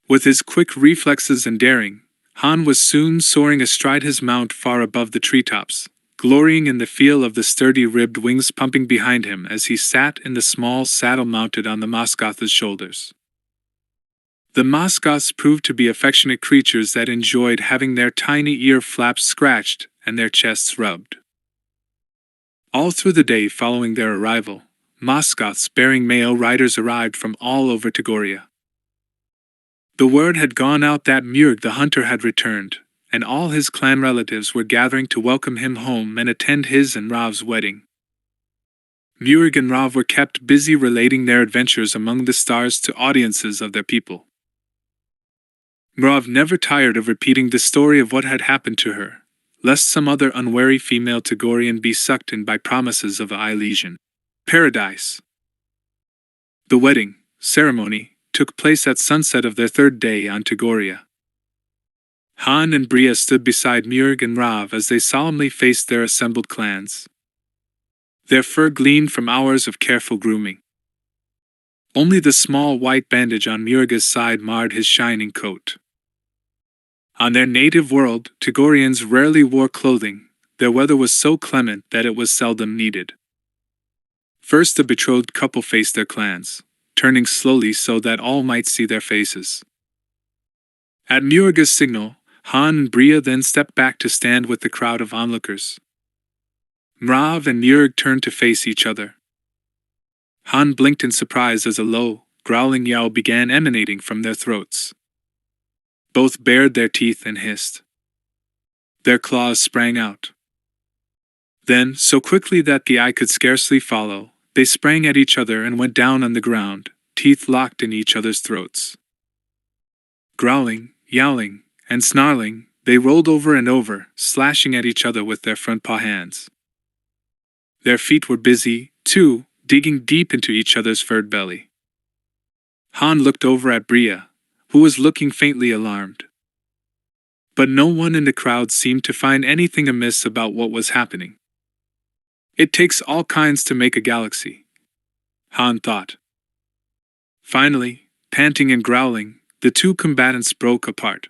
With his quick reflexes and daring, Han was soon soaring astride his mount far above the treetops, glorying in the feel of the sturdy ribbed wings pumping behind him as he sat in the small saddle mounted on the Mosgoth's shoulders. The Mosgoths proved to be affectionate creatures that enjoyed having their tiny ear flaps scratched and their chests rubbed. All through the day following their arrival, Mosgoths bearing male riders arrived from all over Tagoria. The word had gone out that Mjörg the hunter had returned, and all his clan relatives were gathering to welcome him home and attend his and Rav's wedding. Mjörg and Rav were kept busy relating their adventures among the stars to audiences of their people. Rav never tired of repeating the story of what had happened to her, lest some other unwary female Tagorian be sucked in by promises of Ilesian paradise. The wedding ceremony took place at sunset of their 3rd day on Tagoria. Han and Bria stood beside Mjörg and Rav as they solemnly faced their assembled clans. Their fur gleamed from hours of careful grooming. Only the small white bandage on Mjörg's side marred his shining coat. On their native world, Tagorians rarely wore clothing. Their weather was so clement that it was seldom needed. First the betrothed couple faced their clans, turning slowly so that all might see their faces. At Mjörg's signal, Han and Bria then stepped back to stand with the crowd of onlookers. Mrav and Mjörg turned to face each other. Han blinked in surprise as a low, growling yowl began emanating from their throats. Both bared their teeth and hissed. Their claws sprang out. Then, so quickly that the eye could scarcely follow, they sprang at each other and went down on the ground, teeth locked in each other's throats. Growling, yowling, and snarling, they rolled over and over, slashing at each other with their front paw hands. Their feet were busy, too, digging deep into each other's furred belly. Han looked over at Bria, who was looking faintly alarmed. But no one in the crowd seemed to find anything amiss about what was happening. It takes all kinds to make a galaxy, Han thought. Finally, panting and growling, the two combatants broke apart.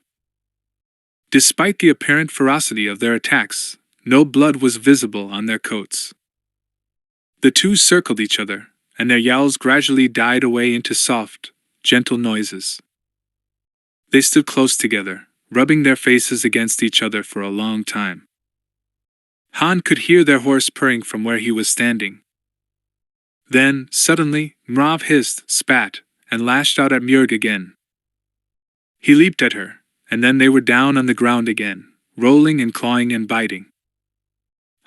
Despite the apparent ferocity of their attacks, no blood was visible on their coats. The two circled each other, and their yowls gradually died away into soft, gentle noises. They stood close together, rubbing their faces against each other for a long time. Han could hear their horse purring from where he was standing. Then, suddenly, Mrav hissed, spat, and lashed out at Murg again. He leaped at her, and then they were down on the ground again, rolling and clawing and biting.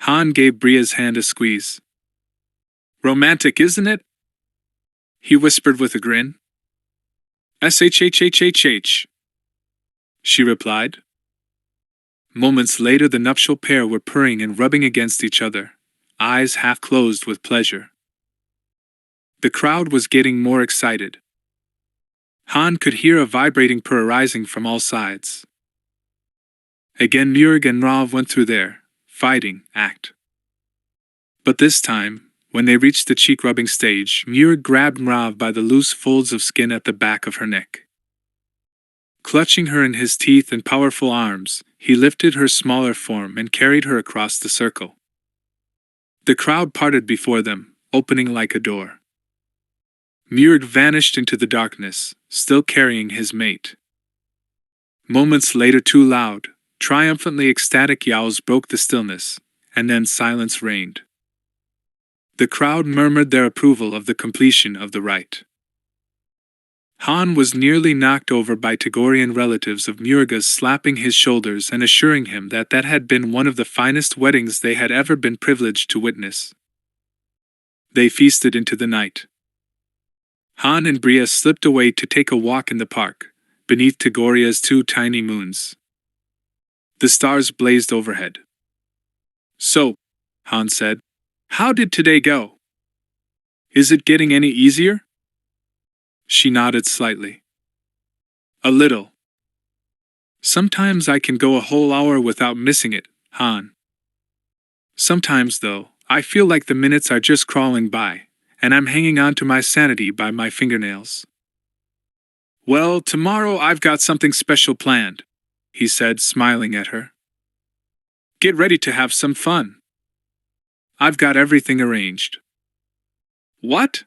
Han gave Bria's hand a squeeze. "Romantic, isn't it?" he whispered with a grin. "SHHHHH," she replied. Moments later the nuptial pair were purring and rubbing against each other, eyes half closed with pleasure. The crowd was getting more excited. Han could hear a vibrating purr rising from all sides. Again Murg and Rav went through their fighting act. But this time, when they reached the cheek-rubbing stage, Murg grabbed Mrav by the loose folds of skin at the back of her neck. Clutching her in his teeth and powerful arms, he lifted her smaller form and carried her across the circle. The crowd parted before them, opening like a door. Murg vanished into the darkness, still carrying his mate. Moments later, two loud, triumphantly ecstatic yowls broke the stillness, and then silence reigned. The crowd murmured their approval of the completion of the rite. Han was nearly knocked over by Tagorian relatives of Murga's slapping his shoulders and assuring him that that had been one of the finest weddings they had ever been privileged to witness. They feasted into the night. Han and Bria slipped away to take a walk in the park, beneath Tagoria's two tiny moons. The stars blazed overhead. "So," Han said, "how did today go? Is it getting any easier?" She nodded slightly. "A little. Sometimes I can go a whole hour without missing it, Han. Sometimes, though, I feel like the minutes are just crawling by, and I'm hanging on to my sanity by my fingernails." "Well, tomorrow I've got something special planned," he said, smiling at her. "Get ready to have some fun. I've got everything arranged." "What?"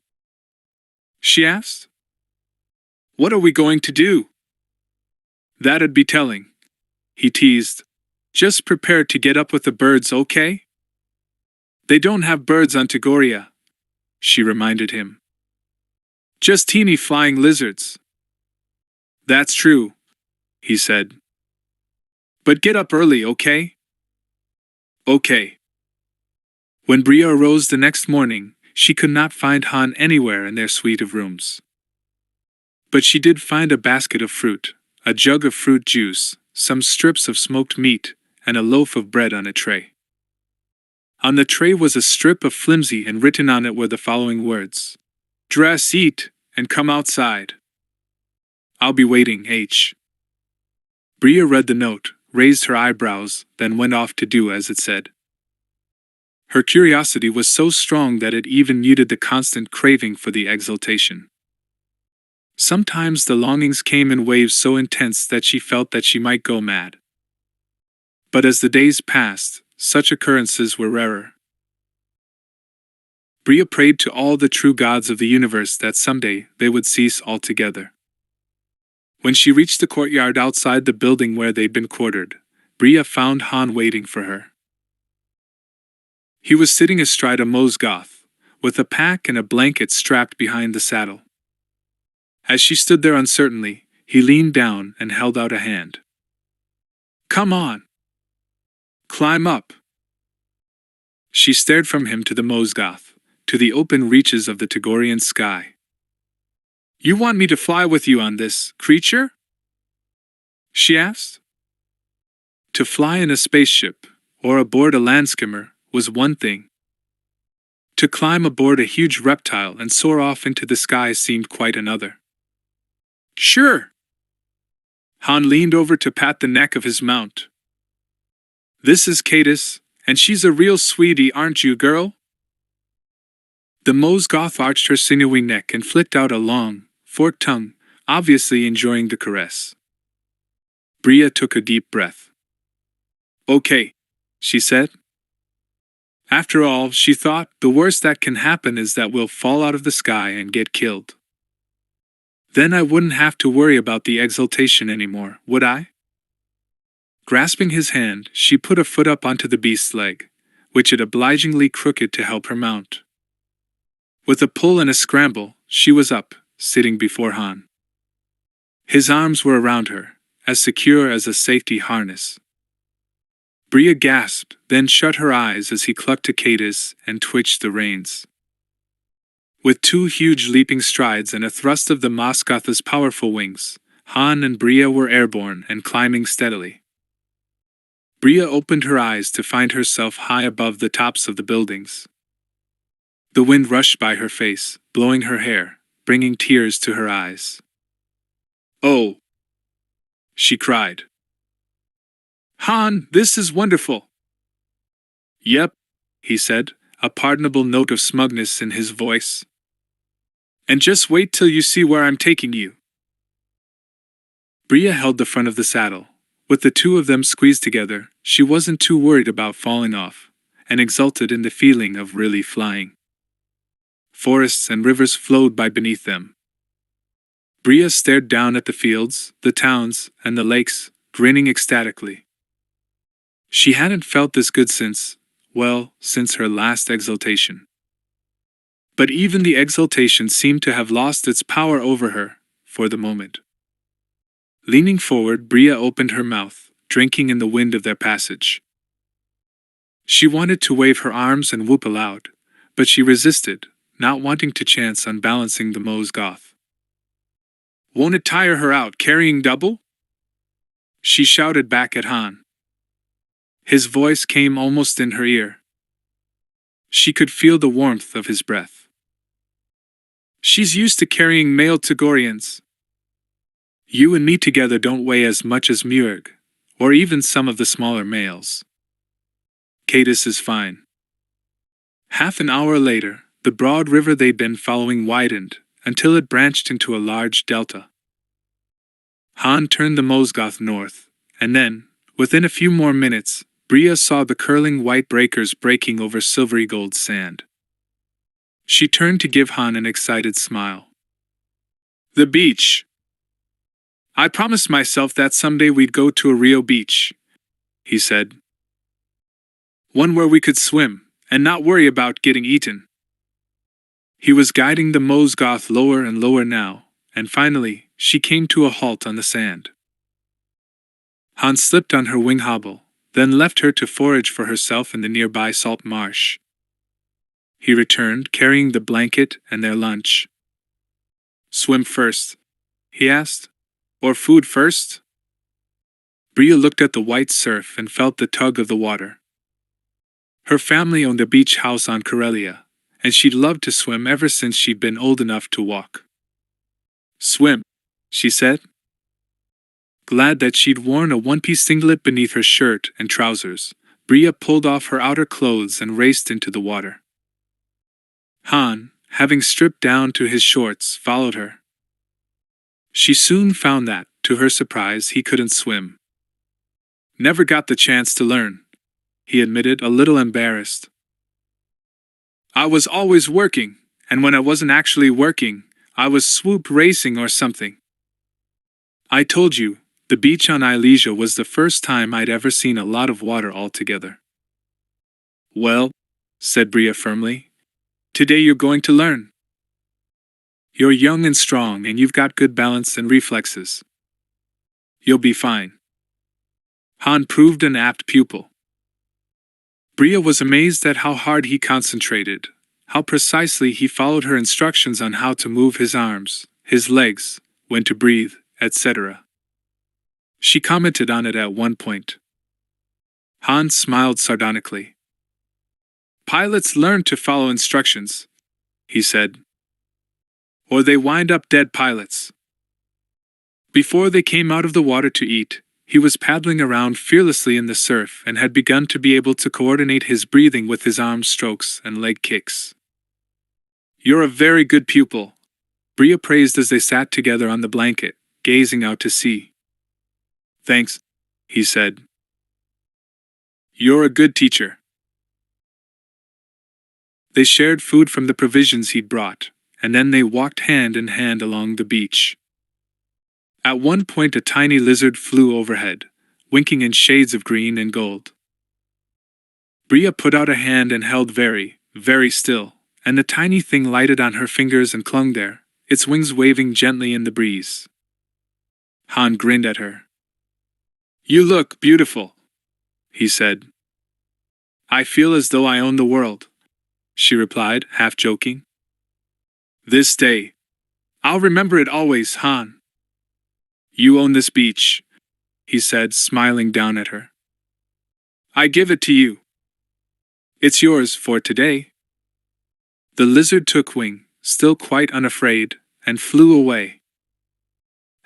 she asked. "What are we going to do?" "That'd be telling," he teased. "Just prepare to get up with the birds, okay?" "They don't have birds on Tagoria," she reminded him. "Just teeny flying lizards." "That's true," he said. "But get up early, okay?" "Okay." When Bria arose the next morning, she could not find Han anywhere in their suite of rooms. But she did find a basket of fruit, a jug of fruit juice, some strips of smoked meat, and a loaf of bread on a tray. On the tray was a strip of flimsy, and written on it were the following words: "Dress, eat, and come outside. I'll be waiting, H." Bria read the note, raised her eyebrows, then went off to do as it said. Her curiosity was so strong that it even muted the constant craving for the exaltation. Sometimes the longings came in waves so intense that she felt that she might go mad. But as the days passed, such occurrences were rarer. Bria prayed to all the true gods of the universe that someday they would cease altogether. When she reached the courtyard outside the building where they'd been quartered, Bria found Han waiting for her. He was sitting astride a Mosgoth, with a pack and a blanket strapped behind the saddle. As she stood there uncertainly, he leaned down and held out a hand. "Come on. Climb up." She stared from him to the Mosgoth, to the open reaches of the Tagorian sky. You want me to fly with you on this creature? She asked. To fly in a spaceship, or aboard a land skimmer, was one thing. To climb aboard a huge reptile and soar off into the sky seemed quite another. Sure. Han leaned over to pat the neck of his mount. This is Cadis, and she's a real sweetie, aren't you, girl? The Mosgoth arched her sinewy neck and flicked out a long, forked tongue, obviously enjoying the caress. Bria took a deep breath. Okay, she said. After all, she thought, the worst that can happen is that we'll fall out of the sky and get killed. Then I wouldn't have to worry about the exaltation anymore, would I? Grasping his hand, she put a foot up onto the beast's leg, which it obligingly crooked to help her mount. With a pull and a scramble, she was up, sitting before Han. His arms were around her, as secure as a safety harness. Bria gasped, then shut her eyes as he clucked to Cadis and twitched the reins. With 2 huge leaping strides and a thrust of the Mosgoth's powerful wings, Han and Bria were airborne and climbing steadily. Bria opened her eyes to find herself high above the tops of the buildings. The wind rushed by her face, blowing her hair, bringing tears to her eyes. Oh! She cried. Han, this is wonderful! Yep, he said, a pardonable note of smugness in his voice. And just wait till you see where I'm taking you. Bria held the front of the saddle. With the 2 of them squeezed together, she wasn't too worried about falling off, and exulted in the feeling of really flying. Forests and rivers flowed by beneath them. Bria stared down at the fields, the towns, and the lakes, grinning ecstatically. She hadn't felt this good since her last exaltation. But even the exaltation seemed to have lost its power over her, for the moment. Leaning forward, Bria opened her mouth, drinking in the wind of their passage. She wanted to wave her arms and whoop aloud, but she resisted, not wanting to chance unbalancing the Mosgoth. Won't it tire her out carrying double? She shouted back at Han. His voice came almost in her ear. She could feel the warmth of his breath. She's used to carrying male Tagorians. You and me together don't weigh as much as Murg, or even some of the smaller males. Cadis is fine. Half an hour later, the broad river they'd been following widened, until it branched into a large delta. Han turned the Mosgoth north, and then, within a few more minutes, Bria saw the curling white breakers breaking over silvery gold sand. She turned to give Han an excited smile. The beach! I promised myself that someday we'd go to a Rio beach, he said. One where we could swim, and not worry about getting eaten. He was guiding the Mosgoth lower and lower now, and finally, she came to a halt on the sand. Han slipped on her wing hobble, then left her to forage for herself in the nearby salt marsh. He returned, carrying the blanket and their lunch. Swim first, he asked. Or food first? Bria looked at the white surf and felt the tug of the water. Her family owned a beach house on Karelia, and she'd loved to swim ever since she'd been old enough to walk. Swim, she said. Glad that she'd worn a one-piece singlet beneath her shirt and trousers, Bria pulled off her outer clothes and raced into the water. Han, having stripped down to his shorts, followed her. She soon found that, to her surprise, he couldn't swim. Never got the chance to learn, he admitted, a little embarrassed. I was always working, and when I wasn't actually working, I was swoop racing or something. I told you, the beach on Ilesia was the first time I'd ever seen a lot of water altogether. Well, said Bria firmly, today you're going to learn. You're young and strong and you've got good balance and reflexes. You'll be fine. Han proved an apt pupil. Bria was amazed at how hard he concentrated, how precisely he followed her instructions on how to move his arms, his legs, when to breathe, etc. She commented on it at one point. Hans smiled sardonically. "Pilots learn to follow instructions," he said. "Or they wind up dead pilots." Before they came out of the water to eat, he was paddling around fearlessly in the surf and had begun to be able to coordinate his breathing with his arm strokes and leg kicks. "You're a very good pupil," Bria praised as they sat together on the blanket, gazing out to sea. "Thanks," he said. "You're a good teacher." They shared food from the provisions he'd brought, and then they walked hand in hand along the beach. At one point a tiny lizard flew overhead, winking in shades of green and gold. Bria put out a hand and held very, very still, and the tiny thing lighted on her fingers and clung there, its wings waving gently in the breeze. Han grinned at her. "You look beautiful," he said. "I feel as though I own the world," she replied, half joking. "This day. I'll remember it always, Han." "You own this beach," he said, smiling down at her. "I give it to you. It's yours for today." The lizard took wing, still quite unafraid, and flew away.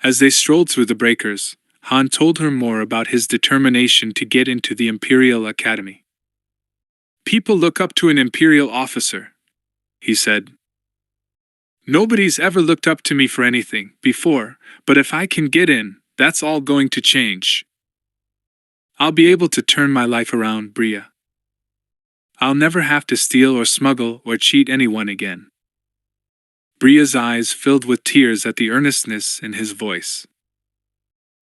As they strolled through the breakers, Han told her more about his determination to get into the Imperial Academy. "People look up to an Imperial officer," he said. "Nobody's ever looked up to me for anything before, but if I can get in, that's all going to change. I'll be able to turn my life around, Bria. I'll never have to steal or smuggle or cheat anyone again." Bria's eyes filled with tears at the earnestness in his voice.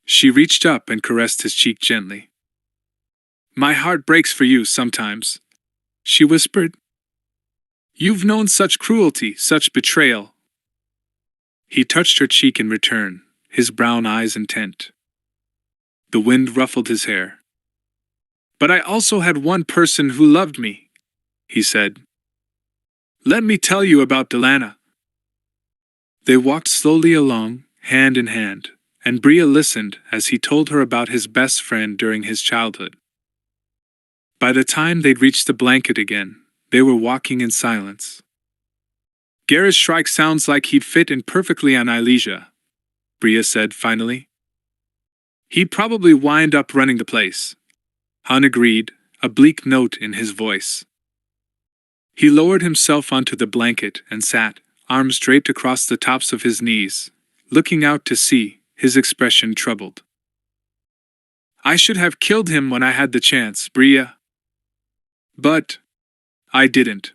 She reached up and caressed his cheek gently. "My heart breaks for you sometimes," she whispered. "You've known such cruelty, such betrayal." He touched her cheek in return, his brown eyes intent. The wind ruffled his hair. "But I also had one person who loved me," he said. "Let me tell you about Delana." They walked slowly along, hand in hand, and Bria listened as he told her about his best friend during his childhood. By the time they'd reached the blanket again, they were walking in silence. "Garrus Shrike sounds like he'd fit in perfectly on Ilesia," Bria said finally. "He'd probably wind up running the place." Han agreed, a bleak note in his voice. He lowered himself onto the blanket and sat, arms draped across the tops of his knees, looking out to sea, his expression troubled. "I should have killed him when I had the chance, Bria. But I didn't."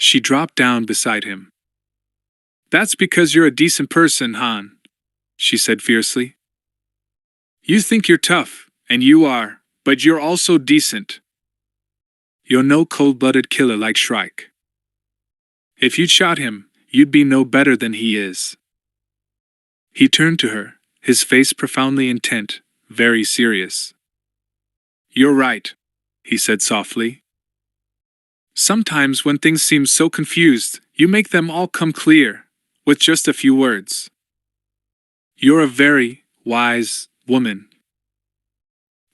She dropped down beside him. "That's because you're a decent person, Han," she said fiercely. "You think you're tough, and you are, but you're also decent. You're no cold-blooded killer like Shrike. If you'd shot him, you'd be no better than he is." He turned to her, his face profoundly intent, very serious. "You're right," he said softly. "Sometimes when things seem so confused, you make them all come clear, with just a few words. You're a very wise woman."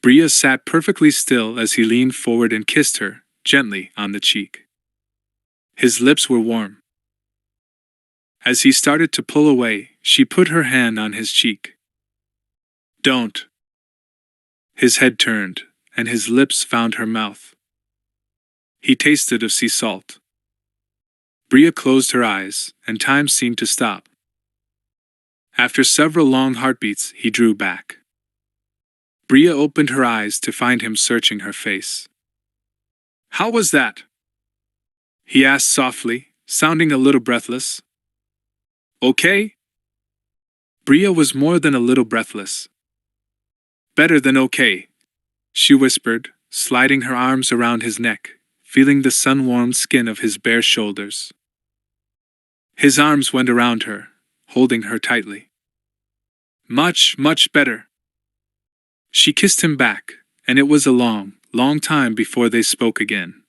Bria sat perfectly still as he leaned forward and kissed her, gently, on the cheek. His lips were warm. As he started to pull away, she put her hand on his cheek. "Don't." His head turned, and his lips found her mouth. He tasted of sea salt. Bria closed her eyes, and time seemed to stop. After several long heartbeats, he drew back. Bria opened her eyes to find him searching her face. "How was that?" he asked softly, sounding a little breathless. "Okay?" Bria was more than a little breathless. "Better than okay," she whispered, sliding her arms around his neck, feeling the sun-warmed skin of his bare shoulders. His arms went around her, holding her tightly. "Much, much better." She kissed him back, and it was a long, long time before they spoke again.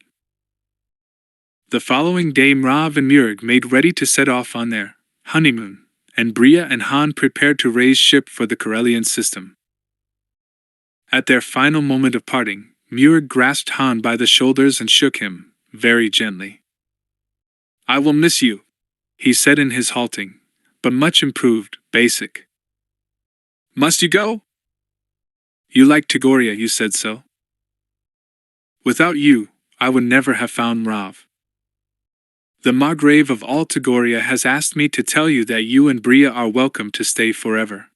The following day Mrav and Murg made ready to set off on their honeymoon, and Bria and Han prepared to raise ship for the Corellian system. At their final moment of parting, Murg grasped Han by the shoulders and shook him, very gently. "I will miss you," he said in his halting, but much improved, basic. "Must you go? You like Tagoria, you said so. Without you, I would never have found Mrav. The Margrave of all Tagoria has asked me to tell you that you and Bria are welcome to stay forever.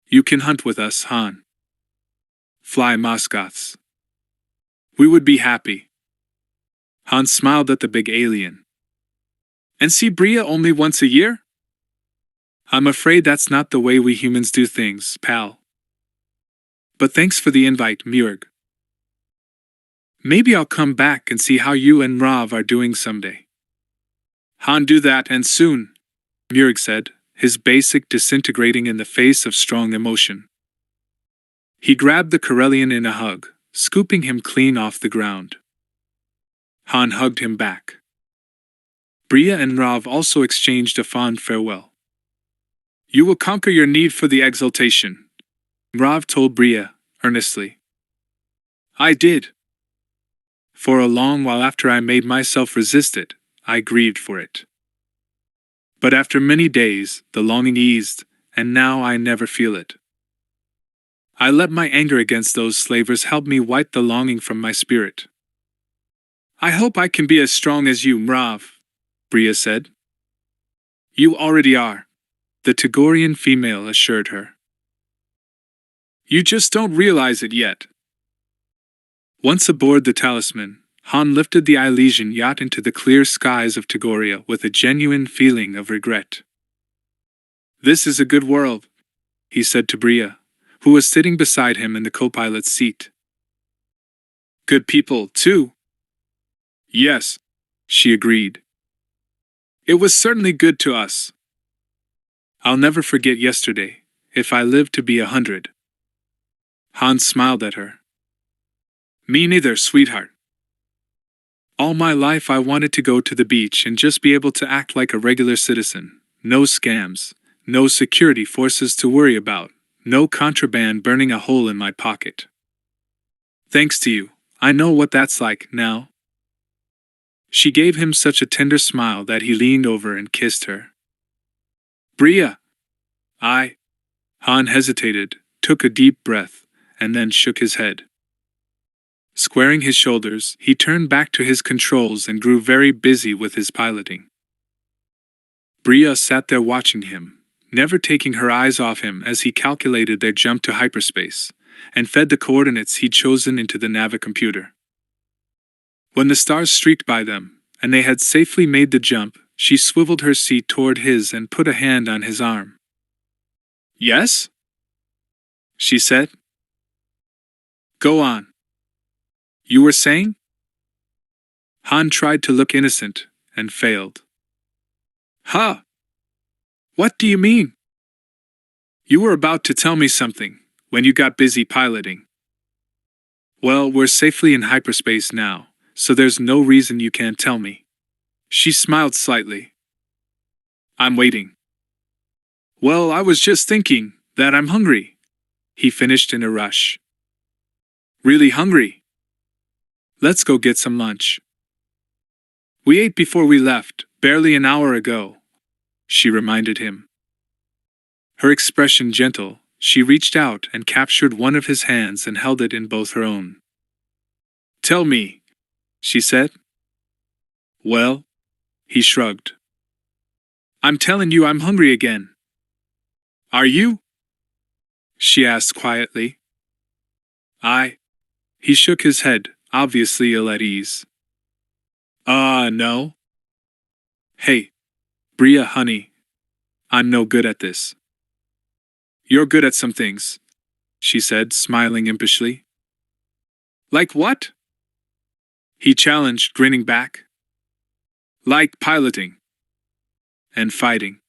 You can hunt with us, Han. Fly Moskoths. We would be happy." Han smiled at the big alien. "And see Bria only once a year? I'm afraid that's not the way we humans do things, pal. But thanks for the invite, Murg. Maybe I'll come back and see how you and Mrav are doing someday." "Han, do that, and soon," Murg said, his basic disintegrating in the face of strong emotion. He grabbed the Corellian in a hug, scooping him clean off the ground. Han hugged him back. Bria and Mrav also exchanged a fond farewell. "You will conquer your need for the exaltation," Mrav told Bria, earnestly. "I did. For a long while after I made myself resist it, I grieved for it. But after many days, the longing eased, and now I never feel it. I let my anger against those slavers help me wipe the longing from my spirit." "I hope I can be as strong as you, Mrav," Bria said. "You already are," the Tagorian female assured her. "You just don't realize it yet." Once aboard the Talisman, Han lifted the Elysian yacht into the clear skies of Tagoria with a genuine feeling of regret. "This is a good world," he said to Bria, who was sitting beside him in the co-pilot's seat. "Good people, too." "Yes," she agreed. "It was certainly good to us. I'll never forget yesterday, if I live to be 100. Han smiled at her. "Me neither, sweetheart. All my life I wanted to go to the beach and just be able to act like a regular citizen. No scams, no security forces to worry about, no contraband burning a hole in my pocket. Thanks to you, I know what that's like now." She gave him such a tender smile that he leaned over and kissed her. "Bria." Han hesitated, took a deep breath, and then shook his head. Squaring his shoulders, he turned back to his controls and grew very busy with his piloting. Bria sat there watching him, never taking her eyes off him as he calculated their jump to hyperspace, and fed the coordinates he'd chosen into the navicomputer. When the stars streaked by them, and they had safely made the jump, she swiveled her seat toward his and put a hand on his arm. "Yes?" she said. "Go on. You were saying?" Han tried to look innocent, and failed. "Huh? What do you mean?" "You were about to tell me something, when you got busy piloting." "Well, we're safely in hyperspace now, so there's no reason you can't tell me." She smiled slightly. "I'm waiting." "Well, I was just thinking that I'm hungry," he finished in a rush. "Really hungry? Let's go get some lunch." "We ate before we left, barely an hour ago," she reminded him. Her expression gentle, she reached out and captured one of his hands and held it in both her own. "Tell me," she said. "Well," he shrugged. "I'm telling you I'm hungry again." "Are you?" she asked quietly. He shook his head, obviously ill at ease. No. Hey, Bria, honey. I'm no good at this." "You're good at some things," she said, smiling impishly. "Like what?" he challenged, grinning back. "Like piloting. And fighting.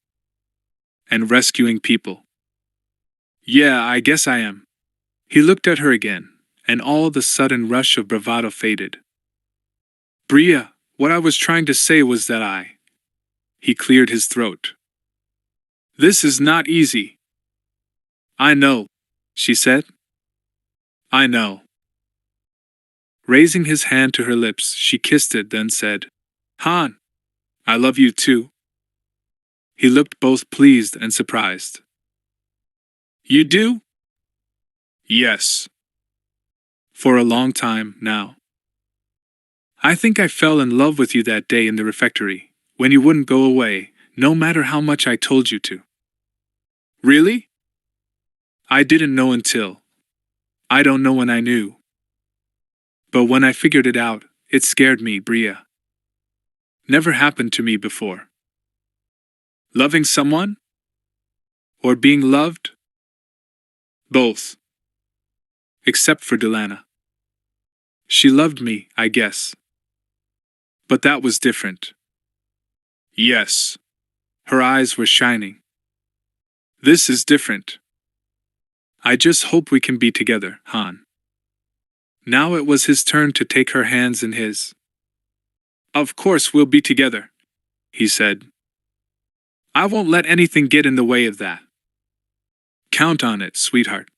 And rescuing people." "Yeah, I guess I am." He looked at her again, and all the sudden rush of bravado faded. Bria, what I was trying to say was that He cleared his throat. This is not easy. I know, she said. I know. Raising his hand to her lips, she kissed it, then said, Han, I love you too. He looked both pleased and surprised. You do? Yes. For a long time now. I think I fell in love with you that day in the refectory, when you wouldn't go away, no matter how much I told you to. Really? I didn't know until. I don't know when I knew. But when I figured it out, it scared me, Bria. Never happened to me before. Loving someone? Or being loved? Both. Except for Delana. She loved me, I guess. But that was different. Yes. Her eyes were shining. This is different. I just hope we can be together, Han. Now it was his turn to take her hands in his. Of course we'll be together, he said. I won't let anything get in the way of that. Count on it, sweetheart.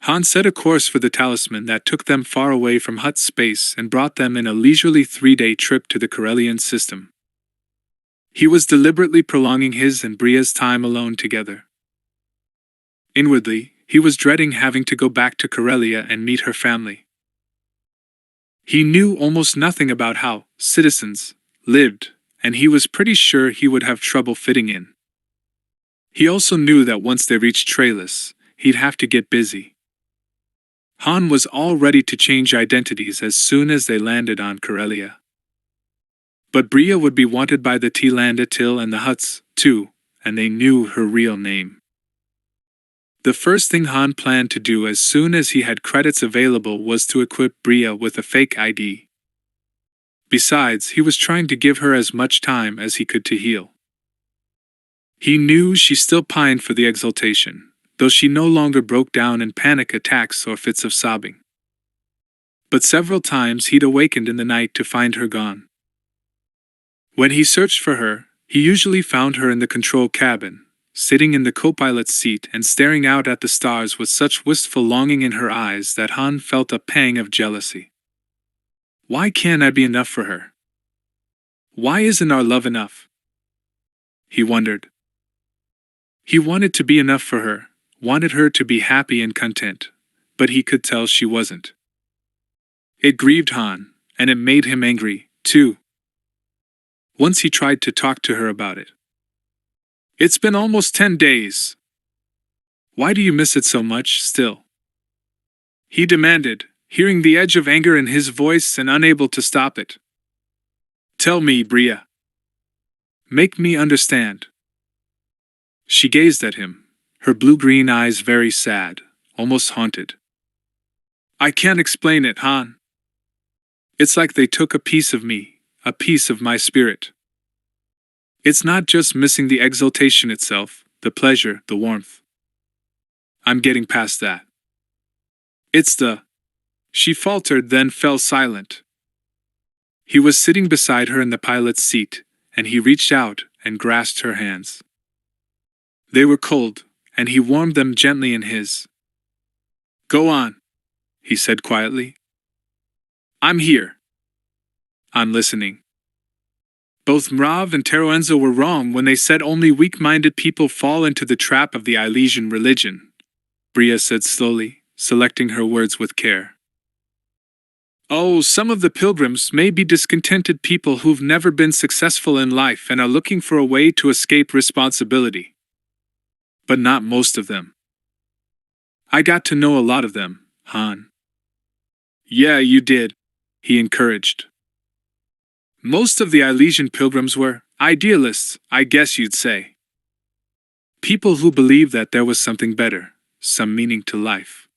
Han set a course for the talisman that took them far away from hut space and brought them in a leisurely 3-day trip to the Corellian system. He was deliberately prolonging his and Bria's time alone together. Inwardly, he was dreading having to go back to Corellia and meet her family. He knew almost nothing about how citizens lived, and he was pretty sure he would have trouble fitting in. He also knew that once they reached Trailus, he'd have to get busy. Han was all ready to change identities as soon as they landed on Corellia. But Bria would be wanted by the Tlandatil and the Huts, too, and they knew her real name. The first thing Han planned to do as soon as he had credits available was to equip Bria with a fake ID. Besides, he was trying to give her as much time as he could to heal. He knew she still pined for the exaltation, though she no longer broke down in panic attacks or fits of sobbing. But several times he'd awakened in the night to find her gone. When he searched for her, he usually found her in the control cabin, sitting in the co-pilot's seat and staring out at the stars with such wistful longing in her eyes that Han felt a pang of jealousy. Why can't I be enough for her? Why isn't our love enough? He wondered. He wanted to be enough for her, wanted her to be happy and content, but he could tell she wasn't. It grieved Han, and it made him angry, too. Once he tried to talk to her about it. It's been almost 10 days. Why do you miss it so much still? He demanded, hearing the edge of anger in his voice and unable to stop it. Tell me, Bria. Make me understand. She gazed at him, her blue-green eyes very sad, almost haunted. I can't explain it, Han. It's like they took a piece of me, a piece of my spirit. It's not just missing the exaltation itself, the pleasure, the warmth. I'm getting past that. It's the... She faltered, then fell silent. He was sitting beside her in the pilot's seat, and he reached out and grasped her hands. They were cold, and he warmed them gently in his. Go on, he said quietly. I'm here. I'm listening. Both Mrav and Teroenzo were wrong when they said only weak-minded people fall into the trap of the Ilesian religion, Bria said slowly, selecting her words with care. Oh, some of the pilgrims may be discontented people who've never been successful in life and are looking for a way to escape responsibility. But not most of them. I got to know a lot of them, Han. Yeah, you did, he encouraged. Most of the Ilesian pilgrims were idealists, I guess you'd say. People who believed that there was something better, some meaning to life.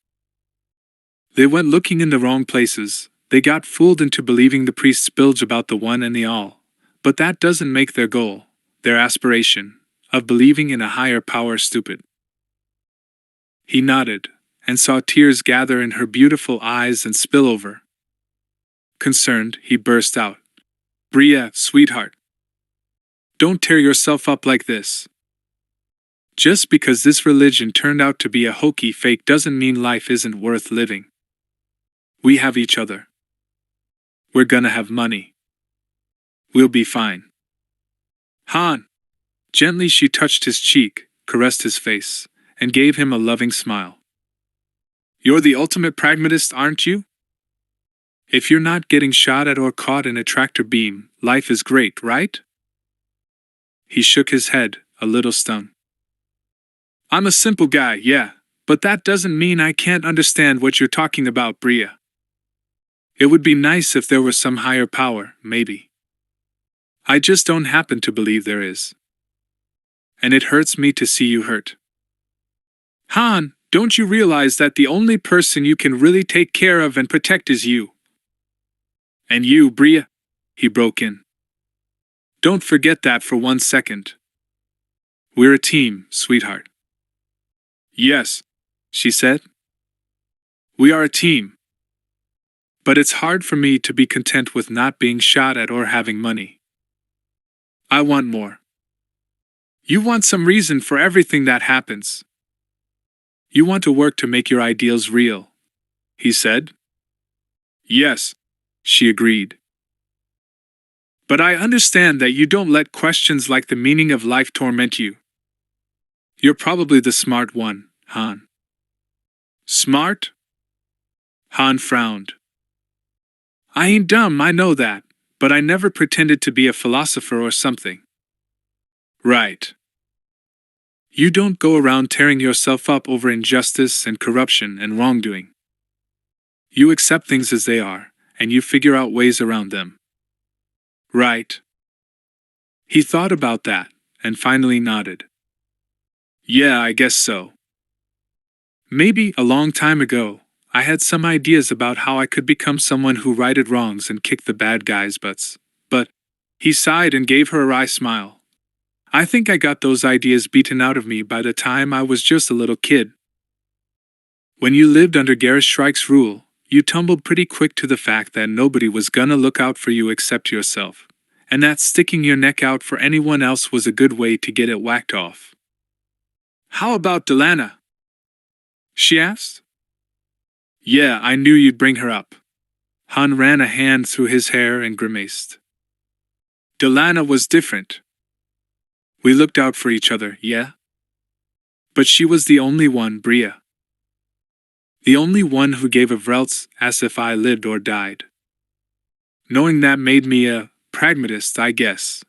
They went looking in the wrong places. They got fooled into believing the priests' bilge about the one and the all. But that doesn't make their goal, their aspiration, of believing in a higher power stupid. He nodded, and saw tears gather in her beautiful eyes and spill over. Concerned, he burst out, "Bria, sweetheart, don't tear yourself up like this. Just because this religion turned out to be a hokey fake doesn't mean life isn't worth living. We have each other. We're gonna have money. We'll be fine." Han. Gently she touched his cheek, caressed his face, and gave him a loving smile. "You're the ultimate pragmatist, aren't you? If you're not getting shot at or caught in a tractor beam, life is great, right?" He shook his head, a little stung. "I'm a simple guy, yeah, but that doesn't mean I can't understand what you're talking about, Bria. It would be nice if there was some higher power, maybe. I just don't happen to believe there is. And it hurts me to see you hurt. Han, don't you realize that the only person you can really take care of and protect is you? And you, Bria," he broke in. "Don't forget that for 1 second. We're a team, sweetheart." "Yes," she said. "We are a team. But it's hard for me to be content with not being shot at or having money. I want more. You want some reason for everything that happens. You want to work to make your ideals real," he said. "Yes," she agreed. "But I understand that you don't let questions like the meaning of life torment you. You're probably the smart one, Han." "Smart?" Han frowned. "I ain't dumb, I know that, but I never pretended to be a philosopher or something." "Right. You don't go around tearing yourself up over injustice and corruption and wrongdoing. You accept things as they are, and you figure out ways around them." "Right." He thought about that, and finally nodded. "Yeah, I guess so. Maybe, a long time ago, I had some ideas about how I could become someone who righted wrongs and kicked the bad guys' butts, but," he sighed and gave her a wry smile, "I think I got those ideas beaten out of me by the time I was just a little kid. When you lived under Gareth Shrike's rule, you tumbled pretty quick to the fact that nobody was gonna look out for you except yourself, and that sticking your neck out for anyone else was a good way to get it whacked off." "How about Delana?" she asked. "Yeah, I knew you'd bring her up." Han ran a hand through his hair and grimaced. "Delana was different. We looked out for each other, yeah? But she was the only one, Bria. The only one who gave a vrelt's as if I lived or died. Knowing that made me a pragmatist, I guess."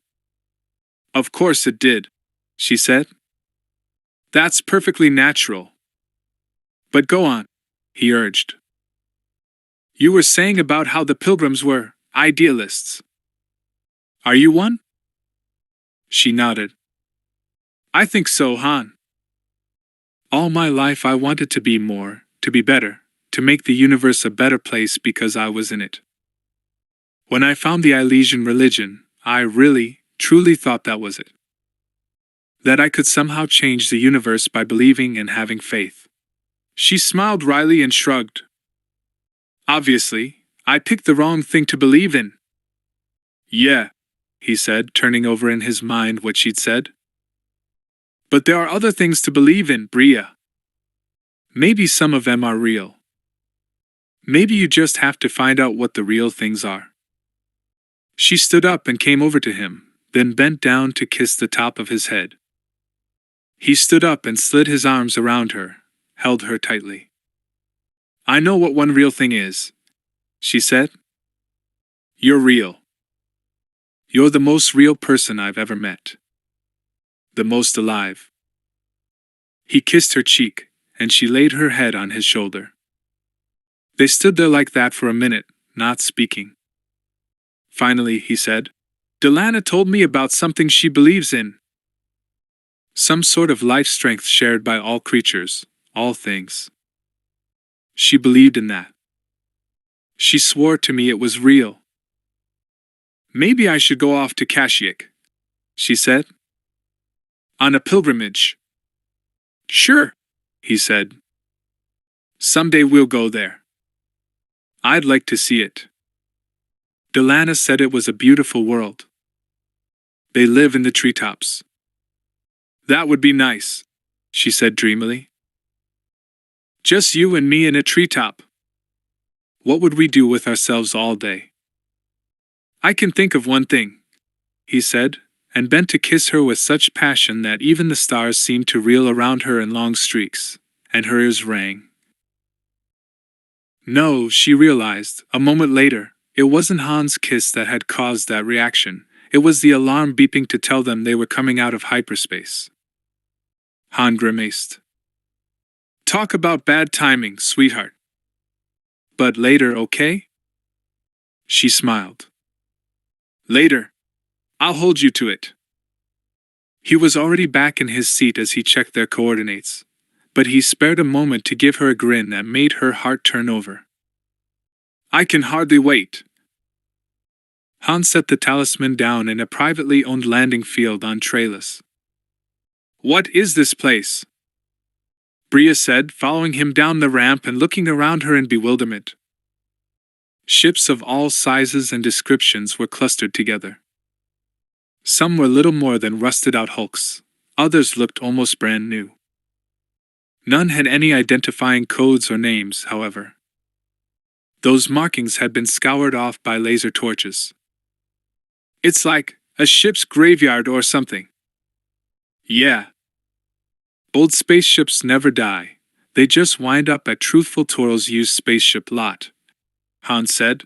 "Of course it did," she said. "That's perfectly natural. But go on," he urged. "You were saying about how the Pilgrims were idealists. Are you one?" She nodded. "I think so, Han. All my life I wanted to be more, to be better, to make the universe a better place because I was in it. When I found the Elysian religion, I really, truly thought that was it. That I could somehow change the universe by believing and having faith." She smiled wryly and shrugged. "Obviously, I picked the wrong thing to believe in." "Yeah," he said, turning over in his mind what she'd said. "But there are other things to believe in, Bria. Maybe some of them are real. Maybe you just have to find out what the real things are." She stood up and came over to him, then bent down to kiss the top of his head. He stood up and slid his arms around her, held her tightly. "I know what one real thing is," she said. "You're real. You're the most real person I've ever met. The most alive." He kissed her cheek, and she laid her head on his shoulder. They stood there like that for a minute, not speaking. Finally, he said, "Delana told me about something she believes in. Some sort of life strength shared by all creatures, all things. She believed in that. She swore to me it was real. Maybe I should go off to Kashyyyk," she said. "On a pilgrimage." "Sure," he said. Someday we'll go there. I'd like to see it. Delana said it was a beautiful world. They live in the treetops. That would be nice, she said dreamily. Just you and me in a treetop. What would we do with ourselves all day? I can think of one thing, he said, and bent to kiss her with such passion that even the stars seemed to reel around her in long streaks, and her ears rang. No, she realized, a moment later, it wasn't Han's kiss that had caused that reaction. It was the alarm beeping to tell them they were coming out of hyperspace. Han grimaced. Talk about bad timing, sweetheart. But later, okay? She smiled. Later. I'll hold you to it. He was already back in his seat as he checked their coordinates, but he spared a moment to give her a grin that made her heart turn over. I can hardly wait. Han set the talisman down in a privately owned landing field on Trailus. What is this place? Bria said, following him down the ramp and looking around her in bewilderment. Ships of all sizes and descriptions were clustered together. Some were little more than rusted-out hulks, others looked almost brand new. None had any identifying codes or names, however. Those markings had been scoured off by laser torches. It's like a ship's graveyard or something. Yeah. Old spaceships never die, they just wind up at Truthful Toral's used spaceship lot, Han said.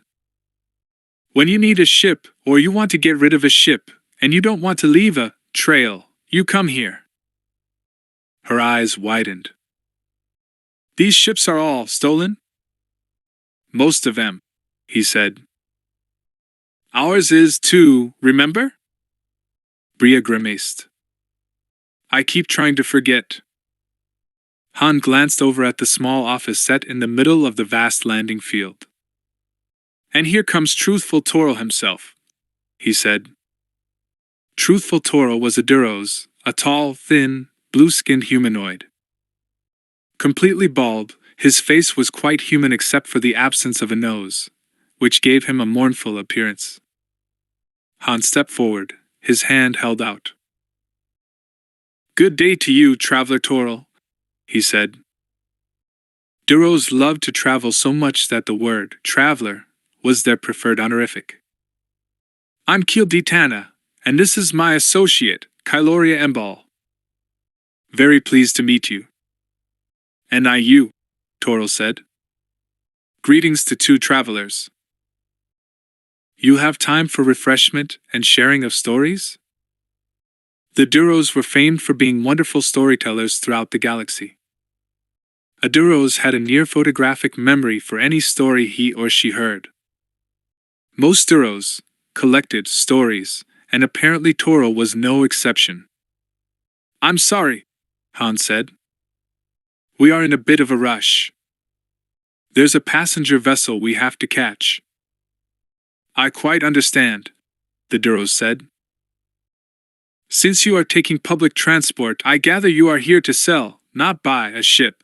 When you need a ship, or you want to get rid of a ship, and you don't want to leave a trail, you come here. Her eyes widened. These ships are all stolen? Most of them, he said. Ours is too, remember? Bria grimaced. I keep trying to forget. Han glanced over at the small office set in the middle of the vast landing field. And here comes Truthful Toral himself, he said. Truthful Toral was a Duros, a tall, thin, blue-skinned humanoid. Completely bald, his face was quite human except for the absence of a nose, which gave him a mournful appearance. Han stepped forward, his hand held out. Good day to you, Traveler Toral, he said. Duros loved to travel so much that the word traveler was their preferred honorific. I'm Keel Tana, and this is my associate, Kyloria Embal. Very pleased to meet you. And I you, Toral said. Greetings to two travelers. You have time for refreshment and sharing of stories? The Duros were famed for being wonderful storytellers throughout the galaxy. A Duros had a near photographic memory for any story he or she heard. Most Duros collected stories, and apparently Toral was no exception. I'm sorry, Han said. We are in a bit of a rush. There's a passenger vessel we have to catch. I quite understand, the Duros said. Since you are taking public transport, I gather you are here to sell, not buy, a ship.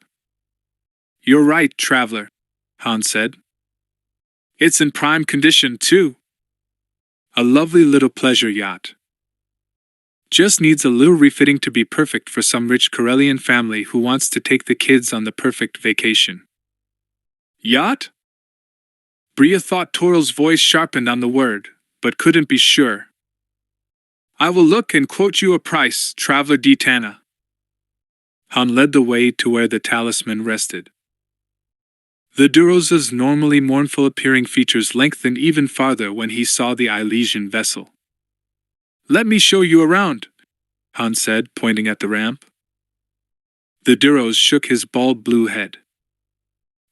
You're right, traveler, Han said. It's in prime condition, too. A lovely little pleasure yacht. Just needs a little refitting to be perfect for some rich Corellian family who wants to take the kids on the perfect vacation. Yacht? Bria thought Toral's voice sharpened on the word, but couldn't be sure. I will look and quote you a price, Traveler Tana. Han led the way to where the talisman rested. The Duros' normally mournful-appearing features lengthened even farther when he saw the Elysian vessel. Let me show you around, Han said, pointing at the ramp. The Duros shook his bald blue head.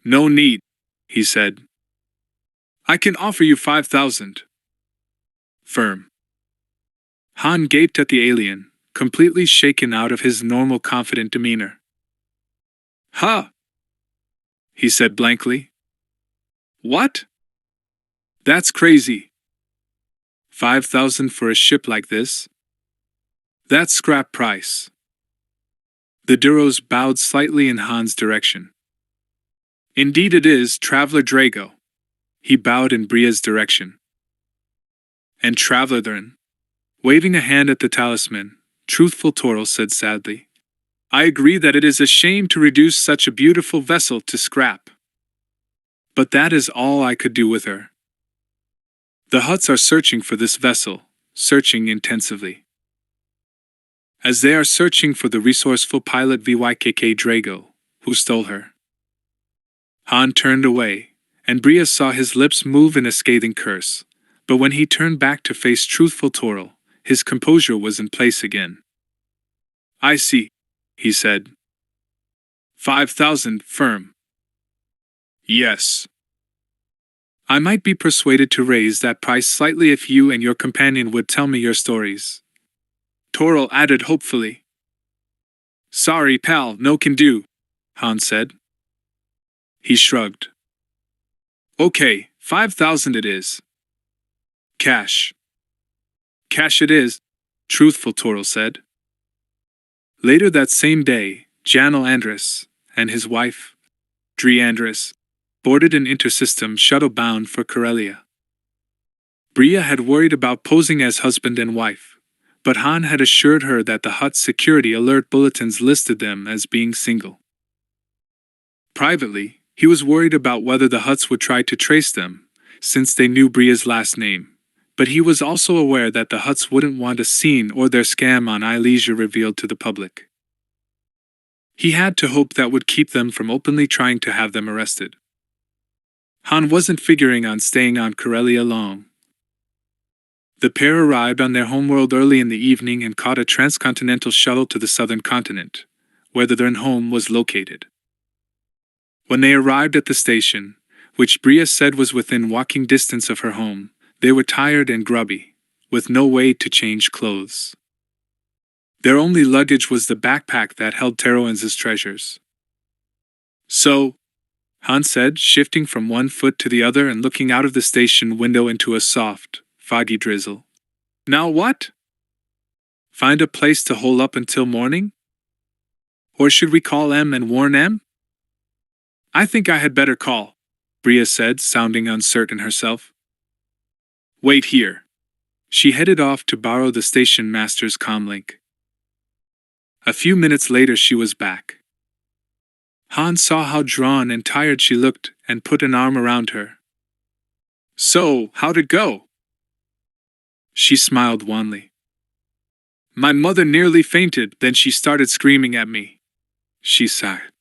No need, he said. I can offer you 5,000. Firm. Han gaped at the alien, completely shaken out of his normal confident demeanor. Huh? He said blankly. What? That's crazy. 5,000 for a ship like this? That's scrap price. The Duros bowed slightly in Han's direction. Indeed it is, Traveler Drago. He bowed in Bria's direction. And Traveler Thurn. Waving a hand at the talisman, truthful Toril said sadly. I agree that it is a shame to reduce such a beautiful vessel to scrap. But that is all I could do with her. The Huts are searching for this vessel, searching intensively. As they are searching for the resourceful pilot Vykk Drago, who stole her. Han turned away, and Bria saw his lips move in a scathing curse, but when he turned back to face truthful Toril, his composure was in place again. I see, he said. 5,000, firm. Yes. I might be persuaded to raise that price slightly if you and your companion would tell me your stories. Toril added hopefully. Sorry, pal, no can do, Han said. He shrugged. Okay, 5,000 it is. Cash. Cash it is, truthful Toril said. Later that same day, Janel Andrus and his wife, Dri Andrus, boarded an intersystem shuttle bound for Corellia. Bria had worried about posing as husband and wife, but Han had assured her that the Hutt security alert bulletins listed them as being single. Privately, he was worried about whether the Hutts would try to trace them, since they knew Bria's last name, but he was also aware that the Hutts wouldn't want a scene or their scam on Ilesia revealed to the public. He had to hope that would keep them from openly trying to have them arrested. Han wasn't figuring on staying on Corellia long. The pair arrived on their homeworld early in the evening and caught a transcontinental shuttle to the southern continent, where their home was located. When they arrived at the station, which Bria said was within walking distance of her home, they were tired and grubby, with no way to change clothes. Their only luggage was the backpack that held Teroan's treasures. So, Han said, shifting from one foot to the other and looking out of the station window into a soft, foggy drizzle. Now what? Find a place to hole up until morning? Or should we call M and warn M? I think I had better call, Bria said, sounding uncertain herself. Wait here. She headed off to borrow the station master's comlink. A few minutes later she was back. Han saw how drawn and tired she looked and put an arm around her. So, how'd it go? She smiled wanly. My mother nearly fainted, then she started screaming at me. She sighed.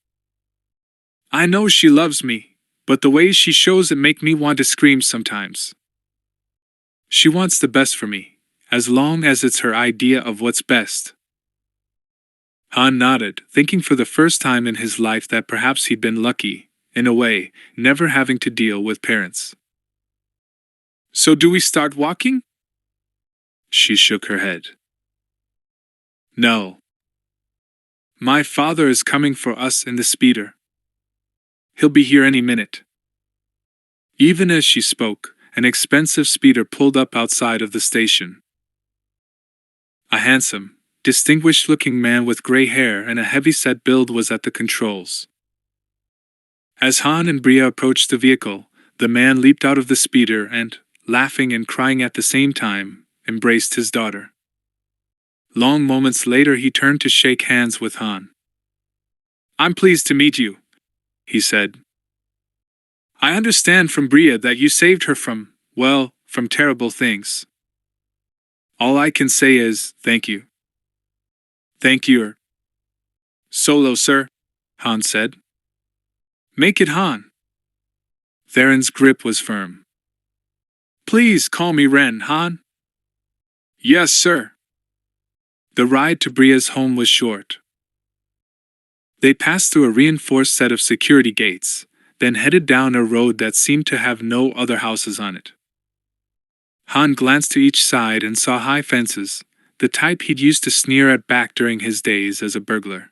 I know she loves me, but the ways she shows it make me want to scream sometimes. She wants the best for me, as long as it's her idea of what's best. Han nodded, thinking for the first time in his life that perhaps he'd been lucky, in a way, never having to deal with parents. So do we start walking? She shook her head. No. My father is coming for us in the speeder. He'll be here any minute. Even as she spoke, an expensive speeder pulled up outside of the station. A handsome, distinguished-looking man with gray hair and a heavy-set build was at the controls. As Han and Bria approached the vehicle, the man leaped out of the speeder and, laughing and crying at the same time, embraced his daughter. Long moments later he turned to shake hands with Han. I'm pleased to meet you, he said. I understand from Bria that you saved her from terrible things. All I can say is, thank you. Thank you. Solo, sir, Han said. Make it Han. Theron's grip was firm. Please call me Ren, Han. Yes, sir. The ride to Bria's home was short. They passed through a reinforced set of security gates, then headed down a road that seemed to have no other houses on it. Han glanced to each side and saw high fences, the type he'd used to sneer at back during his days as a burglar.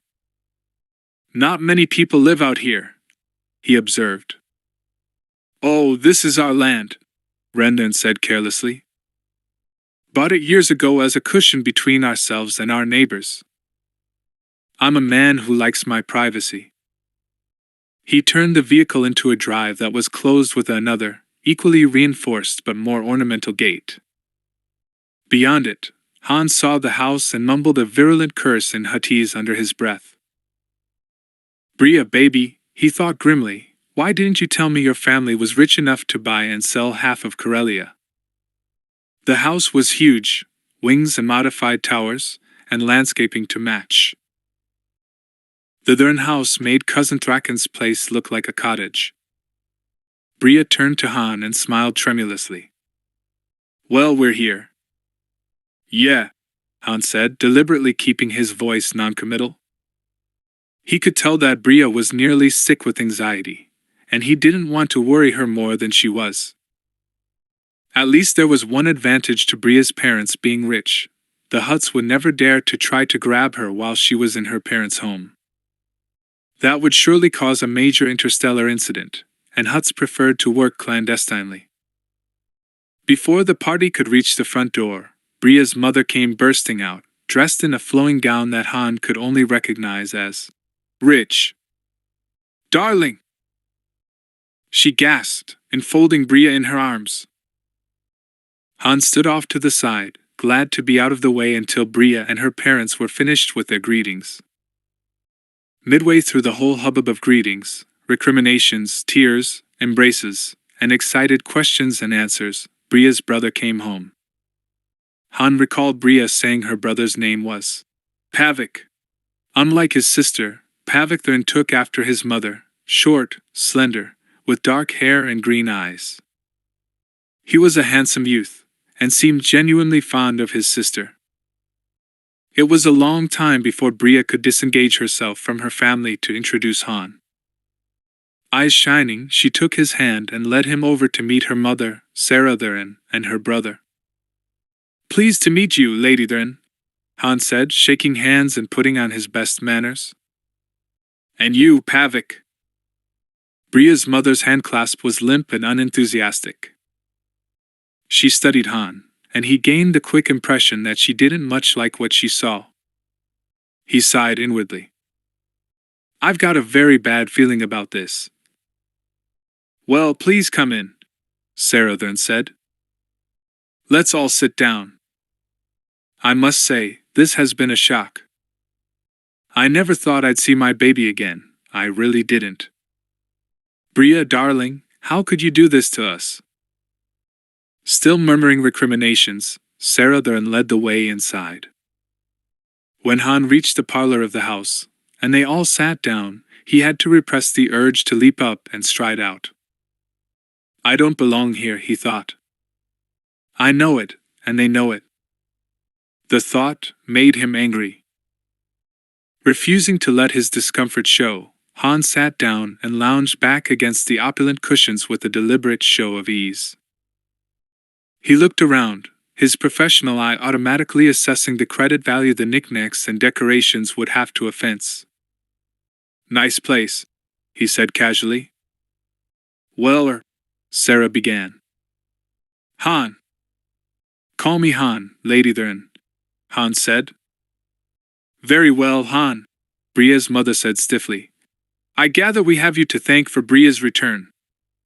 Not many people live out here, he observed. Oh, this is our land, Rendon said carelessly. Bought it years ago as a cushion between ourselves and our neighbors. I'm a man who likes my privacy. He turned the vehicle into a drive that was closed with another, equally reinforced but more ornamental gate. Beyond it, Hans saw the house and mumbled a virulent curse in Huttese under his breath. "Bria, baby," he thought grimly, "why didn't you tell me your family was rich enough to buy and sell half of Karelia?" The house was huge, wings and modified towers, and landscaping to match. The Dern house made Cousin Thraken's place look like a cottage. Bria turned to Han and smiled tremulously. "Well, we're here." "Yeah," Han said, deliberately keeping his voice noncommittal. He could tell that Bria was nearly sick with anxiety, and he didn't want to worry her more than she was. At least there was one advantage to Bria's parents being rich: the Hutts would never dare to try to grab her while she was in her parents' home. That would surely cause a major interstellar incident, and Hutts preferred to work clandestinely. Before the party could reach the front door, Bria's mother came bursting out, dressed in a flowing gown that Han could only recognize as rich. "Darling!" she gasped, enfolding Bria in her arms. Han stood off to the side, glad to be out of the way until Bria and her parents were finished with their greetings. Midway through the whole hubbub of greetings, recriminations, tears, embraces, and excited questions and answers, Bria's brother came home. Han recalled Bria saying her brother's name was Pavik. Unlike his sister, Pavik then took after his mother, short, slender, with dark hair and green eyes. He was a handsome youth, and seemed genuinely fond of his sister. It was a long time before Bria could disengage herself from her family to introduce Han. Eyes shining, she took his hand and led him over to meet her mother, Sarah Dern, and her brother. "Pleased to meet you, Lady Dern," Han said, shaking hands and putting on his best manners. "And you, Pavik." Bria's mother's handclasp was limp and unenthusiastic. She studied Han, and he gained the quick impression that she didn't much like what she saw. He sighed inwardly. "I've got a very bad feeling about this." "Well, please come in," Sarah then said. "Let's all sit down. I must say, this has been a shock. I never thought I'd see my baby again, I really didn't. Bria, darling, how could you do this to us?" Still murmuring recriminations, Sarah then led the way inside. When Han reached the parlor of the house, and they all sat down, he had to repress the urge to leap up and stride out. "I don't belong here," he thought. "I know it, and they know it." The thought made him angry. Refusing to let his discomfort show, Han sat down and lounged back against the opulent cushions with a deliberate show of ease. He looked around, his professional eye automatically assessing the credit value the knickknacks and decorations would have to a fence. "Nice place," he said casually. "Well, Sarah began. "Han." "Call me Han, Lady Dern," Han said. "Very well, Han," Bria's mother said stiffly. "I gather we have you to thank for Bria's return."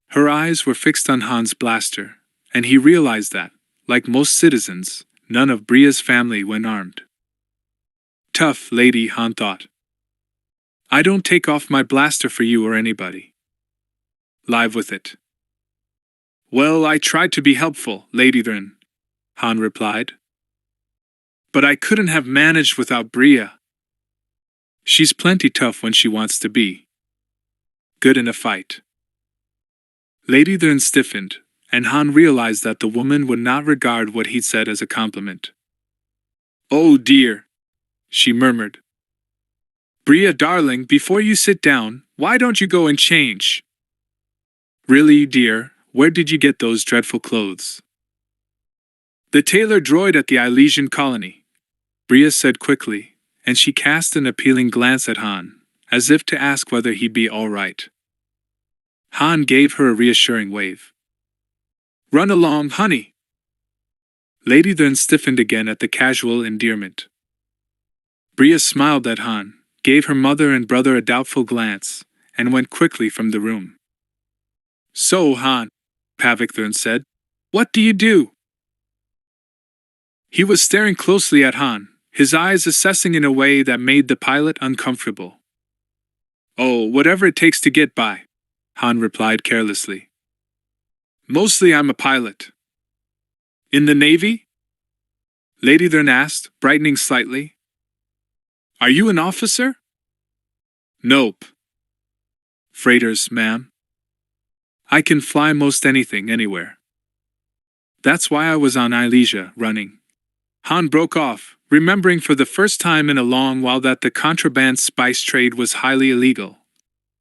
Her eyes were fixed on Han's blaster, and he realized that, like most citizens, none of Bria's family went armed. Tough lady, Han thought. "I don't take off my blaster for you or anybody. Live with it." "Well, I tried to be helpful, Lady Dern," Han replied. "But I couldn't have managed without Bria. She's plenty tough when she wants to be. Good in a fight." Lady Dern stiffened, and Han realized that the woman would not regard what he'd said as a compliment. "Oh dear," she murmured. "Bria, darling, before you sit down, why don't you go and change?" "Really, dear, where did you get those dreadful clothes?" "The tailor droid at the Elysian colony," Bria said quickly, and she cast an appealing glance at Han, as if to ask whether he'd be all right. Han gave her a reassuring wave. "Run along, honey." Lady then stiffened again at the casual endearment. Bria smiled at Han, gave her mother and brother a doubtful glance, and went quickly from the room. "So, Han," Pavithran said, "what do you do?" He was staring closely at Han, his eyes assessing in a way that made the pilot uncomfortable. "Oh, whatever it takes to get by," Han replied carelessly. "Mostly I'm a pilot." "In the Navy?" Ladythorn asked, brightening slightly. "Are you an officer?" "Nope. Freighters, ma'am. I can fly most anything, anywhere. That's why I was on Ilesia, running." Han broke off, remembering for the first time in a long while that the contraband spice trade was highly illegal.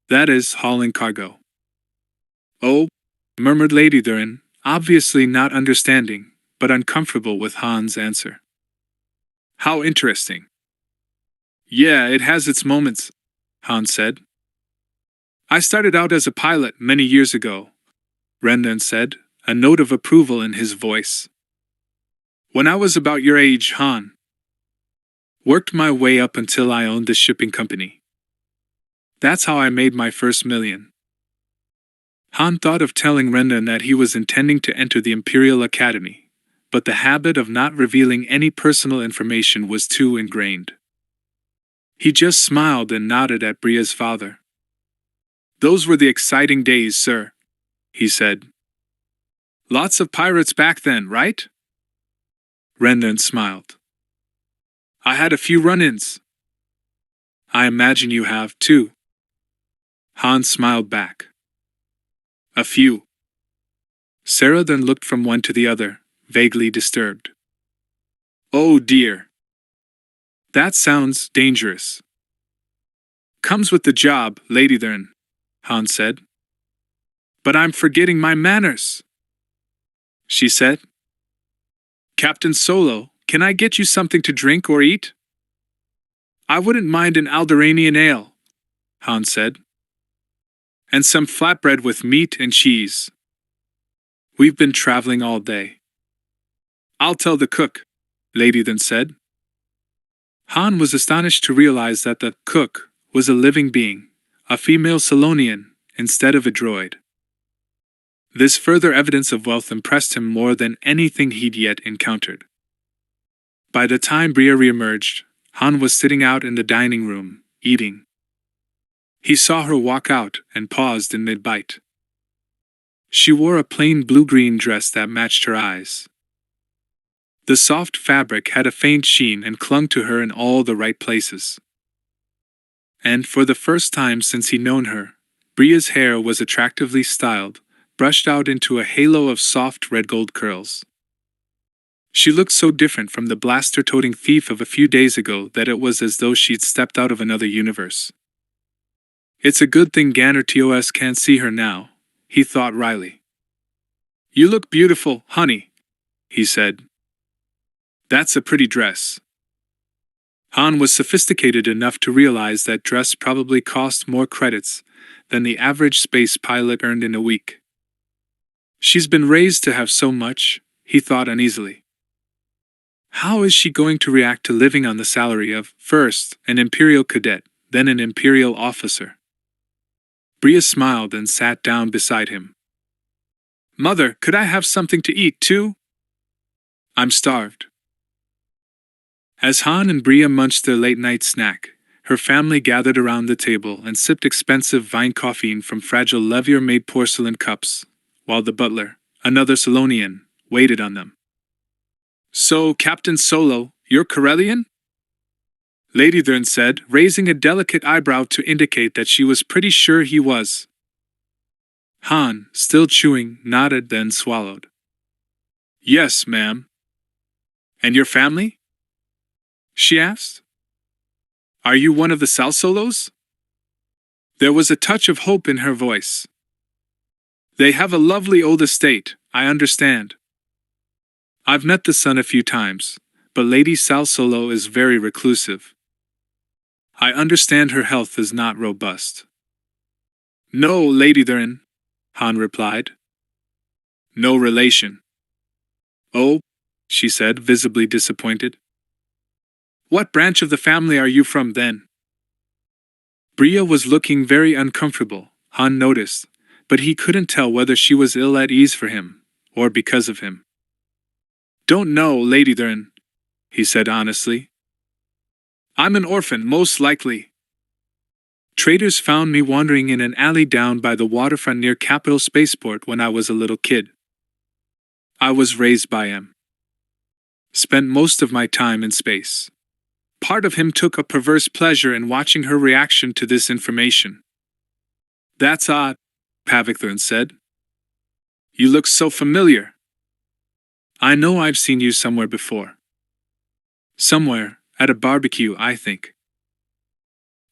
That is, hauling cargo. "Oh," murmured Ladythorn, obviously not understanding, but uncomfortable with Han's answer. "How interesting." "Yeah, it has its moments," Han said. "I started out as a pilot many years ago," Rendon said, a note of approval in his voice. "When I was about your age, Han. Worked my way up until I owned the shipping company. That's how I made my first $1 million. Han thought of telling Rendon that he was intending to enter the Imperial Academy, but the habit of not revealing any personal information was too ingrained. He just smiled and nodded at Bria's father. "Those were the exciting days, sir," he said. "Lots of pirates back then, right?" Rendon smiled. "I had a few run-ins." "I imagine you have, too." Han smiled back. "A few." Sarah then looked from one to the other, vaguely disturbed. "Oh dear. That sounds dangerous." "Comes with the job, Ladythorn," Han said. "But I'm forgetting my manners," she said. "Captain Solo, can I get you something to drink or eat?" "I wouldn't mind an Alderanian ale," Han said. "And some flatbread with meat and cheese. We've been traveling all day." "I'll tell the cook," Ladythorn said. Han was astonished to realize that the cook was a living being, a female Solonian, instead of a droid. This further evidence of wealth impressed him more than anything he'd yet encountered. By the time Bria reemerged, Han was sitting out in the dining room, eating. He saw her walk out and paused in mid-bite. She wore a plain blue-green dress that matched her eyes. The soft fabric had a faint sheen and clung to her in all the right places. And for the first time since he'd known her, Bria's hair was attractively styled, brushed out into a halo of soft red-gold curls. She looked so different from the blaster-toting thief of a few days ago that it was as though she'd stepped out of another universe. It's a good thing Ganner TOS can't see her now, he thought wryly. "You look beautiful, honey," he said. "That's a pretty dress." Han was sophisticated enough to realize that dress probably cost more credits than the average space pilot earned in a week. She's been raised to have so much, he thought uneasily. How is she going to react to living on the salary of, first, an Imperial cadet, then an Imperial officer? Bria smiled and sat down beside him. "Mother, could I have something to eat, too? I'm starved." As Han and Bria munched their late-night snack, her family gathered around the table and sipped expensive vine coffee from fragile Levier-made porcelain cups, while the butler, another Solonian, waited on them. "So, Captain Solo, you're Corellian?" Ladythorn said, raising a delicate eyebrow to indicate that she was pretty sure he was. Han, still chewing, nodded then swallowed. "Yes, ma'am." "And your family?" she asked. "Are you one of the Sal Solos?" There was a touch of hope in her voice. "They have a lovely old estate, I understand. I've met the son a few times, but Lady Sal Solo is very reclusive. I understand her health is not robust." "No, Ladythorn," Han replied. "No relation." "Oh," she said, visibly disappointed. "What branch of the family are you from, then?" Bria was looking very uncomfortable, Han noticed, but he couldn't tell whether she was ill at ease for him, or because of him. "Don't know, Lady Thurn," he said honestly. "I'm an orphan, most likely. Traders found me wandering in an alley down by the waterfront near Capital Spaceport when I was a little kid. I was raised by him. Spent most of my time in space. Part of him took a perverse pleasure in watching her reaction to this information." "That's odd," Pavithorn said. "You look so familiar." "I know I've seen you somewhere before. Somewhere, at a barbecue, I think.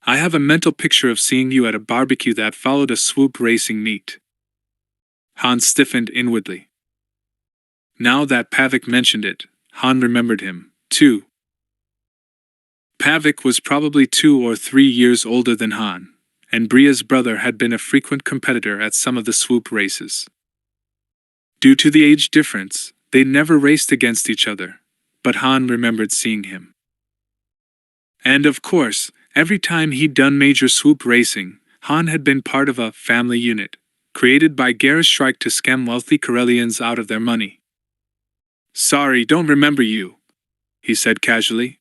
I have a mental picture of seeing you at a barbecue that followed a swoop racing meet." Han stiffened inwardly. Now that Pavik mentioned it, Han remembered him, too. Pavik was probably 2 or 3 years older than Han, and Bria's brother had been a frequent competitor at some of the swoop races. Due to the age difference, they never raced against each other, but Han remembered seeing him. And of course, every time he'd done major swoop racing, Han had been part of a family unit, created by Garrus Shrike to scam wealthy Corellians out of their money. "Sorry, don't remember you," he said casually.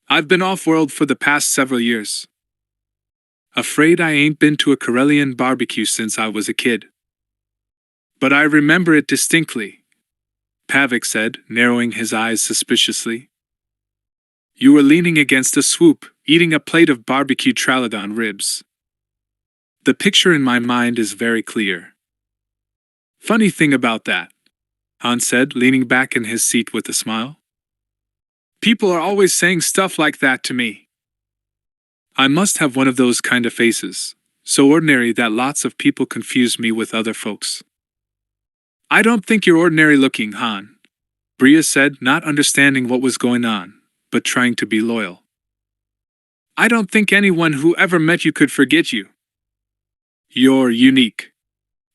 "I've been off-world for the past several years. Afraid I ain't been to a Corellian barbecue since I was a kid. But I remember it distinctly," Pavik said, narrowing his eyes suspiciously. "You were leaning against a swoop, eating a plate of barbecue Trilodon ribs. The picture in my mind is very clear." "Funny thing about that," Han said, leaning back in his seat with a smile. "People are always saying stuff like that to me. I must have one of those kind of faces, so ordinary that lots of people confuse me with other folks." "I don't think you're ordinary looking, Han," Bria said, not understanding what was going on, but trying to be loyal. "I don't think anyone who ever met you could forget you. You're unique."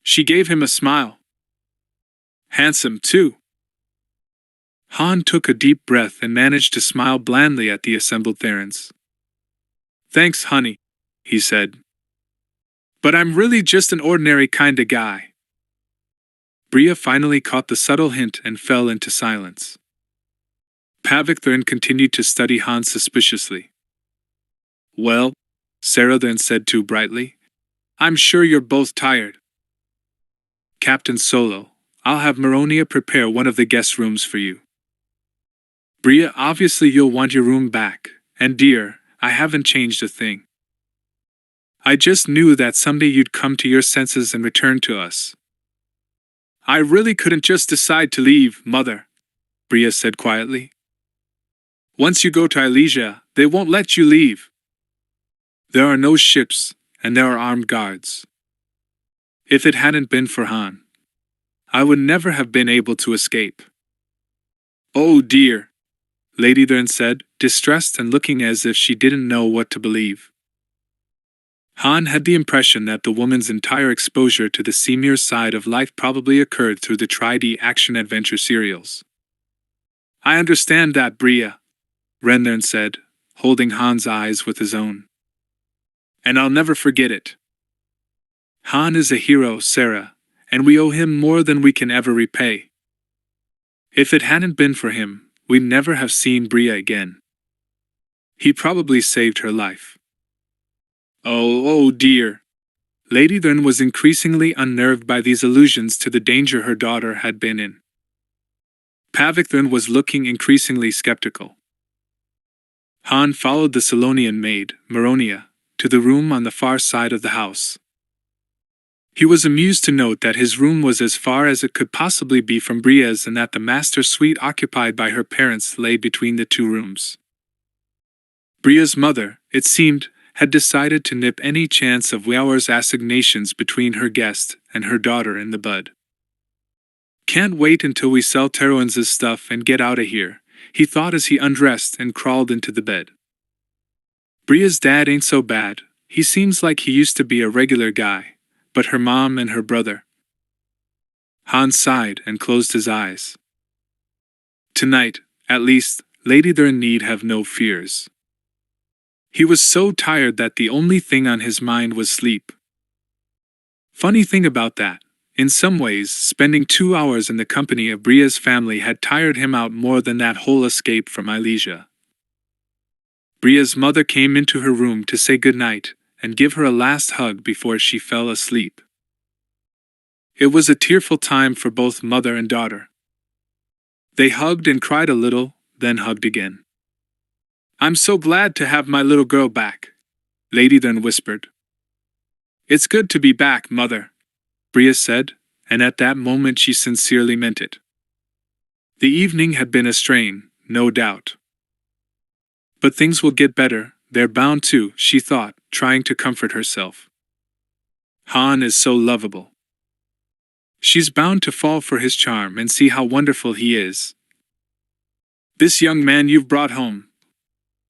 She gave him a smile. "Handsome, too." Han took a deep breath and managed to smile blandly at the assembled Therans. "Thanks, honey," he said. "But I'm really just an ordinary kinda guy." Bria finally caught the subtle hint and fell into silence. Pavithorn continued to study Han suspiciously. "Well," Sarah then said too brightly, "I'm sure you're both tired. Captain Solo, I'll have Maronia prepare one of the guest rooms for you. Bria, obviously you'll want your room back, and dear, I haven't changed a thing. I just knew that someday you'd come to your senses and return to us." "I really couldn't just decide to leave, Mother," Bria said quietly. "Once you go to Elysia, they won't let you leave. There are no ships, and there are armed guards. If it hadn't been for Han, I would never have been able to escape." "Oh dear," Lady Thurn said, distressed and looking as if she didn't know what to believe. Han had the impression that the woman's entire exposure to the seamier side of life probably occurred through the Tri-D action-adventure serials. "I understand that, Bria," Rendern said, holding Han's eyes with his own. "And I'll never forget it. Han is a hero, Sarah, and we owe him more than we can ever repay. If it hadn't been for him, we'd never have seen Bria again. He probably saved her life." Oh dear. Lady Thurn was increasingly unnerved by these allusions to the danger her daughter had been in. Pavithorn was looking increasingly skeptical. Han followed the Solonian maid, Maronia, to the room on the far side of the house. He was amused to note that his room was as far as it could possibly be from Bria's and that the master suite occupied by her parents lay between the two rooms. Bria's mother, it seemed, had decided to nip any chance of Weour's assignations between her guest and her daughter in the bud. "Can't wait until we sell Teruan's stuff and get out of here," he thought as he undressed and crawled into the bed. "Bria's dad ain't so bad, he seems like he used to be a regular guy, but her mom and her brother." Han sighed and closed his eyes. Tonight, at least, Lady Thurn need have no fears. He was so tired that the only thing on his mind was sleep. Funny thing about that, in some ways, spending 2 hours in the company of Bria's family had tired him out more than that whole escape from Elysia. Bria's mother came into her room to say goodnight and give her a last hug before she fell asleep. It was a tearful time for both mother and daughter. They hugged and cried a little, then hugged again. "I'm so glad to have my little girl back," Lady then whispered. "It's good to be back, Mother," Bria said, and at that moment she sincerely meant it. The evening had been a strain, no doubt. But things will get better, they're bound to, she thought, trying to comfort herself. Han is so lovable. She's bound to fall for his charm and see how wonderful he is. "This young man you've brought home,"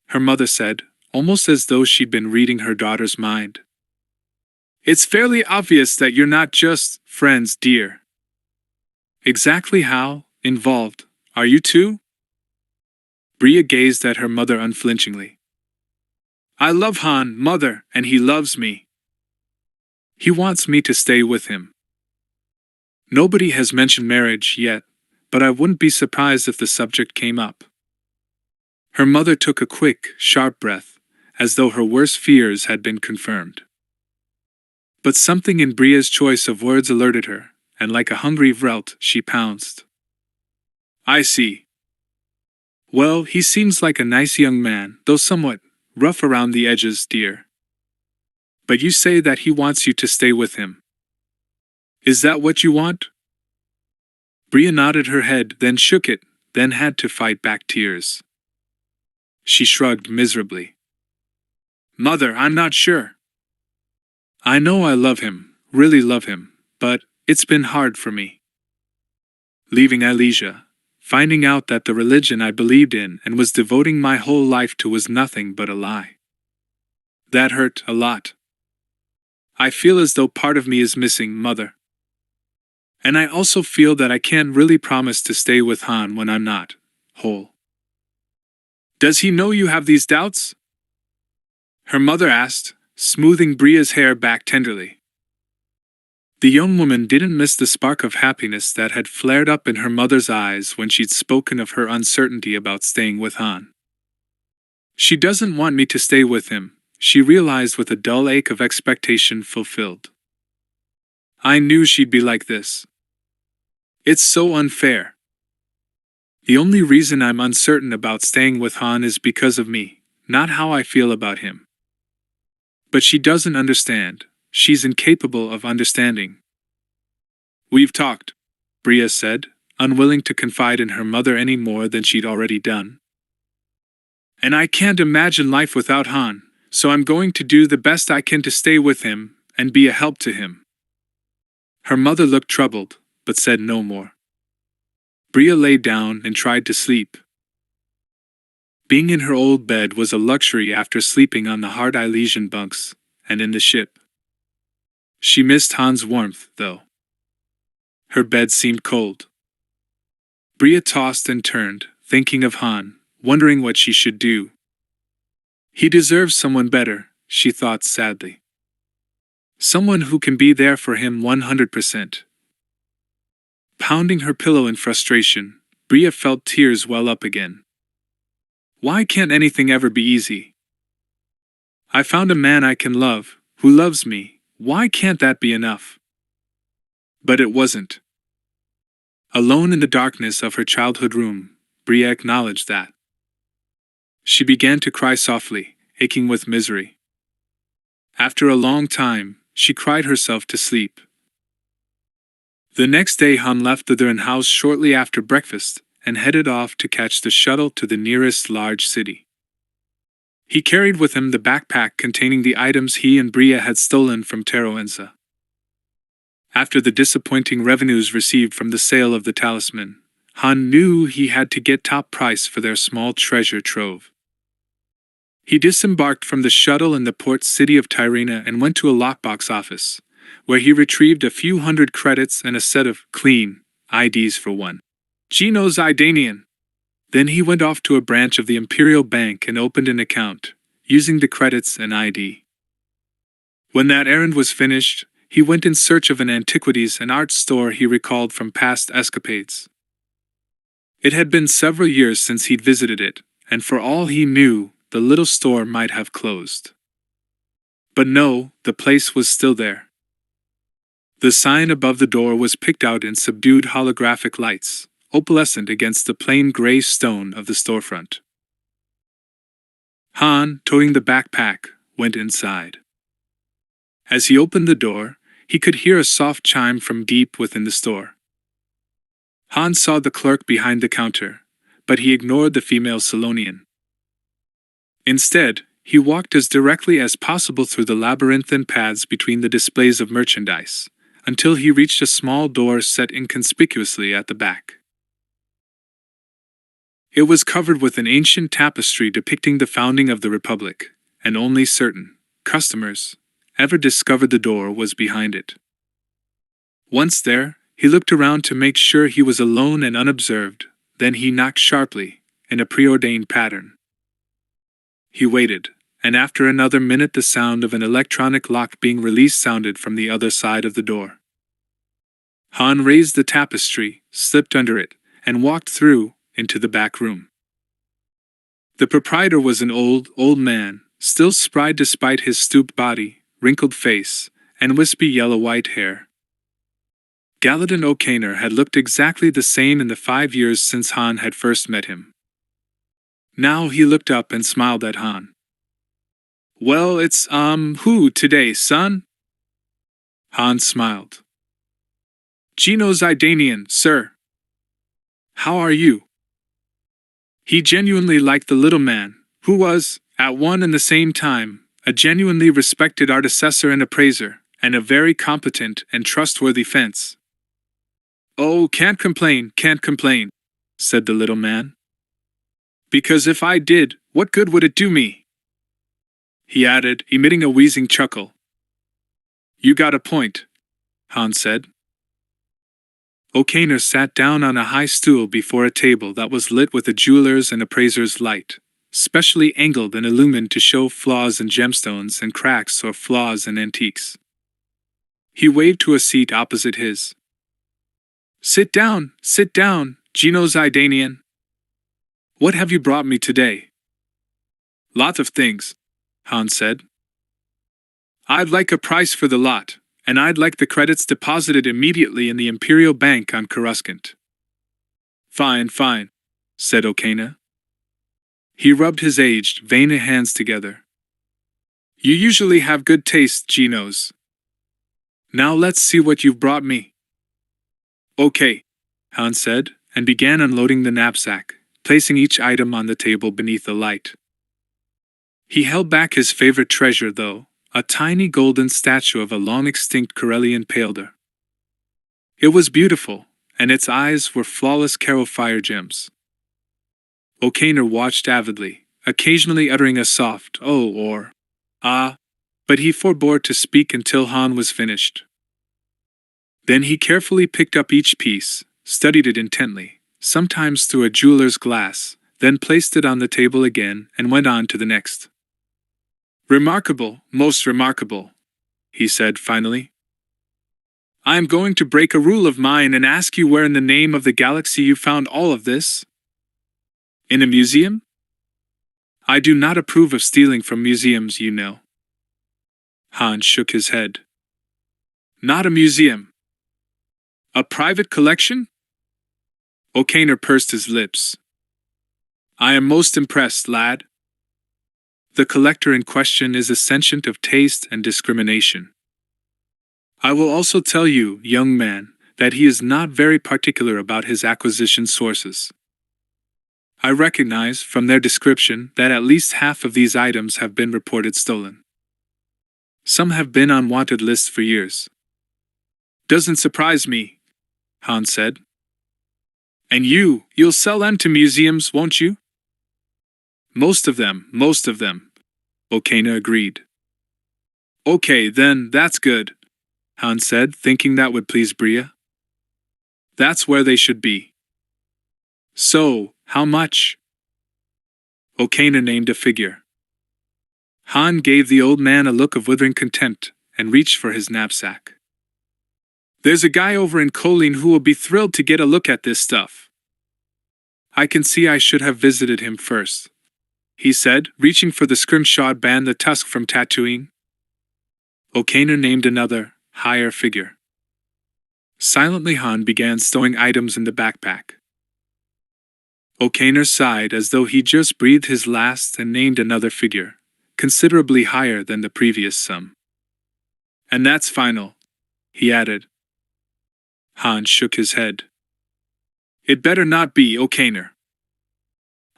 her mother said, almost as though she'd been reading her daughter's mind. "It's fairly obvious that you're not just friends, dear." "Exactly how involved are you two?" Bria gazed at her mother unflinchingly. "I love Han, Mother, and he loves me. He wants me to stay with him. Nobody has mentioned marriage yet, but I wouldn't be surprised if the subject came up." Her mother took a quick, sharp breath, as though her worst fears had been confirmed. But something in Bria's choice of words alerted her, and like a hungry welt, she pounced. "I see. Well, he seems like a nice young man, though somewhat rough around the edges, dear. But you say that he wants you to stay with him. Is that what you want?" Bria nodded her head, then shook it, then had to fight back tears. She shrugged miserably. "Mother, I'm not sure. I know I love him, really love him, but it's been hard for me. Leaving Elysia, finding out that the religion I believed in and was devoting my whole life to was nothing but a lie. That hurt a lot. I feel as though part of me is missing, Mother. And I also feel that I can't really promise to stay with Han when I'm not whole." "Does he know you have these doubts?" her mother asked, smoothing Bria's hair back tenderly. The young woman didn't miss the spark of happiness that had flared up in her mother's eyes when she'd spoken of her uncertainty about staying with Han. "She doesn't want me to stay with him," she realized with a dull ache of expectation fulfilled. "I knew she'd be like this. It's so unfair. The only reason I'm uncertain about staying with Han is because of me, not how I feel about him. But she doesn't understand. She's incapable of understanding." "We've talked," Bria said, unwilling to confide in her mother any more than she'd already done. "And I can't imagine life without Han, so I'm going to do the best I can to stay with him and be a help to him." Her mother looked troubled, but said no more. Bria lay down and tried to sleep. Being in her old bed was a luxury after sleeping on the hard Elysian bunks, and in the ship. She missed Han's warmth, though. Her bed seemed cold. Bria tossed and turned, thinking of Han, wondering what she should do. He deserves someone better, she thought sadly. Someone who can be there for him 100%. Pounding her pillow in frustration, Bria felt tears well up again. Why can't anything ever be easy? I found a man I can love, who loves me. Why can't that be enough? But it wasn't. Alone in the darkness of her childhood room, Bria acknowledged that. She began to cry softly, aching with misery. After a long time, she cried herself to sleep. The next day Han left the Duran house shortly after breakfast and headed off to catch the shuttle to the nearest large city. He carried with him the backpack containing the items he and Bria had stolen from Teroenza. After the disappointing revenues received from the sale of the talisman, Han knew he had to get top price for their small treasure trove. He disembarked from the shuttle in the port city of Tyrina and went to a lockbox office, where he retrieved a few hundred credits and a set of clean IDs for one. Geno's Idanian. Then he went off to a branch of the Imperial Bank and opened an account, using the credits and ID. When that errand was finished, he went in search of an antiquities and art store he recalled from past escapades. It had been several years since he'd visited it, and for all he knew, the little store might have closed. But no, the place was still there. The sign above the door was picked out in subdued holographic lights, opalescent against the plain gray stone of the storefront. Han, toting the backpack, went inside. As he opened the door, he could hear a soft chime from deep within the store. Han saw the clerk behind the counter, but he ignored the female Salonian. Instead, he walked as directly as possible through the labyrinthine paths between the displays of merchandise, until he reached a small door set inconspicuously at the back. It was covered with an ancient tapestry depicting the founding of the Republic, and only certain customers ever discovered the door was behind it. Once there, he looked around to make sure he was alone and unobserved, then he knocked sharply, in a preordained pattern. He waited, and after another minute the sound of an electronic lock being released sounded from the other side of the door. Han raised the tapestry, slipped under it, and walked through, into the back room. The proprietor was an old man, still spry despite his stooped body, wrinkled face, and wispy yellow-white hair. Galadin O'Kaner had looked exactly the same in the 5 years since Han had first met him. Now he looked up and smiled at Han. "Well, it's, who today, son?" Han smiled. "Geno's Idanian, sir. How are you?" He genuinely liked the little man, who was, at one and the same time, a genuinely respected art assessor and appraiser, and a very competent and trustworthy fence. "Oh, can't complain, said the little man. "Because if I did, what good would it do me?" he added, emitting a wheezing chuckle. "You got a point," Han said. O'Kaner sat down on a high stool before a table that was lit with a jeweler's and appraiser's light, specially angled and illumined to show flaws in gemstones and cracks or flaws in antiques. He waved to a seat opposite his. Sit down, Geno's Idanian. What have you brought me today?" "Lot of things," Han said. "I'd like a price for the lot, and I'd like the credits deposited immediately in the Imperial Bank on Coruscant." Fine, said O'Kaner. He rubbed his aged, veiny hands together. "You usually have good taste, Genos. Now let's see what you've brought me." "Okay," Han said, and began unloading the knapsack, placing each item on the table beneath the light. He held back his favorite treasure, though, a tiny golden statue of a long-extinct Corellian Paelder. It was beautiful, and its eyes were flawless Caro fire gems. O'Kaner watched avidly, occasionally uttering a soft "oh" or "ah," but he forbore to speak until Han was finished. Then he carefully picked up each piece, studied it intently, sometimes through a jeweler's glass, then placed it on the table again and went on to the next. "Remarkable, most remarkable," he said finally. "I am going to break a rule of mine and ask you where in the name of the galaxy you found all of this? In a museum? I do not approve of stealing from museums, you know." Han shook his head. "Not a museum. A private collection?" O'Kaner pursed his lips. "I am most impressed, lad. The collector in question is a sentient of taste and discrimination. I will also tell you, young man, that he is not very particular about his acquisition sources. I recognize from their description that at least half of these items have been reported stolen. Some have been on wanted lists for years." "Doesn't surprise me," Han said. "And you'll sell them to museums, won't you?" Most of them, O'Kaner agreed. "Okay, then, that's good," Han said, thinking that would please Bria. "That's where they should be." "So, how much?" O'Kaner named a figure. Han gave the old man a look of withering contempt and reached for his knapsack. There's a guy over in Colleen who will be thrilled to get a look at this stuff. I can see I should have visited him first, he said, reaching for the scrimshawed band the tusk from Tatooine. O'Kaner named another, higher figure. Silently Han began stowing items in the backpack. O'Kaner sighed as though he just breathed his last and named another figure, considerably higher than the previous sum. And that's final, he added. Han shook his head. It better not be, O'Kaner.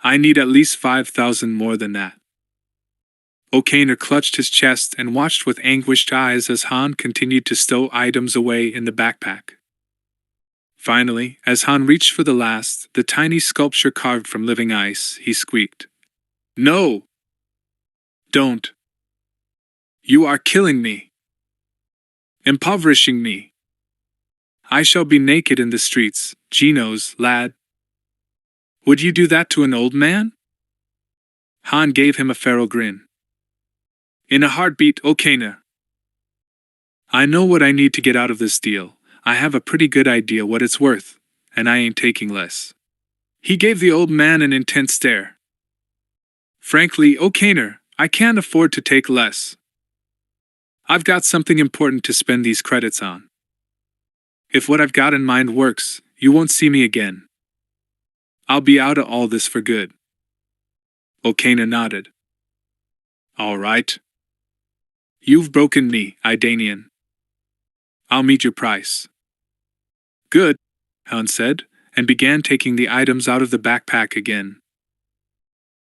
I need at least 5,000 more than that. O'Kaner clutched his chest and watched with anguished eyes as Han continued to stow items away in the backpack. Finally, as Han reached for the last, the tiny sculpture carved from living ice, he squeaked. No! Don't! You are killing me! Impoverishing me! I shall be naked in the streets, Genos, lad. Would you do that to an old man? Han gave him a feral grin. In a heartbeat, O'Kaner. I know what I need to get out of this deal. I have a pretty good idea what it's worth, and I ain't taking less. He gave the old man an intense stare. Frankly, O'Kaner, I can't afford to take less. I've got something important to spend these credits on. If what I've got in mind works, you won't see me again. I'll be out of all this for good. O'Kaner nodded. All right. You've broken me, Idanian. I'll meet your price. Good, Han said, and began taking the items out of the backpack again.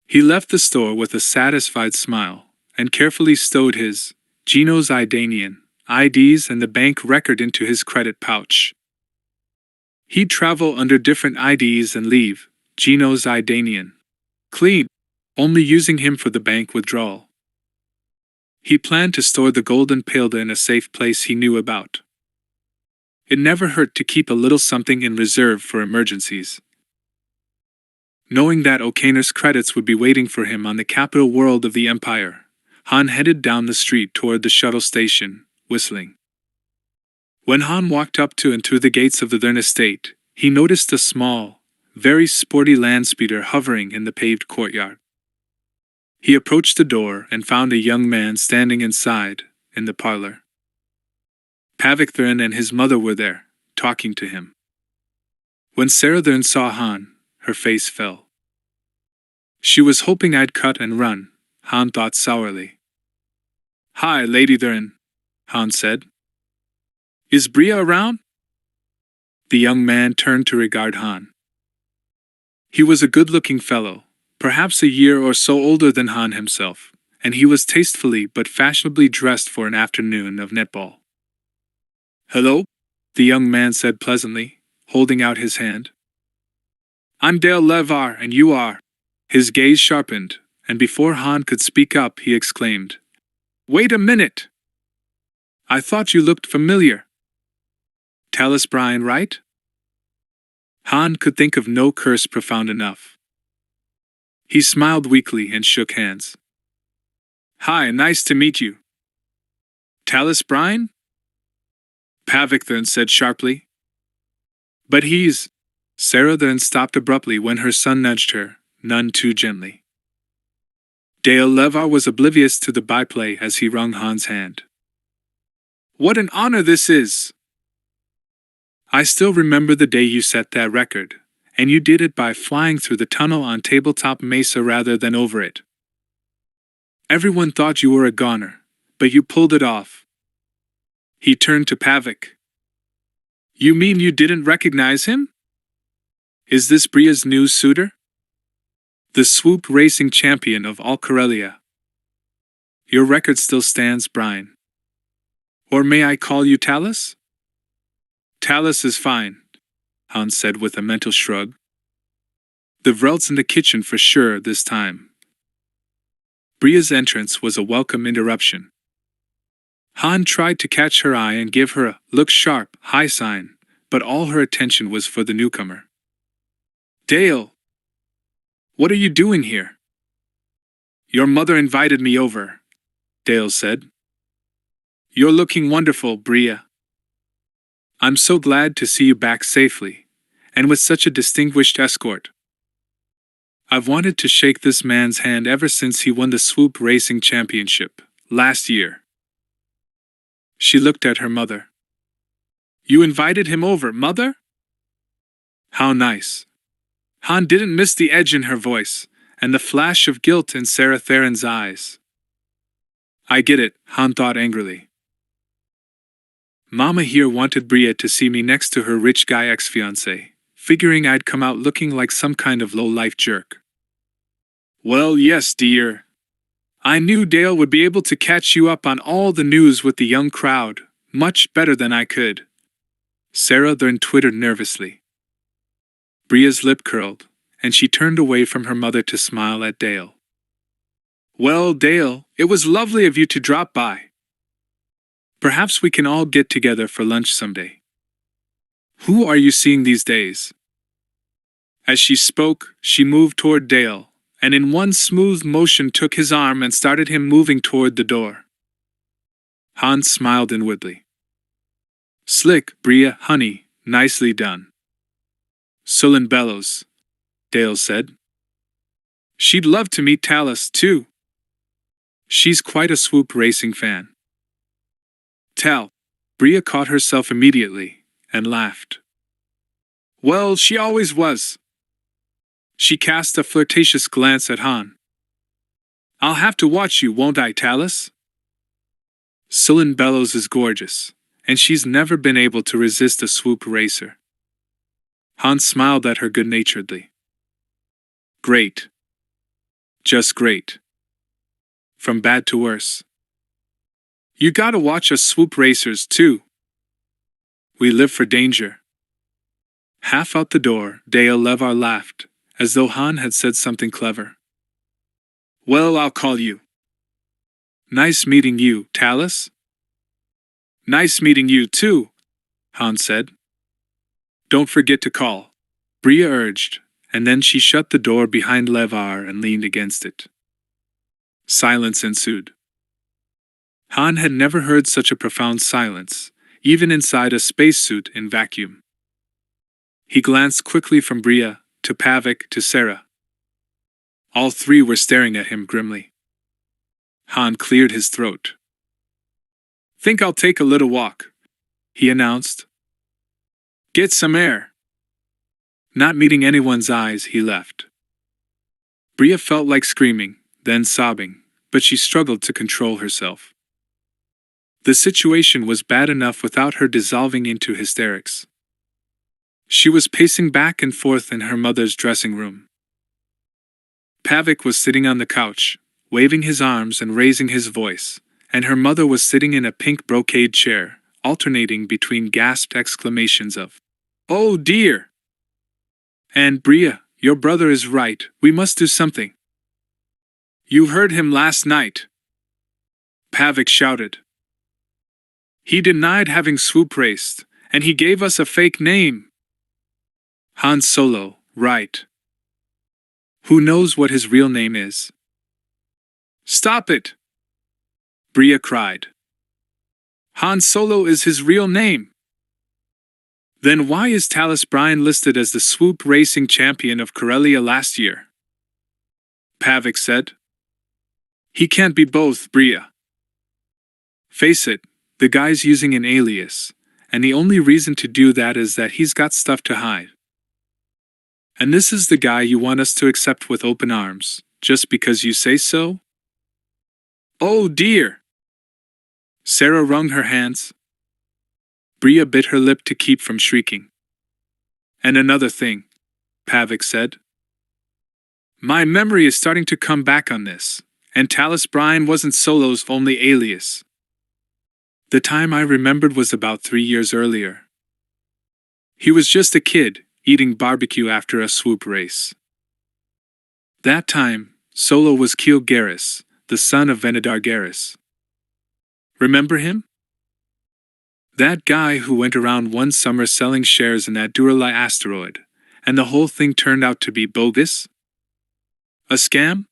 He left the store with a satisfied smile, and carefully stowed his, Genos Idanian, IDs and the bank record into his credit pouch. He'd travel under different IDs and leave, Genos Idanian, clean, only using him for the bank withdrawal. He planned to store the golden Pilda in a safe place he knew about. It never hurt to keep a little something in reserve for emergencies. Knowing that O'Kaner's credits would be waiting for him on the capital world of the Empire, Han headed down the street toward the shuttle station, whistling. When Han walked up to and through the gates of the Thurn estate, he noticed a small, very sporty landspeeder hovering in the paved courtyard. He approached the door and found a young man standing inside, in the parlor. Pavik Thurn and his mother were there, talking to him. When Sarah Thurn saw Han, her face fell. She was hoping I'd cut and run, Han thought sourly. Hi, Lady Thurn, Han said. Is Bria around? The young man turned to regard Han. He was a good-looking fellow, perhaps a year or so older than Han himself, and he was tastefully but fashionably dressed for an afternoon of netball. Hello, the young man said pleasantly, holding out his hand. I'm Dale Levar, and you are. His gaze sharpened, and before Han could speak up, he exclaimed, Wait a minute! I thought you looked familiar. Talis Bryan, right? Han could think of no curse profound enough. He smiled weakly and shook hands. Hi, nice to meet you. Talis Bryan? Pavik Thurn said sharply. But he's... Sarah Thurn stopped abruptly when her son nudged her, none too gently. Dale Levar was oblivious to the byplay as he wrung Han's hand. What an honor this is! I still remember the day you set that record, and you did it by flying through the tunnel on Tabletop Mesa rather than over it. Everyone thought you were a goner, but you pulled it off. He turned to Pavik. You mean you didn't recognize him? Is this Bria's new suitor? The swoop racing champion of all Corellia. Your record still stands, Bryan. Or may I call you Talis? Talis is fine, Han said with a mental shrug. The Vrelt's in the kitchen for sure this time. Bria's entrance was a welcome interruption. Han tried to catch her eye and give her a look sharp, high sign, but all her attention was for the newcomer. Dale! What are you doing here? Your mother invited me over, Dale said. You're looking wonderful, Bria. I'm so glad to see you back safely, and with such a distinguished escort. I've wanted to shake this man's hand ever since he won the Swoop Racing Championship, last year. She looked at her mother. You invited him over, Mother? How nice. Han didn't miss the edge in her voice, and the flash of guilt in Sarah Theron's eyes. I get it, Han thought angrily. Mama here wanted Bria to see me next to her rich guy ex-fiancé, figuring I'd come out looking like some kind of low-life jerk. Well, yes, dear. I knew Dale would be able to catch you up on all the news with the young crowd, much better than I could. Sarah then twittered nervously. Bria's lip curled, and she turned away from her mother to smile at Dale. Well, Dale, it was lovely of you to drop by. Perhaps we can all get together for lunch someday. Who are you seeing these days? As she spoke, she moved toward Dale, and in one smooth motion took his arm and started him moving toward the door. Han smiled inwardly. Slick, Bria, honey, nicely done. Sullen bellows, Dale said. She'd love to meet Talus, too. She's quite a Swoop Racing fan. Bria caught herself immediately, and laughed. Well, she always was. She cast a flirtatious glance at Han. I'll have to watch you, won't I, Talus? Sullen Bellows is gorgeous, and she's never been able to resist a Swoop racer. Han smiled at her good-naturedly. Great. Just great. From bad to worse. You gotta watch us Swoop racers, too. We live for danger. Half out the door, Dale Levar laughed, as though Han had said something clever. Well, I'll call you. Nice meeting you, Talus. Nice meeting you, too, Han said. Don't forget to call, Bria urged, and then she shut the door behind Levar and leaned against it. Silence ensued. Han had never heard such a profound silence, even inside a spacesuit in vacuum. He glanced quickly from Bria, to Pavik, to Sarah. All three were staring at him grimly. Han cleared his throat. Think I'll take a little walk, he announced. Get some air. Not meeting anyone's eyes, he left. Bria felt like screaming, then sobbing, but she struggled to control herself. The situation was bad enough without her dissolving into hysterics. She was pacing back and forth in her mother's dressing room. Pavik was sitting on the couch, waving his arms and raising his voice, and her mother was sitting in a pink brocade chair, alternating between gasped exclamations of, "Oh dear!" and "Bria, your brother is right, we must do something." You heard him last night, Pavik shouted. He denied having Swoop raced, and he gave us a fake name. Han Solo, right. Who knows what his real name is? Stop it! Bria cried. Han Solo is his real name. Then why is Talus Bryan listed as the Swoop Racing Champion of Corellia last year? Pavik said. He can't be both, Bria. Face it, the guy's using an alias, and the only reason to do that is that he's got stuff to hide. And this is the guy you want us to accept with open arms, just because you say so? Oh dear! Sarah wrung her hands. Bria bit her lip to keep from shrieking. And another thing, Pavik said. My memory is starting to come back on this, and Talus Bryan wasn't Solo's only alias. The time I remembered was about 3 years earlier. He was just a kid, eating barbecue after a Swoop race. That time, Solo was Keel Garrus, the son of Venedar Garrus. Remember him? That guy who went around one summer selling shares in that Duralai asteroid, and the whole thing turned out to be bogus? A scam?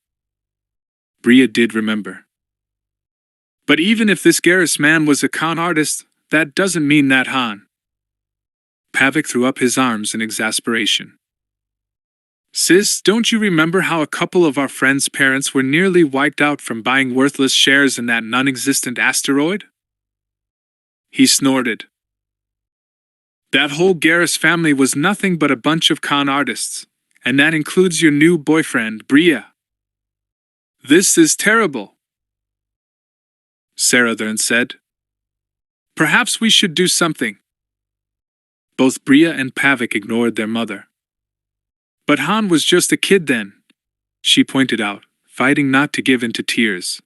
Bria did remember. But even if this Garrus man was a con artist, that doesn't mean that Han. Pavic threw up his arms in exasperation. Sis, don't you remember how a couple of our friends' parents were nearly wiped out from buying worthless shares in that non-existent asteroid? He snorted. That whole Garrus family was nothing but a bunch of con artists, and that includes your new boyfriend, Bria. This is terrible, Sarah then said. Perhaps we should do something. Both Bria and Pavic ignored their mother. But Han was just a kid then, she pointed out, fighting not to give in to tears.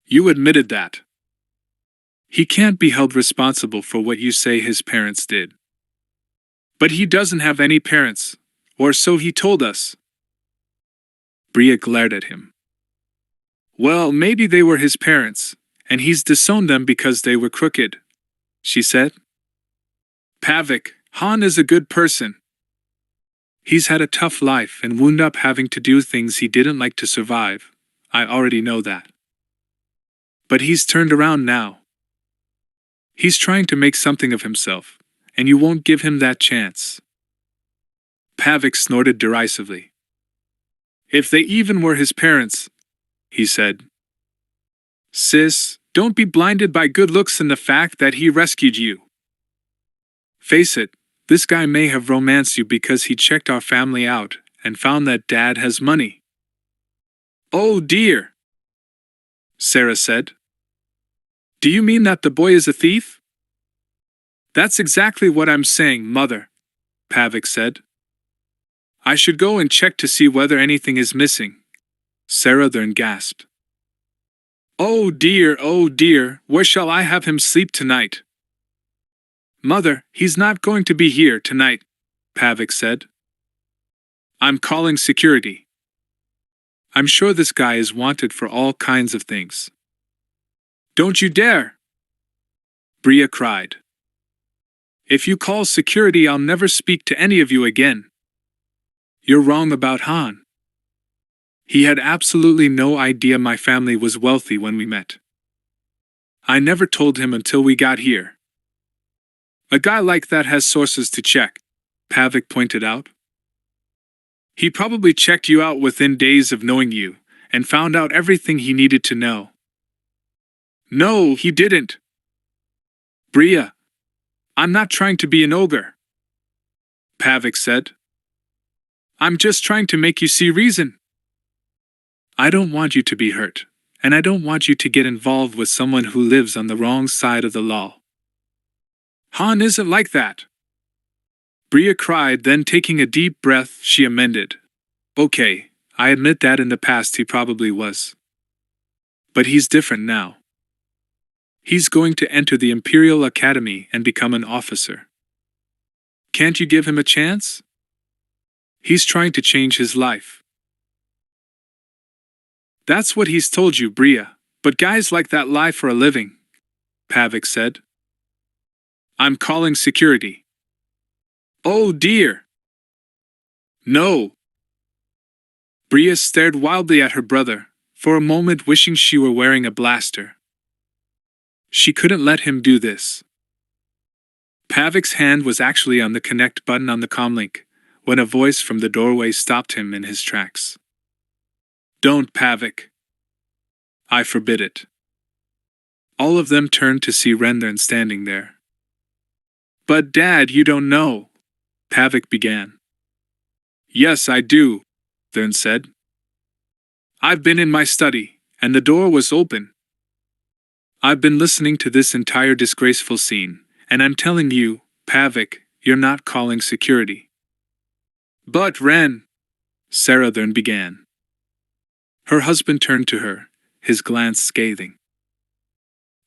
You admitted that. He can't be held responsible for what you say his parents did. But he doesn't have any parents, or so he told us. Bria glared at him. Well, maybe they were his parents, and he's disowned them because they were crooked, she said. Pavic, Han is a good person. He's had a tough life and wound up having to do things he didn't like to survive. I already know that. But he's turned around now. He's trying to make something of himself, and you won't give him that chance. Pavic snorted derisively. If they even were his parents, he said. Sis, don't be blinded by good looks and the fact that he rescued you. Face it, this guy may have romanced you because he checked our family out and found that Dad has money. Oh dear, Sarah said. Do you mean that the boy is a thief? That's exactly what I'm saying, Mother, Pavic said. I should go and check to see whether anything is missing. Sarah then gasped. Oh dear, where shall I have him sleep tonight? Mother, he's not going to be here tonight, Pavic said. I'm calling security. I'm sure this guy is wanted for all kinds of things. Don't you dare! Bria cried. If you call security, I'll never speak to any of you again. You're wrong about Han. He had absolutely no idea my family was wealthy when we met. I never told him until we got here. A guy like that has sources to check, Pavic pointed out. He probably checked you out within days of knowing you, and found out everything he needed to know. No, he didn't. Bria, I'm not trying to be an ogre, Pavic said. I'm just trying to make you see reason. I don't want you to be hurt, and I don't want you to get involved with someone who lives on the wrong side of the law. Han isn't like that. Bria cried, then taking a deep breath, she amended. Okay, I admit that in the past he probably was. But he's different now. He's going to enter the Imperial Academy and become an officer. Can't you give him a chance? He's trying to change his life. That's what he's told you, Bria, but guys like that lie for a living, Pavic said. I'm calling security. Oh dear! No! Bria stared wildly at her brother, for a moment wishing she were wearing a blaster. She couldn't let him do this. Pavic's hand was actually on the connect button on the comlink, when a voice from the doorway stopped him in his tracks. Don't, Pavic. I forbid it. All of them turned to see Rendern standing there. But Dad, you don't know, Pavic began. Yes, I do, Thurn said. I've been in my study, and the door was open. I've been listening to this entire disgraceful scene, and I'm telling you, Pavic, you're not calling security. But Ren, Sarah then began. Her husband turned to her, his glance scathing.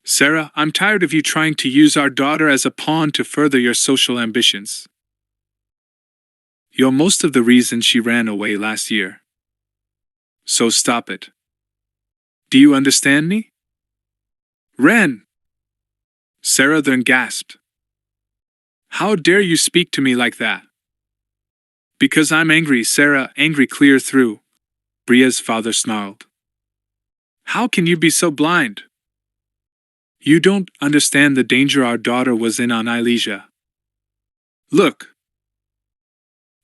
Sarah, I'm tired of you trying to use our daughter as a pawn to further your social ambitions. You're most of the reason she ran away last year. So stop it. Do you understand me? Ren! Sarah then gasped. How dare you speak to me like that? Because I'm angry, Sarah, angry clear through, Bria's father snarled. How can you be so blind? You don't understand the danger our daughter was in on Ilesia. Look!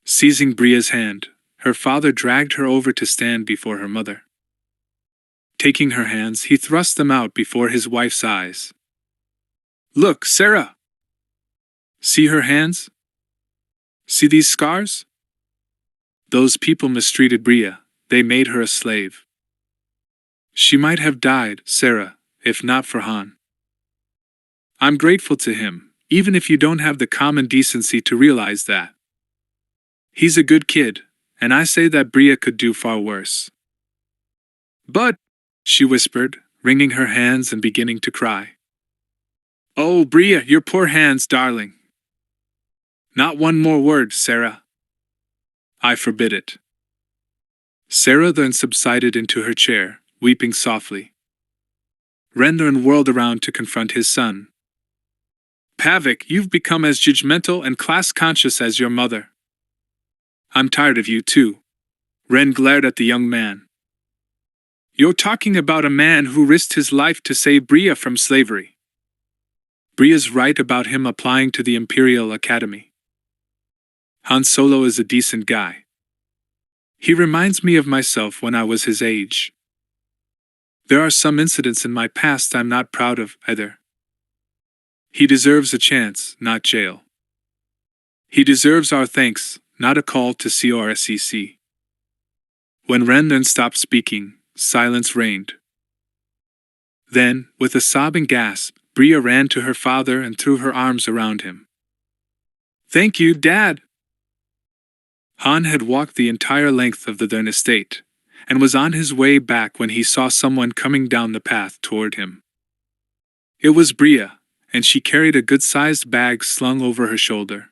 Seizing Bria's hand, her father dragged her over to stand before her mother. Taking her hands, he thrust them out before his wife's eyes. Look, Sarah! See her hands? See these scars? Those people mistreated Bria, they made her a slave. She might have died, Sarah, if not for Han. I'm grateful to him, even if you don't have the common decency to realize that. He's a good kid, and I say that Bria could do far worse. But, she whispered, wringing her hands and beginning to cry. Oh, Bria, your poor hands, darling. Not one more word, Sarah. I forbid it. Sarah then subsided into her chair, weeping softly. Rendon whirled around to confront his son. Pavik, you've become as judgmental and class-conscious as your mother. I'm tired of you too. Ren glared at the young man. You're talking about a man who risked his life to save Bria from slavery. Bria's right about him applying to the Imperial Academy. Han Solo is a decent guy. He reminds me of myself when I was his age. There are some incidents in my past I'm not proud of, either. He deserves a chance, not jail. He deserves our thanks, not a call to CORSEC. When Ren then stopped speaking, silence reigned. Then, with a sobbing gasp, Bria ran to her father and threw her arms around him. Thank you, Dad! Han had walked the entire length of the Thurn estate, and was on his way back when he saw someone coming down the path toward him. It was Bria, and she carried a good-sized bag slung over her shoulder.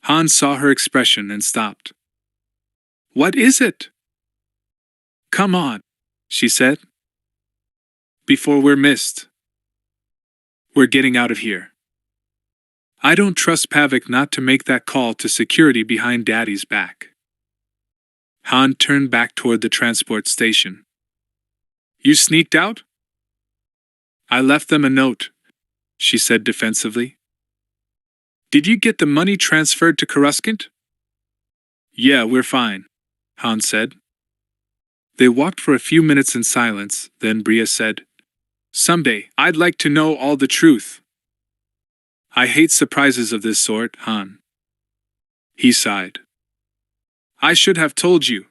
Han saw her expression and stopped. What is it? Come on, she said. Before we're missed. We're getting out of here. I don't trust Pavik not to make that call to security behind Daddy's back. Han turned back toward the transport station. You sneaked out? I left them a note, she said defensively. Did you get the money transferred to Coruscant? Yeah, we're fine, Han said. They walked for a few minutes in silence, then Bria said, Someday, I'd like to know all the truth. I hate surprises of this sort, Han. He sighed. I should have told you.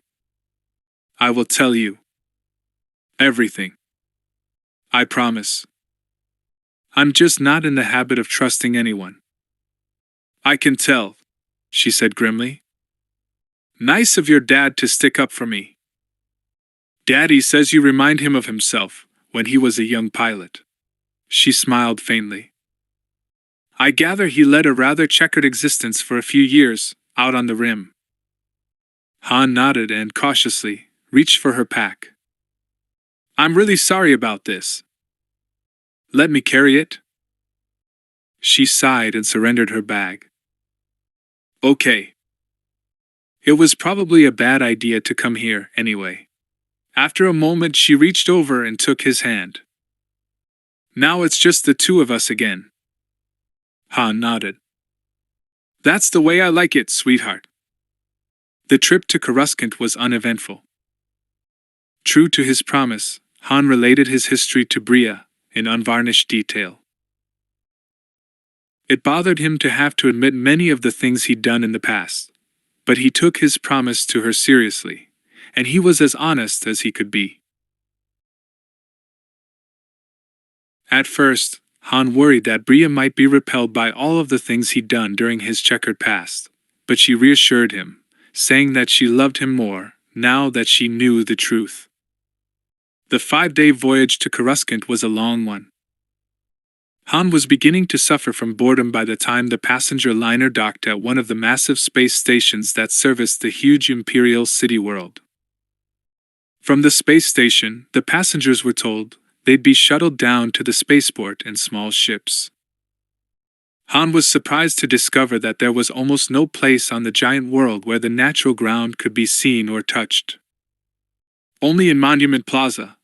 I will tell you. Everything. I promise. I'm just not in the habit of trusting anyone. I can tell, she said grimly. Nice of your dad to stick up for me. Daddy says you remind him of himself, when he was a young pilot. She smiled faintly. I gather he led a rather checkered existence for a few years, out on the rim. Han nodded and, cautiously, reached for her pack. I'm really sorry about this. Let me carry it? She sighed and surrendered her bag. Okay. It was probably a bad idea to come here, anyway. After a moment she reached over and took his hand. Now it's just the two of us again. Han nodded. That's the way I like it, sweetheart. The trip to Coruscant was uneventful. True to his promise, Han related his history to Bria, in unvarnished detail. It bothered him to have to admit many of the things he'd done in the past, but he took his promise to her seriously, and he was as honest as he could be. At first, Han worried that Bria might be repelled by all of the things he'd done during his checkered past, but she reassured him, saying that she loved him more, now that she knew the truth. The 5-day voyage to Coruscant was a long one. Han was beginning to suffer from boredom by the time the passenger liner docked at one of the massive space stations that serviced the huge Imperial city world. From the space station, the passengers were told they'd be shuttled down to the spaceport in small ships. Han was surprised to discover that there was almost no place on the giant world where the natural ground could be seen or touched. Only in Monument Plaza,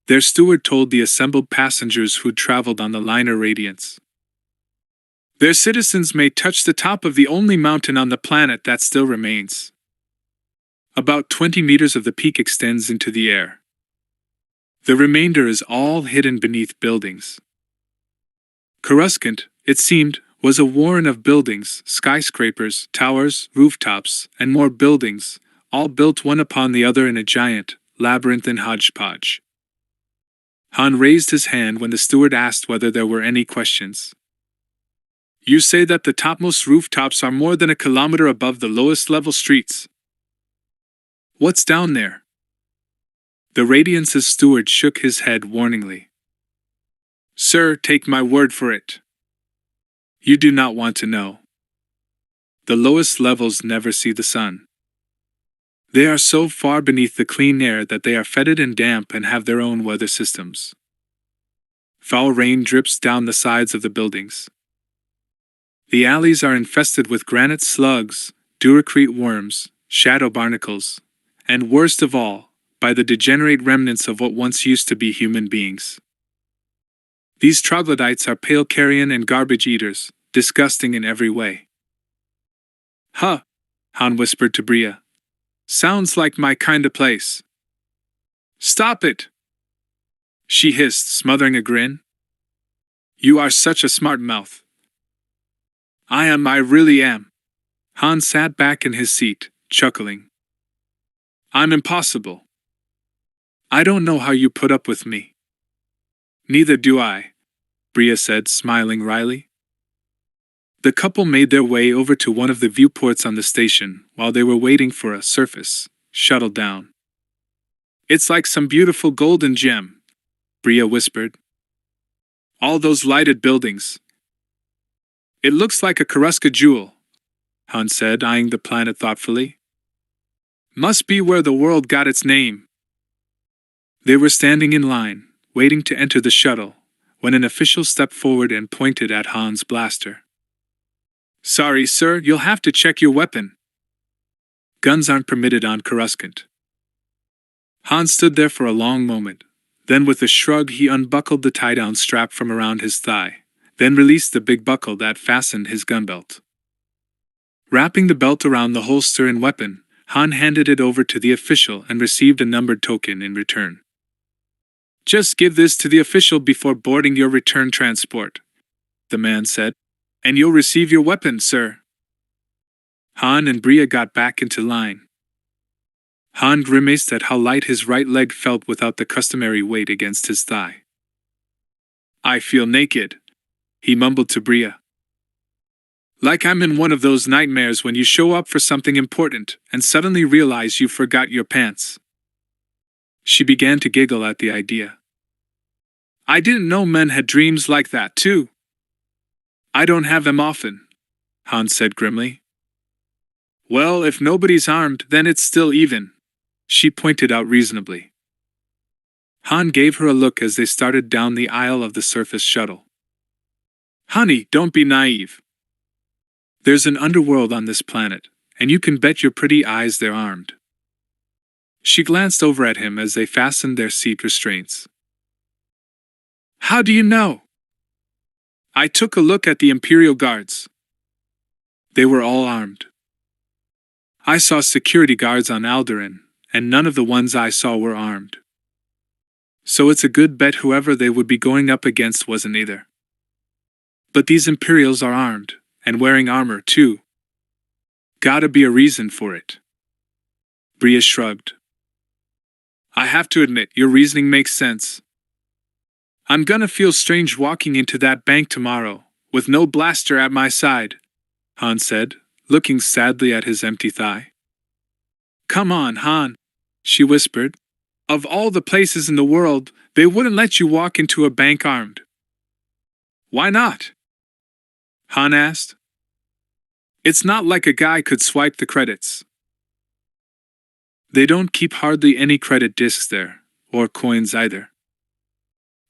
Their steward told the assembled passengers who'd traveled on the liner Radiance. Their citizens may touch the top of the only mountain on the planet that still remains. About 20 meters of the peak extends into the air. The remainder is all hidden beneath buildings. Coruscant, it seemed, was a warren of buildings, skyscrapers, towers, rooftops, and more buildings, all built one upon the other in a giant, labyrinthine hodgepodge. Han raised his hand when the steward asked whether there were any questions. You say that the topmost rooftops are more than a kilometer above the lowest level streets. What's down there? The Radiance's steward shook his head warningly. Sir, take my word for it. You do not want to know. The lowest levels never see the sun. They are so far beneath the clean air that they are fetid and damp and have their own weather systems. Foul rain drips down the sides of the buildings. The alleys are infested with granite slugs, duracrete worms, shadow barnacles, and worst of all, by the degenerate remnants of what once used to be human beings. These troglodytes are pale carrion and garbage eaters, disgusting in every way. Huh, Han whispered to Bria. Sounds like my kind of place. Stop it! She hissed, smothering a grin. You are such a smart mouth. I really am. Han sat back in his seat, chuckling. I'm impossible. I don't know how you put up with me. Neither do I, Bria said, smiling wryly. The couple made their way over to one of the viewports on the station while they were waiting for a surface shuttle down. It's like some beautiful golden gem, Bria whispered. All those lighted buildings. It looks like a Karuska jewel, Han said, eyeing the planet thoughtfully. Must be where the world got its name. They were standing in line, waiting to enter the shuttle, when an official stepped forward and pointed at Han's blaster. Sorry, sir, you'll have to check your weapon. Guns aren't permitted on Coruscant. Han stood there for a long moment. Then with a shrug he unbuckled the tie-down strap from around his thigh, then released the big buckle that fastened his gun belt. Wrapping the belt around the holster and weapon, Han handed it over to the official and received a numbered token in return. Just give this to the official before boarding your return transport, the man said, and you'll receive your weapon, sir. Han and Bria got back into line. Han grimaced at how light his right leg felt without the customary weight against his thigh. I feel naked, he mumbled to Bria. Like I'm in one of those nightmares when you show up for something important and suddenly realize you forgot your pants. She began to giggle at the idea. I didn't know men had dreams like that, too. I don't have them often, Han said grimly. Well, if nobody's armed, then it's still even, she pointed out reasonably. Han gave her a look as they started down the aisle of the surface shuttle. Honey, don't be naive. There's an underworld on this planet, and you can bet your pretty eyes they're armed. She glanced over at him as they fastened their seat restraints. How do you know? I took a look at the Imperial Guards. They were all armed. I saw security guards on Alderaan, and none of the ones I saw were armed. So it's a good bet whoever they would be going up against wasn't either. But these Imperials are armed, and wearing armor, too. Gotta be a reason for it. Bria shrugged. I have to admit, your reasoning makes sense. I'm gonna feel strange walking into that bank tomorrow, with no blaster at my side, Han said, looking sadly at his empty thigh. Come on, Han, she whispered. Of all the places in the world, they wouldn't let you walk into a bank armed. Why not? Han asked. It's not like a guy could swipe the credits. They don't keep hardly any credit discs there, or coins either.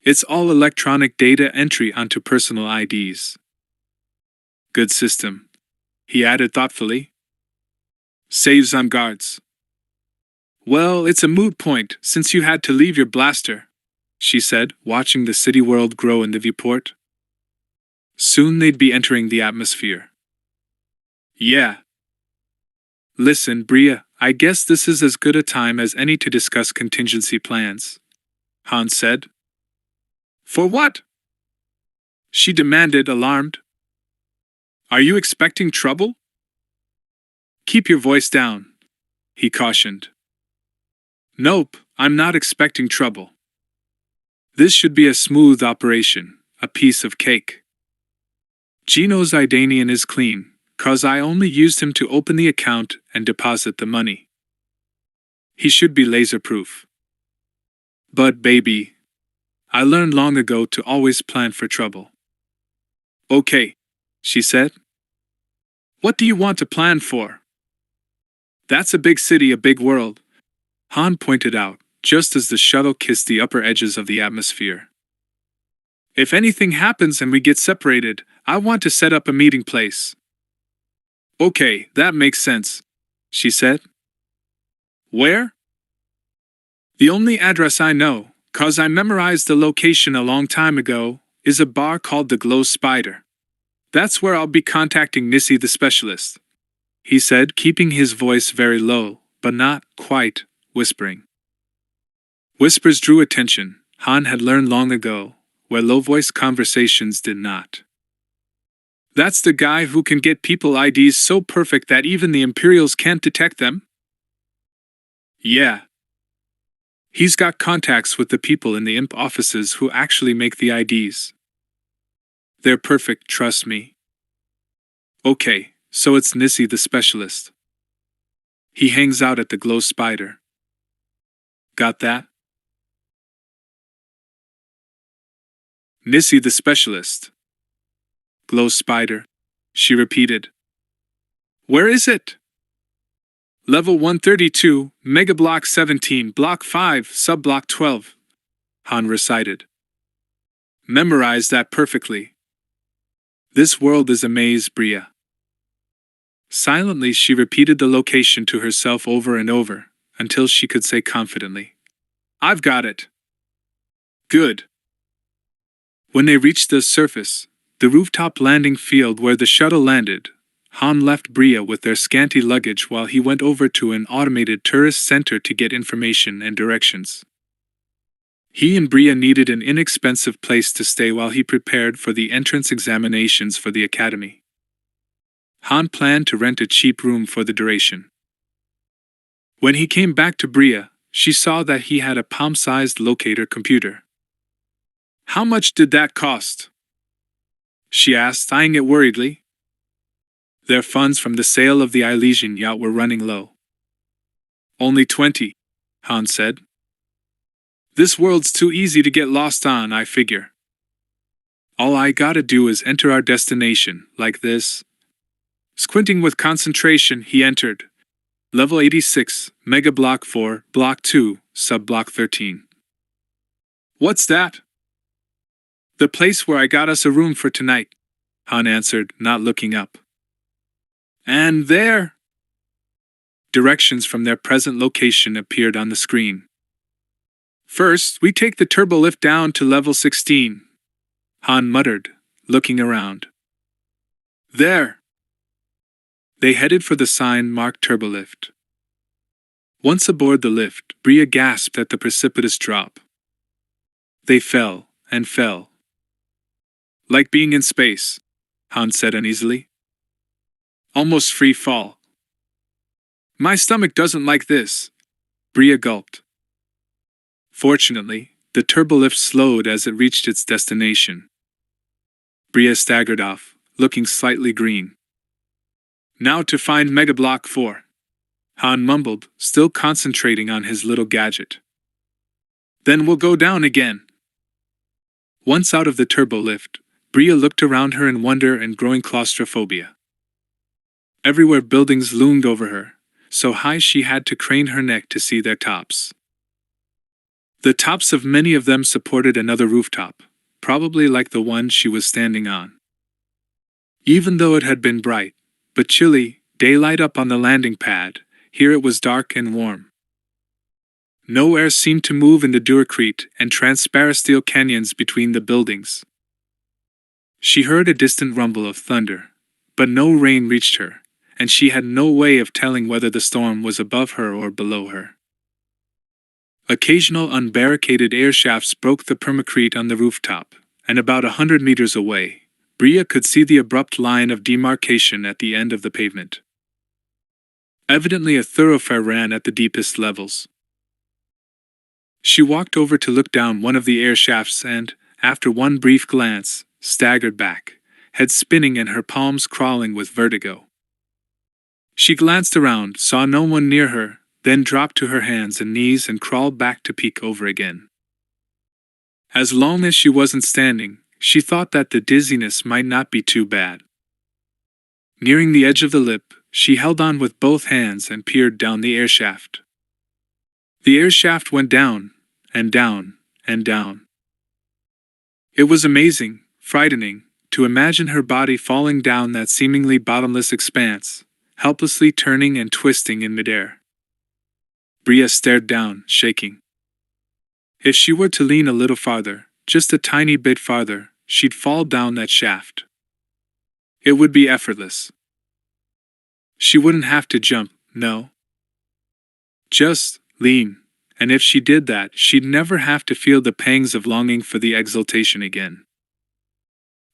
It's all electronic data entry onto personal IDs. Good system, he added thoughtfully. Saves on guards. Well, it's a moot point since you had to leave your blaster. she said, watching the city world grow in the viewport. Soon they'd be entering the atmosphere. Yeah. Listen, Bria, I guess this is as good a time as any to discuss contingency plans, Han said. For what? She demanded, alarmed. Are you expecting trouble? Keep your voice down, he cautioned. Nope, I'm not expecting trouble. This should be a smooth operation, a piece of cake. Gino's Idanian is clean, 'cause I only used him to open the account and deposit the money. He should be laser-proof. But baby, I learned long ago to always plan for trouble. Okay, she said. What do you want to plan for? That's a big city, a big world, Han pointed out, just as the shuttle kissed the upper edges of the atmosphere. If anything happens and we get separated, I want to set up a meeting place. Okay, that makes sense, she said. Where? The only address I know, 'cause I memorized the location a long time ago, is a bar called the Glow Spider. That's where I'll be contacting Nissy the specialist, he said, keeping his voice very low, but not quite whispering. Whispers drew attention, Han had learned long ago, where low-voiced conversations did not. That's the guy who can get people IDs so perfect that even the Imperials can't detect them? Yeah. He's got contacts with the people in the imp offices who actually make the IDs. They're perfect, trust me. Okay, so it's Nissy the specialist. He hangs out at the Glow Spider. Got that? Nissy the specialist. Glow Spider, she repeated. Where is it? Level 132, Mega Block 17, Block 5, Sub-Block 12, Han recited. Memorize that perfectly. This world is a maze, Bria. Silently she repeated the location to herself over and over, until she could say confidently, I've got it. Good. When they reached the surface, the rooftop landing field where the shuttle landed, Han left Bria with their scanty luggage while he went over to an automated tourist center to get information and directions. He and Bria needed an inexpensive place to stay while he prepared for the entrance examinations for the academy. Han planned to rent a cheap room for the duration. When he came back to Bria, she saw that he had a palm-sized locator computer. How much did that cost? She asked, eyeing it worriedly. Their funds from the sale of the Elysian yacht were running low. Only 20, Han said. This world's too easy to get lost on, I figure. All I gotta do is enter our destination, like this. Squinting with concentration, he entered. Level 86, Mega Block 4, Block 2, Sub-Block 13. What's that? The place where I got us a room for tonight, Han answered, not looking up. And there! Directions from their present location appeared on the screen. First, we take the turbolift down to level 16, Han muttered, looking around. There! They headed for the sign marked turbolift. Once aboard the lift, Bria gasped at the precipitous drop. They fell, and fell. Like being in space, Han said uneasily. Almost free fall. My stomach doesn't like this, Bria gulped. Fortunately, the turbolift slowed as it reached its destination. Bria staggered off, looking slightly green. Now to find Mega Block 4, Han mumbled, still concentrating on his little gadget. Then we'll go down again. Once out of the turbolift, Bria looked around her in wonder and growing claustrophobia. Everywhere buildings loomed over her, so high she had to crane her neck to see their tops. The tops of many of them supported another rooftop, probably like the one she was standing on. Even though it had been bright, but chilly, daylight up on the landing pad, here it was dark and warm. No air seemed to move in the duracrete and transparent steel canyons between the buildings. She heard a distant rumble of thunder, but no rain reached her, and she had no way of telling whether the storm was above her or below her. Occasional unbarricaded air shafts broke the permacrete on the rooftop, and about 100 meters away, Bria could see the abrupt line of demarcation at the end of the pavement. Evidently a thoroughfare ran at the deepest levels. She walked over to look down one of the air shafts and, after one brief glance, staggered back, head spinning and her palms crawling with vertigo. She glanced around, saw no one near her, then dropped to her hands and knees and crawled back to peek over again. As long as she wasn't standing, she thought that the dizziness might not be too bad. Nearing the edge of the lip, she held on with both hands and peered down the air shaft. The air shaft went down, and down, and down. It was amazing, frightening, to imagine her body falling down that seemingly bottomless expanse, helplessly turning and twisting in midair. Bria stared down, shaking. If she were to lean a little farther, just a tiny bit farther, she'd fall down that shaft. It would be effortless. She wouldn't have to jump, no. Just lean, and if she did that, she'd never have to feel the pangs of longing for the exultation again.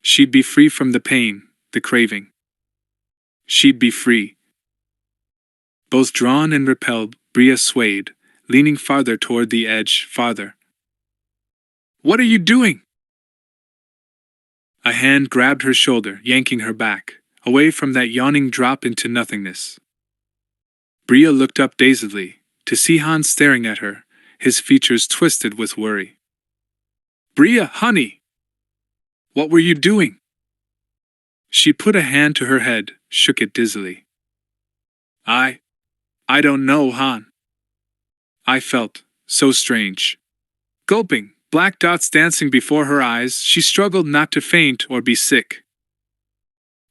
She'd be free from the pain, the craving. She'd be free. Both drawn and repelled, Bria swayed, leaning farther toward the edge, farther. "What are you doing?" A hand grabbed her shoulder, yanking her back, away from that yawning drop into nothingness. Bria looked up dazedly, to see Hans staring at her, his features twisted with worry. "Bria, honey! What were you doing?" She put a hand to her head, shook it dizzily. I don't know, Han. I felt so strange. Gulping, black dots dancing before her eyes, she struggled not to faint or be sick.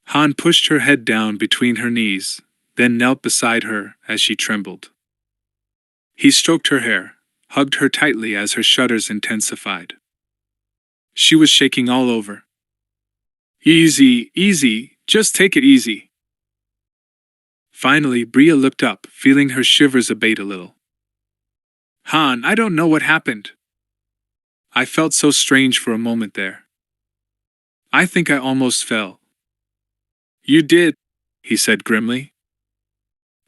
Han pushed her head down between her knees, then knelt beside her as she trembled. He stroked her hair, hugged her tightly as her shudders intensified. She was shaking all over. "Easy, easy, just take it easy." Finally, Bria looked up, feeling her shivers abate a little. "Han, I don't know what happened. I felt so strange for a moment there. I think I almost fell." "You did," he said grimly.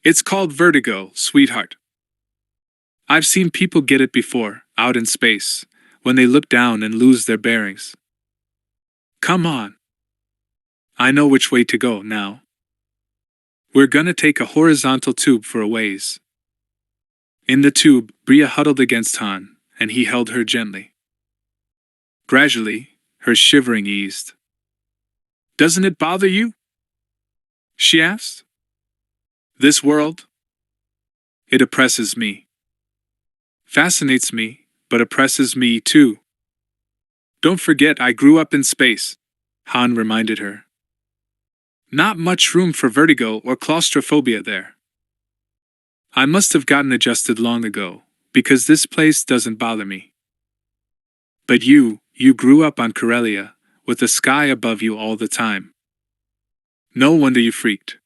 "It's called vertigo, sweetheart. I've seen people get it before, out in space, when they look down and lose their bearings. Come on. I know which way to go now. We're gonna take a horizontal tube for a ways." In the tube, Bria huddled against Han, and he held her gently. Gradually, her shivering eased. "Doesn't it bother you?" she asked. "This world? It oppresses me. Fascinates me, but oppresses me too. Don't forget I grew up in space," Han reminded her. "Not much room for vertigo or claustrophobia there. I must have gotten adjusted long ago, because this place doesn't bother me. But you grew up on Corellia, with the sky above you all the time. No wonder you freaked."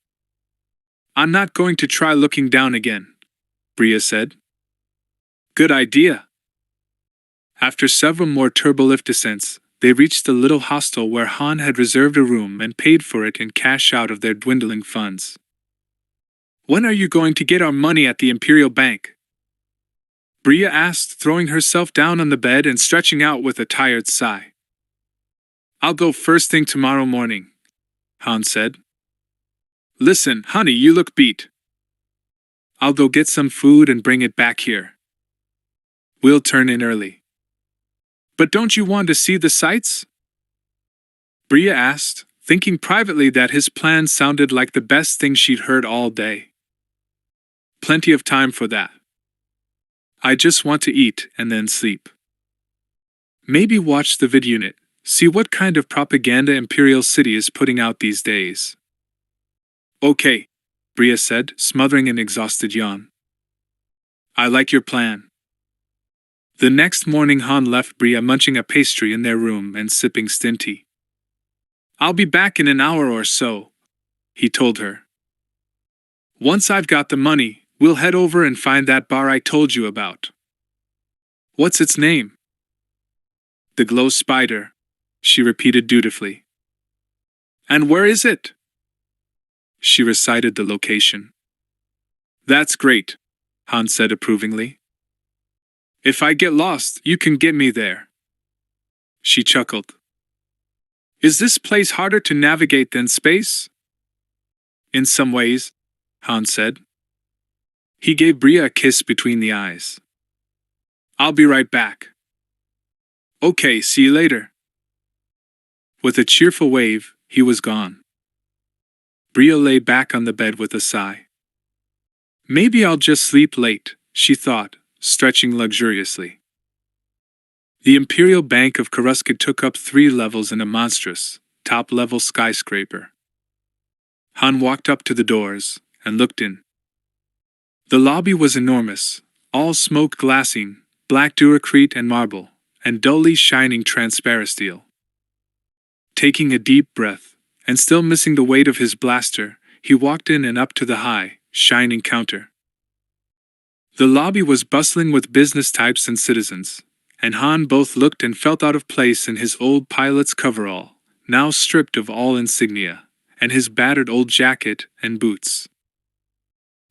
"I'm not going to try looking down again," Bria said. "Good idea." After several more turbolift descents, they reached the little hostel where Han had reserved a room and paid for it in cash out of their dwindling funds. "When are you going to get our money at the Imperial Bank?" Bria asked, throwing herself down on the bed and stretching out with a tired sigh. "I'll go first thing tomorrow morning," Han said. "Listen, honey, you look beat. I'll go get some food and bring it back here. We'll turn in early." "But don't you want to see the sights?" Bria asked, thinking privately that his plan sounded like the best thing she'd heard all day. "Plenty of time for that. I just want to eat and then sleep. Maybe watch the vid unit, see what kind of propaganda Imperial City is putting out these days." "Okay," Bria said, smothering an exhausted yawn. "I like your plan. The next morning Han left Bria munching a pastry in their room and sipping stinty. "I'll be back in an hour or so," he told her. "Once I've got the money, we'll head over and find that bar I told you about." "What's its name?" "The Glow Spider," she repeated dutifully. "And where is it?" She recited the location. "That's great," Han said approvingly. "If I get lost, you can get me there." She chuckled. "Is this place harder to navigate than space?" "In some ways," Han said. He gave Bria a kiss between the eyes. "I'll be right back." "Okay, see you later." With a cheerful wave, he was gone. Bria lay back on the bed with a sigh. "Maybe I'll just sleep late," she thought, stretching luxuriously. The Imperial Bank of Coruscant took up 3 levels in a monstrous, top-level skyscraper. Han walked up to the doors and looked in. The lobby was enormous, all smoked glassine, black duracrete and marble, and dully shining transparent steel. Taking a deep breath, and still missing the weight of his blaster, he walked in and up to the high, shining counter. The lobby was bustling with business types and citizens, and Han both looked and felt out of place in his old pilot's coverall, now stripped of all insignia, and his battered old jacket and boots.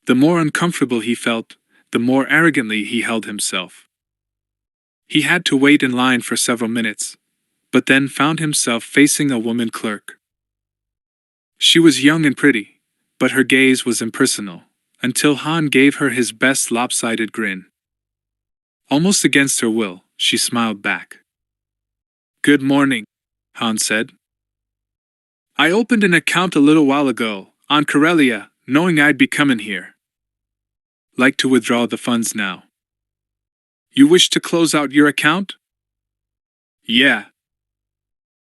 The more uncomfortable he felt, the more arrogantly he held himself. He had to wait in line for several minutes, but then found himself facing a woman clerk. She was young and pretty, but her gaze was impersonal, until Han gave her his best lopsided grin. Almost against her will, she smiled back. "Good morning," Han said. "I opened an account a little while ago, on Corellia, knowing I'd be coming here. Like to withdraw the funds now." "You wish to close out your account?" "Yeah."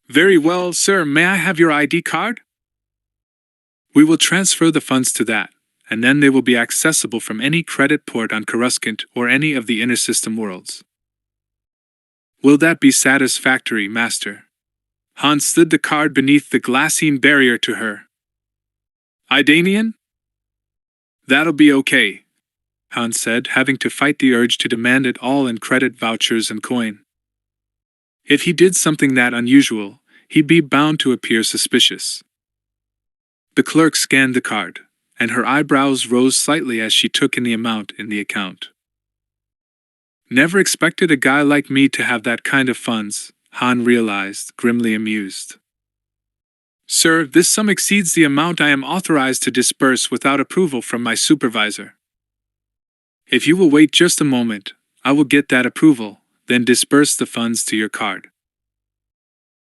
"Very well, sir, may I have your ID card?" "We will transfer the funds to that, and then they will be accessible from any credit port on Coruscant or any of the inter-system worlds." "Will that be satisfactory, Master?" Han slid the card beneath the glassine barrier to her. "Idanian?" "That'll be okay," Han said, having to fight the urge to demand it all in credit vouchers and coin. If he did something that unusual, he'd be bound to appear suspicious. The clerk scanned the card, and her eyebrows rose slightly as she took in the amount in the account. "Never expected a guy like me to have that kind of funds," Han realized, grimly amused. "Sir, this sum exceeds the amount I am authorized to disburse without approval from my supervisor. If you will wait just a moment, I will get that approval, then disburse the funds to your card."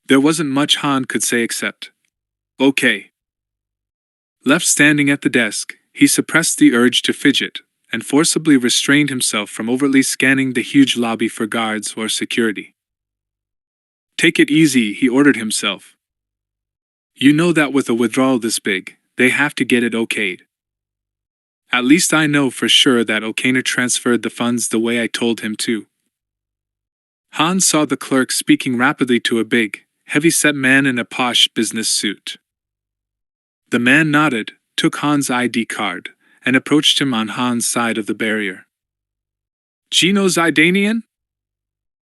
There wasn't much Han could say except, "Okay." Left standing at the desk, he suppressed the urge to fidget, and forcibly restrained himself from overtly scanning the huge lobby for guards or security. "Take it easy," he ordered himself. "You know that with a withdrawal this big, they have to get it okayed. At least I know for sure that O'Kaner transferred the funds the way I told him to." Han saw the clerk speaking rapidly to a big, heavy-set man in a posh business suit. The man nodded, took Han's ID card, and approached him on Han's side of the barrier. "Geno's Idanian?"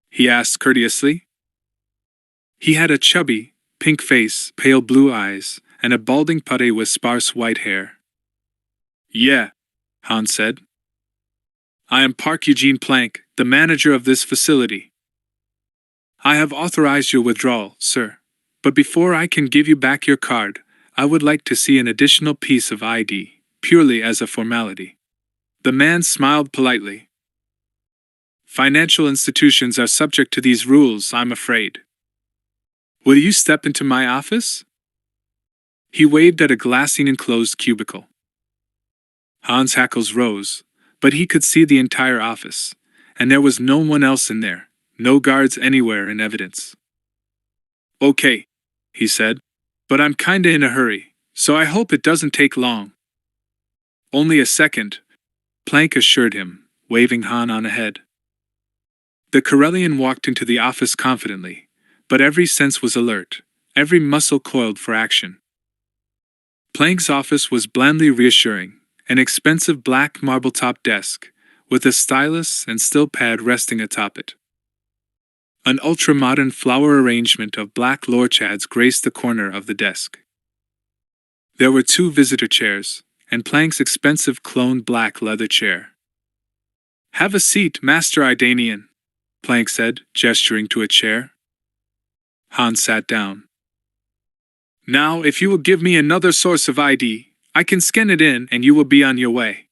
he asked courteously. He had a chubby, pink face, pale blue eyes, and a balding putty with sparse white hair. "Yeah," Han said. "I am Park Eugene Plank, the manager of this facility. I have authorized your withdrawal, sir, but before I can give you back your card, I would like to see an additional piece of ID, purely as a formality." The man smiled politely. "Financial institutions are subject to these rules, I'm afraid. Will you step into my office?" He waved at a glassine-enclosed cubicle. Han's hackles rose, but he could see the entire office, and there was no one else in there, no guards anywhere in evidence. "Okay," he said, "but I'm kinda in a hurry, so I hope it doesn't take long." "Only a second," Plank assured him, waving Han on ahead. The Corellian walked into the office confidently, but every sense was alert, every muscle coiled for action. Plank's office was blandly reassuring, an expensive black marble-top desk, with a stylus and still pad resting atop it. An ultra-modern flower arrangement of black lorchads graced the corner of the desk. There were 2 visitor chairs, and Plank's expensive cloned black leather chair. "Have a seat, Master Idanian," Plank said, gesturing to a chair. Han sat down. "Now, if you will give me another source of ID, I can scan it in and you will be on your way."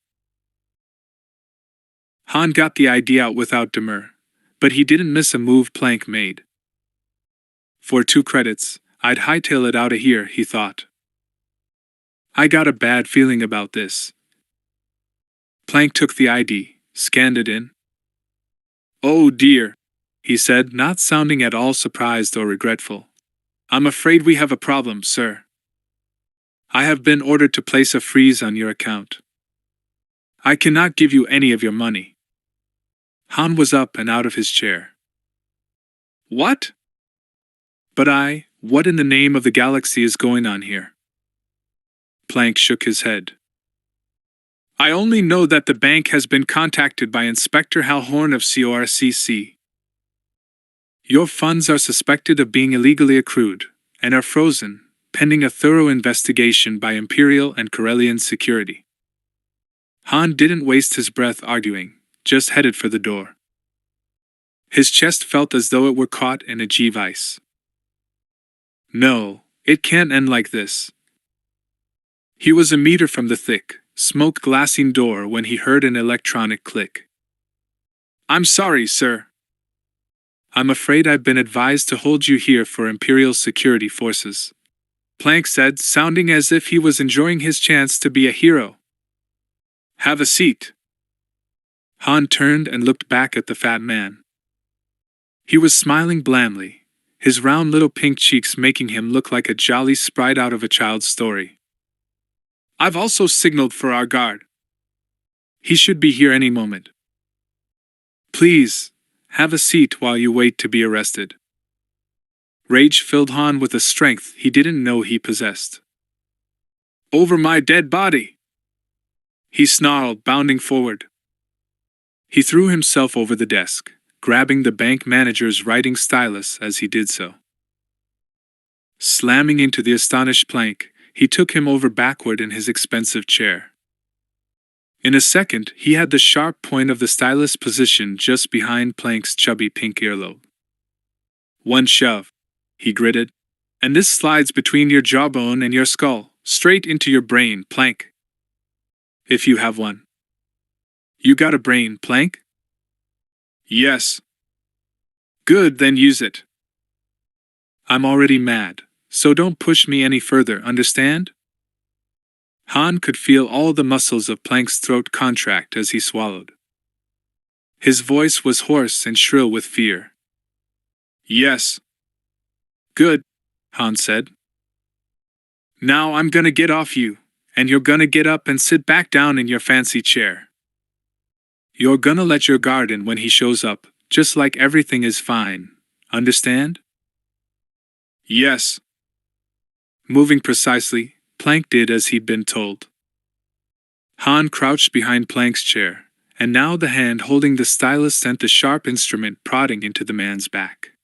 Han got the ID out without demur, but he didn't miss a move Plank made. "For 2 credits, I'd hightail it out of here," he thought. "I got a bad feeling about this." Plank took the ID, scanned it in. "Oh dear," he said, not sounding at all surprised or regretful. "I'm afraid we have a problem, sir. I have been ordered to place a freeze on your account. I cannot give you any of your money." Han was up and out of his chair. "What? But what in the name of the galaxy is going on here?" Plank shook his head. "I only know that the bank has been contacted by Inspector Hal Horn of CORCC. Your funds are suspected of being illegally accrued, and are frozen, pending a thorough investigation by Imperial and Corellian security." Han didn't waste his breath arguing, just headed for the door. His chest felt as though it were caught in a G-vise. No, it can't end like this. He was a meter from the thick, smoke-glassing door when he heard an electronic click. "I'm sorry, sir. I'm afraid I've been advised to hold you here for Imperial security forces," Plank said, sounding as if he was enjoying his chance to be a hero. "Have a seat." Han turned and looked back at the fat man. He was smiling blandly, his round little pink cheeks making him look like a jolly sprite out of a child's story. "I've also signaled for our guard. He should be here any moment. Please, have a seat while you wait to be arrested." Rage filled Han with a strength he didn't know he possessed. "Over my dead body!" he snarled, bounding forward. He threw himself over the desk, grabbing the bank manager's writing stylus as he did so. Slamming into the astonished Plank, he took him over backward in his expensive chair. In a second, he had the sharp point of the stylus positioned just behind Plank's chubby pink earlobe. "One shove," he gritted, "and this slides between your jawbone and your skull, straight into your brain, Plank. If you have one." "You got a brain, Plank?" "Yes." "Good, then use it." "I'm already mad, so don't push me any further, understand?" Han could feel all the muscles of Plank's throat contract as he swallowed. His voice was hoarse and shrill with fear. "Yes." "Good," Han said. "Now I'm gonna get off you, and you're gonna get up and sit back down in your fancy chair. You're gonna let your guard in when he shows up, just like everything is fine, understand?" "Yes." Moving precisely, Plank did as he'd been told. Han crouched behind Plank's chair, and now the hand holding the stylus sent the sharp instrument prodding into the man's back.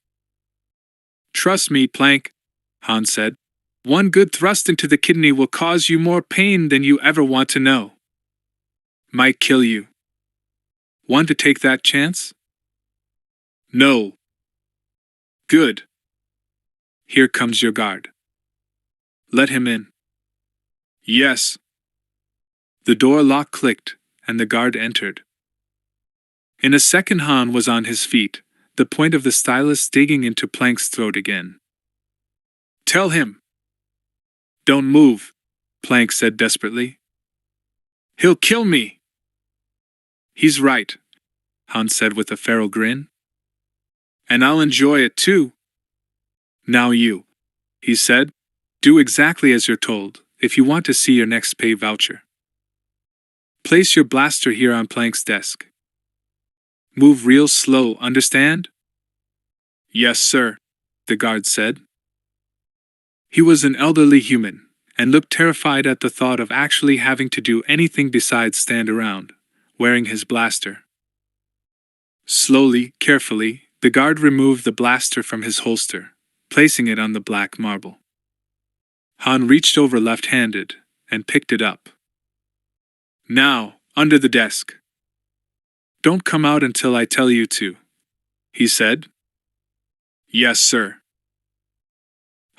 "Trust me, Plank," Han said. "One good thrust into the kidney will cause you more pain than you ever want to know. Might kill you. Want to take that chance?" "No." "Good. Here comes your guard. Let him in." "Yes." The door lock clicked, and the guard entered. In a second Han was on his feet, the point of the stylus digging into Plank's throat again. "Tell him." "Don't move," Plank said desperately. "He'll kill me." "He's right," Han said with a feral grin. "And I'll enjoy it too." "Now you," he said, "do exactly as you're told, if you want to see your next pay voucher. Place your blaster here on Plank's desk. Move real slow, understand? Yes, sir, the guard said. He was an elderly human, and looked terrified at the thought of actually having to do anything besides stand around, wearing his blaster. Slowly, carefully, the guard removed the blaster from his holster, placing it on the black marble. Han reached over left-handed and picked it up. Now, under the desk. Don't come out until I tell you to, he said. Yes, sir.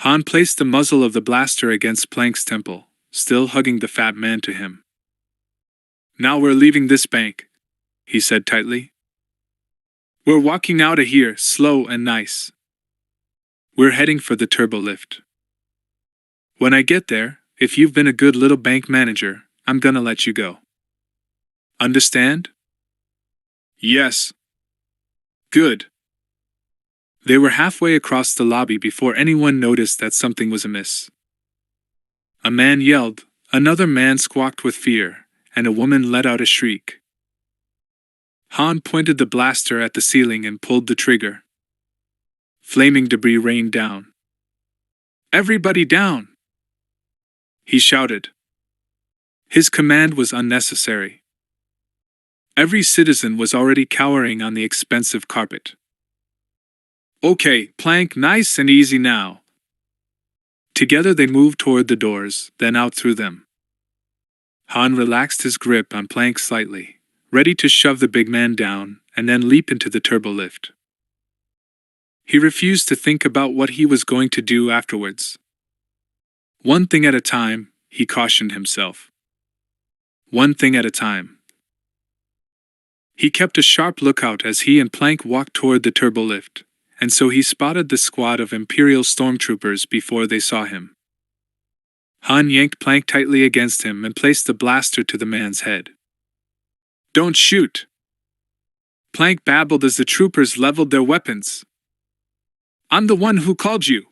Han placed the muzzle of the blaster against Plank's temple, still hugging the fat man to him. Now we're leaving this bank, he said tightly. We're walking out of here, slow and nice. We're heading for the turbo lift. When I get there, if you've been a good little bank manager, I'm gonna let you go. Understand? Yes. Good. They were halfway across the lobby before anyone noticed that something was amiss. A man yelled, another man squawked with fear, and a woman let out a shriek. Han pointed the blaster at the ceiling and pulled the trigger. Flaming debris rained down. Everybody down! He shouted. His command was unnecessary. Every citizen was already cowering on the expensive carpet. Okay, Plank, nice and easy now. Together they moved toward the doors, then out through them. Han relaxed his grip on Plank slightly, ready to shove the big man down and then leap into the turbo lift. He refused to think about what he was going to do afterwards. One thing at a time, he cautioned himself. One thing at a time. He kept a sharp lookout as he and Plank walked toward the turbo lift, and so he spotted the squad of Imperial stormtroopers before they saw him. Han yanked Plank tightly against him and placed the blaster to the man's head. Don't shoot! Plank babbled as the troopers leveled their weapons. I'm the one who called you.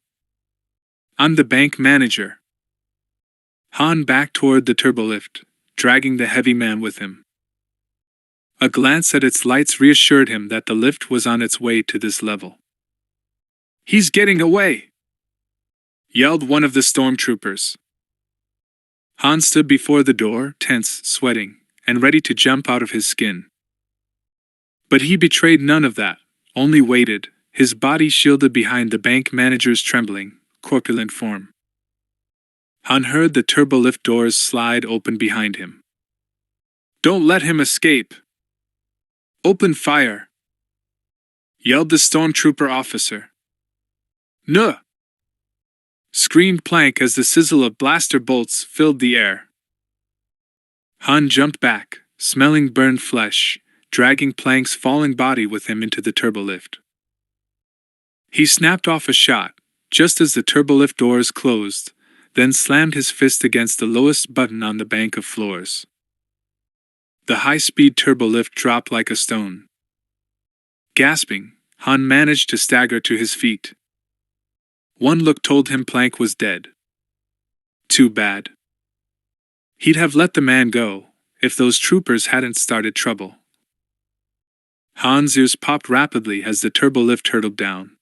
I'm the bank manager. Han backed toward the turbolift, dragging the heavy man with him. A glance at its lights reassured him that the lift was on its way to this level. He's getting away! Yelled one of the stormtroopers. Han stood before the door, tense, sweating, and ready to jump out of his skin. But he betrayed none of that, only waited, his body shielded behind the bank manager's trembling, corpulent form. Han heard the turbolift doors slide open behind him. Don't let him escape! Open fire! Yelled the stormtrooper officer. No! Screamed Plank as the sizzle of blaster bolts filled the air. Han jumped back, smelling burned flesh, dragging Plank's falling body with him into the turbolift. He snapped off a shot, just as the turbolift doors closed, then slammed his fist against the lowest button on the bank of floors. The high-speed turbolift dropped like a stone. Gasping, Han managed to stagger to his feet. One look told him Plank was dead. Too bad. He'd have let the man go, if those troopers hadn't started trouble. Han's ears popped rapidly as the turbolift hurtled down.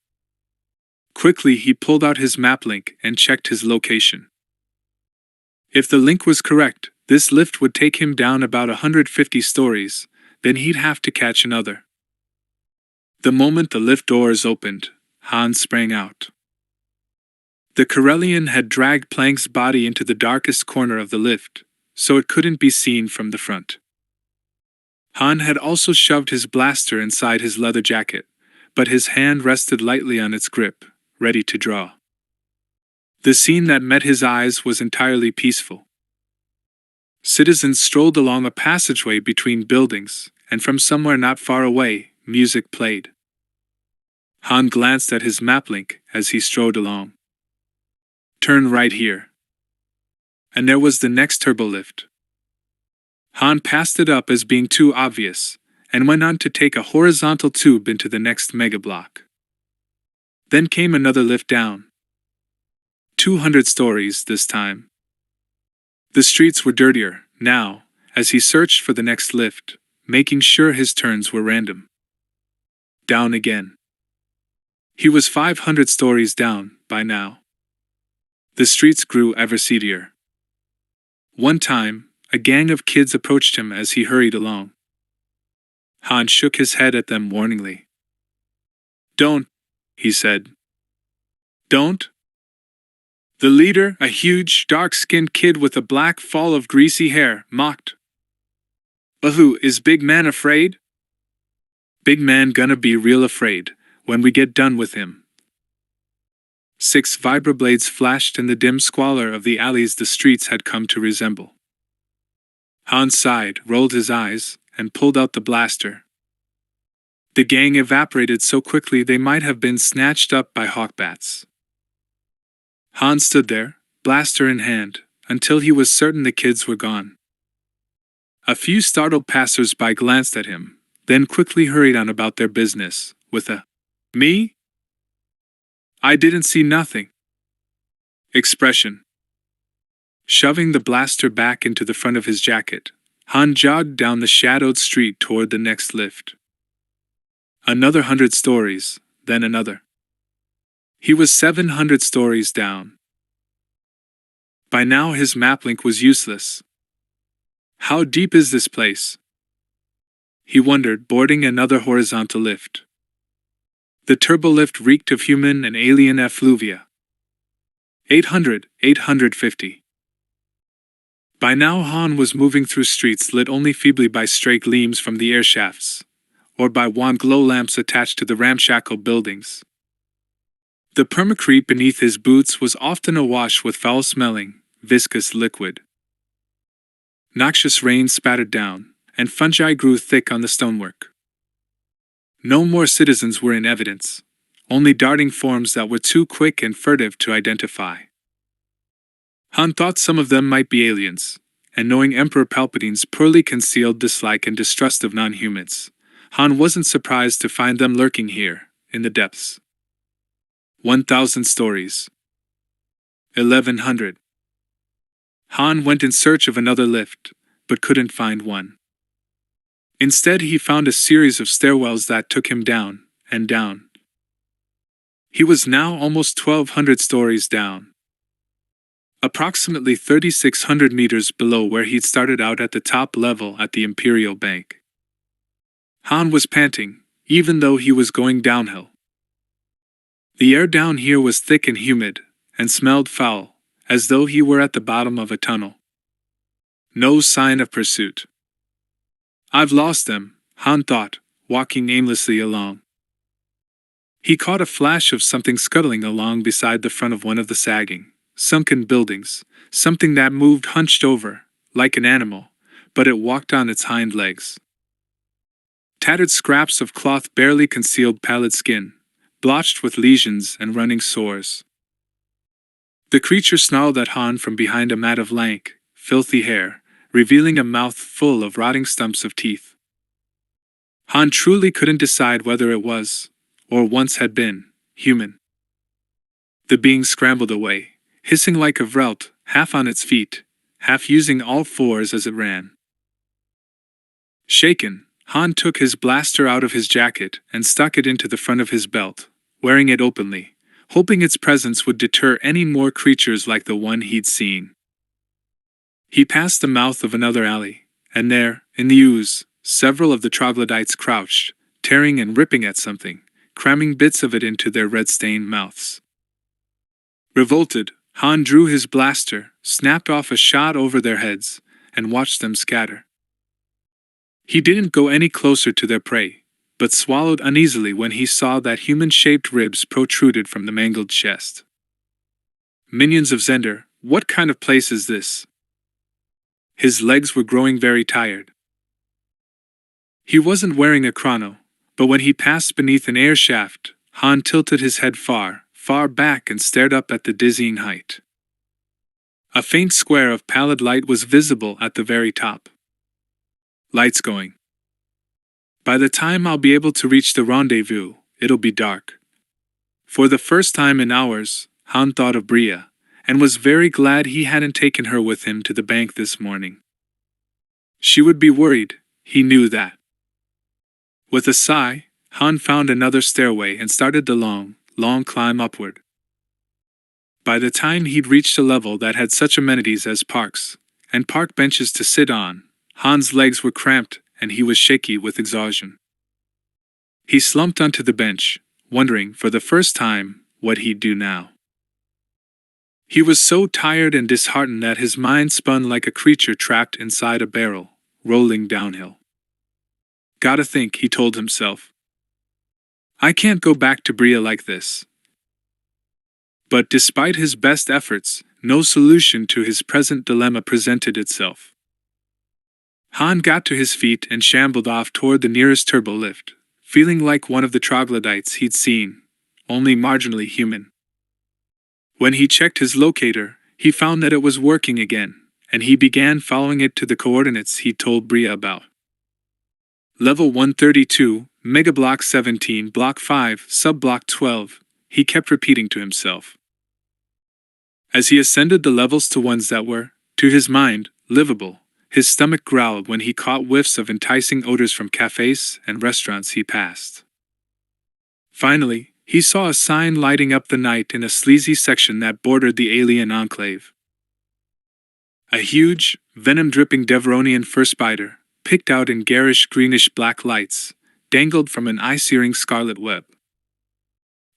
Quickly he pulled out his map link and checked his location. If the link was correct, this lift would take him down about 150 stories, then he'd have to catch another. The moment the lift doors opened, Han sprang out. The Corellian had dragged Plank's body into the darkest corner of the lift, so it couldn't be seen from the front. Han had also shoved his blaster inside his leather jacket, but his hand rested lightly on its grip, ready to draw. The scene that met his eyes was entirely peaceful. Citizens strolled along a passageway between buildings, and from somewhere not far away, music played. Han glanced at his map link as he strode along. Turn right here. And there was the next turbolift. Han passed it up as being too obvious, and went on to take a horizontal tube into the next megablock. Then came another lift down. 200 stories this time. The streets were dirtier, now, as he searched for the next lift, making sure his turns were random. down again. He was 500 stories down, by now. The streets grew ever seedier. One time, a gang of kids approached him as he hurried along. Han shook his head at them warningly. "Don't," he said. "Don't?" The leader, a huge, dark-skinned kid with a black fall of greasy hair, mocked. "But who, is Big Man afraid?" "Big Man gonna be real afraid, when we get done with him." 6 vibroblades flashed in the dim squalor of the alleys the streets had come to resemble. Han sighed, rolled his eyes, and pulled out the blaster. The gang evaporated so quickly they might have been snatched up by hawkbats. Han stood there, blaster in hand, until he was certain the kids were gone. A few startled passers-by glanced at him, then quickly hurried on about their business, with a, "Me? I didn't see nothing," expression. Shoving the blaster back into the front of his jacket, Han jogged down the shadowed street toward the next lift. Another 100 stories, then another. He was 700 stories down. By now his maplink was useless. How deep is this place? He wondered, boarding another horizontal lift. The turbolift reeked of human and alien effluvia. 800, 850. By now Han was moving through streets lit only feebly by stray gleams from the air shafts, or by wan glow lamps attached to the ramshackle buildings. The permacrete beneath his boots was often awash with foul-smelling, viscous liquid. Noxious rain spattered down, and fungi grew thick on the stonework. No more citizens were in evidence, only darting forms that were too quick and furtive to identify. Han thought some of them might be aliens, and knowing Emperor Palpatine's poorly concealed dislike and distrust of non-humans, Han wasn't surprised to find them lurking here, in the depths. 1,000 stories. 1,100. Han went in search of another lift, but couldn't find one. Instead he found a series of stairwells that took him down, and down. He was now almost 1,200 stories down. Approximately 3,600 meters below where he'd started out at the top level at the Imperial Bank. Han was panting, even though he was going downhill. The air down here was thick and humid, and smelled foul, as though he were at the bottom of a tunnel. No sign of pursuit. "I've lost them," Han thought, walking aimlessly along. He caught a flash of something scuttling along beside the front of one of the sagging, sunken buildings, something that moved hunched over, like an animal, but it walked on its hind legs. Tattered scraps of cloth barely concealed pallid skin, blotched with lesions and running sores. The creature snarled at Han from behind a mat of lank, filthy hair, revealing a mouth full of rotting stumps of teeth. Han truly couldn't decide whether it was, or once had been, human. The being scrambled away, hissing like a vrelt, half on its feet, half using all fours as it ran. Shaken, Han took his blaster out of his jacket and stuck it into the front of his belt, wearing it openly, hoping its presence would deter any more creatures like the one he'd seen. He passed the mouth of another alley, and there, in the ooze, several of the troglodytes crouched, tearing and ripping at something, cramming bits of it into their red-stained mouths. Revolted, Han drew his blaster, snapped off a shot over their heads, and watched them scatter. He didn't go any closer to their prey, but swallowed uneasily when he saw that human-shaped ribs protruded from the mangled chest. Minions of Zender, what kind of place is this? His legs were growing very tired. He wasn't wearing a chrono, but when he passed beneath an air shaft, Han tilted his head far, far back and stared up at the dizzying height. A faint square of pallid light was visible at the very top. Lights going. By the time I'll be able to reach the rendezvous, it'll be dark. For the first time in hours, Han thought of Bria, and was very glad he hadn't taken her with him to the bank this morning. She would be worried, he knew that. With a sigh, Han found another stairway and started the long, long climb upward. By the time he'd reached a level that had such amenities as parks and park benches to sit on, Han's legs were cramped and he was shaky with exhaustion. He slumped onto the bench, wondering for the first time what he'd do now. He was so tired and disheartened that his mind spun like a creature trapped inside a barrel, rolling downhill. Gotta think, he told himself. I can't go back to Bria like this. But despite his best efforts, no solution to his present dilemma presented itself. Han got to his feet and shambled off toward the nearest turbo lift, feeling like one of the troglodytes he'd seen, only marginally human. When he checked his locator, he found that it was working again, and he began following it to the coordinates he'd told Bria about. Level 132, Megablock 17, Block 5, Subblock 12, he kept repeating to himself. As he ascended the levels to ones that were, to his mind, livable, his stomach growled when he caught whiffs of enticing odors from cafes and restaurants he passed. Finally, he saw a sign lighting up the night in a sleazy section that bordered the alien enclave. A huge, venom-dripping Deveronian fur spider, picked out in garish greenish-black lights, dangled from an eye-searing scarlet web.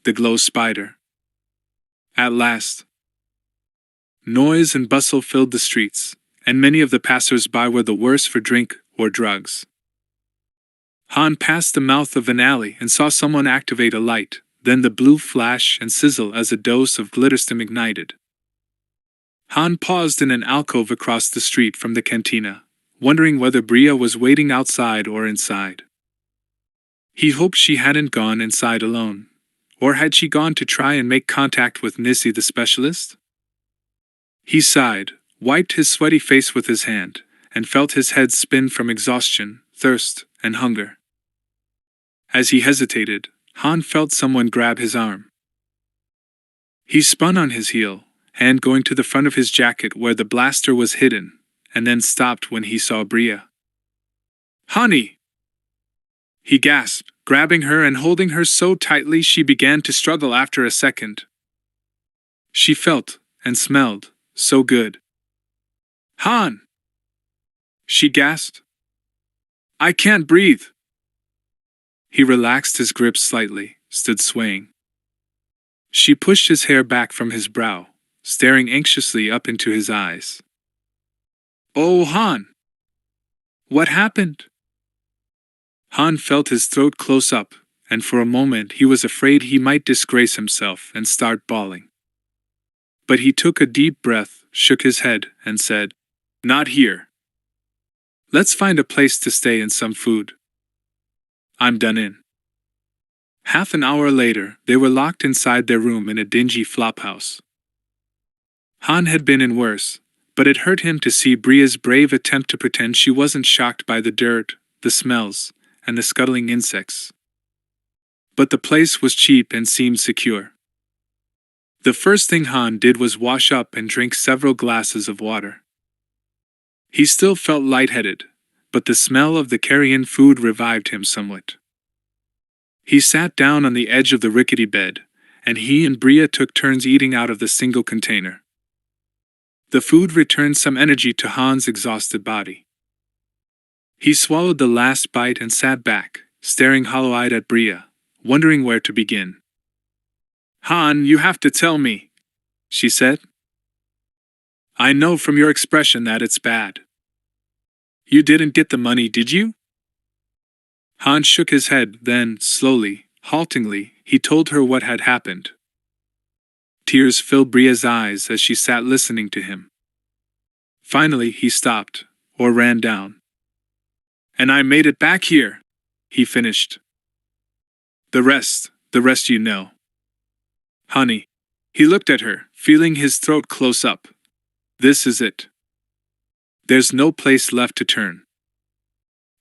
The glow spider. At last. Noise and bustle filled the streets, and many of the passers-by were the worse for drink or drugs. Han passed the mouth of an alley and saw someone activate a light, then the blue flash and sizzle as a dose of glitterstim ignited. Han paused in an alcove across the street from the cantina, wondering whether Bria was waiting outside or inside. He hoped she hadn't gone inside alone, or had she gone to try and make contact with Nissi the specialist? He sighed, wiped his sweaty face with his hand, and felt his head spin from exhaustion, thirst, and hunger. As he hesitated, Han felt someone grab his arm. He spun on his heel, hand going to the front of his jacket where the blaster was hidden, and then stopped when he saw Bria. "Honey!" He gasped, grabbing her and holding her so tightly she began to struggle after a second. She felt, and smelled, so good. "Han!" She gasped. "I can't breathe." He relaxed his grip slightly, stood swaying. She pushed his hair back from his brow, staring anxiously up into his eyes. "Oh, Han! What happened?" Han felt his throat close up, and for a moment he was afraid he might disgrace himself and start bawling. But he took a deep breath, shook his head, and said, "Not here. Let's find a place to stay and some food. I'm done in." Half an hour later, they were locked inside their room in a dingy flophouse. Han had been in worse, but it hurt him to see Bria's brave attempt to pretend she wasn't shocked by the dirt, the smells, and the scuttling insects. But the place was cheap and seemed secure. The first thing Han did was wash up and drink several glasses of water. He still felt lightheaded, but the smell of the carrion food revived him somewhat. He sat down on the edge of the rickety bed, and he and Bria took turns eating out of the single container. The food returned some energy to Han's exhausted body. He swallowed the last bite and sat back, staring hollow-eyed at Bria, wondering where to begin. "Han, you have to tell me," she said. "I know from your expression that it's bad. You didn't get the money, did you?" Han shook his head, then, slowly, haltingly, he told her what had happened. Tears filled Bria's eyes as she sat listening to him. Finally, he stopped, or ran down. "And I made it back here," he finished. The rest you know. Honey." He looked at her, feeling his throat close up. "This is it. There's no place left to turn.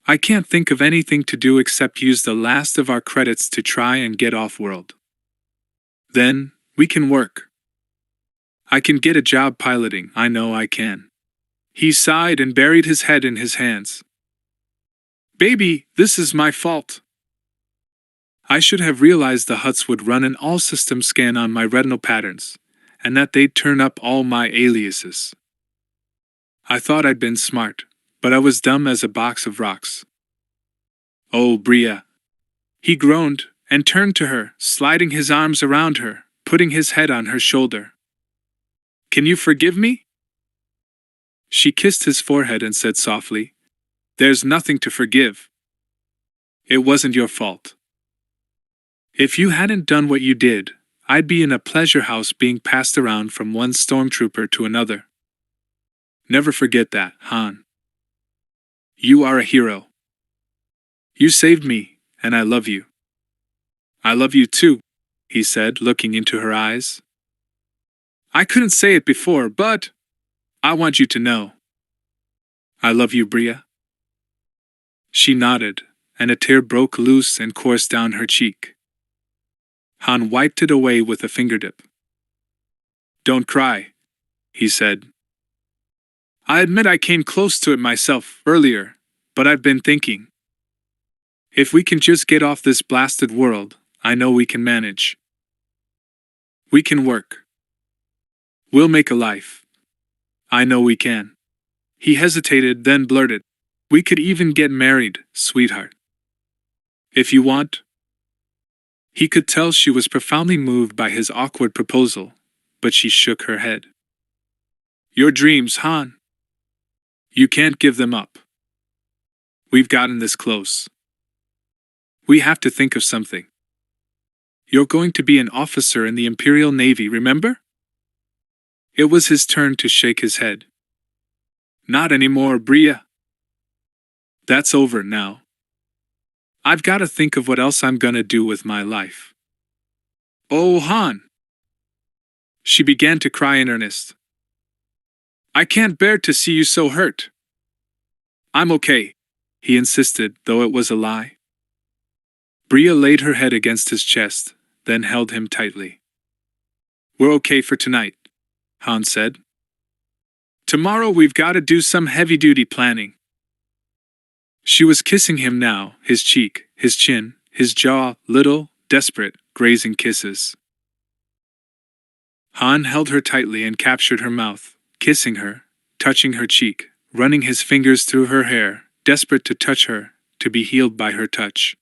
I can't think of anything to do except use the last of our credits to try and get off-world. Then, we can work. I can get a job piloting, I know I can." He sighed and buried his head in his hands. "Baby, this is my fault. I should have realized the huts would run an all-system scan on my retinal patterns, and that they'd turn up all my aliases. I thought I'd been smart, but I was dumb as a box of rocks. Oh, Bria. He groaned, and turned to her, sliding his arms around her, putting his head on her shoulder. Can you forgive me? She kissed his forehead and said softly, There's nothing to forgive. It wasn't your fault. If you hadn't done what you did, I'd be in a pleasure house being passed around from one stormtrooper to another. Never forget that, Han. You are a hero. You saved me, and I love you. I love you too, he said, looking into her eyes. I couldn't say it before, but I want you to know. I love you, Bria. She nodded, and a tear broke loose and coursed down her cheek. Han wiped it away with a fingertip. Don't cry, he said. I admit I came close to it myself earlier, but I've been thinking. If we can just get off this blasted world, I know we can manage. We can work. We'll make a life. I know we can. He hesitated, then blurted, We could even get married, sweetheart. If you want. He could tell she was profoundly moved by his awkward proposal, but she shook her head. Your dreams, Han. You can't give them up. We've gotten this close. We have to think of something. You're going to be an officer in the Imperial Navy, remember? It was his turn to shake his head. Not anymore, Bria. That's over now. I've got to think of what else I'm gonna do with my life. Oh, Han! She began to cry in earnest. I can't bear to see you so hurt. I'm okay, he insisted, though it was a lie. Bria laid her head against his chest, then held him tightly. We're okay for tonight, Han said. Tomorrow we've got to do some heavy-duty planning. She was kissing him now, his cheek, his chin, his jaw, little, desperate, grazing kisses. Han held her tightly and captured her mouth, kissing her, touching her cheek, running his fingers through her hair, desperate to touch her, to be healed by her touch.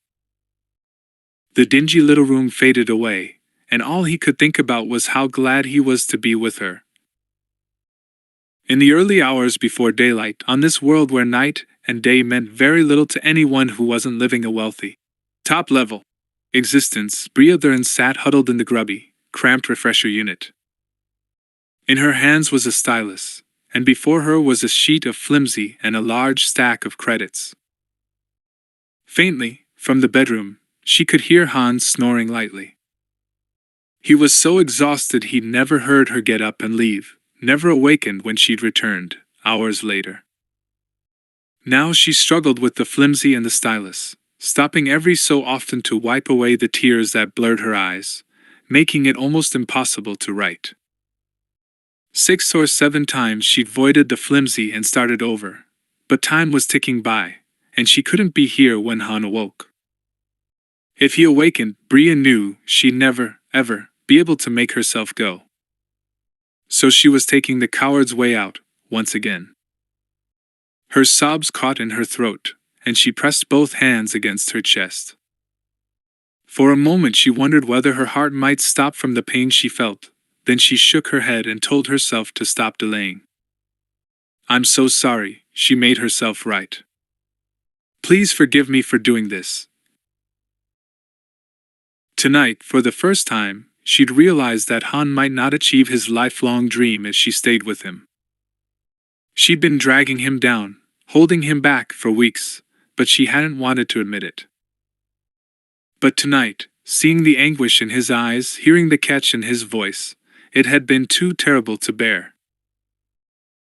The dingy little room faded away, and all he could think about was how glad he was to be with her. In the early hours before daylight, on this world where night and day meant very little to anyone who wasn't living a wealthy, top-level existence, Bria Thurn sat huddled in the grubby, cramped refresher unit. In her hands was a stylus, and before her was a sheet of flimsy and a large stack of credits. Faintly, from the bedroom, she could hear Hans snoring lightly. He was so exhausted he'd never heard her get up and leave, never awakened when she'd returned, hours later. Now she struggled with the flimsy and the stylus, stopping every so often to wipe away the tears that blurred her eyes, making it almost impossible to write. 6 or 7 times she'd voided the flimsy and started over, but time was ticking by, and she couldn't be here when Han awoke. If he awakened, Bria knew she'd never, ever, be able to make herself go. So she was taking the coward's way out, once again. Her sobs caught in her throat, and she pressed both hands against her chest. For a moment she wondered whether her heart might stop from the pain she felt, then she shook her head and told herself to stop delaying. I'm so sorry, she made herself right. Please forgive me for doing this. Tonight, for the first time, she'd realized that Han might not achieve his lifelong dream if she stayed with him. She'd been dragging him down, holding him back for weeks, but she hadn't wanted to admit it. But tonight, seeing the anguish in his eyes, hearing the catch in his voice, it had been too terrible to bear.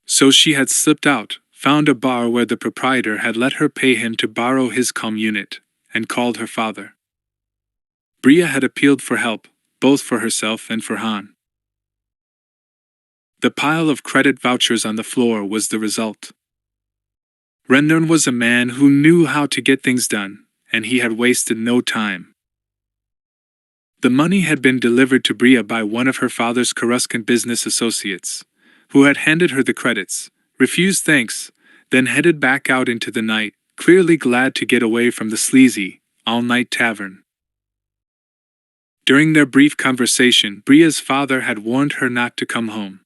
So she had slipped out, found a bar where the proprietor had let her pay him to borrow his comm unit, and called her father. Bria had appealed for help, both for herself and for Han. The pile of credit vouchers on the floor was the result. Rendon was a man who knew how to get things done, and he had wasted no time. The money had been delivered to Bria by one of her father's Coruscant business associates, who had handed her the credits, refused thanks, then headed back out into the night, clearly glad to get away from the sleazy, all-night tavern. During their brief conversation, Bria's father had warned her not to come home.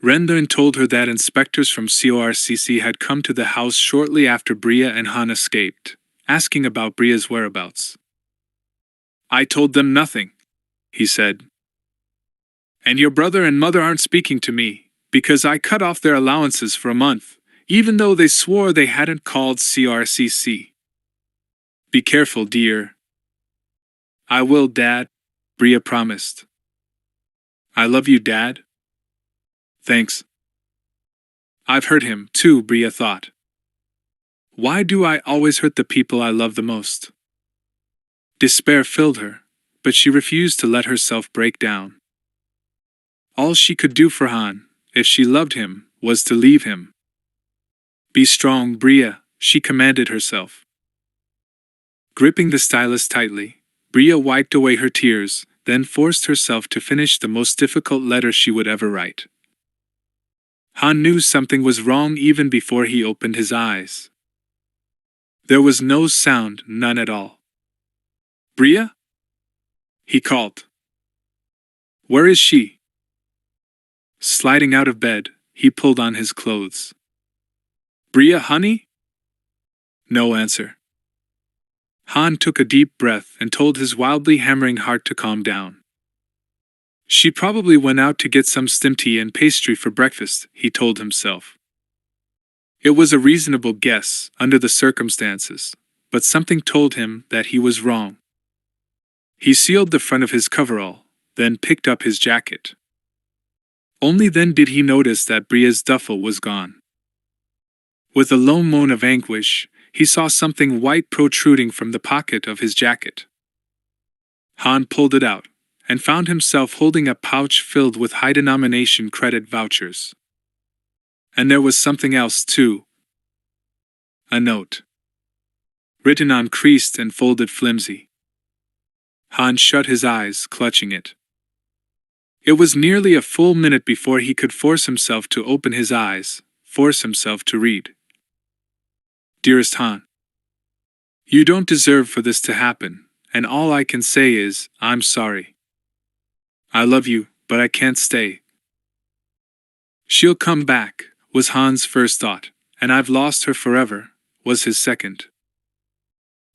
Rendon told her that inspectors from CORCC had come to the house shortly after Bria and Han escaped, asking about Bria's whereabouts. "I told them nothing," he said. "And your brother and mother aren't speaking to me, because I cut off their allowances for a month, even though they swore they hadn't called CRCC. Be careful, dear." "I will, Dad," Bria promised. "I love you, Dad." "Thanks." I've hurt him, too, Bria thought. Why do I always hurt the people I love the most? Despair filled her, but she refused to let herself break down. All she could do for Han, if she loved him, was to leave him. "Be strong, Bria," she commanded herself. Gripping the stylus tightly, Bria wiped away her tears, then forced herself to finish the most difficult letter she would ever write. Han knew something was wrong even before he opened his eyes. There was no sound, none at all. "Bria?" he called. "Where is she?" Sliding out of bed, he pulled on his clothes. "Bria, honey?" No answer. Han took a deep breath and told his wildly hammering heart to calm down. She probably went out to get some stem tea and pastry for breakfast, he told himself. It was a reasonable guess, under the circumstances, but something told him that he was wrong. He sealed the front of his coverall, then picked up his jacket. Only then did he notice that Bria's duffel was gone. With a low moan of anguish, he saw something white protruding from the pocket of his jacket. Han pulled it out, and found himself holding a pouch filled with high-denomination credit vouchers. And there was something else, too. A note. Written on creased and folded flimsy. Han shut his eyes, clutching it. It was nearly a full minute before he could force himself to open his eyes, force himself to read. Dearest Han, you don't deserve for this to happen, and all I can say is, I'm sorry. I love you, but I can't stay. She'll come back, was Han's first thought, and I've lost her forever, was his second.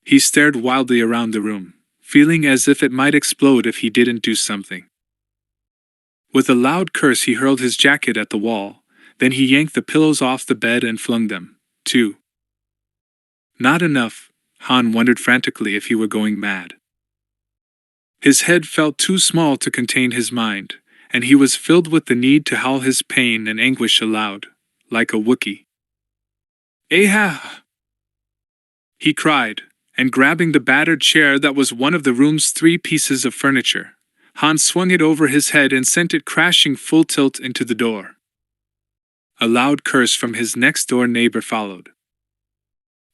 He stared wildly around the room, feeling as if it might explode if he didn't do something. With a loud curse he hurled his jacket at the wall, then he yanked the pillows off the bed and flung them, too. Not enough, Han wondered frantically if he were going mad. His head felt too small to contain his mind, and he was filled with the need to howl his pain and anguish aloud, like a Wookiee. "Aha!" he cried, and grabbing the battered chair that was one of the room's 3 pieces of furniture, Han swung it over his head and sent it crashing full tilt into the door. A loud curse from his next-door neighbor followed.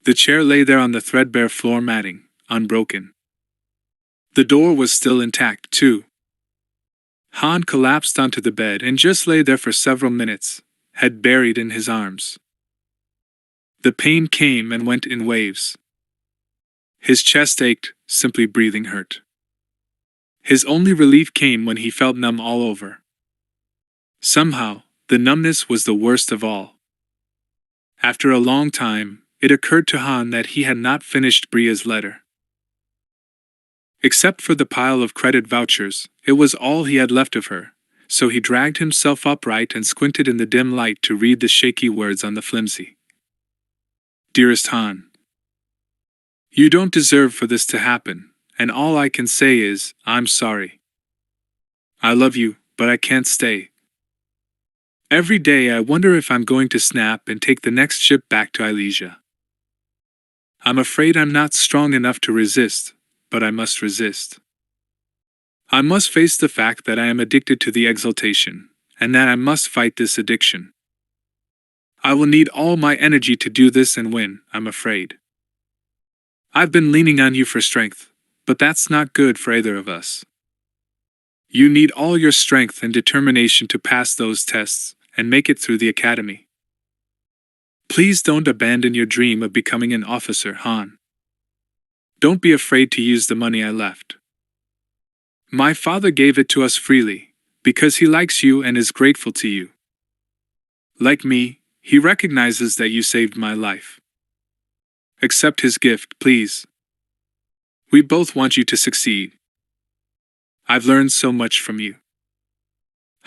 The chair lay there on the threadbare floor matting, unbroken. The door was still intact, too. Han collapsed onto the bed and just lay there for several minutes, head buried in his arms. The pain came and went in waves. His chest ached, simply breathing hurt. His only relief came when he felt numb all over. Somehow, the numbness was the worst of all. After a long time, it occurred to Han that he had not finished Bria's letter. Except for the pile of credit vouchers, it was all he had left of her, so he dragged himself upright and squinted in the dim light to read the shaky words on the flimsy. Dearest Han, you don't deserve for this to happen, and all I can say is, I'm sorry. I love you, but I can't stay. Every day I wonder if I'm going to snap and take the next ship back to Elysia. I'm afraid I'm not strong enough to resist, but I must resist. I must face the fact that I am addicted to the exaltation, and that I must fight this addiction. I will need all my energy to do this and win, I'm afraid. I've been leaning on you for strength, but that's not good for either of us. You need all your strength and determination to pass those tests and make it through the academy. Please don't abandon your dream of becoming an officer, Han. Don't be afraid to use the money I left. My father gave it to us freely, because he likes you and is grateful to you. Like me, he recognizes that you saved my life. Accept his gift, please. We both want you to succeed. I've learned so much from you.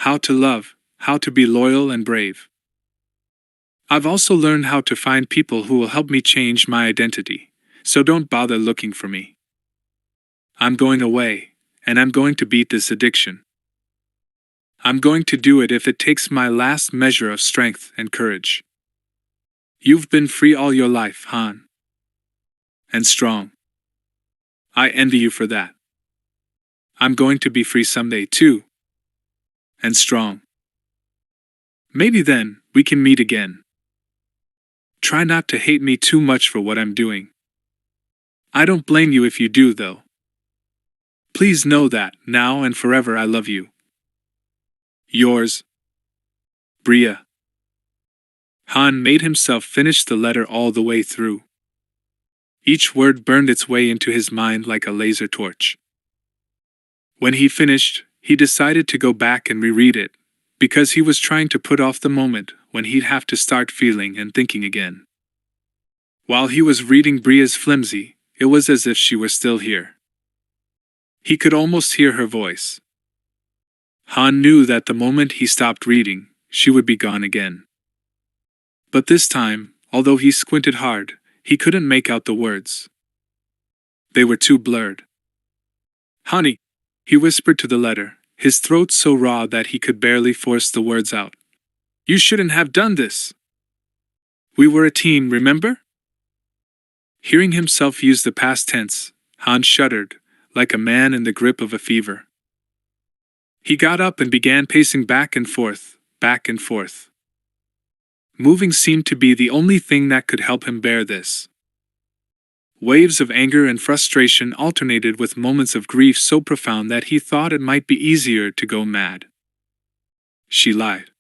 How to love, how to be loyal and brave. I've also learned how to find people who will help me change my identity, so don't bother looking for me. I'm going away, and I'm going to beat this addiction. I'm going to do it if it takes my last measure of strength and courage. You've been free all your life, Han. And strong. I envy you for that. I'm going to be free someday too. And strong. Maybe then, we can meet again. Try not to hate me too much for what I'm doing. I don't blame you if you do, though. Please know that, now and forever, I love you. Yours, Bria. Han made himself finish the letter all the way through. Each word burned its way into his mind like a laser torch. When he finished, he decided to go back and reread it, because he was trying to put off the moment when he'd have to start feeling and thinking again. While he was reading Bria's flimsy, it was as if she were still here. He could almost hear her voice. Han knew that the moment he stopped reading, she would be gone again. But this time, although he squinted hard, he couldn't make out the words. They were too blurred. "Honey," he whispered to the letter, his throat so raw that he could barely force the words out. "You shouldn't have done this. We were a team, remember?" Hearing himself use the past tense, Han shuddered, like a man in the grip of a fever. He got up and began pacing back and forth, back and forth. Moving seemed to be the only thing that could help him bear this. Waves of anger and frustration alternated with moments of grief so profound that he thought it might be easier to go mad. She lied.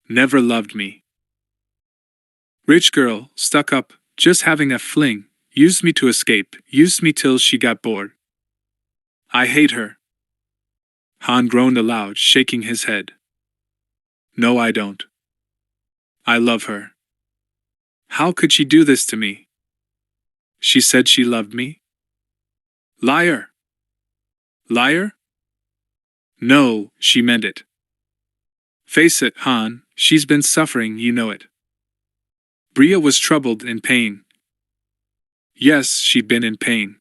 Never loved me. Rich girl, stuck up, just having a fling, used me to escape, used me till she got bored. I hate her. Han groaned aloud, shaking his head. No, I don't. I love her. How could she do this to me? She said she loved me? Liar! Liar? No, she meant it. Face it, Han, she's been suffering, you know it. Bria was troubled, in pain. Yes, she'd been in pain.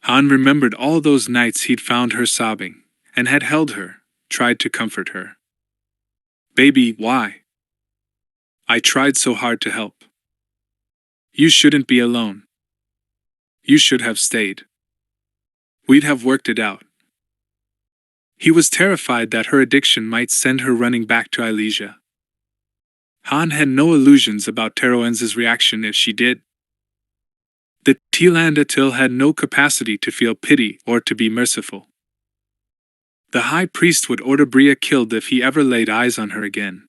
Han remembered all those nights he'd found her sobbing, and had held her, tried to comfort her. Baby, why? I tried so hard to help. You shouldn't be alone. You should have stayed. We'd have worked it out. He was terrified that her addiction might send her running back to Elysia. Han had no illusions about Teroenz's reaction if she did. The Tilandatil had no capacity to feel pity or to be merciful. The high priest would order Bria killed if he ever laid eyes on her again.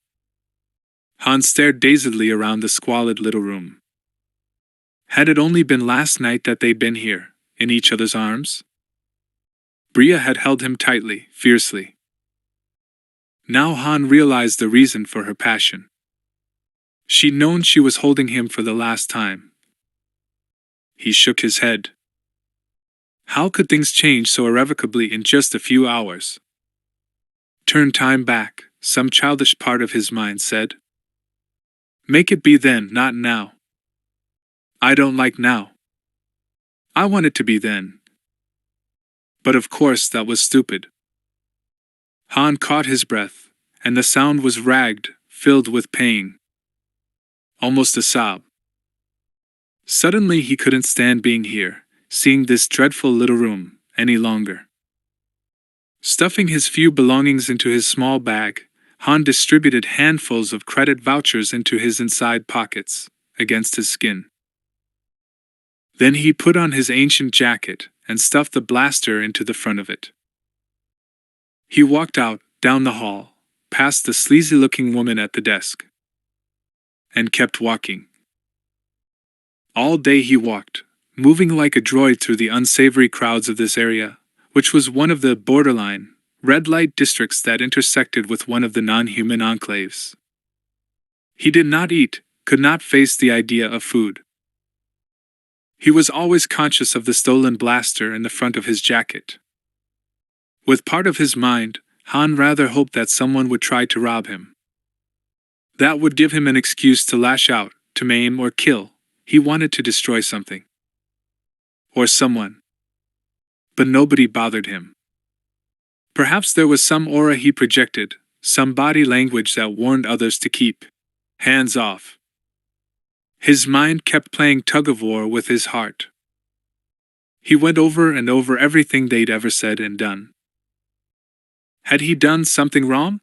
Han stared dazedly around the squalid little room. Had it only been last night that they'd been here, in each other's arms? Bria had held him tightly, fiercely. Now Han realized the reason for her passion. She'd known she was holding him for the last time. He shook his head. How could things change so irrevocably in just a few hours? Turn time back, some childish part of his mind said. Make it be then, not now. I don't like now. I want it to be then. But of course that was stupid. Han caught his breath, and the sound was ragged, filled with pain. Almost a sob. Suddenly he couldn't stand being here, seeing this dreadful little room, any longer. Stuffing his few belongings into his small bag, Han distributed handfuls of credit vouchers into his inside pockets, against his skin. Then he put on his ancient jacket and stuffed the blaster into the front of it. He walked out, down the hall, past the sleazy-looking woman at the desk, and kept walking. All day he walked, moving like a droid through the unsavory crowds of this area, which was one of the borderline, red-light districts that intersected with one of the non-human enclaves. He did not eat, could not face the idea of food. He was always conscious of the stolen blaster in the front of his jacket. With part of his mind, Han rather hoped that someone would try to rob him. That would give him an excuse to lash out, to maim or kill. He wanted to destroy something. Or someone. But nobody bothered him. Perhaps there was some aura he projected, some body language that warned others to keep hands off. His mind kept playing tug-of-war with his heart. He went over and over everything they'd ever said and done. Had he done something wrong?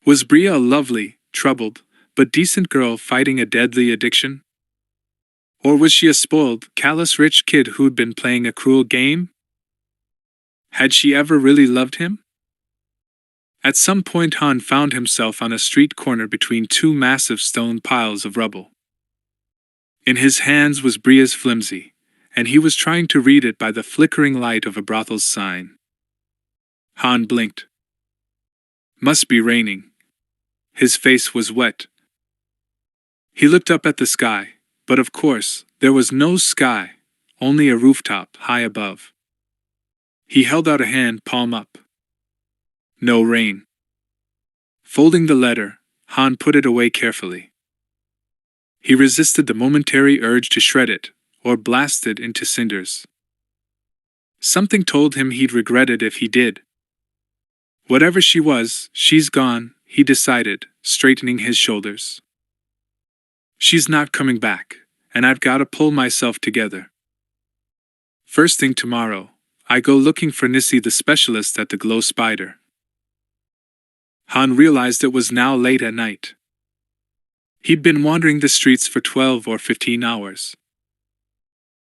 Was Bria a lovely, troubled, but decent girl fighting a deadly addiction? Or was she a spoiled, callous rich kid who'd been playing a cruel game? Had she ever really loved him? At some point Han found himself on a street corner between two massive stone piles of rubble. In his hands was Bria's flimsy, and he was trying to read it by the flickering light of a brothel's sign. Han blinked. Must be raining. His face was wet. He looked up at the sky, but of course, there was no sky, only a rooftop high above. He held out a hand, palm up. No rain. Folding the letter, Han put it away carefully. He resisted the momentary urge to shred it, or blast it into cinders. Something told him he'd regret it if he did. Whatever she was, she's gone, he decided, straightening his shoulders. She's not coming back, and I've got to pull myself together. First thing tomorrow, I go looking for Nissi the specialist at the glow spider. Han realized it was now late at night. He'd been wandering the streets for 12 or 15 hours.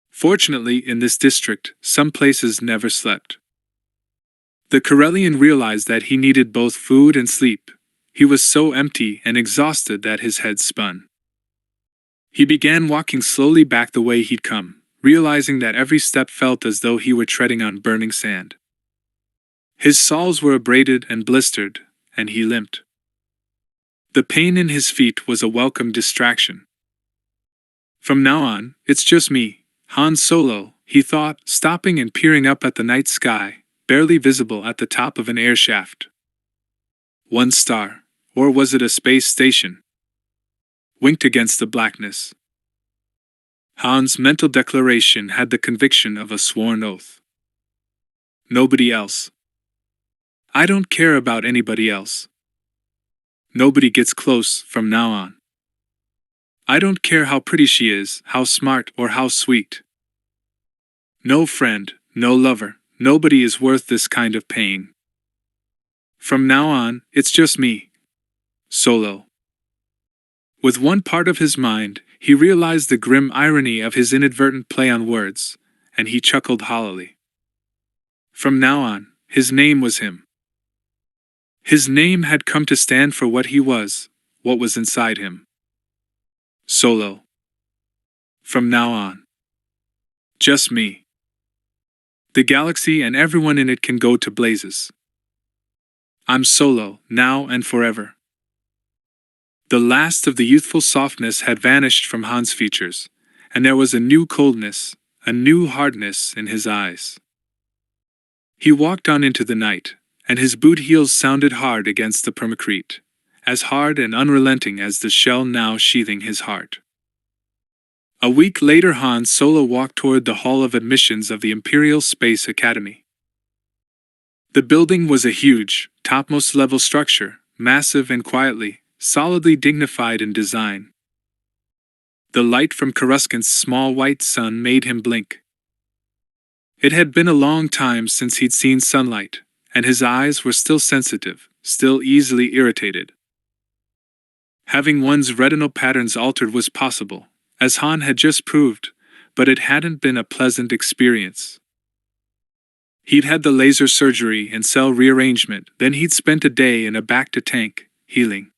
Fortunately, in this district, some places never slept. The Corellian realized that he needed both food and sleep. He was so empty and exhausted that his head spun. He began walking slowly back the way he'd come, realizing that every step felt as though he were treading on burning sand. His soles were abraded and blistered, and he limped. The pain in his feet was a welcome distraction. From now on, it's just me, Han Solo, he thought, stopping and peering up at the night sky, barely visible at the top of an air shaft. One star, or was it a space station? Winked against the blackness. Han's mental declaration had the conviction of a sworn oath. Nobody else. I don't care about anybody else. Nobody gets close from now on. I don't care how pretty she is, how smart, or how sweet. No friend, no lover, nobody is worth this kind of pain. From now on, it's just me. Solo. With one part of his mind, he realized the grim irony of his inadvertent play on words, and he chuckled hollowly. From now on, his name was him. His name had come to stand for what he was, what was inside him. Solo. From now on. Just me. The galaxy and everyone in it can go to blazes. I'm Solo, now and forever. The last of the youthful softness had vanished from Han's features, and there was a new coldness, a new hardness in his eyes. He walked on into the night, and his boot heels sounded hard against the permacrete, as hard and unrelenting as the shell now sheathing his heart. A week later Han Solo walked toward the Hall of Admissions of the Imperial Space Academy. The building was a huge, topmost-level structure, massive and solidly dignified in design. The light from Coruscant's small white sun made him blink. It had been a long time since he'd seen sunlight, and his eyes were still sensitive, still easily irritated. Having one's retinal patterns altered was possible, as Han had just proved, but it hadn't been a pleasant experience. He'd had the laser surgery and cell rearrangement, then he'd spent a day in a back-to-tank, healing.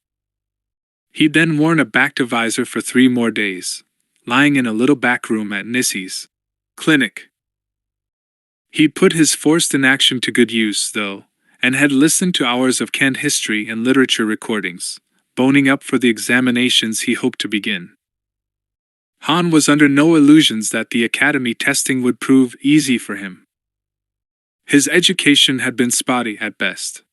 He'd then worn a back-to-visor for 3 more days, lying in a little back room at Nissy's clinic. He'd put his forced inaction to good use, though, and had listened to hours of canned history and literature recordings, boning up for the examinations he hoped to begin. Han was under no illusions that the academy testing would prove easy for him. His education had been spotty at best.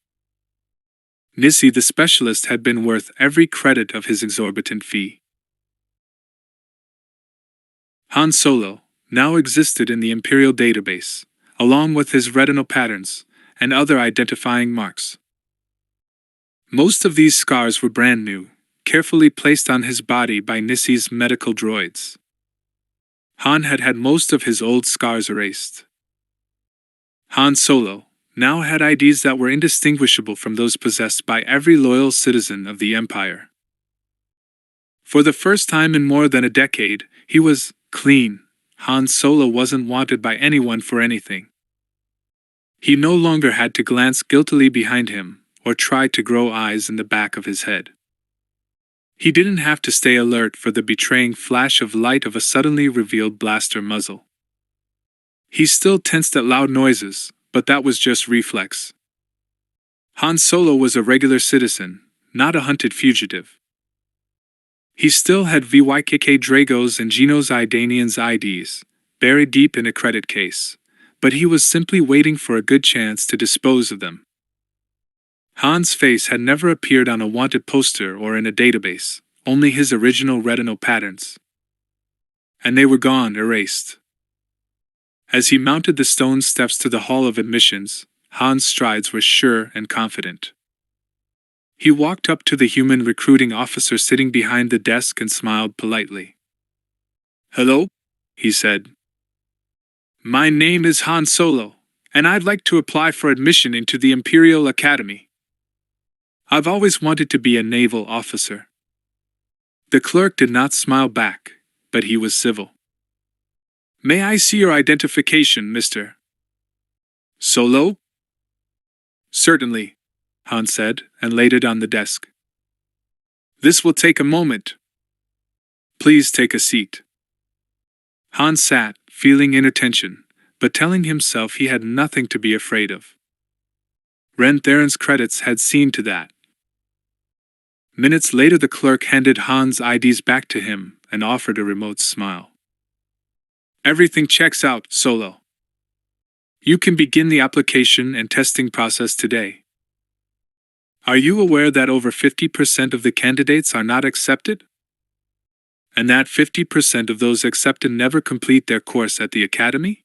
Nissy the specialist had been worth every credit of his exorbitant fee. Han Solo now existed in the Imperial database, along with his retinal patterns and other identifying marks. Most of these scars were brand new, carefully placed on his body by Nissy's medical droids. Han had had most of his old scars erased. Han Solo now had IDs that were indistinguishable from those possessed by every loyal citizen of the Empire. For the first time in more than a decade, he was clean. Han Solo wasn't wanted by anyone for anything. He no longer had to glance guiltily behind him, or try to grow eyes in the back of his head. He didn't have to stay alert for the betraying flash of light of a suddenly revealed blaster muzzle. He still tensed at loud noises, but that was just reflex. Han Solo was a regular citizen, not a hunted fugitive. He still had VYKK Drago's and Genos Idanian's IDs, buried deep in a credit case, but he was simply waiting for a good chance to dispose of them. Han's face had never appeared on a wanted poster or in a database, only his original retinal patterns. And they were gone, erased. As he mounted the stone steps to the Hall of Admissions, Han's strides were sure and confident. He walked up to the human recruiting officer sitting behind the desk and smiled politely. "Hello?" he said. "My name is Han Solo, and I'd like to apply for admission into the Imperial Academy. I've always wanted to be a naval officer." The clerk did not smile back, but he was civil. "May I see your identification, Mr. Solo?" "Certainly," Han said, and laid it on the desk. "This will take a moment. Please take a seat." Han sat, feeling inattention, but telling himself he had nothing to be afraid of. Ren Theron's credits had seen to that. Minutes later the clerk handed Han's IDs back to him and offered a remote smile. "Everything checks out, Solo. You can begin the application and testing process today. Are you aware that over 50% of the candidates are not accepted? And that 50% of those accepted never complete their course at the academy?"